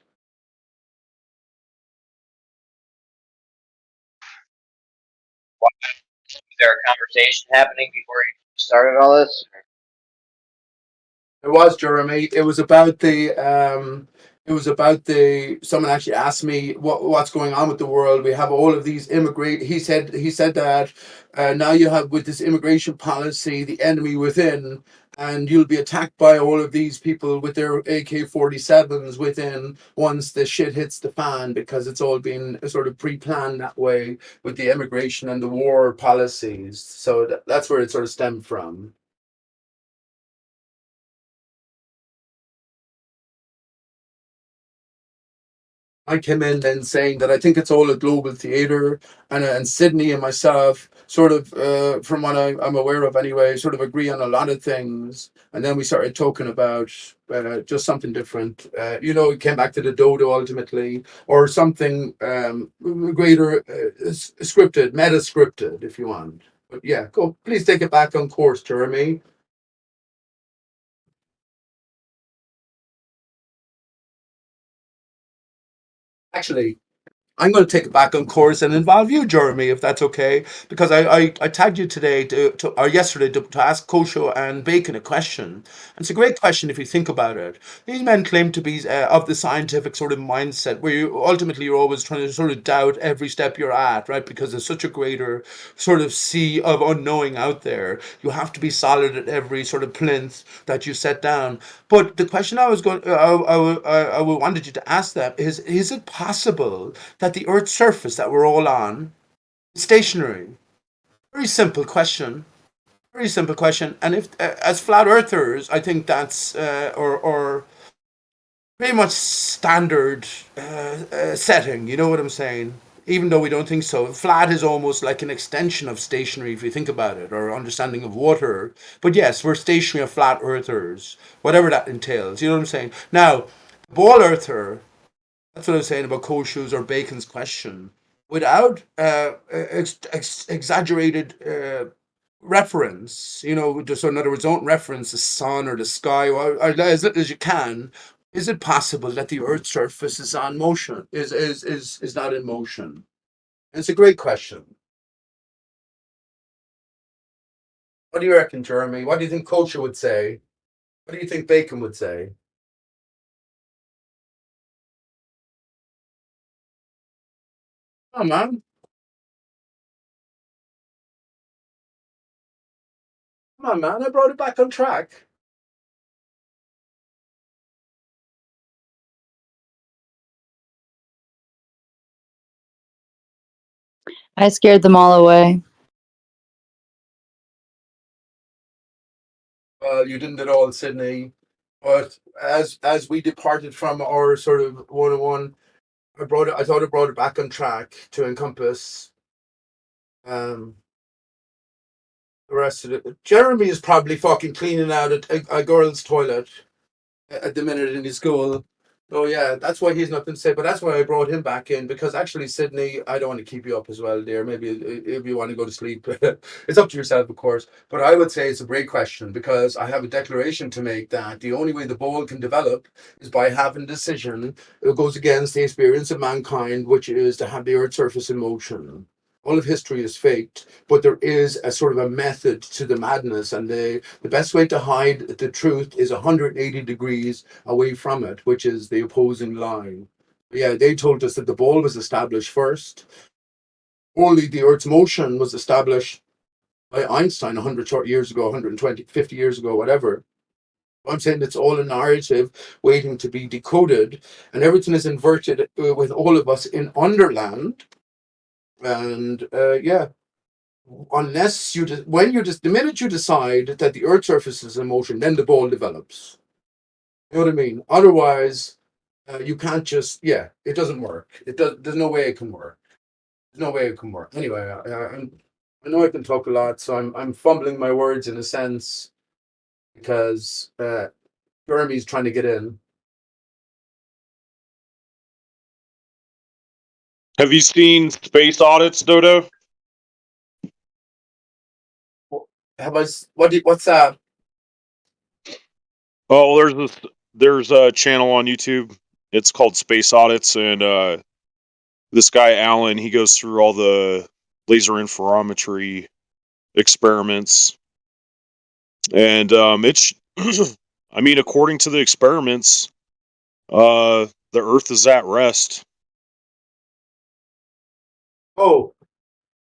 Speaker 6: Was there a conversation happening before you started all this?
Speaker 20: It was, Jeremy. It was about the. It was about the. Someone actually asked me what's going on with the world. We have all of these immigrate. He said that now you have, with this immigration policy, the enemy within, and you'll be attacked by all of these people with their AK-47s within once the shit hits the fan, because it's all been sort of pre-planned that way with the immigration and the war policies. So that's where it sort of stemmed from. I came in then saying that I think it's all a global theater, and Sydney and myself sort of, from what I'm aware of anyway, sort of agree on a lot of things. And then we started talking about just something different. It came back to the dodo ultimately, or something greater, scripted, meta scripted, if you want. But yeah, go. Please take it back on course, Jeremy. Actually, I'm going to take it back on course and involve you, Jeremy, if that's okay. Because I tagged you today or yesterday to ask Kosho and Bacon a question. And it's a great question if you think about it. These men claim to be of the scientific sort of mindset where you're always trying to sort of doubt every step you're at, right? Because there's such a greater sort of sea of unknowing out there. You have to be solid at every sort of plinth that you set down. But the question I wanted you to ask them is it possible that the Earth's surface that we're all on is stationary? Very simple question. Very simple question. And if, as flat earthers, I think that's, or pretty much standard setting, you know what I'm saying? Even though we don't think so. Flat is almost like an extension of stationary if you think about it, or understanding of water. But yes, we're stationary or flat earthers, whatever that entails. You know what I'm saying? Now, ball earther, that's what I was saying about Koshu's or Bacon's question. Without exaggerated reference, so in other words, don't reference the sun or the sky, or as little as you can. Is it possible that the Earth's surface is on motion? Is not in motion? And it's a great question. What do you reckon, Jeremy? What do you think Koshu would say? What do you think Bacon would say? Oh man. Come on, man. I brought it back on track.
Speaker 4: I scared them all away.
Speaker 20: Well, you didn't at all, Sydney. But as we departed from our sort of one-on-one, I thought I brought it back on track to encompass um the rest of it. Jeremy is probably fucking cleaning out a girl's toilet at the minute in his school. So yeah, that's why he's nothing to say. But that's why I brought him back in, because actually, Sydney, I don't want to keep you up as well, dear. Maybe if you want to go to sleep, it's up to yourself, of course. But I would say it's a great question, because I have a declaration to make that the only way the ball can develop is by having a decision that goes against the experience of mankind, which is to have the Earth's surface in motion. All of history is faked, but there is a sort of a method to the madness, and the best way to hide the truth is 180 degrees away from it, which is the opposing line. Yeah, they told us that the ball was established first. Only the Earth's motion was established by Einstein 100 short years ago, 120, 50 years ago, whatever. I'm saying it's all a narrative waiting to be decoded, and everything is inverted with all of us in Underland. And yeah, unless you just the minute you decide that the Earth's surface is in motion, then the ball develops. You know what I mean? Otherwise, you can't just it doesn't work. It does. There's no way it can work. There's no way it can work. Anyway, I know I can talk a lot, so I'm fumbling my words in a sense because Jeremy's trying to get in.
Speaker 10: Have you seen Space Audits, Dodo?
Speaker 20: Have I? What's that?
Speaker 10: Oh, there's a channel on YouTube. It's called Space Audits, and this guy Alan, he goes through all the laser interferometry experiments, and it's I mean, according to the experiments, the Earth is at rest.
Speaker 20: Oh,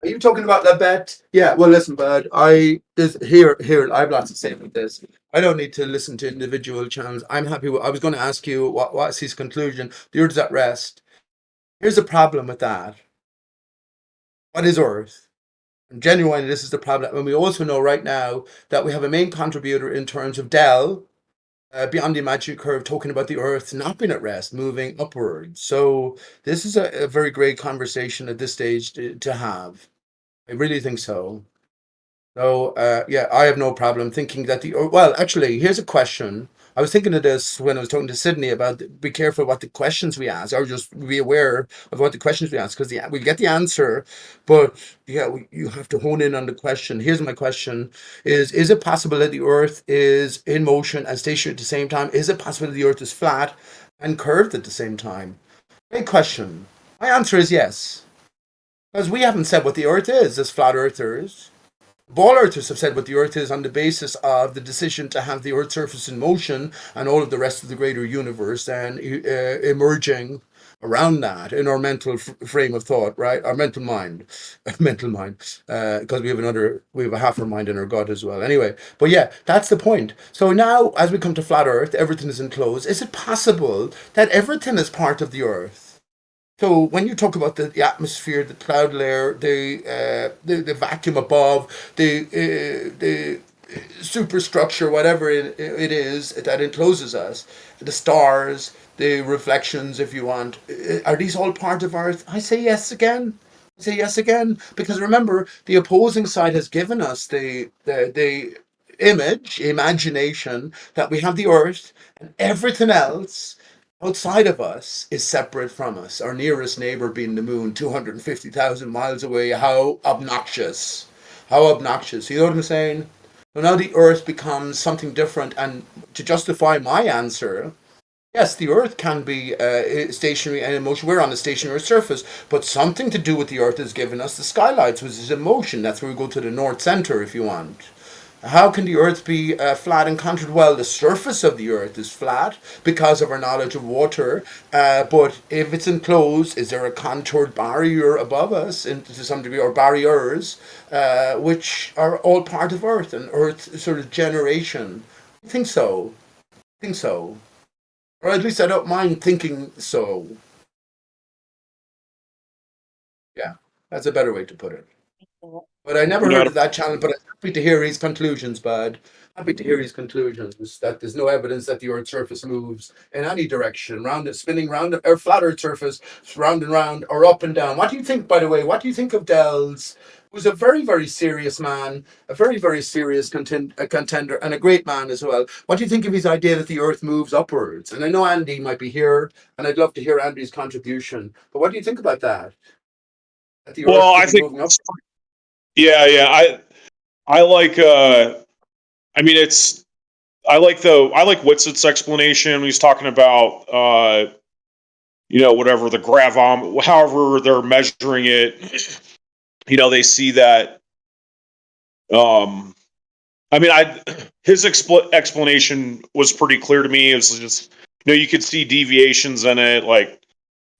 Speaker 20: are you talking about that bet? Yeah. Well, listen, bud. I have lots to say about this. I don't need to listen to individual channels. I'm happy. I was going to ask you what's his conclusion. The Earth is at rest. Here's the problem with that. What is Earth? And genuinely, this is the problem. And we also know right now that we have a main contributor in terms of Dell, beyond the imaginary curve, talking about the Earth not being at rest, moving upwards. So this is a very great conversation at this stage to have. I really think so. So yeah, I have no problem thinking that well, actually, here's a question. I was thinking of this when I was talking to Sydney about be careful what the questions we ask, or just be aware of what the questions we ask, because we get the answer, but yeah, you have to hone in on the question. Here's my question: Is it possible that the Earth is in motion and stationary at the same time? Is it possible that the Earth is flat and curved at the same time? Great question. My answer is yes, because we haven't said what the Earth is as flat earthers. Ball earthers have said what the Earth is on the basis of the decision to have the Earth's surface in motion and all of the rest of the greater universe and emerging around that in our mental frame of thought, right? Our mental mind, because we have a half our mind in our gut as well. Anyway, but yeah, that's the point. So now, as we come to flat Earth, everything is enclosed. Is it possible that everything is part of the Earth? So when you talk about the atmosphere, the cloud layer, the vacuum above, the superstructure, whatever it is that encloses us, the stars, the reflections, if you want, are these all part of Earth? I say yes again. I say yes again, because remember, the opposing side has given us the imagination that we have the Earth and everything else outside of us is separate from us. Our nearest neighbor being the moon, 250,000 miles away. How obnoxious. How obnoxious. You know what I'm saying? So now the Earth becomes something different. And to justify my answer, yes, the Earth can be stationary and in motion. We're on a stationary surface, but something to do with the Earth is giving us the skylights, which is in motion. That's where we go to the North Center, if you want. How can the Earth be flat and contoured? Well, the surface of the Earth is flat because of our knowledge of water. But if it's enclosed, is there a contoured barrier above us, to some degree, or barriers, which are all part of Earth and Earth's sort of generation? I think so. I think so. Or at least I don't mind thinking so. Yeah, that's a better way to put it. But I never heard of that channel, but I'm happy to hear his conclusions, bud. Happy to hear his conclusions that there's no evidence that the Earth's surface moves in any direction, spinning round, or flat Earth surface, round and round, or up and down. What do you think, by the way? What do you think of Dell's, who's a very, very serious man, a very, very serious contender, and a great man as well? What do you think of his idea that the Earth moves upwards? And I know Andy might be here, and I'd love to hear Andy's contribution. But what do you think about that? That the
Speaker 10: Well,
Speaker 20: Earth
Speaker 10: I
Speaker 20: could be
Speaker 10: think
Speaker 20: moving up?
Speaker 10: yeah. I like I mean I like Whitsitt's explanation when he's talking about whatever the gravom, however they're measuring it. They see that I mean his explanation was pretty clear to me. It was just you could see deviations in it, like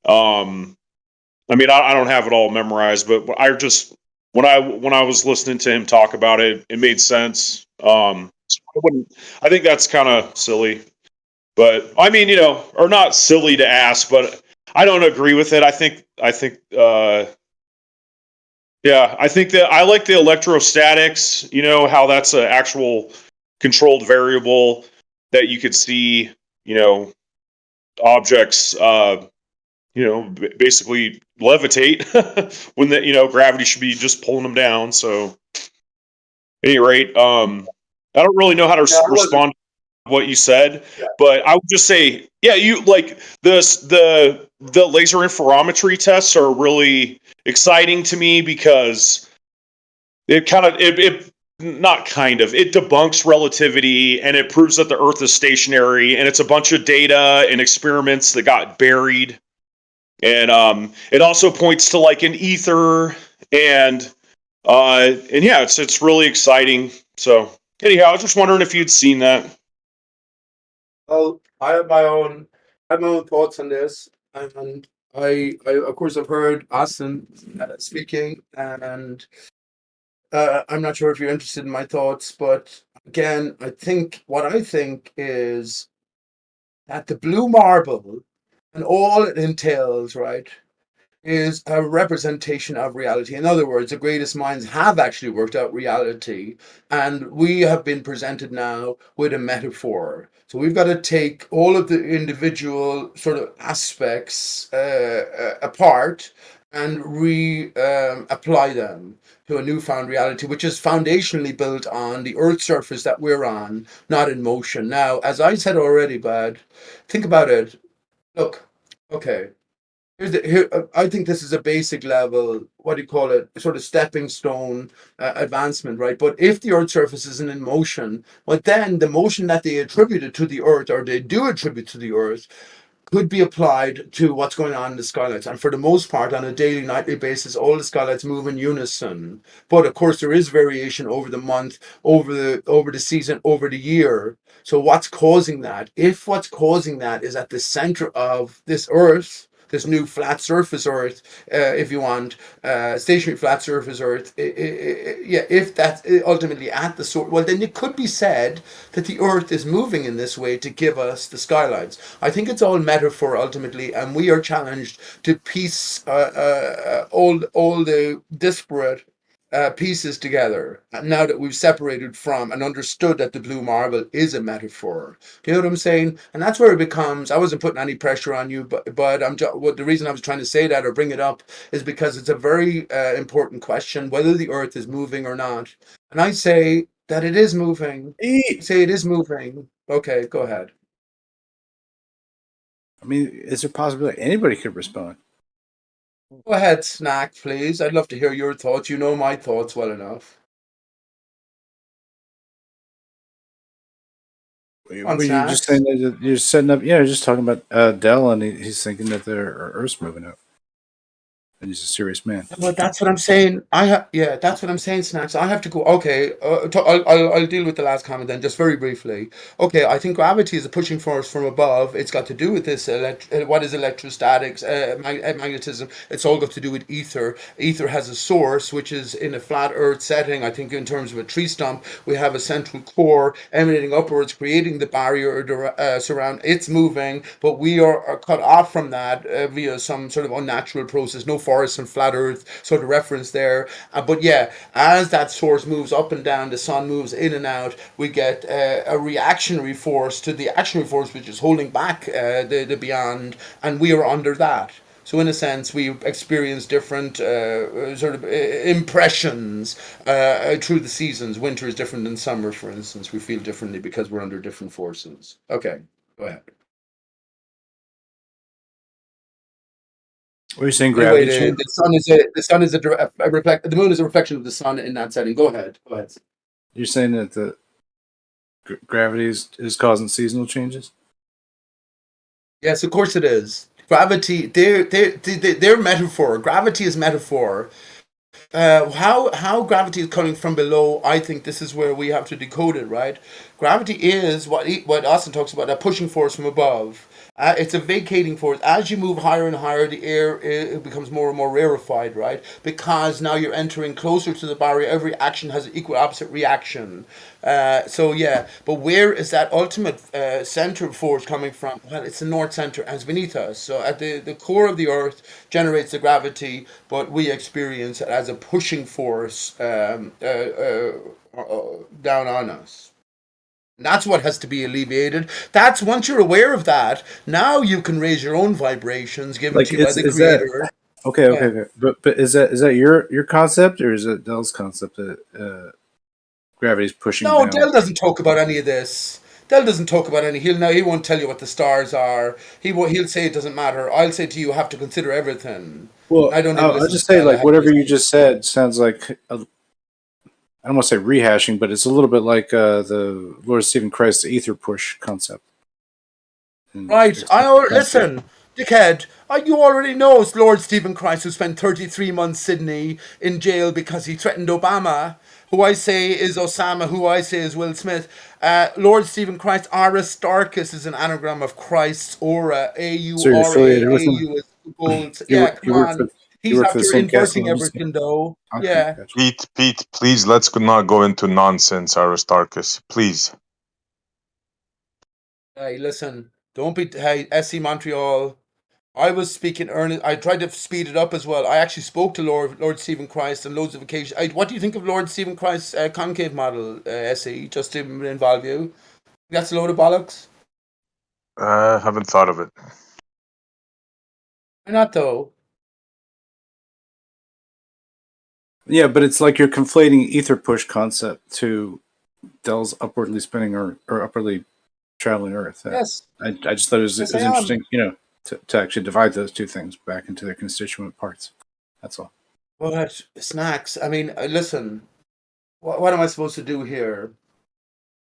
Speaker 10: I mean I don't have it all memorized, but I just when I was listening to him talk about it, it made sense. I think that's kind of silly. But I mean, or not silly to ask, but I don't agree with it. I think yeah, I think that I like the electrostatics, how that's an actual controlled variable that you could see, objects, basically levitate when gravity should be just pulling them down. So, at any rate, I don't really know how to respond to what you said, but I would just say, yeah, you like the laser interferometry tests are really exciting to me because it debunks relativity and it proves that the Earth is stationary, and it's a bunch of data and experiments that got buried. And it also points to like an ether and yeah, it's really exciting. So anyhow, I was just wondering if you'd seen that.
Speaker 20: Well, I have my own thoughts on this, and I of course have heard Austin speaking, and I'm not sure if you're interested in my thoughts, but again, I think is that the blue marble and all it entails, right, is a representation of reality. In other words, the greatest minds have actually worked out reality, and we have been presented now with a metaphor. So we've got to take all of the individual sort of aspects apart and apply them to a newfound reality, which is foundationally built on the Earth's surface that we're on, not in motion. Now, as I said already, Bud, think about it. Look, okay. I think this is a basic level, what do you call it, sort of stepping stone advancement, right? But if the Earth's surface isn't in motion, well, then the motion that they attributed to the Earth, or they do attribute to the Earth, could be applied to what's going on in the skylights. And for the most part, on a daily, nightly basis, all the skylights move in unison. But of course, there is variation over the month, over the season, over the year. So what's causing that? If what's causing that is at the center of this Earth, this new flat surface Earth, if you want, stationary flat surface Earth, yeah, if that's ultimately at the source, well, then it could be said that the Earth is moving in this way to give us the skylights. I think it's all metaphor ultimately, and we are challenged to piece all the disparate pieces together now that we've separated from and understood that the blue marble is a metaphor. Do you know what I'm saying? And that's where it becomes, I wasn't putting any pressure on you, but the reason I was trying to say that or bring it up is because it's a very important question, whether the Earth is moving or not. And I say that it is moving. Say it is moving. Okay, go ahead.
Speaker 1: I mean, is there a possibility anybody could respond?
Speaker 20: Go ahead, Snack, please. I'd love to hear your thoughts. You know my thoughts well enough.
Speaker 1: Were you just saying that you're setting up? Yeah, just talking about Dell, and he's thinking that their Earth's moving up, and he's a serious man.
Speaker 20: Well, that's what I'm saying. That's what I'm saying, Snacks. I have to go. Okay, I'll deal with the last comment then, just very briefly. Okay, I think gravity is a pushing force from above. It's got to do with this. What is electrostatics, magnetism? It's all got to do with ether. Ether has a source, which is in a flat Earth setting. I think in terms of a tree stump, we have a central core emanating upwards, creating the barrier surround. It's moving, but we are cut off from that via some sort of unnatural process. No forest and flat Earth sort of reference there. But yeah, as that source moves up and down, the sun moves in and out, we get a reactionary force to the actionary force, which is holding back the beyond, and we are under that. So in a sense, we experience different sort of impressions through the seasons. Winter is different than summer, for instance. We feel differently because we're under different forces. Okay, go ahead.
Speaker 1: What are you saying? Gravity
Speaker 20: anyway,
Speaker 1: change?
Speaker 20: The moon is a reflection of the sun in that setting. Go ahead.
Speaker 1: You're saying that the gravity is causing seasonal changes?
Speaker 20: Yes, of course it is. Gravity, their metaphor. Gravity is metaphor. How gravity is coming from below, I think this is where we have to decode it, right? Gravity is what Austin talks about, a pushing force from above. It's a vacating force. As you move higher and higher, the air it becomes more and more rarefied, right? Because now you're entering closer to the barrier. Every action has an equal opposite reaction. So yeah, but where is that ultimate center force coming from? Well, it's the north center, and it's beneath us. So at the core of the Earth generates the gravity, but we experience it as a pushing force down on us. That's what has to be alleviated. That's once you're aware of that, now you can raise your own vibrations given
Speaker 1: Like,
Speaker 20: to you by the
Speaker 1: is that
Speaker 20: Creator.
Speaker 1: okay?
Speaker 20: Yeah.
Speaker 1: Okay. But is that your concept, or is it Dell's concept that gravity's pushing
Speaker 20: No,
Speaker 1: down?
Speaker 20: Dell doesn't talk about any of this. Dell doesn't talk about any. He won't tell you what the stars are. He'll say it doesn't matter. I'll say to you, you have to consider everything.
Speaker 1: Well,
Speaker 20: I don't even
Speaker 1: I'll
Speaker 20: listen
Speaker 1: just
Speaker 20: to
Speaker 1: say,
Speaker 20: Dell. I
Speaker 1: like,
Speaker 20: have to
Speaker 1: whatever you
Speaker 20: listen.
Speaker 1: just said sounds like I don't want to say rehashing, but it's a little bit like the Lord Stephen Christ ether push concept.
Speaker 20: Right. Listen, dickhead. You already know it's Lord Stephen Christ who spent 33 months Sydney in jail because he threatened Obama, who I say is Osama, who I say is Will Smith. Lord Stephen Christ, Aristarchus is an anagram of Christ's aura.
Speaker 1: So you're affiliated with him?
Speaker 20: AURA is gold.
Speaker 1: You
Speaker 20: Yeah,
Speaker 1: work,
Speaker 20: come
Speaker 1: you work for
Speaker 20: on.
Speaker 1: you
Speaker 20: He's
Speaker 1: work for the
Speaker 20: after
Speaker 1: same casting
Speaker 20: inverting
Speaker 1: agency?
Speaker 20: everything, though.
Speaker 1: Okay,
Speaker 20: Yeah.
Speaker 1: gotcha.
Speaker 12: Pete, please, let's not go into nonsense, Aristarchus. Please.
Speaker 20: Hey, listen. Don't be. Hey, SC Montreal. I was speaking earnest. I tried to speed it up as well. I actually spoke to Lord Stephen Christ on loads of occasions. What do you think of Lord Stephen Christ's concave model, SE? Just to involve you. That's a load of bollocks.
Speaker 12: Haven't thought of it.
Speaker 20: Why not though?
Speaker 1: Yeah, but it's like you're conflating ether push concept to Dell's upwardly spinning or upwardly traveling Earth.
Speaker 20: Yes.
Speaker 1: I just thought it was
Speaker 20: Yes, I am.
Speaker 1: interesting, to actually divide those two things back into their constituent parts. That's all.
Speaker 20: But snacks. I mean, listen. What am I supposed to do here?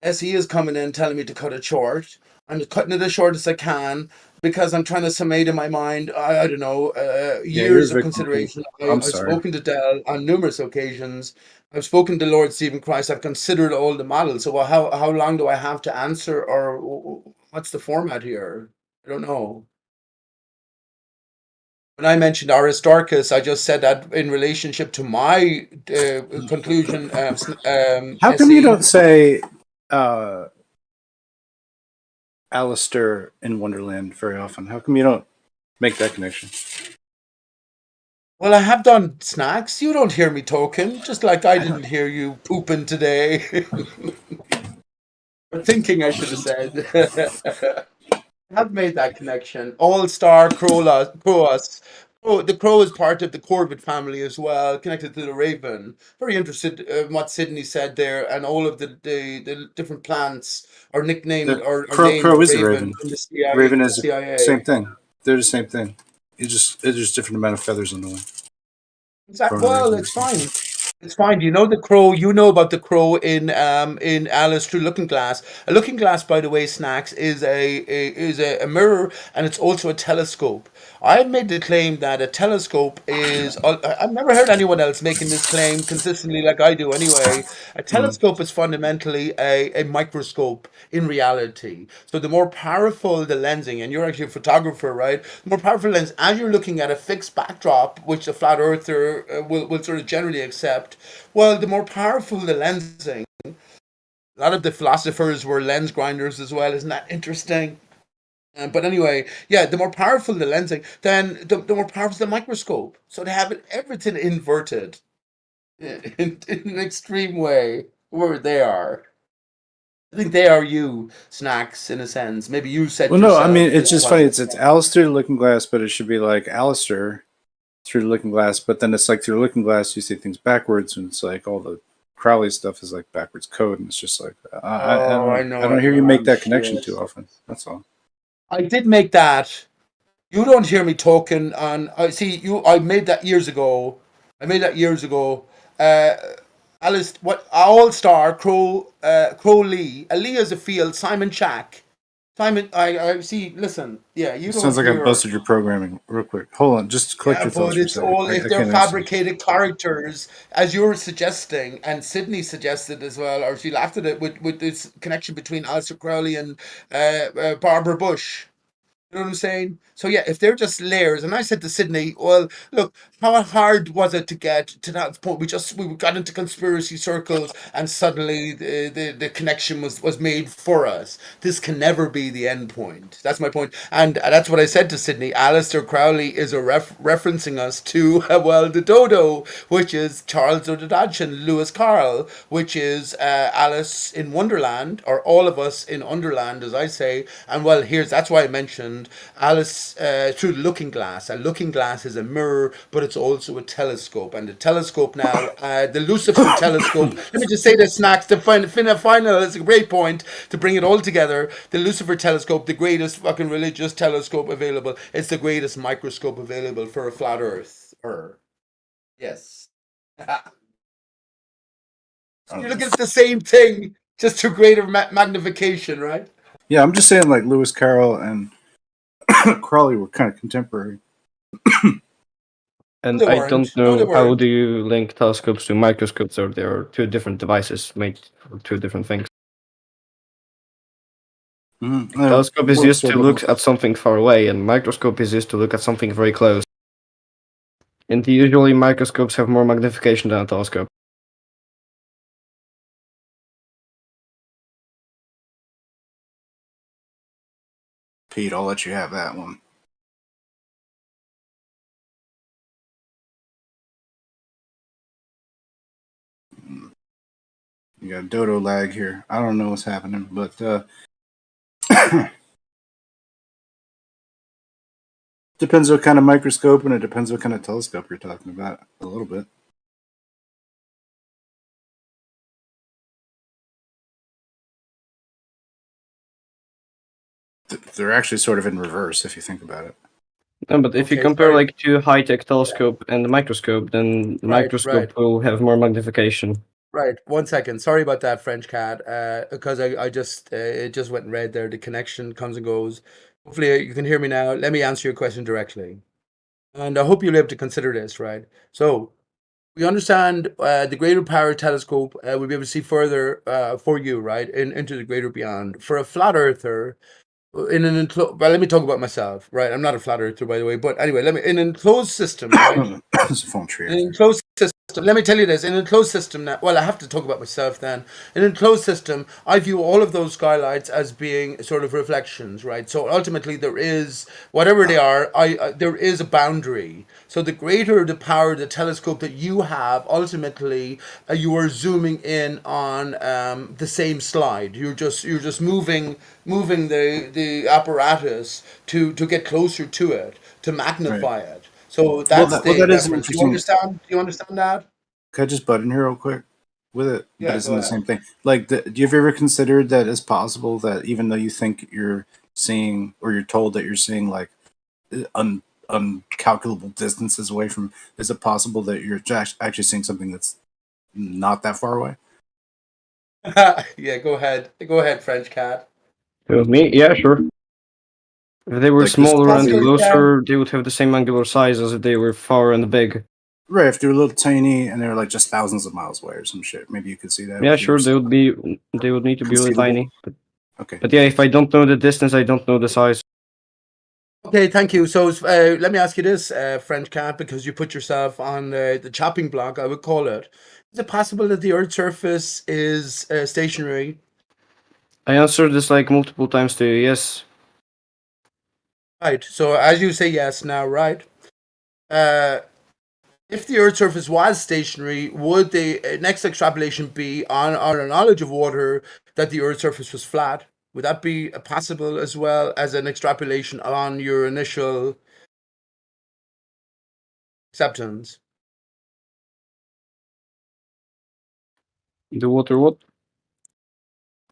Speaker 20: SE is coming in telling me to cut it short. I'm cutting it as short as I can because I'm trying to summate in my mind, I don't know,
Speaker 1: Yeah, you're a
Speaker 20: years of
Speaker 1: victim, Pete.
Speaker 20: consideration.
Speaker 1: I'm
Speaker 20: I've
Speaker 1: sorry.
Speaker 20: spoken to Dell on numerous occasions. I've spoken to Lord Stephen Christ. I've considered all the models. So how long do I have to answer, or what's the format here? I don't know. When I mentioned Aristarchus, I just said that in relationship to my conclusion.
Speaker 1: How come you
Speaker 20: SE.
Speaker 1: don't say Alistair in Wonderland very often? How come you don't make that connection?
Speaker 20: Well, I have done snacks. You don't hear me talking, just like I didn't hear you pooping today. Or thinking, I should have said. Have made that connection. All-star Croas. Oh, the crow is part of the Corbett family as well, connected to the raven. Very interested in what Sydney said there, and all of the different plants are nicknamed
Speaker 1: The
Speaker 20: or named
Speaker 1: crow is the
Speaker 20: raven
Speaker 1: raven.
Speaker 20: in the CIA.
Speaker 1: Raven is the same
Speaker 20: CIA.
Speaker 1: thing. They're the same thing. It's just different amount of feathers on the wing.
Speaker 20: Well, it's fine. It's fine. You know the crow. You know about the crow in Alice Through Looking Glass. A looking glass, by the way, snacks is a mirror, and it's also a telescope. I've made the claim that a telescope is. I've never heard anyone else making this claim consistently like I do. Anyway, a telescope is fundamentally a microscope in reality. So the more powerful the lensing, and you're actually a photographer, right? The more powerful lens, as you're looking at a fixed backdrop, which the flat earther will sort of generally accept, well, the more powerful the lensing. A lot of the philosophers were lens grinders as well. Isn't that interesting? But anyway, yeah, the more powerful the lensing, then the more powerful the microscope. So they have everything inverted in an extreme way where they are. I think they are you, snacks, in a sense. Maybe you said
Speaker 1: Well, no, I mean
Speaker 20: yourself.
Speaker 1: it's just funny. It's Alice through the looking glass, but it should be like Alistair through the looking glass. But then it's like through the looking glass, you see things backwards, and it's like all the Crowley stuff is like backwards code, and it's just like
Speaker 20: I know.
Speaker 1: I don't hear you make that connection
Speaker 20: Shit.
Speaker 1: too often. That's all.
Speaker 20: I did make that. You don't hear me talking on. I see you. I made that years ago. I made that years ago. Uh, Alice, what All Star Crow Lee. Lee is a field. Simon Shack. Simon, I see. Listen, yeah, you
Speaker 1: It
Speaker 20: don't
Speaker 1: sounds like I
Speaker 20: hear.
Speaker 1: busted your programming real quick. Hold on, just collect
Speaker 20: Yeah,
Speaker 1: your thoughts
Speaker 20: but
Speaker 1: for a
Speaker 20: it's
Speaker 1: second.
Speaker 20: all if
Speaker 1: I
Speaker 20: they're
Speaker 1: can't answer.
Speaker 20: fabricated characters, as you're suggesting, and Sydney suggested as well, or she laughed at it with this connection between Aleister Crowley and Barbara Bush. You know what I'm saying? So yeah, if they're just layers, and I said to Sydney, well, look, how hard was it to get to that point? We got into conspiracy circles, and suddenly the connection was made for us. This can never be the end point. That's my point, and that's what I said to Sydney. Aleister Crowley is referencing us to well, the Dodo, which is Charles Dodadach and Lewis Carroll, which is Alice in Wonderland, or all of us in Underland, as I say. And well, that's why I mentioned Alice through the looking glass. A looking glass is a mirror, but it's also a telescope. And the telescope now, the Lucifer telescope. Let me just say this, Snacks. The final is a great point to bring it all together. The Lucifer telescope, the greatest fucking religious telescope available. It's the greatest microscope available for a flat Earth. Yes. You look at the same thing, just to greater magnification, right?
Speaker 1: Yeah, I'm just saying, like Lewis Carroll and Crawley were kind of contemporary.
Speaker 13: And
Speaker 20: They
Speaker 13: I
Speaker 20: weren't.
Speaker 13: don't
Speaker 20: No, they
Speaker 13: know how
Speaker 20: weren't.
Speaker 13: do you link telescopes to microscopes, or they are two different devices made for two different things.
Speaker 1: Mm-hmm.
Speaker 13: Telescope is used to look at something far away, and microscope is used to look at something very close. And usually microscopes have more magnification than a telescope.
Speaker 1: Pete, I'll let you have that one. You got dodo lag here. I don't know what's happening, but depends what kind of microscope, and it depends what kind of telescope you're talking about a little bit. They're actually sort of in reverse if you think about it.
Speaker 13: No, but if you compare like to high-tech telescope and the microscope, then the microscope will have more magnification.
Speaker 20: Right. 1 second. Sorry about that, French cat. Because I just it just went red there. The connection comes and goes. Hopefully you can hear me now. Let me answer your question directly, and I hope you'll be able to consider this. Right. So we understand the greater power telescope will be able to see further for you, right, into the greater beyond. For a flat earther, in an enclosed, well, let me talk about myself, right? I'm not a flat earther, by the way, but anyway, in an enclosed system, right?
Speaker 1: It's a phone tree.
Speaker 20: In an enclosed system, let me tell you this, in an enclosed system now, well, I have to talk about myself then. In an enclosed system, I view all of those skylights as being sort of reflections, right? So ultimately there is, whatever they are, there is a boundary. So the greater the power, the telescope that you have, ultimately you are zooming in on the same slide. You're just moving the apparatus to get closer to it, to magnify it. So that's the
Speaker 1: that is an
Speaker 20: reference. Do you
Speaker 1: interesting.
Speaker 20: understand? Do you understand that?
Speaker 1: Could I just butt in here real quick with it?
Speaker 20: Yeah,
Speaker 1: But it's
Speaker 20: go
Speaker 1: in the
Speaker 20: ahead.
Speaker 1: same thing. Like, do you ever considered that it's possible that even though you think you're seeing, or you're told that you're seeing, like uncalculable distances away from, is it possible that you're actually seeing something that's not that far away?
Speaker 20: Yeah, go ahead. Go ahead, French cat.
Speaker 13: With me, yeah, sure. If they were
Speaker 1: Like this
Speaker 13: smaller and
Speaker 1: possible-
Speaker 13: closer, they would have the same angular size as if they were far and big.
Speaker 1: Right, if they're a little tiny and they're like just thousands of miles away or some shit, maybe you could see that.
Speaker 13: Yeah,
Speaker 1: if you were
Speaker 13: sure, they would be. They would need to be really
Speaker 1: Conceivable.
Speaker 13: tiny. But,
Speaker 1: Okay.
Speaker 13: But yeah, if I don't know the distance, I don't know the size.
Speaker 20: Okay, thank you. So let me ask you this, French cat, because you put yourself on the chopping block, I would call it. Is it possible that the Earth's surface is stationary?
Speaker 13: I answered this like multiple times to you. Yes.
Speaker 20: Right. So as you say yes now, right? If the Earth's surface was stationary, would the next extrapolation be on our knowledge of water that the Earth's surface was flat? Would that be possible as well as an extrapolation on your initial acceptance?
Speaker 13: The water what?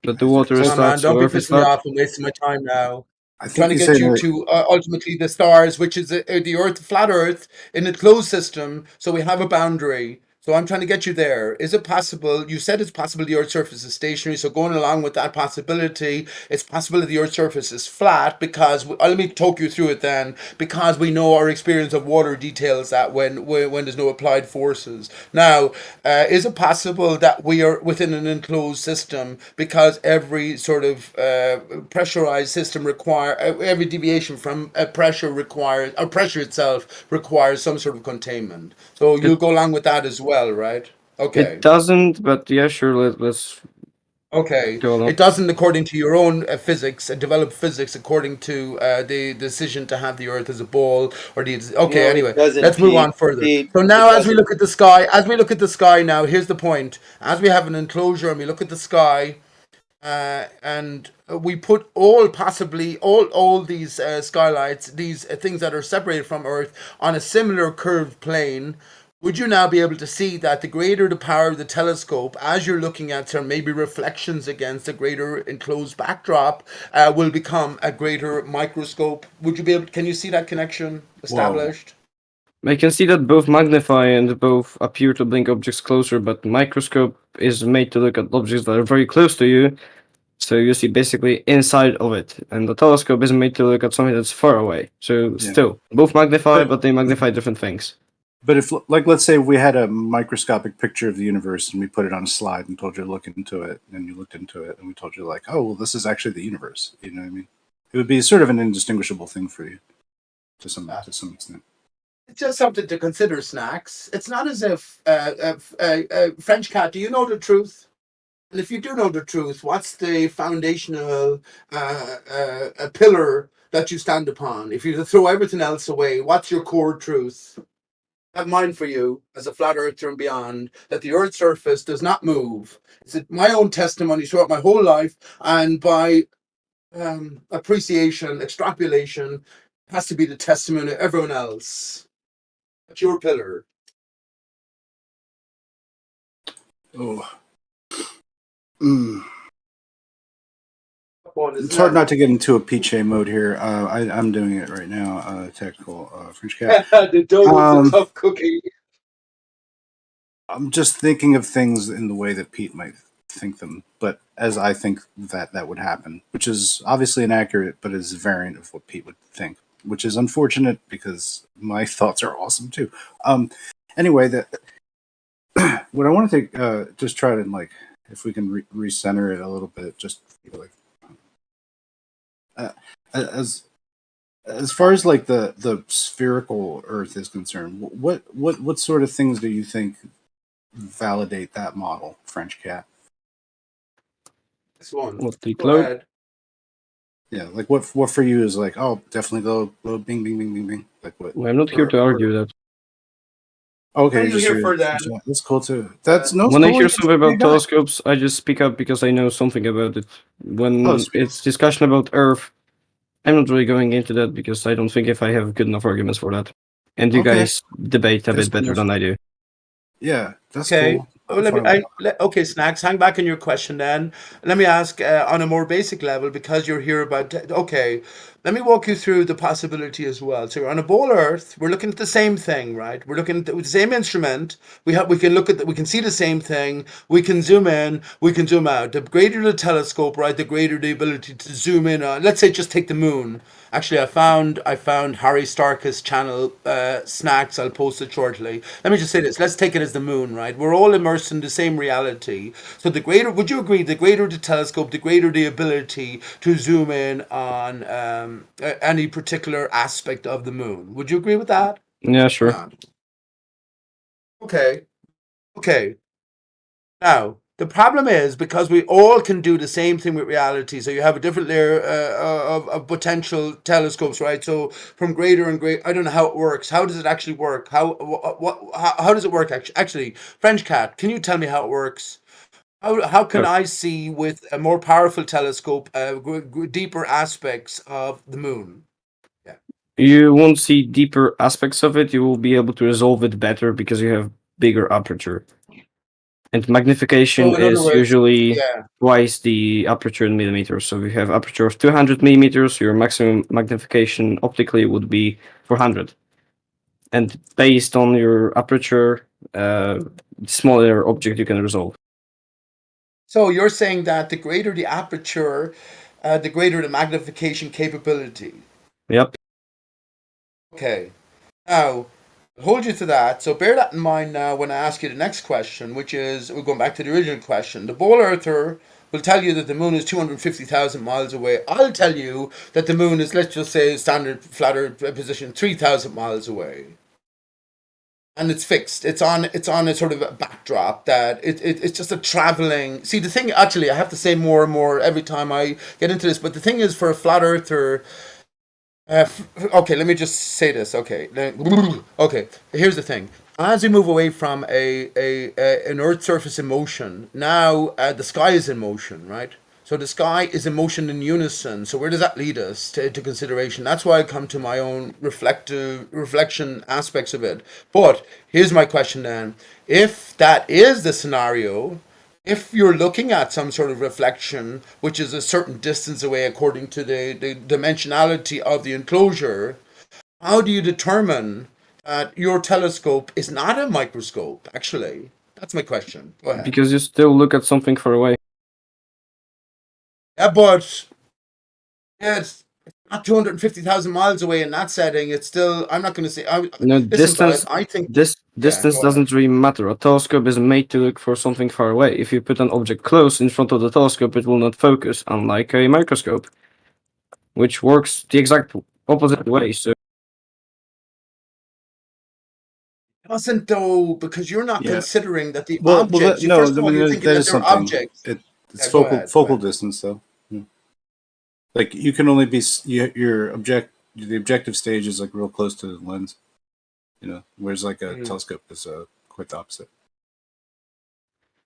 Speaker 13: That the water is
Speaker 20: Come on,
Speaker 13: flat,
Speaker 20: man,
Speaker 13: so
Speaker 20: don't be
Speaker 13: Earth is
Speaker 20: pissing me
Speaker 13: flat.
Speaker 20: off and wasting my time now.
Speaker 1: I
Speaker 20: I'm
Speaker 1: think
Speaker 20: trying to
Speaker 1: you
Speaker 20: get
Speaker 1: said
Speaker 20: you
Speaker 1: that-
Speaker 20: to ultimately the stars, which is the Earth, flat Earth, in a closed system. So we have a boundary. So I'm trying to get you there. Is it possible? You said it's possible the Earth's surface is stationary. So going along with that possibility, it's possible that the Earth's surface is flat because let me talk you through it then. Because we know our experience of water details that when there's no applied forces. Now, is it possible that we are within an enclosed system because every sort of pressurized system every deviation from a pressure requires, or pressure itself requires some sort of containment. So you'll go along with that as well, right? Okay.
Speaker 13: It doesn't, but yeah, sure. Let's
Speaker 20: Okay.
Speaker 13: go along.
Speaker 20: It doesn't according to your own physics, developed physics according to the decision to have the Earth as a ball or the. Okay.
Speaker 14: No,
Speaker 20: Anyway,
Speaker 14: it doesn't,
Speaker 20: let's move
Speaker 14: Pete.
Speaker 20: on further.
Speaker 14: Pete,
Speaker 20: So
Speaker 14: it
Speaker 20: now, as we
Speaker 14: doesn't.
Speaker 20: look at the sky, now here's the point. As we have an enclosure and we look at the sky, and we put all these skylights, these things that are separated from Earth, on a similar curved plane. Would you now be able to see that the greater the power of the telescope, as you're looking at some maybe reflections against a greater enclosed backdrop, will become a greater microscope? Would you be able? Can you see that connection established?
Speaker 13: I can see that both magnify and both appear to bring objects closer, but microscope is made to look at objects that are very close to you, so you see basically inside of it, and the telescope is made to look at something that's far away. So still, both magnify, but they magnify different things.
Speaker 1: But if, like, let's say we had a microscopic picture of the universe and we put it on a slide and told you to look into it, and you looked into it, and we told you, like, oh, well, this is actually the universe. You know what I mean? It would be sort of an indistinguishable thing for you, to some extent.
Speaker 20: It's just something to consider, Snacks. It's not as if French Cat. Do you know the truth? And if you do know the truth, what's the foundational pillar that you stand upon? If you throw everything else away, what's your core truth? I have mine for you as a flat earther and beyond, that the Earth's surface does not move. It's my own testimony throughout my whole life, and by appreciation, extrapolation, has to be the testimony of everyone else. That's your pillar.
Speaker 1: Oh. It's hard not to get into a PJ mode here. I'm doing it right now. Tactical French Cat.
Speaker 20: The dough is a tough cookie.
Speaker 1: I'm just thinking of things in the way that Pete might think them, but as I think that would happen, which is obviously inaccurate, but is a variant of what Pete would think, which is unfortunate because my thoughts are awesome too. Anyway, what I want to just try to, like, if we can recenter it a little bit, just like as far as like the spherical Earth is concerned, what sort of things do you think validate that model, French Cat?
Speaker 20: This one.
Speaker 13: What the
Speaker 20: Go
Speaker 13: globe?
Speaker 20: ahead.
Speaker 1: Yeah, like what for you is like, oh, definitely globe, bing, bing, bing, bing, bing. Like what?
Speaker 13: I'm not here to argue that.
Speaker 1: Okay,
Speaker 20: What are you here for then?
Speaker 1: That's cool too. That's no.
Speaker 13: When I
Speaker 1: cool.
Speaker 13: hear something about
Speaker 1: Big guy.
Speaker 13: telescopes, I just speak up because I know something about it. When it's discussion about Earth, I'm not really going into that because I don't think if I have good enough arguments for that. And you
Speaker 1: Okay.
Speaker 13: guys debate a
Speaker 1: That's
Speaker 13: bit better than I do.
Speaker 1: Yeah, that's
Speaker 20: Okay.
Speaker 1: cool.
Speaker 20: Well, okay, Snacks, hang back on your question then. Let me ask on a more basic level, because you're here about. Okay, let me walk you through the possibility as well. So you're on a ball Earth. We're looking at the same thing, right? We're looking at the same instrument. We can look at we can see the same thing. We can zoom in. We can zoom out. The greater the telescope, right, the greater the ability to zoom in on. Let's say just take the moon. Actually, I found Harry Stark's channel, Snacks. I'll post it shortly. Let me just say this. Let's take it as the moon, right? We're all immersed in the same reality. So the greater, would you agree, the greater the telescope, the greater the ability to zoom in on any particular aspect of the moon. Would you agree with that?
Speaker 13: Yeah, sure.
Speaker 20: Not. Okay. Okay. Now, the problem is because we all can do the same thing with reality. So you have a different layer of potential telescopes, right? So from greater and greater, I don't know how it works. How does it actually work? How does it work actually? Actually, French Cat, can you tell me how it works? How can I see with a more powerful telescope deeper aspects of the moon?
Speaker 13: You won't see deeper aspects of it. You will be able to resolve it better because you have bigger aperture. And magnification
Speaker 20: So in other
Speaker 13: is
Speaker 20: words,
Speaker 13: usually
Speaker 20: yeah.
Speaker 13: twice the aperture in millimeters. So if you have aperture of 200 millimeters, your maximum magnification optically would be 400. And based on your aperture, smaller object you can resolve.
Speaker 20: So you're saying that the greater the aperture, the greater the magnification capability.
Speaker 13: Yep.
Speaker 20: Okay. Now, hold you to that. So bear that in mind now when I ask you the next question, which is, we're going back to the original question. The ball earther will tell you that the moon is 250,000 miles away. I'll tell you that the moon is, let's just say, standard flat earth position 3,000 miles away. And it's fixed. It's on a sort of a backdrop that it's just a traveling. See, the thing, actually, I have to say more and more every time I get into this, but the thing is, for a flat earther, okay, let me just say this. Okay, okay. Here's the thing. As we move away from an Earth surface in motion, now the sky is in motion, right? So the sky is in motion in unison. So where does that lead us to consideration? That's why I come to my own reflection aspects of it. But here's my question then: if that is the scenario, if you're looking at some sort of reflection, which is a certain distance away according to the dimensionality of the enclosure, how do you determine that your telescope is not a microscope, actually? That's my question. Go ahead.
Speaker 13: Because you still look at something far away.
Speaker 20: Yeah, but it's not 250,000 miles away in that setting. It's still, I'm not going to say,
Speaker 13: No,
Speaker 20: listen,
Speaker 13: distance.
Speaker 20: bud, I think,
Speaker 13: This distance
Speaker 20: go ahead.
Speaker 13: doesn't really matter. A telescope is made to look for something far away. If you put an object close in front of the telescope, it will not focus, unlike a microscope, which works the exact opposite way. So
Speaker 20: Doesn't though, because you're not
Speaker 1: Yeah.
Speaker 20: considering that the
Speaker 1: Well,
Speaker 20: objects.
Speaker 1: no,
Speaker 20: First of
Speaker 1: I
Speaker 20: all,
Speaker 1: mean
Speaker 20: you're thinking
Speaker 1: that
Speaker 20: that
Speaker 1: is
Speaker 20: they're
Speaker 1: something.
Speaker 20: objects.
Speaker 1: It's
Speaker 20: Yeah, go ahead. Go
Speaker 1: focal
Speaker 20: ahead.
Speaker 1: distance, though. Like you can only be the objective stage is like real close to the lens, whereas like a telescope is quite the opposite.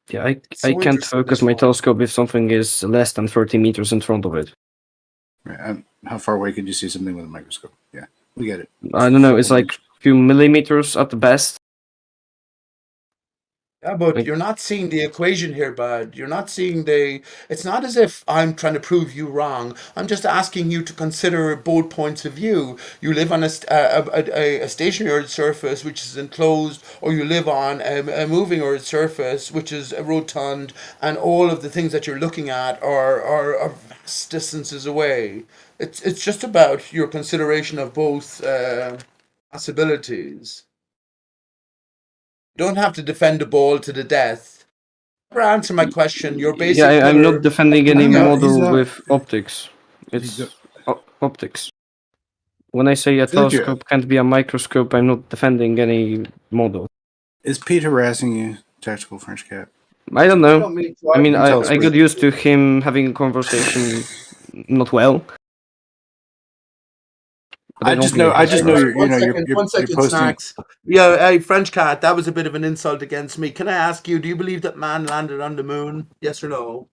Speaker 13: yeah, I
Speaker 20: So
Speaker 13: can't
Speaker 20: interesting,
Speaker 13: focus
Speaker 20: this
Speaker 13: my
Speaker 20: one.
Speaker 13: telescope if something is less than 30 meters in front of it.
Speaker 1: Right. And how far away could you see something with a microscope? Yeah, we get it.
Speaker 13: I don't know. It's like a few millimeters at the best.
Speaker 20: Yeah, but
Speaker 13: Like,
Speaker 20: you're not seeing the equation here, bud. You're not seeing the. It's not as if I'm trying to prove you wrong. I'm just asking you to consider both points of view. You live on a stationary Earth surface which is enclosed, or you live on a moving Earth surface which is a rotund, and all of the things that you're looking at are vast distances away. It's just about your consideration of both possibilities. You don't have to defend the ball to the death. Never answer my question. Your
Speaker 13: yeah,
Speaker 20: basic
Speaker 13: I'm
Speaker 20: pillar.
Speaker 13: not defending any model with optics. It's optics. When I say a
Speaker 1: feel like
Speaker 13: telescope can't be a microscope, I'm not defending any model.
Speaker 1: Is Pete harassing you, Tactical French Cat?
Speaker 13: I don't know.
Speaker 20: don't mean to.
Speaker 13: I mean,
Speaker 1: You tell us,
Speaker 13: I got
Speaker 1: Pete.
Speaker 13: used to him having a conversation not well. But
Speaker 1: I
Speaker 13: don't
Speaker 1: just
Speaker 13: think
Speaker 1: know. I just know you're.
Speaker 20: One second,
Speaker 1: You're posting.
Speaker 20: Snacks. Yeah, hey, French Cat, that was a bit of an insult against me. Can I ask you, do you believe that man landed on the moon? Yes or no?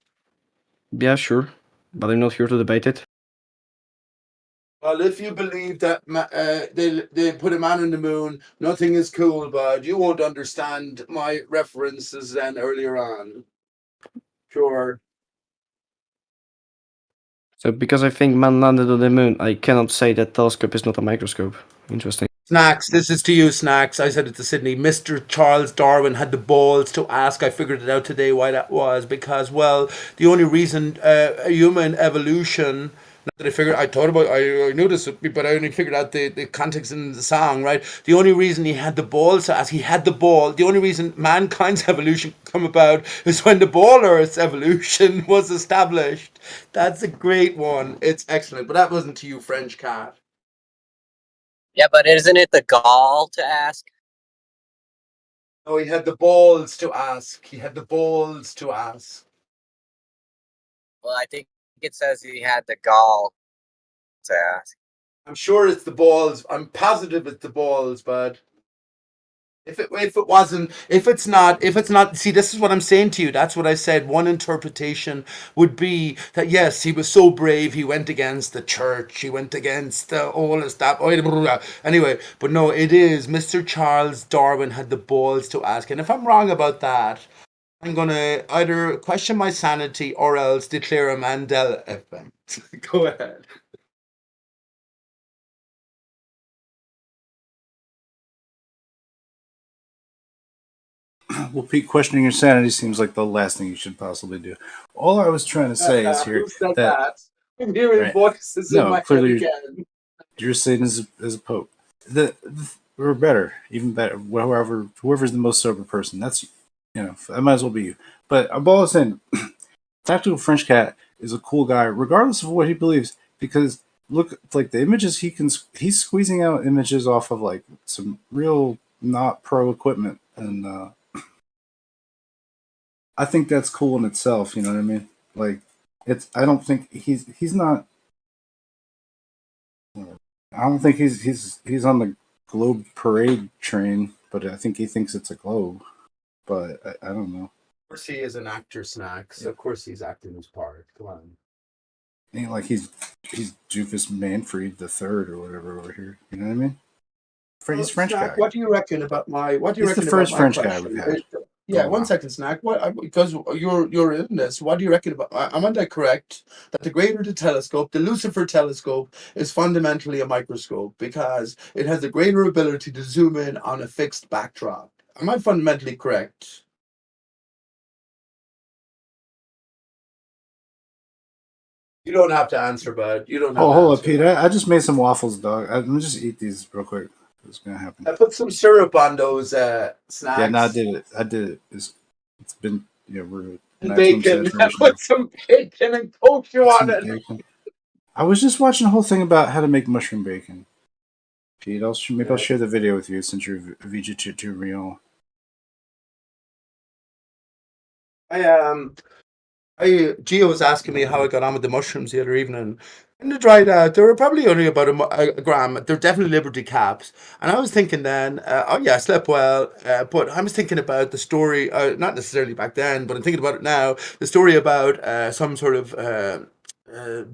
Speaker 13: Yeah, sure. But I'm not here to debate it.
Speaker 20: Well, if you believe that they put a man on the moon, nothing is cool, bud. You won't understand my references then earlier on. Sure.
Speaker 13: So because I think man landed on the moon, I cannot say that telescope is not a microscope. Interesting.
Speaker 20: Snacks, this is to you, Snacks. I said it to Sydney. Mr. Charles Darwin had the balls to ask. I figured it out today why that was. Because, well, the only reason human evolution. Not that I thought about. I knew this, but I only figured out the context in the song. Right. The only reason he had the balls to ask, he had the ball. The only reason mankind's evolution come about is when the ball Earth's evolution was established. That's a great one. It's excellent. But that wasn't to you, French Cat.
Speaker 8: Yeah, but isn't it the gall to ask?
Speaker 20: Oh, he had the balls to ask. He had the balls to ask.
Speaker 8: Well, I think it says he had the gall to ask.
Speaker 20: I'm sure it's the balls. I'm positive it's the balls, bud. If it's not, see, this is what I'm saying to you. That's what I said. One interpretation would be that yes, he was so brave. He went against the church. He went against all of that. Anyway, but no, it is Mr. Charles Darwin had the balls to ask. And if I'm wrong about that, I'm gonna either question my sanity or else declare a Mandela effect. Go ahead.
Speaker 1: Well, Pete, questioning your sanity seems like the last thing you should possibly do. All I was trying to say is here
Speaker 20: Who said
Speaker 1: that
Speaker 20: that? I'm hearing
Speaker 1: right,
Speaker 20: voices in
Speaker 1: no,
Speaker 20: my head
Speaker 1: clearly
Speaker 20: again.
Speaker 1: you're sitting as a pope. We're better, even better. Whoever's the most sober person, that's that might as well be you. But I'm all saying, Tactical French Cat is a cool guy, regardless of what he believes. Because look, like the images he's squeezing out images off of like some real not pro equipment, and I think that's cool in itself. You know what I mean? Like I don't think he's not. I don't think he's on the globe parade train, but I think he thinks it's a globe. But I don't know.
Speaker 20: Of course, he is an actor, Snack. So of course he's acting his part. Come on.
Speaker 1: Ain't like he's Doofus Manfred the Third or whatever over here. You know what I mean? He's French
Speaker 20: Snack,
Speaker 1: guy.
Speaker 20: what do you reckon about my? What do you
Speaker 1: He's the
Speaker 20: reckon
Speaker 1: first
Speaker 20: about my
Speaker 1: French guy
Speaker 20: question?
Speaker 1: we've had.
Speaker 20: Yeah,
Speaker 1: Oh,
Speaker 20: one
Speaker 1: wow.
Speaker 20: second, Snack. Because you're in this. What do you reckon about? Am I correct that the greater the telescope, the Lucifer telescope, is fundamentally a microscope because it has a greater ability to zoom in on a fixed backdrop? Am I fundamentally correct? You don't have to answer, bud. You don't have
Speaker 1: Oh,
Speaker 20: to
Speaker 1: hold up,
Speaker 20: answer.
Speaker 1: Pete. I just made some waffles, dog. Let me just eat these real quick. What's gonna happen?
Speaker 20: I put some syrup on those snacks.
Speaker 1: Yeah, no, I did it. It's been rude.
Speaker 20: And
Speaker 1: Maximum
Speaker 20: bacon. I
Speaker 1: saturation.
Speaker 20: put some bacon and tofu on it.
Speaker 1: Bacon. I was just watching a whole thing about how to make mushroom bacon. Pete, I'll share the video with you since you're vegetarian.
Speaker 20: Gio was asking me how I got on with the mushrooms the other evening. And they dried out. They were probably only about a gram. They're definitely Liberty caps. And I was thinking then, oh yeah, I slept well. But I was thinking about the story, not necessarily back then, but I'm thinking about it now. The story about some sort of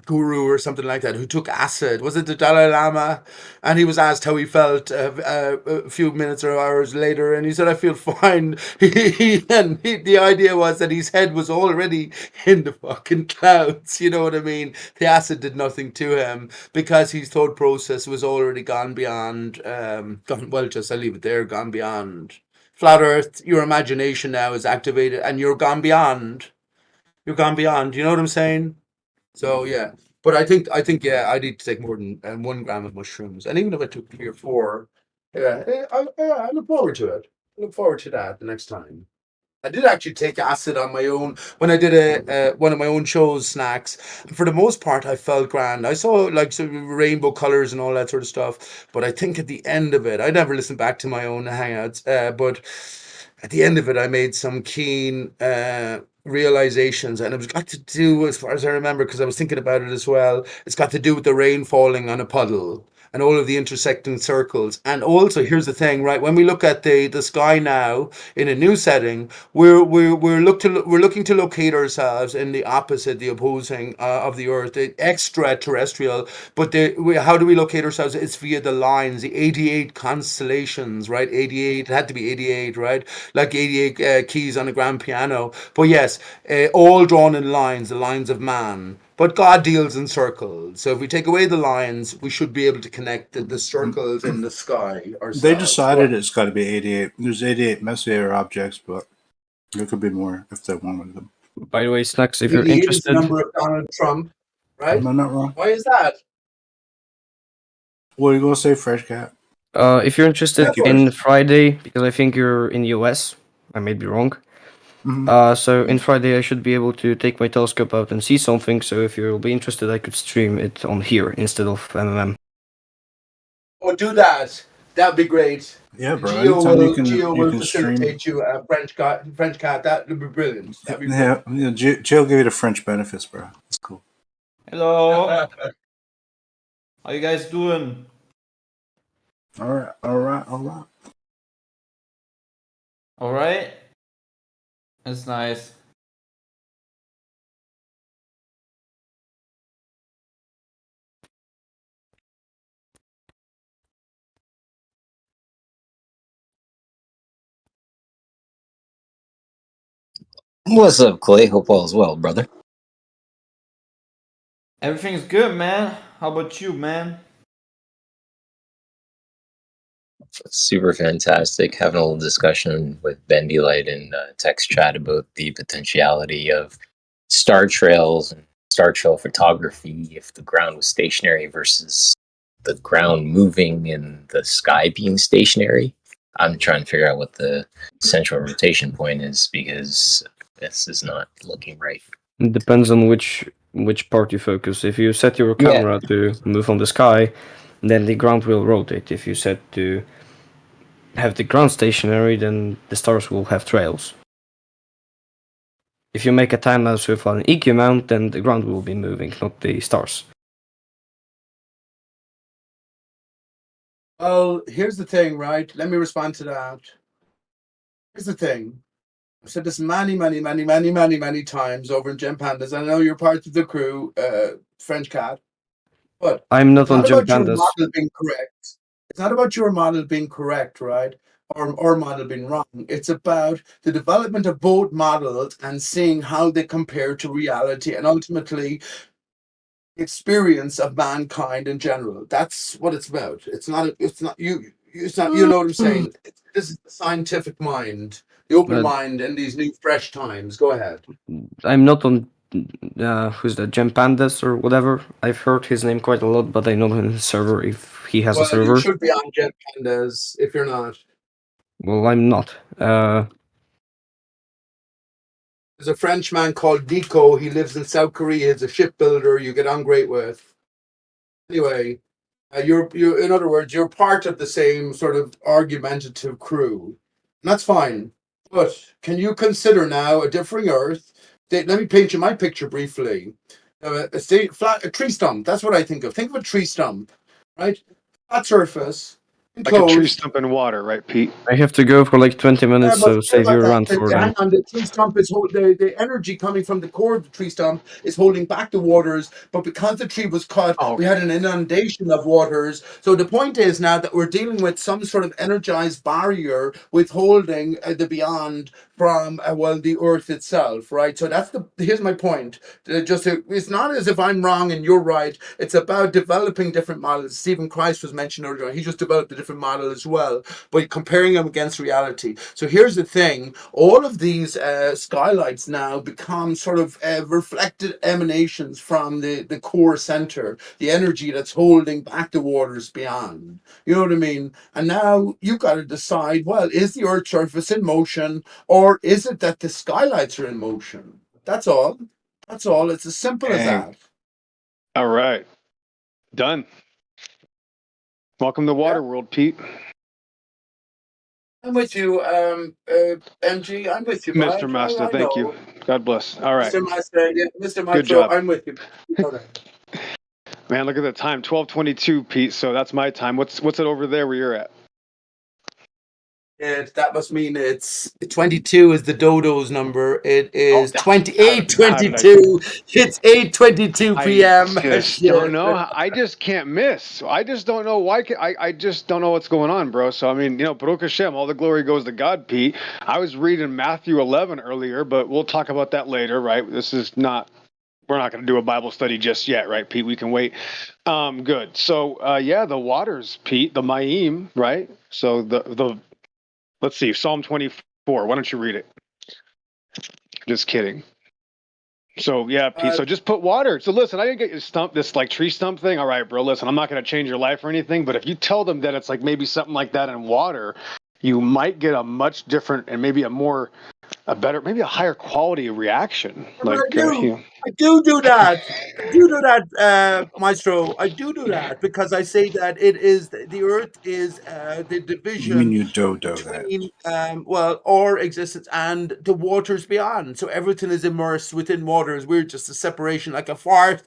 Speaker 20: guru or something like that who took acid. Was it the Dalai Lama? And he was asked how he felt a few minutes or hours later, and he said, "I feel fine." The idea was that his head was already in the fucking clouds. You know what I mean? The acid did nothing to him because his thought process was already gone beyond. I'll leave it there. Gone beyond. Flat Earth. Your imagination now is activated, and you're gone beyond. You're gone beyond. You know what I'm saying? So yeah, but I think yeah, I need to take more than 1 gram of mushrooms, and even if I took 3 or 4, I look forward to it. I look forward to that the next time. I did actually take acid on my own when I did one of my own shows, Snacks. For the most part, I felt grand. I saw like some rainbow colors and all that sort of stuff. But I think at the end of it, I never listened back to my own hangouts. But at the end of it, I made some keen realizations, and it was got to do, as far as I remember, because I was thinking about it as well. It's got to do with the rain falling on a puddle and all of the intersecting circles. And also, here's the thing, right? When we look at the sky now in a new setting, we're looking to locate ourselves in the opposite, the opposing of the Earth, the extraterrestrial. But how do we locate ourselves? It's via the lines, the 88 constellations, right? 88, it had to be 88, right? Like 88 keys on a grand piano. But yes, all drawn in lines, the lines of man. But God deals in circles. So if we take away the lines, we should be able to connect the circles in the sky ourselves.
Speaker 1: They decided it's got to be 88. There's 88 Messier objects, but there could be more if they wanted them.
Speaker 13: By the way, Snacks, if you're
Speaker 20: 88 is the
Speaker 13: interested,
Speaker 20: number of Donald Trump, right?
Speaker 1: Am I not wrong?
Speaker 20: Why is that?
Speaker 1: What are you going to say, Fresh Cat?
Speaker 13: if you're interested in Friday, because I think you're in the US, I may be wrong. So in Friday I should be able to take my telescope out and see something. So if you'll be interested, I could stream it on here instead of MMM.
Speaker 20: Oh, do that. That'd be great.
Speaker 1: Yeah, bro.
Speaker 20: Gio will
Speaker 1: can
Speaker 20: facilitate
Speaker 1: stream.
Speaker 20: you a French cat. That would be brilliant. That'd be
Speaker 1: Yeah, Jill give you the French benefits, bro. It's cool.
Speaker 15: Hello. How you guys doing?
Speaker 1: All right.
Speaker 15: All right. That's nice.
Speaker 16: What's up, Clay? Hope all is well, brother.
Speaker 15: Everything's good, man. How about you, man?
Speaker 16: super fantastic. Having a little discussion with Bendy Light in text chat about the potentiality of star trails and star trail photography if the ground was stationary versus the ground moving and the sky being stationary. I'm trying to figure out what the central rotation point is because this is not looking right.
Speaker 13: It depends on which part you focus. If you set your camera to move on the sky, then the ground will rotate. If you set to have the ground stationary, then the stars will have trails. If you make a time lapse with an EQ mount, then the ground will be moving, not the stars.
Speaker 20: Well, here's the thing, right? Let me respond to that. Here's the thing. I've said this many times over in Gem Pandas. I know you're part of the crew, French Cat, but
Speaker 13: I'm not
Speaker 20: it's
Speaker 13: on
Speaker 20: not
Speaker 13: Gem
Speaker 20: about your
Speaker 13: Pandas.
Speaker 20: model being correct. It's not about your model being correct, right? Or model being wrong. It's about the development of both models and seeing how they compare to reality and ultimately experience of mankind in general. That's what it's about. It's not you. It's not. You know what I'm saying? This is the scientific mind, the open mind in these new fresh times. Go ahead.
Speaker 13: I'm not on who's that, Gem Pandas or whatever. I've heard his name quite a lot, but I know his server if he has a
Speaker 20: Well, you
Speaker 13: server.
Speaker 20: should be on Gem Pandas if you're not.
Speaker 13: Well, I'm not.
Speaker 20: There's a Frenchman called Nico. He lives in South Korea. He's a shipbuilder. You get on great with. Anyway, you're in other words, you're part of the same sort of argumentative crew. And that's fine. But can you consider now a differing Earth? Let me paint you my picture briefly. A tree stump. That's what I think of. Think of a tree stump, right? Flat surface,
Speaker 5: Like a tree
Speaker 20: enclosed.
Speaker 5: stump in water, right, Pete?
Speaker 13: I have to go for like 20 minutes,
Speaker 20: But
Speaker 13: so save your rant for
Speaker 20: hang
Speaker 13: then.
Speaker 20: on, the tree stump is the energy coming from the core of the tree stump is holding back the waters. But because the tree was cut, we had an inundation of waters. So the point is now that we're dealing with some sort of energized barrier withholding the beyond from the Earth itself, right? So here's my point. It's not as if I'm wrong and you're right. It's about developing different models. Stephen Christ was mentioned earlier. He just developed a different model as well, but comparing them against reality. So here's the thing. All of these skylights now become sort of reflected emanations from the core center, the energy that's holding back the waters beyond. You know what I mean? And now you've got to decide, well, is the Earth's surface in motion, or is it that the skylights are in motion? That's all. That's all. It's as simple as that.
Speaker 5: All right. Done. Welcome to Waterworld, Pete.
Speaker 20: I'm with you, MG. I'm with you,
Speaker 5: Mr.
Speaker 20: bud.
Speaker 5: Master,
Speaker 20: I
Speaker 5: thank
Speaker 20: know.
Speaker 5: you. God bless. All right.
Speaker 20: Mr. Master, yeah, Mr.
Speaker 5: Good
Speaker 20: Maestro,
Speaker 5: job.
Speaker 20: I'm with you. You know that.
Speaker 5: Man, look at the time. 12:22, Pete. So that's my time. What's it over there where you're at?
Speaker 20: That must mean it's 22 is the Dodo's number. It is 28:22. It's 8:22 p.m.
Speaker 5: I just don't know. I just can't miss. I just don't know why. I just don't know what's going on, bro. So I mean, Baruch Hashem, all the glory goes to God, Pete. I was reading Matthew 11 earlier, but we'll talk about that later, right? We're not going to do a Bible study just yet, right, Pete? We can wait. Good. So the waters, Pete, the Mayim, right? So the let's see, Psalm 24. Why don't you read it? Just kidding. So Pete. So just put water. So listen, I didn't get you this like tree stump thing. All right, bro. Listen, I'm not going to change your life or anything, but if you tell them that it's like maybe something like that in water, you might get a much different and maybe a better, maybe a higher quality reaction.
Speaker 20: Like I do that. I do that, Maestro. I do that because I say that it is the Earth is the division.
Speaker 1: You mean you dodo
Speaker 20: between our existence and the waters beyond. So everything is immersed within waters. We're just a separation, like a fart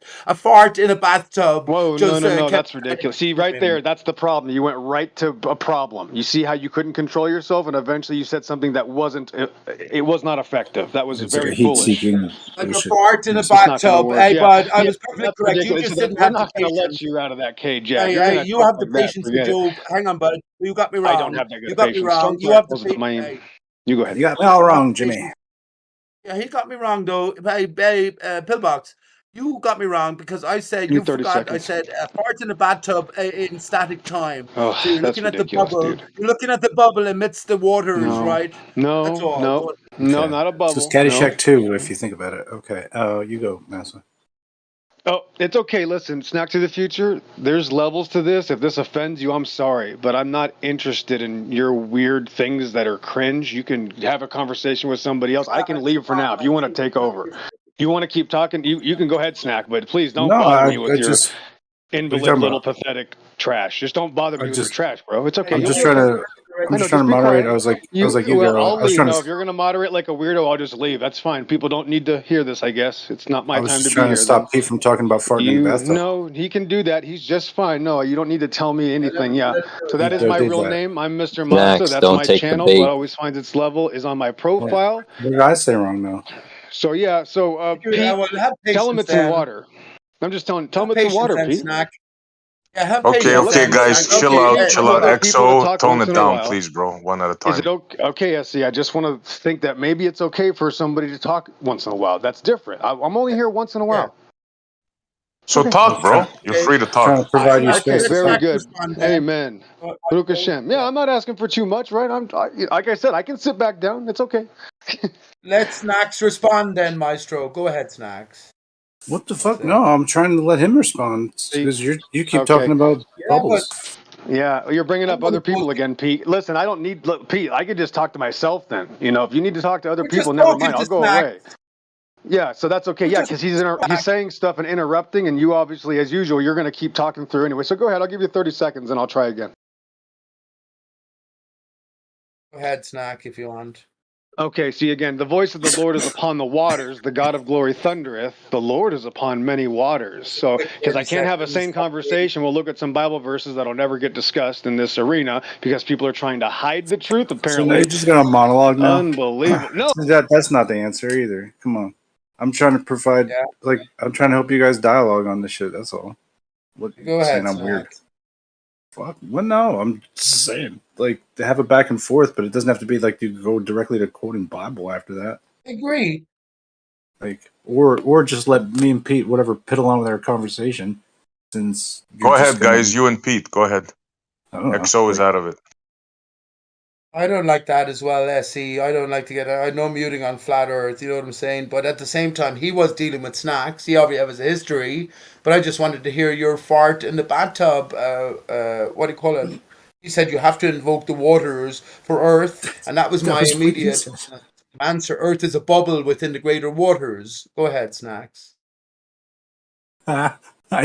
Speaker 20: in a bathtub.
Speaker 5: Whoa, no, that's ridiculous. See, right there, that's the problem. You went right to a problem. You see how you couldn't control yourself, and eventually you said something that it was not effective. That was very foolish.
Speaker 20: Like a fart in a bathtub. Hey, bud, I was perfectly correct. You just didn't have the
Speaker 5: not going to let
Speaker 20: patience.
Speaker 5: you out of that cage, yeah.
Speaker 20: Hey, you have the patience for Job. Hang on, bud. You got me wrong.
Speaker 5: I don't have that good
Speaker 20: You got me wrong. You have the patience.
Speaker 5: You go ahead.
Speaker 1: You got me all wrong, Jimmy.
Speaker 20: Yeah, he got me wrong though. Pillbox. You got me wrong because I said
Speaker 5: Give me
Speaker 20: you
Speaker 5: 30
Speaker 20: forgot. I
Speaker 5: seconds.
Speaker 20: said fart in a bathtub in static time.
Speaker 5: Oh,
Speaker 20: So you're
Speaker 5: that's
Speaker 20: looking at the
Speaker 5: ridiculous,
Speaker 20: bubble.
Speaker 5: dude.
Speaker 20: You're looking at the bubble amidst the waters,
Speaker 5: No,
Speaker 20: right? That's
Speaker 5: no,
Speaker 20: all.
Speaker 5: no, no,
Speaker 1: Okay.
Speaker 5: not a
Speaker 1: So
Speaker 5: bubble.
Speaker 1: it's Caddyshack
Speaker 5: No.
Speaker 1: 2, if you think about it. Okay. You go, Massa.
Speaker 5: Oh, it's okay. Listen, Snack to the Future, there's levels to this. If this offends you, I'm sorry, but I'm not interested in your weird things that are cringe. You can have a conversation with somebody else. I can leave for now if you want to take over. If you want to keep talking, you can go ahead, Snack, but please don't
Speaker 1: No,
Speaker 5: bother me
Speaker 1: I
Speaker 5: with your
Speaker 1: just. What are you
Speaker 5: invalid
Speaker 1: talking
Speaker 5: little
Speaker 1: about?
Speaker 5: pathetic trash. Just don't bother me with your
Speaker 1: just.
Speaker 5: trash, bro. It's okay.
Speaker 1: I'm
Speaker 5: You'll
Speaker 1: just
Speaker 5: be
Speaker 1: trying
Speaker 5: okay.
Speaker 1: to. I'm
Speaker 5: I know.
Speaker 1: just trying
Speaker 5: Just
Speaker 1: to
Speaker 5: be
Speaker 1: moderate.
Speaker 5: quiet.
Speaker 1: I was like, you
Speaker 5: Well,
Speaker 1: go.
Speaker 5: I'll
Speaker 1: I was
Speaker 5: leave.
Speaker 1: trying
Speaker 5: No,
Speaker 1: to.
Speaker 5: if you're gonna moderate like a weirdo, I'll just leave. That's fine. People don't need to hear this. I guess it's not my
Speaker 1: I was
Speaker 5: time to
Speaker 1: just
Speaker 5: be
Speaker 1: trying to
Speaker 5: here. Then
Speaker 1: stop Pete from talking about farting in the
Speaker 5: you
Speaker 1: bathtub.
Speaker 5: no, he can do that. He's just fine. No, you don't need to tell me anything. Yeah. So that
Speaker 1: He
Speaker 5: is my
Speaker 1: did
Speaker 5: real
Speaker 1: that.
Speaker 5: name. I'm Mr. Massa.
Speaker 16: Snacks,
Speaker 5: That's
Speaker 16: don't
Speaker 5: my
Speaker 16: take the
Speaker 5: channel. What
Speaker 16: bait.
Speaker 5: always finds its level is on my
Speaker 1: What
Speaker 5: profile.
Speaker 1: did I say wrong now?
Speaker 5: So yeah. So Pete,
Speaker 20: Well, have
Speaker 5: tell him
Speaker 20: patience
Speaker 5: it's in
Speaker 20: then.
Speaker 5: water. I'm just telling. Tell
Speaker 20: Have
Speaker 5: him it's in
Speaker 20: patience
Speaker 5: water,
Speaker 20: then,
Speaker 5: Pete.
Speaker 20: Snack. Yeah, have
Speaker 12: Okay,
Speaker 5: Yeah,
Speaker 20: patience
Speaker 12: okay,
Speaker 20: then,
Speaker 12: guys,
Speaker 20: Snack.
Speaker 12: chill
Speaker 20: Okay,
Speaker 12: out,
Speaker 5: Pete,
Speaker 12: chill
Speaker 5: for
Speaker 12: out.
Speaker 5: other people to
Speaker 12: EXO,
Speaker 5: talk
Speaker 12: tone
Speaker 5: once
Speaker 12: it
Speaker 5: in a
Speaker 12: down,
Speaker 5: while.
Speaker 12: please, bro. One at a
Speaker 5: Is it
Speaker 12: time.
Speaker 5: okay, SC? I just want to think that maybe it's okay for somebody to talk once in a while. That's different. I'm only here once in a while.
Speaker 12: So
Speaker 5: Okay.
Speaker 1: I
Speaker 12: talk,
Speaker 1: was trying,
Speaker 12: bro. You're free to
Speaker 1: trying
Speaker 12: talk.
Speaker 1: to provide you
Speaker 5: Okay,
Speaker 1: space to
Speaker 5: very
Speaker 1: talk.
Speaker 5: good. Amen. Baruch Hashem. Yeah, I'm not asking for too much, right? Like I said, I can sit back down. It's okay.
Speaker 20: Let Snacks respond then, Maestro. Go ahead, Snacks.
Speaker 1: What the fuck? No, I'm trying to let him respond because you keep talking
Speaker 5: Okay.
Speaker 1: about bubbles.
Speaker 5: Yeah, you're bringing up other people again, Pete. Listen, I don't need Pete. I could just talk to myself then. You know, if you need to talk to other
Speaker 20: We're just
Speaker 5: people, never
Speaker 20: talking
Speaker 5: mind. I'll
Speaker 20: to
Speaker 5: go
Speaker 20: Snacks.
Speaker 5: away. Yeah, so that's okay.
Speaker 20: We're
Speaker 5: Yeah,
Speaker 20: just
Speaker 5: because he's saying stuff and interrupting, and you obviously, as usual, you're going to keep talking through anyway. So go ahead. I'll give you 30 seconds, and I'll try again.
Speaker 20: Go ahead, Snack, if you want.
Speaker 5: Okay, see again, the voice of the Lord is upon the waters, the God of glory thundereth, the Lord is upon many waters. So, because I can't have a sane conversation, we'll look at some Bible verses that'll never get discussed in this arena because people are trying to hide the truth,
Speaker 1: So now
Speaker 5: apparently.
Speaker 1: you're just gonna monologue now.
Speaker 5: Unbelievable. No.
Speaker 1: That's not the answer either. Come on, I'm trying to provide I'm trying to help you guys dialogue on this shit. That's all. What
Speaker 20: Go
Speaker 1: saying
Speaker 20: ahead,
Speaker 1: I'm weird?
Speaker 20: Snack.
Speaker 1: Fuck. Well, no, I'm just saying like to have a back and forth, but it doesn't have to be like you go directly to quoting Bible after that.
Speaker 20: I agree.
Speaker 1: Like or just let me and Pete whatever pit along with our conversation. Since you're
Speaker 12: Go
Speaker 1: just
Speaker 12: ahead,
Speaker 1: gonna,
Speaker 12: guys. You and Pete, go ahead.
Speaker 1: I don't know,
Speaker 12: EXO is
Speaker 1: like,
Speaker 12: out of it.
Speaker 20: I don't like that as well, SE. I don't like to get. I know muting on flat Earth. You know what I'm saying? But at the same time, he was dealing with Snacks. He obviously has a history. But I just wanted to hear your fart in the bathtub. What do you call it? He said you have to invoke the waters for Earth, and that was
Speaker 1: that
Speaker 20: my
Speaker 1: was what he
Speaker 20: immediate
Speaker 1: said.
Speaker 20: answer. Earth is a bubble within the greater waters. Go ahead, Snacks.
Speaker 1: I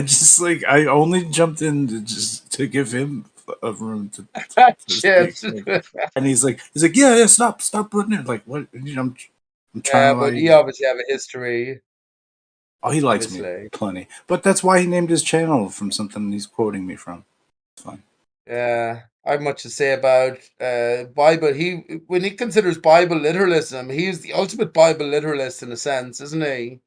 Speaker 1: just like I only jumped in to give him a room to speak,
Speaker 20: Yes.
Speaker 1: and he's like yeah stop putting it like what I'm trying
Speaker 20: Yeah,
Speaker 1: to
Speaker 20: but he
Speaker 1: like
Speaker 20: obviously have a history.
Speaker 1: he likes me
Speaker 20: Obviously.
Speaker 1: plenty, but that's why he named his channel from something he's quoting me from. It's fine.
Speaker 20: Yeah, I have much to say about Bible. When he considers Bible literalism, he is the ultimate Bible literalist in a sense, isn't he?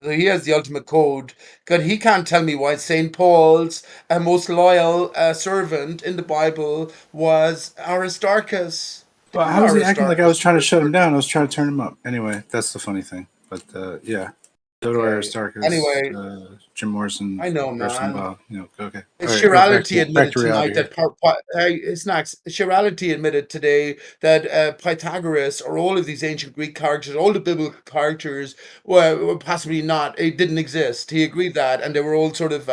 Speaker 20: So he has the ultimate code. God, he can't tell me why Saint Paul's most loyal servant in the Bible was Aristarchus.
Speaker 1: Well,
Speaker 20: Poor
Speaker 1: how was he acting like I
Speaker 20: Aristarchus.
Speaker 1: was trying to shut him down? I was trying to turn him up. Anyway, that's the funny thing. But yeah, Theodore
Speaker 20: Okay.
Speaker 1: Aristarchus,
Speaker 20: Anyway,
Speaker 1: Jim Morrison,
Speaker 20: I know,
Speaker 1: Gerson
Speaker 20: man.
Speaker 1: Bob. Okay. All right,
Speaker 20: Shirality
Speaker 1: back
Speaker 20: admitted
Speaker 1: to reality
Speaker 20: tonight
Speaker 1: here.
Speaker 20: that Snacks. Shirality admitted today that Pythagoras or all of these ancient Greek characters, all the biblical characters, were possibly not. It didn't exist. He agreed that, and they were all sort of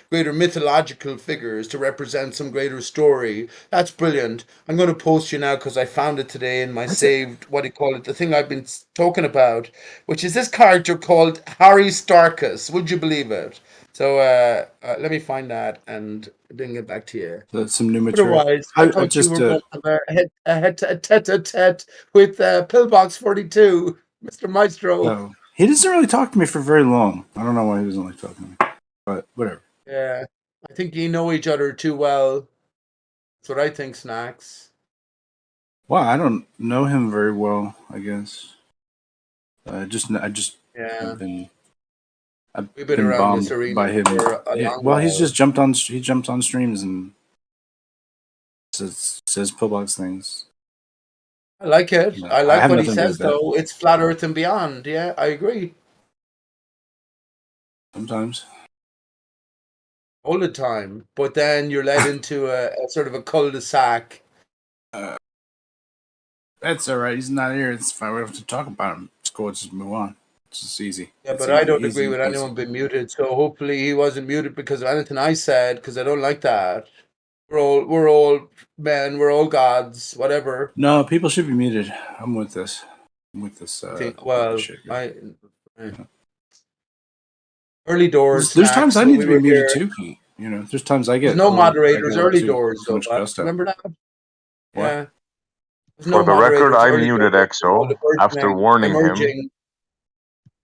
Speaker 20: greater mythological figures to represent some greater story. That's brilliant. I'm going to post you now because I found it today in my saved. What do you call it? The thing I've been talking about, which is this character called Harry Starkus. Would you believe it? So let me find that and bring it back to you.
Speaker 1: That's some new material.
Speaker 20: Otherwise, I
Speaker 1: I
Speaker 20: thought you
Speaker 1: just
Speaker 20: were going to have a tete-a-tete with Pillbox 42, Mr. Maestro.
Speaker 1: no, he doesn't really talk to me for very long. I don't know why he doesn't like talking to me, but whatever.
Speaker 20: Yeah, I think you know each other too well. That's what I think, Snacks.
Speaker 1: Well, I don't know him very well. I guess. I just
Speaker 20: Yeah.
Speaker 1: have been. I've
Speaker 20: We've been
Speaker 1: been
Speaker 20: around this
Speaker 1: bombed
Speaker 20: arena
Speaker 1: by him.
Speaker 20: for a
Speaker 1: Yeah,
Speaker 20: long
Speaker 1: well,
Speaker 20: while.
Speaker 1: he jumped on streams and says pillbox things.
Speaker 20: I like it.
Speaker 1: No,
Speaker 20: I
Speaker 1: I
Speaker 20: like
Speaker 1: have
Speaker 20: what he
Speaker 1: nothing to do
Speaker 20: says,
Speaker 1: with that.
Speaker 20: though. It's flat Earth and beyond. Yeah, I agree.
Speaker 1: Sometimes.
Speaker 20: All the time. But then you're led into a sort of a cul-de-sac.
Speaker 1: That's all right. He's not here. It's fine. We don't have to talk about him. It's cool. Just move on. It's just easy.
Speaker 20: Yeah,
Speaker 1: It's
Speaker 20: but I
Speaker 1: easy,
Speaker 20: don't
Speaker 1: easy,
Speaker 20: agree with
Speaker 1: easy.
Speaker 20: anyone being muted. So hopefully he wasn't muted because of anything I said, because I don't like that. We're all men, we're all gods, whatever.
Speaker 1: No, people should be muted. I'm with this. I'm with this.
Speaker 20: I think,
Speaker 1: With this
Speaker 20: well,
Speaker 1: shit.
Speaker 20: early doors
Speaker 1: There's times
Speaker 20: snacks
Speaker 1: I
Speaker 20: when
Speaker 1: need
Speaker 20: we
Speaker 1: to be
Speaker 20: were
Speaker 1: muted
Speaker 20: here.
Speaker 1: too, Pete. You know, there's times I
Speaker 20: There's
Speaker 1: get
Speaker 20: no
Speaker 1: a
Speaker 20: moderators
Speaker 1: little
Speaker 20: early
Speaker 1: too
Speaker 20: doors though,
Speaker 1: much
Speaker 20: but
Speaker 1: gusto.
Speaker 20: remember that?
Speaker 1: What?
Speaker 20: Yeah. There's
Speaker 12: For
Speaker 20: no
Speaker 12: the record,
Speaker 20: moderators
Speaker 12: I
Speaker 20: early
Speaker 12: muted
Speaker 20: doors. It's all
Speaker 12: EXO after
Speaker 20: emerging,
Speaker 12: warning him.
Speaker 20: emerging.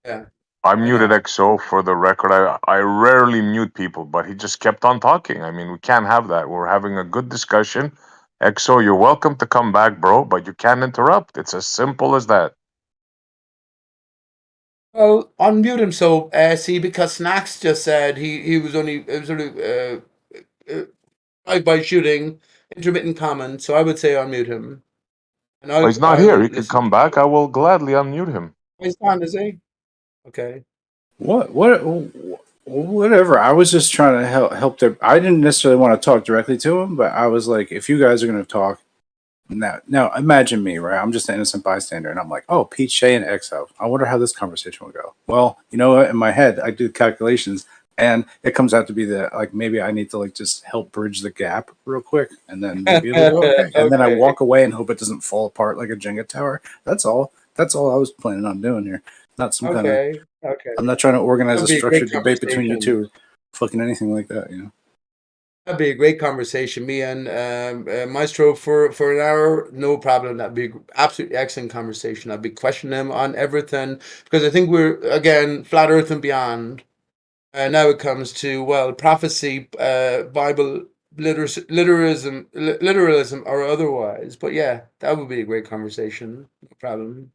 Speaker 20: Yeah.
Speaker 12: I muted EXO for the record. I rarely mute people, but he just kept on talking. I mean, we can't have that. We're having a good discussion. EXO, you're welcome to come back, bro, but you can't interrupt. It's as simple as that.
Speaker 20: Well, unmute him. So, see, because Snacks just said he was only drive-by shooting, intermittent comment. So I would say unmute him, and
Speaker 12: Well, he's not
Speaker 20: I'll
Speaker 12: here. He could
Speaker 20: listen.
Speaker 12: come back. I will gladly unmute him.
Speaker 20: He's on, is he? Okay.
Speaker 1: Whatever. I was just trying to help their. I didn't necessarily want to talk directly to him, but I was like, if you guys are going to talk, now imagine me, right? I'm just an innocent bystander, and I'm like, oh, Pete, Shay, and EXO. I wonder how this conversation will go. Well, you know what? In my head, I do calculations, and it comes out to be that like maybe I need to like just help bridge the gap real quick, and then maybe it'll go okay. And then I walk away and hope it doesn't fall apart like a Jenga tower. That's all. That's all I was planning on doing here. Not some kind of.
Speaker 20: Okay.
Speaker 1: I'm not trying to organize
Speaker 20: That'd
Speaker 1: a
Speaker 20: be a great
Speaker 1: structured debate between you
Speaker 20: conversation.
Speaker 1: two, or fucking anything like that. You know.
Speaker 20: That'd be a great conversation. Me and Maestro for an hour, no problem. That'd be absolutely excellent conversation. I'd be questioning him on everything because I think we're again flat Earth and beyond. Now it comes to prophecy, Bible literalism or otherwise. But yeah, that would be a great conversation. No problem.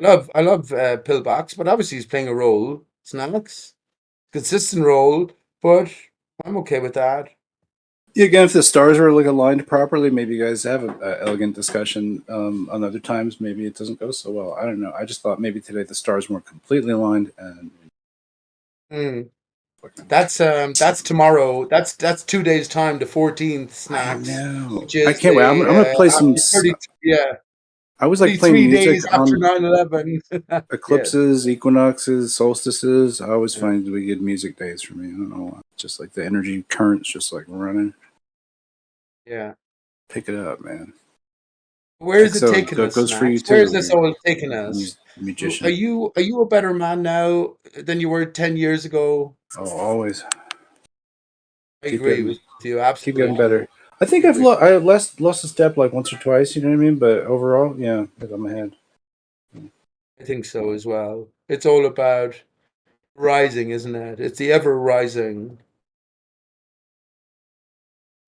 Speaker 20: I love Pillbox, but obviously he's playing a role. Snacks, consistent role, but I'm okay with that.
Speaker 1: Yeah, again, if the stars were like aligned properly, maybe you guys have a elegant discussion. On other times, maybe it doesn't go so well. I don't know. I just thought maybe today the stars weren't completely aligned, and
Speaker 20: That's tomorrow. That's 2 days time, the 14th Snacks,
Speaker 1: know.
Speaker 20: which
Speaker 1: I
Speaker 20: is
Speaker 1: can't wait. I'm gonna play some.
Speaker 20: 30, yeah,
Speaker 1: I was like playing
Speaker 20: 33
Speaker 1: music
Speaker 20: days after
Speaker 1: on
Speaker 20: 9/11. Yeah.
Speaker 1: eclipses, equinoxes, solstices. I always find we get music days for me. I don't know why. Just like the energy currents, just like running.
Speaker 20: Yeah.
Speaker 1: Pick it up, man.
Speaker 20: Where is it
Speaker 1: EXO
Speaker 20: taking us,
Speaker 1: goes for you
Speaker 20: Snacks? Where is
Speaker 1: too.
Speaker 20: this all taking us?
Speaker 1: Magician.
Speaker 20: Are you a better man now than you were 10 years ago?
Speaker 1: Oh, always.
Speaker 20: I agree with you.
Speaker 1: Keep
Speaker 20: Absolutely.
Speaker 1: getting better. I think I lost a step like once or twice. You know what I mean? But overall, yeah, I'm ahead.
Speaker 20: I think so as well. It's all about rising, isn't it? It's the ever rising.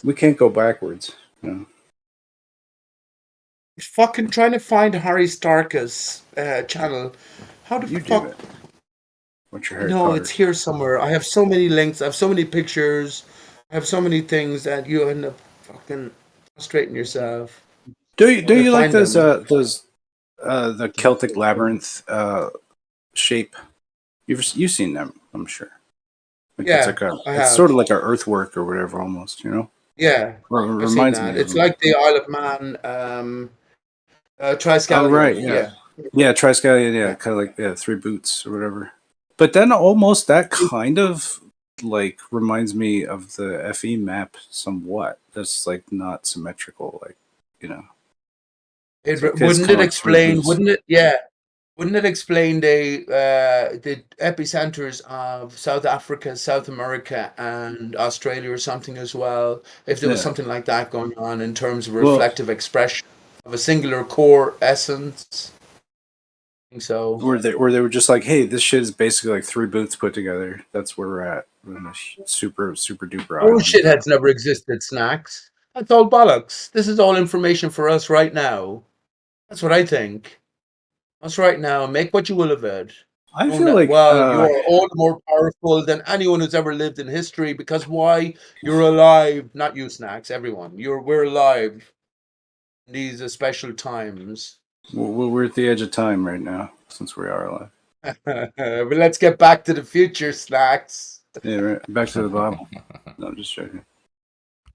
Speaker 1: We can't go backwards. No.
Speaker 20: Fucking trying to find Harry Stark's channel. How the fuck?
Speaker 1: What's your Harry
Speaker 20: No,
Speaker 1: Potter?
Speaker 20: it's here somewhere. I have so many links. I have so many pictures. I have so many things that you end up fucking frustrating yourself.
Speaker 1: Do you like
Speaker 20: find them.
Speaker 1: those the Celtic labyrinth shape? You've seen them, I'm sure. Like
Speaker 20: Yeah,
Speaker 1: it's
Speaker 20: I
Speaker 1: sort
Speaker 20: have.
Speaker 1: of like an earthwork or whatever, almost. You know.
Speaker 20: Yeah, I've seen
Speaker 1: Reminds me
Speaker 20: that.
Speaker 1: of
Speaker 20: It's
Speaker 1: them.
Speaker 20: like the Isle of Man,
Speaker 1: Oh
Speaker 20: Triskelion.
Speaker 1: right, yeah, Triskelion, yeah, kind of like three boots or whatever. But then almost that kind of like reminds me of the FE map somewhat. That's like not symmetrical, like you know.
Speaker 20: Wouldn't it explain? Wouldn't it? Yeah. Wouldn't it explain the epicenters of South Africa, South America, and Australia or something as well? If there was
Speaker 1: Yeah.
Speaker 20: something like that going on in terms of
Speaker 1: Well-
Speaker 20: reflective expression of a singular core essence. I think so.
Speaker 1: Where they were just like, hey, this shit is basically like three boots put together. That's where we're at. We're in a super duper
Speaker 20: Oh,
Speaker 1: island.
Speaker 20: shitheads never existed, Snacks. That's all bollocks. This is all information for us right now. That's what I think. Us right now. Make what you will of it.
Speaker 1: I feel like
Speaker 20: you are all the more powerful than anyone who's ever lived in history because why? You're alive, not you, Snacks. Everyone, we're alive in these special times.
Speaker 1: we're at the edge of time right now, since we are alive.
Speaker 20: But let's get back to the future, Snacks.
Speaker 1: Yeah, right. Back to the Bible. No, I'm just joking.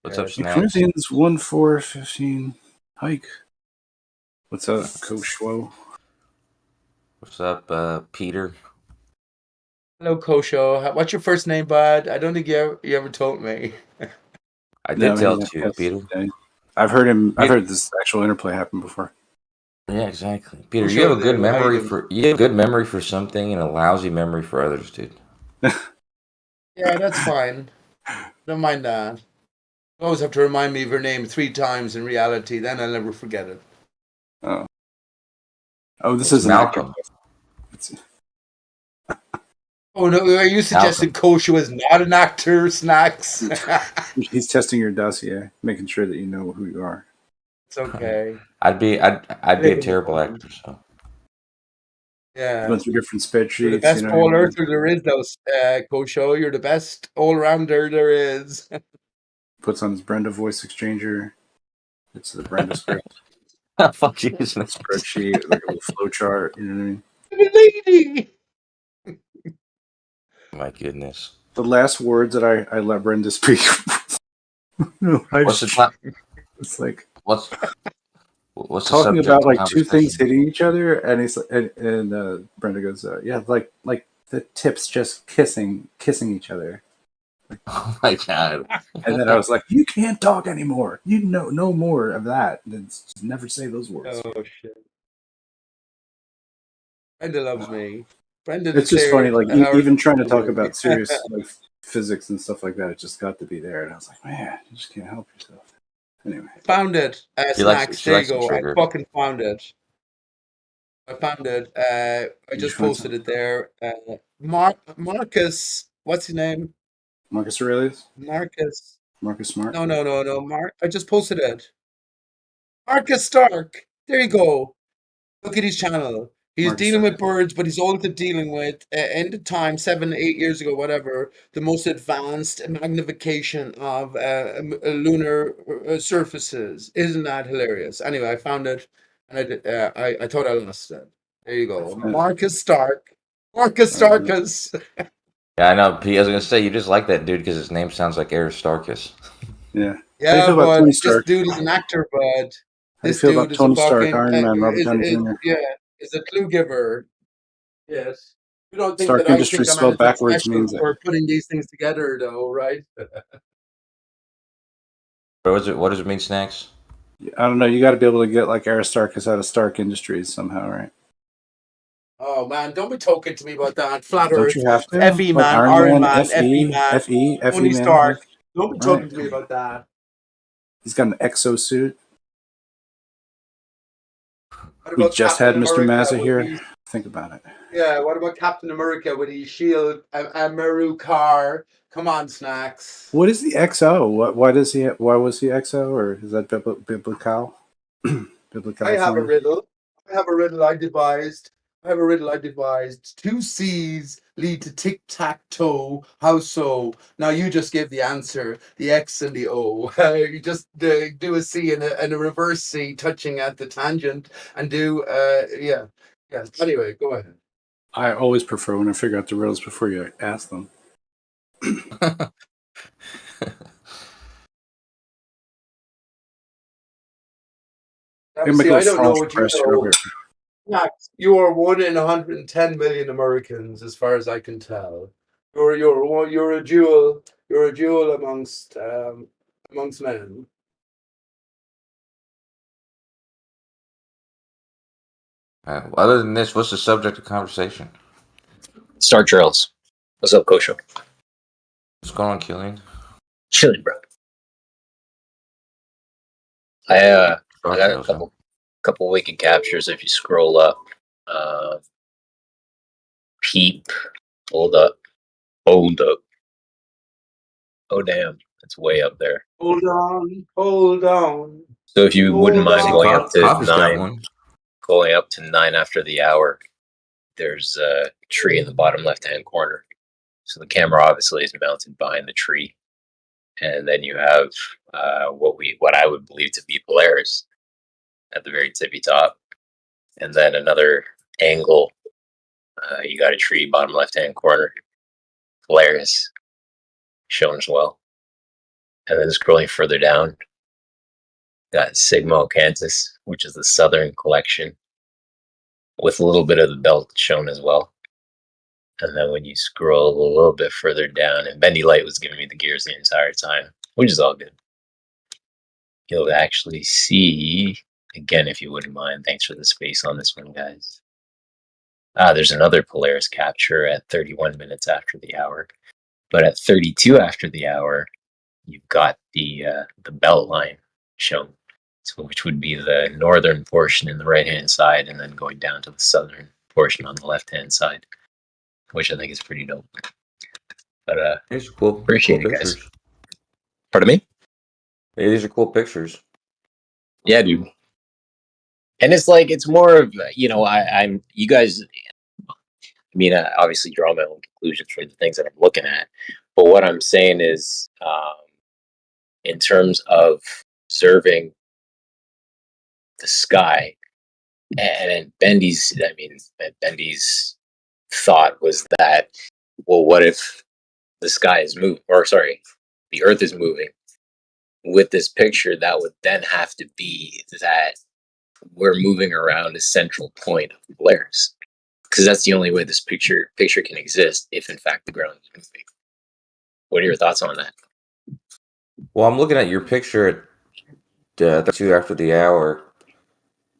Speaker 9: What's up, Snacks?
Speaker 1: Corinthians 1:4-15. Hike. What's up, Coach Schwo?
Speaker 9: What's up, Peter?
Speaker 20: Hello, Kosho. What's your first name, bud? I don't think you ever told me.
Speaker 9: I did tell it to you,
Speaker 1: yes,
Speaker 9: Peter.
Speaker 1: yeah. I've heard this actual interplay happen before.
Speaker 9: Yeah, exactly. Peter,
Speaker 20: Who
Speaker 9: you have a
Speaker 20: showed
Speaker 9: good
Speaker 20: you? How you
Speaker 9: memory
Speaker 20: doing?
Speaker 9: you have good memory for something and a lousy memory for others, dude.
Speaker 20: Yeah, that's fine. Don't mind that. You always have to remind me of your name 3 times in reality, then I'll never forget it.
Speaker 1: Oh. Oh, this
Speaker 9: It's
Speaker 1: is an actor.
Speaker 9: Malcolm.
Speaker 20: Oh no, are you suggesting Kosho is not an actor, Snacks?
Speaker 1: He's testing your dossier, making sure that you know who you are.
Speaker 20: It's okay.
Speaker 9: I'd be a terrible actor, so.
Speaker 20: Yeah.
Speaker 1: Going through different spreadsheets.
Speaker 20: You're the best ball earther there is, though, Kosho. You're the best all-rounder there is.
Speaker 1: Puts on his Brenda voice exchanger. It's the Brenda script.
Speaker 9: Fuck you,
Speaker 1: spreadsheet, like a little flow chart. You know what I mean?
Speaker 20: Lady.
Speaker 9: My goodness.
Speaker 1: The last words that I let Brenda speak. No,
Speaker 9: What's the time?
Speaker 1: It's like
Speaker 9: what's the
Speaker 1: talking
Speaker 9: subject
Speaker 1: about
Speaker 9: of
Speaker 1: like two things
Speaker 9: conversation?
Speaker 1: hitting each other, and he's and Brenda goes, yeah, like the tips just kissing each other.
Speaker 9: Oh my god!
Speaker 1: And then I was like, you can't talk anymore. You know no more of that. Just never say those words.
Speaker 20: Oh shit! Brenda loves me. Brenda,
Speaker 1: It's
Speaker 20: the
Speaker 1: just funny, like even trying to talk
Speaker 20: me.
Speaker 1: about serious like physics and stuff like that. It just got to be there, and I was like, man, you just can't help yourself. Anyway,
Speaker 20: Found it.
Speaker 9: She likes
Speaker 20: Snacks. There you
Speaker 9: to
Speaker 20: go. I
Speaker 9: trigger.
Speaker 20: fucking found it. I found it. I just posted it there. Marcus. What's his name?
Speaker 1: Marcus Aurelius,
Speaker 20: Marcus.
Speaker 1: Marcus Smart.
Speaker 20: No. I just posted it. Marcus Stark. There you go. Look at his channel. He's
Speaker 1: Marcus
Speaker 20: dealing
Speaker 1: Stark.
Speaker 20: with birds, but he's also dealing with, in the time, 7, 8 years ago, whatever, the most advanced magnification of lunar surfaces. Isn't that hilarious? Anyway, I found it, and I thought I lost it. There you go. Marcus Stark. Marcus Starkus.
Speaker 9: Yeah, I know. P. I was gonna say you just like that dude because his name sounds like Aristarchus.
Speaker 1: Yeah.
Speaker 20: Yeah, but this dude is an actor, bud.
Speaker 1: How do you
Speaker 20: This
Speaker 1: feel
Speaker 20: dude
Speaker 1: about
Speaker 20: is a
Speaker 1: Tony Stark,
Speaker 20: fucking
Speaker 1: Iron Man, Robert Downey Jr.?
Speaker 20: is a clue giver. Yes. You don't think
Speaker 1: Stark
Speaker 20: that I
Speaker 1: Industries
Speaker 20: think I'm
Speaker 1: spelled
Speaker 20: anything
Speaker 1: backwards
Speaker 20: special
Speaker 1: means
Speaker 20: for putting these things together, though, right?
Speaker 9: What does it mean, Snacks?
Speaker 1: I don't know. You got to be able to get like Aristarchus out of Stark Industries somehow, right?
Speaker 20: Oh man, don't be talking to me about that. Flat
Speaker 1: Don't
Speaker 20: Earth,
Speaker 1: you have to?
Speaker 20: FE
Speaker 1: Like
Speaker 20: man, Iron Man, FE
Speaker 1: FE,
Speaker 20: man,
Speaker 1: FE
Speaker 20: Tony
Speaker 1: man.
Speaker 20: Stark. Don't be talking
Speaker 1: Right.
Speaker 20: to me about that.
Speaker 1: He's got an exosuit.
Speaker 20: What
Speaker 1: We
Speaker 20: about
Speaker 1: just had
Speaker 20: Captain
Speaker 1: Mr.
Speaker 20: America
Speaker 1: Mazza
Speaker 20: with
Speaker 1: here.
Speaker 20: his,
Speaker 1: Think about it.
Speaker 20: yeah, what about Captain America with his shield, Maru car? Come on, Snacks.
Speaker 1: What is the XO? Why does he? Why was he XO? Or is that biblical? Biblical.
Speaker 20: I have a riddle. I have a riddle I devised. Two C's lead to tic tac toe. How so? Now you just give the answer. The X and the O. You just do a C and a reverse C, touching at the tangent, and do yeah. Anyway, go ahead.
Speaker 1: I always prefer when I figure out the riddles before you ask them.
Speaker 20: See, I don't know what you know. Max, you are 1 in 110 million Americans, as far as I can tell. You're a jewel. You're a jewel amongst men.
Speaker 9: Other than this, what's the subject of conversation?
Speaker 16: Star Trails. What's up, Kosho?
Speaker 9: What's going on, Killian?
Speaker 16: Chilling, bro. I got a couple wicked captures if you scroll up. Peep. Hold up. Oh damn. It's way up there.
Speaker 20: Hold on.
Speaker 16: So if you wouldn't mind going up to
Speaker 9: Coffee's got
Speaker 16: 9,
Speaker 9: one.
Speaker 16: going up to 9 after the hour, there's a tree in the bottom left-hand corner. So the camera obviously is mounted behind the tree, and then you have what I would believe to be Polaris at the very tippy top, and then another angle You got a tree, bottom left-hand corner. Polaris shown as well. And then scrolling further down, got Sigma Kansas, which is the southern collection, with a little bit of the belt shown as well. And then when you scroll a little bit further down, and Bendy Light was giving me the gears the entire time, which is all good. You'll actually see, again, if you wouldn't mind, thanks for the space on this one, guys. There's another Polaris capture at 31 minutes after the hour. But at 32 after the hour, you've got the belt line shown, so which would be the northern portion in the right-hand side, and then going down to the southern portion on the left-hand side, which I think is pretty dope. But
Speaker 9: these are cool.
Speaker 16: Appreciate
Speaker 9: Cool
Speaker 16: it, guys.
Speaker 9: pictures.
Speaker 16: Pardon me?
Speaker 9: Yeah, these are cool pictures.
Speaker 16: Yeah, dude. And it's like, it's more of, you know, I'm you guys. I mean, obviously, draw my own conclusions for the things that I'm looking at. But what I'm saying is, in terms of observing the sky, and Bendy's thought was that, well, what if the sky is moving, or sorry, the Earth is moving? With this picture, that would then have to be that we're moving around a central point of Polaris, because that's the only way this picture can exist, if in fact the ground is moving. What are your thoughts on that?
Speaker 9: Well, I'm looking at your picture at 32 after the hour,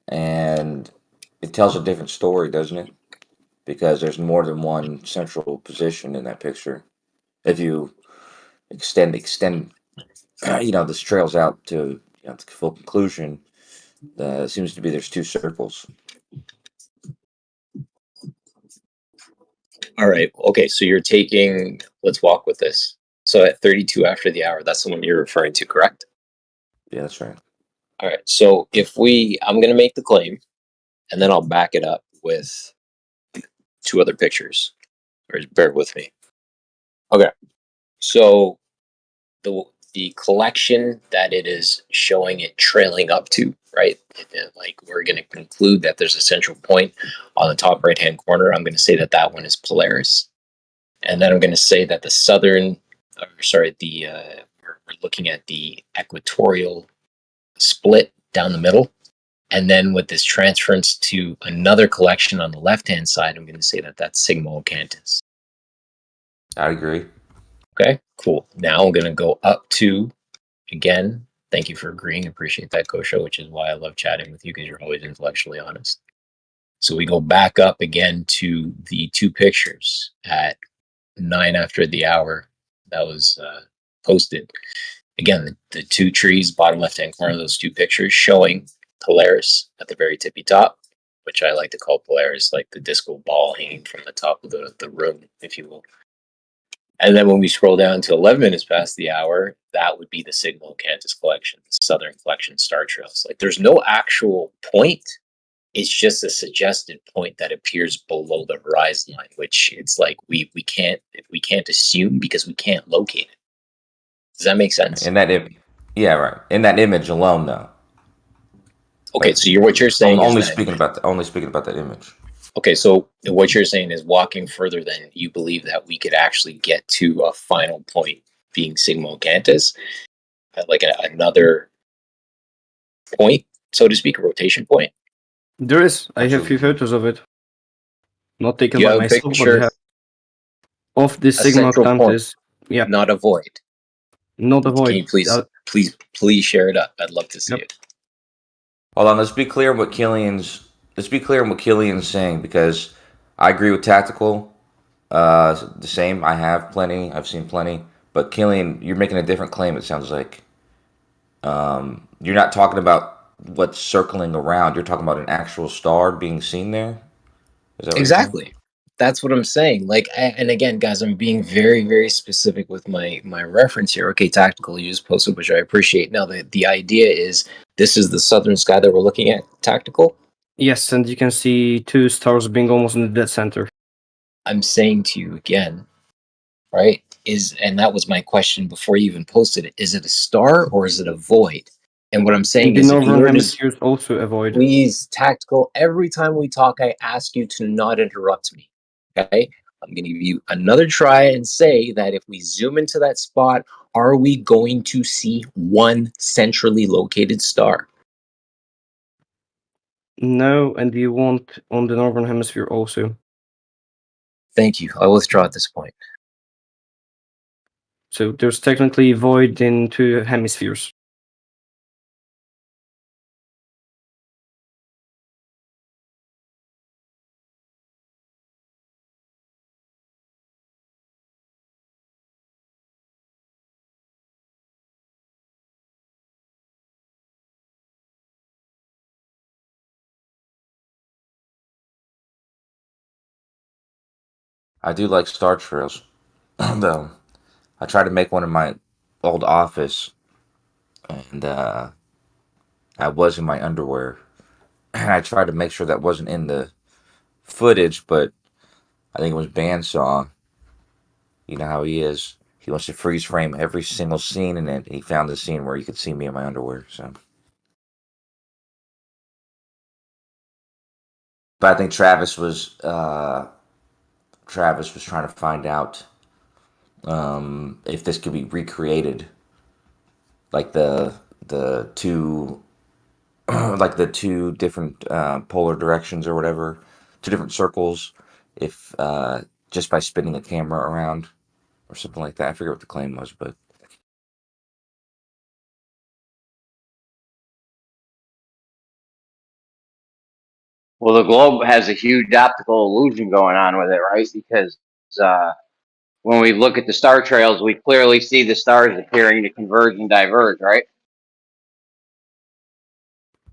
Speaker 9: and it tells a different story, doesn't it? Because there's more than one central position in that picture. If you extend, you know, this trails out to, you know, the full conclusion. It seems to be there's two circles.
Speaker 16: All right. Okay. So you're taking. Let's walk with this. So at 32 after the hour, that's the one you're referring to, correct?
Speaker 9: Yeah, that's right.
Speaker 16: All right. So I'm going to make the claim, and then I'll back it up with two other pictures. Or bear with me. Okay. So the collection that it is showing it trailing up to, right? Like, we're going to conclude that there's a central point on the top right hand corner. I'm going to say that that one is Polaris, and then I'm going to say that the southern, we're looking at the equatorial split down the middle, and then with this transference to another collection on the left hand side, I'm going to say that that's Sigma Ochantis.
Speaker 9: I agree.
Speaker 16: Okay, cool. Now I'm going to go up to, again, thank you for agreeing. Appreciate that, Kosho, which is why I love chatting with you, because you're always intellectually honest. So we go back up again to the two pictures at 9 after the hour that was posted. Again, the two trees, bottom left-hand corner, those two pictures showing Polaris at the very tippy top, which I like to call Polaris like the disco ball hanging from the top of the room, if you will. And then when we scroll down to 11 minutes past the hour, that would be the Sigma Ochantis collection, the Southern Collection Star Trails. Like, there's no actual point. It's just a suggested point that appears below the horizon line, which it's like we can't assume because we can't locate it. Does that make sense?
Speaker 9: In that yeah, right. In that image alone, though.
Speaker 16: Okay,
Speaker 9: like,
Speaker 16: so what you're saying
Speaker 9: I'm only
Speaker 16: is that,
Speaker 9: speaking about that image.
Speaker 16: Okay, so what you're saying is, walking further, then you believe that we could actually get to a final point being Sigma Ochantis, at like another point, so to speak, a rotation point.
Speaker 13: There is. I have a few photos of it. Not taken
Speaker 16: You
Speaker 13: by
Speaker 16: have a
Speaker 13: myself, but
Speaker 16: picture
Speaker 13: I have of the
Speaker 16: a
Speaker 13: Sigma
Speaker 16: central point,
Speaker 13: Ochantis. Yeah,
Speaker 16: not a void.
Speaker 13: not a
Speaker 16: Can
Speaker 13: void.
Speaker 16: you please share it up? I'd love to see it.
Speaker 9: Hold on, let's be clear on what Killian's saying, because I agree with Tactical. The same. I've seen plenty. But Killian, you're making a different claim, it sounds like. You're not talking about what's circling around. You're talking about an actual star being seen there? Is that what
Speaker 16: Exactly. That's what I'm saying. Like, and again, guys, I'm being very, very specific with my reference here. Okay, Tactical, you just posted, which I appreciate. Now, the idea is, this is the southern sky that we're looking at, Tactical.
Speaker 13: Yes, and you can see two stars being almost in the dead center.
Speaker 16: I'm saying to you again, right? And that was my question before you even posted it. Is it a star or is it a void? And what I'm saying
Speaker 13: The
Speaker 16: is,
Speaker 13: northern hemisphere is also a void.
Speaker 16: please, Tactical, every time we talk, I ask you to not interrupt me. Okay, I'm going to give you another try and say that if we zoom into that spot, are we going to see one centrally located star?
Speaker 13: No, and you won't on the northern hemisphere also.
Speaker 16: Thank you. I'll withdraw at this point.
Speaker 13: So there's technically void in 2 hemispheres.
Speaker 9: I do like star trails, though. I tried to make one in my old office, and I was in my underwear. And I tried to make sure that wasn't in the footage, but I think it was Bandsaw. You know how he is. He wants to freeze frame every single scene in it. He found the scene where you could see me in my underwear. So, but I think Travis was trying to find out if this could be recreated, like the two like the two different polar directions or whatever, 2 different circles, if just by spinning the camera around or something like that. I forget what the claim was, but
Speaker 6: Well, the globe has a huge optical illusion going on with it, right? Because when we look at the star trails, we clearly see the stars appearing to converge and diverge, right?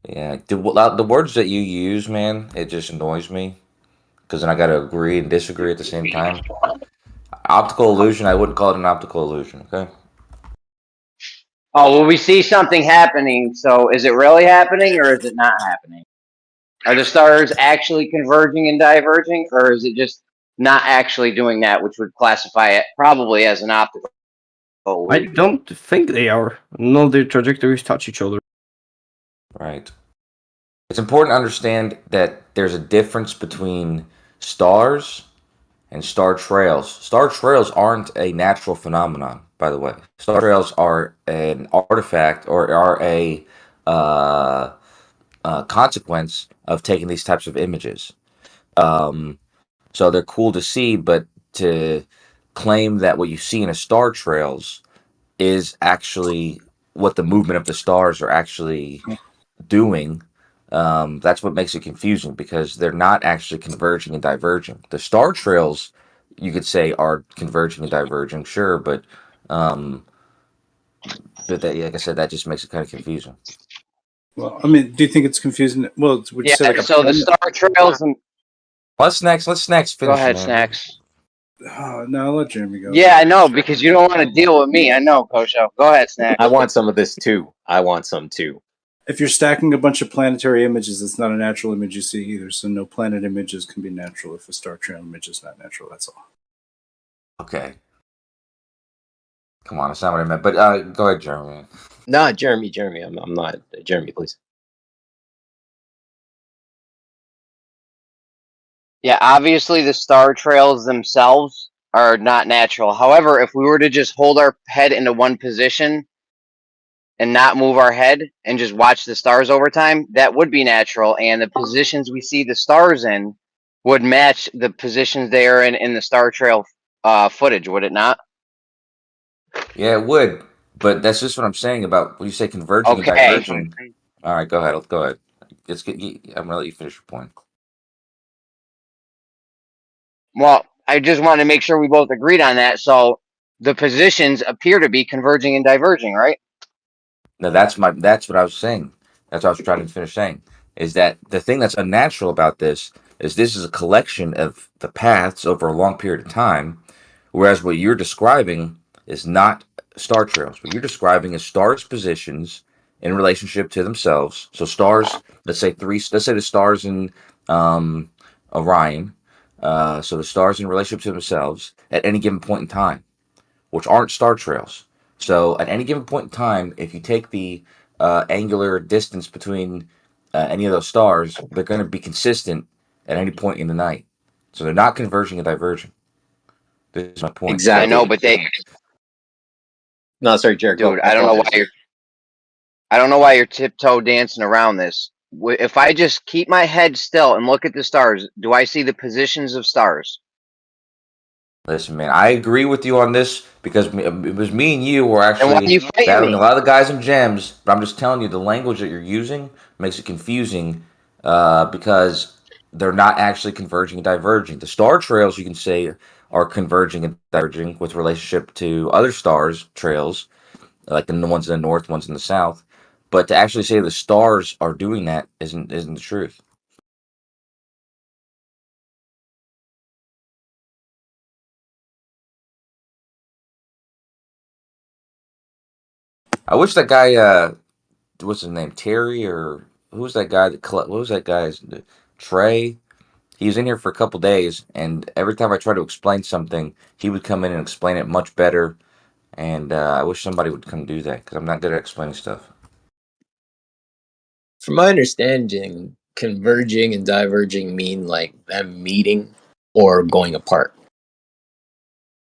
Speaker 9: yeah, the words that you use, man, it just annoys me because then I got to agree and disagree at the same time. Optical illusion, I wouldn't call it an optical illusion. Okay.
Speaker 6: Oh, well, we see something happening. So is it really happening or is it not happening? Are the stars actually converging and diverging, or is it just not actually doing that, which would classify it probably as an optical
Speaker 13: I
Speaker 6: illusion?
Speaker 13: don't think they are. No, their trajectories touch each other.
Speaker 9: Right. It's important to understand that there's a difference between stars and star trails. Star trails aren't a natural phenomenon, by the way. Star trails are an artifact or are a consequence of taking these types of images. Um, so they're cool to see, but to claim that what you see in a star trails is actually what the movement of the stars are actually doing. That's what makes it confusing because they're not actually converging and diverging. The star trails, you could say, are converging and diverging, sure, um, but that, like I said, that just makes it kind of confusing.
Speaker 1: Well, I mean, do you think it's confusing? Well, would you
Speaker 6: Yeah,
Speaker 1: say like a
Speaker 6: so the star trails and
Speaker 9: Let's snacks
Speaker 6: go
Speaker 9: finish,
Speaker 6: ahead,
Speaker 9: man.
Speaker 6: Snacks.
Speaker 1: Oh, no, I'll let Jeremy go.
Speaker 6: Yeah, I know, because you don't want to deal with me. I know, Kosho. Go ahead, Snacks.
Speaker 16: I want some of this too. I want some too.
Speaker 1: If you're stacking a bunch of planetary images, it's not a natural image you see either. So no planet images can be natural if a star trail image is not natural. That's all.
Speaker 9: Okay. Come on, that's not what I meant. But go ahead, Jeremy.
Speaker 16: No, Jeremy. I'm not. Jeremy, please.
Speaker 6: Yeah, obviously the star trails themselves are not natural. However, if we were to just hold our head into one position and not move our head and just watch the stars over time, that would be natural. And the positions we see the stars in would match the positions they are in the star trail footage, would it not?
Speaker 9: Yeah, it would. But that's just what I'm saying about when you say converging and
Speaker 6: Okay.
Speaker 9: diverging. All right, go ahead. Go ahead. I'm gonna let you finish your point.
Speaker 6: Well, I just wanted to make sure we both agreed on that. So the positions appear to be converging and diverging, right?
Speaker 9: No, that's what I was saying. That's what I was trying to finish saying. Is that the thing that's unnatural about this is a collection of the paths over a long period of time, whereas what you're describing is not star trails. What you're describing is stars' positions in relationship to themselves. So stars, let's say the stars in Orion. So the stars in relationship to themselves at any given point in time, which aren't star trails. So at any given point in time, if you take the angular distance between any of those stars, they're going to be consistent at any point in the night. So they're not converging and diverging. This is my point.
Speaker 6: Exactly. I know, but they.
Speaker 16: No, sorry, Jared.
Speaker 6: Dude, I don't know why you're. I don't know why you're tiptoe dancing around this. If I just keep my head still and look at the stars, do I see the positions of stars?
Speaker 9: Listen, man, I agree with you on this because it was me and you were
Speaker 6: And why are
Speaker 9: actually
Speaker 6: you fighting
Speaker 9: battling
Speaker 6: me?
Speaker 9: a lot of the guys in gems. But I'm just telling you, the language that you're using makes it confusing because they're not actually converging and diverging. The star trails, you can say, are converging and diverging with relationship to other stars trails, like the ones in the north, ones in the south. But to actually say the stars are doing that isn't the truth. I wish that guy, what's his name, Terry, or who's that guy that what was that guy's Trey? He was in here for a couple days, and every time I tried to explain something, he would come in and explain it much better. And I wish somebody would come do that because I'm not good at explaining stuff.
Speaker 16: From my understanding, converging and diverging mean like them meeting or going apart.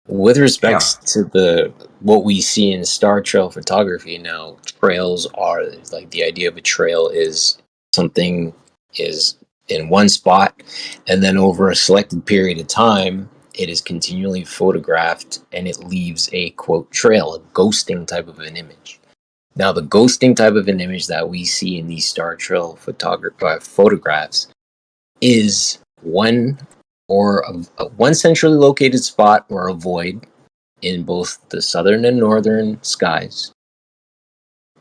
Speaker 16: With respects to the what we see in star trail photography now, trails are like the idea of a trail is something is in one spot, and then over a selected period of time, it is continually photographed and it leaves a quote trail, a ghosting type of an image. Now, the ghosting type of an image that we see in these star trail photographs is one or one centrally located spot or a void in both the southern and northern skies,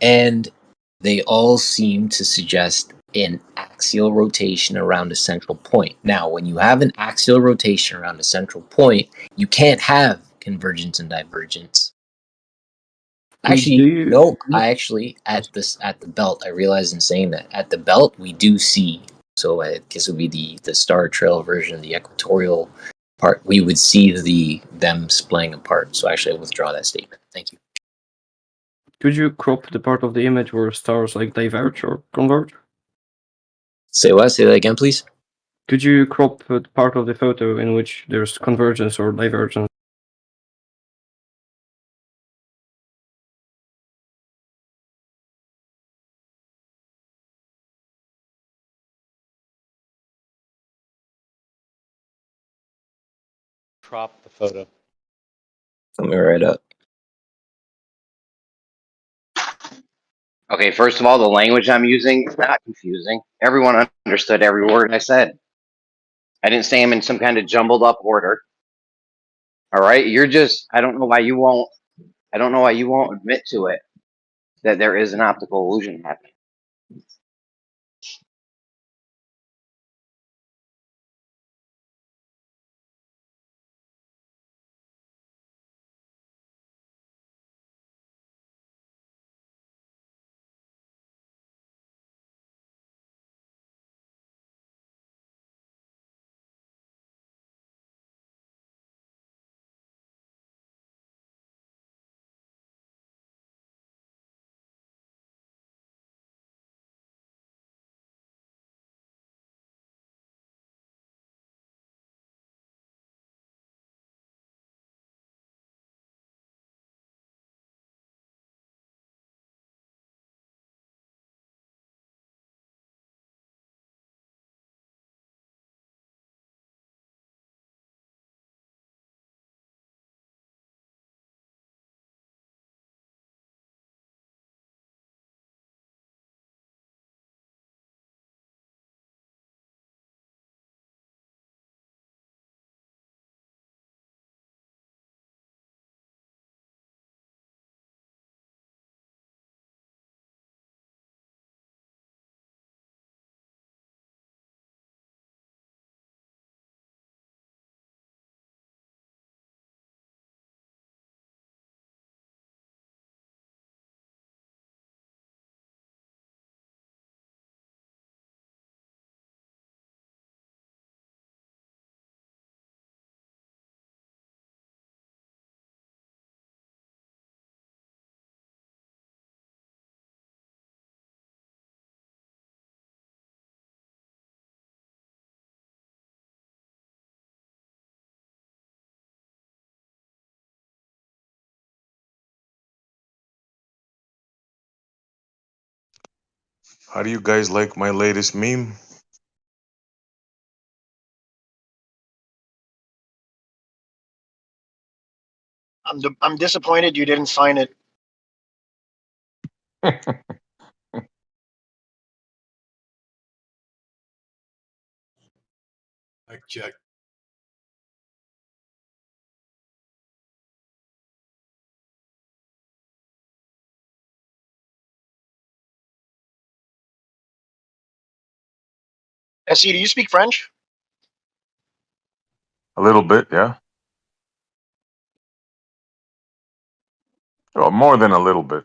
Speaker 16: and they all seem to suggest an axial rotation around a central point. Now, when you have an axial rotation around a central point, you can't have convergence and divergence. Actually, no. I actually at the belt. I realized in saying that at the belt we do see. So I guess it would be the star trail version, the equatorial part. We would see them splitting apart. So actually, I withdraw that statement. Thank you.
Speaker 13: Could you crop the part of the image where stars like diverge or converge?
Speaker 16: Say what? Say that again, please.
Speaker 13: Could you crop the part of the photo in which there's convergence or divergence?
Speaker 17: Crop the photo.
Speaker 16: Let me write up.
Speaker 6: Okay, first of all, the language I'm using is not confusing. Everyone understood every word I said. I didn't say them in some kind of jumbled up order. All right, you're just. I don't know why you won't. I don't know why you won't admit to it that there is an optical illusion happening.
Speaker 12: How do you guys like my latest meme?
Speaker 17: I'm disappointed you didn't sign it.
Speaker 20: Mic check.
Speaker 17: SE, do you speak French?
Speaker 12: A little bit, yeah. Oh, more than a little bit.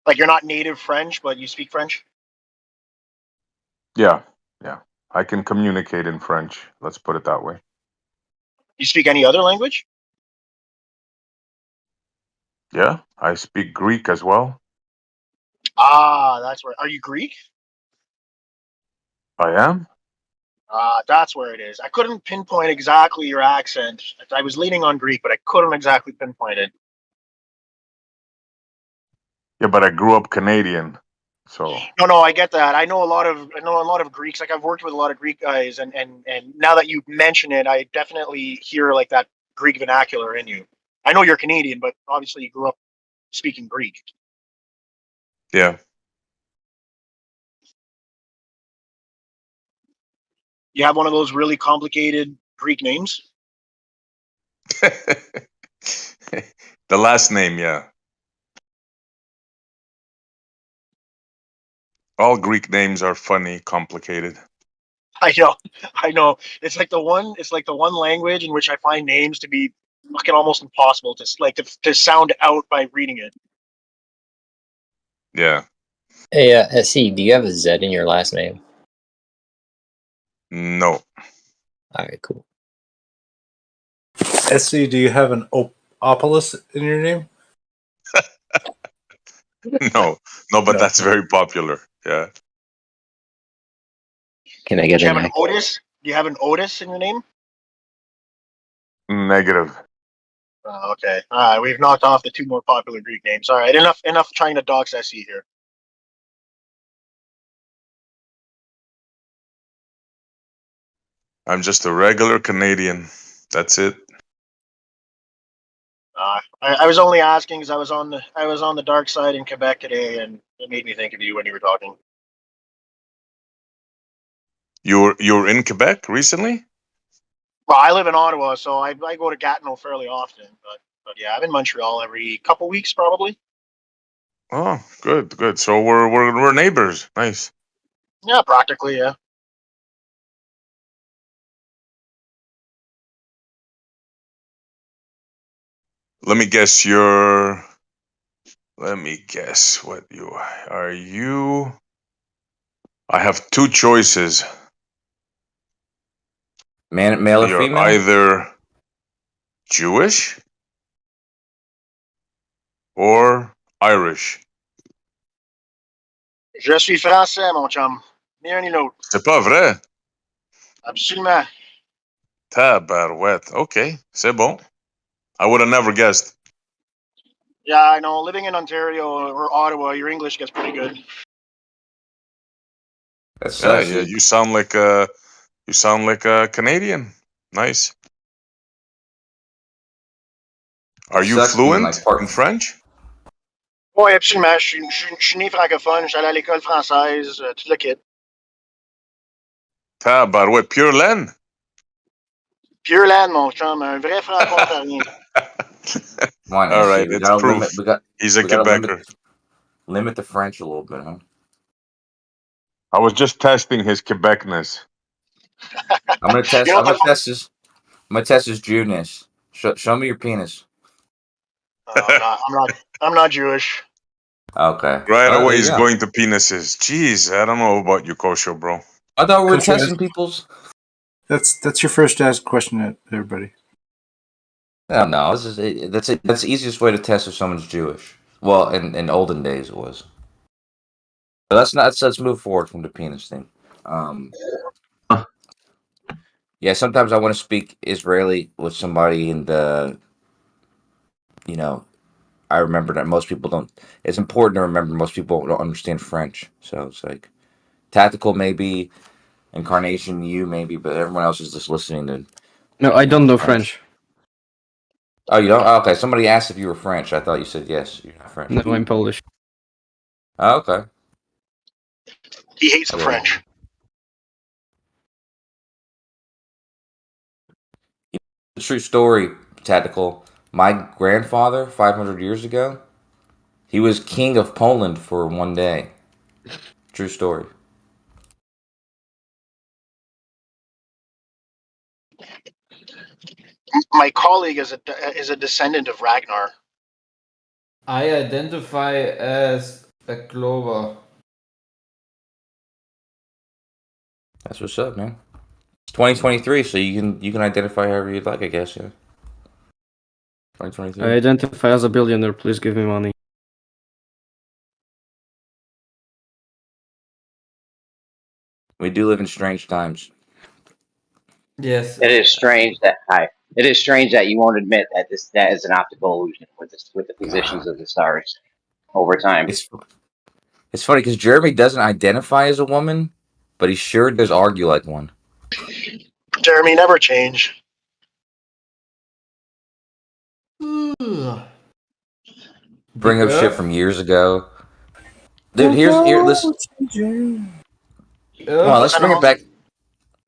Speaker 17: Like you're not native French, but you speak French?
Speaker 12: Yeah, yeah. I can communicate in French. Let's put it that way.
Speaker 17: You speak any other language?
Speaker 12: Yeah, I speak Greek as well.
Speaker 17: Ah, that's where. Are you Greek?
Speaker 12: I am.
Speaker 17: That's where it is. I couldn't pinpoint exactly your accent. I was leaning on Greek, but I couldn't exactly pinpoint it.
Speaker 12: Yeah, but I grew up Canadian, so
Speaker 17: No, I get that. I know a lot of Greeks. Like I've worked with a lot of Greek guys, and now that you mention it, I definitely hear like that Greek vernacular in you. I know you're Canadian, but obviously you grew up speaking Greek.
Speaker 12: yeah.
Speaker 17: You have one of those really complicated Greek names.
Speaker 12: The last name, yeah. All Greek names are funny, complicated.
Speaker 17: I know. It's like the one language in which I find names to be fucking almost impossible to sound out by reading it.
Speaker 12: Yeah.
Speaker 16: Hey, SC, do you have a Z in your last name?
Speaker 12: No.
Speaker 16: All right, cool.
Speaker 1: SC, do you have an Opolis in your name?
Speaker 12: No, but that's very popular. Yeah.
Speaker 16: Can I get
Speaker 17: Do you have
Speaker 16: an
Speaker 17: an Otis? Do you have an Otis in your name?
Speaker 12: Negative.
Speaker 17: Okay. All right. We've knocked off the two more popular Greek names. All right. Enough trying to dox SE here.
Speaker 12: I'm just a regular Canadian. That's it.
Speaker 17: I was only asking because I was on the dark side in Quebec today, and it made me think of you when you were talking.
Speaker 12: You're in Quebec recently?
Speaker 17: Well, I live in Ottawa, so I go to Gatineau fairly often. But yeah, I'm in Montreal every couple weeks probably.
Speaker 12: Oh, good. So we're neighbors. Nice.
Speaker 17: Yeah, practically, yeah.
Speaker 12: Let me guess. Let me guess what you are. You. I have two choices.
Speaker 9: Male or
Speaker 12: You're
Speaker 9: female?
Speaker 12: either Jewish or Irish.
Speaker 17: Je suis français, mon chum. Ni un ni l'autre.
Speaker 12: C'est pas vrai?
Speaker 17: Absolument.
Speaker 12: Tabarouette. Okay, c'est bon. I would have never guessed.
Speaker 17: Yeah, I know. Living in Ontario or Ottawa, your English gets pretty good.
Speaker 9: That's
Speaker 12: Yeah. You sound like a Canadian. Nice. Are you
Speaker 9: sucks being
Speaker 12: fluent
Speaker 9: like part
Speaker 12: in French?
Speaker 17: Oui, absolument. Je suis né francophone. J'allais à l'école française, tout le kit.
Speaker 12: Tabarouette, pure laine.
Speaker 17: Pure land, mon chum. Un vrai franco-ontarien.
Speaker 9: Come on,
Speaker 12: All
Speaker 9: SC,
Speaker 12: right,
Speaker 9: we
Speaker 12: it's
Speaker 9: gotta
Speaker 12: proof. He's a
Speaker 9: we gotta
Speaker 12: Quebecer.
Speaker 9: limit the French a little bit, huh?
Speaker 12: I was just testing his Quebecness.
Speaker 9: I'm gonna test.
Speaker 17: You know
Speaker 9: I'm gonna
Speaker 17: what
Speaker 9: test his. I'm gonna test his Jewness. Show me your penis.
Speaker 17: I'm not Jewish.
Speaker 9: Okay.
Speaker 12: Right away,
Speaker 9: There you
Speaker 12: he's
Speaker 9: go.
Speaker 12: going to penises. Jeez, I don't know about you, Kosho, bro.
Speaker 9: I thought we were
Speaker 1: Kosher,
Speaker 9: testing people's.
Speaker 1: That's your first asked question, everybody.
Speaker 9: No. That's the easiest way to test if someone's Jewish. Well, in olden days it was. But let's move forward from the penis thing. Yeah, sometimes I want to speak Israeli with somebody in the, I remember that most people don't. It's important to remember most people don't understand French. So it's like tactical maybe, incarnation you maybe, but everyone else is just listening to.
Speaker 13: No, I don't know French.
Speaker 9: Oh, you don't? Oh, okay. Somebody asked if you were French. I thought you said yes. You're not French.
Speaker 13: No, I'm Polish.
Speaker 9: Oh, okay.
Speaker 17: He hates the
Speaker 9: Yeah.
Speaker 17: French.
Speaker 9: True story, tactical. My grandfather, 500 years ago, he was king of Poland for one day. True story.
Speaker 17: My colleague is a descendant of Ragnar.
Speaker 15: I identify as a Clover.
Speaker 9: That's what's up, man. It's 2023, so you can identify however you'd like, I guess. Yeah. 2023.
Speaker 13: I identify as a billionaire. Please give me money.
Speaker 9: We do live in strange times.
Speaker 15: Yes.
Speaker 6: It is strange that It is strange that you won't admit that that is an optical illusion with the positions of the stars over time.
Speaker 9: It's funny because Jeremy doesn't identify as a woman, but he sure does argue like one.
Speaker 17: Jeremy, never change.
Speaker 9: Bring up shit
Speaker 15: Earth?
Speaker 9: from years ago. Dude, here. Listen. Come on, let's bring it back.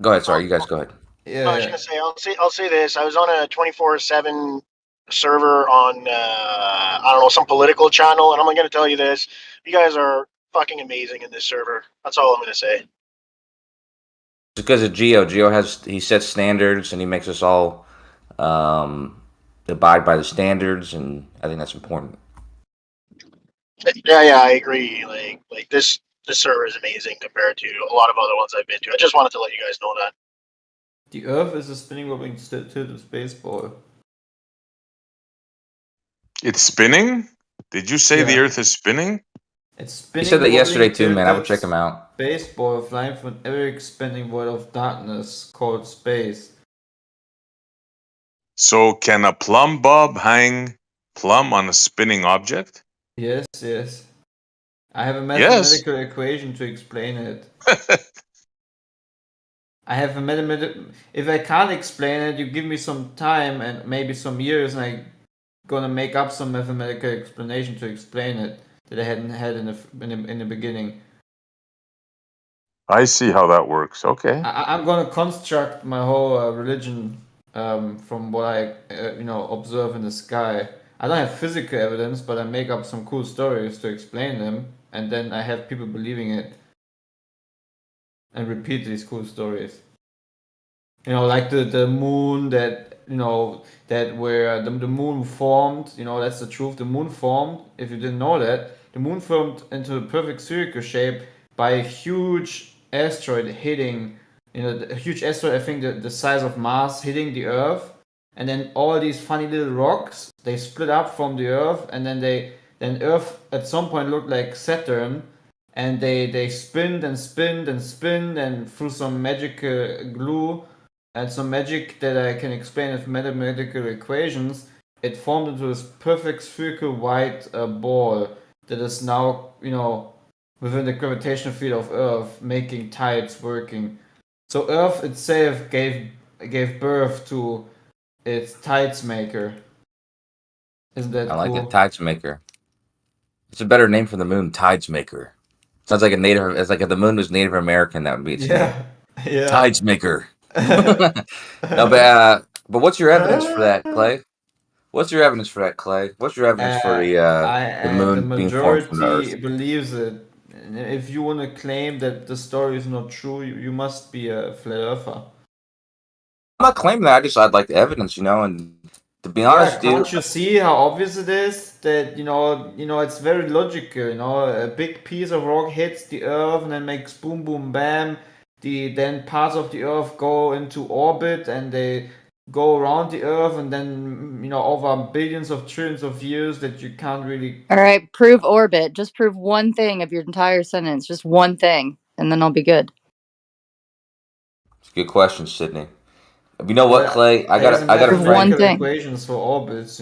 Speaker 9: Go ahead. Sorry, you guys go ahead.
Speaker 17: I was gonna say, I'll say this. I was on a 24/7 server on I don't know, some political channel, and I'm gonna tell you this: you guys are fucking amazing in this server. That's all I'm gonna say.
Speaker 9: It's because of Geo. He sets standards and he makes us all abide by the standards, and I think that's important.
Speaker 17: Yeah, I agree. Like this server is amazing compared to a lot of other ones I've been to. I just wanted to let you guys know that.
Speaker 15: The Earth is a spinning wobbling tilted space ball.
Speaker 12: It's spinning? Did you say the
Speaker 15: Yeah.
Speaker 12: Earth is spinning?
Speaker 15: It's spinning.
Speaker 9: He said that yesterday
Speaker 15: wobbling,
Speaker 9: too, man. I would
Speaker 15: tilted
Speaker 9: check him out.
Speaker 15: Space ball flying from an ever-expanding void of darkness called space.
Speaker 12: So can a plumb bob hang plumb on a spinning object?
Speaker 15: Yes. I have a
Speaker 12: Yes.
Speaker 15: mathematical equation to explain it. I have a mathematical. If I can't explain it, you give me some time and maybe some years, and I'm gonna make up some mathematical explanation to explain it that I hadn't had in the beginning.
Speaker 12: I see how that works. Okay.
Speaker 15: I'm gonna construct my whole religion from what I observe in the sky. I don't have physical evidence, but I make up some cool stories to explain them, and then I have people believing it and repeat these cool stories. Like the moon that that where the moon formed. That's the truth. The moon formed. If you didn't know that, the moon formed into a perfect spherical shape by a huge asteroid hitting. A huge asteroid. I think the size of Mars hitting the Earth, and then all these funny little rocks they split up from the Earth, and then Earth at some point looked like Saturn. And they spinned and spinned and spinned, and through some magical glue and some magic that I can explain with mathematical equations, it formed into this perfect spherical white ball that is now, within the gravitational field of Earth, making tides working. So Earth itself gave birth to its tides maker. Isn't that
Speaker 9: I like
Speaker 15: cool?
Speaker 9: it. Tides maker. It's a better name for the moon. Tides maker. Sounds like a native. It's like if the moon was Native American, that would be its name.
Speaker 15: Yeah.
Speaker 9: Tides maker. No, but what's your evidence for that, Clay? What's your evidence for that, Clay? What's your evidence for the
Speaker 15: The
Speaker 9: moon being formed from the
Speaker 15: majority
Speaker 9: Earth?
Speaker 15: believes it. And if you want to claim that the story is not true, you must be a flat earther.
Speaker 9: I'm not claiming that. I'd like the evidence, and to be honest,
Speaker 15: Can't
Speaker 9: dude.
Speaker 15: you see how obvious it is that it's very logical. A big piece of rock hits the Earth and then makes boom, boom, bam. Then parts of the Earth go into orbit and they go around the Earth, and then over billions of trillions of years that you can't really.
Speaker 4: All right, prove orbit. Just prove one thing of your entire sentence. Just one thing, and then I'll be good.
Speaker 9: It's a good question, Sydney. You know what, Clay? I got
Speaker 15: There's
Speaker 9: a friend.
Speaker 15: mathematical equations for orbits.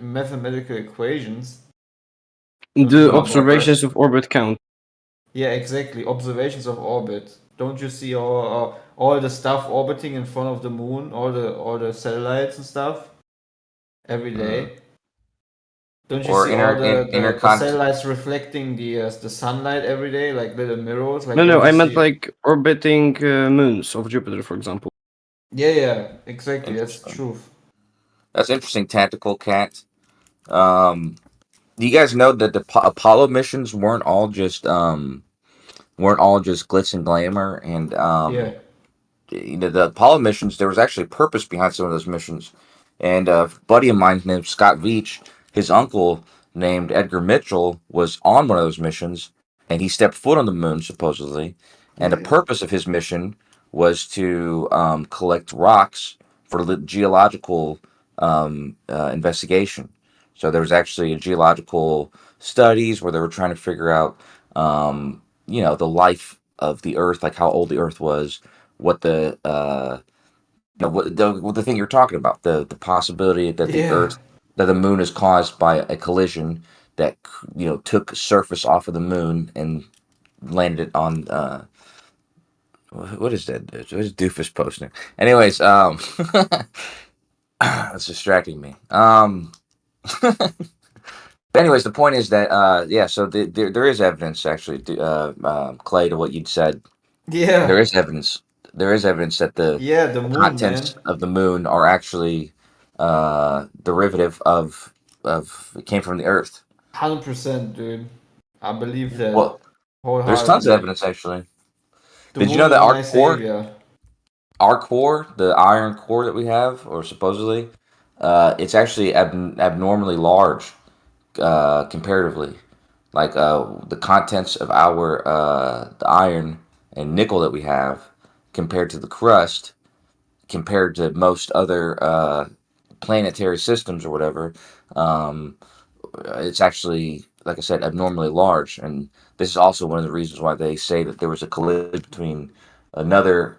Speaker 15: mathematical equations. Don't
Speaker 13: The
Speaker 15: you know about
Speaker 13: observations
Speaker 15: that?
Speaker 13: of orbit count.
Speaker 15: Yeah, exactly. Observations of orbit. Don't you see all the stuff orbiting in front of the moon, all the satellites and stuff every day? Don't you
Speaker 9: Or
Speaker 15: see all the
Speaker 9: intercont.
Speaker 15: satellites reflecting the sunlight every day, like little mirrors? Like,
Speaker 13: No,
Speaker 15: don't
Speaker 13: no,
Speaker 15: you
Speaker 13: I meant
Speaker 15: see?
Speaker 13: like orbiting moons of Jupiter, for example.
Speaker 15: Yeah, exactly. That's the
Speaker 9: Interesting.
Speaker 15: truth.
Speaker 9: That's interesting, tactical cat. Do you guys know that the Apollo missions weren't all just glitz and glamour? And
Speaker 15: Yeah.
Speaker 9: the Apollo missions, there was actually purpose behind some of those missions. And a buddy of mine named Scott Veach, his uncle named Edgar Mitchell was on one of those missions, and he stepped foot on the moon supposedly. And the purpose of his mission was to collect rocks for geological investigation. So there was actually a geological studies where they were trying to figure out, the life of the Earth, like how old the Earth was, what the what the thing you're talking about, the possibility that
Speaker 15: Yeah.
Speaker 9: the moon is caused by a collision that took surface off of the moon and landed it on what is that? What is doofus posting? Anyways, it's distracting me. Anyways, the point is that so there is evidence actually, Clay, to what you'd said. There
Speaker 15: Yeah.
Speaker 9: is evidence. There is evidence that the
Speaker 15: Yeah, the moon, man.
Speaker 9: contents of the moon are actually derivative of it came from the Earth.
Speaker 15: 100%, dude. I believe that
Speaker 9: Well, there's tons of
Speaker 15: wholeheartedly.
Speaker 9: evidence actually.
Speaker 15: The
Speaker 9: Did you
Speaker 15: moon
Speaker 9: know that
Speaker 15: is my savior.
Speaker 9: the iron core that we have, or supposedly, it's actually abnormally large comparatively. Like the contents of our the iron and nickel that we have compared to the crust, compared to most other planetary systems or whatever, um, it's actually, like I said, abnormally large. And this is also one of the reasons why they say that there was a collision between another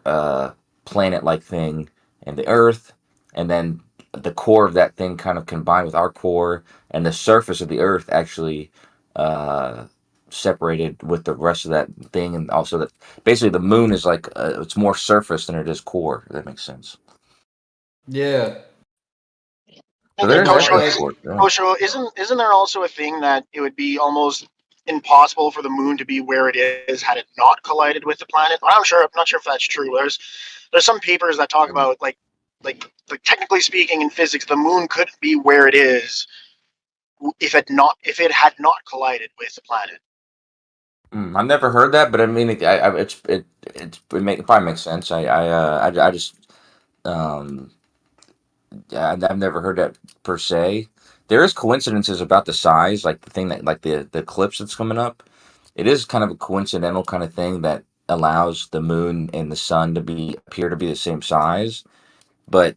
Speaker 9: planet-like thing and the Earth, and then the core of that thing kind of combined with our core, and the surface of the Earth actually separated with the rest of that thing, and also that basically the moon is like it's more surface than it is core. If that makes sense.
Speaker 15: Yeah.
Speaker 9: So
Speaker 17: And
Speaker 9: there's
Speaker 15: But
Speaker 17: Kosho,
Speaker 9: evidence
Speaker 15: like,
Speaker 9: for it. Yeah.
Speaker 17: Kosho, isn't there also a thing that it would be almost impossible for the moon to be where it is had it not collided with the planet? I'm not sure if that's true. There's some papers that talk about like technically speaking in physics, the moon couldn't be where it is if it had not collided with the planet.
Speaker 9: I've never heard that, but I mean, it probably makes sense. I just I've never heard that per se. There is coincidences about the size, like the thing that like the eclipse that's coming up. It is kind of a coincidental kind of thing that allows the moon and the sun to appear to be the same size, but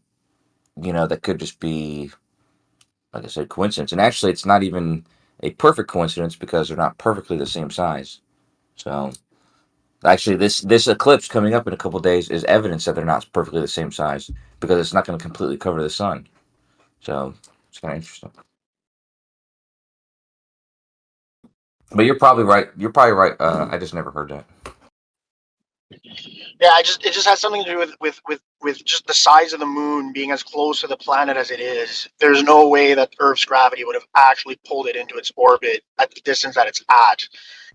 Speaker 9: that could just be, like I said, coincidence. And actually, it's not even a perfect coincidence because they're not perfectly the same size. So. Actually, this eclipse coming up in a couple days is evidence that they're not perfectly the same size because it's not going to completely cover the sun. So it's kind of interesting. But you're probably right. You're probably right. I just never heard that.
Speaker 17: Yeah, it just has something to do with just the size of the moon being as close to the planet as it is. There's no way that Earth's gravity would have actually pulled it into its orbit at the distance that it's at,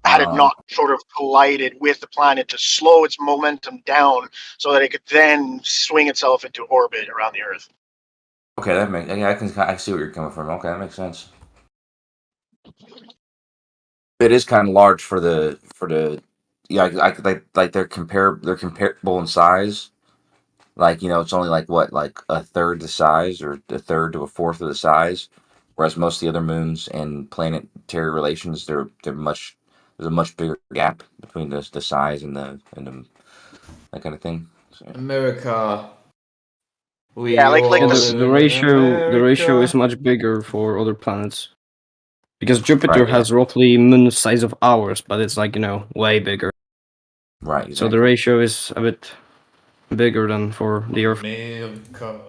Speaker 17: had it not sort of collided with the planet to slow its momentum down so that it could then swing itself into orbit around the Earth.
Speaker 9: Okay, that makes. Yeah, I see where you're coming from. Okay, that makes sense. It is kind of large for the yeah, like they're comparable in size. Like it's only like what, like a third the size, or a third to a fourth of the size, whereas most of the other moons and planetary relations, they're much there's a much bigger gap between the size and the that kind of thing. So,
Speaker 15: America.
Speaker 17: Yeah,
Speaker 15: We
Speaker 17: like
Speaker 15: all
Speaker 17: this.
Speaker 15: live
Speaker 13: The
Speaker 15: in
Speaker 13: ratio is
Speaker 15: America.
Speaker 13: much bigger for other planets because Jupiter
Speaker 9: right, yeah,
Speaker 13: has roughly moon size of ours, but it's like way bigger.
Speaker 9: right,
Speaker 13: So the
Speaker 9: exactly.
Speaker 13: ratio is a bit bigger than for the Earth.
Speaker 15: America.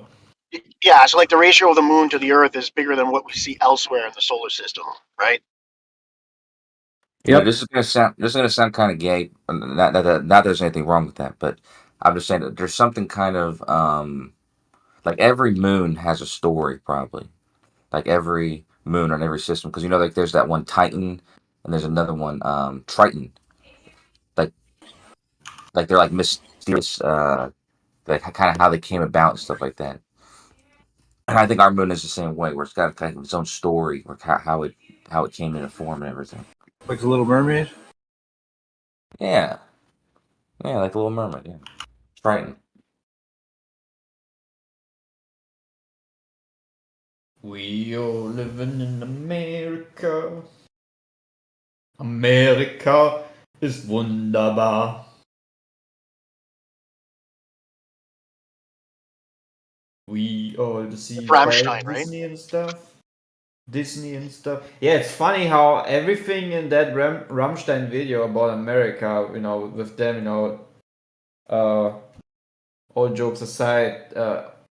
Speaker 17: Yeah, so like the ratio of the moon to the Earth is bigger than what we see elsewhere in the solar system, right?
Speaker 9: Yeah, this is gonna sound kind of gay. Not that there's anything wrong with that, but I'm just saying that there's something kind of like every moon has a story, probably. Like every moon on every system, because like there's that one Titan, and there's another one Triton. Like they're like mysterious, like kind of how they came about and stuff like that. And I think our moon is the same way, where it's got kind of its own story, or how it came into form and everything.
Speaker 1: Like the Little Mermaid.
Speaker 9: Yeah, like the Little Mermaid. Yeah, Triton.
Speaker 15: We all living in America. Amerika ist wunderbar. We all see
Speaker 17: Rammstein,
Speaker 15: by
Speaker 17: right?
Speaker 15: Disney and stuff. Yeah, it's funny how everything in that Rammstein video about America, with them, all jokes aside,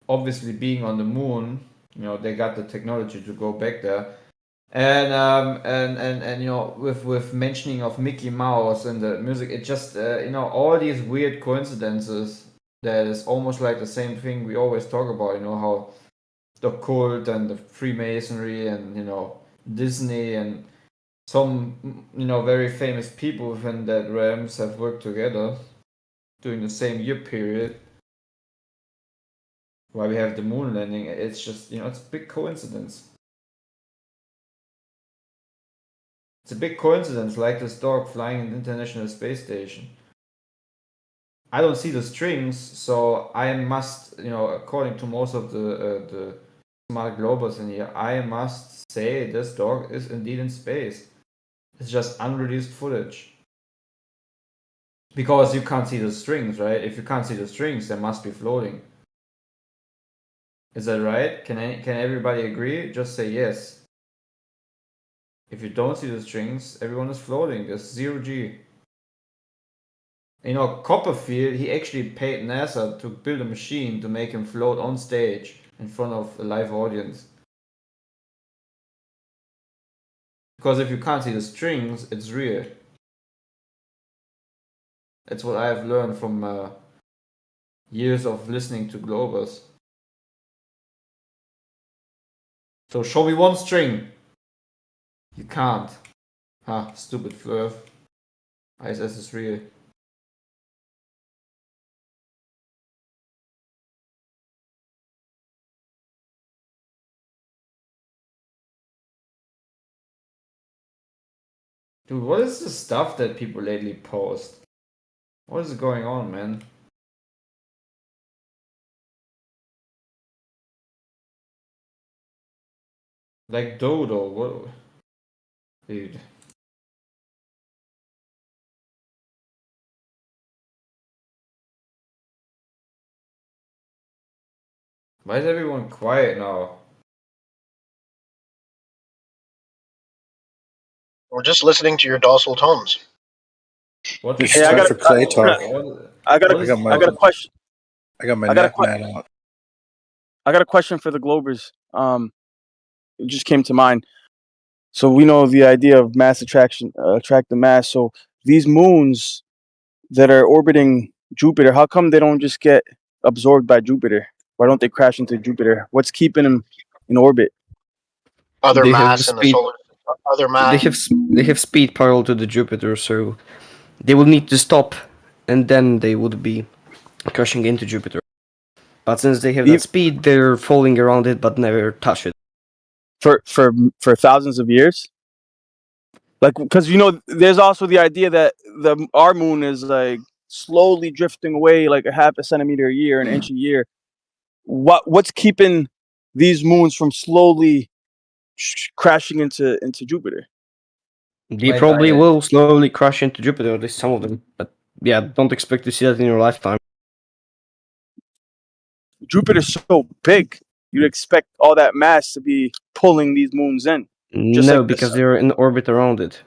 Speaker 15: obviously being on the moon, they got the technology to go back there. And with mentioning of Mickey Mouse and the music, it just all these weird coincidences that is almost like the same thing we always talk about. How the cult and the Freemasonry and Disney and some very famous people within that realms have worked together during the same year period. Why we have the moon landing? It's just it's a big coincidence. It's a big coincidence, like this dog flying in the International Space Station. I don't see the strings, so I must, according to most of the smart globals in here, I must say this dog is indeed in space. It's just unreleased footage. Because you can't see the strings, right? If you can't see the strings, they must be floating. Is that right? Can everybody agree? Just say yes. If you don't see the strings, everyone is floating. There's 0G. Copperfield, he actually paid NASA to build a machine to make him float on stage in front of a live audience. Because if you can't see the strings, it's real. That's what I have learned from years of listening to Globers. So show me one string. You can't. Stupid Flurf. ISS is real. Dude, what is the stuff that people lately post? What is going on, man? Like Dodo, what? Dude. Why is everyone quiet now?
Speaker 17: We're just listening to your docile tones.
Speaker 15: What?
Speaker 1: It's
Speaker 3: Hey,
Speaker 1: time for Clay talk.
Speaker 3: I got a question.
Speaker 1: I got my
Speaker 3: I got a
Speaker 1: neck mat out.
Speaker 3: I got a question for the Globers. It just came to mind. So we know the idea of mass attraction, attract the mass. So these moons that are orbiting Jupiter, how come they don't just get absorbed by Jupiter? Why don't they crash into Jupiter? What's keeping them in orbit?
Speaker 17: Other
Speaker 13: They have
Speaker 17: mass
Speaker 13: the
Speaker 17: in the
Speaker 13: speed.
Speaker 17: solar. Other mass.
Speaker 13: They have speed parallel to the Jupiter, so they will need to stop, and then they would be crashing into Jupiter. But since they have that speed, they're falling around it, but never touch it.
Speaker 3: For thousands of years. Like, because there's also the idea that our moon is like slowly drifting away, like a half a centimeter a year, an inch a year. What's keeping these moons from slowly crashing into Jupiter?
Speaker 13: They probably will slowly crash into Jupiter, at least some of them. But yeah, don't expect to see that in your lifetime.
Speaker 3: Jupiter's so big, you'd expect all that mass to be pulling these moons in. Just
Speaker 13: No,
Speaker 3: like
Speaker 13: because they're in orbit around it.